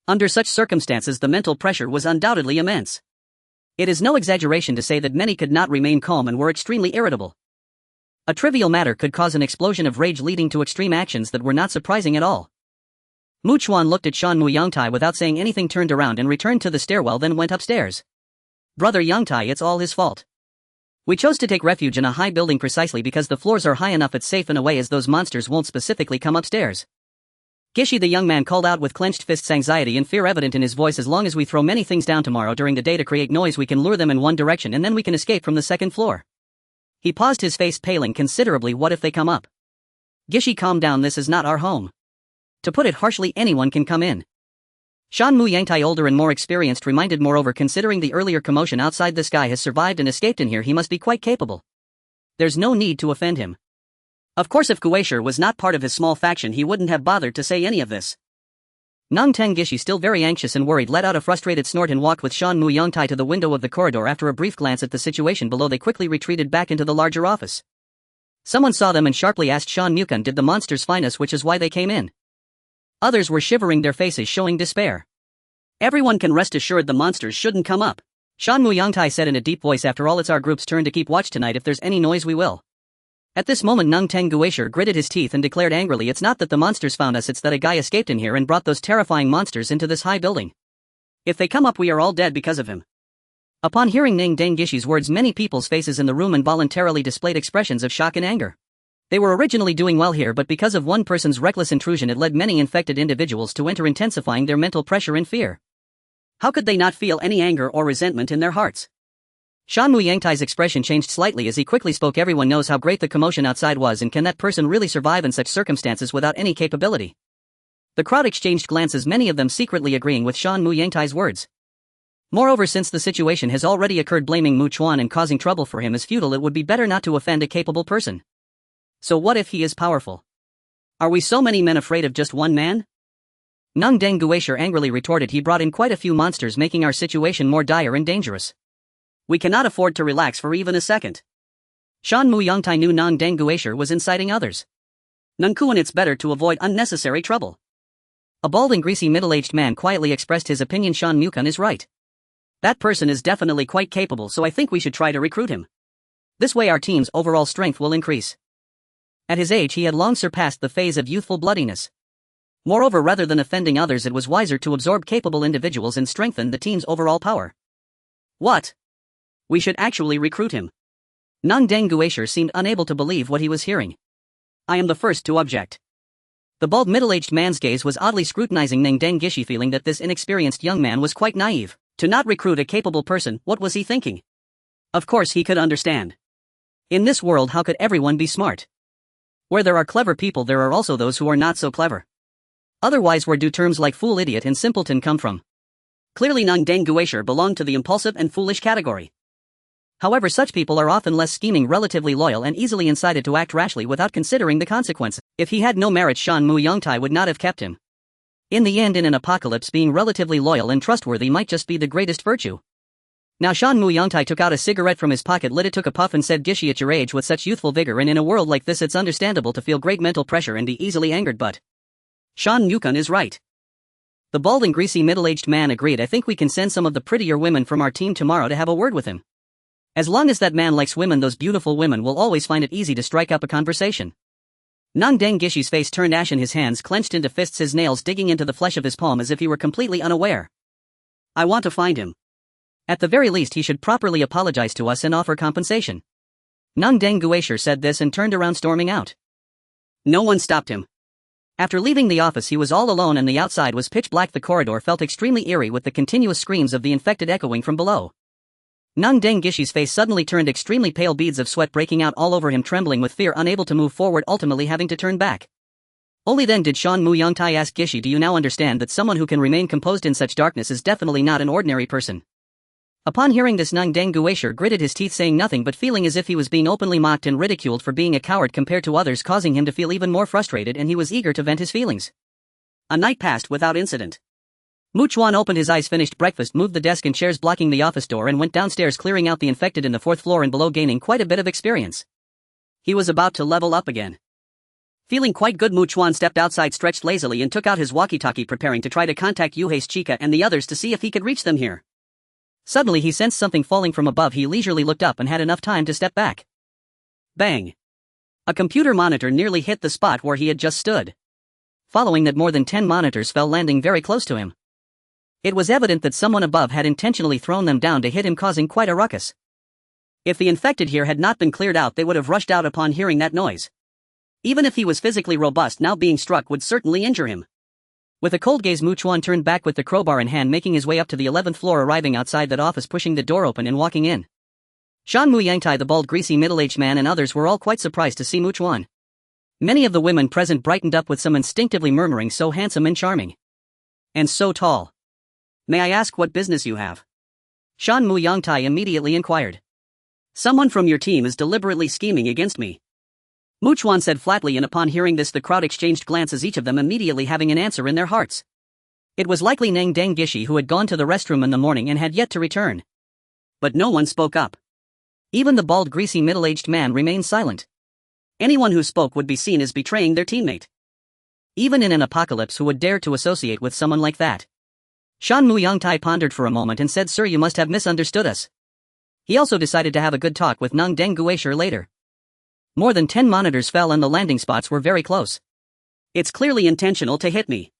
Under such circumstances the mental pressure was undoubtedly immense. It is no exaggeration to say that many could not remain calm and were extremely irritable. A trivial matter could cause an explosion of rage leading to extreme actions that were not surprising at all. Chuan looked at Shan Yangtai without saying anything, turned around and returned to the stairwell, then went upstairs. Brother Yangtai, it's all his fault. We chose to take refuge in a high building precisely because the floors are high enough, it's safe in a way, as those monsters won't specifically come upstairs. Gishi, the young man called out with clenched fists, anxiety and fear evident in his voice. As long as we throw many things down tomorrow during the day to create noise, we can lure them in one direction and then we can escape from the second floor. He paused, his face paling considerably. What if they come up? Gishi, calm down, this is not our home. To put it harshly, anyone can come in. Shan Yangtai, older and more experienced, reminded, moreover, considering the earlier commotion outside, this guy has survived and escaped in here, he must be quite capable. There's no need to offend him. Of course, if Guisher was not part of his small faction he wouldn't have bothered to say any of this. Nang Teng Gishi, still very anxious and worried, let out a frustrated snort and walked with Shan Yangtai to the window of the corridor. After a brief glance at the situation below, they quickly retreated back into the larger office. Someone saw them and sharply asked Shan Mukun, did the monsters find us, which is why they came in? Others were shivering, their faces showing despair. Everyone can rest assured the monsters shouldn't come up, Shan Yangtai said in a deep voice. After all, it's our group's turn to keep watch tonight. If there's any noise we will. At this moment Nang Teng Guisher gritted his teeth and declared angrily, it's not that the monsters found us, it's that a guy escaped in here and brought those terrifying monsters into this high building. If they come up we are all dead because of him. Upon hearing Nang Teng Gishi's words, many people's faces in the room involuntarily displayed expressions of shock and anger. They were originally doing well here, but because of one person's reckless intrusion it led many infected individuals to enter, intensifying their mental pressure and fear. How could they not feel any anger or resentment in their hearts? Shan Yangtai's expression changed slightly as he quickly spoke. Everyone knows how great the commotion outside was, and can that person really survive in such circumstances without any capability? The crowd exchanged glances, many of them secretly agreeing with Shan Yangtai's words. Moreover, since the situation has already occurred, blaming Chuan and causing trouble for him is futile. It would be better not to offend a capable person. So what if he is powerful? Are we so many men afraid of just one man? Nang Deng Guisher angrily retorted, he brought in quite a few monsters, making our situation more dire and dangerous. We cannot afford to relax for even a second. Shan Yangtai knew Nang Deng Guisher was inciting others. Nang Kuan, it's better to avoid unnecessary trouble. A bald and greasy middle-aged man quietly expressed his opinion. Shan Mukun is right. That person is definitely quite capable, so I think we should try to recruit him. This way our team's overall strength will increase. At his age he had long surpassed the phase of youthful bloodiness. Moreover, rather than offending others, it was wiser to absorb capable individuals and strengthen the team's overall power. What? We should actually recruit him. Nang Deng Guisher seemed unable to believe what he was hearing. I am the first to object. The bald middle-aged man's gaze was oddly scrutinizing Nang Deng Gishi, feeling that this inexperienced young man was quite naive. To not recruit a capable person, what was he thinking? Of course he could understand. In this world how could everyone be smart? Where there are clever people there are also those who are not so clever. Otherwise where do terms like fool, idiot and simpleton come from? Clearly Nang Deng Guisher belonged to the impulsive and foolish category. However, such people are often less scheming, relatively loyal and easily incited to act rashly without considering the consequences. If he had no merit, Shan Yangtai would not have kept him. In the end, in an apocalypse, being relatively loyal and trustworthy might just be the greatest virtue. Now Shan Yangtai took out a cigarette from his pocket, lit it, took a puff and said, Gishi, at your age with such youthful vigor and in a world like this it's understandable to feel great mental pressure and be easily angered, but Shan Mukun is right. The bald and greasy middle-aged man agreed. I think we can send some of the prettier women from our team tomorrow to have a word with him. As long as that man likes women, those beautiful women will always find it easy to strike up a conversation. Nang Deng Gishi's face turned ashen, his hands clenched into fists, his nails digging into the flesh of his palm as if he were completely unaware. I want to find him. At the very least he should properly apologize to us and offer compensation. Nang Deng Guisher said this and turned around, storming out. No one stopped him. After leaving the office he was all alone and the outside was pitch black. The corridor felt extremely eerie with the continuous screams of the infected echoing from below. Nang Deng Gishi's face suddenly turned extremely pale, beads of sweat breaking out all over him, trembling with fear, unable to move forward, ultimately having to turn back. Only then did Shan Yangtai ask, Gishi, do you now understand that someone who can remain composed in such darkness is definitely not an ordinary person? Upon hearing this, Nang Deng Guisher gritted his teeth, saying nothing but feeling as if he was being openly mocked and ridiculed for being a coward compared to others, causing him to feel even more frustrated, and he was eager to vent his feelings. A night passed without incident. Chuan opened his eyes, finished breakfast, moved the desk and chairs blocking the office door and went downstairs, clearing out the infected in the 4th floor and below, gaining quite a bit of experience. He was about to level up again. Feeling quite good, Mu Chuan stepped outside, stretched lazily, and took out his walkie-talkie, preparing to try to contact Yuhei's Chica and the others to see if he could reach them here. Suddenly he sensed something falling from above. He leisurely looked up and had enough time to step back. Bang! A computer monitor nearly hit the spot where he had just stood. Following that, more than 10 monitors fell, landing very close to him. It was evident that someone above had intentionally thrown them down to hit him, causing quite a ruckus. If the infected here had not been cleared out, they would have rushed out upon hearing that noise. Even if he was physically robust, now being struck would certainly injure him. With a cold gaze, Mu Chuan turned back with the crowbar in hand, making his way up to the 11th floor, arriving outside that office, pushing the door open and walking in. Shan Mu Yangtai, the bald, greasy, middle-aged man, and others were all quite surprised to see Mu Chuan. Many of the women present brightened up, with some instinctively murmuring, "So handsome and charming. And so tall. May I ask what business you have?" Shan Mu Yangtai immediately inquired. "Someone from your team is deliberately scheming against me," Mu Chuan said flatly, and upon hearing this the crowd exchanged glances, each of them immediately having an answer in their hearts. It was likely Nang Deng Gishi, who had gone to the restroom in the morning and had yet to return. But no one spoke up. Even the bald, greasy, middle-aged man remained silent. Anyone who spoke would be seen as betraying their teammate. Even in an apocalypse, who would dare to associate with someone like that? Shan Mu Yangtai pondered for a moment and said, "Sir, you must have misunderstood us." He also decided to have a good talk with Nang Deng Guisher later. More than 10 monitors fell and the landing spots were very close. "It's clearly intentional to hit me,"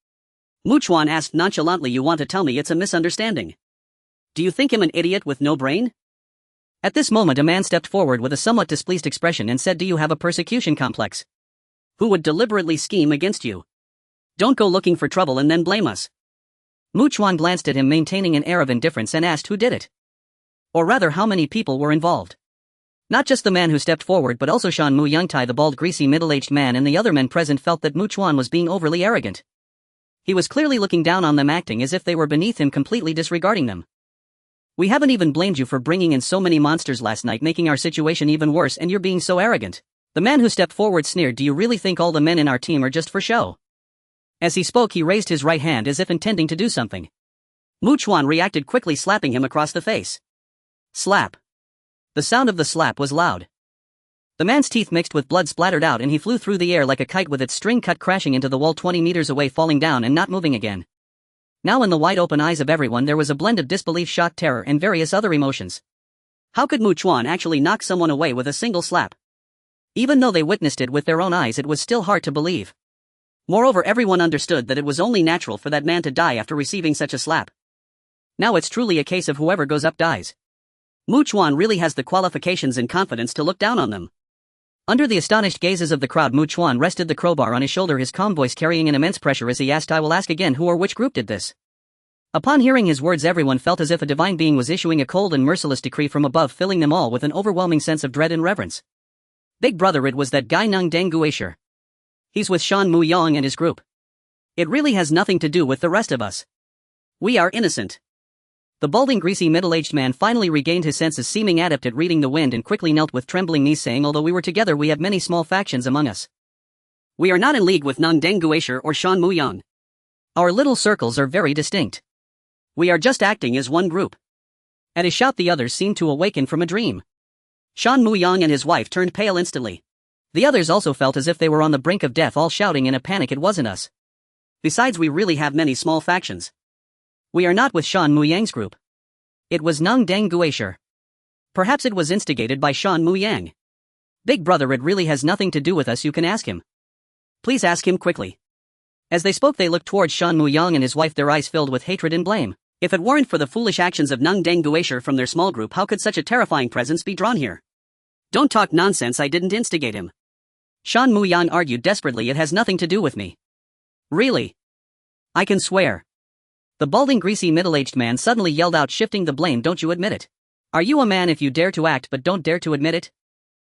Mu Chuan asked nonchalantly. "You want to tell me it's a misunderstanding? Do you think I'm an idiot with no brain?" At this moment, a man stepped forward with a somewhat displeased expression and said, "Do you have a persecution complex? Who would deliberately scheme against you? Don't go looking for trouble and then blame us." Mu Chuan glanced at him, maintaining an air of indifference, and asked who did it. Or rather, how many people were involved. Not just the man who stepped forward, but also Shan Mu Yangtai, the bald, greasy, middle-aged man, and the other men present felt that Mu Chuan was being overly arrogant. He was clearly looking down on them, acting as if they were beneath him, completely disregarding them. "We haven't even blamed you for bringing in so many monsters last night, making our situation even worse, and you're being so arrogant." The man who stepped forward sneered, "Do you really think all the men in our team are just for show?" As he spoke, he raised his right hand as if intending to do something. Mu Chuan reacted quickly, slapping him across the face. Slap. The sound of the slap was loud. The man's teeth mixed with blood splattered out, and he flew through the air like a kite, with its string cut, crashing into the wall 20 meters away, falling down and not moving again. Now in the wide-open eyes of everyone there was a blend of disbelief, shock, terror, and various other emotions. How could Mu Chuan actually knock someone away with a single slap? Even though they witnessed it with their own eyes, it was still hard to believe. Moreover, everyone understood that it was only natural for that man to die after receiving such a slap. Now it's truly a case of whoever goes up dies. Mu Chuan really has the qualifications and confidence to look down on them. Under the astonished gazes of the crowd, Mu Chuan rested the crowbar on his shoulder, his calm voice carrying an immense pressure as he asked, "I will ask again, who or which group did this?" Upon hearing his words, everyone felt as if a divine being was issuing a cold and merciless decree from above, filling them all with an overwhelming sense of dread and reverence. Big brother, it was that guy Nang Deng Guisher. He's with Shan Mu Yang and his group. It really has nothing to do with the rest of us. We are innocent. The balding, greasy, middle-aged man finally regained his senses, seeming adept at reading the wind, and quickly knelt with trembling knees, saying, "Although we were together, we have many small factions among us. We are not in league with Nang Deng Guisher or Shan Mu Yang. Our little circles are very distinct. We are just acting as one group." At his shout, the others seemed to awaken from a dream. Shan Mu Yang and his wife turned pale instantly. The others also felt as if they were on the brink of death, all shouting in a panic, "It wasn't us. Besides, we really have many small factions. We are not with Shan Mu Yang's group. It was Nang Deng Guisher. Perhaps it was instigated by Shan Mu Yang. Big brother, it really has nothing to do with us. You can ask him. Please ask him quickly." As they spoke, they looked towards Shan Mu Yang and his wife, their eyes filled with hatred and blame. If it weren't for the foolish actions of Nang Deng Guisher from their small group, how could such a terrifying presence be drawn here? Don't talk nonsense, I didn't instigate him. Shan Mu Yang argued desperately, "It has nothing to do with me. Really? I can swear." The balding, greasy, middle-aged man suddenly yelled out, shifting the blame, "Don't you admit it? Are you a man if you dare to act but don't dare to admit it?"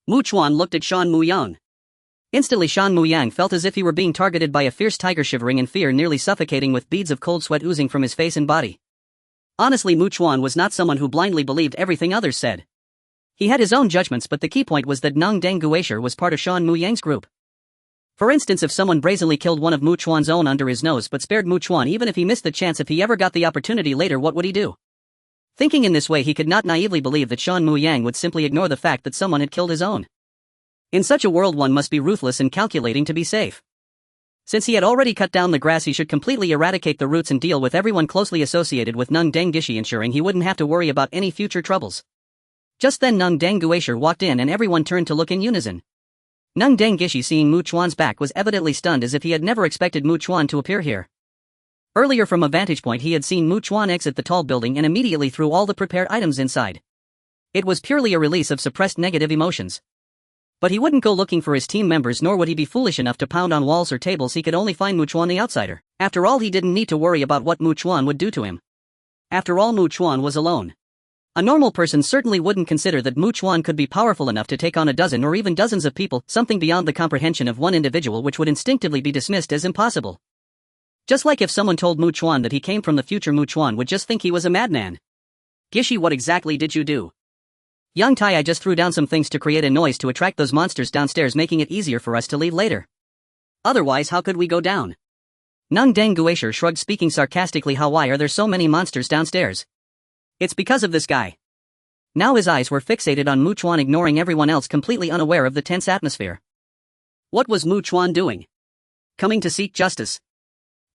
Mu Chuan looked at Shan Mu Yang. Instantly Shan Mu Yang felt as if he were being targeted by a fierce tiger, shivering in fear, nearly suffocating, with beads of cold sweat oozing from his face and body. Honestly, Mu Chuan was not someone who blindly believed everything others said. He had his own judgments, but the key point was that Nang Deng Guisher was part of Shan Mu Yang's group. For instance, if someone brazenly killed one of Mu Chuan's own under his nose but spared Mu Chuan even if he missed the chance, if he ever got the opportunity later, what would he do? Thinking in this way, he could not naively believe that Shan Mu Yang would simply ignore the fact that someone had killed his own. In such a world one must be ruthless and calculating to be safe. Since he had already cut down the grass, he should completely eradicate the roots and deal with everyone closely associated with Nung Denggishi, ensuring he wouldn't have to worry about any future troubles. Just then Nung Dengguisher walked in and everyone turned to look in unison. Nung Denggishi, seeing Mu Chuan's back, was evidently stunned, as if he had never expected Mu Chuan to appear here. Earlier, from a vantage point, he had seen Mu Chuan exit the tall building and immediately threw all the prepared items inside. It was purely a release of suppressed negative emotions. But he wouldn't go looking for his team members, nor would he be foolish enough to pound on walls or tables. He could only find Mu Chuan the outsider. After all, he didn't need to worry about what Mu Chuan would do to him. After all, Mu Chuan was alone. A normal person certainly wouldn't consider that Mu Chuan could be powerful enough to take on a dozen or even dozens of people, something beyond the comprehension of one individual which would instinctively be dismissed as impossible. Just like if someone told Mu Chuan that he came from the future, Mu Chuan would just think he was a madman. Gishi, what exactly did you do? Young Tai, I just threw down some things to create a noise to attract those monsters downstairs, making it easier for us to leave later. Otherwise, how could we go down? Nung Dengguisher shrugged, speaking sarcastically. Why are there so many monsters downstairs? It's because of this guy. Now his eyes were fixated on Mu Chuan, ignoring everyone else, completely unaware of the tense atmosphere. What was Mu Chuan doing? Coming to seek justice?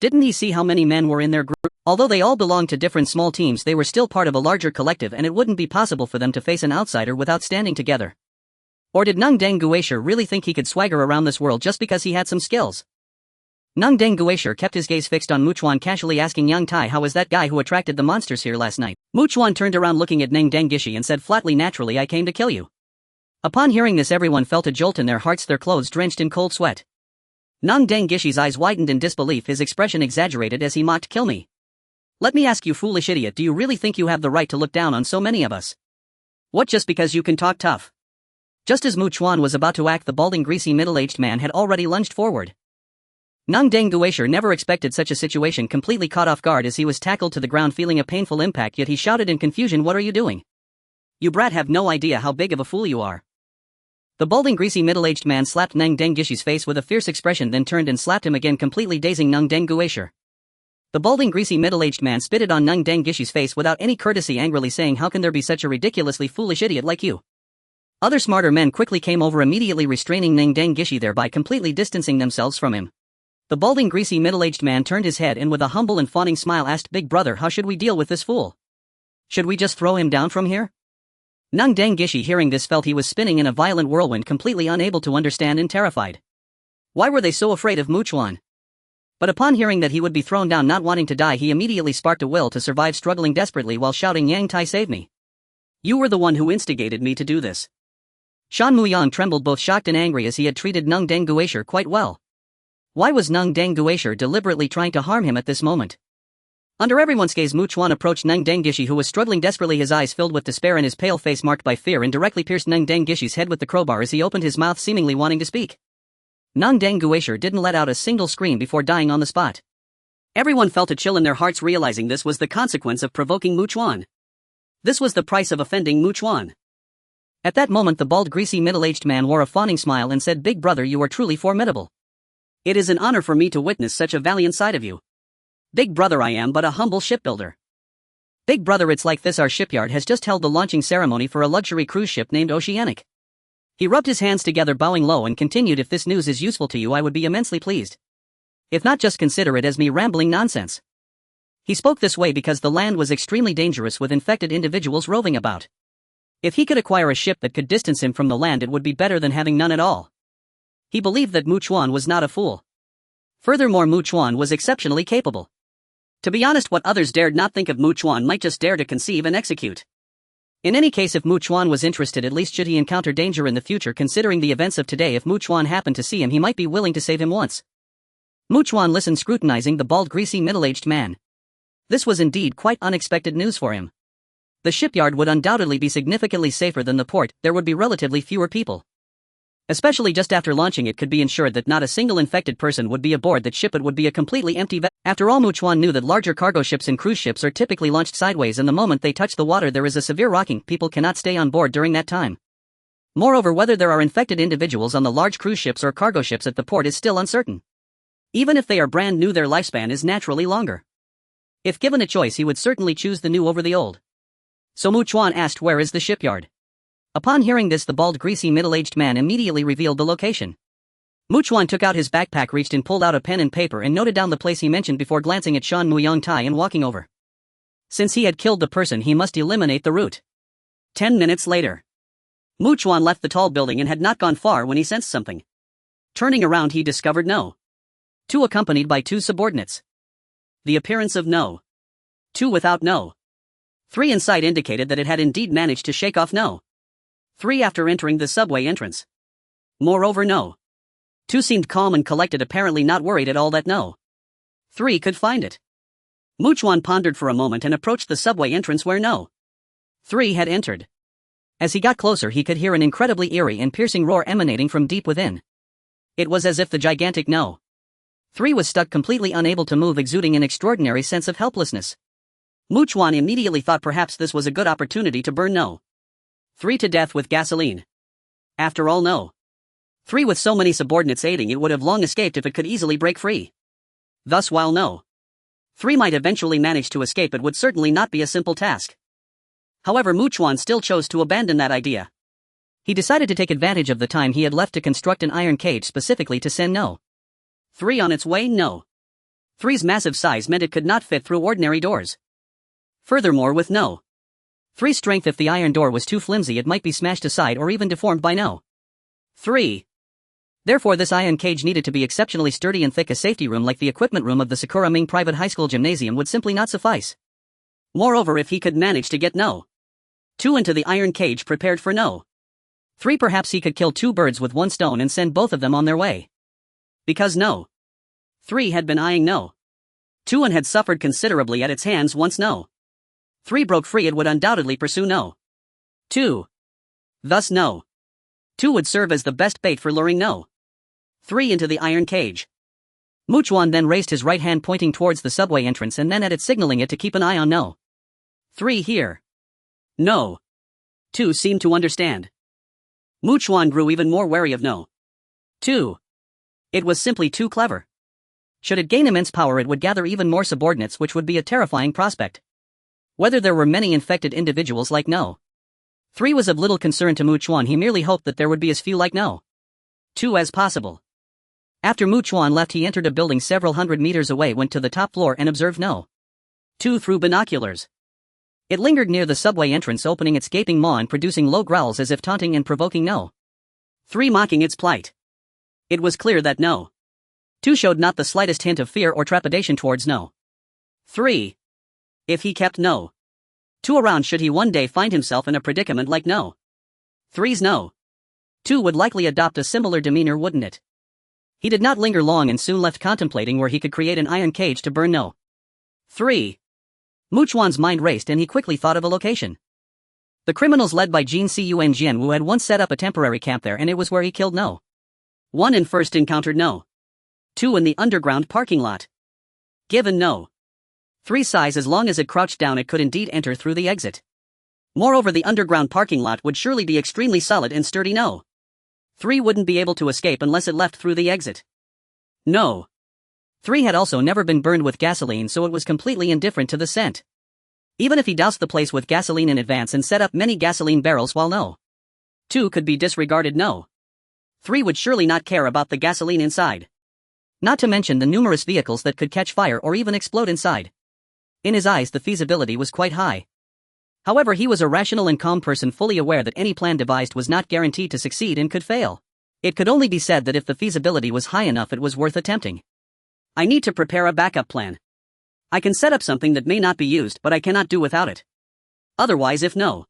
Didn't he see how many men were in their group? Although they all belonged to different small teams, they were still part of a larger collective, and it wouldn't be possible for them to face an outsider without standing together. Or did Nung Dengguisher really think he could swagger around this world just because he had some skills? Nung Dengguisher kept his gaze fixed on Mu Chuan, casually asking Young Tai, how was that guy who attracted the monsters here last night? Mu Chuan turned around looking at Nung Denggishi and said flatly, naturally, I came to kill you. Upon hearing this, everyone felt a jolt in their hearts, their clothes drenched in cold sweat. Nung Denggishi's eyes widened in disbelief, his expression exaggerated as he mocked, kill me? Let me ask you, foolish idiot, do you really think you have the right to look down on so many of us? What, just because you can talk tough? Just as Mu Chuan was about to act, the balding, greasy, middle-aged man had already lunged forward. Nung Dengguisher never expected such a situation, completely caught off guard as he was tackled to the ground, feeling a painful impact, yet he shouted in confusion, what are you doing? You brat have no idea how big of a fool you are. The balding, greasy, middle-aged man slapped Nung Denggishi's face with a fierce expression, then turned and slapped him again, completely dazing Nung Dengguisher. The balding, greasy, middle-aged man spitted on Nung Denggishi's face without any courtesy, angrily saying, how can there be such a ridiculously foolish idiot like you? Other smarter men quickly came over, immediately restraining Nung Denggishi, thereby completely distancing themselves from him. The balding, greasy, middle-aged man turned his head and with a humble and fawning smile asked, Big brother, how should we deal with this fool? Should we just throw him down from here? Nung Denggishi, hearing this, felt he was spinning in a violent whirlwind, completely unable to understand and terrified. Why were they so afraid of Mu Chuan? But upon hearing that he would be thrown down, not wanting to die, he immediately sparked a will to survive, struggling desperately while shouting, Yang Tai, save me. You were the one who instigated me to do this. Shan Muyang trembled, both shocked and angry, as he had treated Nung Dengguisher quite well. Why was Nung Dengguisher deliberately trying to harm him at this moment? Under everyone's gaze, Mu Chuan approached Nung Denggishi, who was struggling desperately, his eyes filled with despair and his pale face marked by fear, and directly pierced Nung Denggishi's head with the crowbar as he opened his mouth, seemingly wanting to speak. Nung Dengguisher didn't let out a single scream before dying on the spot. Everyone felt a chill in their hearts, realizing this was the consequence of provoking Mu Chuan. This was the price of offending Mu Chuan. At that moment, the bald, greasy, middle-aged man wore a fawning smile and said, Big brother, you are truly formidable. It is an honor for me to witness such a valiant side of you. Big brother, I am but a humble shipbuilder. Big brother, it's like this, our shipyard has just held the launching ceremony for a luxury cruise ship named Oceanic. He rubbed his hands together, bowing low, and continued, if this news is useful to you, I would be immensely pleased. If not, just consider it as me rambling nonsense. He spoke this way because the land was extremely dangerous, with infected individuals roving about. If he could acquire a ship that could distance him from the land, it would be better than having none at all. He believed that Mu Chuan was not a fool. Furthermore, Mu Chuan was exceptionally capable. To be honest, what others dared not think of, Mu Chuan might just dare to conceive and execute. In any case, if Mu Chuan was interested, at least should he encounter danger in the future, considering the events of today, if Mu Chuan happened to see him, he might be willing to save him once. Mu Chuan listened, scrutinizing the bald, greasy, middle-aged man. This was indeed quite unexpected news for him. The shipyard would undoubtedly be significantly safer than the port, there would be relatively fewer people. Especially just after launching, it could be ensured that not a single infected person would be aboard that ship. It would be a completely empty vessel. After all, Mu Chuan knew that larger cargo ships and cruise ships are typically launched sideways, and the moment they touch the water there is a severe rocking. People cannot stay on board during that time. Moreover, whether there are infected individuals on the large cruise ships or cargo ships at the port is still uncertain. Even if they are brand new, their lifespan is naturally longer. If given a choice, he would certainly choose the new over the old. So Mu Chuan asked, where is the shipyard? Upon hearing this, the bald, greasy, middle-aged man immediately revealed the location. Chuan took out his backpack, reached in, pulled out a pen and paper and noted down the place he mentioned before glancing at Chuan Muyong-tai and walking over. Since he had killed the person, he must eliminate the route. 10 minutes later. Chuan left the tall building and had not gone far when he sensed something. Turning around, he discovered No. 2 accompanied by 2 subordinates. The appearance of No. 2 without No. 3 inside indicated that it had indeed managed to shake off No. 3 after entering the subway entrance. Moreover, No. 2 seemed calm and collected, apparently not worried at all that No. 3 could find it. Chuan pondered for a moment and approached the subway entrance where No. 3 had entered. As he got closer, he could hear an incredibly eerie and piercing roar emanating from deep within. It was as if the gigantic No. 3 was stuck, completely unable to move, exuding an extraordinary sense of helplessness. Chuan immediately thought perhaps this was a good opportunity to burn No. 3 to death with gasoline. After all, No. 3 with so many subordinates aiding it would have long escaped if it could easily break free. Thus, while No. 3 might eventually manage to escape, it would certainly not be a simple task. However, Chuan still chose to abandon that idea. He decided to take advantage of the time he had left to construct an iron cage specifically to send No. 3 on its way. No. 3's massive size meant it could not fit through ordinary doors. Furthermore, with No. 3's strength, if the iron door was too flimsy, it might be smashed aside or even deformed by No. 3. Therefore, this iron cage needed to be exceptionally sturdy and thick. A safety room like the equipment room of the Sakura Ming private high school gymnasium would simply not suffice. Moreover, if he could manage to get No. 2 into the iron cage prepared for No. 3, perhaps he could kill 2 birds with 1 stone and send both of them on their way. Because No. 3 had been eyeing No. 2 and had suffered considerably at its hands once No. 3 broke free, it would undoubtedly pursue No. 2. Thus No. 2 would serve as the best bait for luring No. 3 into the iron cage. Chuan then raised his right hand, pointing towards the subway entrance, and then at it, signaling it to keep an eye on No. 3 here. No. 2 seemed to understand. Chuan grew even more wary of No. 2. It was simply too clever. Should it gain immense power, it would gather even more subordinates, which would be a terrifying prospect. Whether there were many infected individuals like No. 3 was of little concern to Chuan. He merely hoped that there would be as few like No. 2 as possible. After Chuan left, he entered a building several hundred meters away, went to the top floor and observed No. 2 through binoculars. It lingered near the subway entrance, opening its gaping maw and producing low growls as if taunting and provoking No. 3, mocking its plight. It was clear that No. 2 showed not the slightest hint of fear or trepidation towards No. 3. If he kept No. 2 around, should he one day find himself in a predicament like No. 3's, No. 2 would likely adopt a similar demeanor, wouldn't it? He did not linger long and soon left, contemplating where he could create an iron cage to burn No. 3. Chuan's mind raced and he quickly thought of a location. The criminals led by Jin Cun Jianwu had once set up a temporary camp there, and it was where he killed No. 1 and first encountered No. 2 in the underground parking lot. Given No. 3's size, as long as it crouched down, it could indeed enter through the exit. Moreover, the underground parking lot would surely be extremely solid and sturdy. No. 3 wouldn't be able to escape unless it left through the exit. No. 3 had also never been burned with gasoline, so it was completely indifferent to the scent. Even if he doused the place with gasoline in advance and set up many gasoline barrels, while No. 2 could be disregarded, No. 3 would surely not care about the gasoline inside. Not to mention the numerous vehicles that could catch fire or even explode inside. In his eyes, the feasibility was quite high. However, he was a rational and calm person, fully aware that any plan devised was not guaranteed to succeed and could fail. It could only be said that if the feasibility was high enough, it was worth attempting. I need to prepare a backup plan. I can set up something that may not be used, but I cannot do without it. Otherwise, if No.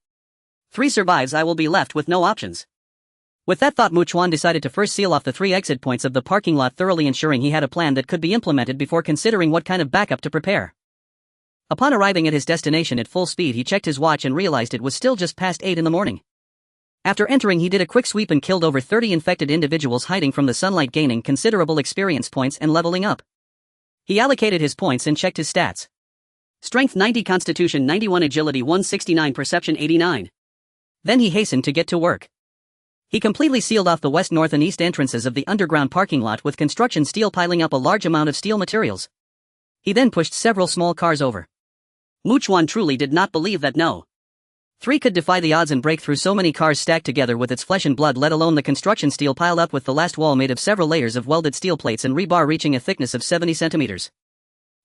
3 survives, I will be left with no options. With that thought, Chuan decided to first seal off the 3 exit points of the parking lot, thoroughly ensuring he had a plan that could be implemented before considering what kind of backup to prepare. Upon arriving at his destination at full speed, he checked his watch and realized it was still just past 8 in the morning. After entering, he did a quick sweep and killed over 30 infected individuals hiding from the sunlight, gaining considerable experience points and leveling up. He allocated his points and checked his stats. Strength 90, Constitution 91, Agility 169, Perception 89. Then he hastened to get to work. He completely sealed off the west, north and east entrances of the underground parking lot with construction steel, piling up a large amount of steel materials. He then pushed several small cars over. Chuan truly did not believe that No. 3 could defy the odds and break through so many cars stacked together with its flesh and blood, let alone the construction steel piled up with the last wall made of several layers of welded steel plates and rebar reaching a thickness of 70 centimeters.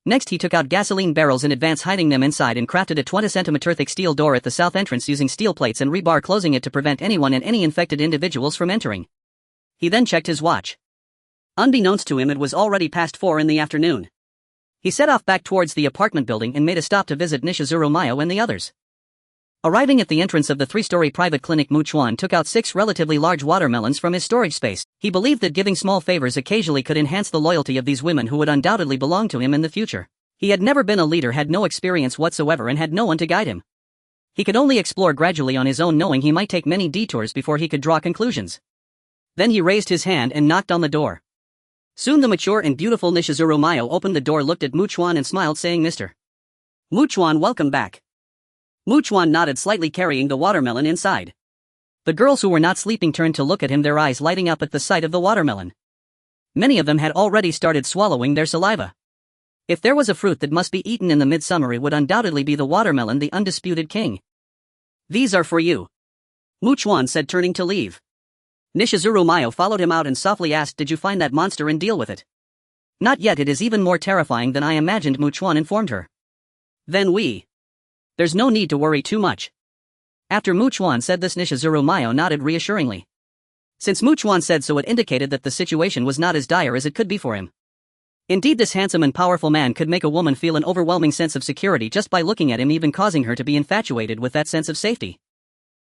Next he took out gasoline barrels in advance, hiding them inside, and crafted a 20 centimeter thick steel door at the south entrance using steel plates and rebar closing it to prevent anyone and any infected individuals from entering. He then checked his watch. Unbeknownst to him, it was already past 4 in the afternoon. He set off back towards the apartment building and made a stop to visit Nishizuru Mayo and the others. Arriving at the entrance of the 3-story private clinic, Chuan took out 6 relatively large watermelons from his storage space. He believed that giving small favors occasionally could enhance the loyalty of these women who would undoubtedly belong to him in the future. He had never been a leader, had no experience whatsoever, and had no one to guide him. He could only explore gradually on his own, knowing he might take many detours before he could draw conclusions. Then he raised his hand and knocked on the door. Soon the mature and beautiful Nishizuru Mayo opened the door, looked at Chuan and smiled, saying, "Mr. Chuan, welcome back." Chuan nodded slightly, carrying the watermelon inside. The girls who were not sleeping turned to look at him, their eyes lighting up at the sight of the watermelon. Many of them had already started swallowing their saliva. If there was a fruit that must be eaten in the midsummer, it would undoubtedly be the watermelon, the undisputed king. "These are for you," Chuan said, turning to leave. Nishizuru Mayo followed him out and softly asked, "Did you find that monster and deal with it?" "Not yet. It is even more terrifying than I imagined," Chuan informed her. "Then there's no need to worry too much." After Chuan said this, Nishizuru Mayo nodded reassuringly. Since Chuan said so, it indicated that the situation was not as dire as it could be for him. Indeed, this handsome and powerful man could make a woman feel an overwhelming sense of security just by looking at him, even causing her to be infatuated with that sense of safety.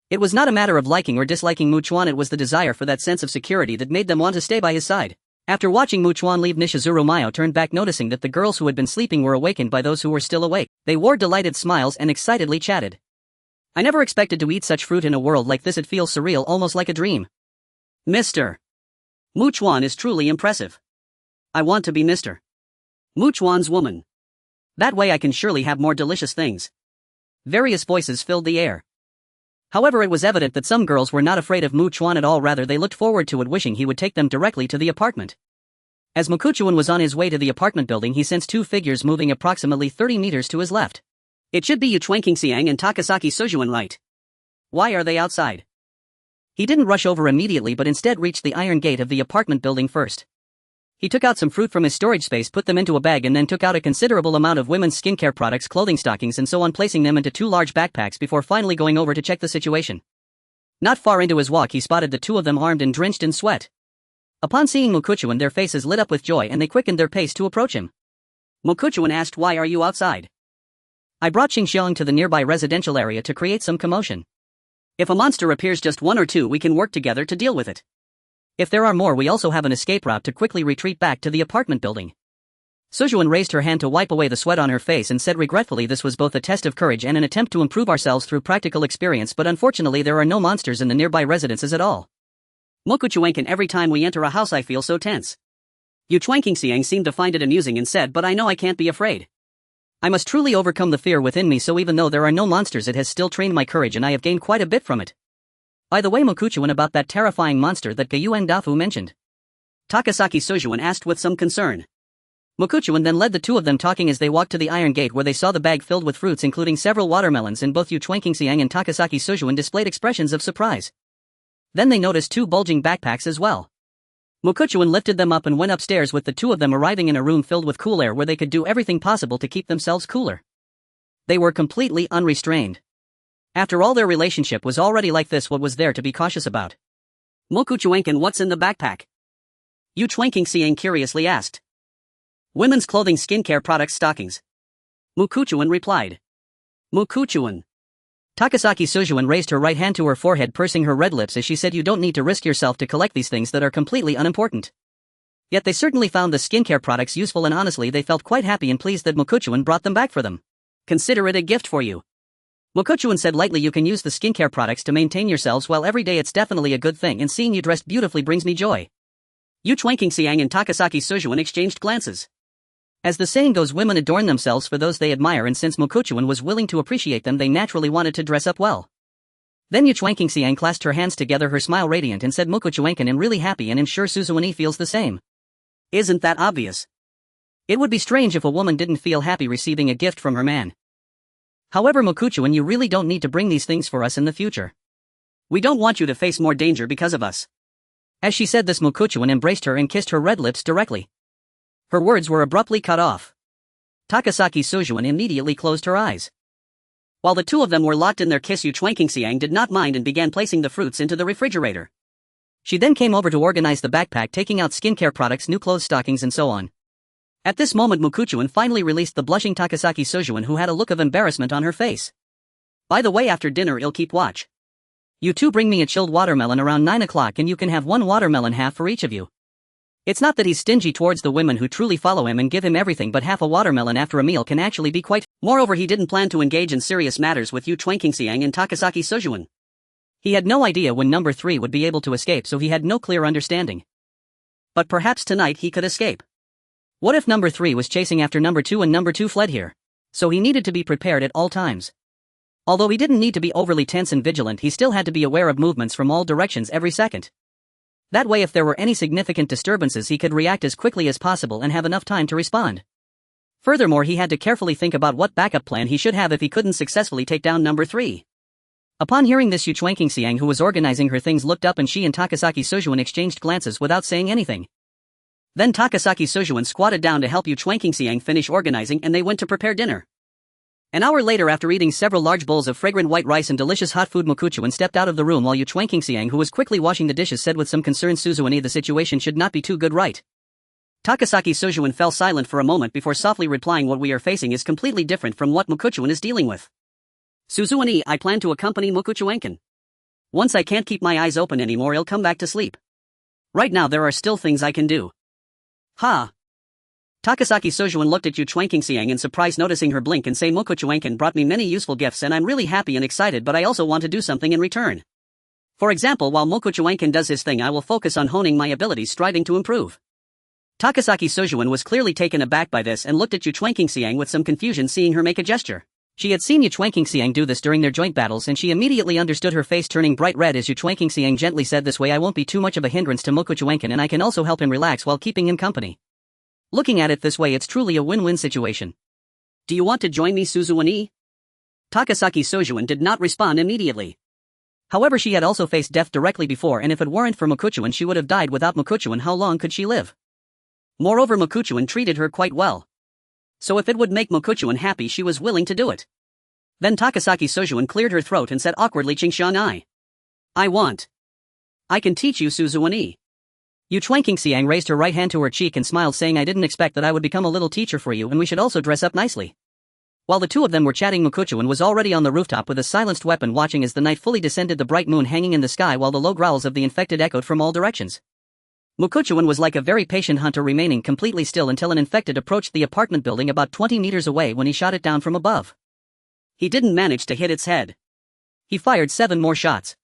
It was not a matter of liking or disliking Chuan, it was the desire for that sense of security that made them want to stay by his side. After watching Chuan leave, Nishizuru Mayo turned back, noticing that the girls who had been sleeping were awakened by those who were still awake. They wore delighted smiles and excitedly chatted. "I never expected to eat such fruit in a world like this. It feels surreal, almost like a dream. Mr. Chuan is truly impressive. I want to be Mr. Chuan's woman. That way I can surely have more delicious things." Various voices filled the air. However, it was evident that some girls were not afraid of Chuan at all, rather they looked forward to it, wishing he would take them directly to the apartment. As Chuan was on his way to the apartment building, he sensed 2 figures moving approximately 30 meters to his left. "It should be Chuan Xiang and Takasaki Sojuan, right? Why are they outside?" He didn't rush over immediately, but instead reached the iron gate of the apartment building first. He took out some fruit from his storage space, put them into a bag, and then took out a considerable amount of women's skincare products, clothing, stockings and so on, placing them into 2 large backpacks before finally going over to check the situation. Not far into his walk, he spotted the 2 of them armed and drenched in sweat. Upon seeing Chuan, their faces lit up with joy and they quickened their pace to approach him. Chuan asked, "Why are you outside?" "I brought Xingxiang to the nearby residential area to create some commotion. If a monster appears, just 1 or 2, we can work together to deal with it. If there are more, we also have an escape route to quickly retreat back to the apartment building." Sojuan raised her hand to wipe away the sweat on her face and said regretfully, "This was both a test of courage and an attempt to improve ourselves through practical experience, but unfortunately there are no monsters in the nearby residences at all. Chuan, every time we enter a house I feel so tense." Chuan Xiang seemed to find it amusing and said, "But I know I can't be afraid. I must truly overcome the fear within me, so even though there are no monsters, it has still trained my courage and I have gained quite a bit from it. By the way, Chuan, about that terrifying monster that Gayuan Dafu mentioned?" Takasaki Sojuan asked with some concern. Chuan then led the 2 of them talking as they walked to the iron gate, where they saw the bag filled with fruits including several watermelons, and both Chuan Xiang and Takasaki Sojuan displayed expressions of surprise. Then they noticed 2 bulging backpacks as well. Chuan lifted them up and went upstairs, with the 2 of them arriving in a room filled with cool air where they could do everything possible to keep themselves cooler. They were completely unrestrained. After all, their relationship was already like this. What was there to be cautious about? "Chuan, what's in the backpack?" Chuan Xiang curiously asked. "Women's clothing, skincare products, stockings," Chuan replied. "Chuan." Takasaki Sojuan raised her right hand to her forehead, pursing her red lips as she said, "You don't need to risk yourself to collect these things that are completely unimportant." Yet they certainly found the skincare products useful, and honestly they felt quite happy and pleased that Chuan brought them back for them. "Consider it a gift for you," Chuan said lightly. "You can use the skincare products to maintain yourselves well every day. It's definitely a good thing, and seeing you dressed beautifully brings me joy." Chuan Xiang and Takasaki Sojuan exchanged glances. As the saying goes, women adorn themselves for those they admire, and since Chuan was willing to appreciate them, they naturally wanted to dress up well. Then Chuan Xiang clasped her hands together, her smile radiant, and said, "Chuan, I'm really happy, and I'm sure Suzuani feels the same. Isn't that obvious? It would be strange if a woman didn't feel happy receiving a gift from her man." However, Mokuchuan, you really don't need to bring these things for us in the future. We don't want you to face more danger because of us. As she said this, Mokuchuan embraced her and kissed her red lips directly. Her words were abruptly cut off. Takasaki Sojuan immediately closed her eyes. While the two of them were locked in their kiss, Yu Chuanqingxiang did not mind and began placing the fruits into the refrigerator. She then came over to organize the backpack, taking out skincare products, new clothes, stockings and so on. At this moment, Mokuchuan finally released the blushing Takasaki Sojuan, who had a look of embarrassment on her face. By the way, after dinner I'll keep watch. You two bring me a chilled watermelon around 9 o'clock and you can have one watermelon, half for each of you. It's not that he's stingy towards the women who truly follow him and give him everything, but half a watermelon after a meal can actually be quite. Moreover, he didn't plan to engage in serious matters with Yu Chuanqingxiang and Takasaki Sojuan. He had no idea when number 3 would be able to escape, so he had no clear understanding. But perhaps tonight he could escape. What if number 3 was chasing after number 2 and number 2 fled here? So he needed to be prepared at all times. Although he didn't need to be overly tense and vigilant, he still had to be aware of movements from all directions every second. That way, if there were any significant disturbances, he could react as quickly as possible and have enough time to respond. Furthermore, he had to carefully think about what backup plan he should have if he couldn't successfully take down number 3. Upon hearing this, Yu Chuanqingxiang, who was organizing her things, looked up and she and Takasaki Sojuan exchanged glances without saying anything. Then Takasaki Sojuan squatted down to help Yu Chuanqingxiang finish organizing and they went to prepare dinner. An hour later, after eating several large bowls of fragrant white rice and delicious hot food, Mokuchuan stepped out of the room while Yu Chuanqingxiang, who was quickly washing the dishes, said with some concern, "Suzuani, the situation should not be too good, right?" Takasaki Sojuan fell silent for a moment before softly replying, "What we are facing is completely different from what Mokuchuan is dealing with. Suzuani, I plan to accompany Mokuchuan. Once I can't keep my eyes open anymore, I'll come back to sleep. Right now there are still things I can do." Ha! Takasaki Sojuan looked at Yu Chuanqingxiang in surprise, noticing her blink and say, "Mokuchuan brought me many useful gifts and I'm really happy and excited, but I also want to do something in return. For example, while Mokuchuan does his thing, I will focus on honing my abilities, striving to improve." Takasaki Sojuan was clearly taken aback by this and looked at Yu Chuanqingxiang with some confusion, seeing her make a gesture. She had seen Yu Chuanqingxiang do this during their joint battles and she immediately understood, her face turning bright red as Yu Chuanqingxiang gently said, "This way I won't be too much of a hindrance to Mokuchuan and I can also help him relax while keeping him company. Looking at it this way, it's truly a win-win situation. Do you want to join me, Suzuani?" Takasaki Sojuan did not respond immediately. However, she had also faced death directly before, and if it weren't for Mokuchuan, she would have died. Without Mokuchuan, how long could she live? Moreover, Mokuchuan treated her quite well. So if it would make Mokuchuan happy, she was willing to do it. Then Takasaki Sojuan cleared her throat and said awkwardly, "Qingxiang, I can teach you, Suzuani." Yu Chuanqingxiang raised her right hand to her cheek and smiled, saying, "I didn't expect that I would become a little teacher for you, and we should also dress up nicely." While the two of them were chatting, Mokuchuan was already on the rooftop with a silenced weapon, watching as the night fully descended, the bright moon hanging in the sky while the low growls of the infected echoed from all directions. Mokuchuan was like a very patient hunter, remaining completely still until an infected approached the apartment building about 20 meters away when he shot it down from above. He didn't manage to hit its head. He fired 7 more shots.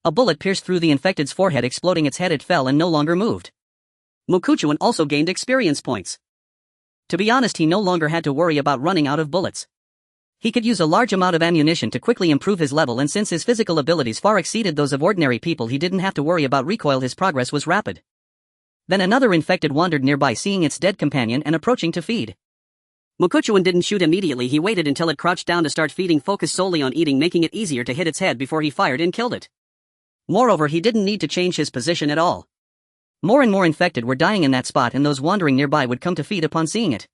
A bullet pierced through the infected's forehead, exploding its head. It fell and no longer moved. Mokuchuan also gained experience points. To be honest, he no longer had to worry about running out of bullets. He could use a large amount of ammunition to quickly improve his level, and since his physical abilities far exceeded those of ordinary people, he didn't have to worry about recoil. His progress was rapid. Then another infected wandered nearby, seeing its dead companion and approaching to feed. Mokuchuan didn't shoot immediately. He waited until it crouched down to start feeding, focused solely on eating, making it easier to hit its head before he fired and killed it. Moreover, he didn't need to change his position at all. More and more infected were dying in that spot, and those wandering nearby would come to feed upon seeing it.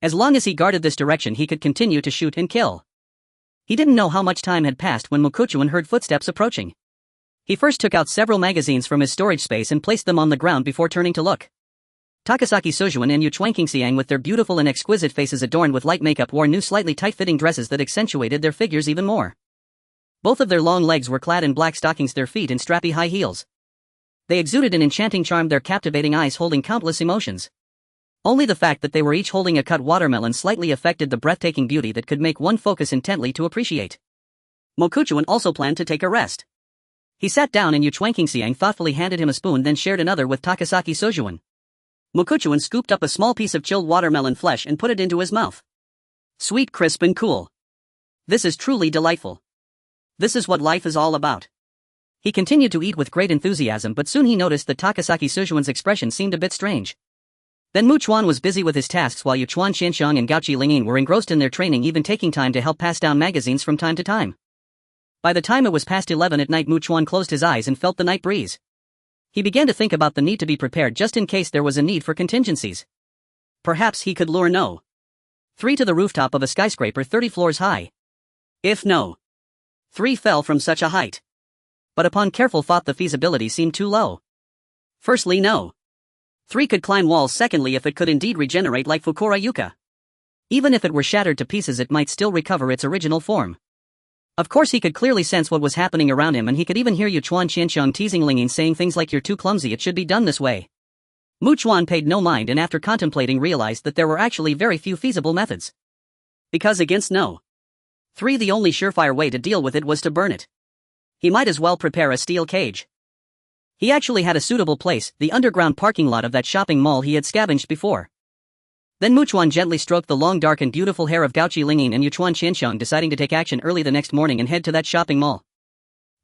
As long as he guarded this direction, he could continue to shoot and kill. He didn't know how much time had passed when Mokuchuan heard footsteps approaching. He first took out several magazines from his storage space and placed them on the ground before turning to look. Takasaki Sojuan and Yu Chuanqingxiang, with their beautiful and exquisite faces adorned with light makeup, wore new slightly tight-fitting dresses that accentuated their figures even more. Both of their long legs were clad in black stockings, their feet in strappy high heels. They exuded an enchanting charm, their captivating eyes holding countless emotions. Only the fact that they were each holding a cut watermelon slightly affected the breathtaking beauty that could make one focus intently to appreciate. Mokuchuan also planned to take a rest. He sat down and Yu Chuanqingxiang thoughtfully handed him a spoon, then shared another with Takasaki Sojuan. Mokuchuan scooped up a small piece of chilled watermelon flesh and put it into his mouth. Sweet, crisp and cool. This is truly delightful. This is what life is all about. He continued to eat with great enthusiasm, but soon he noticed that Takasaki Sojuan's expression seemed a bit strange. Then Mu Chuan was busy with his tasks while Yu Chuan Xianxiang and Gao Qi Lingyin were engrossed in their training, even taking time to help pass down magazines from time to time. By the time it was past 11 at night, Mu Chuan closed his eyes and felt the night breeze. He began to think about the need to be prepared just in case there was a need for contingencies. Perhaps he could lure No. 3 to the rooftop of a skyscraper 30 floors high. If No. 3 fell from such a height. But upon careful thought, the feasibility seemed too low. Firstly, No. 3 could climb walls. Secondly, if it could indeed regenerate like Fukura Yuka. Even if it were shattered to pieces, it might still recover its original form. Of course, he could clearly sense what was happening around him, and he could even hear Yu Chuan Qianxiang teasing Lingyin, saying things like, "You're too clumsy, it should be done this way." Mu Chuan paid no mind, and after contemplating realized that there were actually very few feasible methods. Because against No. 3, the only surefire way to deal with it was to burn it. He might as well prepare a steel cage. He actually had a suitable place, the underground parking lot of that shopping mall he had scavenged before. Then Mu Chuan gently stroked the long, dark and beautiful hair of Gao Qi Lingyin and Yu Chuan Qianxiang, deciding to take action early the next morning and head to that shopping mall.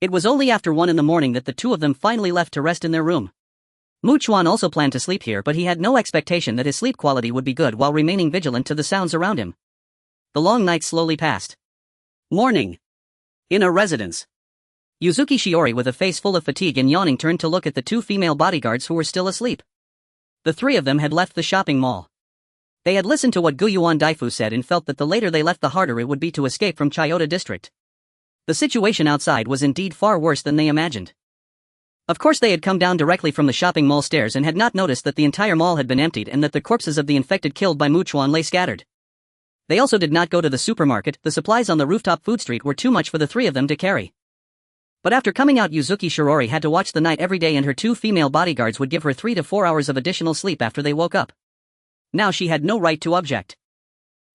It was only after 1 in the morning that the two of them finally left to rest in their room. Mu Chuan also planned to sleep here, but he had no expectation that his sleep quality would be good while remaining vigilant to the sounds around him. The long night slowly passed. Morning. In a residence. Yuzuki Shiori, with a face full of fatigue and yawning, turned to look at the 2 female bodyguards who were still asleep. The 3 of them had left the shopping mall. They had listened to what Gu Yuan Daifu said and felt that the later they left, the harder it would be to escape from Chiyoda district. The situation outside was indeed far worse than they imagined. Of course, they had come down directly from the shopping mall stairs and had not noticed that the entire mall had been emptied and that the corpses of the infected killed by Mu Chuan lay scattered. They also did not go to the supermarket. The supplies on the rooftop food street were too much for the 3 of them to carry. But after coming out, Yuzuki Shirori had to watch the night every day, and her 2 female bodyguards would give her 3 to 4 hours of additional sleep after they woke up. Now she had no right to object.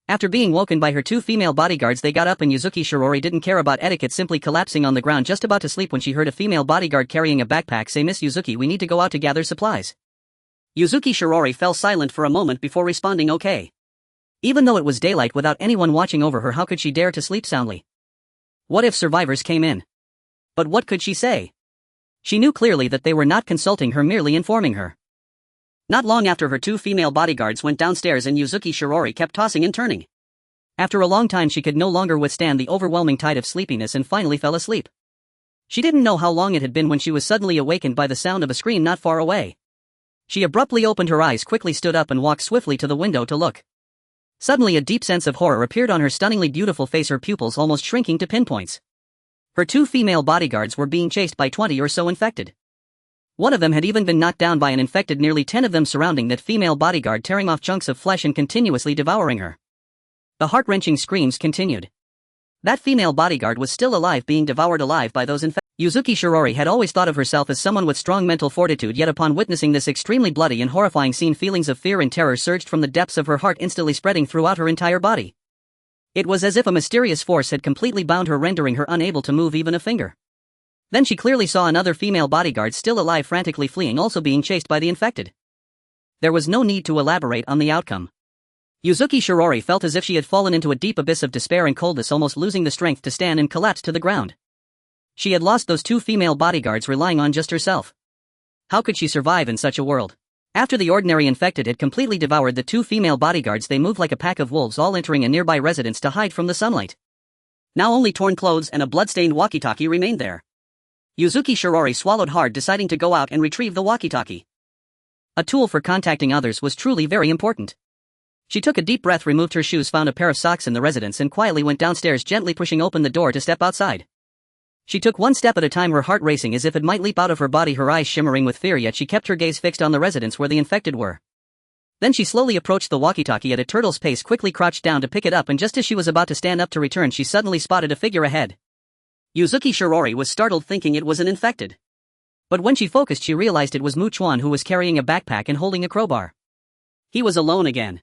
After being woken by her 2 female bodyguards, they got up, and Yuzuki Shirori didn't care about etiquette, simply collapsing on the ground just about to sleep when she heard a female bodyguard carrying a backpack say, "Miss Yuzuki, we need to go out to gather supplies." Yuzuki Shirori fell silent for a moment before responding, "Okay." Even though it was daylight without anyone watching over her, how could she dare to sleep soundly? What if survivors came in? But what could she say? She knew clearly that they were not consulting her, merely informing her. Not long after, her 2 female bodyguards went downstairs, and Yuzuki Shirori kept tossing and turning. After a long time, she could no longer withstand the overwhelming tide of sleepiness and finally fell asleep. She didn't know how long it had been when she was suddenly awakened by the sound of a scream not far away. She abruptly opened her eyes, quickly stood up and walked swiftly to the window to look. Suddenly a deep sense of horror appeared on her stunningly beautiful face, her pupils almost shrinking to pinpoints. Her 2 female bodyguards were being chased by 20 or so infected. One of them had even been knocked down by an infected, nearly 10 of them surrounding that female bodyguard, tearing off chunks of flesh and continuously devouring her. The heart-wrenching screams continued. That female bodyguard was still alive, being devoured alive by those infected. Yuzuki Shirori had always thought of herself as someone with strong mental fortitude, yet upon witnessing this extremely bloody and horrifying scene, feelings of fear and terror surged from the depths of her heart, instantly spreading throughout her entire body. It was as if a mysterious force had completely bound her, rendering her unable to move even a finger. Then she clearly saw another female bodyguard, still alive, frantically fleeing, also being chased by the infected. There was no need to elaborate on the outcome. Yuzuki Shirori felt as if she had fallen into a deep abyss of despair and coldness, almost losing the strength to stand, and collapsed to the ground. She had lost those 2 female bodyguards, relying on just herself. How could she survive in such a world? After the ordinary infected had completely devoured the 2 female bodyguards, they moved like a pack of wolves, all entering a nearby residence to hide from the sunlight. Now only torn clothes and a blood-stained walkie-talkie remained there. Yuzuki Shirori swallowed hard, deciding to go out and retrieve the walkie-talkie. A tool for contacting others was truly very important. She took a deep breath, removed her shoes, found a pair of socks in the residence, and quietly went downstairs, gently pushing open the door to step outside. She took 1 step at a time, her heart racing as if it might leap out of her body, her eyes shimmering with fear, yet she kept her gaze fixed on the residence where the infected were. Then she slowly approached the walkie-talkie at a turtle's pace, quickly crouched down to pick it up, and just as she was about to stand up to return, she suddenly spotted a figure ahead. Yuzuki Shirori was startled, thinking it was an infected. But when she focused, she realized it was Mu Chuan, who was carrying a backpack and holding a crowbar. He was alone again.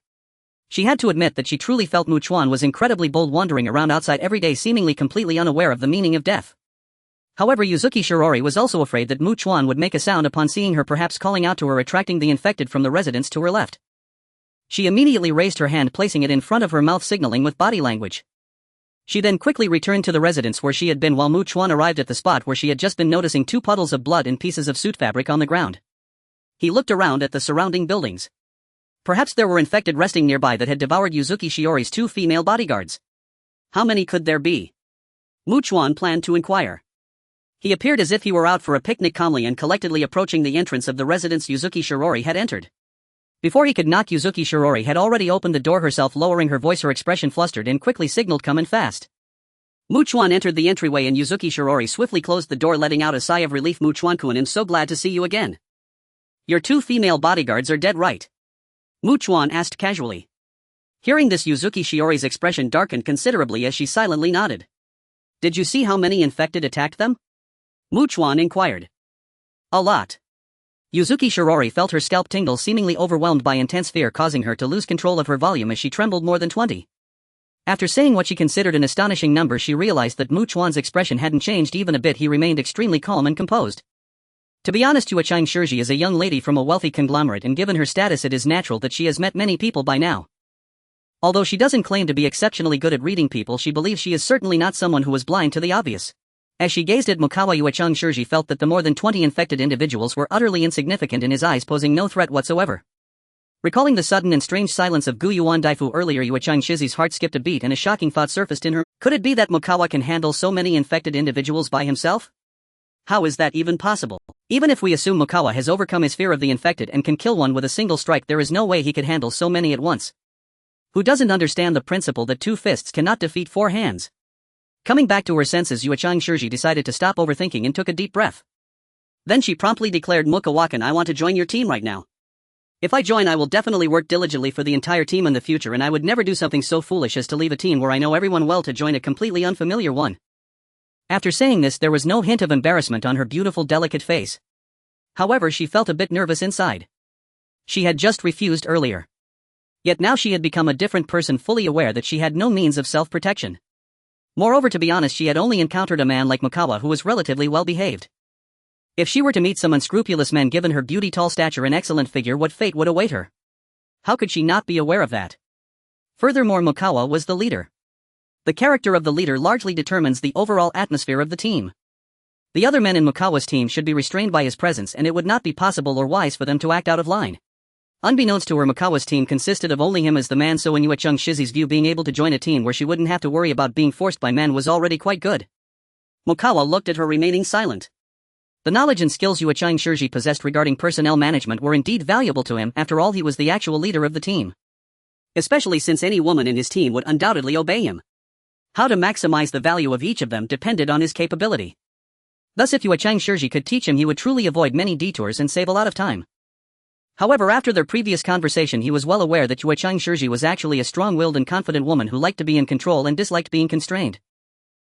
She had to admit that she truly felt Mu Chuan was incredibly bold, wandering around outside every day, seemingly completely unaware of the meaning of death. However, Yuzuki Shirori was also afraid that Mu Chuan would make a sound upon seeing her, perhaps calling out to her, attracting the infected from the residence to her left. She immediately raised her hand, placing it in front of her mouth, signaling with body language. She then quickly returned to the residence where she had been, while Mu Chuan arrived at the spot where she had just been, noticing 2 puddles of blood and pieces of suit fabric on the ground. He looked around at the surrounding buildings. Perhaps there were infected resting nearby that had devoured Yuzuki Shiori's 2 female bodyguards. How many could there be? Chuan planned to inquire. He appeared as if he were out for a picnic, calmly and collectedly approaching the entrance of the residence Yuzuki Shiori had entered. Before he could knock, Yuzuki Shiori had already opened the door herself, lowering her voice, her expression flustered, and quickly signaled, "Come in fast." Chuan entered the entryway and Yuzuki Shiori swiftly closed the door, letting out a sigh of relief. Chuan-kun, I'm so glad to see you again. Your 2 female bodyguards are dead, right? Chuan asked casually. Hearing this, Yuzuki Shiori's expression darkened considerably as she silently nodded. Did you see how many infected attacked them? Chuan inquired. A lot. Yuzuki Shiori felt her scalp tingle, seemingly overwhelmed by intense fear, causing her to lose control of her volume as she trembled. More than 20. After saying what she considered an astonishing number, she realized that Chuan's expression hadn't changed even a bit. He remained extremely calm and composed. To be honest, Chuan Shirji is a young lady from a wealthy conglomerate, and given her status it is natural that she has met many people by now. Although she doesn't claim to be exceptionally good at reading people, she believes she is certainly not someone who is blind to the obvious. As she gazed at Mukawa, Chuan Shirji felt that the more than 20 infected individuals were utterly insignificant in his eyes, posing no threat whatsoever. Recalling the sudden and strange silence of Gu Yuan Daifu earlier, Chuan Shizi's heart skipped a beat and a shocking thought surfaced in her. Could it be that Mukawa can handle so many infected individuals by himself? How is that even possible? Even if we assume Mukawa has overcome his fear of the infected and can kill one with a single strike, there is no way he could handle so many at once. Who doesn't understand the principle that 2 fists cannot defeat 4 hands? Coming back to her senses, Chuan Shirji decided to stop overthinking and took a deep breath. Then she promptly declared, Mukawa-kun, I want to join your team right now. If I join, I will definitely work diligently for the entire team in the future, and I would never do something so foolish as to leave a team where I know everyone well to join a completely unfamiliar one. After saying this, there was no hint of embarrassment on her beautiful, delicate face. However, she felt a bit nervous inside. She had just refused earlier. Yet now she had become a different person, fully aware that she had no means of self-protection. Moreover, to be honest, she had only encountered a man like Mukawa who was relatively well-behaved. If she were to meet some unscrupulous men, given her beauty, tall stature, and excellent figure, what fate would await her? How could she not be aware of that? Furthermore, Mukawa was the leader. The character of the leader largely determines the overall atmosphere of the team. The other men in Mukawa's team should be restrained by his presence, and it would not be possible or wise for them to act out of line. Unbeknownst to her, Mukawa's team consisted of only him as the man, so in Chuan Shizi's view, being able to join a team where she wouldn't have to worry about being forced by men was already quite good. Mukawa looked at her, remaining silent. The knowledge and skills Chuan Shirji possessed regarding personnel management were indeed valuable to him. After all, he was the actual leader of the team. Especially since any woman in his team would undoubtedly obey him. How to maximize the value of each of them depended on his capability. Thus, if Chuan Shirji could teach him, he would truly avoid many detours and save a lot of time. However, after their previous conversation, he was well aware that Chuan Shirji was actually a strong-willed and confident woman who liked to be in control and disliked being constrained.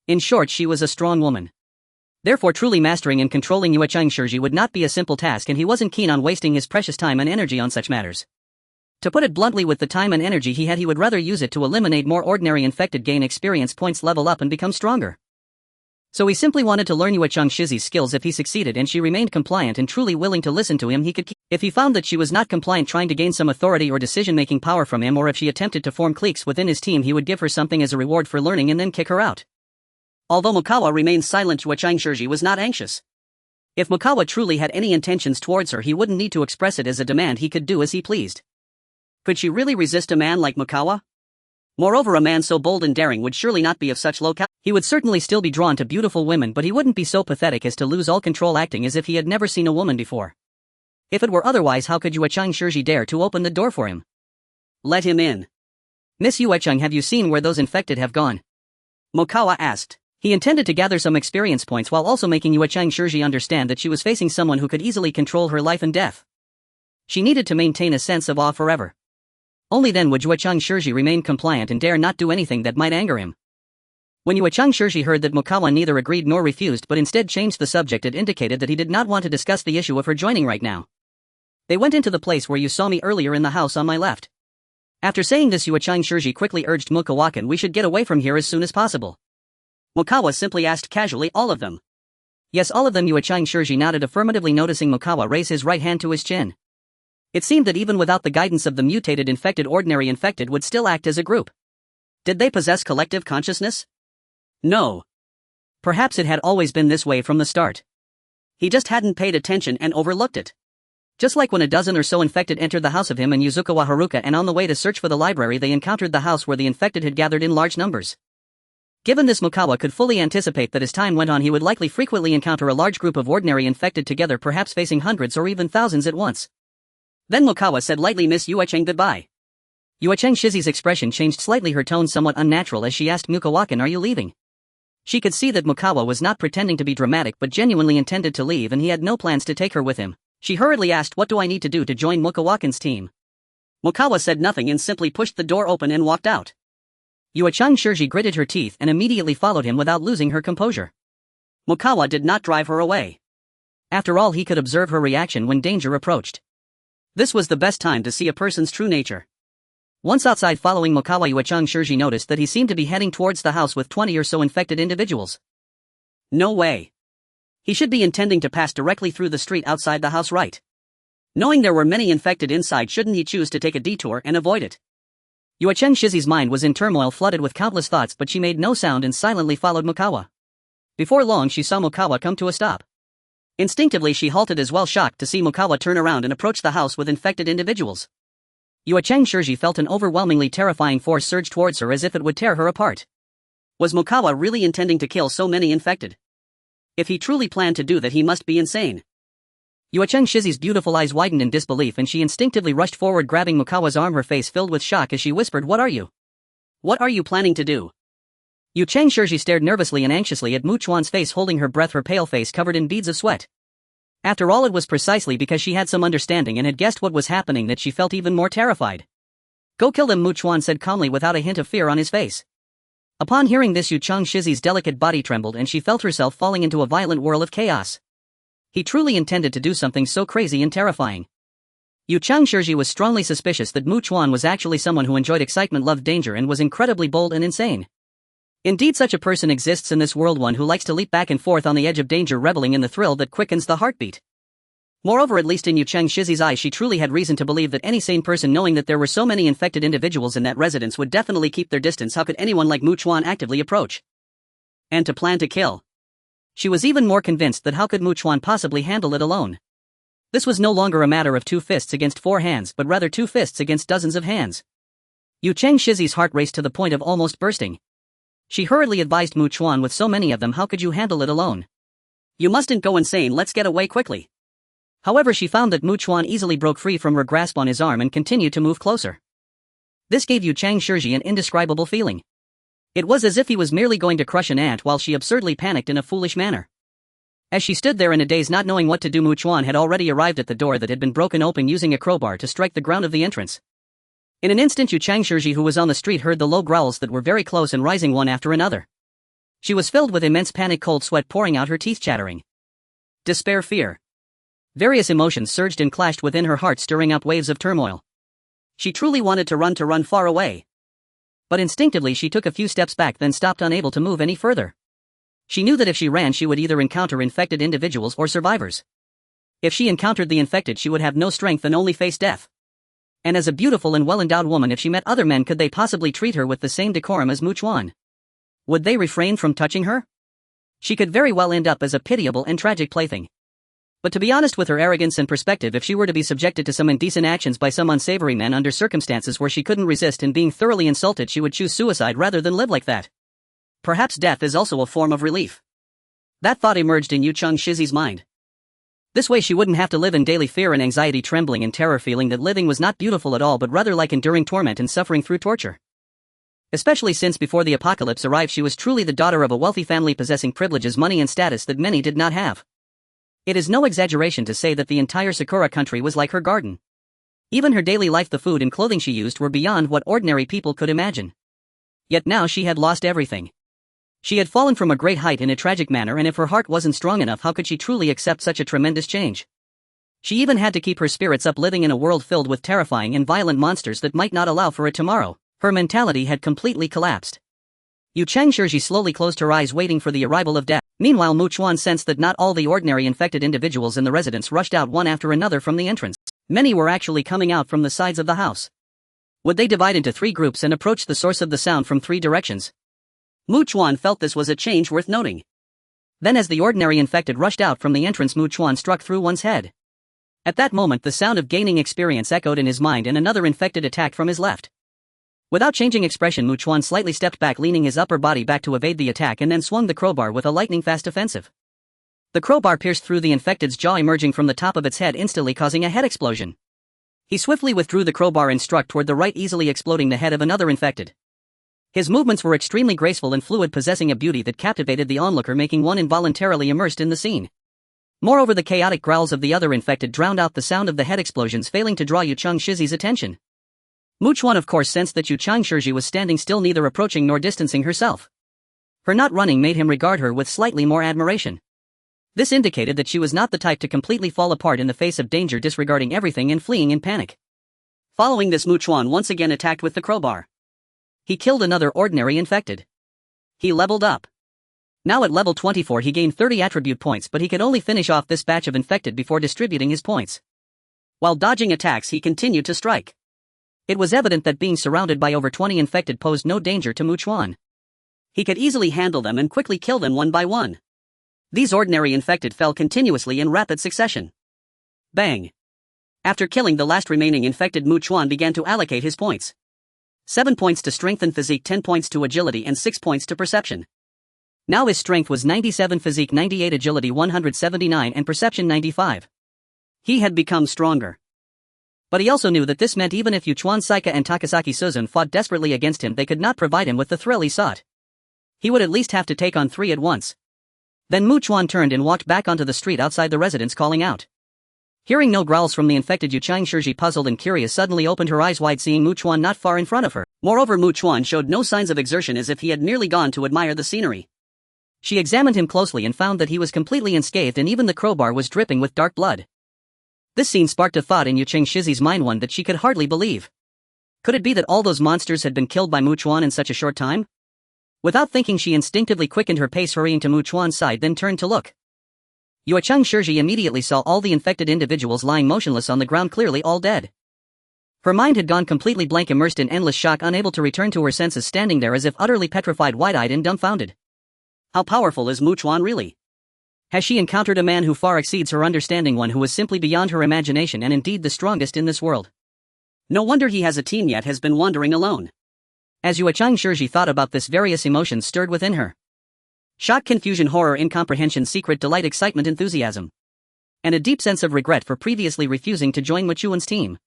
In short, she was a strong woman. Therefore, truly mastering and controlling Chuan Shirji would not be a simple task, and he wasn't keen on wasting his precious time and energy on such matters. To put it bluntly, with the time and energy he had, he would rather use it to eliminate more ordinary infected, gain experience points, level up, and become stronger. So he simply wanted to learn Chuan Shizi's skills. If he succeeded and she remained compliant and truly willing to listen to him, he could keep. If he found that she was not compliant, trying to gain some authority or decision-making power from him, or if she attempted to form cliques within his team, he would give her something as a reward for learning and then kick her out. Although Mukawa remained silent, Chuan Shirji was not anxious. If Mukawa truly had any intentions towards her, he wouldn't need to express it as a demand. He could do as he pleased. Could she really resist a man like Mukawa? Moreover, a man so bold and daring would surely not be of such low caliber. He would certainly still be drawn to beautiful women, but he wouldn't be so pathetic as to lose all control, acting as if he had never seen a woman before. If it were otherwise, how could Chuan Shirji dare to open the door for him? Let him in. Miss Yuecheng, have you seen where those infected have gone? Mukawa asked. He intended to gather some experience points while also making Chuan Shirji understand that she was facing someone who could easily control her life and death. She needed to maintain a sense of awe forever. Only then would Chuan Shirji remain compliant and dare not do anything that might anger him. When Chuan Shirji heard that Mukawa neither agreed nor refused but instead changed the subject, it indicated that he did not want to discuss the issue of her joining right now. They went into the place where you saw me earlier, in the house on my left. After saying this, Chuan Shirji quickly urged Mukawa-kun, we should get away from here as soon as possible. Mukawa simply asked casually, all of them? Yes, all of them. Chuan Shirji nodded affirmatively, noticing Mukawa raise his right hand to his chin. It seemed that even without the guidance of the mutated infected, ordinary infected would still act as a group. Did they possess collective consciousness? No. Perhaps it had always been this way from the start. He just hadn't paid attention and overlooked it. Just like when a dozen or so infected entered the house of him and Yuzukawa Haruka, and on the way to search for the library they encountered the house where the infected had gathered in large numbers. Given this, Mukawa could fully anticipate that as time went on he would likely frequently encounter a large group of ordinary infected together, perhaps facing hundreds or even thousands at once. Then Mukawa said lightly, "Miss Yuacheng, goodbye." Yuacheng Shizi's expression changed slightly, her tone somewhat unnatural as she asked, "Mukawakan, are you leaving?" She could see that Mukawa was not pretending to be dramatic but genuinely intended to leave, and he had no plans to take her with him. She hurriedly asked, "What do I need to do to join Mukawakan's team?" Mukawa said nothing and simply pushed the door open and walked out. Yuacheng Shiji gritted her teeth and immediately followed him without losing her composure. Mukawa did not drive her away. After all, he could observe her reaction when danger approached. This was the best time to see a person's true nature. Once outside following Mukawa, Yuacheng Shiji noticed that he seemed to be heading towards the house with 20 or so infected individuals. No way. He should be intending to pass directly through the street outside the house, right? Knowing there were many infected inside, shouldn't he choose to take a detour and avoid it? Yuacheng Shizi's mind was in turmoil, flooded with countless thoughts, but she made no sound and silently followed Mukawa. Before long she saw Mukawa come to a stop. Instinctively she halted as well, shocked to see Mukawa turn around and approach the house with infected individuals. Yuacheng Shiji felt an overwhelmingly terrifying force surge towards her as if it would tear her apart. Was Mukawa really intending to kill so many infected? If he truly planned to do that, he must be insane. Yuacheng Shizi's beautiful eyes widened in disbelief and she instinctively rushed forward, grabbing Mukawa's arm, her face filled with shock as she whispered, "What are you? What are you planning to do?" Yuacheng Shiji stared nervously and anxiously at Chuan's face, holding her breath, her pale face covered in beads of sweat. After all, it was precisely because she had some understanding and had guessed what was happening that she felt even more terrified. "Go kill them," Chuan said calmly without a hint of fear on his face. Upon hearing this, Yuacheng Shizi's delicate body trembled and she felt herself falling into a violent whirl of chaos. He truly intended to do something so crazy and terrifying. Yuacheng Shiji was strongly suspicious that Chuan was actually someone who enjoyed excitement, loved danger, and was incredibly bold and insane. Indeed, such a person exists in this world, one who likes to leap back and forth on the edge of danger, reveling in the thrill that quickens the heartbeat. Moreover, at least in Yuacheng Shizi's eyes, she truly had reason to believe that any sane person, knowing that there were so many infected individuals in that residence, would definitely keep their distance. How could anyone like Chuan actively approach? And to plan to kill? She was even more convinced that how could Chuan possibly handle it alone? This was no longer a matter of 2 fists against 4 hands, but rather 2 fists against dozens of hands. Yuacheng Shizi's heart raced to the point of almost bursting. She hurriedly advised Chuan, "With so many of them, how could you handle it alone? You mustn't go insane, let's get away quickly." However, she found that Chuan easily broke free from her grasp on his arm and continued to move closer. This gave Yuacheng Shiji an indescribable feeling. It was as if he was merely going to crush an ant, while she absurdly panicked in a foolish manner. As she stood there in a daze, not knowing what to do, Chuan had already arrived at the door that had been broken open, using a crowbar to strike the ground of the entrance. In an instant, Yuacheng Shiji, who was on the street, heard the low growls that were very close and rising one after another. She was filled with immense panic, cold sweat pouring out, her teeth chattering. Despair, fear. Various emotions surged and clashed within her heart, stirring up waves of turmoil. She truly wanted to run far away. But instinctively she took a few steps back, then stopped, unable to move any further. She knew that if she ran she would either encounter infected individuals or survivors. If she encountered the infected, she would have no strength and only face death. And as a beautiful and well-endowed woman, if she met other men, could they possibly treat her with the same decorum as Chuan? Would they refrain from touching her? She could very well end up as a pitiable and tragic plaything. But to be honest, with her arrogance and perspective, if she were to be subjected to some indecent actions by some unsavory men under circumstances where she couldn't resist and being thoroughly insulted, she would choose suicide rather than live like that. Perhaps death is also a form of relief. That thought emerged in Yuacheng Shizi's mind. This way she wouldn't have to live in daily fear and anxiety, trembling and terror, feeling that living was not beautiful at all, but rather like enduring torment and suffering through torture. Especially since before the apocalypse arrived she was truly the daughter of a wealthy family, possessing privileges, money and status that many did not have. It is no exaggeration to say that the entire Sakura country was like her garden. Even her daily life, the food and clothing she used, were beyond what ordinary people could imagine. Yet now she had lost everything. She had fallen from a great height in a tragic manner, and if her heart wasn't strong enough, how could she truly accept such a tremendous change? She even had to keep her spirits up, living in a world filled with terrifying and violent monsters that might not allow for a tomorrow. Her mentality had completely collapsed. Yuacheng Shiji slowly closed her eyes, waiting for the arrival of death. Meanwhile, Chuan sensed that not all the ordinary infected individuals in the residence rushed out one after another from the entrance. Many were actually coming out from the sides of the house. Would they divide into 3 groups and approach the source of the sound from 3 directions? Chuan felt this was a change worth noting. Then as the ordinary infected rushed out from the entrance, Chuan struck through one's head. At that moment the sound of gaining experience echoed in his mind and another infected attacked from his left. Without changing expression, Chuan slightly stepped back, leaning his upper body back to evade the attack, and then swung the crowbar with a lightning-fast offensive. The crowbar pierced through the infected's jaw, emerging from the top of its head, instantly causing a head explosion. He swiftly withdrew the crowbar and struck toward the right, easily exploding the head of another infected. His movements were extremely graceful and fluid, possessing a beauty that captivated the onlooker, making one involuntarily immersed in the scene. Moreover, the chaotic growls of the other infected drowned out the sound of the head explosions, failing to draw Yu Shizi's attention. Chuan of course sensed that Yu Shizi was standing still, neither approaching nor distancing herself. Her not running made him regard her with slightly more admiration. This indicated that she was not the type to completely fall apart in the face of danger, disregarding everything and fleeing in panic. Following this, Chuan once again attacked with the crowbar. He killed another ordinary infected. He leveled up. Now at level 24 he gained 30 attribute points, but he could only finish off this batch of infected before distributing his points. While dodging attacks, he continued to strike. It was evident that being surrounded by over 20 infected posed no danger to Chuan. He could easily handle them and quickly kill them one by one. These ordinary infected fell continuously in rapid succession. Bang! After killing the last remaining infected, Chuan began to allocate his points. 7 points to strength and physique, 10 points to agility, and 6 points to perception. Now his strength was 97, physique 98, agility 179, and perception 95. He had become stronger. But he also knew that this meant even if Chuan Saika and Takasaki Suzun fought desperately against him, they could not provide him with the thrill he sought. He would at least have to take on 3 at once. Then Chuan turned and walked back onto the street outside the residence, calling out. Hearing no growls from the infected, Yu Shizi, puzzled and curious, suddenly opened her eyes wide, seeing Chuan not far in front of her. Moreover, Chuan showed no signs of exertion, as if he had merely gone to admire the scenery. She examined him closely and found that he was completely unscathed, and even the crowbar was dripping with dark blood. This scene sparked a thought in Yu Shizi's mind, one that she could hardly believe. Could it be that all those monsters had been killed by Chuan in such a short time? Without thinking, she instinctively quickened her pace, hurrying to Chuan's side, then turned to look. Yu Shizi immediately saw all the infected individuals lying motionless on the ground, clearly all dead. Her mind had gone completely blank, immersed in endless shock, unable to return to her senses, standing there as if utterly petrified, wide-eyed and dumbfounded. How powerful is Chuan really? Has she encountered a man who far exceeds her understanding, one who is simply beyond her imagination and indeed the strongest in this world? No wonder he has a team, yet has been wandering alone. As Yu Shizi thought about this, various emotions stirred within her. Shock, confusion, horror, incomprehension, secret delight, excitement, enthusiasm. And a deep sense of regret for previously refusing to join Chuan's team.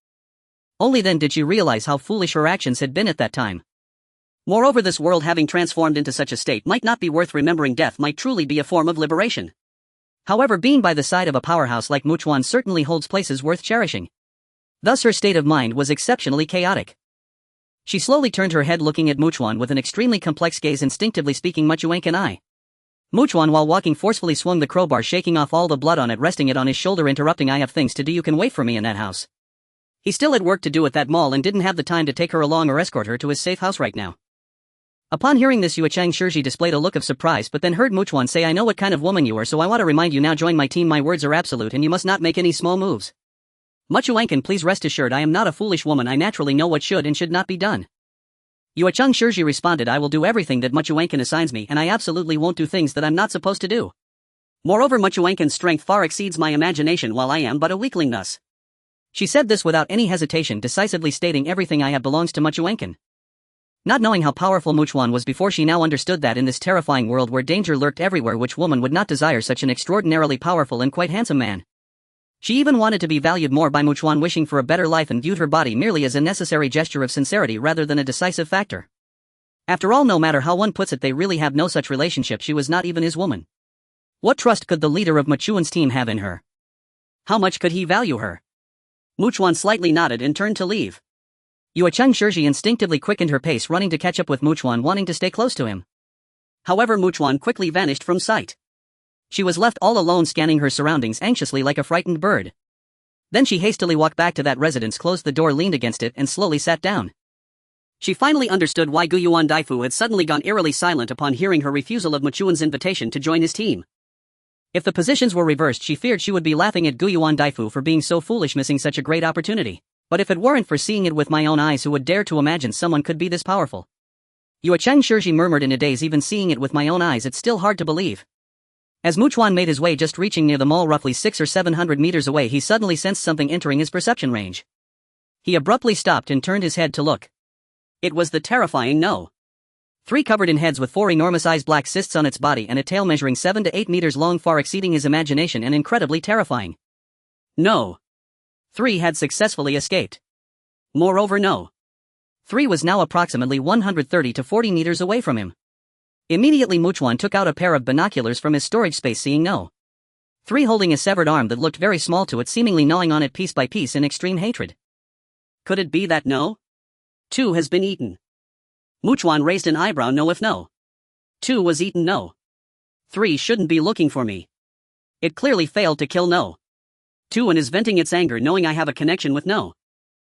Only then did she realize how foolish her actions had been at that time. Moreover, this world having transformed into such a state might not be worth remembering. Death might truly be a form of liberation. However, being by the side of a powerhouse like Chuan certainly holds places worth cherishing. Thus her state of mind was exceptionally chaotic. She slowly turned her head, looking at Chuan with an extremely complex gaze, instinctively speaking, "Can I?" Chuan, while walking forcefully, swung the crowbar, shaking off all the blood on it, resting it on his shoulder, interrupting, "I have things to do. You can wait for me in that house." He still had work to do at that mall and didn't have the time to take her along or escort her to his safe house right now. Upon hearing this, Yu Shizi displayed a look of surprise, but then heard Chuan say, "I know what kind of woman you are, so I want to remind you now, join my team. My words are absolute and you must not make any small moves. Chuan, please rest assured I am not a foolish woman. I naturally know what should and should not be done." Yu Shizi responded, "I will do everything that Chuan assigns me, and I absolutely won't do things that I'm not supposed to do. Moreover, Chuan's strength far exceeds my imagination, while I am but a weakling thus." She said this without any hesitation, decisively stating, "Everything I have belongs to Chuan." Not knowing how powerful Chuan was before, she now understood that in this terrifying world where danger lurked everywhere, which woman would not desire such an extraordinarily powerful and quite handsome man? She even wanted to be valued more by Chuan, wishing for a better life, and viewed her body merely as a necessary gesture of sincerity rather than a decisive factor. After all, no matter how one puts it, they really have no such relationship. She was not even his woman. What trust could the leader of Chuan's team have in her? How much could he value her? Chuan slightly nodded and turned to leave. Yu Shizi instinctively quickened her pace, running to catch up with Chuan, wanting to stay close to him. However, Chuan quickly vanished from sight. She was left all alone, scanning her surroundings anxiously like a frightened bird. Then she hastily walked back to that residence, closed the door, leaned against it, and slowly sat down. She finally understood why Guiyuan Daifu had suddenly gone eerily silent upon hearing her refusal of Chuan's invitation to join his team. If the positions were reversed, she feared she would be laughing at Guiyuan Daifu for being so foolish, missing such a great opportunity. But if it weren't for seeing it with my own eyes, who would dare to imagine someone could be this powerful? Yu Shizi murmured in a daze, even seeing it with my own eyes, it's still hard to believe. As Chuan made his way just reaching near the mall roughly 600 or 700 meters away, he suddenly sensed something entering his perception range. He abruptly stopped and turned his head to look. It was the terrifying No. 3 covered in heads with 4 enormous eyes, black cysts on its body, and a tail measuring 7 to 8 meters long, far exceeding his imagination and incredibly terrifying. No. 3 had successfully escaped. Moreover, No. 3 was now approximately 130 to 40 meters away from him. Immediately Chuan took out a pair of binoculars from his storage space, seeing No. 3 holding a severed arm that looked very small to it, seemingly gnawing on it piece by piece in extreme hatred. Could it be that No. 2 has been eaten? Chuan raised an eyebrow. No, if No. 2 was eaten, No. 3 shouldn't be looking for me. It clearly failed to kill No. 2 and is venting its anger knowing I have a connection with No.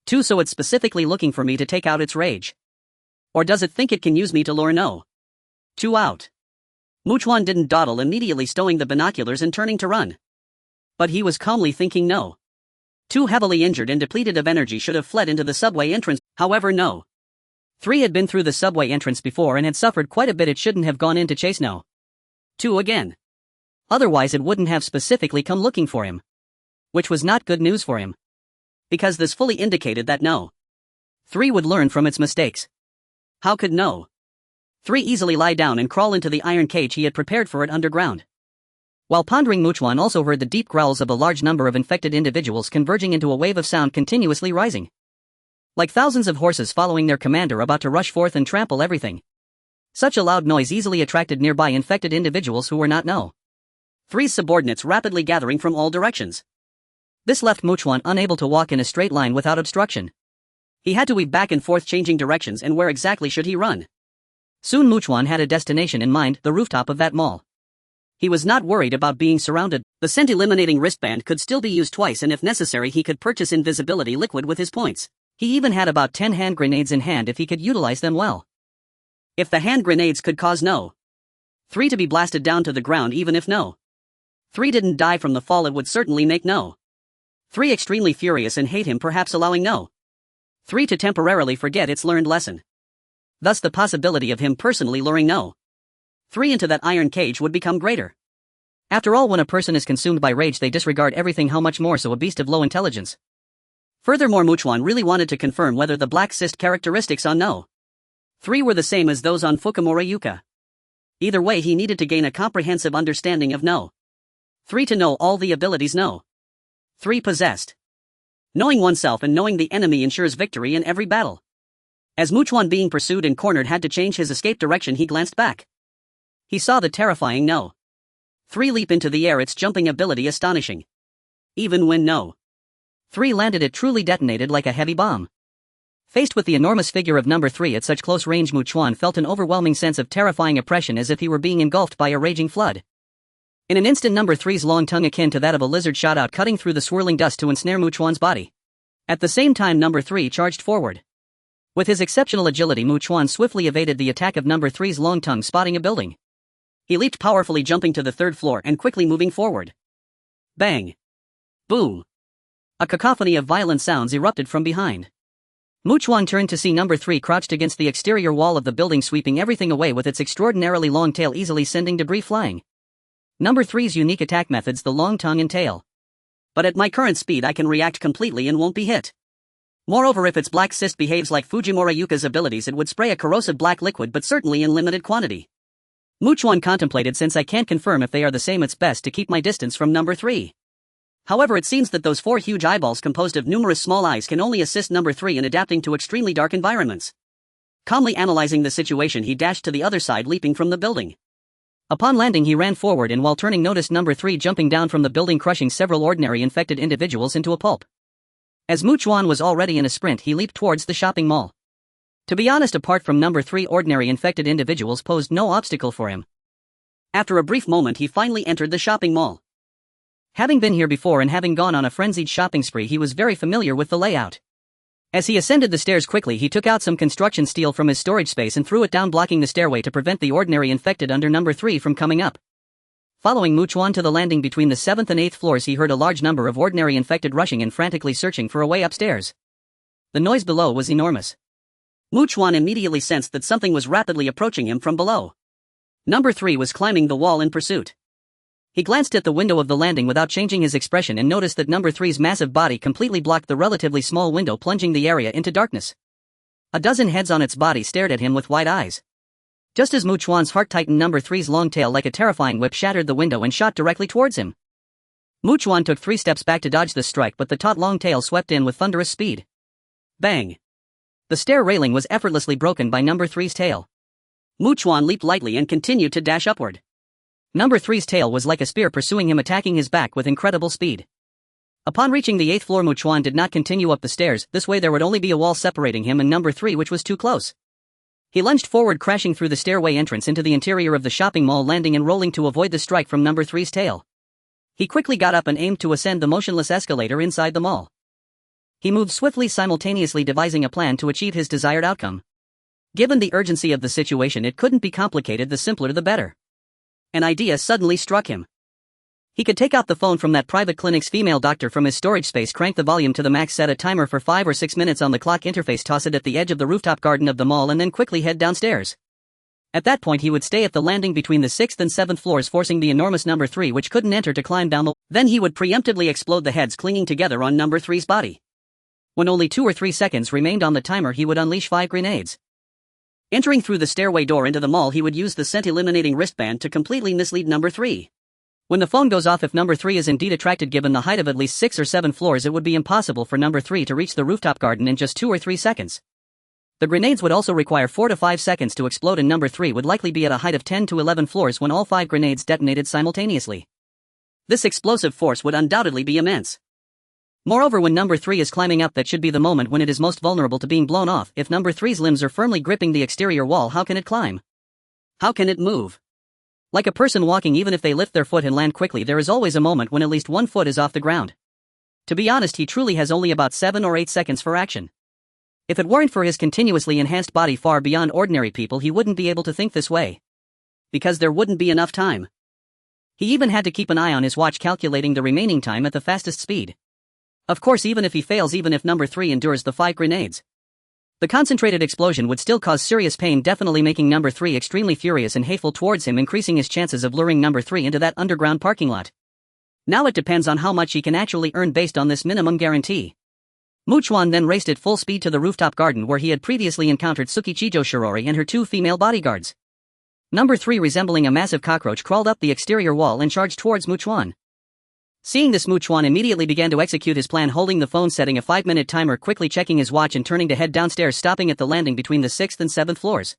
2, so it's specifically looking for me to take out its rage. Or does it think it can use me to lure No. 2 out? Chuan didn't dawdle, immediately stowing the binoculars and turning to run. But he was calmly thinking No. 2, heavily injured and depleted of energy, should have fled into the subway entrance. However, No. 3 had been through the subway entrance before and had suffered quite a bit. It shouldn't have gone in to chase No. 2 again. Otherwise it wouldn't have specifically come looking for him. Which was not good news for him. Because this fully indicated that No. 3 would learn from its mistakes. How could No. 3 easily lie down and crawl into the iron cage he had prepared for it underground? While pondering, Chuan also heard the deep growls of a large number of infected individuals converging into a wave of sound continuously rising. Like thousands of horses following their commander, about to rush forth and trample everything. Such a loud noise easily attracted nearby infected individuals who were not No. 3's subordinates, rapidly gathering from all directions. This left Chuan unable to walk in a straight line without obstruction. He had to weave back and forth, changing directions, and where exactly should he run? Soon Chuan had a destination in mind: the rooftop of that mall. He was not worried about being surrounded. The scent-eliminating wristband could still be used twice, and if necessary he could purchase invisibility liquid with his points. He even had about 10 hand grenades in hand if he could utilize them well. If the hand grenades could cause No. 3 to be blasted down to the ground, even if No. 3 didn't die from the fall, it would certainly make No. 3 extremely furious and hate him, perhaps allowing No. 3 to temporarily forget its learned lesson. Thus the possibility of him personally luring No. 3 into that iron cage would become greater. After all, when a person is consumed by rage, they disregard everything, how much more so a beast of low intelligence. Furthermore, Chuan really wanted to confirm whether the black cyst characteristics on No. 3 were the same as those on Fukumura Yuka. Either way, he needed to gain a comprehensive understanding of No. 3 to know all the abilities No. 3 possessed. Knowing oneself and knowing the enemy ensures victory in every battle. As Chuan, being pursued and cornered, had to change his escape direction, he glanced back. He saw the terrifying No. 3 leap into the air, its jumping ability astonishing. Even when No. 3 landed, it truly detonated like a heavy bomb. Faced with the enormous figure of number 3 at such close range, Chuan felt an overwhelming sense of terrifying oppression, as if he were being engulfed by a raging flood. In an instant, number 3's long tongue, akin to that of a lizard, shot out, cutting through the swirling dust to ensnare Chuan's body. At the same time, number 3 charged forward. With his exceptional agility, Chuan swiftly evaded the attack of number 3's long tongue, spotting a building. He leaped powerfully, jumping to the 3rd floor and quickly moving forward. Bang! Boom! A cacophony of violent sounds erupted from behind. Chuan turned to see number 3 crouched against the exterior wall of the building, sweeping everything away with its extraordinarily long tail, easily sending debris flying. Number 3's unique attack methods: the long tongue and tail. But at my current speed I can react completely and won't be hit. Moreover, if its black cyst behaves like Fujimura Yuka's abilities, it would spray a corrosive black liquid, but certainly in limited quantity. Chuan contemplated: since I can't confirm if they are the same, it's best to keep my distance from number 3. However, it seems that those 4 huge eyeballs composed of numerous small eyes can only assist number 3 in adapting to extremely dark environments. Calmly analyzing the situation, he dashed to the other side, leaping from the building. Upon landing, he ran forward and while turning noticed number 3 jumping down from the building, crushing several ordinary infected individuals into a pulp. As Chuan was already in a sprint, he leaped towards the shopping mall. To be honest, apart from number 3, ordinary infected individuals posed no obstacle for him. After a brief moment, he finally entered the shopping mall. Having been here before and having gone on a frenzied shopping spree, he was very familiar with the layout. As he ascended the stairs quickly, he took out some construction steel from his storage space and threw it down, blocking the stairway to prevent the ordinary infected under number 3 from coming up. Following Chuan to the landing between the 7th and 8th floors, he heard a large number of ordinary infected rushing and frantically searching for a way upstairs. The noise below was enormous. Chuan immediately sensed that something was rapidly approaching him from below. Number 3 was climbing the wall in pursuit. He glanced at the window of the landing without changing his expression and noticed that number 3's massive body completely blocked the relatively small window, plunging the area into darkness. A dozen heads on its body stared at him with wide eyes. Just as Chuan's heart tightened, number 3's long tail like a terrifying whip shattered the window and shot directly towards him. Chuan took 3 steps back to dodge the strike, but the taut long tail swept in with thunderous speed. Bang! The stair railing was effortlessly broken by number 3's tail. Chuan leaped lightly and continued to dash upward. Number 3's tail was like a spear pursuing him, attacking his back with incredible speed. Upon reaching the 8th floor, Chuan did not continue up the stairs. This way there would only be a wall separating him and number 3, which was too close. He lunged forward, crashing through the stairway entrance into the interior of the shopping mall, landing and rolling to avoid the strike from number 3's tail. He quickly got up and aimed to ascend the motionless escalator inside the mall. He moved swiftly, simultaneously devising a plan to achieve his desired outcome. Given the urgency of the situation, it couldn't be complicated. The simpler the better. An idea suddenly struck him. He could take out the phone from that private clinic's female doctor from his storage space, crank the volume to the max, set a timer for 5 or 6 minutes on the clock interface, toss it at the edge of the rooftop garden of the mall, and then quickly head downstairs. At that point he would stay at the landing between the 6th and 7th floors, forcing the enormous number 3, which couldn't enter, to climb down the. Then he would preemptively explode the heads clinging together on number 3's body. When only 2 or 3 seconds remained on the timer, he would unleash 5 grenades. Entering through the stairway door into the mall, he would use the scent-eliminating wristband to completely mislead number 3. When the phone goes off, if number 3 is indeed attracted, given the height of at least 6 or 7 floors, it would be impossible for number 3 to reach the rooftop garden in just 2 or 3 seconds. The grenades would also require 4 to 5 seconds to explode, and number 3 would likely be at a height of 10 to 11 floors when all 5 grenades detonated simultaneously. This explosive force would undoubtedly be immense. Moreover, when number 3 is climbing up, that should be the moment when it is most vulnerable to being blown off. If number 3's limbs are firmly gripping the exterior wall, how can it climb? How can it move? Like a person walking, even if they lift their foot and land quickly, there is always a moment when at least one foot is off the ground. To be honest, he truly has only about 7 or 8 seconds for action. If it weren't for his continuously enhanced body far beyond ordinary people, he wouldn't be able to think this way. Because there wouldn't be enough time. He even had to keep an eye on his watch, calculating the remaining time at the fastest speed. Of course, even if he fails, even if number 3 endures the 5 grenades, the concentrated explosion would still cause serious pain, definitely making number 3 extremely furious and hateful towards him, increasing his chances of luring number 3 into that underground parking lot. Now it depends on how much he can actually earn based on this minimum guarantee. Chuan then raced at full speed to the rooftop garden where he had previously encountered Tsukichijo Shirori and her 2 female bodyguards. Number 3, resembling a massive cockroach, crawled up the exterior wall and charged towards Chuan. Seeing this, Chuan immediately began to execute his plan, holding the phone, setting a 5-minute timer, quickly checking his watch and turning to head downstairs, stopping at the landing between the 6th and 7th floors.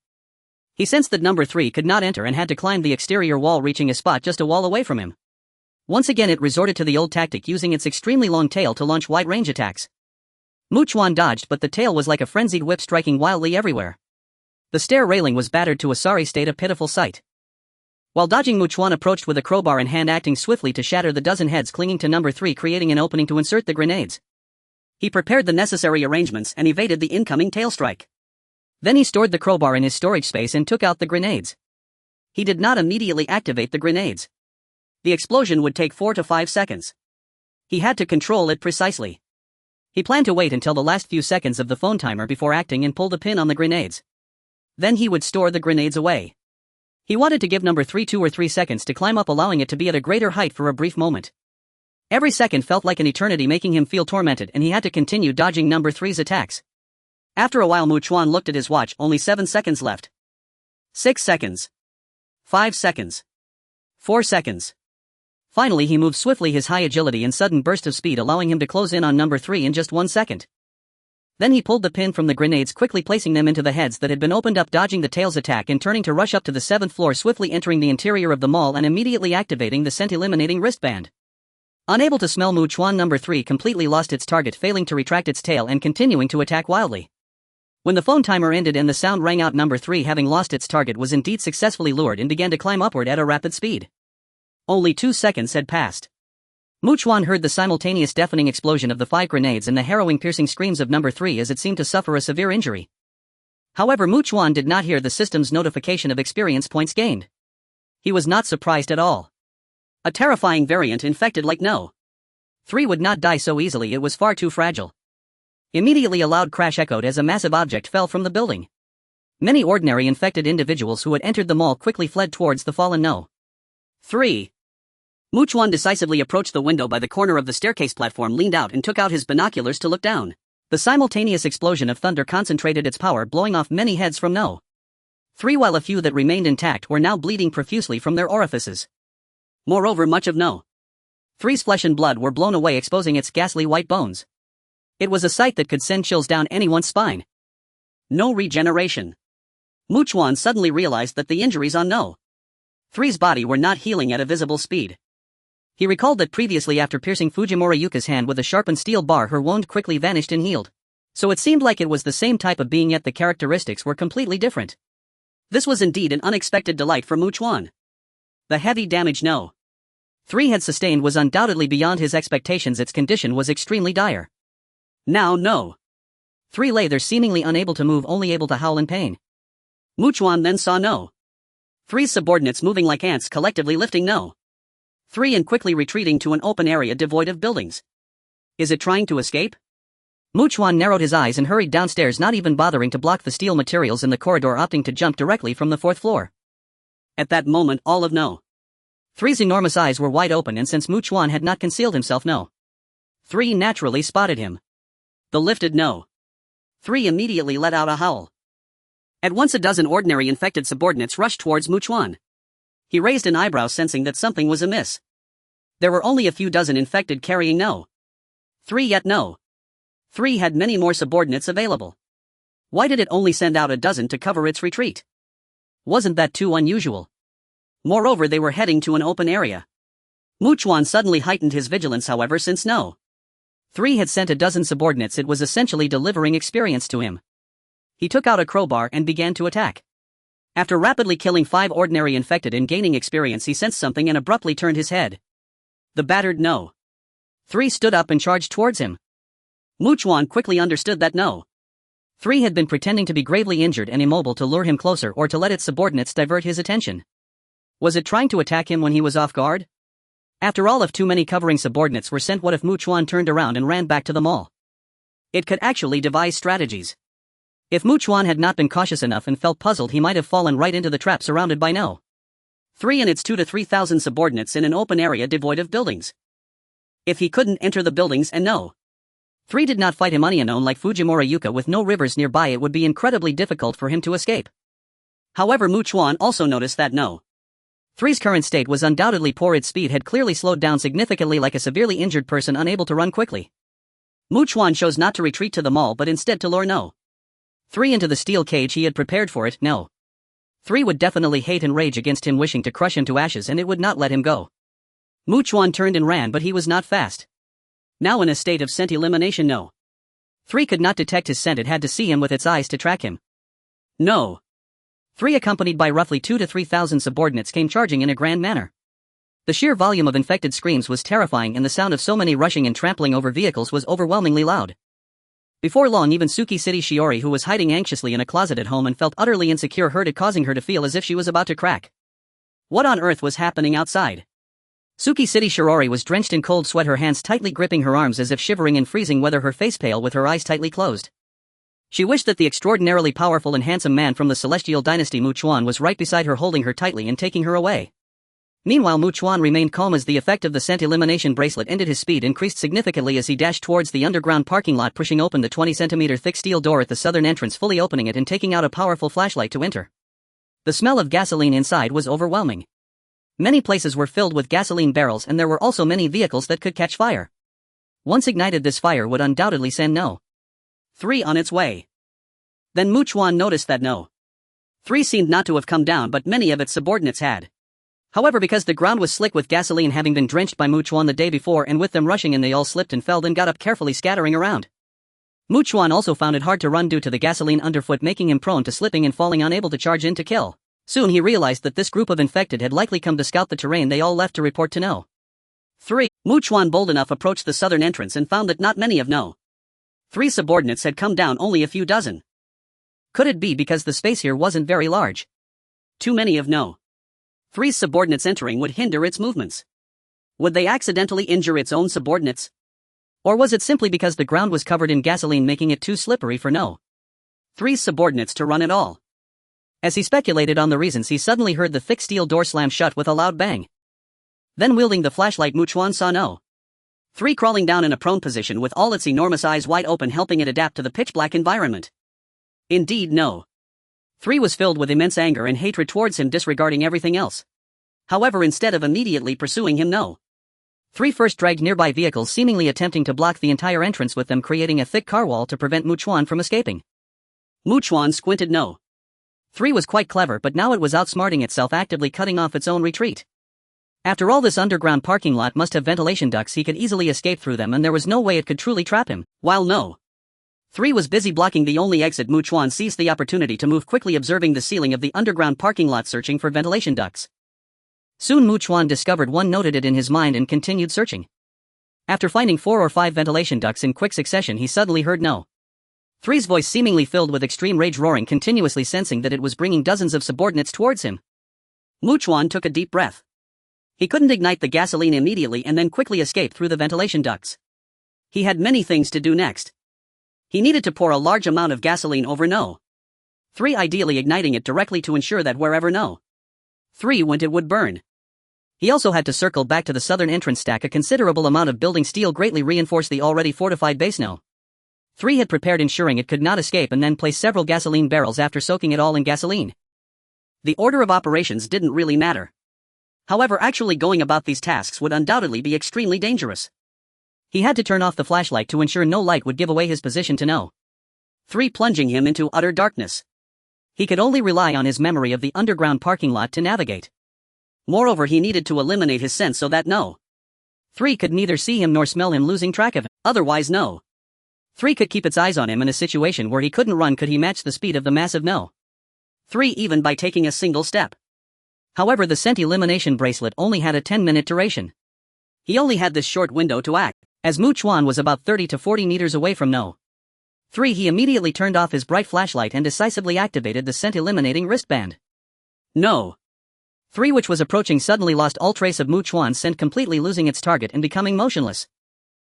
He sensed that number 3 could not enter and had to climb the exterior wall, reaching a spot just a wall away from him. Once again it resorted to the old tactic, using its extremely long tail to launch wide-range attacks. Chuan dodged, but the tail was like a frenzied whip, striking wildly everywhere. The stair railing was battered to a sorry state, a pitiful sight. While dodging, Chuan approached with a crowbar in hand, acting swiftly to shatter the dozen heads clinging to number 3, creating an opening to insert the grenades. He prepared the necessary arrangements and evaded the incoming tail strike. Then he stored the crowbar in his storage space and took out the grenades. He did not immediately activate the grenades. The explosion would take 4 to 5 seconds. He had to control it precisely. He planned to wait until the last few seconds of the phone timer before acting and pull the pin on the grenades. Then he would store the grenades away. He wanted to give number 3 2 or 3 seconds to climb up, allowing it to be at a greater height for a brief moment. Every second felt like an eternity, making him feel tormented, and he had to continue dodging number 3's attacks. After a while, Chuan looked at his watch, only 7 seconds left. 6 seconds. 5 seconds. 4 seconds. Finally he moved swiftly, his high agility and sudden burst of speed allowing him to close in on number 3 in just 1 second. Then he pulled the pin from the grenades, quickly placing them into the heads that had been opened up, dodging the tail's attack and turning to rush up to the 7th floor, swiftly entering the interior of the mall and immediately activating the scent-eliminating wristband. Unable to smell Chuan, number 3 completely lost its target, failing to retract its tail and continuing to attack wildly. When the phone timer ended and the sound rang out, number 3, having lost its target, was indeed successfully lured and began to climb upward at a rapid speed. Only 2 seconds had passed. Chuan heard the simultaneous deafening explosion of the 5 grenades and the harrowing, piercing screams of number 3 as it seemed to suffer a severe injury. However, Chuan did not hear the system's notification of experience points gained. He was not surprised at all. A terrifying variant infected like no 3 would not die so easily, it was far too fragile. Immediately a loud crash echoed as a massive object fell from the building. Many ordinary infected individuals who had entered the mall quickly fled towards the fallen no 3. Chuan decisively approached the window by the corner of the staircase platform, leaned out and took out his binoculars to look down. The simultaneous explosion of thunder concentrated its power, blowing off many heads from No. 3, while a few that remained intact were now bleeding profusely from their orifices. Moreover, much of No. 3's flesh and blood were blown away, exposing its ghastly white bones. It was a sight that could send chills down anyone's spine. No regeneration. Chuan suddenly realized that the injuries on No. 3's body were not healing at a visible speed. He recalled that previously, after piercing Fujimura Yuka's hand with a sharpened steel bar, her wound quickly vanished and healed. So it seemed like it was the same type of being, yet the characteristics were completely different. This was indeed an unexpected delight for Chuan. The heavy damage No. 3 had sustained was undoubtedly beyond his expectations. Its condition was extremely dire. Now No. 3 lay there seemingly unable to move, only able to howl in pain. Chuan then saw No. 3's subordinates moving like ants, collectively lifting No. 3 and quickly retreating to an open area devoid of buildings. Is it trying to escape? Chuan narrowed his eyes and hurried downstairs, not even bothering to block the steel materials in the corridor, opting to jump directly from the 4th floor. At that moment, all of No. 3's enormous eyes were wide open, and since Chuan had not concealed himself, No. 3 naturally spotted him. The lifted No. 3 immediately let out a howl. At once a dozen ordinary infected subordinates rushed towards Chuan. He raised an eyebrow, sensing that something was amiss. There were only a few dozen infected carrying No. 3, yet No. 3 had many more subordinates available. Why did it only send out a dozen to cover its retreat? Wasn't that too unusual? Moreover, they were heading to an open area. Chuan suddenly heightened his vigilance, however, since No. 3 had sent a dozen subordinates. It was essentially delivering experience to him. He took out a crowbar and began to attack. After rapidly killing 5 ordinary infected and gaining experience, he sensed something and abruptly turned his head. The battered No. 3 stood up and charged towards him. Chuan quickly understood that No. 3 had been pretending to be gravely injured and immobile to lure him closer or to let its subordinates divert his attention. Was it trying to attack him when he was off guard? After all, if too many covering subordinates were sent, what if Chuan turned around and ran back to the mall? It could actually devise strategies. If Chuan had not been cautious enough and felt puzzled, he might have fallen right into the trap, surrounded by No. 3 and its 2,000 to 3,000 subordinates in an open area devoid of buildings. If he couldn't enter the buildings and No. 3 did not fight him unknown like Fujimura Yuka with no rivers nearby, it would be incredibly difficult for him to escape. However, Chuan also noticed that No. 3's current state was undoubtedly poor. Its speed had clearly slowed down significantly, like a severely injured person unable to run quickly. Chuan chose not to retreat to the mall, but instead to lure No. 3 into the steel cage he had prepared for it. No. 3 would definitely hate and rage against him, wishing to crush him to ashes, and it would not let him go. Chuan turned and ran, but he was not fast. Now in a state of scent elimination, No. 3 could not detect his scent. It had to see him with its eyes to track him. No. 3, accompanied by roughly 2,000 to 3,000 subordinates, came charging in a grand manner. The sheer volume of infected screams was terrifying, and the sound of so many rushing and trampling over vehicles was overwhelmingly loud. Before long, even Suki City Shiori, who was hiding anxiously in a closet at home and felt utterly insecure, heard it, causing her to feel as if she was about to crack. What on earth was happening outside? Suki City Shiori was drenched in cold sweat, her hands tightly gripping her arms as if shivering in freezing weather, her face pale with her eyes tightly closed. She wished that the extraordinarily powerful and handsome man from the Celestial Dynasty, Chuan, was right beside her, holding her tightly and taking her away. Meanwhile, Chuan remained calm as the effect of the scent elimination bracelet ended. His speed increased significantly as he dashed towards the underground parking lot, pushing open the 20-centimeter thick steel door at the southern entrance, fully opening it and taking out a powerful flashlight to enter. The smell of gasoline inside was overwhelming. Many places were filled with gasoline barrels, and there were also many vehicles that could catch fire. Once ignited, this fire would undoubtedly send No. 3 on its way. Then Chuan noticed that No. 3 seemed not to have come down, but many of its subordinates had. However, because the ground was slick with gasoline, having been drenched by Chuan the day before, and with them rushing in, they all slipped and fell, then got up, carefully scattering around. Chuan also found it hard to run due to the gasoline underfoot, making him prone to slipping and falling, unable to charge in to kill. Soon he realized that this group of infected had likely come to scout the terrain. They all left to report to No. 3. Chuan, bold enough, approached the southern entrance and found that not many of No. 3's subordinates had come down, only a few dozen. Could it be because the space here wasn't very large? Too many of No. 3's subordinates entering would hinder its movements. Would they accidentally injure its own subordinates? Or was it simply because the ground was covered in gasoline, making it too slippery for No. 3's subordinates to run at all? As he speculated on the reasons, he suddenly heard the thick steel door slam shut with a loud bang. Then wielding the flashlight, Chuan saw No. 3 crawling down in a prone position with all its enormous eyes wide open, helping it adapt to the pitch-black environment. Indeed, No. 3 was filled with immense anger and hatred towards him, disregarding everything else. However, instead of immediately pursuing him, No. 3 first dragged nearby vehicles, seemingly attempting to block the entire entrance with them, creating a thick car wall to prevent Chuan from escaping. Chuan squinted. No. 3 was quite clever, but now it was outsmarting itself, actively cutting off its own retreat. After all, this underground parking lot must have ventilation ducts. He could easily escape through them, and there was no way it could truly trap him. While No. 3 was busy blocking the only exit, Chuan seized the opportunity to move quickly, observing the ceiling of the underground parking lot, searching for ventilation ducts. Soon Chuan discovered one, noted it in his mind, and continued searching. After finding 4 or 5 ventilation ducts in quick succession, he suddenly heard No. 3's voice, seemingly filled with extreme rage, roaring continuously, sensing that it was bringing dozens of subordinates towards him. Chuan took a deep breath. He couldn't ignite the gasoline immediately and then quickly escape through the ventilation ducts. He had many things to do next. He needed to pour a large amount of gasoline over No. 3, ideally igniting it directly to ensure that wherever No. 3 went it would burn. He also had to circle back to the southern entrance, stack a considerable amount of building steel, greatly reinforce the already fortified base No. 3 had prepared, ensuring it could not escape, and then place several gasoline barrels after soaking it all in gasoline. The order of operations didn't really matter. However, actually going about these tasks would undoubtedly be extremely dangerous. He had to turn off the flashlight to ensure no light would give away his position to No. 3, plunging him into utter darkness. He could only rely on his memory of the underground parking lot to navigate. Moreover, he needed to eliminate his sense so that No. 3 could neither see him nor smell him, losing track of him. Otherwise, No. 3 could keep its eyes on him. In a situation where he couldn't run, could he match the speed of the massive No. 3 even by taking a single step. However, the scent elimination bracelet only had a 10-minute duration. He only had this short window to act. As Chuan was about 30 to 40 meters away from No. 3, he immediately turned off his bright flashlight and decisively activated the scent eliminating wristband. No. 3, which was approaching, suddenly lost all trace of Chuan's scent, completely losing its target and becoming motionless.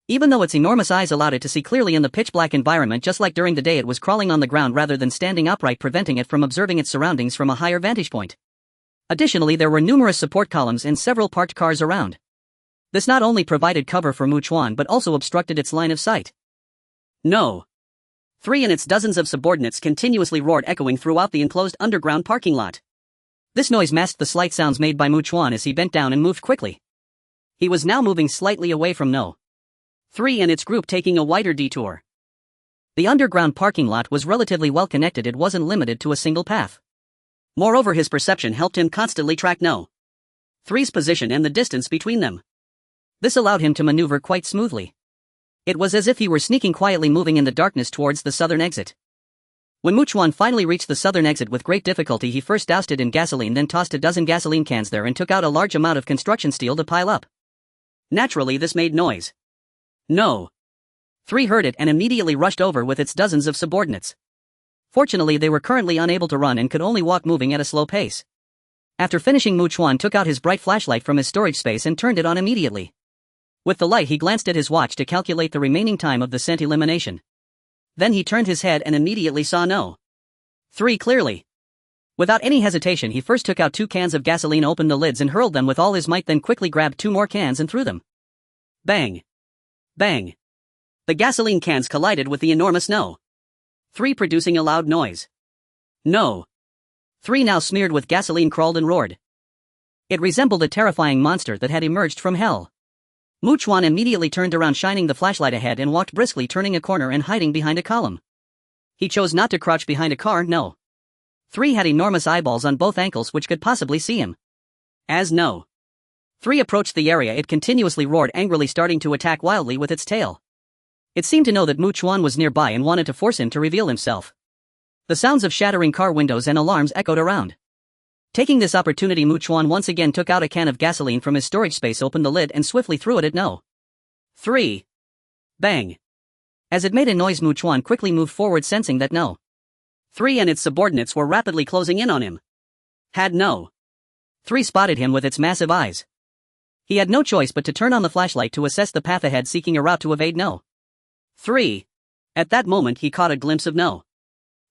Even though its enormous eyes allowed it to see clearly in the pitch-black environment, just like during the day, it was crawling on the ground rather than standing upright, preventing it from observing its surroundings from a higher vantage point. Additionally, there were numerous support columns and several parked cars around. This not only provided cover for Chuan but also obstructed its line of sight. No. 3 and its dozens of subordinates continuously roared, echoing throughout the enclosed underground parking lot. This noise masked the slight sounds made by Chuan as he bent down and moved quickly. He was now moving slightly away from No. 3 and its group, taking a wider detour. The underground parking lot was relatively well connected. It wasn't limited to a single path. Moreover, his perception helped him constantly track No. 3's position and the distance between them. This allowed him to maneuver quite smoothly. It was as if he were sneaking quietly, moving in the darkness towards the southern exit. When Chuan finally reached the southern exit with great difficulty, he first doused it in gasoline, then tossed a dozen gasoline cans there and took out a large amount of construction steel to pile up. Naturally, this made noise. No. 3 heard it and immediately rushed over with its dozens of subordinates. Fortunately, they were currently unable to run and could only walk, moving at a slow pace. After finishing, Chuan took out his bright flashlight from his storage space and turned it on immediately. With the light, he glanced at his watch to calculate the remaining time of the scent elimination. Then he turned his head and immediately saw No. 3 clearly. Without any hesitation, he first took out 2 cans of gasoline, opened the lids and hurled them with all his might, then quickly grabbed 2 more cans and threw them. Bang. Bang. The gasoline cans collided with the enormous No. 3, producing a loud noise. No. 3, now smeared with gasoline, crawled and roared. It resembled a terrifying monster that had emerged from hell. Chuan immediately turned around, shining the flashlight ahead, and walked briskly, turning a corner and hiding behind a column. He chose not to crouch behind a car. No. 3 had enormous eyeballs on both ankles which could possibly see him. As No. 3 approached the area, it continuously roared angrily, starting to attack wildly with its tail. It seemed to know that Chuan was nearby and wanted to force him to reveal himself. The sounds of shattering car windows and alarms echoed around. Taking this opportunity, Chuan once again took out a can of gasoline from his storage space, opened the lid and swiftly threw it at No. 3. Bang. As it made a noise, Chuan quickly moved forward, sensing that No. 3 and its subordinates were rapidly closing in on him. Had No. 3 spotted him with its massive eyes. He had no choice but to turn on the flashlight to assess the path ahead, seeking a route to evade No. 3. At that moment, he caught a glimpse of No.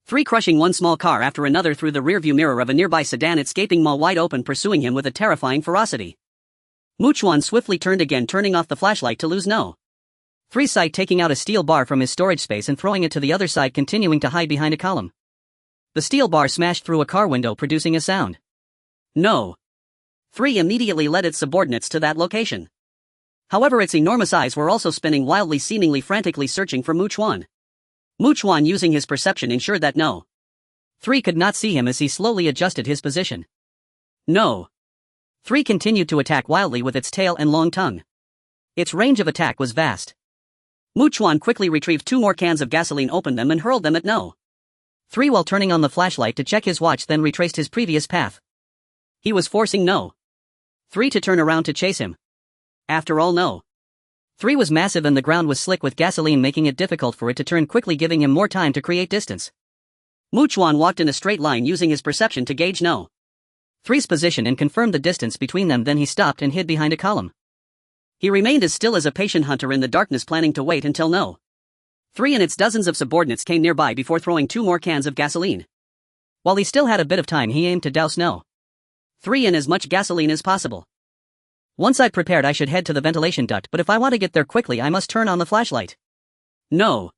3 crushing one small car after another through the rearview mirror of a nearby sedan, its gaping maw wide open, pursuing him with a terrifying ferocity. Chuan swiftly turned again, turning off the flashlight to lose no. 3's sight, taking out a steel bar from his storage space and throwing it to the other side, continuing to hide behind a column. The steel bar smashed through a car window, producing a sound. No. 3 immediately led its subordinates to that location. However, its enormous eyes were also spinning wildly, seemingly frantically searching for Chuan. Chuan, using his perception, ensured that no. 3 could not see him as he slowly adjusted his position. No. 3 continued to attack wildly with its tail and long tongue. Its range of attack was vast. Chuan quickly retrieved 2 more cans of gasoline, opened them and hurled them at no. 3 while turning on the flashlight to check his watch, then retraced his previous path. He was forcing no. 3 to turn around to chase him. After all, no. 3 was massive and the ground was slick with gasoline, making it difficult for it to turn quickly, giving him more time to create distance. Chuan walked in a straight line, using his perception to gauge no. 3's position and confirmed the distance between them, then he stopped and hid behind a column. He remained as still as a patient hunter in the darkness, planning to wait until no. 3 and its dozens of subordinates came nearby before throwing 2 more cans of gasoline. While he still had a bit of time, he aimed to douse no. 3 in as much gasoline as possible. Once I prepared, I should head to the ventilation duct, but if I want to get there quickly, I must turn on the flashlight. No.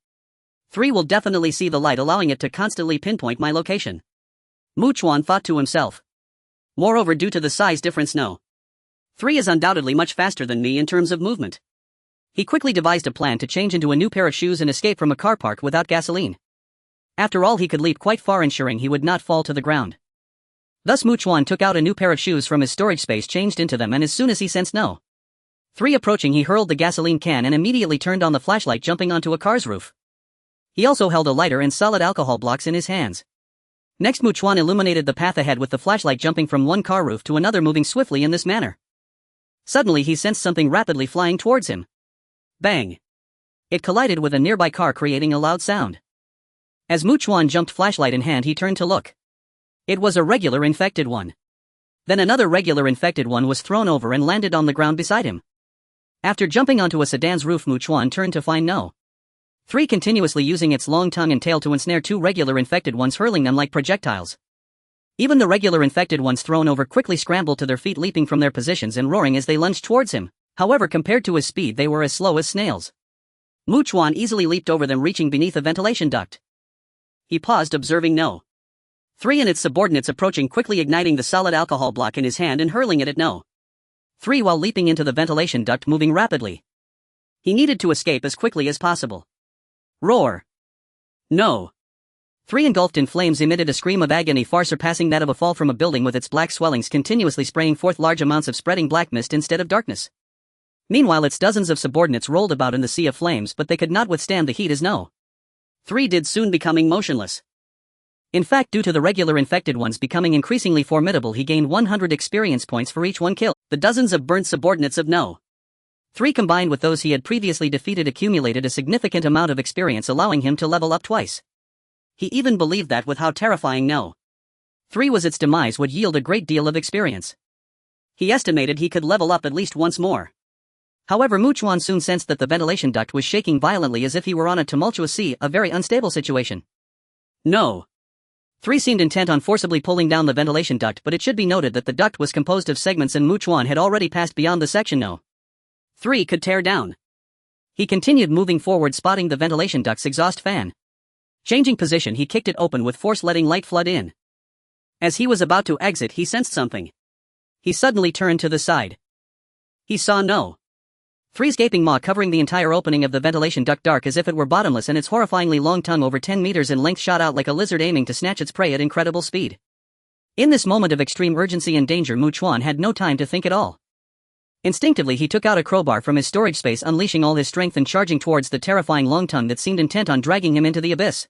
3 will definitely see the light, allowing it to constantly pinpoint my location. Chuan thought to himself. Moreover, due to the size difference, no. 3 is undoubtedly much faster than me in terms of movement. He quickly devised a plan to change into a new pair of shoes and escape from a car park without gasoline. After all, he could leap quite far, ensuring he would not fall to the ground. Thus Chuan took out a new pair of shoes from his storage space, changed into them, and as soon as he sensed no. 3 approaching, he hurled the gasoline can and immediately turned on the flashlight, jumping onto a car's roof. He also held a lighter and solid alcohol blocks in his hands. Next, Chuan illuminated the path ahead with the flashlight, jumping from one car roof to another, moving swiftly in this manner. Suddenly he sensed something rapidly flying towards him. Bang! It collided with a nearby car, creating a loud sound. As Chuan jumped, flashlight in hand, he turned to look. It was a regular infected one. Then another regular infected one was thrown over and landed on the ground beside him. After jumping onto a sedan's roof, Chuan turned to find no. 3 continuously using its long tongue and tail to ensnare 2 regular infected ones, hurling them like projectiles. Even the regular infected ones thrown over quickly scrambled to their feet, leaping from their positions and roaring as they lunged towards him. However, compared to his speed, they were as slow as snails. Chuan easily leaped over them, reaching beneath a ventilation duct. He paused, observing no. 3 and its subordinates approaching, quickly igniting the solid alcohol block in his hand and hurling it at no. 3 while leaping into the ventilation duct, moving rapidly. He needed to escape as quickly as possible. Roar! No. 3 engulfed in flames emitted a scream of agony far surpassing that of a fall from a building, with its black swellings continuously spraying forth large amounts of spreading black mist instead of darkness. Meanwhile, its dozens of subordinates rolled about in the sea of flames, but they could not withstand the heat as no. 3 did, soon becoming motionless. In fact, due to the regular infected ones becoming increasingly formidable, he gained 100 experience points for each one kill. The dozens of burnt subordinates of no. 3 combined with those he had previously defeated accumulated a significant amount of experience, allowing him to level up twice. He even believed that with how terrifying no. 3 was, its demise would yield a great deal of experience. He estimated he could level up at least once more. However, Chuan soon sensed that the ventilation duct was shaking violently as if he were on a tumultuous sea, a very unstable situation. No. 3 seemed intent on forcibly pulling down the ventilation duct, but it should be noted that the duct was composed of segments and Chuan had already passed beyond the section no. 3 could tear down. He continued moving forward, spotting the ventilation duct's exhaust fan. Changing position, he kicked it open with force, letting light flood in. As he was about to exit, he sensed something. He suddenly turned to the side. He saw no. 3's gaping maw covering the entire opening of the ventilation duct, dark as if it were bottomless, and its horrifyingly long tongue over 10 meters in length shot out like a lizard aiming to snatch its prey at incredible speed. In this moment of extreme urgency and danger, Chuan had no time to think at all. Instinctively, he took out a crowbar from his storage space, unleashing all his strength and charging towards the terrifying long tongue that seemed intent on dragging him into the abyss.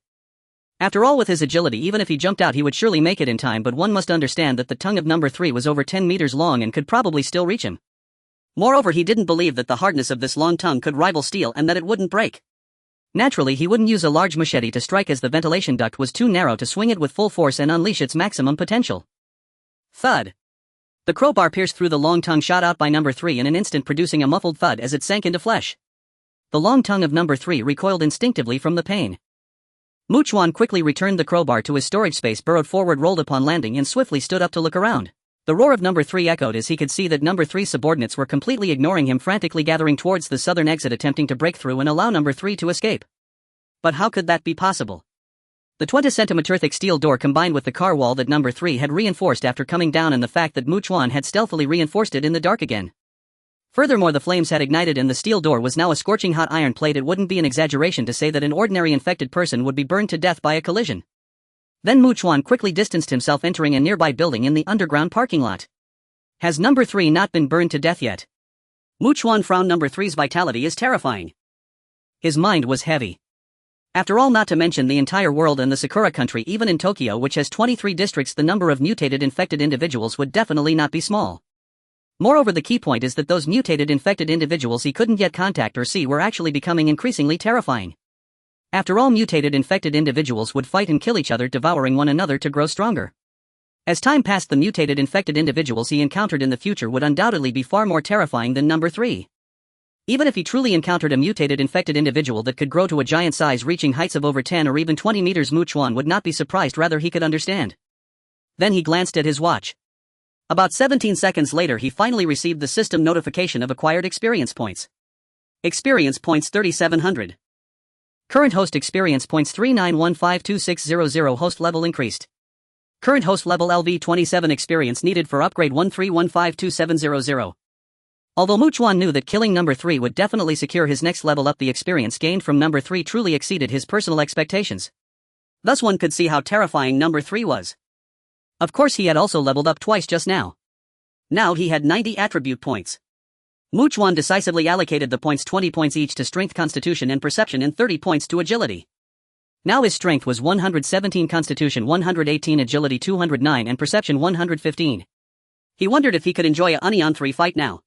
After all, with his agility, even if he jumped out, he would surely make it in time, but one must understand that the tongue of number 3 was over 10 meters long and could probably still reach him. Moreover, he didn't believe that the hardness of this long tongue could rival steel and that it wouldn't break. Naturally, he wouldn't use a large machete to strike, as the ventilation duct was too narrow to swing it with full force and unleash its maximum potential. Thud! The crowbar pierced through the long tongue shot out by number 3 in an instant, producing a muffled thud as it sank into flesh. The long tongue of number 3 recoiled instinctively from the pain. Chuan quickly returned the crowbar to his storage space, burrowed forward, rolled upon landing, and swiftly stood up to look around. The roar of number 3 echoed as he could see that number 3's subordinates were completely ignoring him, frantically gathering towards the southern exit, attempting to break through and allow number 3 to escape. But how could that be possible? The 20-centimeter thick steel door combined with the car wall that number 3 had reinforced after coming down, and the fact that Chuan had stealthily reinforced it in the dark again. Furthermore, the flames had ignited and the steel door was now a scorching hot iron plate. It wouldn't be an exaggeration to say that an ordinary infected person would be burned to death by a collision. Then Chuan quickly distanced himself, entering a nearby building in the underground parking lot. Has number 3 not been burned to death yet? Chuan frowned. Number 3's vitality is terrifying. His mind was heavy. After all, not to mention the entire world and the Sakura country, even in Tokyo, which has 23 districts, the number of mutated infected individuals would definitely not be small. Moreover, the key point is that those mutated infected individuals he couldn't yet contact or see were actually becoming increasingly terrifying. After all, mutated infected individuals would fight and kill each other, devouring one another to grow stronger. As time passed, the mutated infected individuals he encountered in the future would undoubtedly be far more terrifying than number 3. Even if he truly encountered a mutated infected individual that could grow to a giant size, reaching heights of over 10 or even 20 meters, Chuan would not be surprised, rather he could understand. Then he glanced at his watch. About 17 seconds later, he finally received the system notification of acquired experience points. Experience points 3700. Current host experience points 39152600. Host level increased. Current host level LV27. Experience needed for upgrade 13152700. Although Chuan knew that killing number 3 would definitely secure his next level up, the experience gained from number 3 truly exceeded his personal expectations. Thus one could see how terrifying number 3 was. Of course, he had also leveled up twice just now. Now he had 90 attribute points. Chuan decisively allocated the points, 20 points each to strength, constitution and perception, and 30 points to agility. Now his strength was 117, constitution 118, agility 209 and perception 115. He wondered if he could enjoy a Onion 3 fight now.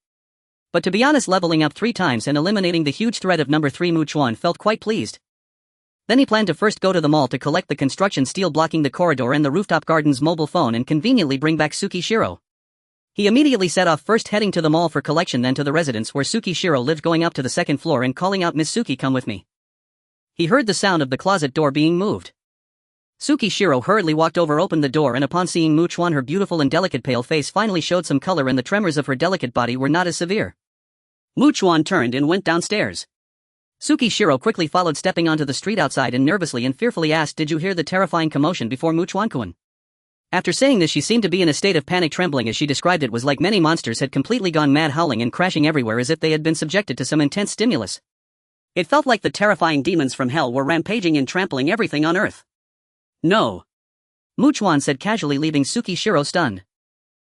But to be honest, leveling up 3 times and eliminating the huge threat of number 3, Chuan felt quite pleased. Then he planned to first go to the mall to collect the construction steel blocking the corridor and the rooftop garden's mobile phone and conveniently bring back Tsukishiro. He immediately set off, first heading to the mall for collection, then to the residence where Tsukishiro lived, going up to the second floor and calling out, "Miss Suki, come with me." He heard the sound of the closet door being moved. Tsukishiro hurriedly walked over, opened the door, and upon seeing Chuan, her beautiful and delicate pale face finally showed some color and the tremors of her delicate body were not as severe. Chuan turned and went downstairs. Tsukishiro quickly followed, stepping onto the street outside and nervously and fearfully asked, "Did you hear the terrifying commotion before Chuan-kun?" After saying this, she seemed to be in a state of panic. Trembling, as she described it, was like many monsters had completely gone mad, howling and crashing everywhere as if they had been subjected to some intense stimulus. It felt like the terrifying demons from hell were rampaging and trampling everything on earth. "No," Chuan said casually, leaving Tsukishiro stunned.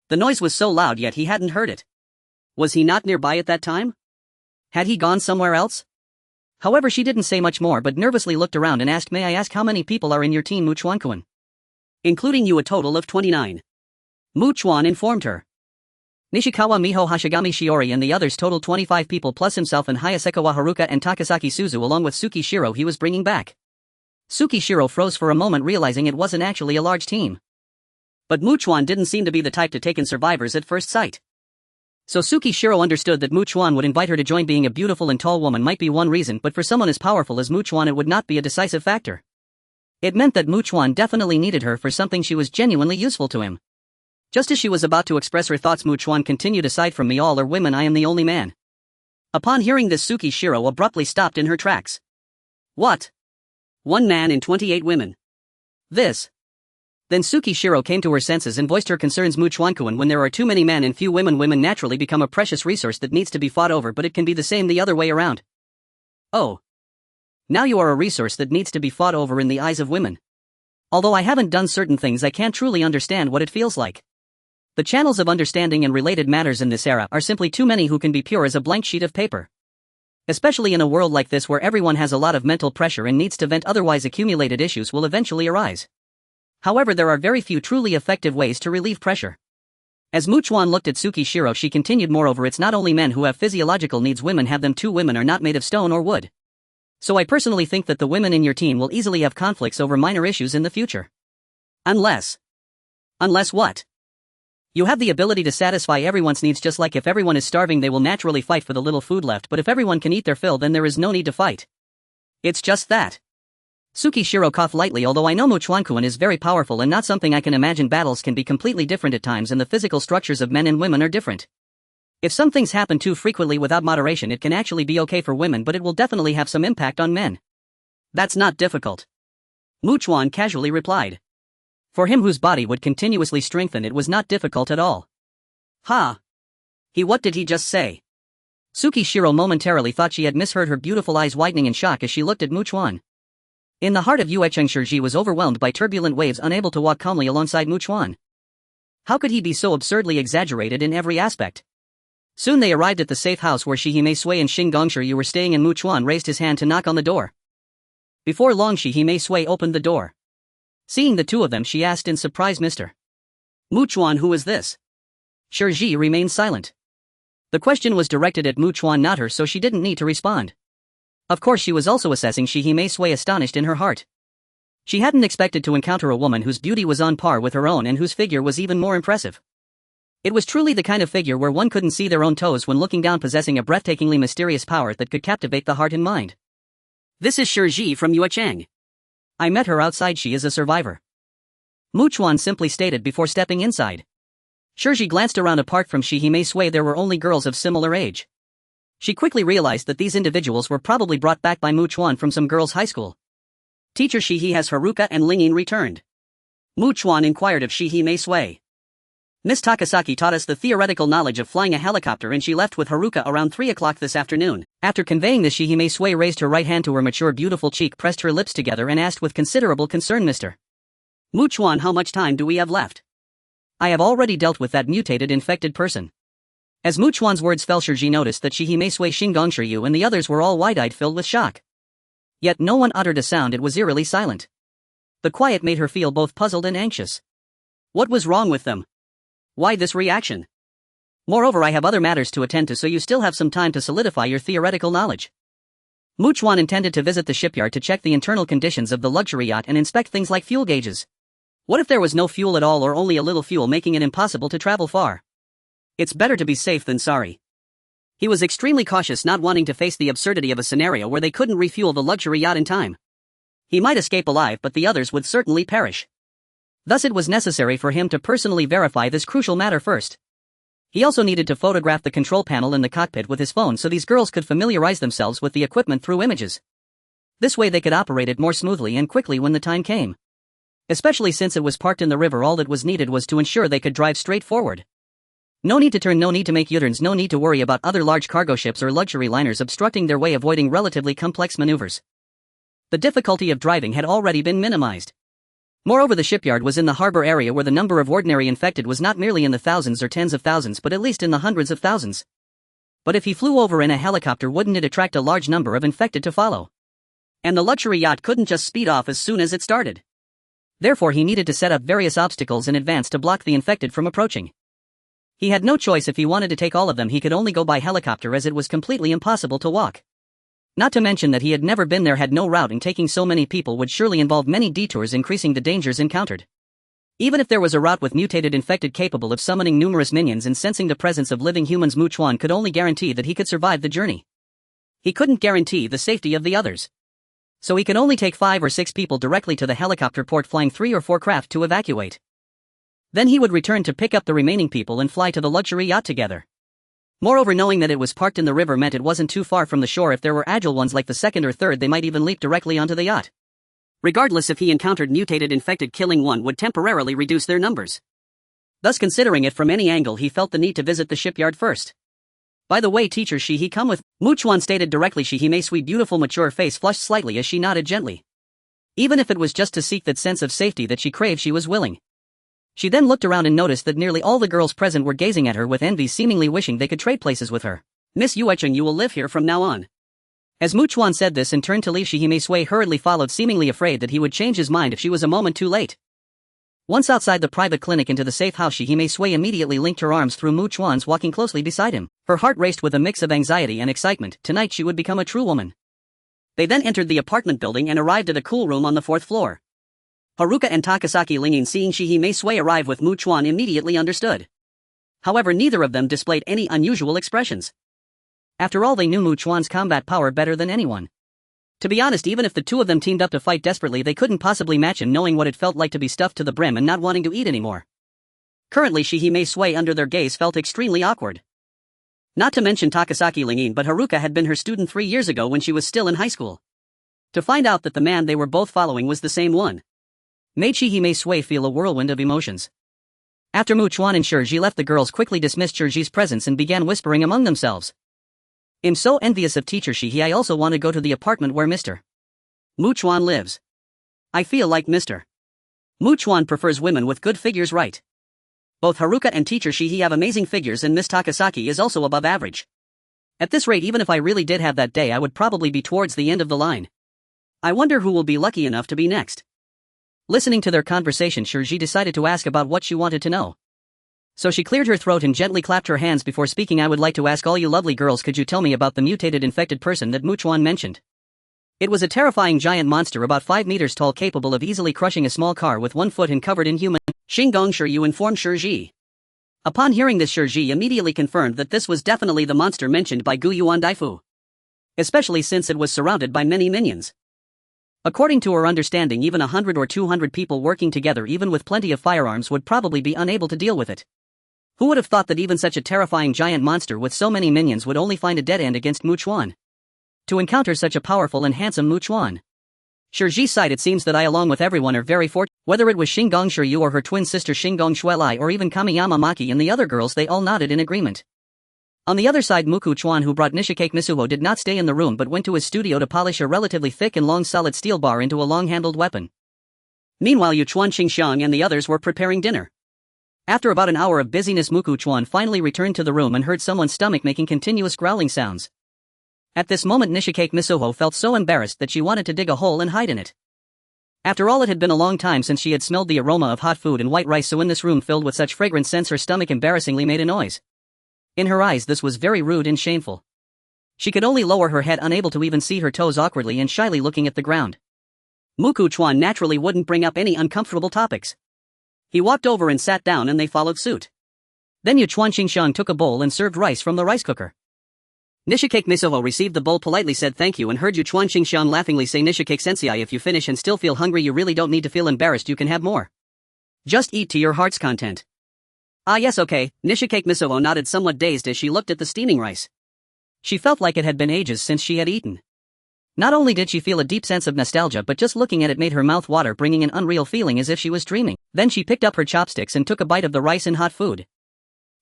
The noise was so loud, yet he hadn't heard it. Was he not nearby at that time? Had he gone somewhere else? However, she didn't say much more but nervously looked around and asked, "May I ask how many people are in your team, Chuan-kun?" "Including you, a total of 29. Chuan informed her. Nishikawa, Miho, Hashigami, Shiori and the others totaled 25 people, plus himself and Hayasekawa Haruka and Takasaki Suzu, along with Tsukishiro he was bringing back. Tsukishiro froze for a moment, realizing it wasn't actually a large team. But Chuan didn't seem to be the type to take in survivors at first sight. So Tsukishiro understood that Chuan would invite her to join. Being a beautiful and tall woman might be one reason, but for someone as powerful as Chuan it would not be a decisive factor. It meant that Chuan definitely needed her for something. She was genuinely useful to him. Just as she was about to express her thoughts, Chuan continued, "Aside from me, all are women. I am the only man." Upon hearing this, Tsukishiro abruptly stopped in her tracks. What? 1 man and 28 women. This. Then Tsukishiro came to her senses and voiced her concerns. Chuan-kun, when there are too many men and few women, women naturally become a precious resource that needs to be fought over, but it can be the same the other way around. Oh. Now you are a resource that needs to be fought over in the eyes of women. Although I haven't done certain things, I can't truly understand what it feels like. The channels of understanding and related matters in this era are simply too many who can be pure as a blank sheet of paper. Especially in a world like this where everyone has a lot of mental pressure and needs to vent, otherwise accumulated issues will eventually arise. However, there are very few truly effective ways to relieve pressure. As Chuan looked at Tsukishiro, she continued, "Moreover, it's not only men who have physiological needs, women have them too. Women are not made of stone or wood. So I personally think that the women in your team will easily have conflicts over minor issues in the future. Unless what? You have the ability to satisfy everyone's needs, just like if everyone is starving they will naturally fight for the little food left, but if everyone can eat their fill then there is no need to fight. It's just that. Tsukishiro coughed lightly. Although I know Muchuan-kun is very powerful and not something I can imagine, battles can be completely different at times and the physical structures of men and women are different. If some things happen too frequently without moderation, it can actually be okay for women, but it will definitely have some impact on men. That's not difficult. Muchuan casually replied. For him whose body would continuously strengthen, it was not difficult at all. Ha! What did he just say? Tsukishiro momentarily thought she had misheard, her beautiful eyes widening in shock as she looked at Muchuan. In the heart of Yuecheng, Shiji was overwhelmed by turbulent waves, unable to walk calmly alongside Muchuan. How could he be so absurdly exaggerated in every aspect? Soon they arrived at the safe house where Shihime Sui and Xing Gongshu were staying, and Muchuan raised his hand to knock on the door. Before long, Shihime Sui opened the door. Seeing the two of them, she asked in surprise, Mr. Muchuan, who is this? Shiji remained silent. The question was directed at Muchuan, not her, so she didn't need to respond. Of course, she was also assessing Shihime Sui, astonished in her heart. She hadn't expected to encounter a woman whose beauty was on par with her own and whose figure was even more impressive. It was truly the kind of figure where one couldn't see their own toes when looking down, possessing a breathtakingly mysterious power that could captivate the heart and mind. This is Shiji from Yuecheng. I met her outside. She is a survivor. Muchuan simply stated before stepping inside. Shiji glanced around. Apart from Shihime Sui, there were only girls of similar age. She quickly realized that these individuals were probably brought back by Muchuan from some girls' high school. Teacher Shihi, has Haruka and Lingyin returned? Muchuan inquired of Shihime Sui. Miss Takasaki taught us the theoretical knowledge of flying a helicopter, and she left with Haruka around 3 o'clock this afternoon. After conveying this, Shihime Sui raised her right hand to her mature beautiful cheek, pressed her lips together and asked with considerable concern, Mr. Muchuan, how much time do we have left? I have already dealt with that mutated infected person. As Muchuan's words fell, Shiji noticed that Shihime Sui, Shingongshu and the others were all wide-eyed, filled with shock. Yet no one uttered a sound. It was eerily silent. The quiet made her feel both puzzled and anxious. What was wrong with them? Why this reaction? Moreover, I have other matters to attend to, so you still have some time to solidify your theoretical knowledge. Muchuan intended to visit the shipyard to check the internal conditions of the luxury yacht and inspect things like fuel gauges. What if there was no fuel at all, or only a little fuel, making it impossible to travel far? It's better to be safe than sorry. He was extremely cautious, not wanting to face the absurdity of a scenario where they couldn't refuel the luxury yacht in time. He might escape alive, but the others would certainly perish. Thus it was necessary for him to personally verify this crucial matter first. He also needed to photograph the control panel in the cockpit with his phone so these girls could familiarize themselves with the equipment through images. This way they could operate it more smoothly and quickly when the time came. Especially since it was parked in the river, all that was needed was to ensure they could drive straight forward. No need to turn, no need to make U-turns, no need to worry about other large cargo ships or luxury liners obstructing their way, avoiding relatively complex maneuvers. The difficulty of driving had already been minimized. Moreover, the shipyard was in the harbor area where the number of ordinary infected was not merely in the thousands or tens of thousands, but at least in the hundreds of thousands. But if he flew over in a helicopter, wouldn't it attract a large number of infected to follow? And the luxury yacht couldn't just speed off as soon as it started. Therefore, he needed to set up various obstacles in advance to block the infected from approaching. He had no choice. If he wanted to take all of them, he could only go by helicopter, as it was completely impossible to walk. Not to mention that he had never been there, had no route, and taking so many people would surely involve many detours, increasing the dangers encountered. Even if there was a route with mutated infected capable of summoning numerous minions and sensing the presence of living humans, Muchuan could only guarantee that he could survive the journey. He couldn't guarantee the safety of the others. So he could only take 5 or 6 people directly to the helicopter port, flying 3 or 4 craft to evacuate. Then he would return to pick up the remaining people and fly to the luxury yacht together. Moreover, knowing that it was parked in the river meant it wasn't too far from the shore. If there were agile ones like the second or third, they might even leap directly onto the yacht. Regardless, if he encountered mutated infected, killing one would temporarily reduce their numbers. Thus, considering it from any angle, he felt the need to visit the shipyard first. By the way, teacher Shihi, come with, Muchuan stated directly. Shihime's sweet, beautiful, mature face flushed slightly as she nodded gently. Even if it was just to seek that sense of safety that she craved, she was willing. She then looked around and noticed that nearly all the girls present were gazing at her with envy, seemingly wishing they could trade places with her. Miss Yuecheng, you will live here from now on. As Muchuan said this and turned to leave, Shihime Sui hurriedly followed, seemingly afraid that he would change his mind if she was a moment too late. Once outside the private clinic into the safe house, Shihime Sui immediately linked her arms through Muchuan's, walking closely beside him. Her heart raced with a mix of anxiety and excitement. Tonight she would become a true woman. They then entered the apartment building and arrived at a cool room on the 4th floor. Haruka and Takasaki Lingyin, seeing Shihime Sui arrive with Muchuan, immediately understood. However, neither of them displayed any unusual expressions. After all, they knew Muchuan's combat power better than anyone. To be honest, even if the two of them teamed up to fight desperately, they couldn't possibly match him, knowing what it felt like to be stuffed to the brim and not wanting to eat anymore. Currently he may sway under their gaze felt extremely awkward. Not to mention Takasaki Lingin, but Haruka had been her student 3 years ago when she was still in high school. To find out that the man they were both following was the same one made Hime Sui feel a whirlwind of emotions. After Mu Chuan and Shiji left, the girls quickly dismissed Shiji's presence and began whispering among themselves. I'm so envious of teacher Shiji. I also want to go to the apartment where Mr. Mu Chuan lives. I feel like Mr. Mu Chuan prefers women with good figures, right? Both Haruka and teacher Shiji have amazing figures, and Miss Takasaki is also above average. At this rate, even if I really did have that day, I would probably be towards the end of the line. I wonder who will be lucky enough to be next. Listening to their conversation, Shiji decided to ask about what she wanted to know. So she cleared her throat and gently clapped her hands before speaking. I would like to ask all you lovely girls, could you tell me about the mutated infected person that Mu Chuan mentioned? It was a terrifying giant monster about 5 meters tall, capable of easily crushing a small car with 1 foot and covered in human. Xingong Shiryu informed Shiji. Upon hearing this, Shiji immediately confirmed that this was definitely the monster mentioned by Gu Yuan Daifu. Especially since it was surrounded by many minions. According to her understanding, even 100 or 200 people working together, even with plenty of firearms, would probably be unable to deal with it. Who would have thought that even such a terrifying giant monster with so many minions would only find a dead end against Mu Chuan? To encounter such a powerful and handsome Mu Chuan. Shiji sighed. It seems that I, along with everyone, are very fortunate. Whether it was Xingong Shiryu or her twin sister Xingong Shuelai or even Kamiyama Maki and the other girls, they all nodded in agreement. On the other side, Muku Chuan, who brought Nishikake Misuho, did not stay in the room but went to his studio to polish a relatively thick and long solid steel bar into a long-handled weapon. Meanwhile, Yu Chuan, Xingxiang and the others were preparing dinner. After about an hour of busyness, Muku Chuan finally returned to the room and heard someone's stomach making continuous growling sounds. At this moment, Nishikake Misuho felt so embarrassed that she wanted to dig a hole and hide in it. After all, it had been a long time since she had smelled the aroma of hot food and white rice, so in this room filled with such fragrant scents, her stomach embarrassingly made a noise. In her eyes, this was very rude and shameful. She could only lower her head, unable to even see her toes, awkwardly and shyly looking at the ground. Muku Chuan naturally wouldn't bring up any uncomfortable topics. He walked over and sat down, and they followed suit. Then Yu Chuan Xingxiang took a bowl and served rice from the rice cooker. Nishikake Misuho received the bowl, politely said thank you, and heard Yu Chuan Xingxiang laughingly say, Nishikake Sensei, if you finish and still feel hungry, you really don't need to feel embarrassed, you can have more. Just eat to your heart's content. Ah yes, okay. Nishikake Misuho nodded, somewhat dazed as she looked at the steaming rice. She felt like it had been ages since she had eaten. Not only did she feel a deep sense of nostalgia, but just looking at it made her mouth water, bringing an unreal feeling as if she was dreaming. Then she picked up her chopsticks and took a bite of the rice and hot food.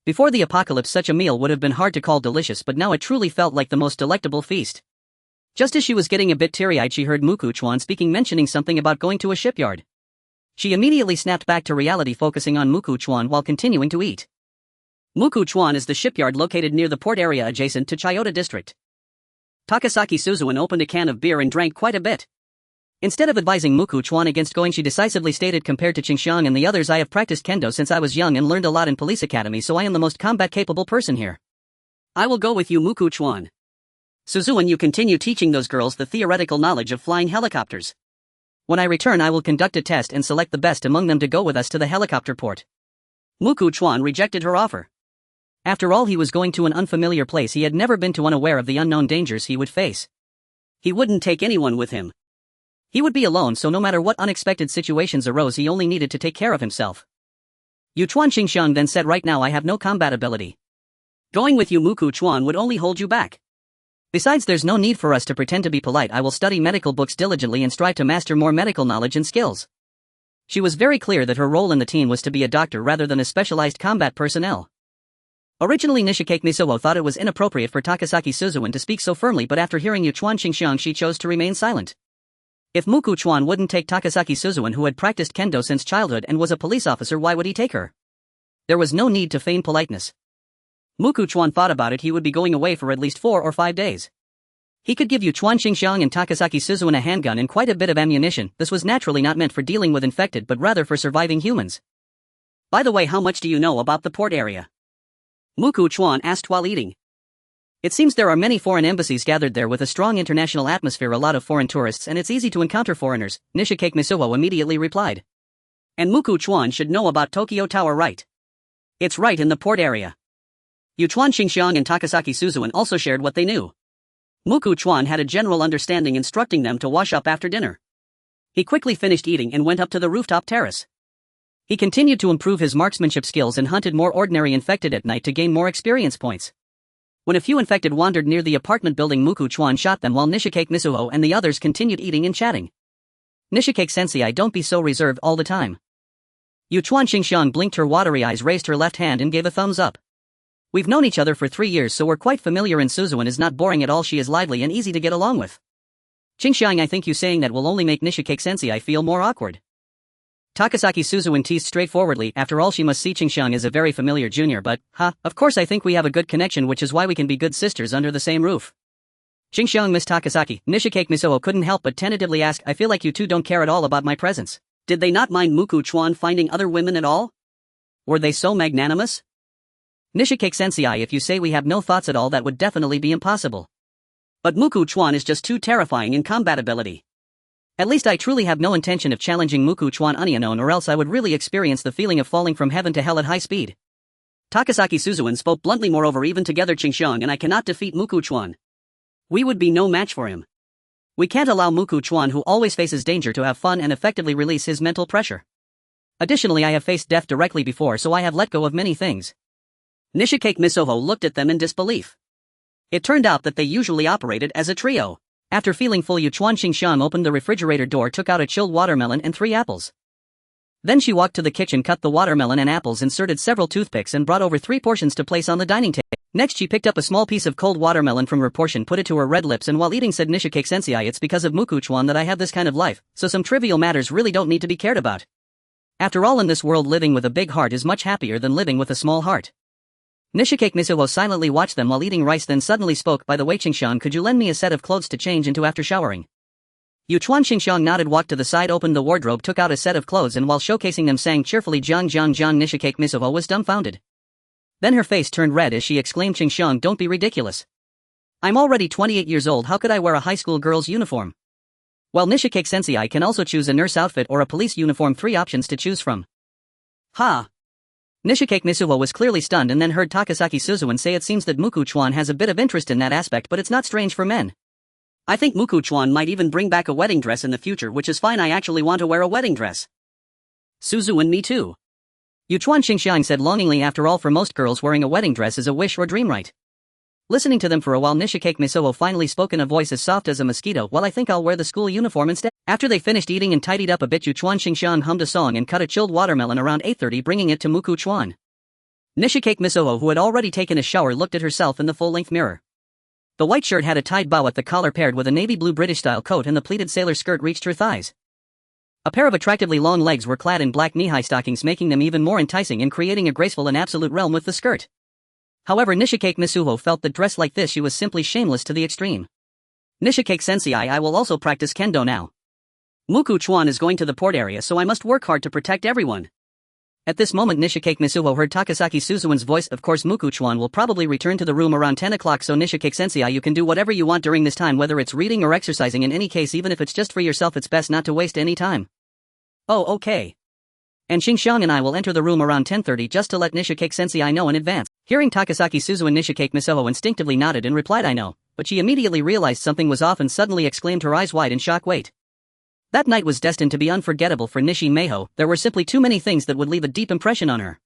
Before the apocalypse, such a meal would have been hard to call delicious, but now it truly felt like the most delectable feast. Just as she was getting a bit teary-eyed, she heard Muku Chuan speaking, mentioning something about going to a shipyard. She immediately snapped back to reality, focusing on Muku Chuan while continuing to eat. Muku Chuan is the shipyard located near the port area adjacent to Chiyoda district. Takasaki Suzuan opened a can of beer and drank quite a bit. Instead of advising Muku Chuan against going, she decisively stated, compared to Xingxiang and the others, I have practiced kendo since I was young and learned a lot in police academy, so I am the most combat-capable person here. I will go with you, Muku Chuan. Suzuan, you continue teaching those girls the theoretical knowledge of flying helicopters. When I return, I will conduct a test and select the best among them to go with us to the helicopter port. Muku Chuan rejected her offer. After all, he was going to an unfamiliar place he had never been to, unaware of the unknown dangers he would face. He wouldn't take anyone with him. He would be alone, so no matter what unexpected situations arose, he only needed to take care of himself. Yu Chuan Xingxiang then said, right now I have no combat ability. Going with you, Muku Chuan, would only hold you back. Besides, there's no need for us to pretend to be polite. I will study medical books diligently and strive to master more medical knowledge and skills. She was very clear that her role in the team was to be a doctor rather than a specialized combat personnel. Originally, Nishikake Misuho thought it was inappropriate for Takasaki Suzuan to speak so firmly, but after hearing Yu Chuan Xingxiang, she chose to remain silent. If Muku Chuan wouldn't take Takasaki Suzuan, who had practiced kendo since childhood and was a police officer, why would he take her? There was no need to feign politeness. Muku Chuan thought about it. He would be going away for at least 4 or 5 days. He could give Yu Chuan Xingxiang and Takasaki Suzuan a handgun and quite a bit of ammunition. This was naturally not meant for dealing with infected, but rather for surviving humans. By the way, how much do you know about the port area? Muku Chuan asked while eating. It seems there are many foreign embassies gathered there with a strong international atmosphere, a lot of foreign tourists, and it's easy to encounter foreigners, Nishikake Misuho immediately replied. And Muku Chuan should know about Tokyo Tower, right? It's right in the port area. Yu Chuan Xingxiang and Takasaki Suzuan also shared what they knew. Muku Chuan had a general understanding, instructing them to wash up after dinner. He quickly finished eating and went up to the rooftop terrace. He continued to improve his marksmanship skills and hunted more ordinary infected at night to gain more experience points. When a few infected wandered near the apartment building, Muku Chuan shot them while Nishikake Misuho and the others continued eating and chatting. Nishikake sensei, don't be so reserved all the time. Yu Chuan Xingxiang blinked her watery eyes, raised her left hand and gave a thumbs up. We've known each other for 3 years, so we're quite familiar, and Suzuan is not boring at all. She is lively and easy to get along with. Xingxiang, I think you saying that will only make Nishikake sensei feel more awkward. Takasaki Suzuan teased straightforwardly. After all, she must see Xingxiang as a very familiar junior, but, of course I think we have a good connection, which is why we can be good sisters under the same roof. Xingxiang, Miss Takasaki, Nishikake Misuho couldn't help but tentatively ask, I feel like you two don't care at all about my presence. Did they not mind Muku Chuan finding other women at all? Were they so magnanimous? Nishikake sensei, if you say we have no thoughts at all, that would definitely be impossible. But Muku Chuan is just too terrifying in combat ability. At least I truly have no intention of challenging Muku Chuan unknown, or else I would really experience the feeling of falling from heaven to hell at high speed. Takasaki Suzuan spoke bluntly. Moreover, even together Xingxiang and I cannot defeat Muku Chuan. We would be no match for him. We can't allow Muku Chuan, who always faces danger, to have fun and effectively release his mental pressure. Additionally, I have faced death directly before, so I have let go of many things. Nishikake Misuho looked at them in disbelief. It turned out that they usually operated as a trio. After feeling full, Yu Chuan Xingxiang opened the refrigerator door, took out a chilled watermelon and 3 apples. Then she walked to the kitchen, cut the watermelon and apples, inserted several toothpicks and brought over 3 portions to place on the dining table. Next she picked up a small piece of cold watermelon from her portion, put it to her red lips, and while eating said, Nishikake sensei, it's because of Muku Chuan that I have this kind of life, so some trivial matters really don't need to be cared about. After all, in this world, living with a big heart is much happier than living with a small heart. Nishikake Misuho silently watched them while eating rice, then suddenly spoke, by the way Xingxiang, could you lend me a set of clothes to change into after showering? Yu Chuan Xingxiang nodded, walked to the side, opened the wardrobe, took out a set of clothes, and while showcasing them sang cheerfully, Jiang Jiang Jiang. Nishikake Misuho was dumbfounded. Then her face turned red as she exclaimed, Xingxiang, don't be ridiculous. I'm already 28 years old, how could I wear a high school girl's uniform? Well, Nishikake sensei, I can also choose a nurse outfit or a police uniform, 3 options to choose from. Ha! Nishikake Misuho was clearly stunned and then heard Takasaki Suzuan say, it seems that Muku Chuan has a bit of interest in that aspect, but it's not strange for men. I think Muku Chuan might even bring back a wedding dress in the future, which is fine, I actually want to wear a wedding dress. Suzuan, me too. Yu Chuan Xingxiang said longingly, after all, for most girls wearing a wedding dress is a wish or dream, right? Listening to them for a while, Nishikake Misuho finally spoke in a voice as soft as a mosquito, well, I think I'll wear the school uniform instead. After they finished eating and tidied up a bit, Yu Chuan Xingxiang hummed a song and cut a chilled watermelon around 8:30, bringing it to Muku Chuan. Nishikake Misuho, who had already taken a shower, looked at herself in the full-length mirror. The white shirt had a tied bow at the collar paired with a navy blue British-style coat, and the pleated sailor skirt reached her thighs. A pair of attractively long legs were clad in black knee-high stockings, making them even more enticing and creating a graceful and absolute realm with the skirt. However, Nishikake Misuho felt that dressed like this she was simply shameless to the extreme. Nishikake sensei, I will also practice kendo now. Muku Chuan is going to the port area, so I must work hard to protect everyone. At this moment Nishikake Misuho heard Takasaki Suzuan's voice, of course Muku Chuan will probably return to the room around 10 o'clock, so Nishikake sensei, you can do whatever you want during this time, whether it's reading or exercising. In any case, even if it's just for yourself, it's best not to waste any time. Oh, okay. And Xingxiang and I will enter the room around 10:30 just to let Nishikake sensei know in advance. Hearing Takasaki Suzuan, Nishikake Misuho instinctively nodded and replied, I know, but she immediately realized something was off and suddenly exclaimed, her eyes wide in shock, wait. That night was destined to be unforgettable for Nishi Meiho. There were simply too many things that would leave a deep impression on her.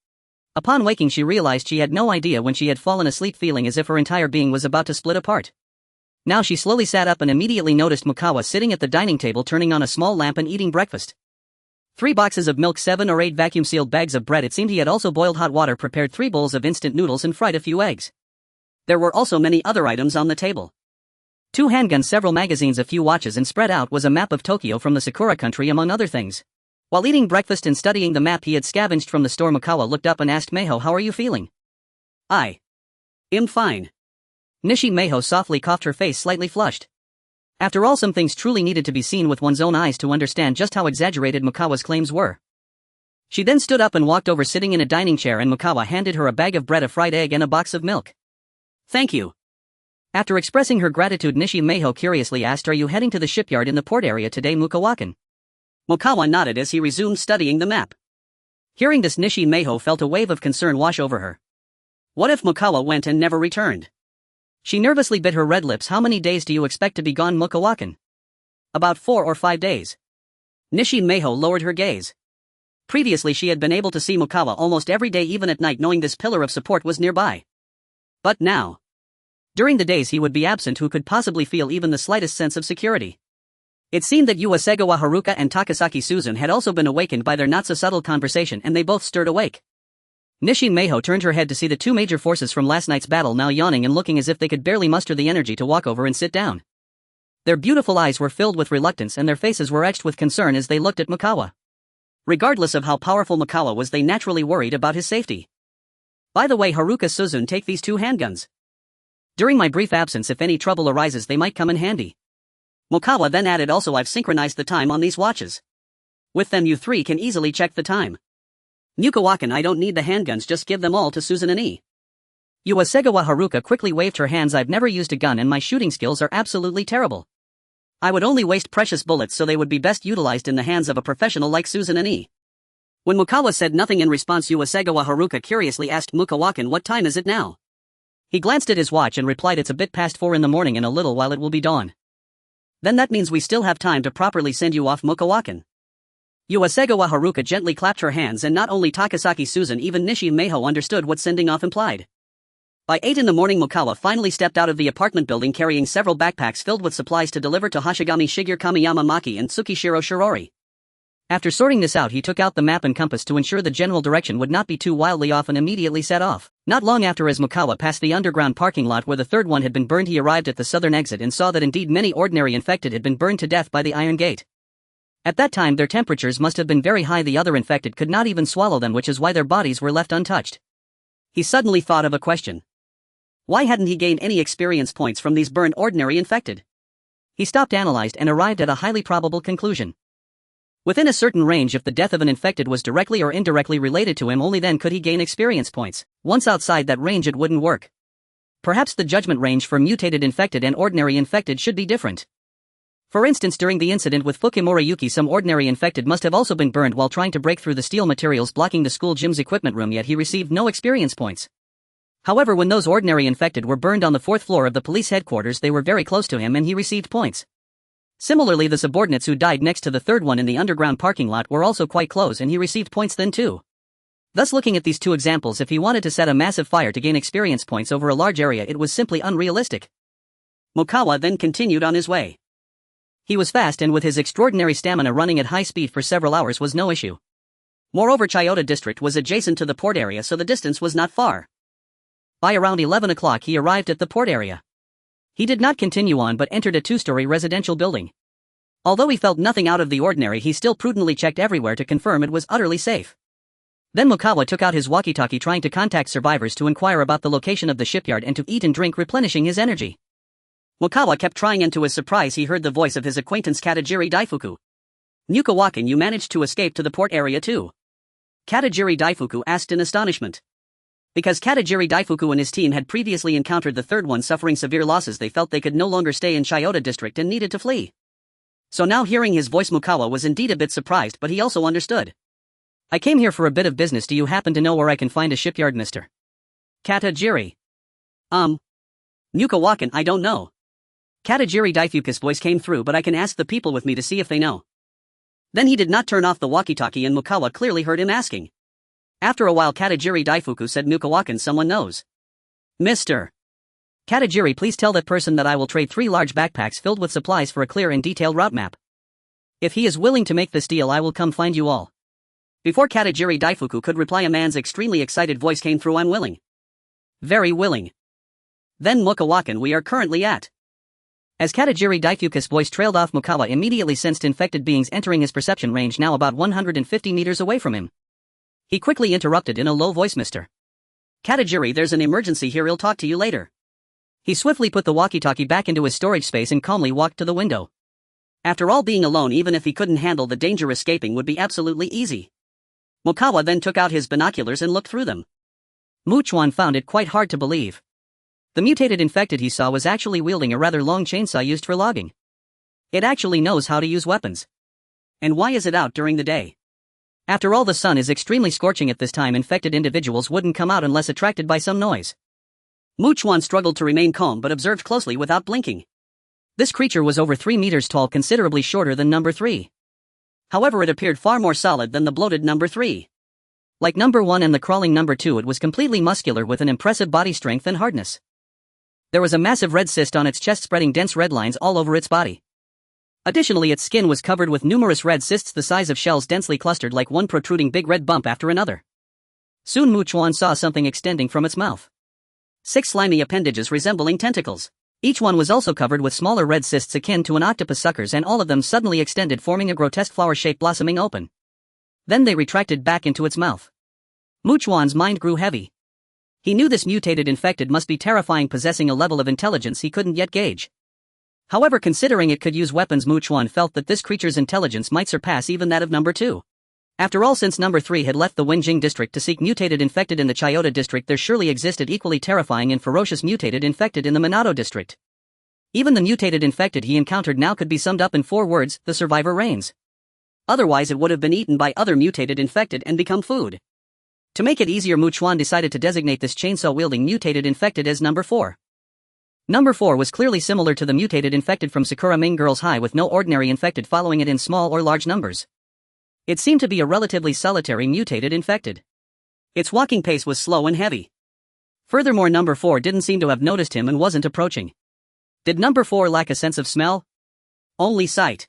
Upon waking she realized she had no idea when she had fallen asleep, feeling as if her entire being was about to split apart. Now she slowly sat up and immediately noticed Mukawa sitting at the dining table, turning on a small lamp and eating breakfast. 3 boxes of milk, 7 or 8 vacuum-sealed bags of bread. It seemed he had also boiled hot water, prepared 3 bowls of instant noodles and fried a few eggs. There were also many other items on the table. 2 handguns, several magazines, a few watches, and spread out was a map of Tokyo from the Sakura country, among other things. While eating breakfast and studying the map he had scavenged from the store, Mukawa looked up and asked, Meiho, how are you feeling? I am fine. Nishi Meiho softly coughed, her face slightly flushed. After all, some things truly needed to be seen with one's own eyes to understand just how exaggerated Mukawa's claims were. She then stood up and walked over, sitting in a dining chair, and Mukawa handed her a bag of bread, a fried egg, and a box of milk. Thank you. After expressing her gratitude, Nishi Meiho curiously asked, are you heading to the shipyard in the port area today, Mukawa-kun? Mukawa nodded as he resumed studying the map. Hearing this, Nishi Meiho felt a wave of concern wash over her. What if Mukawa went and never returned? She nervously bit her red lips. How many days do you expect to be gone, Mukawakan? About 4 or 5 days. Nishi Meiho lowered her gaze. Previously she had been able to see Mukawa almost every day, even at night, knowing this pillar of support was nearby. But now, during the days he would be absent, who could possibly feel even the slightest sense of security? It seemed that Uesegawa Haruka and Takasaki Suzun had also been awakened by their not-so-subtle conversation, and they both stirred awake. Nishi Meiho turned her head to see the two major forces from last night's battle now yawning and looking as if they could barely muster the energy to walk over and sit down. Their beautiful eyes were filled with reluctance and their faces were etched with concern as they looked at Mukawa. Regardless of how powerful Mukawa was, they naturally worried about his safety. By the way, Haruka Suzun, take these 2 handguns. During my brief absence, if any trouble arises, they might come in handy. Mukawa then added, also I've synchronized the time on these watches. With them you 3 can easily check the time. Mukawakan, I don't need the handguns, just give them all to Suzun and E. Uesegawa Haruka quickly waved her hands. I've never used a gun and my shooting skills are absolutely terrible. I would only waste precious bullets, so they would be best utilized in the hands of a professional like Suzun and E. When Mukawa said nothing in response, Uesegawa Haruka curiously asked Mukawakan, what time is it now? He glanced at his watch and replied, it's a bit past 4 in the morning, in a little while it will be dawn. Then that means we still have time to properly send you off, Mukawakan. Uesegawa Haruka gently clapped her hands, and not only Takasaki Suzun, even Nishi Meiho understood what sending off implied. By 8 in the morning, Mukawa finally stepped out of the apartment building carrying several backpacks filled with supplies to deliver to Hashigami Shigeru Kamiyama Maki and Tsukishiro Shirori. After sorting this out, he took out the map and compass to ensure the general direction would not be too wildly off and immediately set off. Not long after, as Mukawa passed the underground parking lot where the third one had been burned, he arrived at the southern exit and saw that indeed many ordinary infected had been burned to death by the iron gate. At that time their temperatures must have been very high. The other infected could not even swallow them, which is why their bodies were left untouched. He suddenly thought of a question. Why hadn't he gained any experience points from these burned ordinary infected? He stopped, analyzed, and arrived at a highly probable conclusion. Within a certain range, if the death of an infected was directly or indirectly related to him, only then could he gain experience points. Once outside that range it wouldn't work. Perhaps the judgment range for mutated infected and ordinary infected should be different. For instance, during the incident with Fukimura Yuki, some ordinary infected must have also been burned while trying to break through the steel materials blocking the school gym's equipment room, yet he received no experience points. However, when those ordinary infected were burned on the 4th floor of the police headquarters, they were very close to him and he received points. Similarly, the subordinates who died next to the third one in the underground parking lot were also quite close and he received points then too. Thus, looking at these two examples, if he wanted to set a massive fire to gain experience points over a large area, it was simply unrealistic. Mukawa then continued on his way. He was fast, and with his extraordinary stamina, running at high speed for several hours was no issue. Moreover, Chiyoda district was adjacent to the port area, so the distance was not far. By around 11 o'clock he arrived at the port area. He did not continue on but entered a 2-story residential building. Although he felt nothing out of the ordinary, he still prudently checked everywhere to confirm it was utterly safe. Then Mukawa took out his walkie-talkie, trying to contact survivors to inquire about the location of the shipyard and to eat and drink, replenishing his energy. Mukawa kept trying, and to his surprise he heard the voice of his acquaintance Katajiri Daifuku. "Mukawakan, you managed to escape to the port area too?" Katajiri Daifuku asked in astonishment. Because Katajiri Daifuku and his team had previously encountered the third one suffering severe losses, they felt they could no longer stay in Chiyoda district and needed to flee. So now, hearing his voice, Mukawa was indeed a bit surprised, but he also understood. "I came here for a bit of business. Do you happen to know where I can find a shipyard, Mr. Katajiri?" Mukawakan, I don't know. Katajiri Daifuku's voice came through, but I can ask the people with me to see if they know. Then he did not turn off the walkie-talkie, and Mukawa clearly heard him asking. After a while, Katajiri Daifuku said, "Mukawakan, someone knows. Mr. Katajiri, please tell that person that I will trade 3 large backpacks filled with supplies for a clear and detailed route map. If he is willing to make this deal, I will come find you all." Before Katajiri Daifuku could reply, a man's extremely excited voice came through. "I'm willing. Very willing. Then Mukawakan, we are currently at..." As Katajiri Daifuku's voice trailed off, Mukawa immediately sensed infected beings entering his perception range, now about 150 meters away from him. He quickly interrupted in a low voice, "Mr. Katajiri, there's an emergency here, I'll talk to you later." He swiftly put the walkie-talkie back into his storage space and calmly walked to the window. After all, being alone, even if he couldn't handle the danger, escaping would be absolutely easy. Mukawa then took out his binoculars and looked through them. Chuan found it quite hard to believe. The mutated infected he saw was actually wielding a rather long chainsaw used for logging. It actually knows how to use weapons. And why is it out during the day? After all, the sun is extremely scorching at this time. Infected individuals wouldn't come out unless attracted by some noise. Mu Chuan struggled to remain calm but observed closely without blinking. This creature was over 3 meters tall, considerably shorter than number 3. However, it appeared far more solid than the bloated number 3. Like number 1 and the crawling number 2, it was completely muscular with an impressive body strength and hardness. There was a massive red cyst on its chest, spreading dense red lines all over its body. Additionally, its skin was covered with numerous red cysts the size of shells, densely clustered like one protruding big red bump after another. Soon Mu Chuan saw something extending from its mouth. 6 slimy appendages resembling tentacles. Each one was also covered with smaller red cysts akin to an octopus suckers, and all of them suddenly extended, forming a grotesque flower-shaped blossoming open. Then they retracted back into its mouth. Mu Chuan's mind grew heavy. He knew this mutated infected must be terrifying, possessing a level of intelligence he couldn't yet gauge. However, considering it could use weapons, Mu Chuan felt that this creature's intelligence might surpass even that of number 2. After all, since number 3 had left the Wenjing district to seek mutated infected in the Chiota district, there surely existed equally terrifying and ferocious mutated infected in the Minato district. Even the mutated infected he encountered now could be summed up in 4 words: the survivor reigns. Otherwise it would have been eaten by other mutated infected and become food. To make it easier, Mu Chuan decided to designate this chainsaw-wielding mutated infected as number 4. Number 4 was clearly similar to the mutated infected from Sakura Main Girls High, with no ordinary infected following it in small or large numbers. It seemed to be a relatively solitary mutated infected. Its walking pace was slow and heavy. Furthermore, number 4 didn't seem to have noticed him and wasn't approaching. Did number 4 lack a sense of smell? Only sight.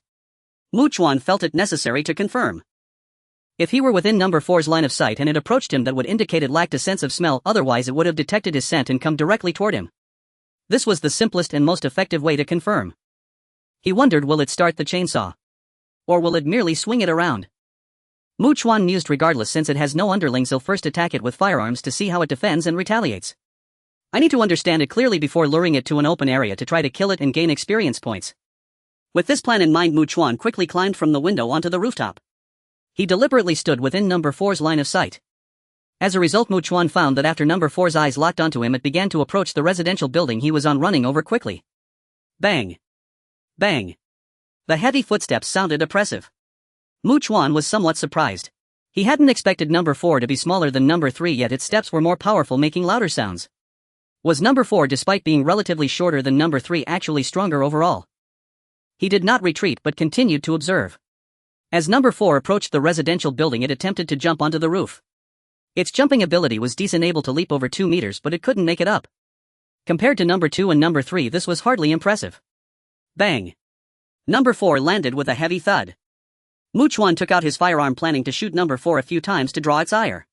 Mu Chuan felt it necessary to confirm. If he were within number 4's line of sight and it approached him, that would indicate it lacked a sense of smell, otherwise it would have detected his scent and come directly toward him. This was the simplest and most effective way to confirm. He wondered, will it start the chainsaw? Or will it merely swing it around? Mu Chuan mused, regardless, since it has no underlings, he'll first attack it with firearms to see how it defends and retaliates. I need to understand it clearly before luring it to an open area to try to kill it and gain experience points. With this plan in mind, Mu Chuan quickly climbed from the window onto the rooftop. He deliberately stood within number 4's line of sight. As a result, Mu Chuan found that after number 4's eyes locked onto him, it began to approach the residential building he was on, running over quickly. Bang! Bang! The heavy footsteps sounded oppressive. Mu Chuan was somewhat surprised. He hadn't expected number 4 to be smaller than number 3, yet its steps were more powerful, making louder sounds. Was number 4, despite being relatively shorter than number 3, actually stronger overall? He did not retreat but continued to observe. As number 4 approached the residential building, it attempted to jump onto the roof. Its jumping ability was decent, able to leap over 2 meters, but it couldn't make it up. Compared to number 2 and number 3, this was hardly impressive. Bang! Number 4 landed with a heavy thud. Mu Chuan took out his firearm, planning to shoot number 4 a few times to draw its ire.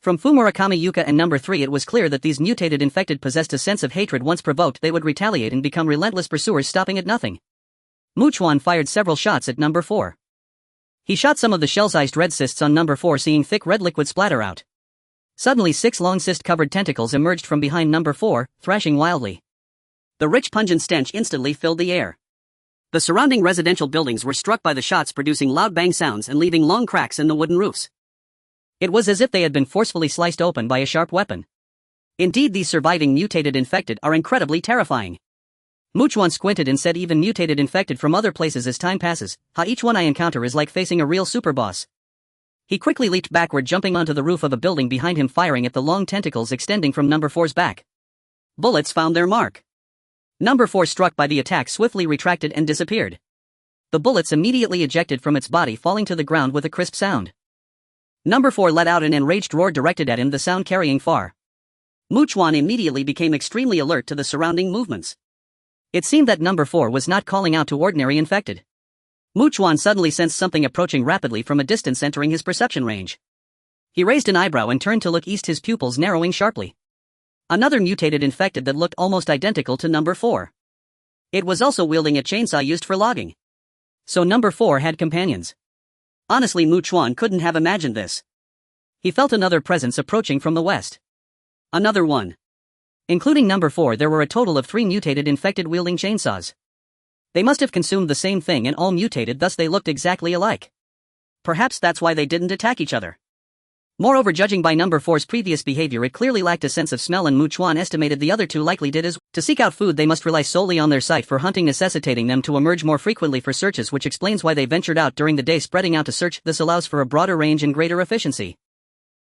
From Fumurakami Yuka and number 3, it was clear that these mutated infected possessed a sense of hatred. Once provoked, they would retaliate and become relentless pursuers, stopping at nothing. Mu Chuan fired several shots at number 4. He shot some of the shell-sized red cysts on number 4, seeing thick red liquid splatter out. Suddenly 6 long cyst-covered tentacles emerged from behind number 4, thrashing wildly. The rich pungent stench instantly filled the air. The surrounding residential buildings were struck by the shots, producing loud bang sounds and leaving long cracks in the wooden roofs. It was as if they had been forcefully sliced open by a sharp weapon. Indeed, these surviving mutated infected are incredibly terrifying. Mu Chuan squinted and said, even mutated infected from other places, as time passes, each one I encounter is like facing a real superboss. He quickly leaped backward, jumping onto the roof of a building behind him, firing at the long tentacles extending from number 4's back. Bullets found their mark. Number 4, struck by the attack, swiftly retracted and disappeared. The bullets immediately ejected from its body, falling to the ground with a crisp sound. Number 4 let out an enraged roar directed at him, the sound carrying far. Mu Chuan immediately became extremely alert to the surrounding movements. It seemed that number 4 was not calling out to ordinary infected. Mu Chuan suddenly sensed something approaching rapidly from a distance, entering his perception range. He raised an eyebrow and turned to look east, his pupils narrowing sharply. Another mutated infected that looked almost identical to number 4. It was also wielding a chainsaw used for logging. So number 4 had companions. Honestly, Mu Chuan couldn't have imagined this. He felt another presence approaching from the west. Another one. Including number 4, there were a total of 3 mutated infected wielding chainsaws. They must have consumed the same thing and all mutated, thus they looked exactly alike. Perhaps that's why they didn't attack each other. Moreover, judging by number 4's previous behavior, it clearly lacked a sense of smell, and Mu Chuan estimated the other 2 likely did as well. To seek out food, they must rely solely on their sight for hunting, necessitating them to emerge more frequently for searches, which explains why they ventured out during the day, spreading out to search. This allows for a broader range and greater efficiency.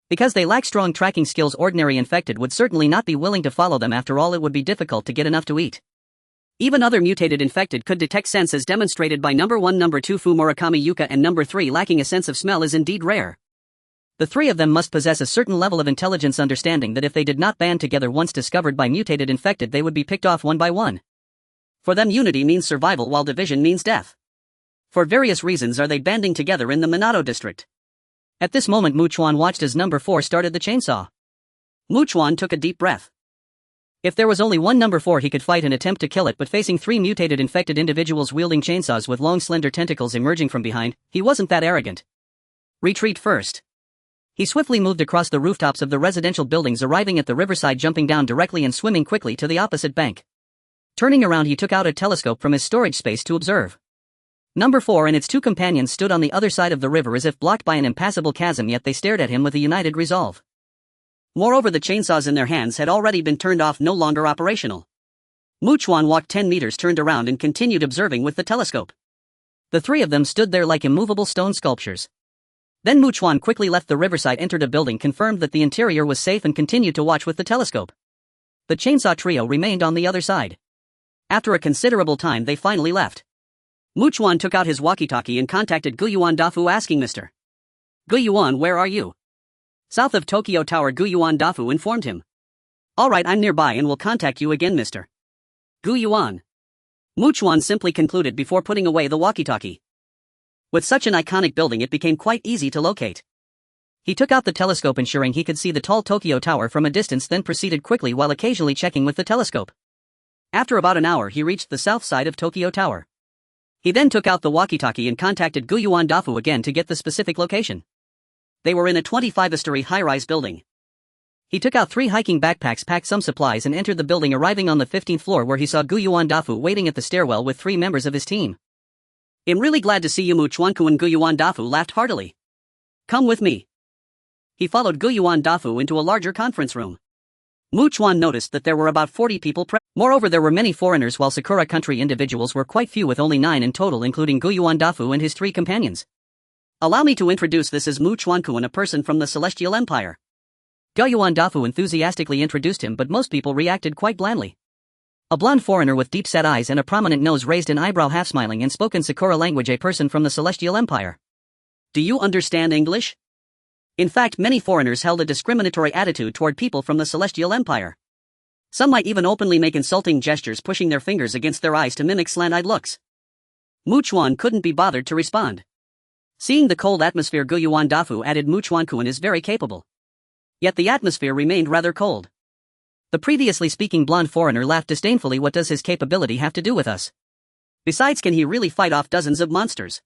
Because they lack strong tracking skills, ordinary infected would certainly not be willing to follow them. After all, it would be difficult to get enough to eat. Even other mutated infected could detect scents, as demonstrated by number 1, number 2 Fu Murakami Yuka, and number 3 lacking a sense of smell is indeed rare. The three of them must possess a certain level of intelligence, understanding that if they did not band together once discovered by mutated infected, they would be picked off one by one. For them, unity means survival while division means death. For various reasons are they banding together in the Minato district. At this moment, Chuan watched as number 4 started the chainsaw. Chuan took a deep breath. If there was only one number 4, he could fight and attempt to kill it, but facing 3 mutated infected individuals wielding chainsaws with long slender tentacles emerging from behind, he wasn't that arrogant. Retreat first. He swiftly moved across the rooftops of the residential buildings, arriving at the riverside, jumping down directly and swimming quickly to the opposite bank. Turning around, he took out a telescope from his storage space to observe. Number 4 and its 2 companions stood on the other side of the river as if blocked by an impassable chasm, yet they stared at him with a united resolve. Moreover, the chainsaws in their hands had already been turned off, no longer operational. Chuan walked 10 meters, turned around and continued observing with the telescope. The three of them stood there like immovable stone sculptures. Then Chuan quickly left the riverside, entered a building, confirmed that the interior was safe, and continued to watch with the telescope. The chainsaw trio remained on the other side. After a considerable time, they finally left. Chuan took out his walkie-talkie and contacted Guyuan Dafu, asking, "Mr. Guyuan, where are you?" "South of Tokyo Tower," Guyuan Dafu informed him. "Alright, I'm nearby and will contact you again, Mr. Guyuan." Chuan simply concluded before putting away the walkie-talkie. With such an iconic building, it became quite easy to locate. He took out the telescope, ensuring he could see the tall Tokyo Tower from a distance, then proceeded quickly while occasionally checking with the telescope. After about an hour, he reached the south side of Tokyo Tower. He then took out the walkie-talkie and contacted Guyuan Dafu again to get the specific location. They were in a 25-story high-rise building. He took out 3 hiking backpacks, packed some supplies, and entered the building, arriving on the 15th floor, where he saw Guyuan Dafu waiting at the stairwell with 3 members of his team. "I'm really glad to see you, Chuan-kun." Guyuan Dafu laughed heartily. "Come with me." He followed Guyuan Dafu into a larger conference room. Chuan noticed that there were about 40 people present. Moreover, there were many foreigners, while Sakura country individuals were quite few, with only 9 in total, including Guyuan Dafu and his 3 companions. "Allow me to introduce, this is Chuan-kun, a person from the Celestial Empire." Guyuan Dafu enthusiastically introduced him, but most people reacted quite blandly. A blonde foreigner with deep-set eyes and a prominent nose raised an eyebrow, half smiling, and spoke in Sakura language, a person from the Celestial Empire. "Do you understand English?" In fact, many foreigners held a discriminatory attitude toward people from the Celestial Empire. Some might even openly make insulting gestures, pushing their fingers against their eyes to mimic slant-eyed looks. Chuan couldn't be bothered to respond. Seeing the cold atmosphere, Guyuan Dafu added, "Chuan-kun is very capable." Yet the atmosphere remained rather cold. The previously speaking blonde foreigner laughed disdainfully. "What does his capability have to do with us? Besides, can he really fight off dozens of monsters?"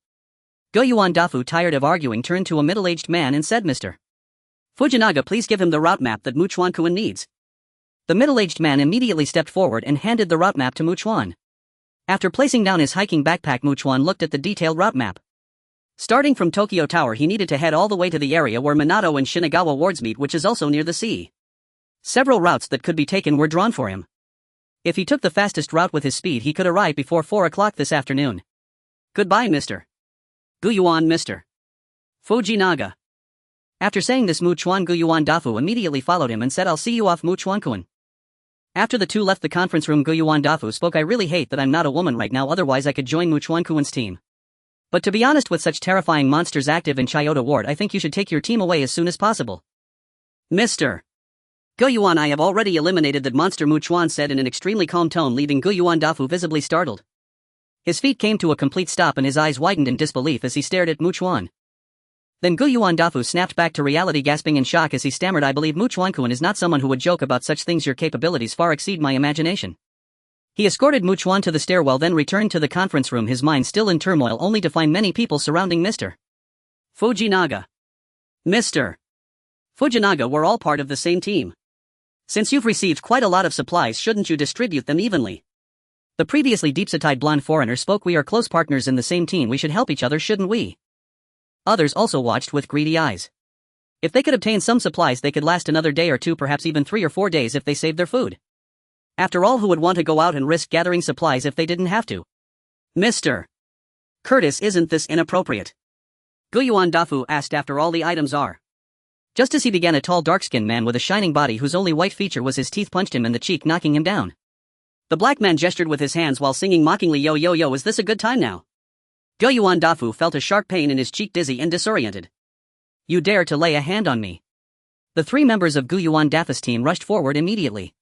Guyuan Dafu, tired of arguing, turned to a middle-aged man and said, "Mr. Fujinaga, please give him the route map that Chuan-kun needs." The middle-aged man immediately stepped forward and handed the route map to Chuan. After placing down his hiking backpack, Chuan looked at the detailed route map. Starting from Tokyo Tower, he needed to head all the way to the area where Minato and Shinagawa wards meet, which is also near the sea. Several routes that could be taken were drawn for him. If he took the fastest route with his speed, he could arrive before 4 o'clock this afternoon. "Goodbye, Mr. Guyuan, Mr. Fujinaga." After saying this, Guyuan Dafu immediately followed him and said, "I'll see you off, Chuan-kun." After the two left the conference room, Guyuan Dafu spoke, "I really hate that I'm not a woman right now, otherwise I could join Chuan-kun's team. But to be honest, with such terrifying monsters active in Chiyoda Ward, I think you should take your team away as soon as possible." "Mr. Guyuan, I have already eliminated that monster," Chuan said in an extremely calm tone, leaving Guyuan Dafu visibly startled. His feet came to a complete stop and his eyes widened in disbelief as he stared at Chuan. Then Guyuan Dafu snapped back to reality, gasping in shock as he stammered, "I believe Chuan-kun is not someone who would joke about such things. Your capabilities far exceed my imagination." He escorted Chuan to the stairwell, then returned to the conference room, his mind still in turmoil, only to find many people surrounding Mr. Fujinaga. "Mr. Fujinaga, we're all part of the same team. Since you've received quite a lot of supplies, shouldn't you distribute them evenly?" The previously deep-set blonde foreigner spoke, "We are close partners in the same team, we should help each other, shouldn't we?" Others also watched with greedy eyes. If they could obtain some supplies, they could last another day or 2, perhaps even 3 or 4 days if they saved their food. After all, who would want to go out and risk gathering supplies if they didn't have to? "Mr. Curtis, isn't this inappropriate?" Guyuan Dafu asked. "After all, the items are Just as he began, a tall dark-skinned man with a shining body whose only white feature was his teeth punched him in the cheek, knocking him down. The black man gestured with his hands while singing mockingly, "Yo yo yo, is this a good time now?" Guiyuan Dafu felt a sharp pain in his cheek, dizzy and disoriented. "You dare to lay a hand on me?" The three members of Guiyuan Dafu's team rushed forward immediately.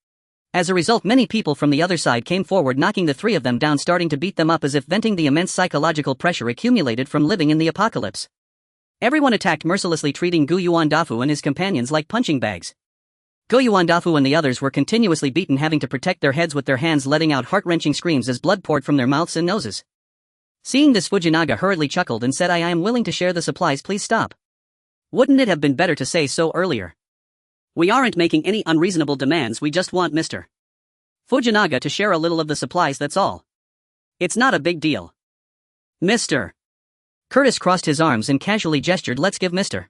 As a result, many people from the other side came forward, knocking the three of them down, starting to beat them up as if venting the immense psychological pressure accumulated from living in the apocalypse. Everyone attacked mercilessly, treating Guiyuan Dafu and his companions like punching bags. Guiyuan Dafu and the others were continuously beaten, having to protect their heads with their hands, letting out heart-wrenching screams as blood poured from their mouths and noses. Seeing this, Fujinaga hurriedly chuckled and said, I am willing to share the supplies, please stop. Wouldn't it have been better to say so earlier? We aren't making any unreasonable demands, we just want Mr. Fujinaga to share a little of the supplies, that's all. It's not a big deal. Mr. Curtis crossed his arms and casually gestured, let's give Mr.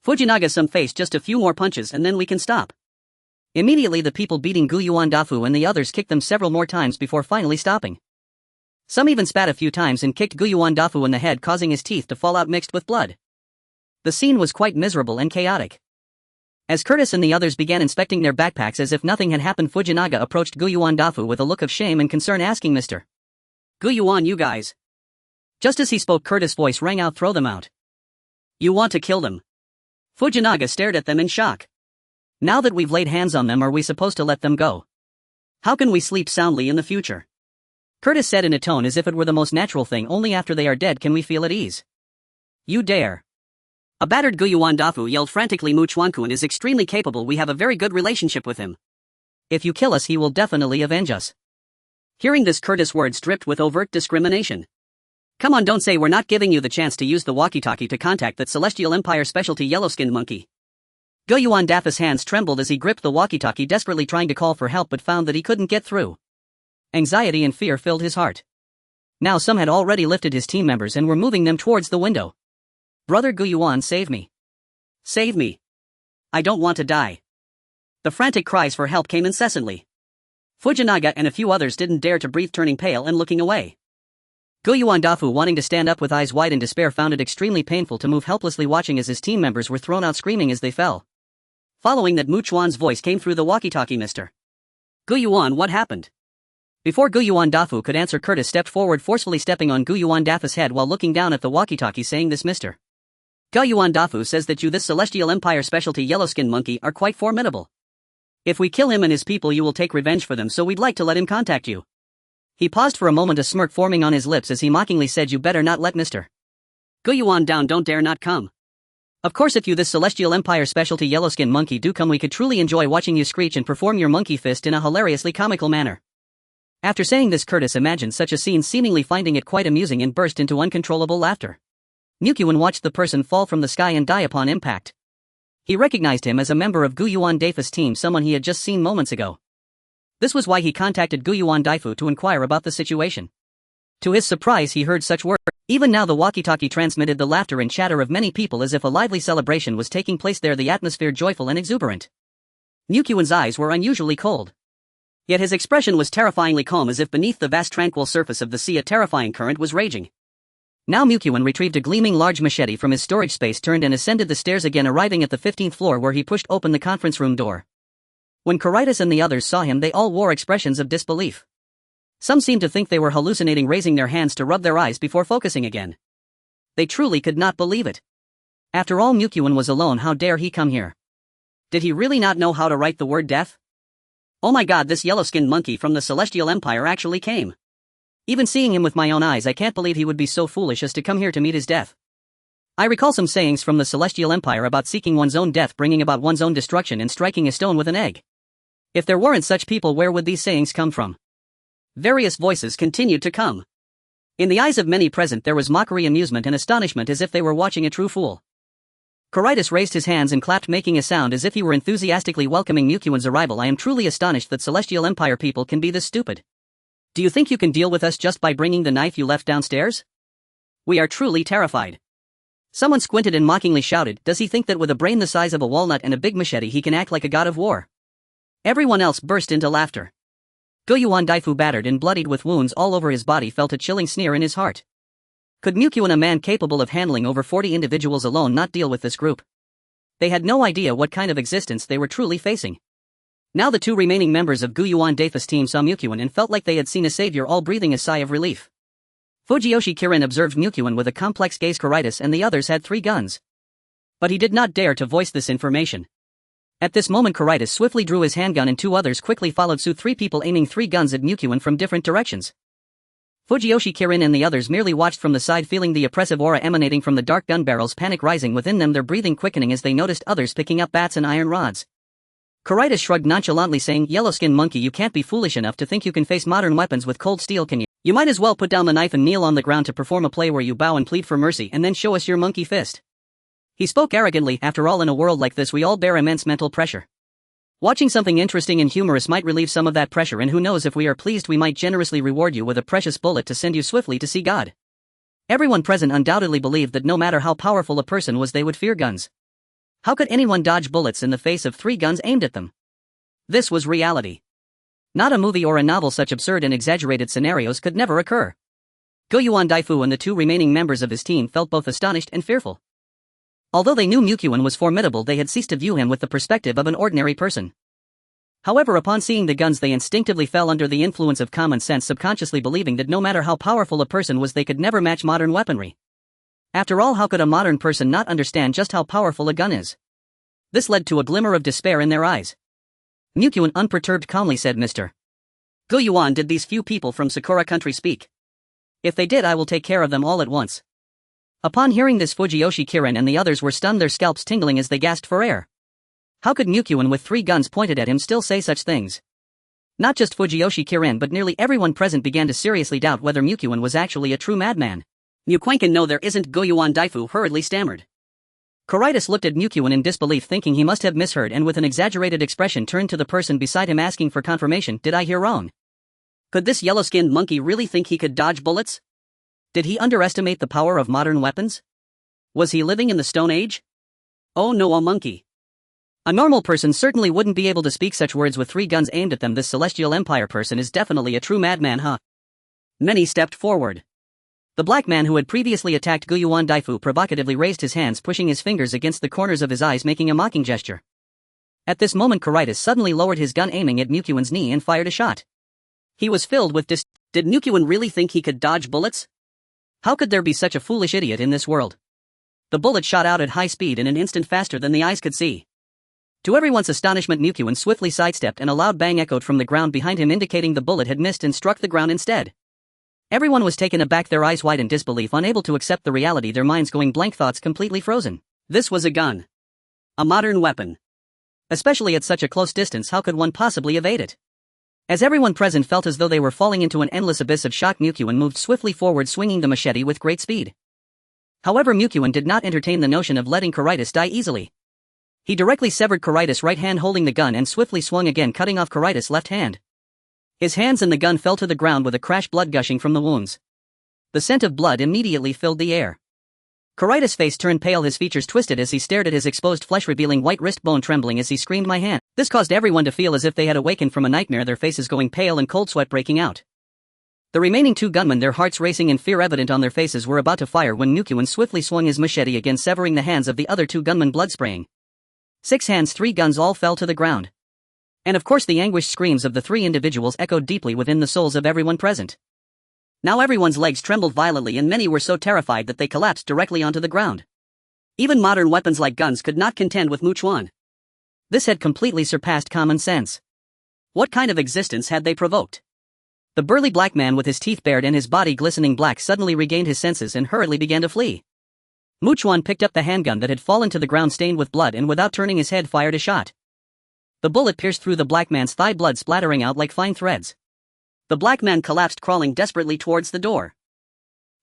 Fujinaga some face, just a few more punches and then we can stop. Immediately the people beating Guiyuan Dafu and the others kicked them several more times before finally stopping. Some even spat a few times and kicked Guiyuan Dafu in the head, causing his teeth to fall out mixed with blood. The scene was quite miserable and chaotic. As Curtis and the others began inspecting their backpacks as if nothing had happened, Fujinaga approached Guiyuan Dafu with a look of shame and concern, asking, Mr. Guiyuan, you guys. Just as he spoke, Curtis' voice rang out, throw them out. You want to kill them? Fujinaga stared at them in shock. Now that we've laid hands on them, are we supposed to let them go? How can we sleep soundly in the future? Curtis said in a tone as if it were the most natural thing, only after they are dead can we feel at ease. You dare. A battered Guiyuan Dafu yelled frantically, Mu Chuan-kun is extremely capable, we have a very good relationship with him. If you kill us, he will definitely avenge us. Hearing this, Curtis' words dripped with overt discrimination. Come on, don't say we're not giving you the chance to use the walkie-talkie to contact that Celestial Empire specialty yellow-skinned monkey. Guiyuan Dafu's hands trembled as he gripped the walkie-talkie, desperately trying to call for help, but found that he couldn't get through. Anxiety and fear filled his heart. Now some had already lifted his team members and were moving them towards the window. Brother Guiyuan, save me. Save me. I don't want to die. The frantic cries for help came incessantly. Fujinaga and a few others didn't dare to breathe, turning pale and looking away. Guiyuan Dafu, wanting to stand up with eyes wide in despair, found it extremely painful to move helplessly, watching as his team members were thrown out screaming as they fell. Following that, Mu Chuan's voice came through the walkie-talkie, Mr. Guiyuan, what happened? Before Guiyuan Dafu could answer, Curtis stepped forward, forcefully stepping on Guiyuan Dafu's head while looking down at the walkie-talkie, saying, this Mr. Guiyuan Dafu says that you, this Celestial Empire specialty yellow-skinned monkey, are quite formidable. If we kill him and his people, you will take revenge for them, so we'd like to let him contact you. He paused for a moment, a smirk forming on his lips as he mockingly said, you better not let Mr. Guiyuan down, don't dare not come. Of course, if you, this Celestial Empire specialty yellow-skinned monkey, do come, we could truly enjoy watching you screech and perform your monkey fist in a hilariously comical manner. After saying this, Curtis imagined such a scene, seemingly finding it quite amusing, and burst into uncontrollable laughter. Mukyuan watched the person fall from the sky and die upon impact. He recognized him as a member of Guiyuan Dafu's team, someone he had just seen moments ago. This was why he contacted Guiyuan Dafu to inquire about the situation. To his surprise, he heard such words. Even now the walkie-talkie transmitted the laughter and chatter of many people as if a lively celebration was taking place there, the atmosphere joyful and exuberant. Mukyuan's eyes were unusually cold. Yet his expression was terrifyingly calm, as if beneath the vast tranquil surface of the sea a terrifying current was raging. Now Mukyuan retrieved a gleaming large machete from his storage space, turned and ascended the stairs again, arriving at the 15th floor where he pushed open the conference room door. When Caritas and the others saw him, they all wore expressions of disbelief. Some seemed to think they were hallucinating, raising their hands to rub their eyes before focusing again. They truly could not believe it. After all, Mukyuan was alone, how dare he come here? Did he really not know how to write the word death? Oh my god, this yellow-skinned monkey from the Celestial Empire actually came. Even seeing him with my own eyes, I can't believe he would be so foolish as to come here to meet his death. I recall some sayings from the Celestial Empire about seeking one's own death, bringing about one's own destruction, and striking a stone with an egg. If there weren't such people, where would these sayings come from? Various voices continued to come. In the eyes of many present there was mockery, amusement, and astonishment, as if they were watching a true fool. Caritas raised his hands and clapped, making a sound as if he were enthusiastically welcoming Mukyuan's arrival. I am truly astonished that Celestial Empire people can be this stupid. Do you think you can deal with us just by bringing the knife you left downstairs? We are truly terrified. Someone squinted and mockingly shouted, does he think that with a brain the size of a walnut and a big machete he can act like a god of war? Everyone else burst into laughter. Guiyuan Dafu, battered and bloodied with wounds all over his body, felt a chilling sneer in his heart. Could Mukyuan, a man capable of handling over 40 individuals alone, not deal with this group? They had no idea what kind of existence they were truly facing. Now the two remaining members of Guyuan Daifu's team saw Mukyuan and felt like they had seen a savior, all breathing a sigh of relief. Fujiyoshi Kirin observed Mukyuan with a complex gaze. Karitas and the others had 3 guns. But he did not dare to voice this information. At this moment Karitas swiftly drew his handgun and 2 others quickly followed suit, 3 people aiming 3 guns at Mukyuan from different directions. Fujiyoshi Kirin and the others merely watched from the side, feeling the oppressive aura emanating from the dark gun barrels, panic rising within them, their breathing quickening as they noticed others picking up bats and iron rods. Karitas shrugged nonchalantly, saying, "Yellow-skinned monkey, you can't be foolish enough to think you can face modern weapons with cold steel, can you? You might as well put down the knife and kneel on the ground to perform a play where you bow and plead for mercy and then show us your monkey fist." He spoke arrogantly. After all, in a world like this we all bear immense mental pressure. Watching something interesting and humorous might relieve some of that pressure, and who knows, if we are pleased we might generously reward you with a precious bullet to send you swiftly to see God. Everyone present undoubtedly believed that no matter how powerful a person was, they would fear guns. How could anyone dodge bullets in the face of 3 guns aimed at them? This was reality. Not a movie or a novel. Such absurd and exaggerated scenarios could never occur. Guyuan Daifu and the 2 remaining members of his team felt both astonished and fearful. Although they knew Mukyuan was formidable, they had ceased to view him with the perspective of an ordinary person. However, upon seeing the guns they instinctively fell under the influence of common sense, subconsciously believing that no matter how powerful a person was, they could never match modern weaponry. After all, how could a modern person not understand just how powerful a gun is? This led to a glimmer of despair in their eyes. Mukyuan, unperturbed, calmly said, "Mr. Guyuan, did these few people from Sakura country speak? If they did, I will take care of them all at once." Upon hearing this, Fujiyoshi Kirin and the others were stunned, their scalps tingling as they gasped for air. How could Mukyuan, with 3 guns pointed at him, still say such things? Not just Fujiyoshi Kirin, but nearly everyone present began to seriously doubt whether Mukyuan was actually a true madman. "Mukwankan, no, there isn't," Guyuan Daifu hurriedly stammered. Karitas looked at Mukyuan in disbelief, thinking he must have misheard, and with an exaggerated expression turned to the person beside him, asking for confirmation. "Did I hear wrong? Could this yellow-skinned monkey really think he could dodge bullets? Did he underestimate the power of modern weapons? Was he living in the Stone Age? Oh no, a monkey. A normal person certainly wouldn't be able to speak such words with 3 guns aimed at them. This Celestial Empire person is definitely a true madman, huh?" Many stepped forward. The black man who had previously attacked Guyuan Daifu provocatively raised his hands, pushing his fingers against the corners of his eyes, making a mocking gesture. At this moment Karitas suddenly lowered his gun, aiming at Mukyuan's knee, and fired a shot. He was filled with Did Mukyuan really think he could dodge bullets? How could there be such a foolish idiot in this world? The bullet shot out at high speed in an instant, faster than the eyes could see. To everyone's astonishment, Mukyuan swiftly sidestepped and a loud bang echoed from the ground behind him, indicating the bullet had missed and struck the ground instead. Everyone was taken aback, their eyes wide in disbelief, unable to accept the reality, their minds going blank, thoughts completely frozen. This was a gun. A modern weapon. Especially at such a close distance, how could one possibly evade it? As everyone present felt as though they were falling into an endless abyss of shock, Mukyuan moved swiftly forward, swinging the machete with great speed. However, Mukyuan did not entertain the notion of letting Karitas die easily. He directly severed Karitas' right hand holding the gun and swiftly swung again, cutting off Karitas' left hand. His hands and the gun fell to the ground with a crash, blood gushing from the wounds. The scent of blood immediately filled the air. Karitas' face turned pale, his features twisted as he stared at his exposed flesh, revealing white wrist bone, trembling as he screamed, "My hand!" This caused everyone to feel as if they had awakened from a nightmare, their faces going pale and cold sweat breaking out. The remaining 2 gunmen, their hearts racing and fear evident on their faces, were about to fire when Mukyuan swiftly swung his machete again, severing the hands of the other 2 gunmen, blood spraying. 6 hands, 3 guns, all fell to the ground. And of course the anguished screams of the 3 individuals echoed deeply within the souls of everyone present. Now everyone's legs trembled violently, and many were so terrified that they collapsed directly onto the ground. Even modern weapons like guns could not contend with Chuan. This had completely surpassed common sense. What kind of existence had they provoked? The burly black man with his teeth bared and his body glistening black suddenly regained his senses and hurriedly began to flee. Chuan picked up the handgun that had fallen to the ground stained with blood and without turning his head fired a shot. The bullet pierced through the black man's thigh, blood splattering out like fine threads. The black man collapsed, crawling desperately towards the door.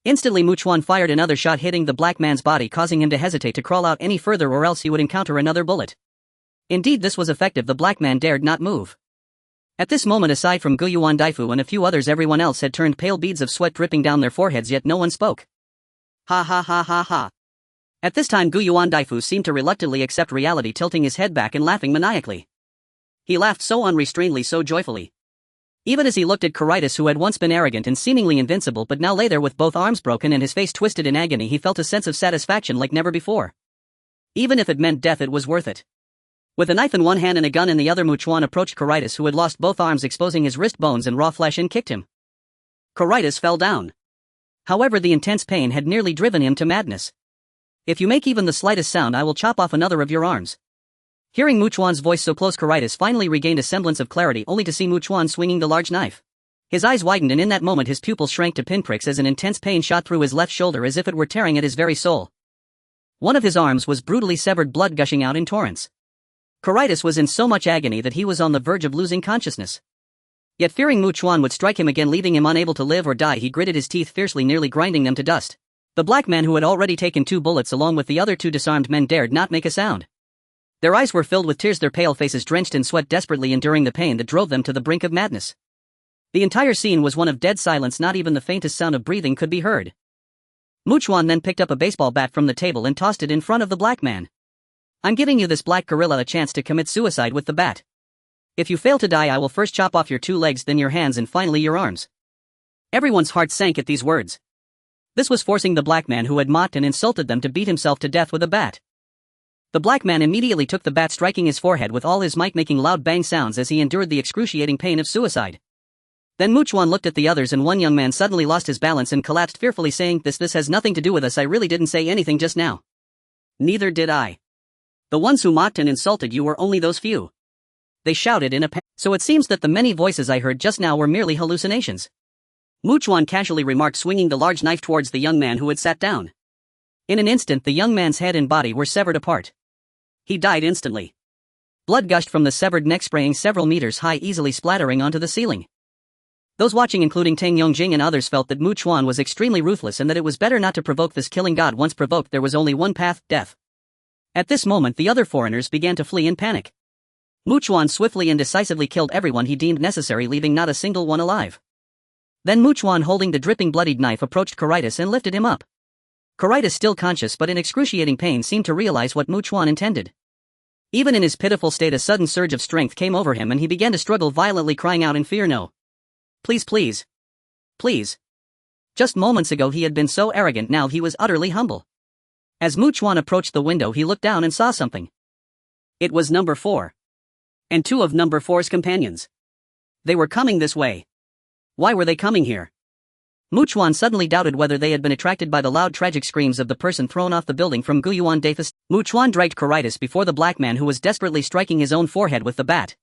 Instantly Chuan fired another shot, hitting the black man's body, causing him to hesitate to crawl out any further, or else he would encounter another bullet. Indeed, this was effective. The black man dared not move. At this moment, aside from Guyuan Daifu and a few others, everyone else had turned pale, beads of sweat dripping down their foreheads, yet no one spoke. Ha ha ha ha ha. At this time Guyuan Daifu seemed to reluctantly accept reality, tilting his head back and laughing maniacally. He laughed so unrestrainedly, so joyfully. Even as he looked at Karitas, who had once been arrogant and seemingly invincible but now lay there with both arms broken and his face twisted in agony, he felt a sense of satisfaction like never before. Even if it meant death, it was worth it. With a knife in one hand and a gun in the other, Chuan approached Coritis, who had lost both arms, exposing his wrist bones and raw flesh, and kicked him. Coritis fell down. However, the intense pain had nearly driven him to madness. "If you make even the slightest sound, I will chop off another of your arms." Hearing Chuan's voice so close, Coritis finally regained a semblance of clarity, only to see Chuan swinging the large knife. His eyes widened, and in that moment his pupils shrank to pinpricks as an intense pain shot through his left shoulder as if it were tearing at his very soul. One of his arms was brutally severed, blood gushing out in torrents. Coritis was in so much agony that he was on the verge of losing consciousness. Yet fearing Chuan would strike him again, leaving him unable to live or die, he gritted his teeth fiercely, nearly grinding them to dust. The black man, who had already taken 2 bullets along with the other 2 disarmed men, dared not make a sound. Their eyes were filled with tears, their pale faces drenched in sweat, desperately enduring the pain that drove them to the brink of madness. The entire scene was one of dead silence. Not even the faintest sound of breathing could be heard. Chuan then picked up a baseball bat from the table and tossed it in front of the black man. "I'm giving you, this black gorilla, a chance to commit suicide with the bat. If you fail to die, I will first chop off your 2 legs, then your hands, and finally your arms." Everyone's heart sank at these words. This was forcing the black man, who had mocked and insulted them, to beat himself to death with a bat. The black man immediately took the bat, striking his forehead with all his might, making loud bang sounds as he endured the excruciating pain of suicide. Then Chuan looked at the others, and one young man suddenly lost his balance and collapsed fearfully, saying, This has nothing to do with us. I really didn't say anything just now." "Neither did I. The ones who mocked and insulted you were only those few," they shouted in a panic. "So it seems that the many voices I heard just now were merely hallucinations," Chuan casually remarked, swinging the large knife towards the young man who had sat down. In an instant, the young man's head and body were severed apart. He died instantly. Blood gushed from the severed neck, spraying several meters high, easily splattering onto the ceiling. Those watching, including Tang Yongjing and others, felt that Chuan was extremely ruthless and that it was better not to provoke this killing god. Once provoked, there was only one path: death. At this moment, the other foreigners began to flee in panic. Chuan swiftly and decisively killed everyone he deemed necessary, leaving not a single one alive. Then Chuan, holding the dripping bloodied knife, approached Coritis and lifted him up. Coritis, still conscious but in excruciating pain, seemed to realize what Chuan intended. Even in his pitiful state, a sudden surge of strength came over him and he began to struggle violently, crying out in fear, "No. Please, please. Please." Just moments ago he had been so arrogant, now he was utterly humble. As Chuan approached the window, he looked down and saw something. It was number 4. And 2 of number 4's companions. They were coming this way. Why were they coming here? Chuan suddenly doubted whether they had been attracted by the loud tragic screams of the person thrown off the building from Guyuan Dafis. Chuan dragged Coritis before the black man, who was desperately striking his own forehead with the bat.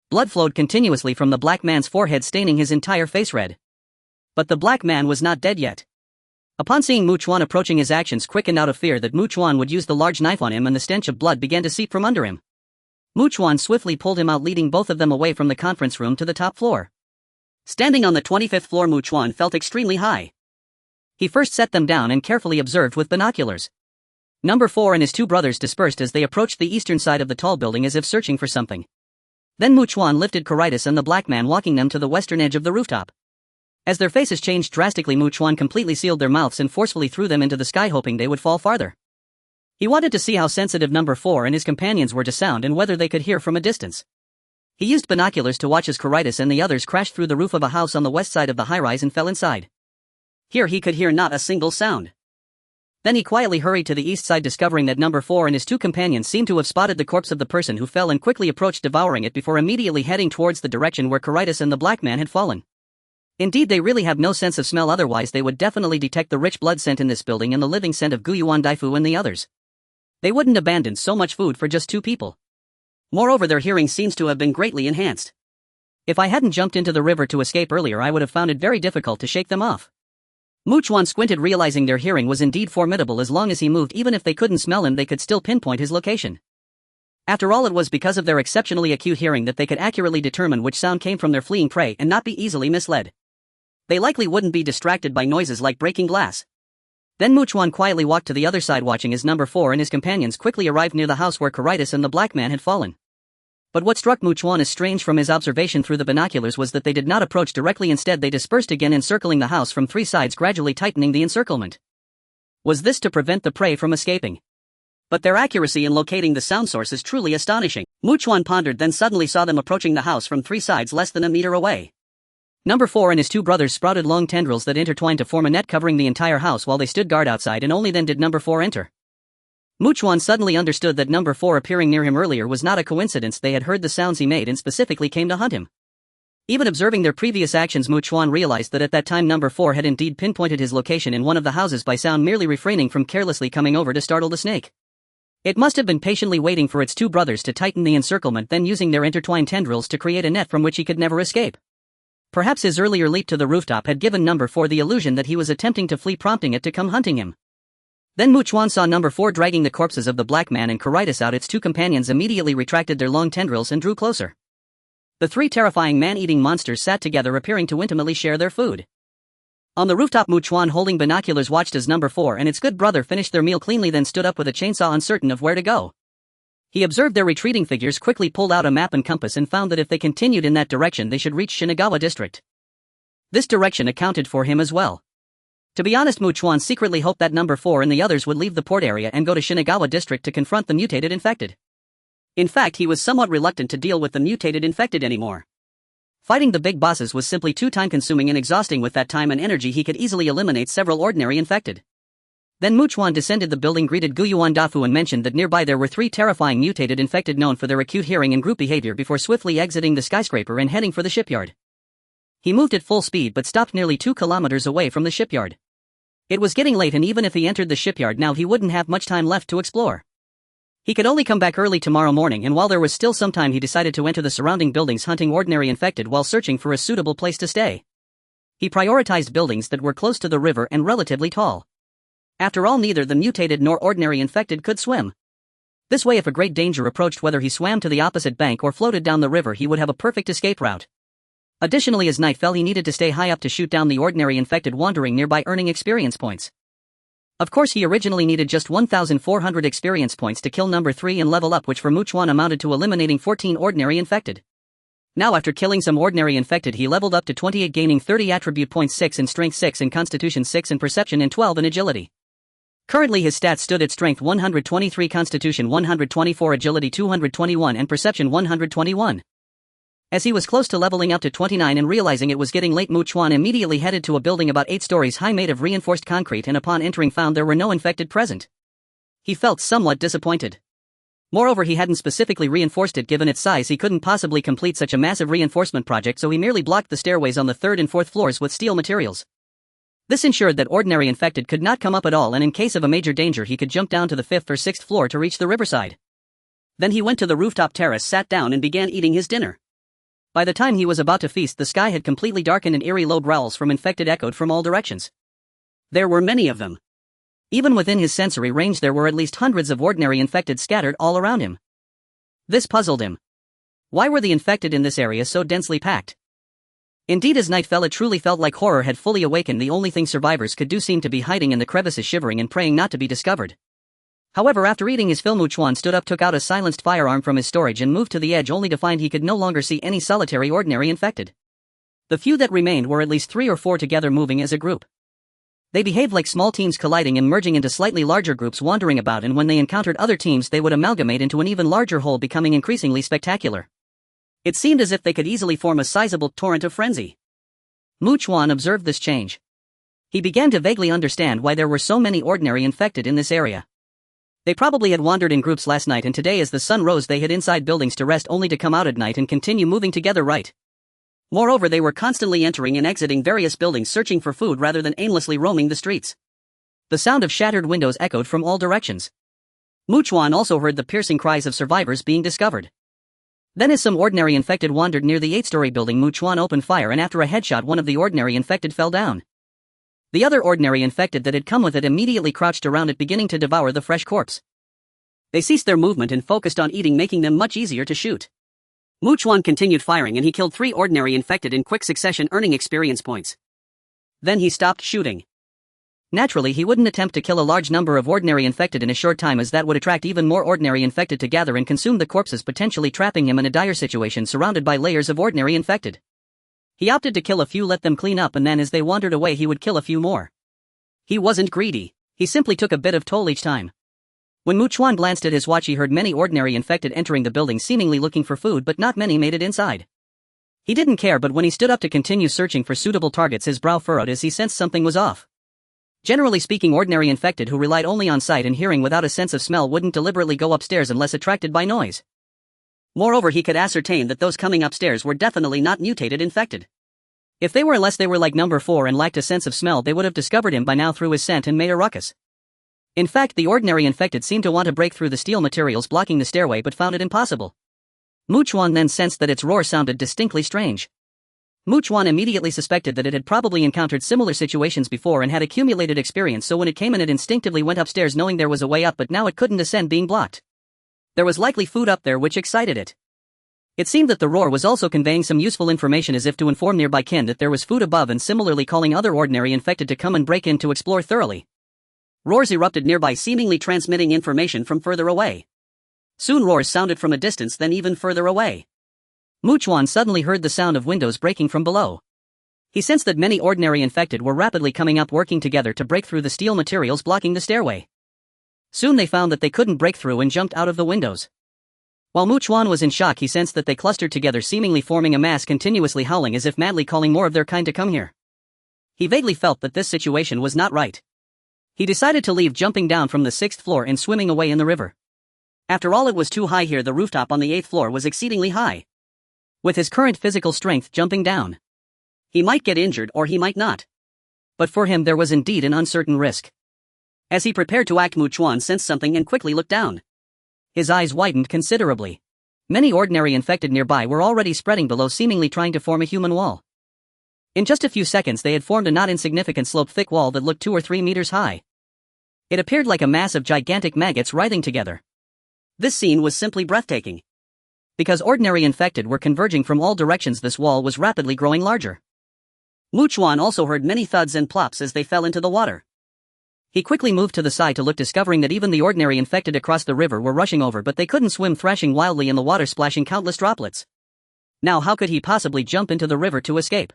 Blood flowed continuously from the black man's forehead, staining his entire face red. But the black man was not dead yet. Upon seeing Chuan approaching, his actions quickened out of fear that Chuan would use the large knife on him, and the stench of blood began to seep from under him. Chuan swiftly pulled him out, leading both of them away from the conference room to the top floor. Standing on the 25th floor, Chuan felt extremely high. He first set them down and carefully observed with binoculars. Number 4 and his 2 brothers dispersed as they approached the eastern side of the tall building, as if searching for something. Then Chuan lifted Coritis and the black man, walking them to the western edge of the rooftop. As their faces changed drastically, Chuan completely sealed their mouths and forcefully threw them into the sky, hoping they would fall farther. He wanted to see how sensitive number 4 and his companions were to sound and whether they could hear from a distance. He used binoculars to watch as Coritis and the others crashed through the roof of a house on the west side of the high-rise and fell inside. Here he could hear not a single sound. Then he quietly hurried to the east side, discovering that number 4 and his 2 companions seemed to have spotted the corpse of the person who fell and quickly approached, devouring it before immediately heading towards the direction where Coritis and the black man had fallen. Indeed, they really have no sense of smell, otherwise they would definitely detect the rich blood scent in this building and the living scent of Guyuan Daifu and the others. They wouldn't abandon so much food for just 2 people. Moreover, their hearing seems to have been greatly enhanced. If I hadn't jumped into the river to escape earlier, I would have found it very difficult to shake them off. Chuan squinted, realizing their hearing was indeed formidable. As long as he moved, even if they couldn't smell him, they could still pinpoint his location. After all, it was because of their exceptionally acute hearing that they could accurately determine which sound came from their fleeing prey and not be easily misled. They likely wouldn't be distracted by noises like breaking glass. Then Chuan quietly walked to the other side, watching as number 4 and his companions quickly arrived near the house where Coritis and the black man had fallen. But what struck Chuan as strange from his observation through the binoculars was that they did not approach directly. Instead, they dispersed again, encircling the house from 3 sides, gradually tightening the encirclement. Was this to prevent the prey from escaping? But their accuracy in locating the sound source is truly astonishing. Chuan pondered, then suddenly saw them approaching the house from 3 sides, less than a meter away. Number 4 and his 2 brothers sprouted long tendrils that intertwined to form a net covering the entire house while they stood guard outside, and only then did number 4 enter. Chuan suddenly understood that number 4 appearing near him earlier was not a coincidence. They had heard the sounds he made and specifically came to hunt him. Even observing their previous actions, Chuan realized that at that time number 4 had indeed pinpointed his location in one of the houses by sound, merely refraining from carelessly coming over to startle the snake. It must have been patiently waiting for its two brothers to tighten the encirclement, then using their intertwined tendrils to create a net from which he could never escape. Perhaps his earlier leap to the rooftop had given number 4 the illusion that he was attempting to flee, prompting it to come hunting him. Then Chuan saw number 4 dragging the corpses of the black man and Caritas out. Its two companions immediately retracted their long tendrils and drew closer. The three terrifying man-eating monsters sat together, appearing to intimately share their food. On the rooftop, Chuan, holding binoculars, watched as number 4 and its good brother finished their meal cleanly, then stood up with a chainsaw, uncertain of where to go. He observed their retreating figures, quickly pulled out a map and compass, and found that if they continued in that direction they should reach Shinagawa district. This direction accounted for him as well. To be honest, Chuan secretly hoped that number 4 and the others would leave the port area and go to Shinagawa district to confront the mutated infected. In fact, he was somewhat reluctant to deal with the mutated infected anymore. Fighting the big bosses was simply too time-consuming and exhausting. With that time and energy, he could easily eliminate several ordinary infected. Then Chuan descended the building, greeted Guyuan Dafu, and mentioned that nearby there were 3 terrifying mutated infected known for their acute hearing and group behavior, before swiftly exiting the skyscraper and heading for the shipyard. He moved at full speed but stopped nearly 2 kilometers away from the shipyard. It was getting late, and even if he entered the shipyard now, he wouldn't have much time left to explore. He could only come back early tomorrow morning, and while there was still some time, he decided to enter the surrounding buildings, hunting ordinary infected while searching for a suitable place to stay. He prioritized buildings that were close to the river and relatively tall. After all, neither the mutated nor ordinary infected could swim. This way, if a great danger approached, whether he swam to the opposite bank or floated down the river, he would have a perfect escape route. Additionally, as night fell, he needed to stay high up to shoot down the ordinary infected wandering nearby, earning experience points. Of course, he originally needed just 1,400 experience points to kill number 3 and level up, which for Chuan amounted to eliminating 14 ordinary infected. Now, after killing some ordinary infected, he leveled up to 28, gaining 30 attribute points, 6 in strength, 6 in constitution, 6 in perception, and 12 in agility. Currently his stats stood at strength 123, constitution 124, agility 221, and perception 121. As he was close to leveling up to 29 and realizing it was getting late, Chuan immediately headed to a building about 8 stories high made of reinforced concrete, and upon entering found there were no infected present. He felt somewhat disappointed. Moreover, he hadn't specifically reinforced it. Given its size, he couldn't possibly complete such a massive reinforcement project, so he merely blocked the stairways on the 3rd and 4th floors with steel materials. This ensured that ordinary infected could not come up at all, and in case of a major danger he could jump down to the 5th or 6th floor to reach the riverside. Then he went to the rooftop terrace, sat down, and began eating his dinner. By the time he was about to feast, the sky had completely darkened and eerie low growls from infected echoed from all directions. There were many of them. Even within his sensory range there were at least hundreds of ordinary infected scattered all around him. This puzzled him. Why were the infected in this area so densely packed? Indeed, as night fell, it truly felt like horror had fully awakened. The only thing survivors could do seemed to be hiding in the crevices, shivering and praying not to be discovered. However, after eating his fill, Chuan stood up, took out a silenced firearm from his storage, and moved to the edge, only to find he could no longer see any solitary ordinary infected. The few that remained were at least 3 or 4 together, moving as a group. They behaved like small teams, colliding and merging into slightly larger groups, wandering about, and when they encountered other teams they would amalgamate into an even larger whole, becoming increasingly spectacular. It seemed as if they could easily form a sizable torrent of frenzy. Chuan observed this change. He began to vaguely understand why there were so many ordinary infected in this area. They probably had wandered in groups last night, and today as the sun rose they hid inside buildings to rest, only to come out at night and continue moving together, right? Moreover, they were constantly entering and exiting various buildings, searching for food rather than aimlessly roaming the streets. The sound of shattered windows echoed from all directions. Chuan also heard the piercing cries of survivors being discovered. Then as some ordinary infected wandered near the 8-story building, Chuan opened fire, and after a headshot one of the ordinary infected fell down. The other ordinary infected that had come with it immediately crouched around it, beginning to devour the fresh corpse. They ceased their movement and focused on eating, making them much easier to shoot. Chuan continued firing, and he killed 3 ordinary infected in quick succession, earning experience points. Then he stopped shooting. Naturally, he wouldn't attempt to kill a large number of ordinary infected in a short time, as that would attract even more ordinary infected to gather and consume the corpses, potentially trapping him in a dire situation surrounded by layers of ordinary infected. He opted to kill a few, let them clean up, and then as they wandered away he would kill a few more. He wasn't greedy. He simply took a bit of toll each time. When Chuan glanced at his watch, he heard many ordinary infected entering the building, seemingly looking for food, but not many made it inside. He didn't care, but when he stood up to continue searching for suitable targets his brow furrowed as he sensed something was off. Generally speaking, ordinary infected who relied only on sight and hearing without a sense of smell wouldn't deliberately go upstairs unless attracted by noise. Moreover, he could ascertain that those coming upstairs were definitely not mutated infected. If they were, unless they were like number 4 and lacked a sense of smell, they would have discovered him by now through his scent and made a ruckus. In fact, the ordinary infected seemed to want to break through the steel materials blocking the stairway but found it impossible. Chuan then sensed that its roar sounded distinctly strange. Chuan immediately suspected that it had probably encountered similar situations before and had accumulated experience, so when it came in it instinctively went upstairs knowing there was a way up, but now it couldn't ascend being blocked. There was likely food up there which excited it. It seemed that the roar was also conveying some useful information as if to inform nearby kin that there was food above and similarly calling other ordinary infected to come and break in to explore thoroughly. Roars erupted nearby, seemingly transmitting information from further away. Soon roars sounded from a distance, then even further away. Chuan suddenly heard the sound of windows breaking from below. He sensed that many ordinary infected were rapidly coming up, working together to break through the steel materials blocking the stairway. Soon they found that they couldn't break through and jumped out of the windows. While Chuan was in shock, he sensed that they clustered together, seemingly forming a mass, continuously howling as if madly calling more of their kind to come here. He vaguely felt that this situation was not right. He decided to leave, jumping down from the 6th floor and swimming away in the river. After all, it was too high here. The rooftop on the 8th floor was exceedingly high. With his current physical strength, jumping down, he might get injured or he might not. But for him there was indeed an uncertain risk. As he prepared to act, Chuan sensed something and quickly looked down. His eyes widened considerably. Many ordinary infected nearby were already spreading below, seemingly trying to form a human wall. In just a few seconds they had formed a not insignificant slope thick wall that looked 2 or 3 meters high. It appeared like a mass of gigantic maggots writhing together. This scene was simply breathtaking. Because ordinary infected were converging from all directions, this wall was rapidly growing larger. Chuan also heard many thuds and plops as they fell into the water. He quickly moved to the side to look, discovering that even the ordinary infected across the river were rushing over, but they couldn't swim, thrashing wildly in the water, splashing countless droplets. Now how could he possibly jump into the river to escape?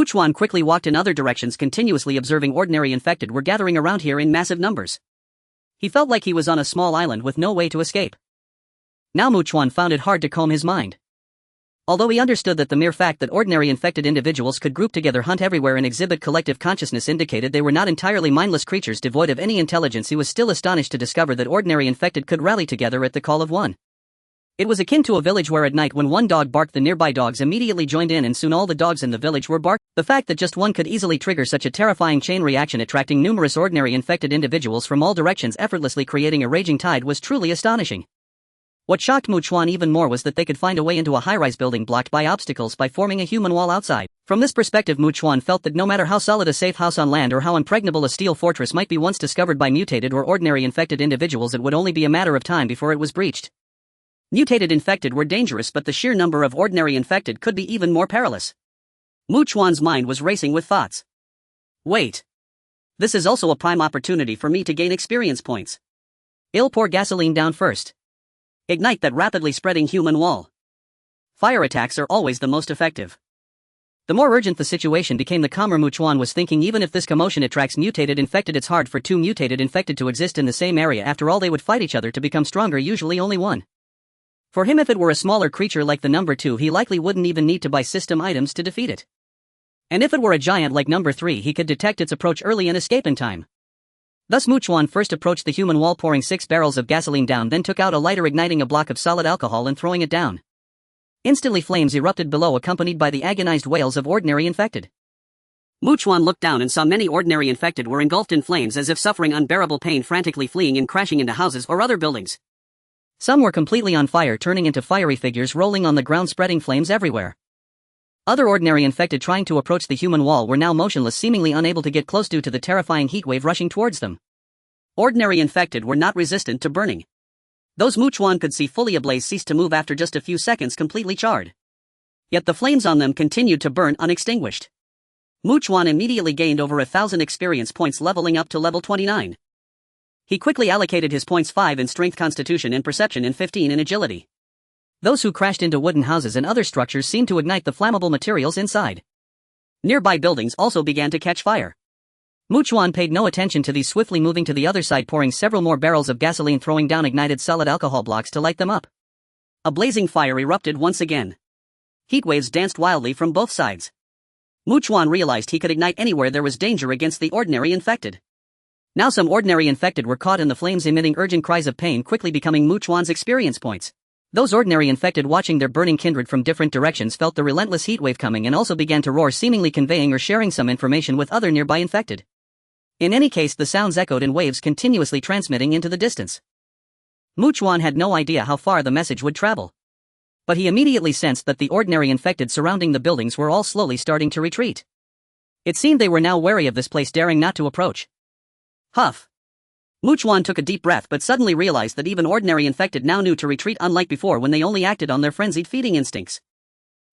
Chuan quickly walked in other directions, continuously observing ordinary infected were gathering around here in massive numbers. He felt like he was on a small island with no way to escape. Now Chuan found it hard to calm his mind. Although he understood that the mere fact that ordinary infected individuals could group together, hunt everywhere, and exhibit collective consciousness indicated they were not entirely mindless creatures devoid of any intelligence, he was still astonished to discover that ordinary infected could rally together at the call of one. It was akin to a village where at night when one dog barked, the nearby dogs immediately joined in, and soon all the dogs in the village were barked. The fact that just one could easily trigger such a terrifying chain reaction, attracting numerous ordinary infected individuals from all directions, effortlessly creating a raging tide, was truly astonishing. What shocked Chuan even more was that they could find a way into a high-rise building blocked by obstacles by forming a human wall outside. From this perspective, Chuan felt that no matter how solid a safe house on land or how impregnable a steel fortress might be, once discovered by mutated or ordinary infected individuals, it would only be a matter of time before it was breached. Mutated infected were dangerous, but the sheer number of ordinary infected could be even more perilous. Chuan's mind was racing with thoughts. Wait. This is also a prime opportunity for me to gain experience points. I'll pour gasoline down first. Ignite that rapidly spreading human wall. Fire attacks are always the most effective. The more urgent the situation became, the calmer Chuan was thinking. Even if this commotion attracts mutated infected, it's hard for 2 mutated infected to exist in the same area. After all, they would fight each other to become stronger, usually only one. For him, if it were a smaller creature like the number 2, he likely wouldn't even need to buy system items to defeat it. And if it were a giant like number 3, he could detect its approach early and escape in time. Thus Chuan first approached the human wall, pouring 6 barrels of gasoline down, then took out a lighter, igniting a block of solid alcohol and throwing it down. Instantly flames erupted below, accompanied by the agonized wails of ordinary infected. Chuan looked down and saw many ordinary infected were engulfed in flames as if suffering unbearable pain, frantically fleeing and crashing into houses or other buildings. Some were completely on fire, turning into fiery figures rolling on the ground, spreading flames everywhere. Other ordinary infected trying to approach the human wall were now motionless, seemingly unable to get close due to the terrifying heat wave rushing towards them. Ordinary infected were not resistant to burning. Those Chuan could see fully ablaze ceased to move after just a few seconds, completely charred. Yet the flames on them continued to burn unextinguished. Chuan immediately gained over 1,000 experience points, leveling up to level 29. He quickly allocated his points 5 in strength, constitution, and perception, and 15 in agility. Those who crashed into wooden houses and other structures seemed to ignite the flammable materials inside. Nearby buildings also began to catch fire. Chuan paid no attention to these, swiftly moving to the other side, pouring several more barrels of gasoline, throwing down ignited solid alcohol blocks to light them up. A blazing fire erupted once again. Heat waves danced wildly from both sides. Chuan realized he could ignite anywhere there was danger against the ordinary infected. Now some ordinary infected were caught in the flames, emitting urgent cries of pain, quickly becoming Chuan's experience points. Those ordinary infected, watching their burning kindred from different directions, felt the relentless heat wave coming and also began to roar, seemingly conveying or sharing some information with other nearby infected. In any case, the sounds echoed in waves, continuously transmitting into the distance. Chuan had no idea how far the message would travel. But he immediately sensed that the ordinary infected surrounding the buildings were all slowly starting to retreat. It seemed they were now wary of this place, daring not to approach. Huff. Chuan took a deep breath, but suddenly realized that even ordinary infected now knew to retreat, unlike before when they only acted on their frenzied feeding instincts.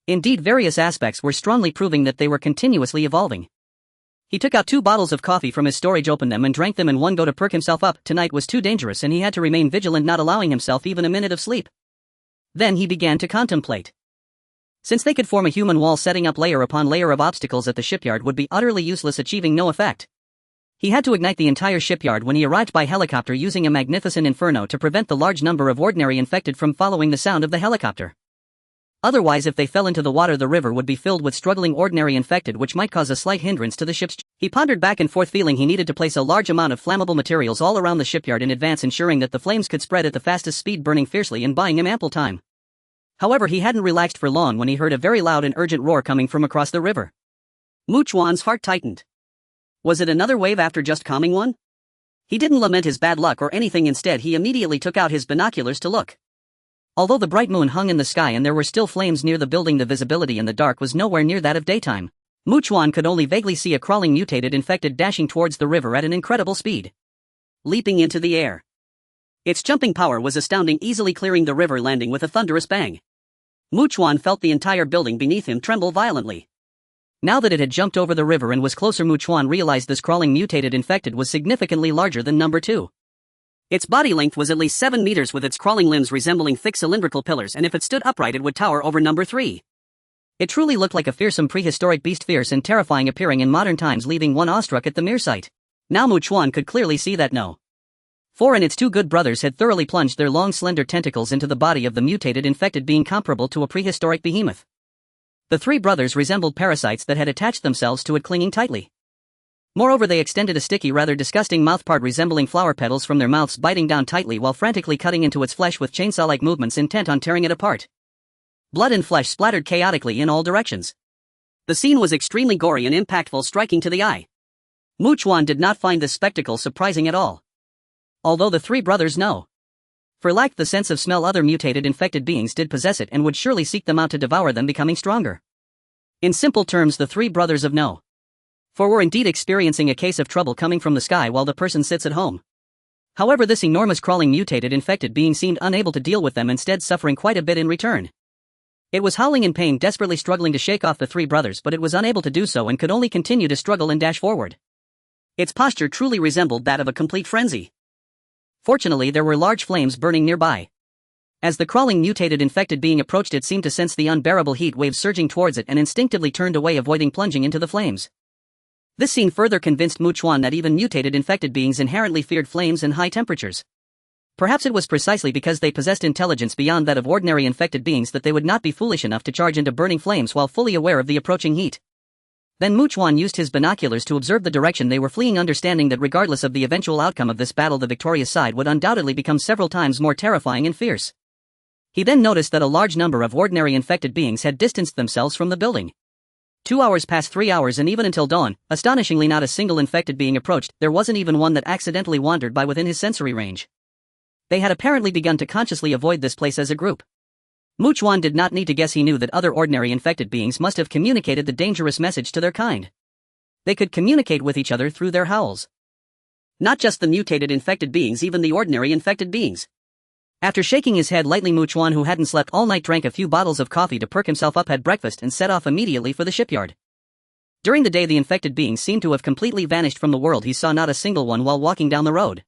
Indeed, various aspects were strongly proving that they were continuously evolving. He took out 2 bottles of coffee from his storage, opened them and drank them in one go to perk himself up. Tonight was too dangerous and he had to remain vigilant, not allowing himself even a minute of sleep. Then he began to contemplate. Since they could form a human wall, setting up layer upon layer of obstacles at the shipyard would be utterly useless, achieving no effect. He had to ignite the entire shipyard when he arrived by helicopter, using a magnificent inferno to prevent the large number of ordinary infected from following the sound of the helicopter. Otherwise, if they fell into the water, the river would be filled with struggling ordinary infected, which might cause a slight hindrance to the ship's. He pondered back and forth, feeling he needed to place a large amount of flammable materials all around the shipyard in advance, ensuring that the flames could spread at the fastest speed, burning fiercely and buying him ample time. However, he hadn't relaxed for long when he heard a very loud and urgent roar coming from across the river. Chuan's heart tightened. Was it another wave after just calming one? He didn't lament his bad luck or anything. Instead, he immediately took out his binoculars to look. Although the bright moon hung in the sky and there were still flames near the building, the visibility in the dark was nowhere near that of daytime. Chuan could only vaguely see a crawling mutated infected dashing towards the river at an incredible speed, leaping into the air. Its jumping power was astounding, easily clearing the river, landing with a thunderous bang. Chuan felt the entire building beneath him tremble violently. Now that it had jumped over the river and was closer, Chuan realized this crawling mutated infected was significantly larger than number 2. Its body length was at least 7 meters, with its crawling limbs resembling thick cylindrical pillars, and if it stood upright it would tower over number 3. It truly looked like a fearsome prehistoric beast, fierce and terrifying appearing in modern times, leaving one awestruck at the mere sight. Now Chuan could clearly see that no 4 and its 2 good brothers had thoroughly plunged their long slender tentacles into the body of the mutated infected being, comparable to a prehistoric behemoth. The 3 brothers resembled parasites that had attached themselves to it, clinging tightly. Moreover, they extended a sticky, rather disgusting mouthpart resembling flower petals from their mouths, biting down tightly while frantically cutting into its flesh with chainsaw-like movements, intent on tearing it apart. Blood and flesh splattered chaotically in all directions. The scene was extremely gory and impactful, striking to the eye. Chuan did not find this spectacle surprising at all. Although the 3 brothers lacked the sense of smell, other mutated infected beings did possess it and would surely seek them out to devour them, becoming stronger. In simple terms, the 3 brothers of 4 were indeed experiencing a case of trouble coming from the sky while the person sits at home. However, this enormous crawling mutated infected being seemed unable to deal with them, instead suffering quite a bit in return. It was howling in pain, desperately struggling to shake off the 3 brothers, but it was unable to do so and could only continue to struggle and dash forward. Its posture truly resembled that of a complete frenzy. Fortunately, there were large flames burning nearby. As the crawling mutated infected being approached, it seemed to sense the unbearable heat wave surging towards it and instinctively turned away, avoiding plunging into the flames. This scene further convinced Chuan that even mutated infected beings inherently feared flames and high temperatures. Perhaps it was precisely because they possessed intelligence beyond that of ordinary infected beings that they would not be foolish enough to charge into burning flames while fully aware of the approaching heat. Then Chuan used his binoculars to observe the direction they were fleeing, understanding that regardless of the eventual outcome of this battle, the victorious side would undoubtedly become several times more terrifying and fierce. He then noticed that a large number of ordinary infected beings had distanced themselves from the building. 2 hours passed, 3 hours, and even until dawn, astonishingly not a single infected being approached. There wasn't even one that accidentally wandered by within his sensory range. They had apparently begun to consciously avoid this place as a group. Chuan did not need to guess, he knew that other ordinary infected beings must have communicated the dangerous message to their kind. They could communicate with each other through their howls. Not just the mutated infected beings, even the ordinary infected beings. After shaking his head lightly, Chuan, who hadn't slept all night, drank a few bottles of coffee to perk himself up, had breakfast, and set off immediately for the shipyard. During the day, the infected beings seemed to have completely vanished from the world. He saw not a single one while walking down the road.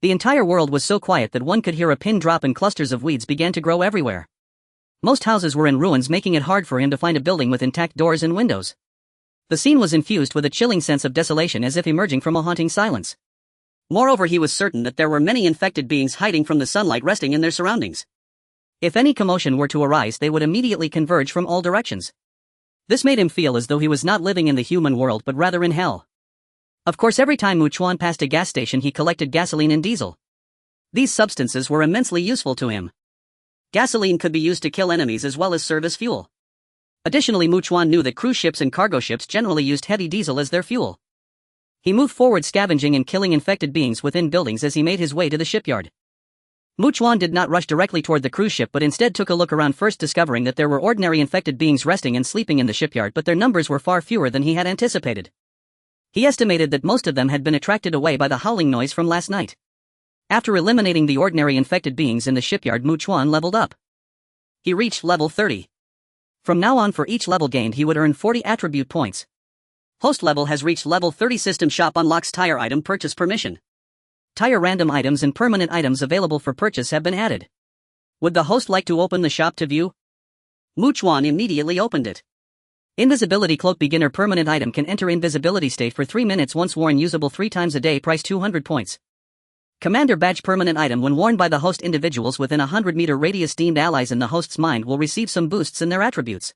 The entire world was so quiet that one could hear a pin drop, and clusters of weeds began to grow everywhere. Most houses were in ruins, making it hard for him to find a building with intact doors and windows. The scene was infused with a chilling sense of desolation, as if emerging from a haunting silence. Moreover, he was certain that there were many infected beings hiding from the sunlight, resting in their surroundings. If any commotion were to arise, they would immediately converge from all directions. This made him feel as though he was not living in the human world but rather in hell. Of course, every time Chuan passed a gas station he collected gasoline and diesel. These substances were immensely useful to him. Gasoline could be used to kill enemies as well as serve as fuel. Additionally, Chuan knew that cruise ships and cargo ships generally used heavy diesel as their fuel. He moved forward scavenging and killing infected beings within buildings as he made his way to the shipyard. Chuan did not rush directly toward the cruise ship but instead took a look around, first discovering that there were ordinary infected beings resting and sleeping in the shipyard, but their numbers were far fewer than he had anticipated. He estimated that most of them had been attracted away by the howling noise from last night. After eliminating the ordinary infected beings in the shipyard, Chuan leveled up. He reached level 30. From now on, for each level gained he would earn 40 attribute points. Host level has reached level 30. System shop unlocks tire item purchase permission. Tire random items and permanent items available for purchase have been added. Would the host like to open the shop to view? Chuan immediately opened it. Invisibility cloak beginner permanent item can enter invisibility state for 3 minutes once worn, usable 3 times a day, price 200 points. Commander badge permanent item when worn by the host, individuals within a 100-meter radius deemed allies in the host's mind will receive some boosts in their attributes.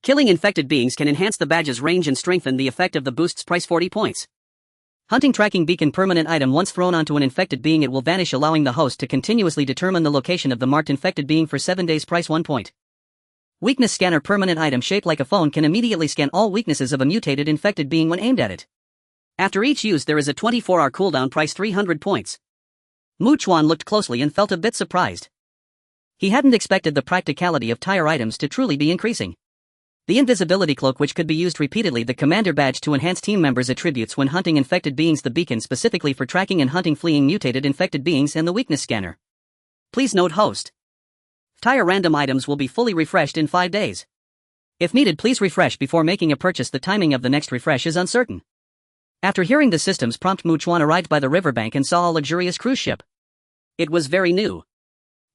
Killing infected beings can enhance the badge's range and strengthen the effect of the boosts, price 40 points. Hunting tracking beacon permanent item once thrown onto an infected being it will vanish, allowing the host to continuously determine the location of the marked infected being for 7 days, price 1 point. Weakness scanner permanent item shaped like a phone can immediately scan all weaknesses of a mutated infected being when aimed at it. After each use there is a 24-hour cooldown, price 300 points. Chuan looked closely and felt a bit surprised. He hadn't expected the practicality of tire items to truly be increasing. The invisibility cloak, which could be used repeatedly, the commander badge to enhance team members' attributes when hunting infected beings, the beacon specifically for tracking and hunting fleeing mutated infected beings, and the weakness scanner. Please note host. Tire random items will be fully refreshed in 5 days. If needed, please refresh before making a purchase. The timing of the next refresh is uncertain. After hearing the system's prompt, Chuan arrived by the riverbank and saw a luxurious cruise ship. It was very new.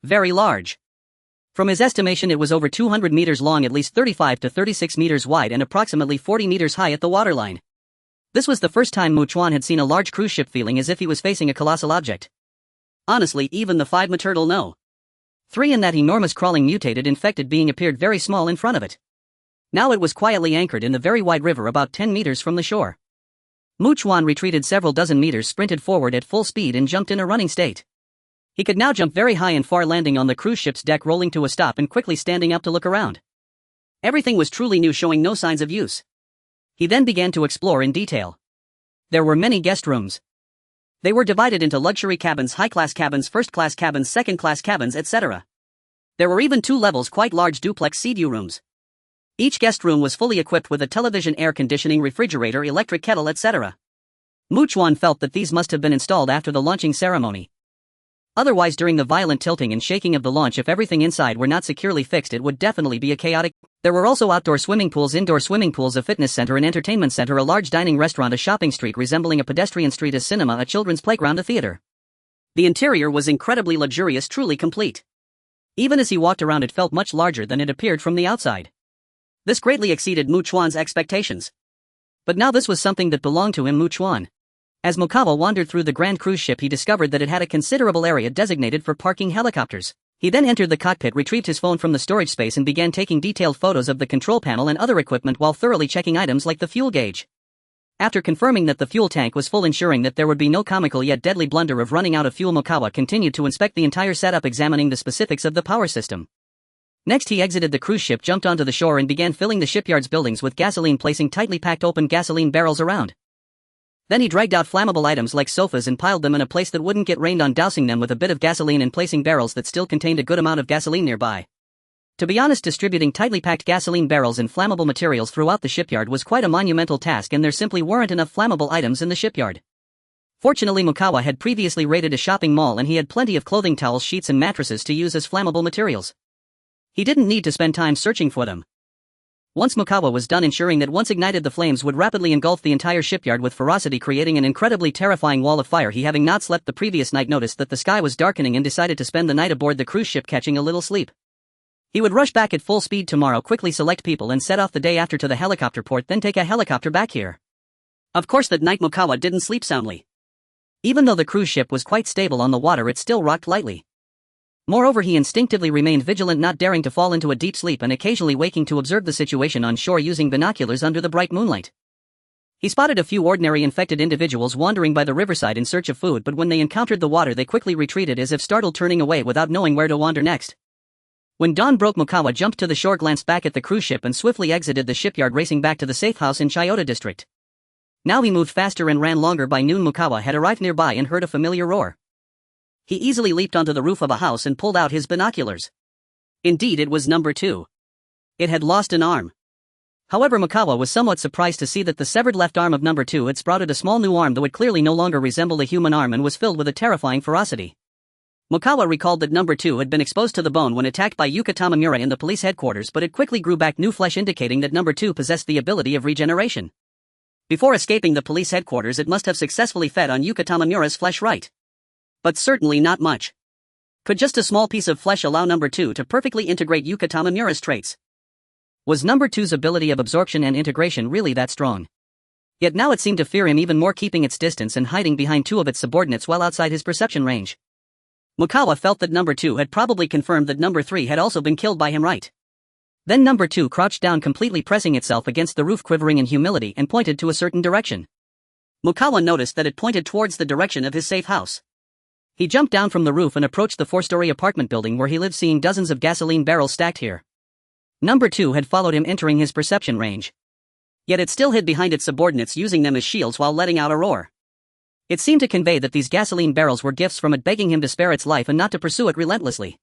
Very large. From his estimation it was over 200 meters long, at least 35 to 36 meters wide, and approximately 40 meters high at the waterline. This was the first time Chuan had seen a large cruise ship, feeling as if he was facing a colossal object. Honestly, even the 5 turtle no. 3 in that enormous crawling mutated infected being appeared very small in front of it. Now it was quietly anchored in the very wide river about 10 meters from the shore. Chuan retreated several dozen meters, sprinted forward at full speed, and jumped in a running state. He could now jump very high and far, landing on the cruise ship's deck, rolling to a stop and quickly standing up to look around. Everything was truly new, showing no signs of use. He then began to explore in detail. There were many guest rooms. They were divided into luxury cabins, high-class cabins, first-class cabins, second-class cabins, etc. There were even 2 levels, quite large duplex sea-view rooms. Each guest room was fully equipped with a television, air conditioning, refrigerator, electric kettle, etc. Chuan felt that these must have been installed after the launching ceremony. Otherwise, during the violent tilting and shaking of the launch, if everything inside were not securely fixed, it would definitely be a chaotic. There were also outdoor swimming pools, indoor swimming pools, a fitness center, an entertainment center, a large dining restaurant, a shopping street resembling a pedestrian street, a cinema, a children's playground, a theater. The interior was incredibly luxurious, truly complete. Even as he walked around, it felt much larger than it appeared from the outside. This greatly exceeded Chuan's expectations. But now this was something that belonged to him, Chuan. As Mokawa wandered through the grand cruise ship, he discovered that it had a considerable area designated for parking helicopters. He then entered the cockpit, retrieved his phone from the storage space, and began taking detailed photos of the control panel and other equipment while thoroughly checking items like the fuel gauge. After confirming that the fuel tank was full, ensuring that there would be no comical yet deadly blunder of running out of fuel, Mokawa continued to inspect the entire setup, examining the specifics of the power system. Next he exited the cruise ship, jumped onto the shore, and began filling the shipyard's buildings with gasoline, placing tightly packed open gasoline barrels around. Then he dragged out flammable items like sofas and piled them in a place that wouldn't get rained on, dousing them with a bit of gasoline and placing barrels that still contained a good amount of gasoline nearby. To be honest, distributing tightly packed gasoline barrels and flammable materials throughout the shipyard was quite a monumental task, and there simply weren't enough flammable items in the shipyard. Fortunately, Mokawa had previously raided a shopping mall and he had plenty of clothing, towels, sheets and mattresses to use as flammable materials. He didn't need to spend time searching for them. Once Mokawa was done, ensuring that once ignited the flames would rapidly engulf the entire shipyard with ferocity, creating an incredibly terrifying wall of fire, he, having not slept the previous night, noticed that the sky was darkening and decided to spend the night aboard the cruise ship, catching a little sleep. He would rush back at full speed tomorrow, quickly select people and set off the day after to the helicopter port, then take a helicopter back here. Of course that night Mokawa didn't sleep soundly. Even though the cruise ship was quite stable on the water, it still rocked lightly. Moreover, he instinctively remained vigilant, not daring to fall into a deep sleep and occasionally waking to observe the situation on shore using binoculars under the bright moonlight. He spotted a few ordinary infected individuals wandering by the riverside in search of food, but when they encountered the water they quickly retreated as if startled, turning away without knowing where to wander next. When dawn broke, Mukawa jumped to the shore, glanced back at the cruise ship and swiftly exited the shipyard, racing back to the safe house in Chiyoda district. Now he moved faster and ran longer. By noon, Mukawa had arrived nearby and heard a familiar roar. He easily leaped onto the roof of a house and pulled out his binoculars. Indeed, it was number 2. It had lost an arm. However, Mukawa was somewhat surprised to see that the severed left arm of number 2 had sprouted a small new arm that would clearly no longer resemble a human arm and was filled with a terrifying ferocity. Mukawa recalled that number 2 had been exposed to the bone when attacked by Yuka Tamamura in the police headquarters, but it quickly grew back new flesh, indicating that number 2 possessed the ability of regeneration. Before escaping the police headquarters, it must have successfully fed on Yuka Tamamura's flesh, right? But certainly not much. Could just a small piece of flesh allow number 2 to perfectly integrate Yuka Tamamura's traits? Was number 2's ability of absorption and integration really that strong? Yet now it seemed to fear him even more, keeping its distance and hiding behind 2 of its subordinates while outside his perception range. Mukawa felt that number 2 had probably confirmed that number 3 had also been killed by him, right? Then number 2 crouched down, completely pressing itself against the roof, quivering in humility, and pointed to a certain direction. Mukawa noticed that it pointed towards the direction of his safe house. He jumped down from the roof and approached the 4-story apartment building where he lived, seeing dozens of gasoline barrels stacked here. Number 2 had followed him, entering his perception range. Yet it still hid behind its subordinates, using them as shields while letting out a roar. It seemed to convey that these gasoline barrels were gifts from it, begging him to spare its life and not to pursue it relentlessly.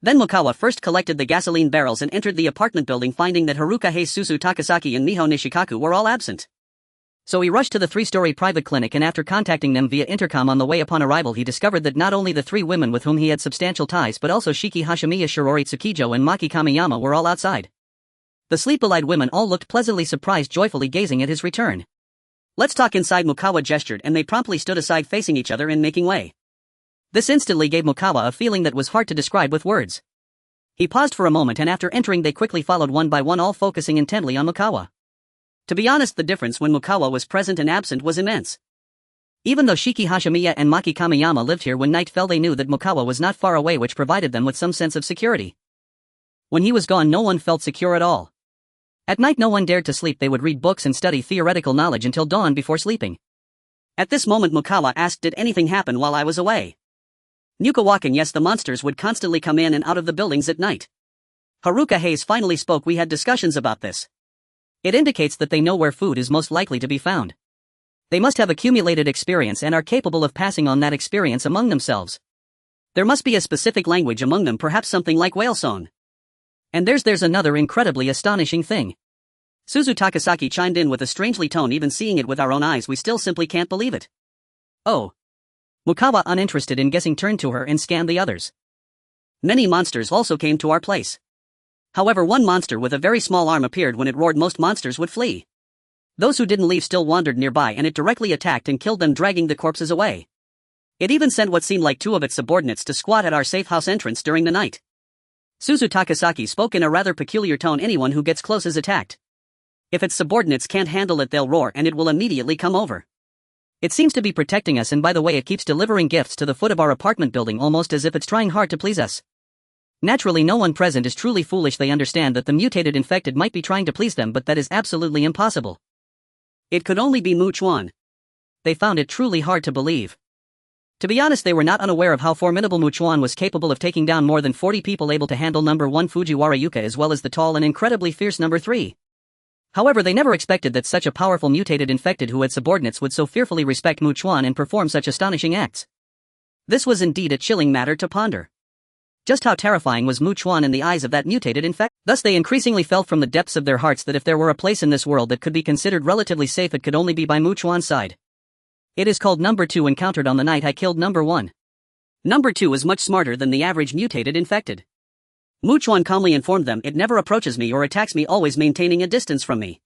Then Mukawa first collected the gasoline barrels and entered the apartment building, finding that Haruka Hayes, Suzu Takasaki and Miho Nishikaku were all absent. So he rushed to the 3-story private clinic, and after contacting them via intercom on the way, upon arrival he discovered that not only the 3 women with whom he had substantial ties but also Shiki Hashimiya, Shirori Tsukijo and Maki Kamiyama were all outside. The sleep-belied women all looked pleasantly surprised, joyfully gazing at his return. "Let's talk inside," Mukawa gestured, and they promptly stood aside, facing each other and making way. This instantly gave Mukawa a feeling that was hard to describe with words. He paused for a moment, and after entering they quickly followed one by one, all focusing intently on Mukawa. To be honest, the difference when Mukawa was present and absent was immense. Even though Shiki Hashimiya and Maki Kamiyama lived here, when night fell they knew that Mukawa was not far away, which provided them with some sense of security. When he was gone, no one felt secure at all. At night no one dared to sleep. They would read books and study theoretical knowledge until dawn before sleeping. At this moment Mukawa asked, "Did anything happen while I was away?" Nuka walking, "Yes, the monsters would constantly come in and out of the buildings at night." Haruka Hayes finally spoke, "We had discussions about this. It indicates that they know where food is most likely to be found. They must have accumulated experience and are capable of passing on that experience among themselves. There must be a specific language among them, perhaps something like whale song. And there's another incredibly astonishing thing." Suzu Takasaki chimed in with a strangely tone, "Even seeing it with our own eyes we still simply can't believe it." "Oh." Mukawa, uninterested in guessing, turned to her and scanned the others. "Many monsters also came to our place. However, one monster with a very small arm appeared. When it roared, most monsters would flee. Those who didn't leave still wandered nearby, and it directly attacked and killed them, dragging the corpses away. It even sent what seemed like 2 of its subordinates to squat at our safe house entrance during the night." Suzu Takasaki spoke in a rather peculiar tone, "Anyone who gets close is attacked. If its subordinates can't handle it, they'll roar and it will immediately come over. It seems to be protecting us, and by the way, it keeps delivering gifts to the foot of our apartment building, almost as if it's trying hard to please us. Naturally, no one present is truly foolish. They understand that the mutated infected might be trying to please them, but that is absolutely impossible. It could only be Chuan." They found it truly hard to believe. To be honest, they were not unaware of how formidable Chuan was, capable of taking down more than 40 people, able to handle number 1 Fujiwara Yuka as well as the tall and incredibly fierce number 3. However, they never expected that such a powerful mutated infected who had subordinates would so fearfully respect Chuan and perform such astonishing acts. This was indeed a chilling matter to ponder. Just how terrifying was Chuan in the eyes of that mutated infected? Thus they increasingly felt from the depths of their hearts that if there were a place in this world that could be considered relatively safe, it could only be by Chuan's side. "It is called number 2, encountered on the night I killed number 1. Number 2 is much smarter than the average mutated infected." Chuan calmly informed them, "It never approaches me or attacks me, always maintaining a distance from me."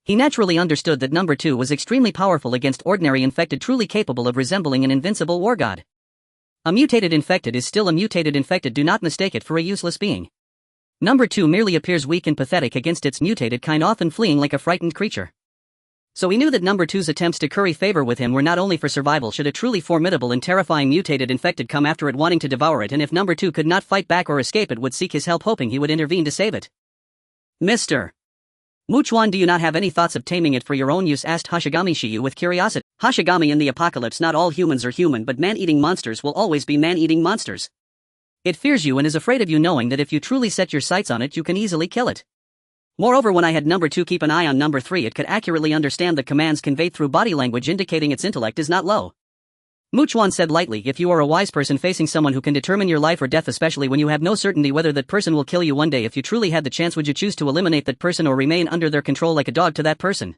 He naturally understood that number 2 was extremely powerful against ordinary infected, truly capable of resembling an invincible war god. A mutated infected is still a mutated infected, do not mistake it for a useless being. Number 2 merely appears weak and pathetic against its mutated kind, often fleeing like a frightened creature. So he knew that number two's attempts to curry favor with him were not only for survival should a truly formidable and terrifying mutated infected come after it wanting to devour it, and if number two could not fight back or escape it would seek his help hoping he would intervene to save it. Mr. Chuan, do you not have any thoughts of taming it for your own use? Asked Hashigami Shiyu with curiosity. Hashigami, in the apocalypse not all humans are human, but man-eating monsters will always be man-eating monsters. It fears you and is afraid of you, knowing that if you truly set your sights on it you can easily kill it. Moreover, when I had number two keep an eye on number three, it could accurately understand the commands conveyed through body language, indicating its intellect is not low. Chuan said lightly, if you are a wise person facing someone who can determine your life or death, especially when you have no certainty whether that person will kill you one day, if you truly had the chance, would you choose to eliminate that person or remain under their control like a dog to that person?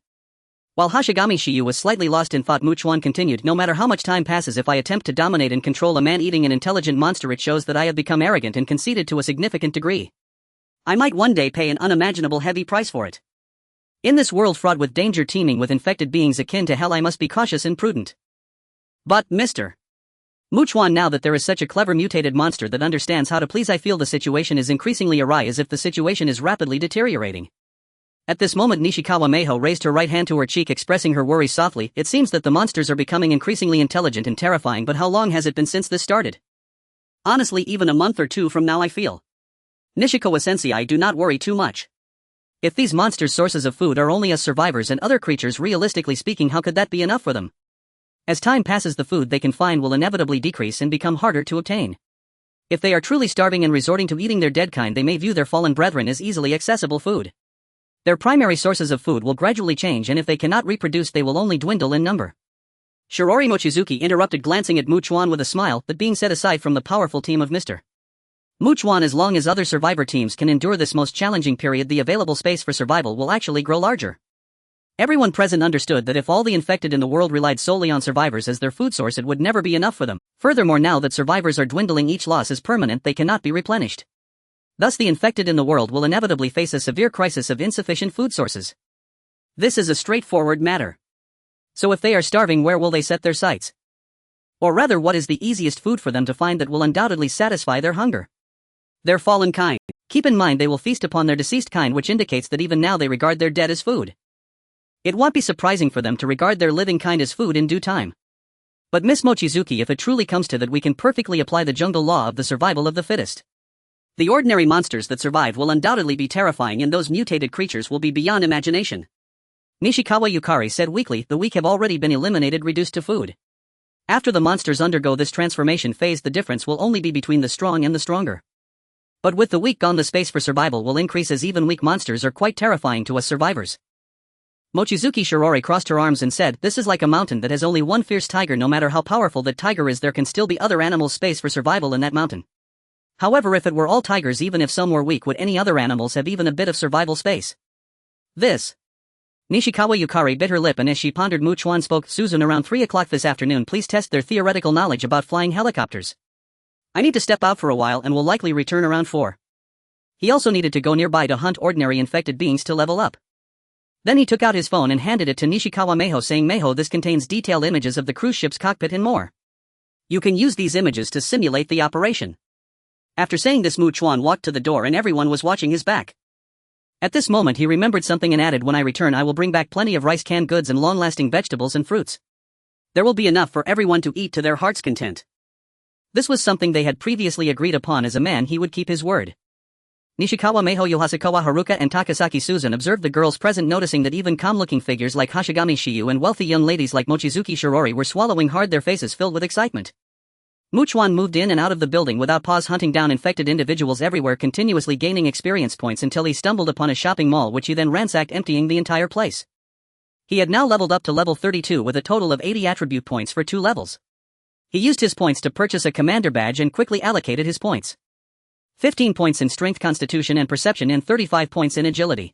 While Hashigami Shiyu was slightly lost in thought, Chuan continued, no matter how much time passes, if I attempt to dominate and control a man-eating and intelligent monster, it shows that I have become arrogant and conceited to a significant degree. I might one day pay an unimaginable heavy price for it. In this world fraught with danger, teeming with infected beings akin to hell, I must be cautious and prudent. But, Mr. Chuan, now that there is such a clever mutated monster that understands how to please, I feel the situation is increasingly awry, as if the situation is rapidly deteriorating. At this moment Nishikawa Meiho raised her right hand to her cheek, expressing her worries softly. It seems that the monsters are becoming increasingly intelligent and terrifying, but how long has it been since this started? Honestly, even a month or two from now I feel. Nishikawa-sensei, do not worry too much. If these monsters' sources of food are only us survivors and other creatures, realistically speaking, how could that be enough for them? As time passes, the food they can find will inevitably decrease and become harder to obtain. If they are truly starving and resorting to eating their dead kind, they may view their fallen brethren as easily accessible food. Their primary sources of food will gradually change, and if they cannot reproduce, they will only dwindle in number. Shirori Mochizuki interrupted, glancing at Chuan with a smile, that being set aside from the powerful team of Mr. Chuan, as long as other survivor teams can endure this most challenging period, the available space for survival will actually grow larger. Everyone present understood that if all the infected in the world relied solely on survivors as their food source, it would never be enough for them. Furthermore, now that survivors are dwindling, each loss is permanent, they cannot be replenished. Thus the infected in the world will inevitably face a severe crisis of insufficient food sources. This is a straightforward matter. So if they are starving, where will they set their sights? Or rather, what is the easiest food for them to find that will undoubtedly satisfy their hunger? Their fallen kind. Keep in mind they will feast upon their deceased kind, which indicates that even now they regard their dead as food. It won't be surprising for them to regard their living kind as food in due time. But Miss Mochizuki, if it truly comes to that, we can perfectly apply the jungle law of the survival of the fittest. The ordinary monsters that survive will undoubtedly be terrifying, and those mutated creatures will be beyond imagination. Nishikawa Yukari said weakly, the weak have already been eliminated, reduced to food. After the monsters undergo this transformation phase, the difference will only be between the strong and the stronger. But with the weak gone, the space for survival will increase, as even weak monsters are quite terrifying to us survivors. Mochizuki Shirori crossed her arms and said, this is like a mountain that has only one fierce tiger. No matter how powerful that tiger is, there can still be other animals' space for survival in that mountain. However, if it were all tigers, even if some were weak, would any other animals have even a bit of survival space? This. Nishikawa Yukari bit her lip, and as she pondered, Chuan spoke, Susan, around 3 o'clock this afternoon, please test their theoretical knowledge about flying helicopters. I need to step out for a while and will likely return around 4. He also needed to go nearby to hunt ordinary infected beings to level up. Then he took out his phone and handed it to Nishikawa Meiho, saying, Meiho, this contains detailed images of the cruise ship's cockpit and more. You can use these images to simulate the operation. After saying this, Chuan walked to the door and everyone was watching his back. At this moment he remembered something and added, when I return I will bring back plenty of rice, canned goods, and long-lasting vegetables and fruits. There will be enough for everyone to eat to their heart's content. This was something they had previously agreed upon. As a man, he would keep his word. Nishikawa Meiho, Yohasakawa Haruka, and Takasaki Susan observed the girls present, noticing that even calm-looking figures like Hashigami Shiyu and wealthy young ladies like Mochizuki Shirori were swallowing hard, their faces filled with excitement. Chuan moved in and out of the building without pause, hunting down infected individuals everywhere, continuously gaining experience points until he stumbled upon a shopping mall, which he then ransacked, emptying the entire place. He had now leveled up to level 32 with a total of 80 attribute points for 2 levels. He used his points to purchase a commander badge and quickly allocated his points. 15 points in strength, constitution, and perception, and 35 points in agility.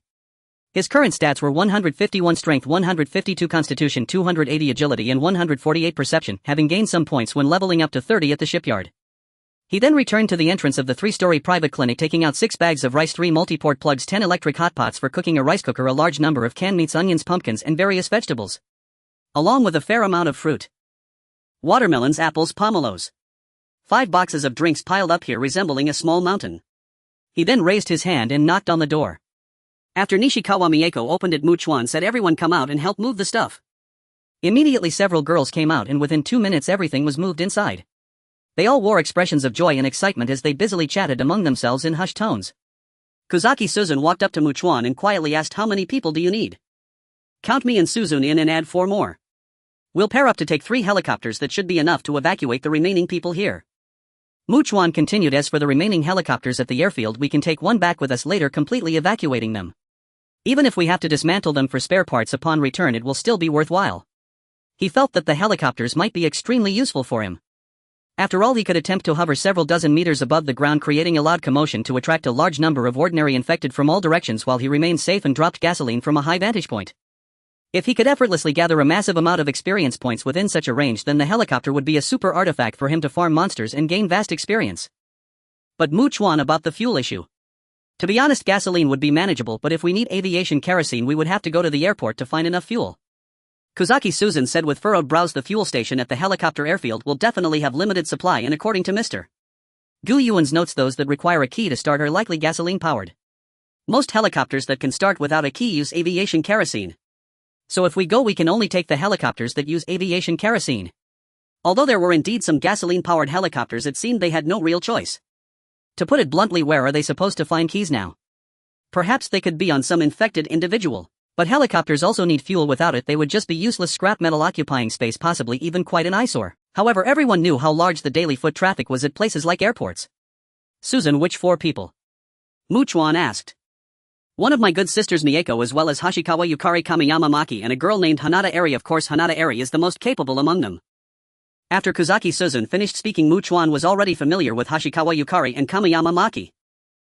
His current stats were 151 strength, 152 constitution, 280 agility, and 148 perception, having gained some points when leveling up to 30 at the shipyard. He then returned to the entrance of the 3-story private clinic, taking out 6 bags of rice, 3 multi-port plugs, 10 electric hot pots for cooking a rice cooker, a large number of canned meats, onions, pumpkins, and various vegetables, along with a fair amount of fruit. Watermelons, apples, pomelos. 5 boxes of drinks piled up here, resembling a small mountain. He then raised his hand and knocked on the door. After Nishikawa Mieko opened it, Chuan said everyone come out and help move the stuff. Immediately several girls came out and within 2 minutes everything was moved inside. They all wore expressions of joy and excitement as they busily chatted among themselves in hushed tones. Kozaki Suzun walked up to Chuan and quietly asked, how many people do you need? Count me and Suzun in and add 4 more. We'll pair up to take 3 helicopters, that should be enough to evacuate the remaining people here. Chuan continued, as for the remaining helicopters at the airfield, we can take one back with us later, completely evacuating them. Even if we have to dismantle them for spare parts upon return, it will still be worthwhile. He felt that the helicopters might be extremely useful for him. After all, he could attempt to hover several dozen meters above the ground, creating a loud commotion to attract a large number of ordinary infected from all directions while he remained safe and dropped gasoline from a high vantage point. If he could effortlessly gather a massive amount of experience points within such a range, then the helicopter would be a super artifact for him to farm monsters and gain vast experience. But Chuan about the fuel issue. To be honest, gasoline would be manageable, but if we need aviation kerosene we would have to go to the airport to find enough fuel. Kozaki Suzun said with furrowed brows, the fuel station at the helicopter airfield will definitely have limited supply, and according to Mr. Gu Yuan's notes, those that require a key to start are likely gasoline powered. Most helicopters that can start without a key use aviation kerosene. So if we go, we can only take the helicopters that use aviation kerosene. Although there were indeed some gasoline powered helicopters, it seemed they had no real choice. To put it bluntly, where are they supposed to find keys now? Perhaps they could be on some infected individual. But helicopters also need fuel. Without it they would just be useless scrap metal occupying space, possibly even quite an eyesore. However, everyone knew how large the daily foot traffic was at places like airports. Suzun, which 4 people? Chuan asked. One of my good sisters Mieko, as well as Hashikawa Yukari Kamiyama Maki and a girl named Hanada Eri. Of course Hanada Eri is the most capable among them. After Kozaki Suzun finished speaking, Chuan was already familiar with Hashikawa Yukari and Kamiyama Maki.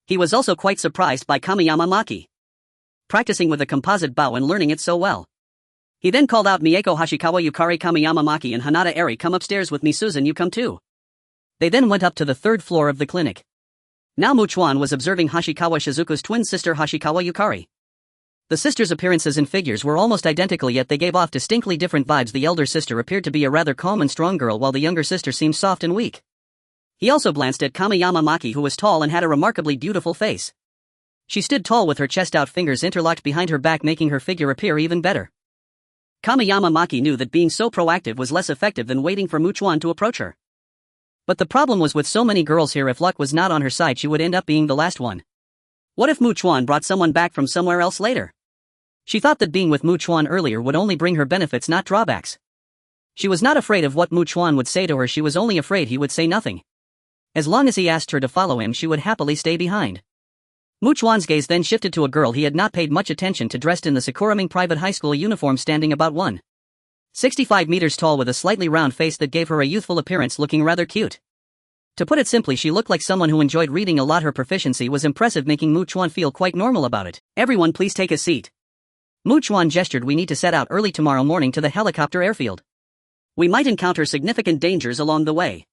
He was also quite surprised by Kamiyama Maki practicing with a composite bow and learning it so well. He then called out, Mieko, Hashikawa Yukari Kamiyama Maki and Hanada Eri, come upstairs with me. Suzun, you come too. They then went up to the 3rd floor of the clinic. Now Chuan was observing Hashikawa Shizuku's twin sister Hashikawa Yukari. The sisters' appearances and figures were almost identical, yet they gave off distinctly different vibes. The elder sister appeared to be a rather calm and strong girl, while the younger sister seemed soft and weak. He also glanced at Kamiyama Maki, who was tall and had a remarkably beautiful face. She stood tall with her chest out, fingers interlocked behind her back, making her figure appear even better. Kamiyama Maki knew that being so proactive was less effective than waiting for Chuan to approach her. But the problem was, with so many girls here, if luck was not on her side she would end up being the last one. What if Chuan brought someone back from somewhere else later? She thought that being with Chuan earlier would only bring her benefits, not drawbacks. She was not afraid of what Chuan would say to her, she was only afraid he would say nothing. As long as he asked her to follow him, she would happily stay behind. Chuan's gaze then shifted to a girl he had not paid much attention to, dressed in the Sakuraming private high school uniform, standing about 1.65 meters tall with a slightly round face that gave her a youthful appearance, looking rather cute. To put it simply, she looked like someone who enjoyed reading a lot. Her proficiency was impressive, making Chuan feel quite normal about it. Everyone please take a seat. Chuan gestured, we need to set out early tomorrow morning to the helicopter airfield. We might encounter significant dangers along the way.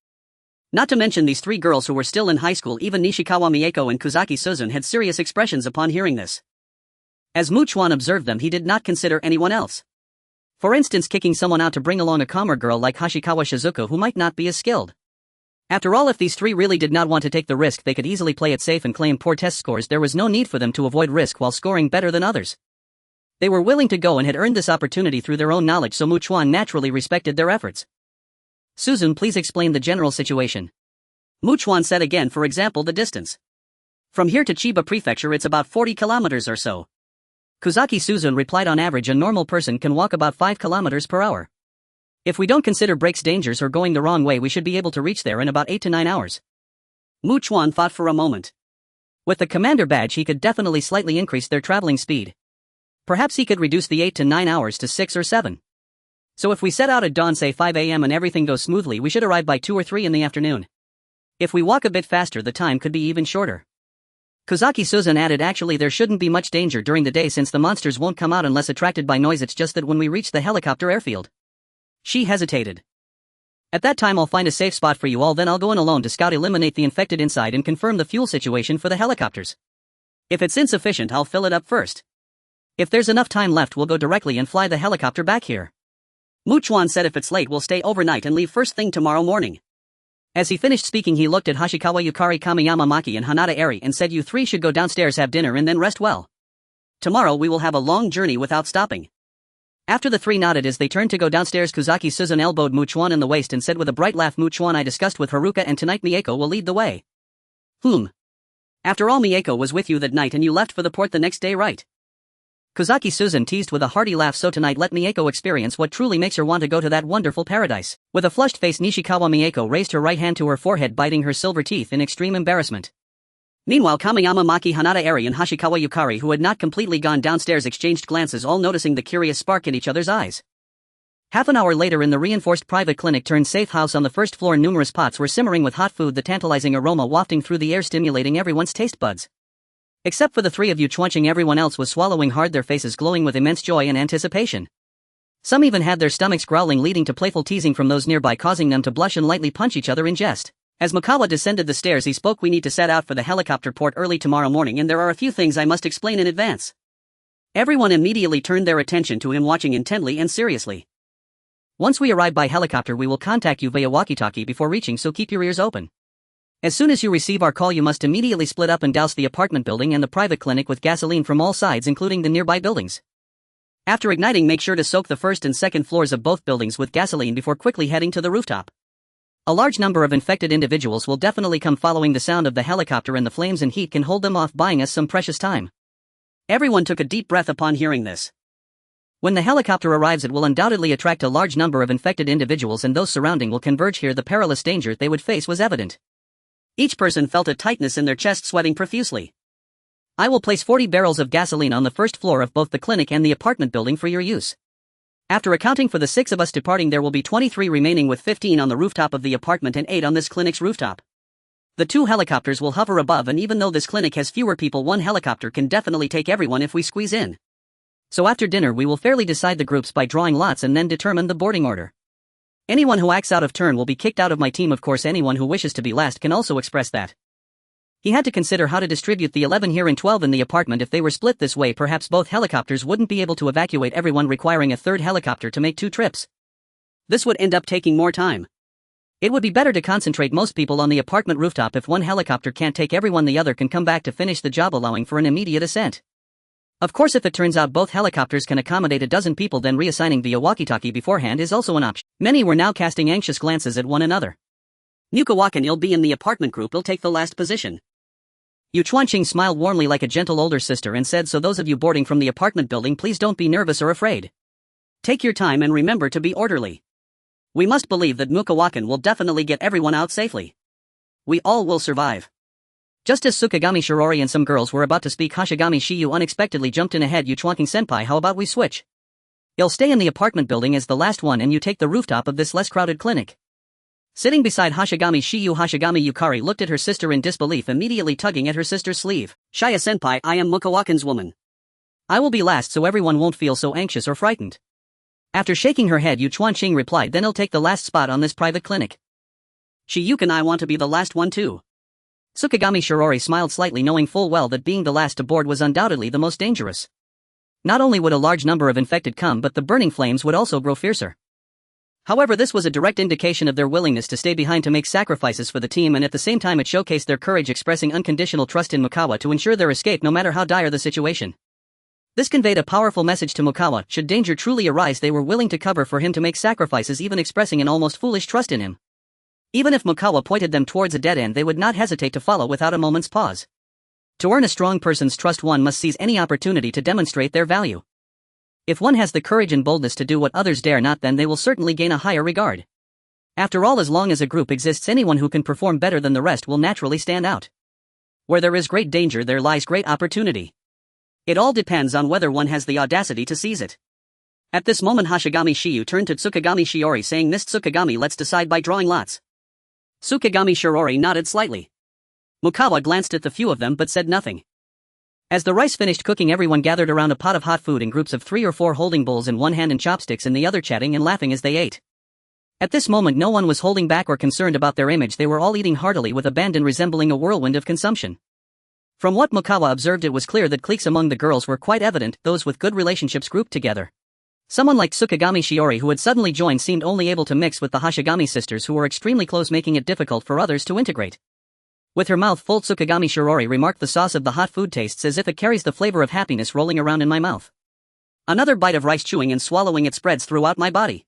Not to mention these 3 girls who were still in high school. Even Nishikawa Mieko and Kozaki Suzun had serious expressions upon hearing this. As Chuan observed them, he did not consider anyone else. For instance, kicking someone out to bring along a calmer girl like Hashikawa Shizuku, who might not be as skilled. After all, if these 3 really did not want to take the risk, they could easily play it safe and claim poor test scores. There was no need for them to avoid risk while scoring better than others. They were willing to go and had earned this opportunity through their own knowledge, so Chuan naturally respected their efforts. Suzun, please explain the general situation. Chuan said again. For example, the distance. From here to Chiba Prefecture it's about 40 kilometers or so. Kozaki Suzun replied, on average a normal person can walk about 5 kilometers per hour. If we don't consider breaks, dangers or going the wrong way, we should be able to reach there in about 8 to 9 hours. Chuan thought for a moment. With the commander badge he could definitely slightly increase their traveling speed. Perhaps he could reduce the 8 to 9 hours to 6 or 7. So if we set out at dawn, say 5 a.m. and everything goes smoothly, we should arrive by 2 or 3 in the afternoon. If we walk a bit faster, the time could be even shorter. Kozaki Suzun added, actually there shouldn't be much danger during the day since the monsters won't come out unless attracted by noise. It's just that when we reach the helicopter airfield. She hesitated. At that time I'll find a safe spot for you all, then I'll go in alone to scout, eliminate the infected inside and confirm the fuel situation for the helicopters. If it's insufficient I'll fill it up first. If there's enough time left we'll go directly and fly the helicopter back here. Chuan said if it's late we'll stay overnight and leave first thing tomorrow morning. As he finished speaking he looked at Hashikawa Yukari, Kamiyama Maki and Hanada Eri and said, you 3 should go downstairs, have dinner and then rest well. Tomorrow we will have a long journey without stopping. After the three nodded as they turned to go downstairs, Kuzaki Suzun elbowed Chuan in the waist and said with a bright laugh, Chuan, I discussed with Haruka and tonight Mieko will lead the way. After all, Mieko was with you that night and you left for the port the next day, right? Kuzaki Suzun teased with a hearty laugh. So tonight let Mieko experience what truly makes her want to go to that wonderful paradise. With a flushed face, Nishikawa Mieko raised her right hand to her forehead, biting her silver teeth in extreme embarrassment. Meanwhile, Kamiyama Maki, Hanada Eri and Hashikawa Yukari, who had not completely gone downstairs, exchanged glances, all noticing the curious spark in each other's eyes. Half an hour later, in the reinforced private clinic turned safe house on the first floor, numerous pots were simmering with hot food, the tantalizing aroma wafting through the air, stimulating everyone's taste buds. Except for the three of you Chuanching, everyone else was swallowing hard, their faces glowing with immense joy and anticipation. Some even had their stomachs growling, leading to playful teasing from those nearby, causing them to blush and lightly punch each other in jest. As Makawa descended the stairs, he spoke, we need to set out for the helicopter port early tomorrow morning, and there are a few things I must explain in advance. Everyone immediately turned their attention to him, watching intently and seriously. Once we arrive by helicopter, we will contact you via walkie-talkie before reaching, so keep your ears open. As soon as you receive our call, you must immediately split up and douse the apartment building and the private clinic with gasoline from all sides, including the nearby buildings. After igniting, make sure to soak the first and second floors of both buildings with gasoline before quickly heading to the rooftop. A large number of infected individuals will definitely come following the sound of the helicopter, and the flames and heat can hold them off, buying us some precious time. Everyone took a deep breath upon hearing this. When the helicopter arrives, it will undoubtedly attract a large number of infected individuals, and those surrounding will converge here. The perilous danger they would face was evident. Each person felt a tightness in their chest, sweating profusely. I will place 40 barrels of gasoline on the first floor of both the clinic and the apartment building for your use. After accounting for the 6 of us departing, there will be 23 remaining, with 15 on the rooftop of the apartment and 8 on this clinic's rooftop. The 2 helicopters will hover above, and even though this clinic has fewer people, 1 helicopter can definitely take everyone if we squeeze in. So after dinner we will fairly decide the groups by drawing lots and then determine the boarding order. Anyone who acts out of turn will be kicked out of my team. Of course, anyone who wishes to be last can also express that. He had to consider how to distribute the 11 here and 12 in the apartment. If they were split this way, perhaps both helicopters wouldn't be able to evacuate everyone, requiring a third helicopter to make 2 trips. This would end up taking more time. It would be better to concentrate most people on the apartment rooftop. If one helicopter can't take everyone, the other can come back to finish the job, allowing for an immediate ascent. Of course, if it turns out both helicopters can accommodate a dozen people, then reassigning via walkie-talkie beforehand is also an option. Many were now casting anxious glances at one another. Mukawakan will be in the apartment group, will take the last position. Yu Chuanqing smiled warmly like a gentle older sister and said, so those of you boarding from the apartment building, please don't be nervous or afraid. Take your time and remember to be orderly. We must believe that Mukawakan will definitely get everyone out safely. We all will survive. Just as Tsukigami Shirori and some girls were about to speak, Hashigami Shiyu unexpectedly jumped in ahead. Yu Chuanqing senpai, how about we switch? You'll stay in the apartment building as the last one and you take the rooftop of this less crowded clinic. Sitting beside Hashigami Shiyu, Hashigami Yukari looked at her sister in disbelief, immediately tugging at her sister's sleeve. Shaya senpai, I am Mukawakan's woman. I will be last so everyone won't feel so anxious or frightened. After shaking her head, Yu Chuanqing replied, then I'll take the last spot on this private clinic. Shiyuka and I want to be the last one too. Tsukigami Shirori smiled slightly, knowing full well that being the last to board was undoubtedly the most dangerous. Not only would a large number of infected come, but the burning flames would also grow fiercer. However, this was a direct indication of their willingness to stay behind to make sacrifices for the team, and at the same time it showcased their courage, expressing unconditional trust in Mukawa to ensure their escape no matter how dire the situation. This conveyed a powerful message to Mukawa. Should danger truly arise, they were willing to cover for him, to make sacrifices, even expressing an almost foolish trust in him. Even if Mukawa pointed them towards a dead end, they would not hesitate to follow without a moment's pause. To earn a strong person's trust, one must seize any opportunity to demonstrate their value. If one has the courage and boldness to do what others dare not, then they will certainly gain a higher regard. After all, as long as a group exists, anyone who can perform better than the rest will naturally stand out. Where there is great danger, there lies great opportunity. It all depends on whether one has the audacity to seize it. At this moment, Hashigami Shiyu turned to Tsukigami Shiori, saying, Miss Tsukigami, let's decide by drawing lots. Tsukigami Shirori nodded slightly. Mukawa glanced at the few of them but said nothing. As the rice finished cooking, everyone gathered around a pot of hot food in groups of 3 or 4, holding bowls in one hand and chopsticks in the other, chatting and laughing as they ate. At this moment no one was holding back or concerned about their image. They were all eating heartily with abandon, resembling a whirlwind of consumption. From what Mukawa observed, it was clear that cliques among the girls were quite evident, those with good relationships grouped together. Someone like Tsukigami Shiori, who had suddenly joined, seemed only able to mix with the Hashigami sisters, who were extremely close, making it difficult for others to integrate. With her mouth full, Tsukigami Shirori remarked, the sauce of the hot food tastes as if it carries the flavor of happiness rolling around in my mouth. Another bite of rice, chewing and swallowing it spreads throughout my body.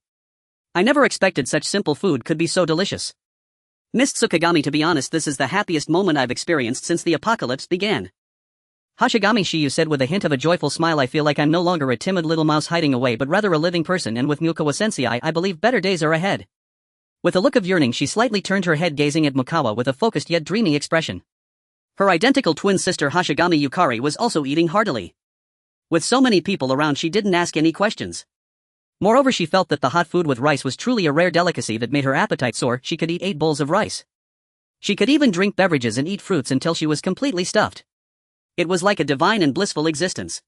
I never expected such simple food could be so delicious. Miss Tsukigami, to be honest, this is the happiest moment I've experienced since the apocalypse began. Hashigami Shiyu said with a hint of a joyful smile, I feel like I'm no longer a timid little mouse hiding away but rather a living person, and with Mukawa sensei I believe better days are ahead. With a look of yearning she slightly turned her head, gazing at Mukawa with a focused yet dreamy expression. Her identical twin sister Hashigami Yukari was also eating heartily. With so many people around she didn't ask any questions. Moreover, she felt that the hot food with rice was truly a rare delicacy that made her appetite soar. She could eat 8 bowls of rice. She could even drink beverages and eat fruits until she was completely stuffed. It was like a divine and blissful existence.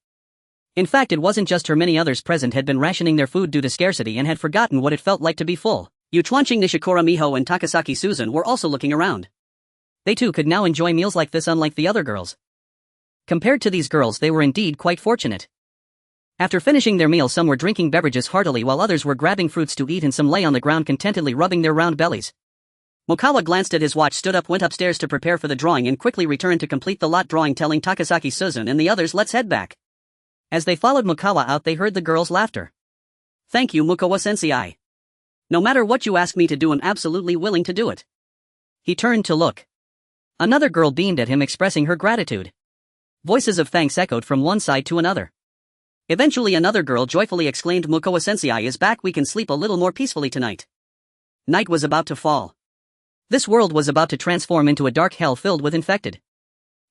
In fact, it wasn't just her, many others present had been rationing their food due to scarcity and had forgotten what it felt like to be full. Chuan, Nishikura Miho and Takasaki Suzun were also looking around. They too could now enjoy meals like this, unlike the other girls. Compared to these girls, they were indeed quite fortunate. After finishing their meal, some were drinking beverages heartily while others were grabbing fruits to eat, and some lay on the ground contentedly rubbing their round bellies. Mukawa glanced at his watch, stood up, went upstairs to prepare for the drawing, and quickly returned to complete the lot drawing, telling Takasaki Suzun and the others, let's head back. As they followed Mukawa out, they heard the girls' laughter. Thank you, Mukawa sensei. No matter what you ask me to do, I'm absolutely willing to do it. He turned to look. Another girl beamed at him, expressing her gratitude. Voices of thanks echoed from one side to another. Eventually another girl joyfully exclaimed, Mukawa sensei is back, we can sleep a little more peacefully tonight. Night was about to fall. This world was about to transform into a dark hell filled with infected.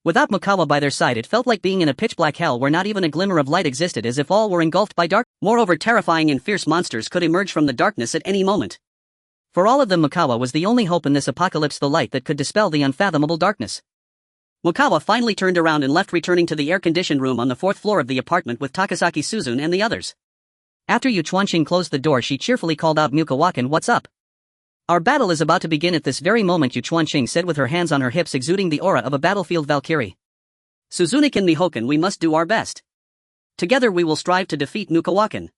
Without Mukawa by their side, it felt like being in a pitch-black hell where not even a glimmer of light existed, as if all were engulfed by dark. Moreover, terrifying and fierce monsters could emerge from the darkness at any moment. For all of them, Mukawa was the only hope in this apocalypse, the light that could dispel the unfathomable darkness. Mukawa finally turned around and left, returning to the air-conditioned room on the 4th floor of the apartment with Takasaki Suzun and the others. After Chuan closed the door, she cheerfully called out, Mukawa-kun, what's up? Our battle is about to begin at this very moment, Chuan said with her hands on her hips, exuding the aura of a battlefield valkyrie. Suzune-kun, Miho-kun, we must do our best. Together we will strive to defeat Mukawa-kun.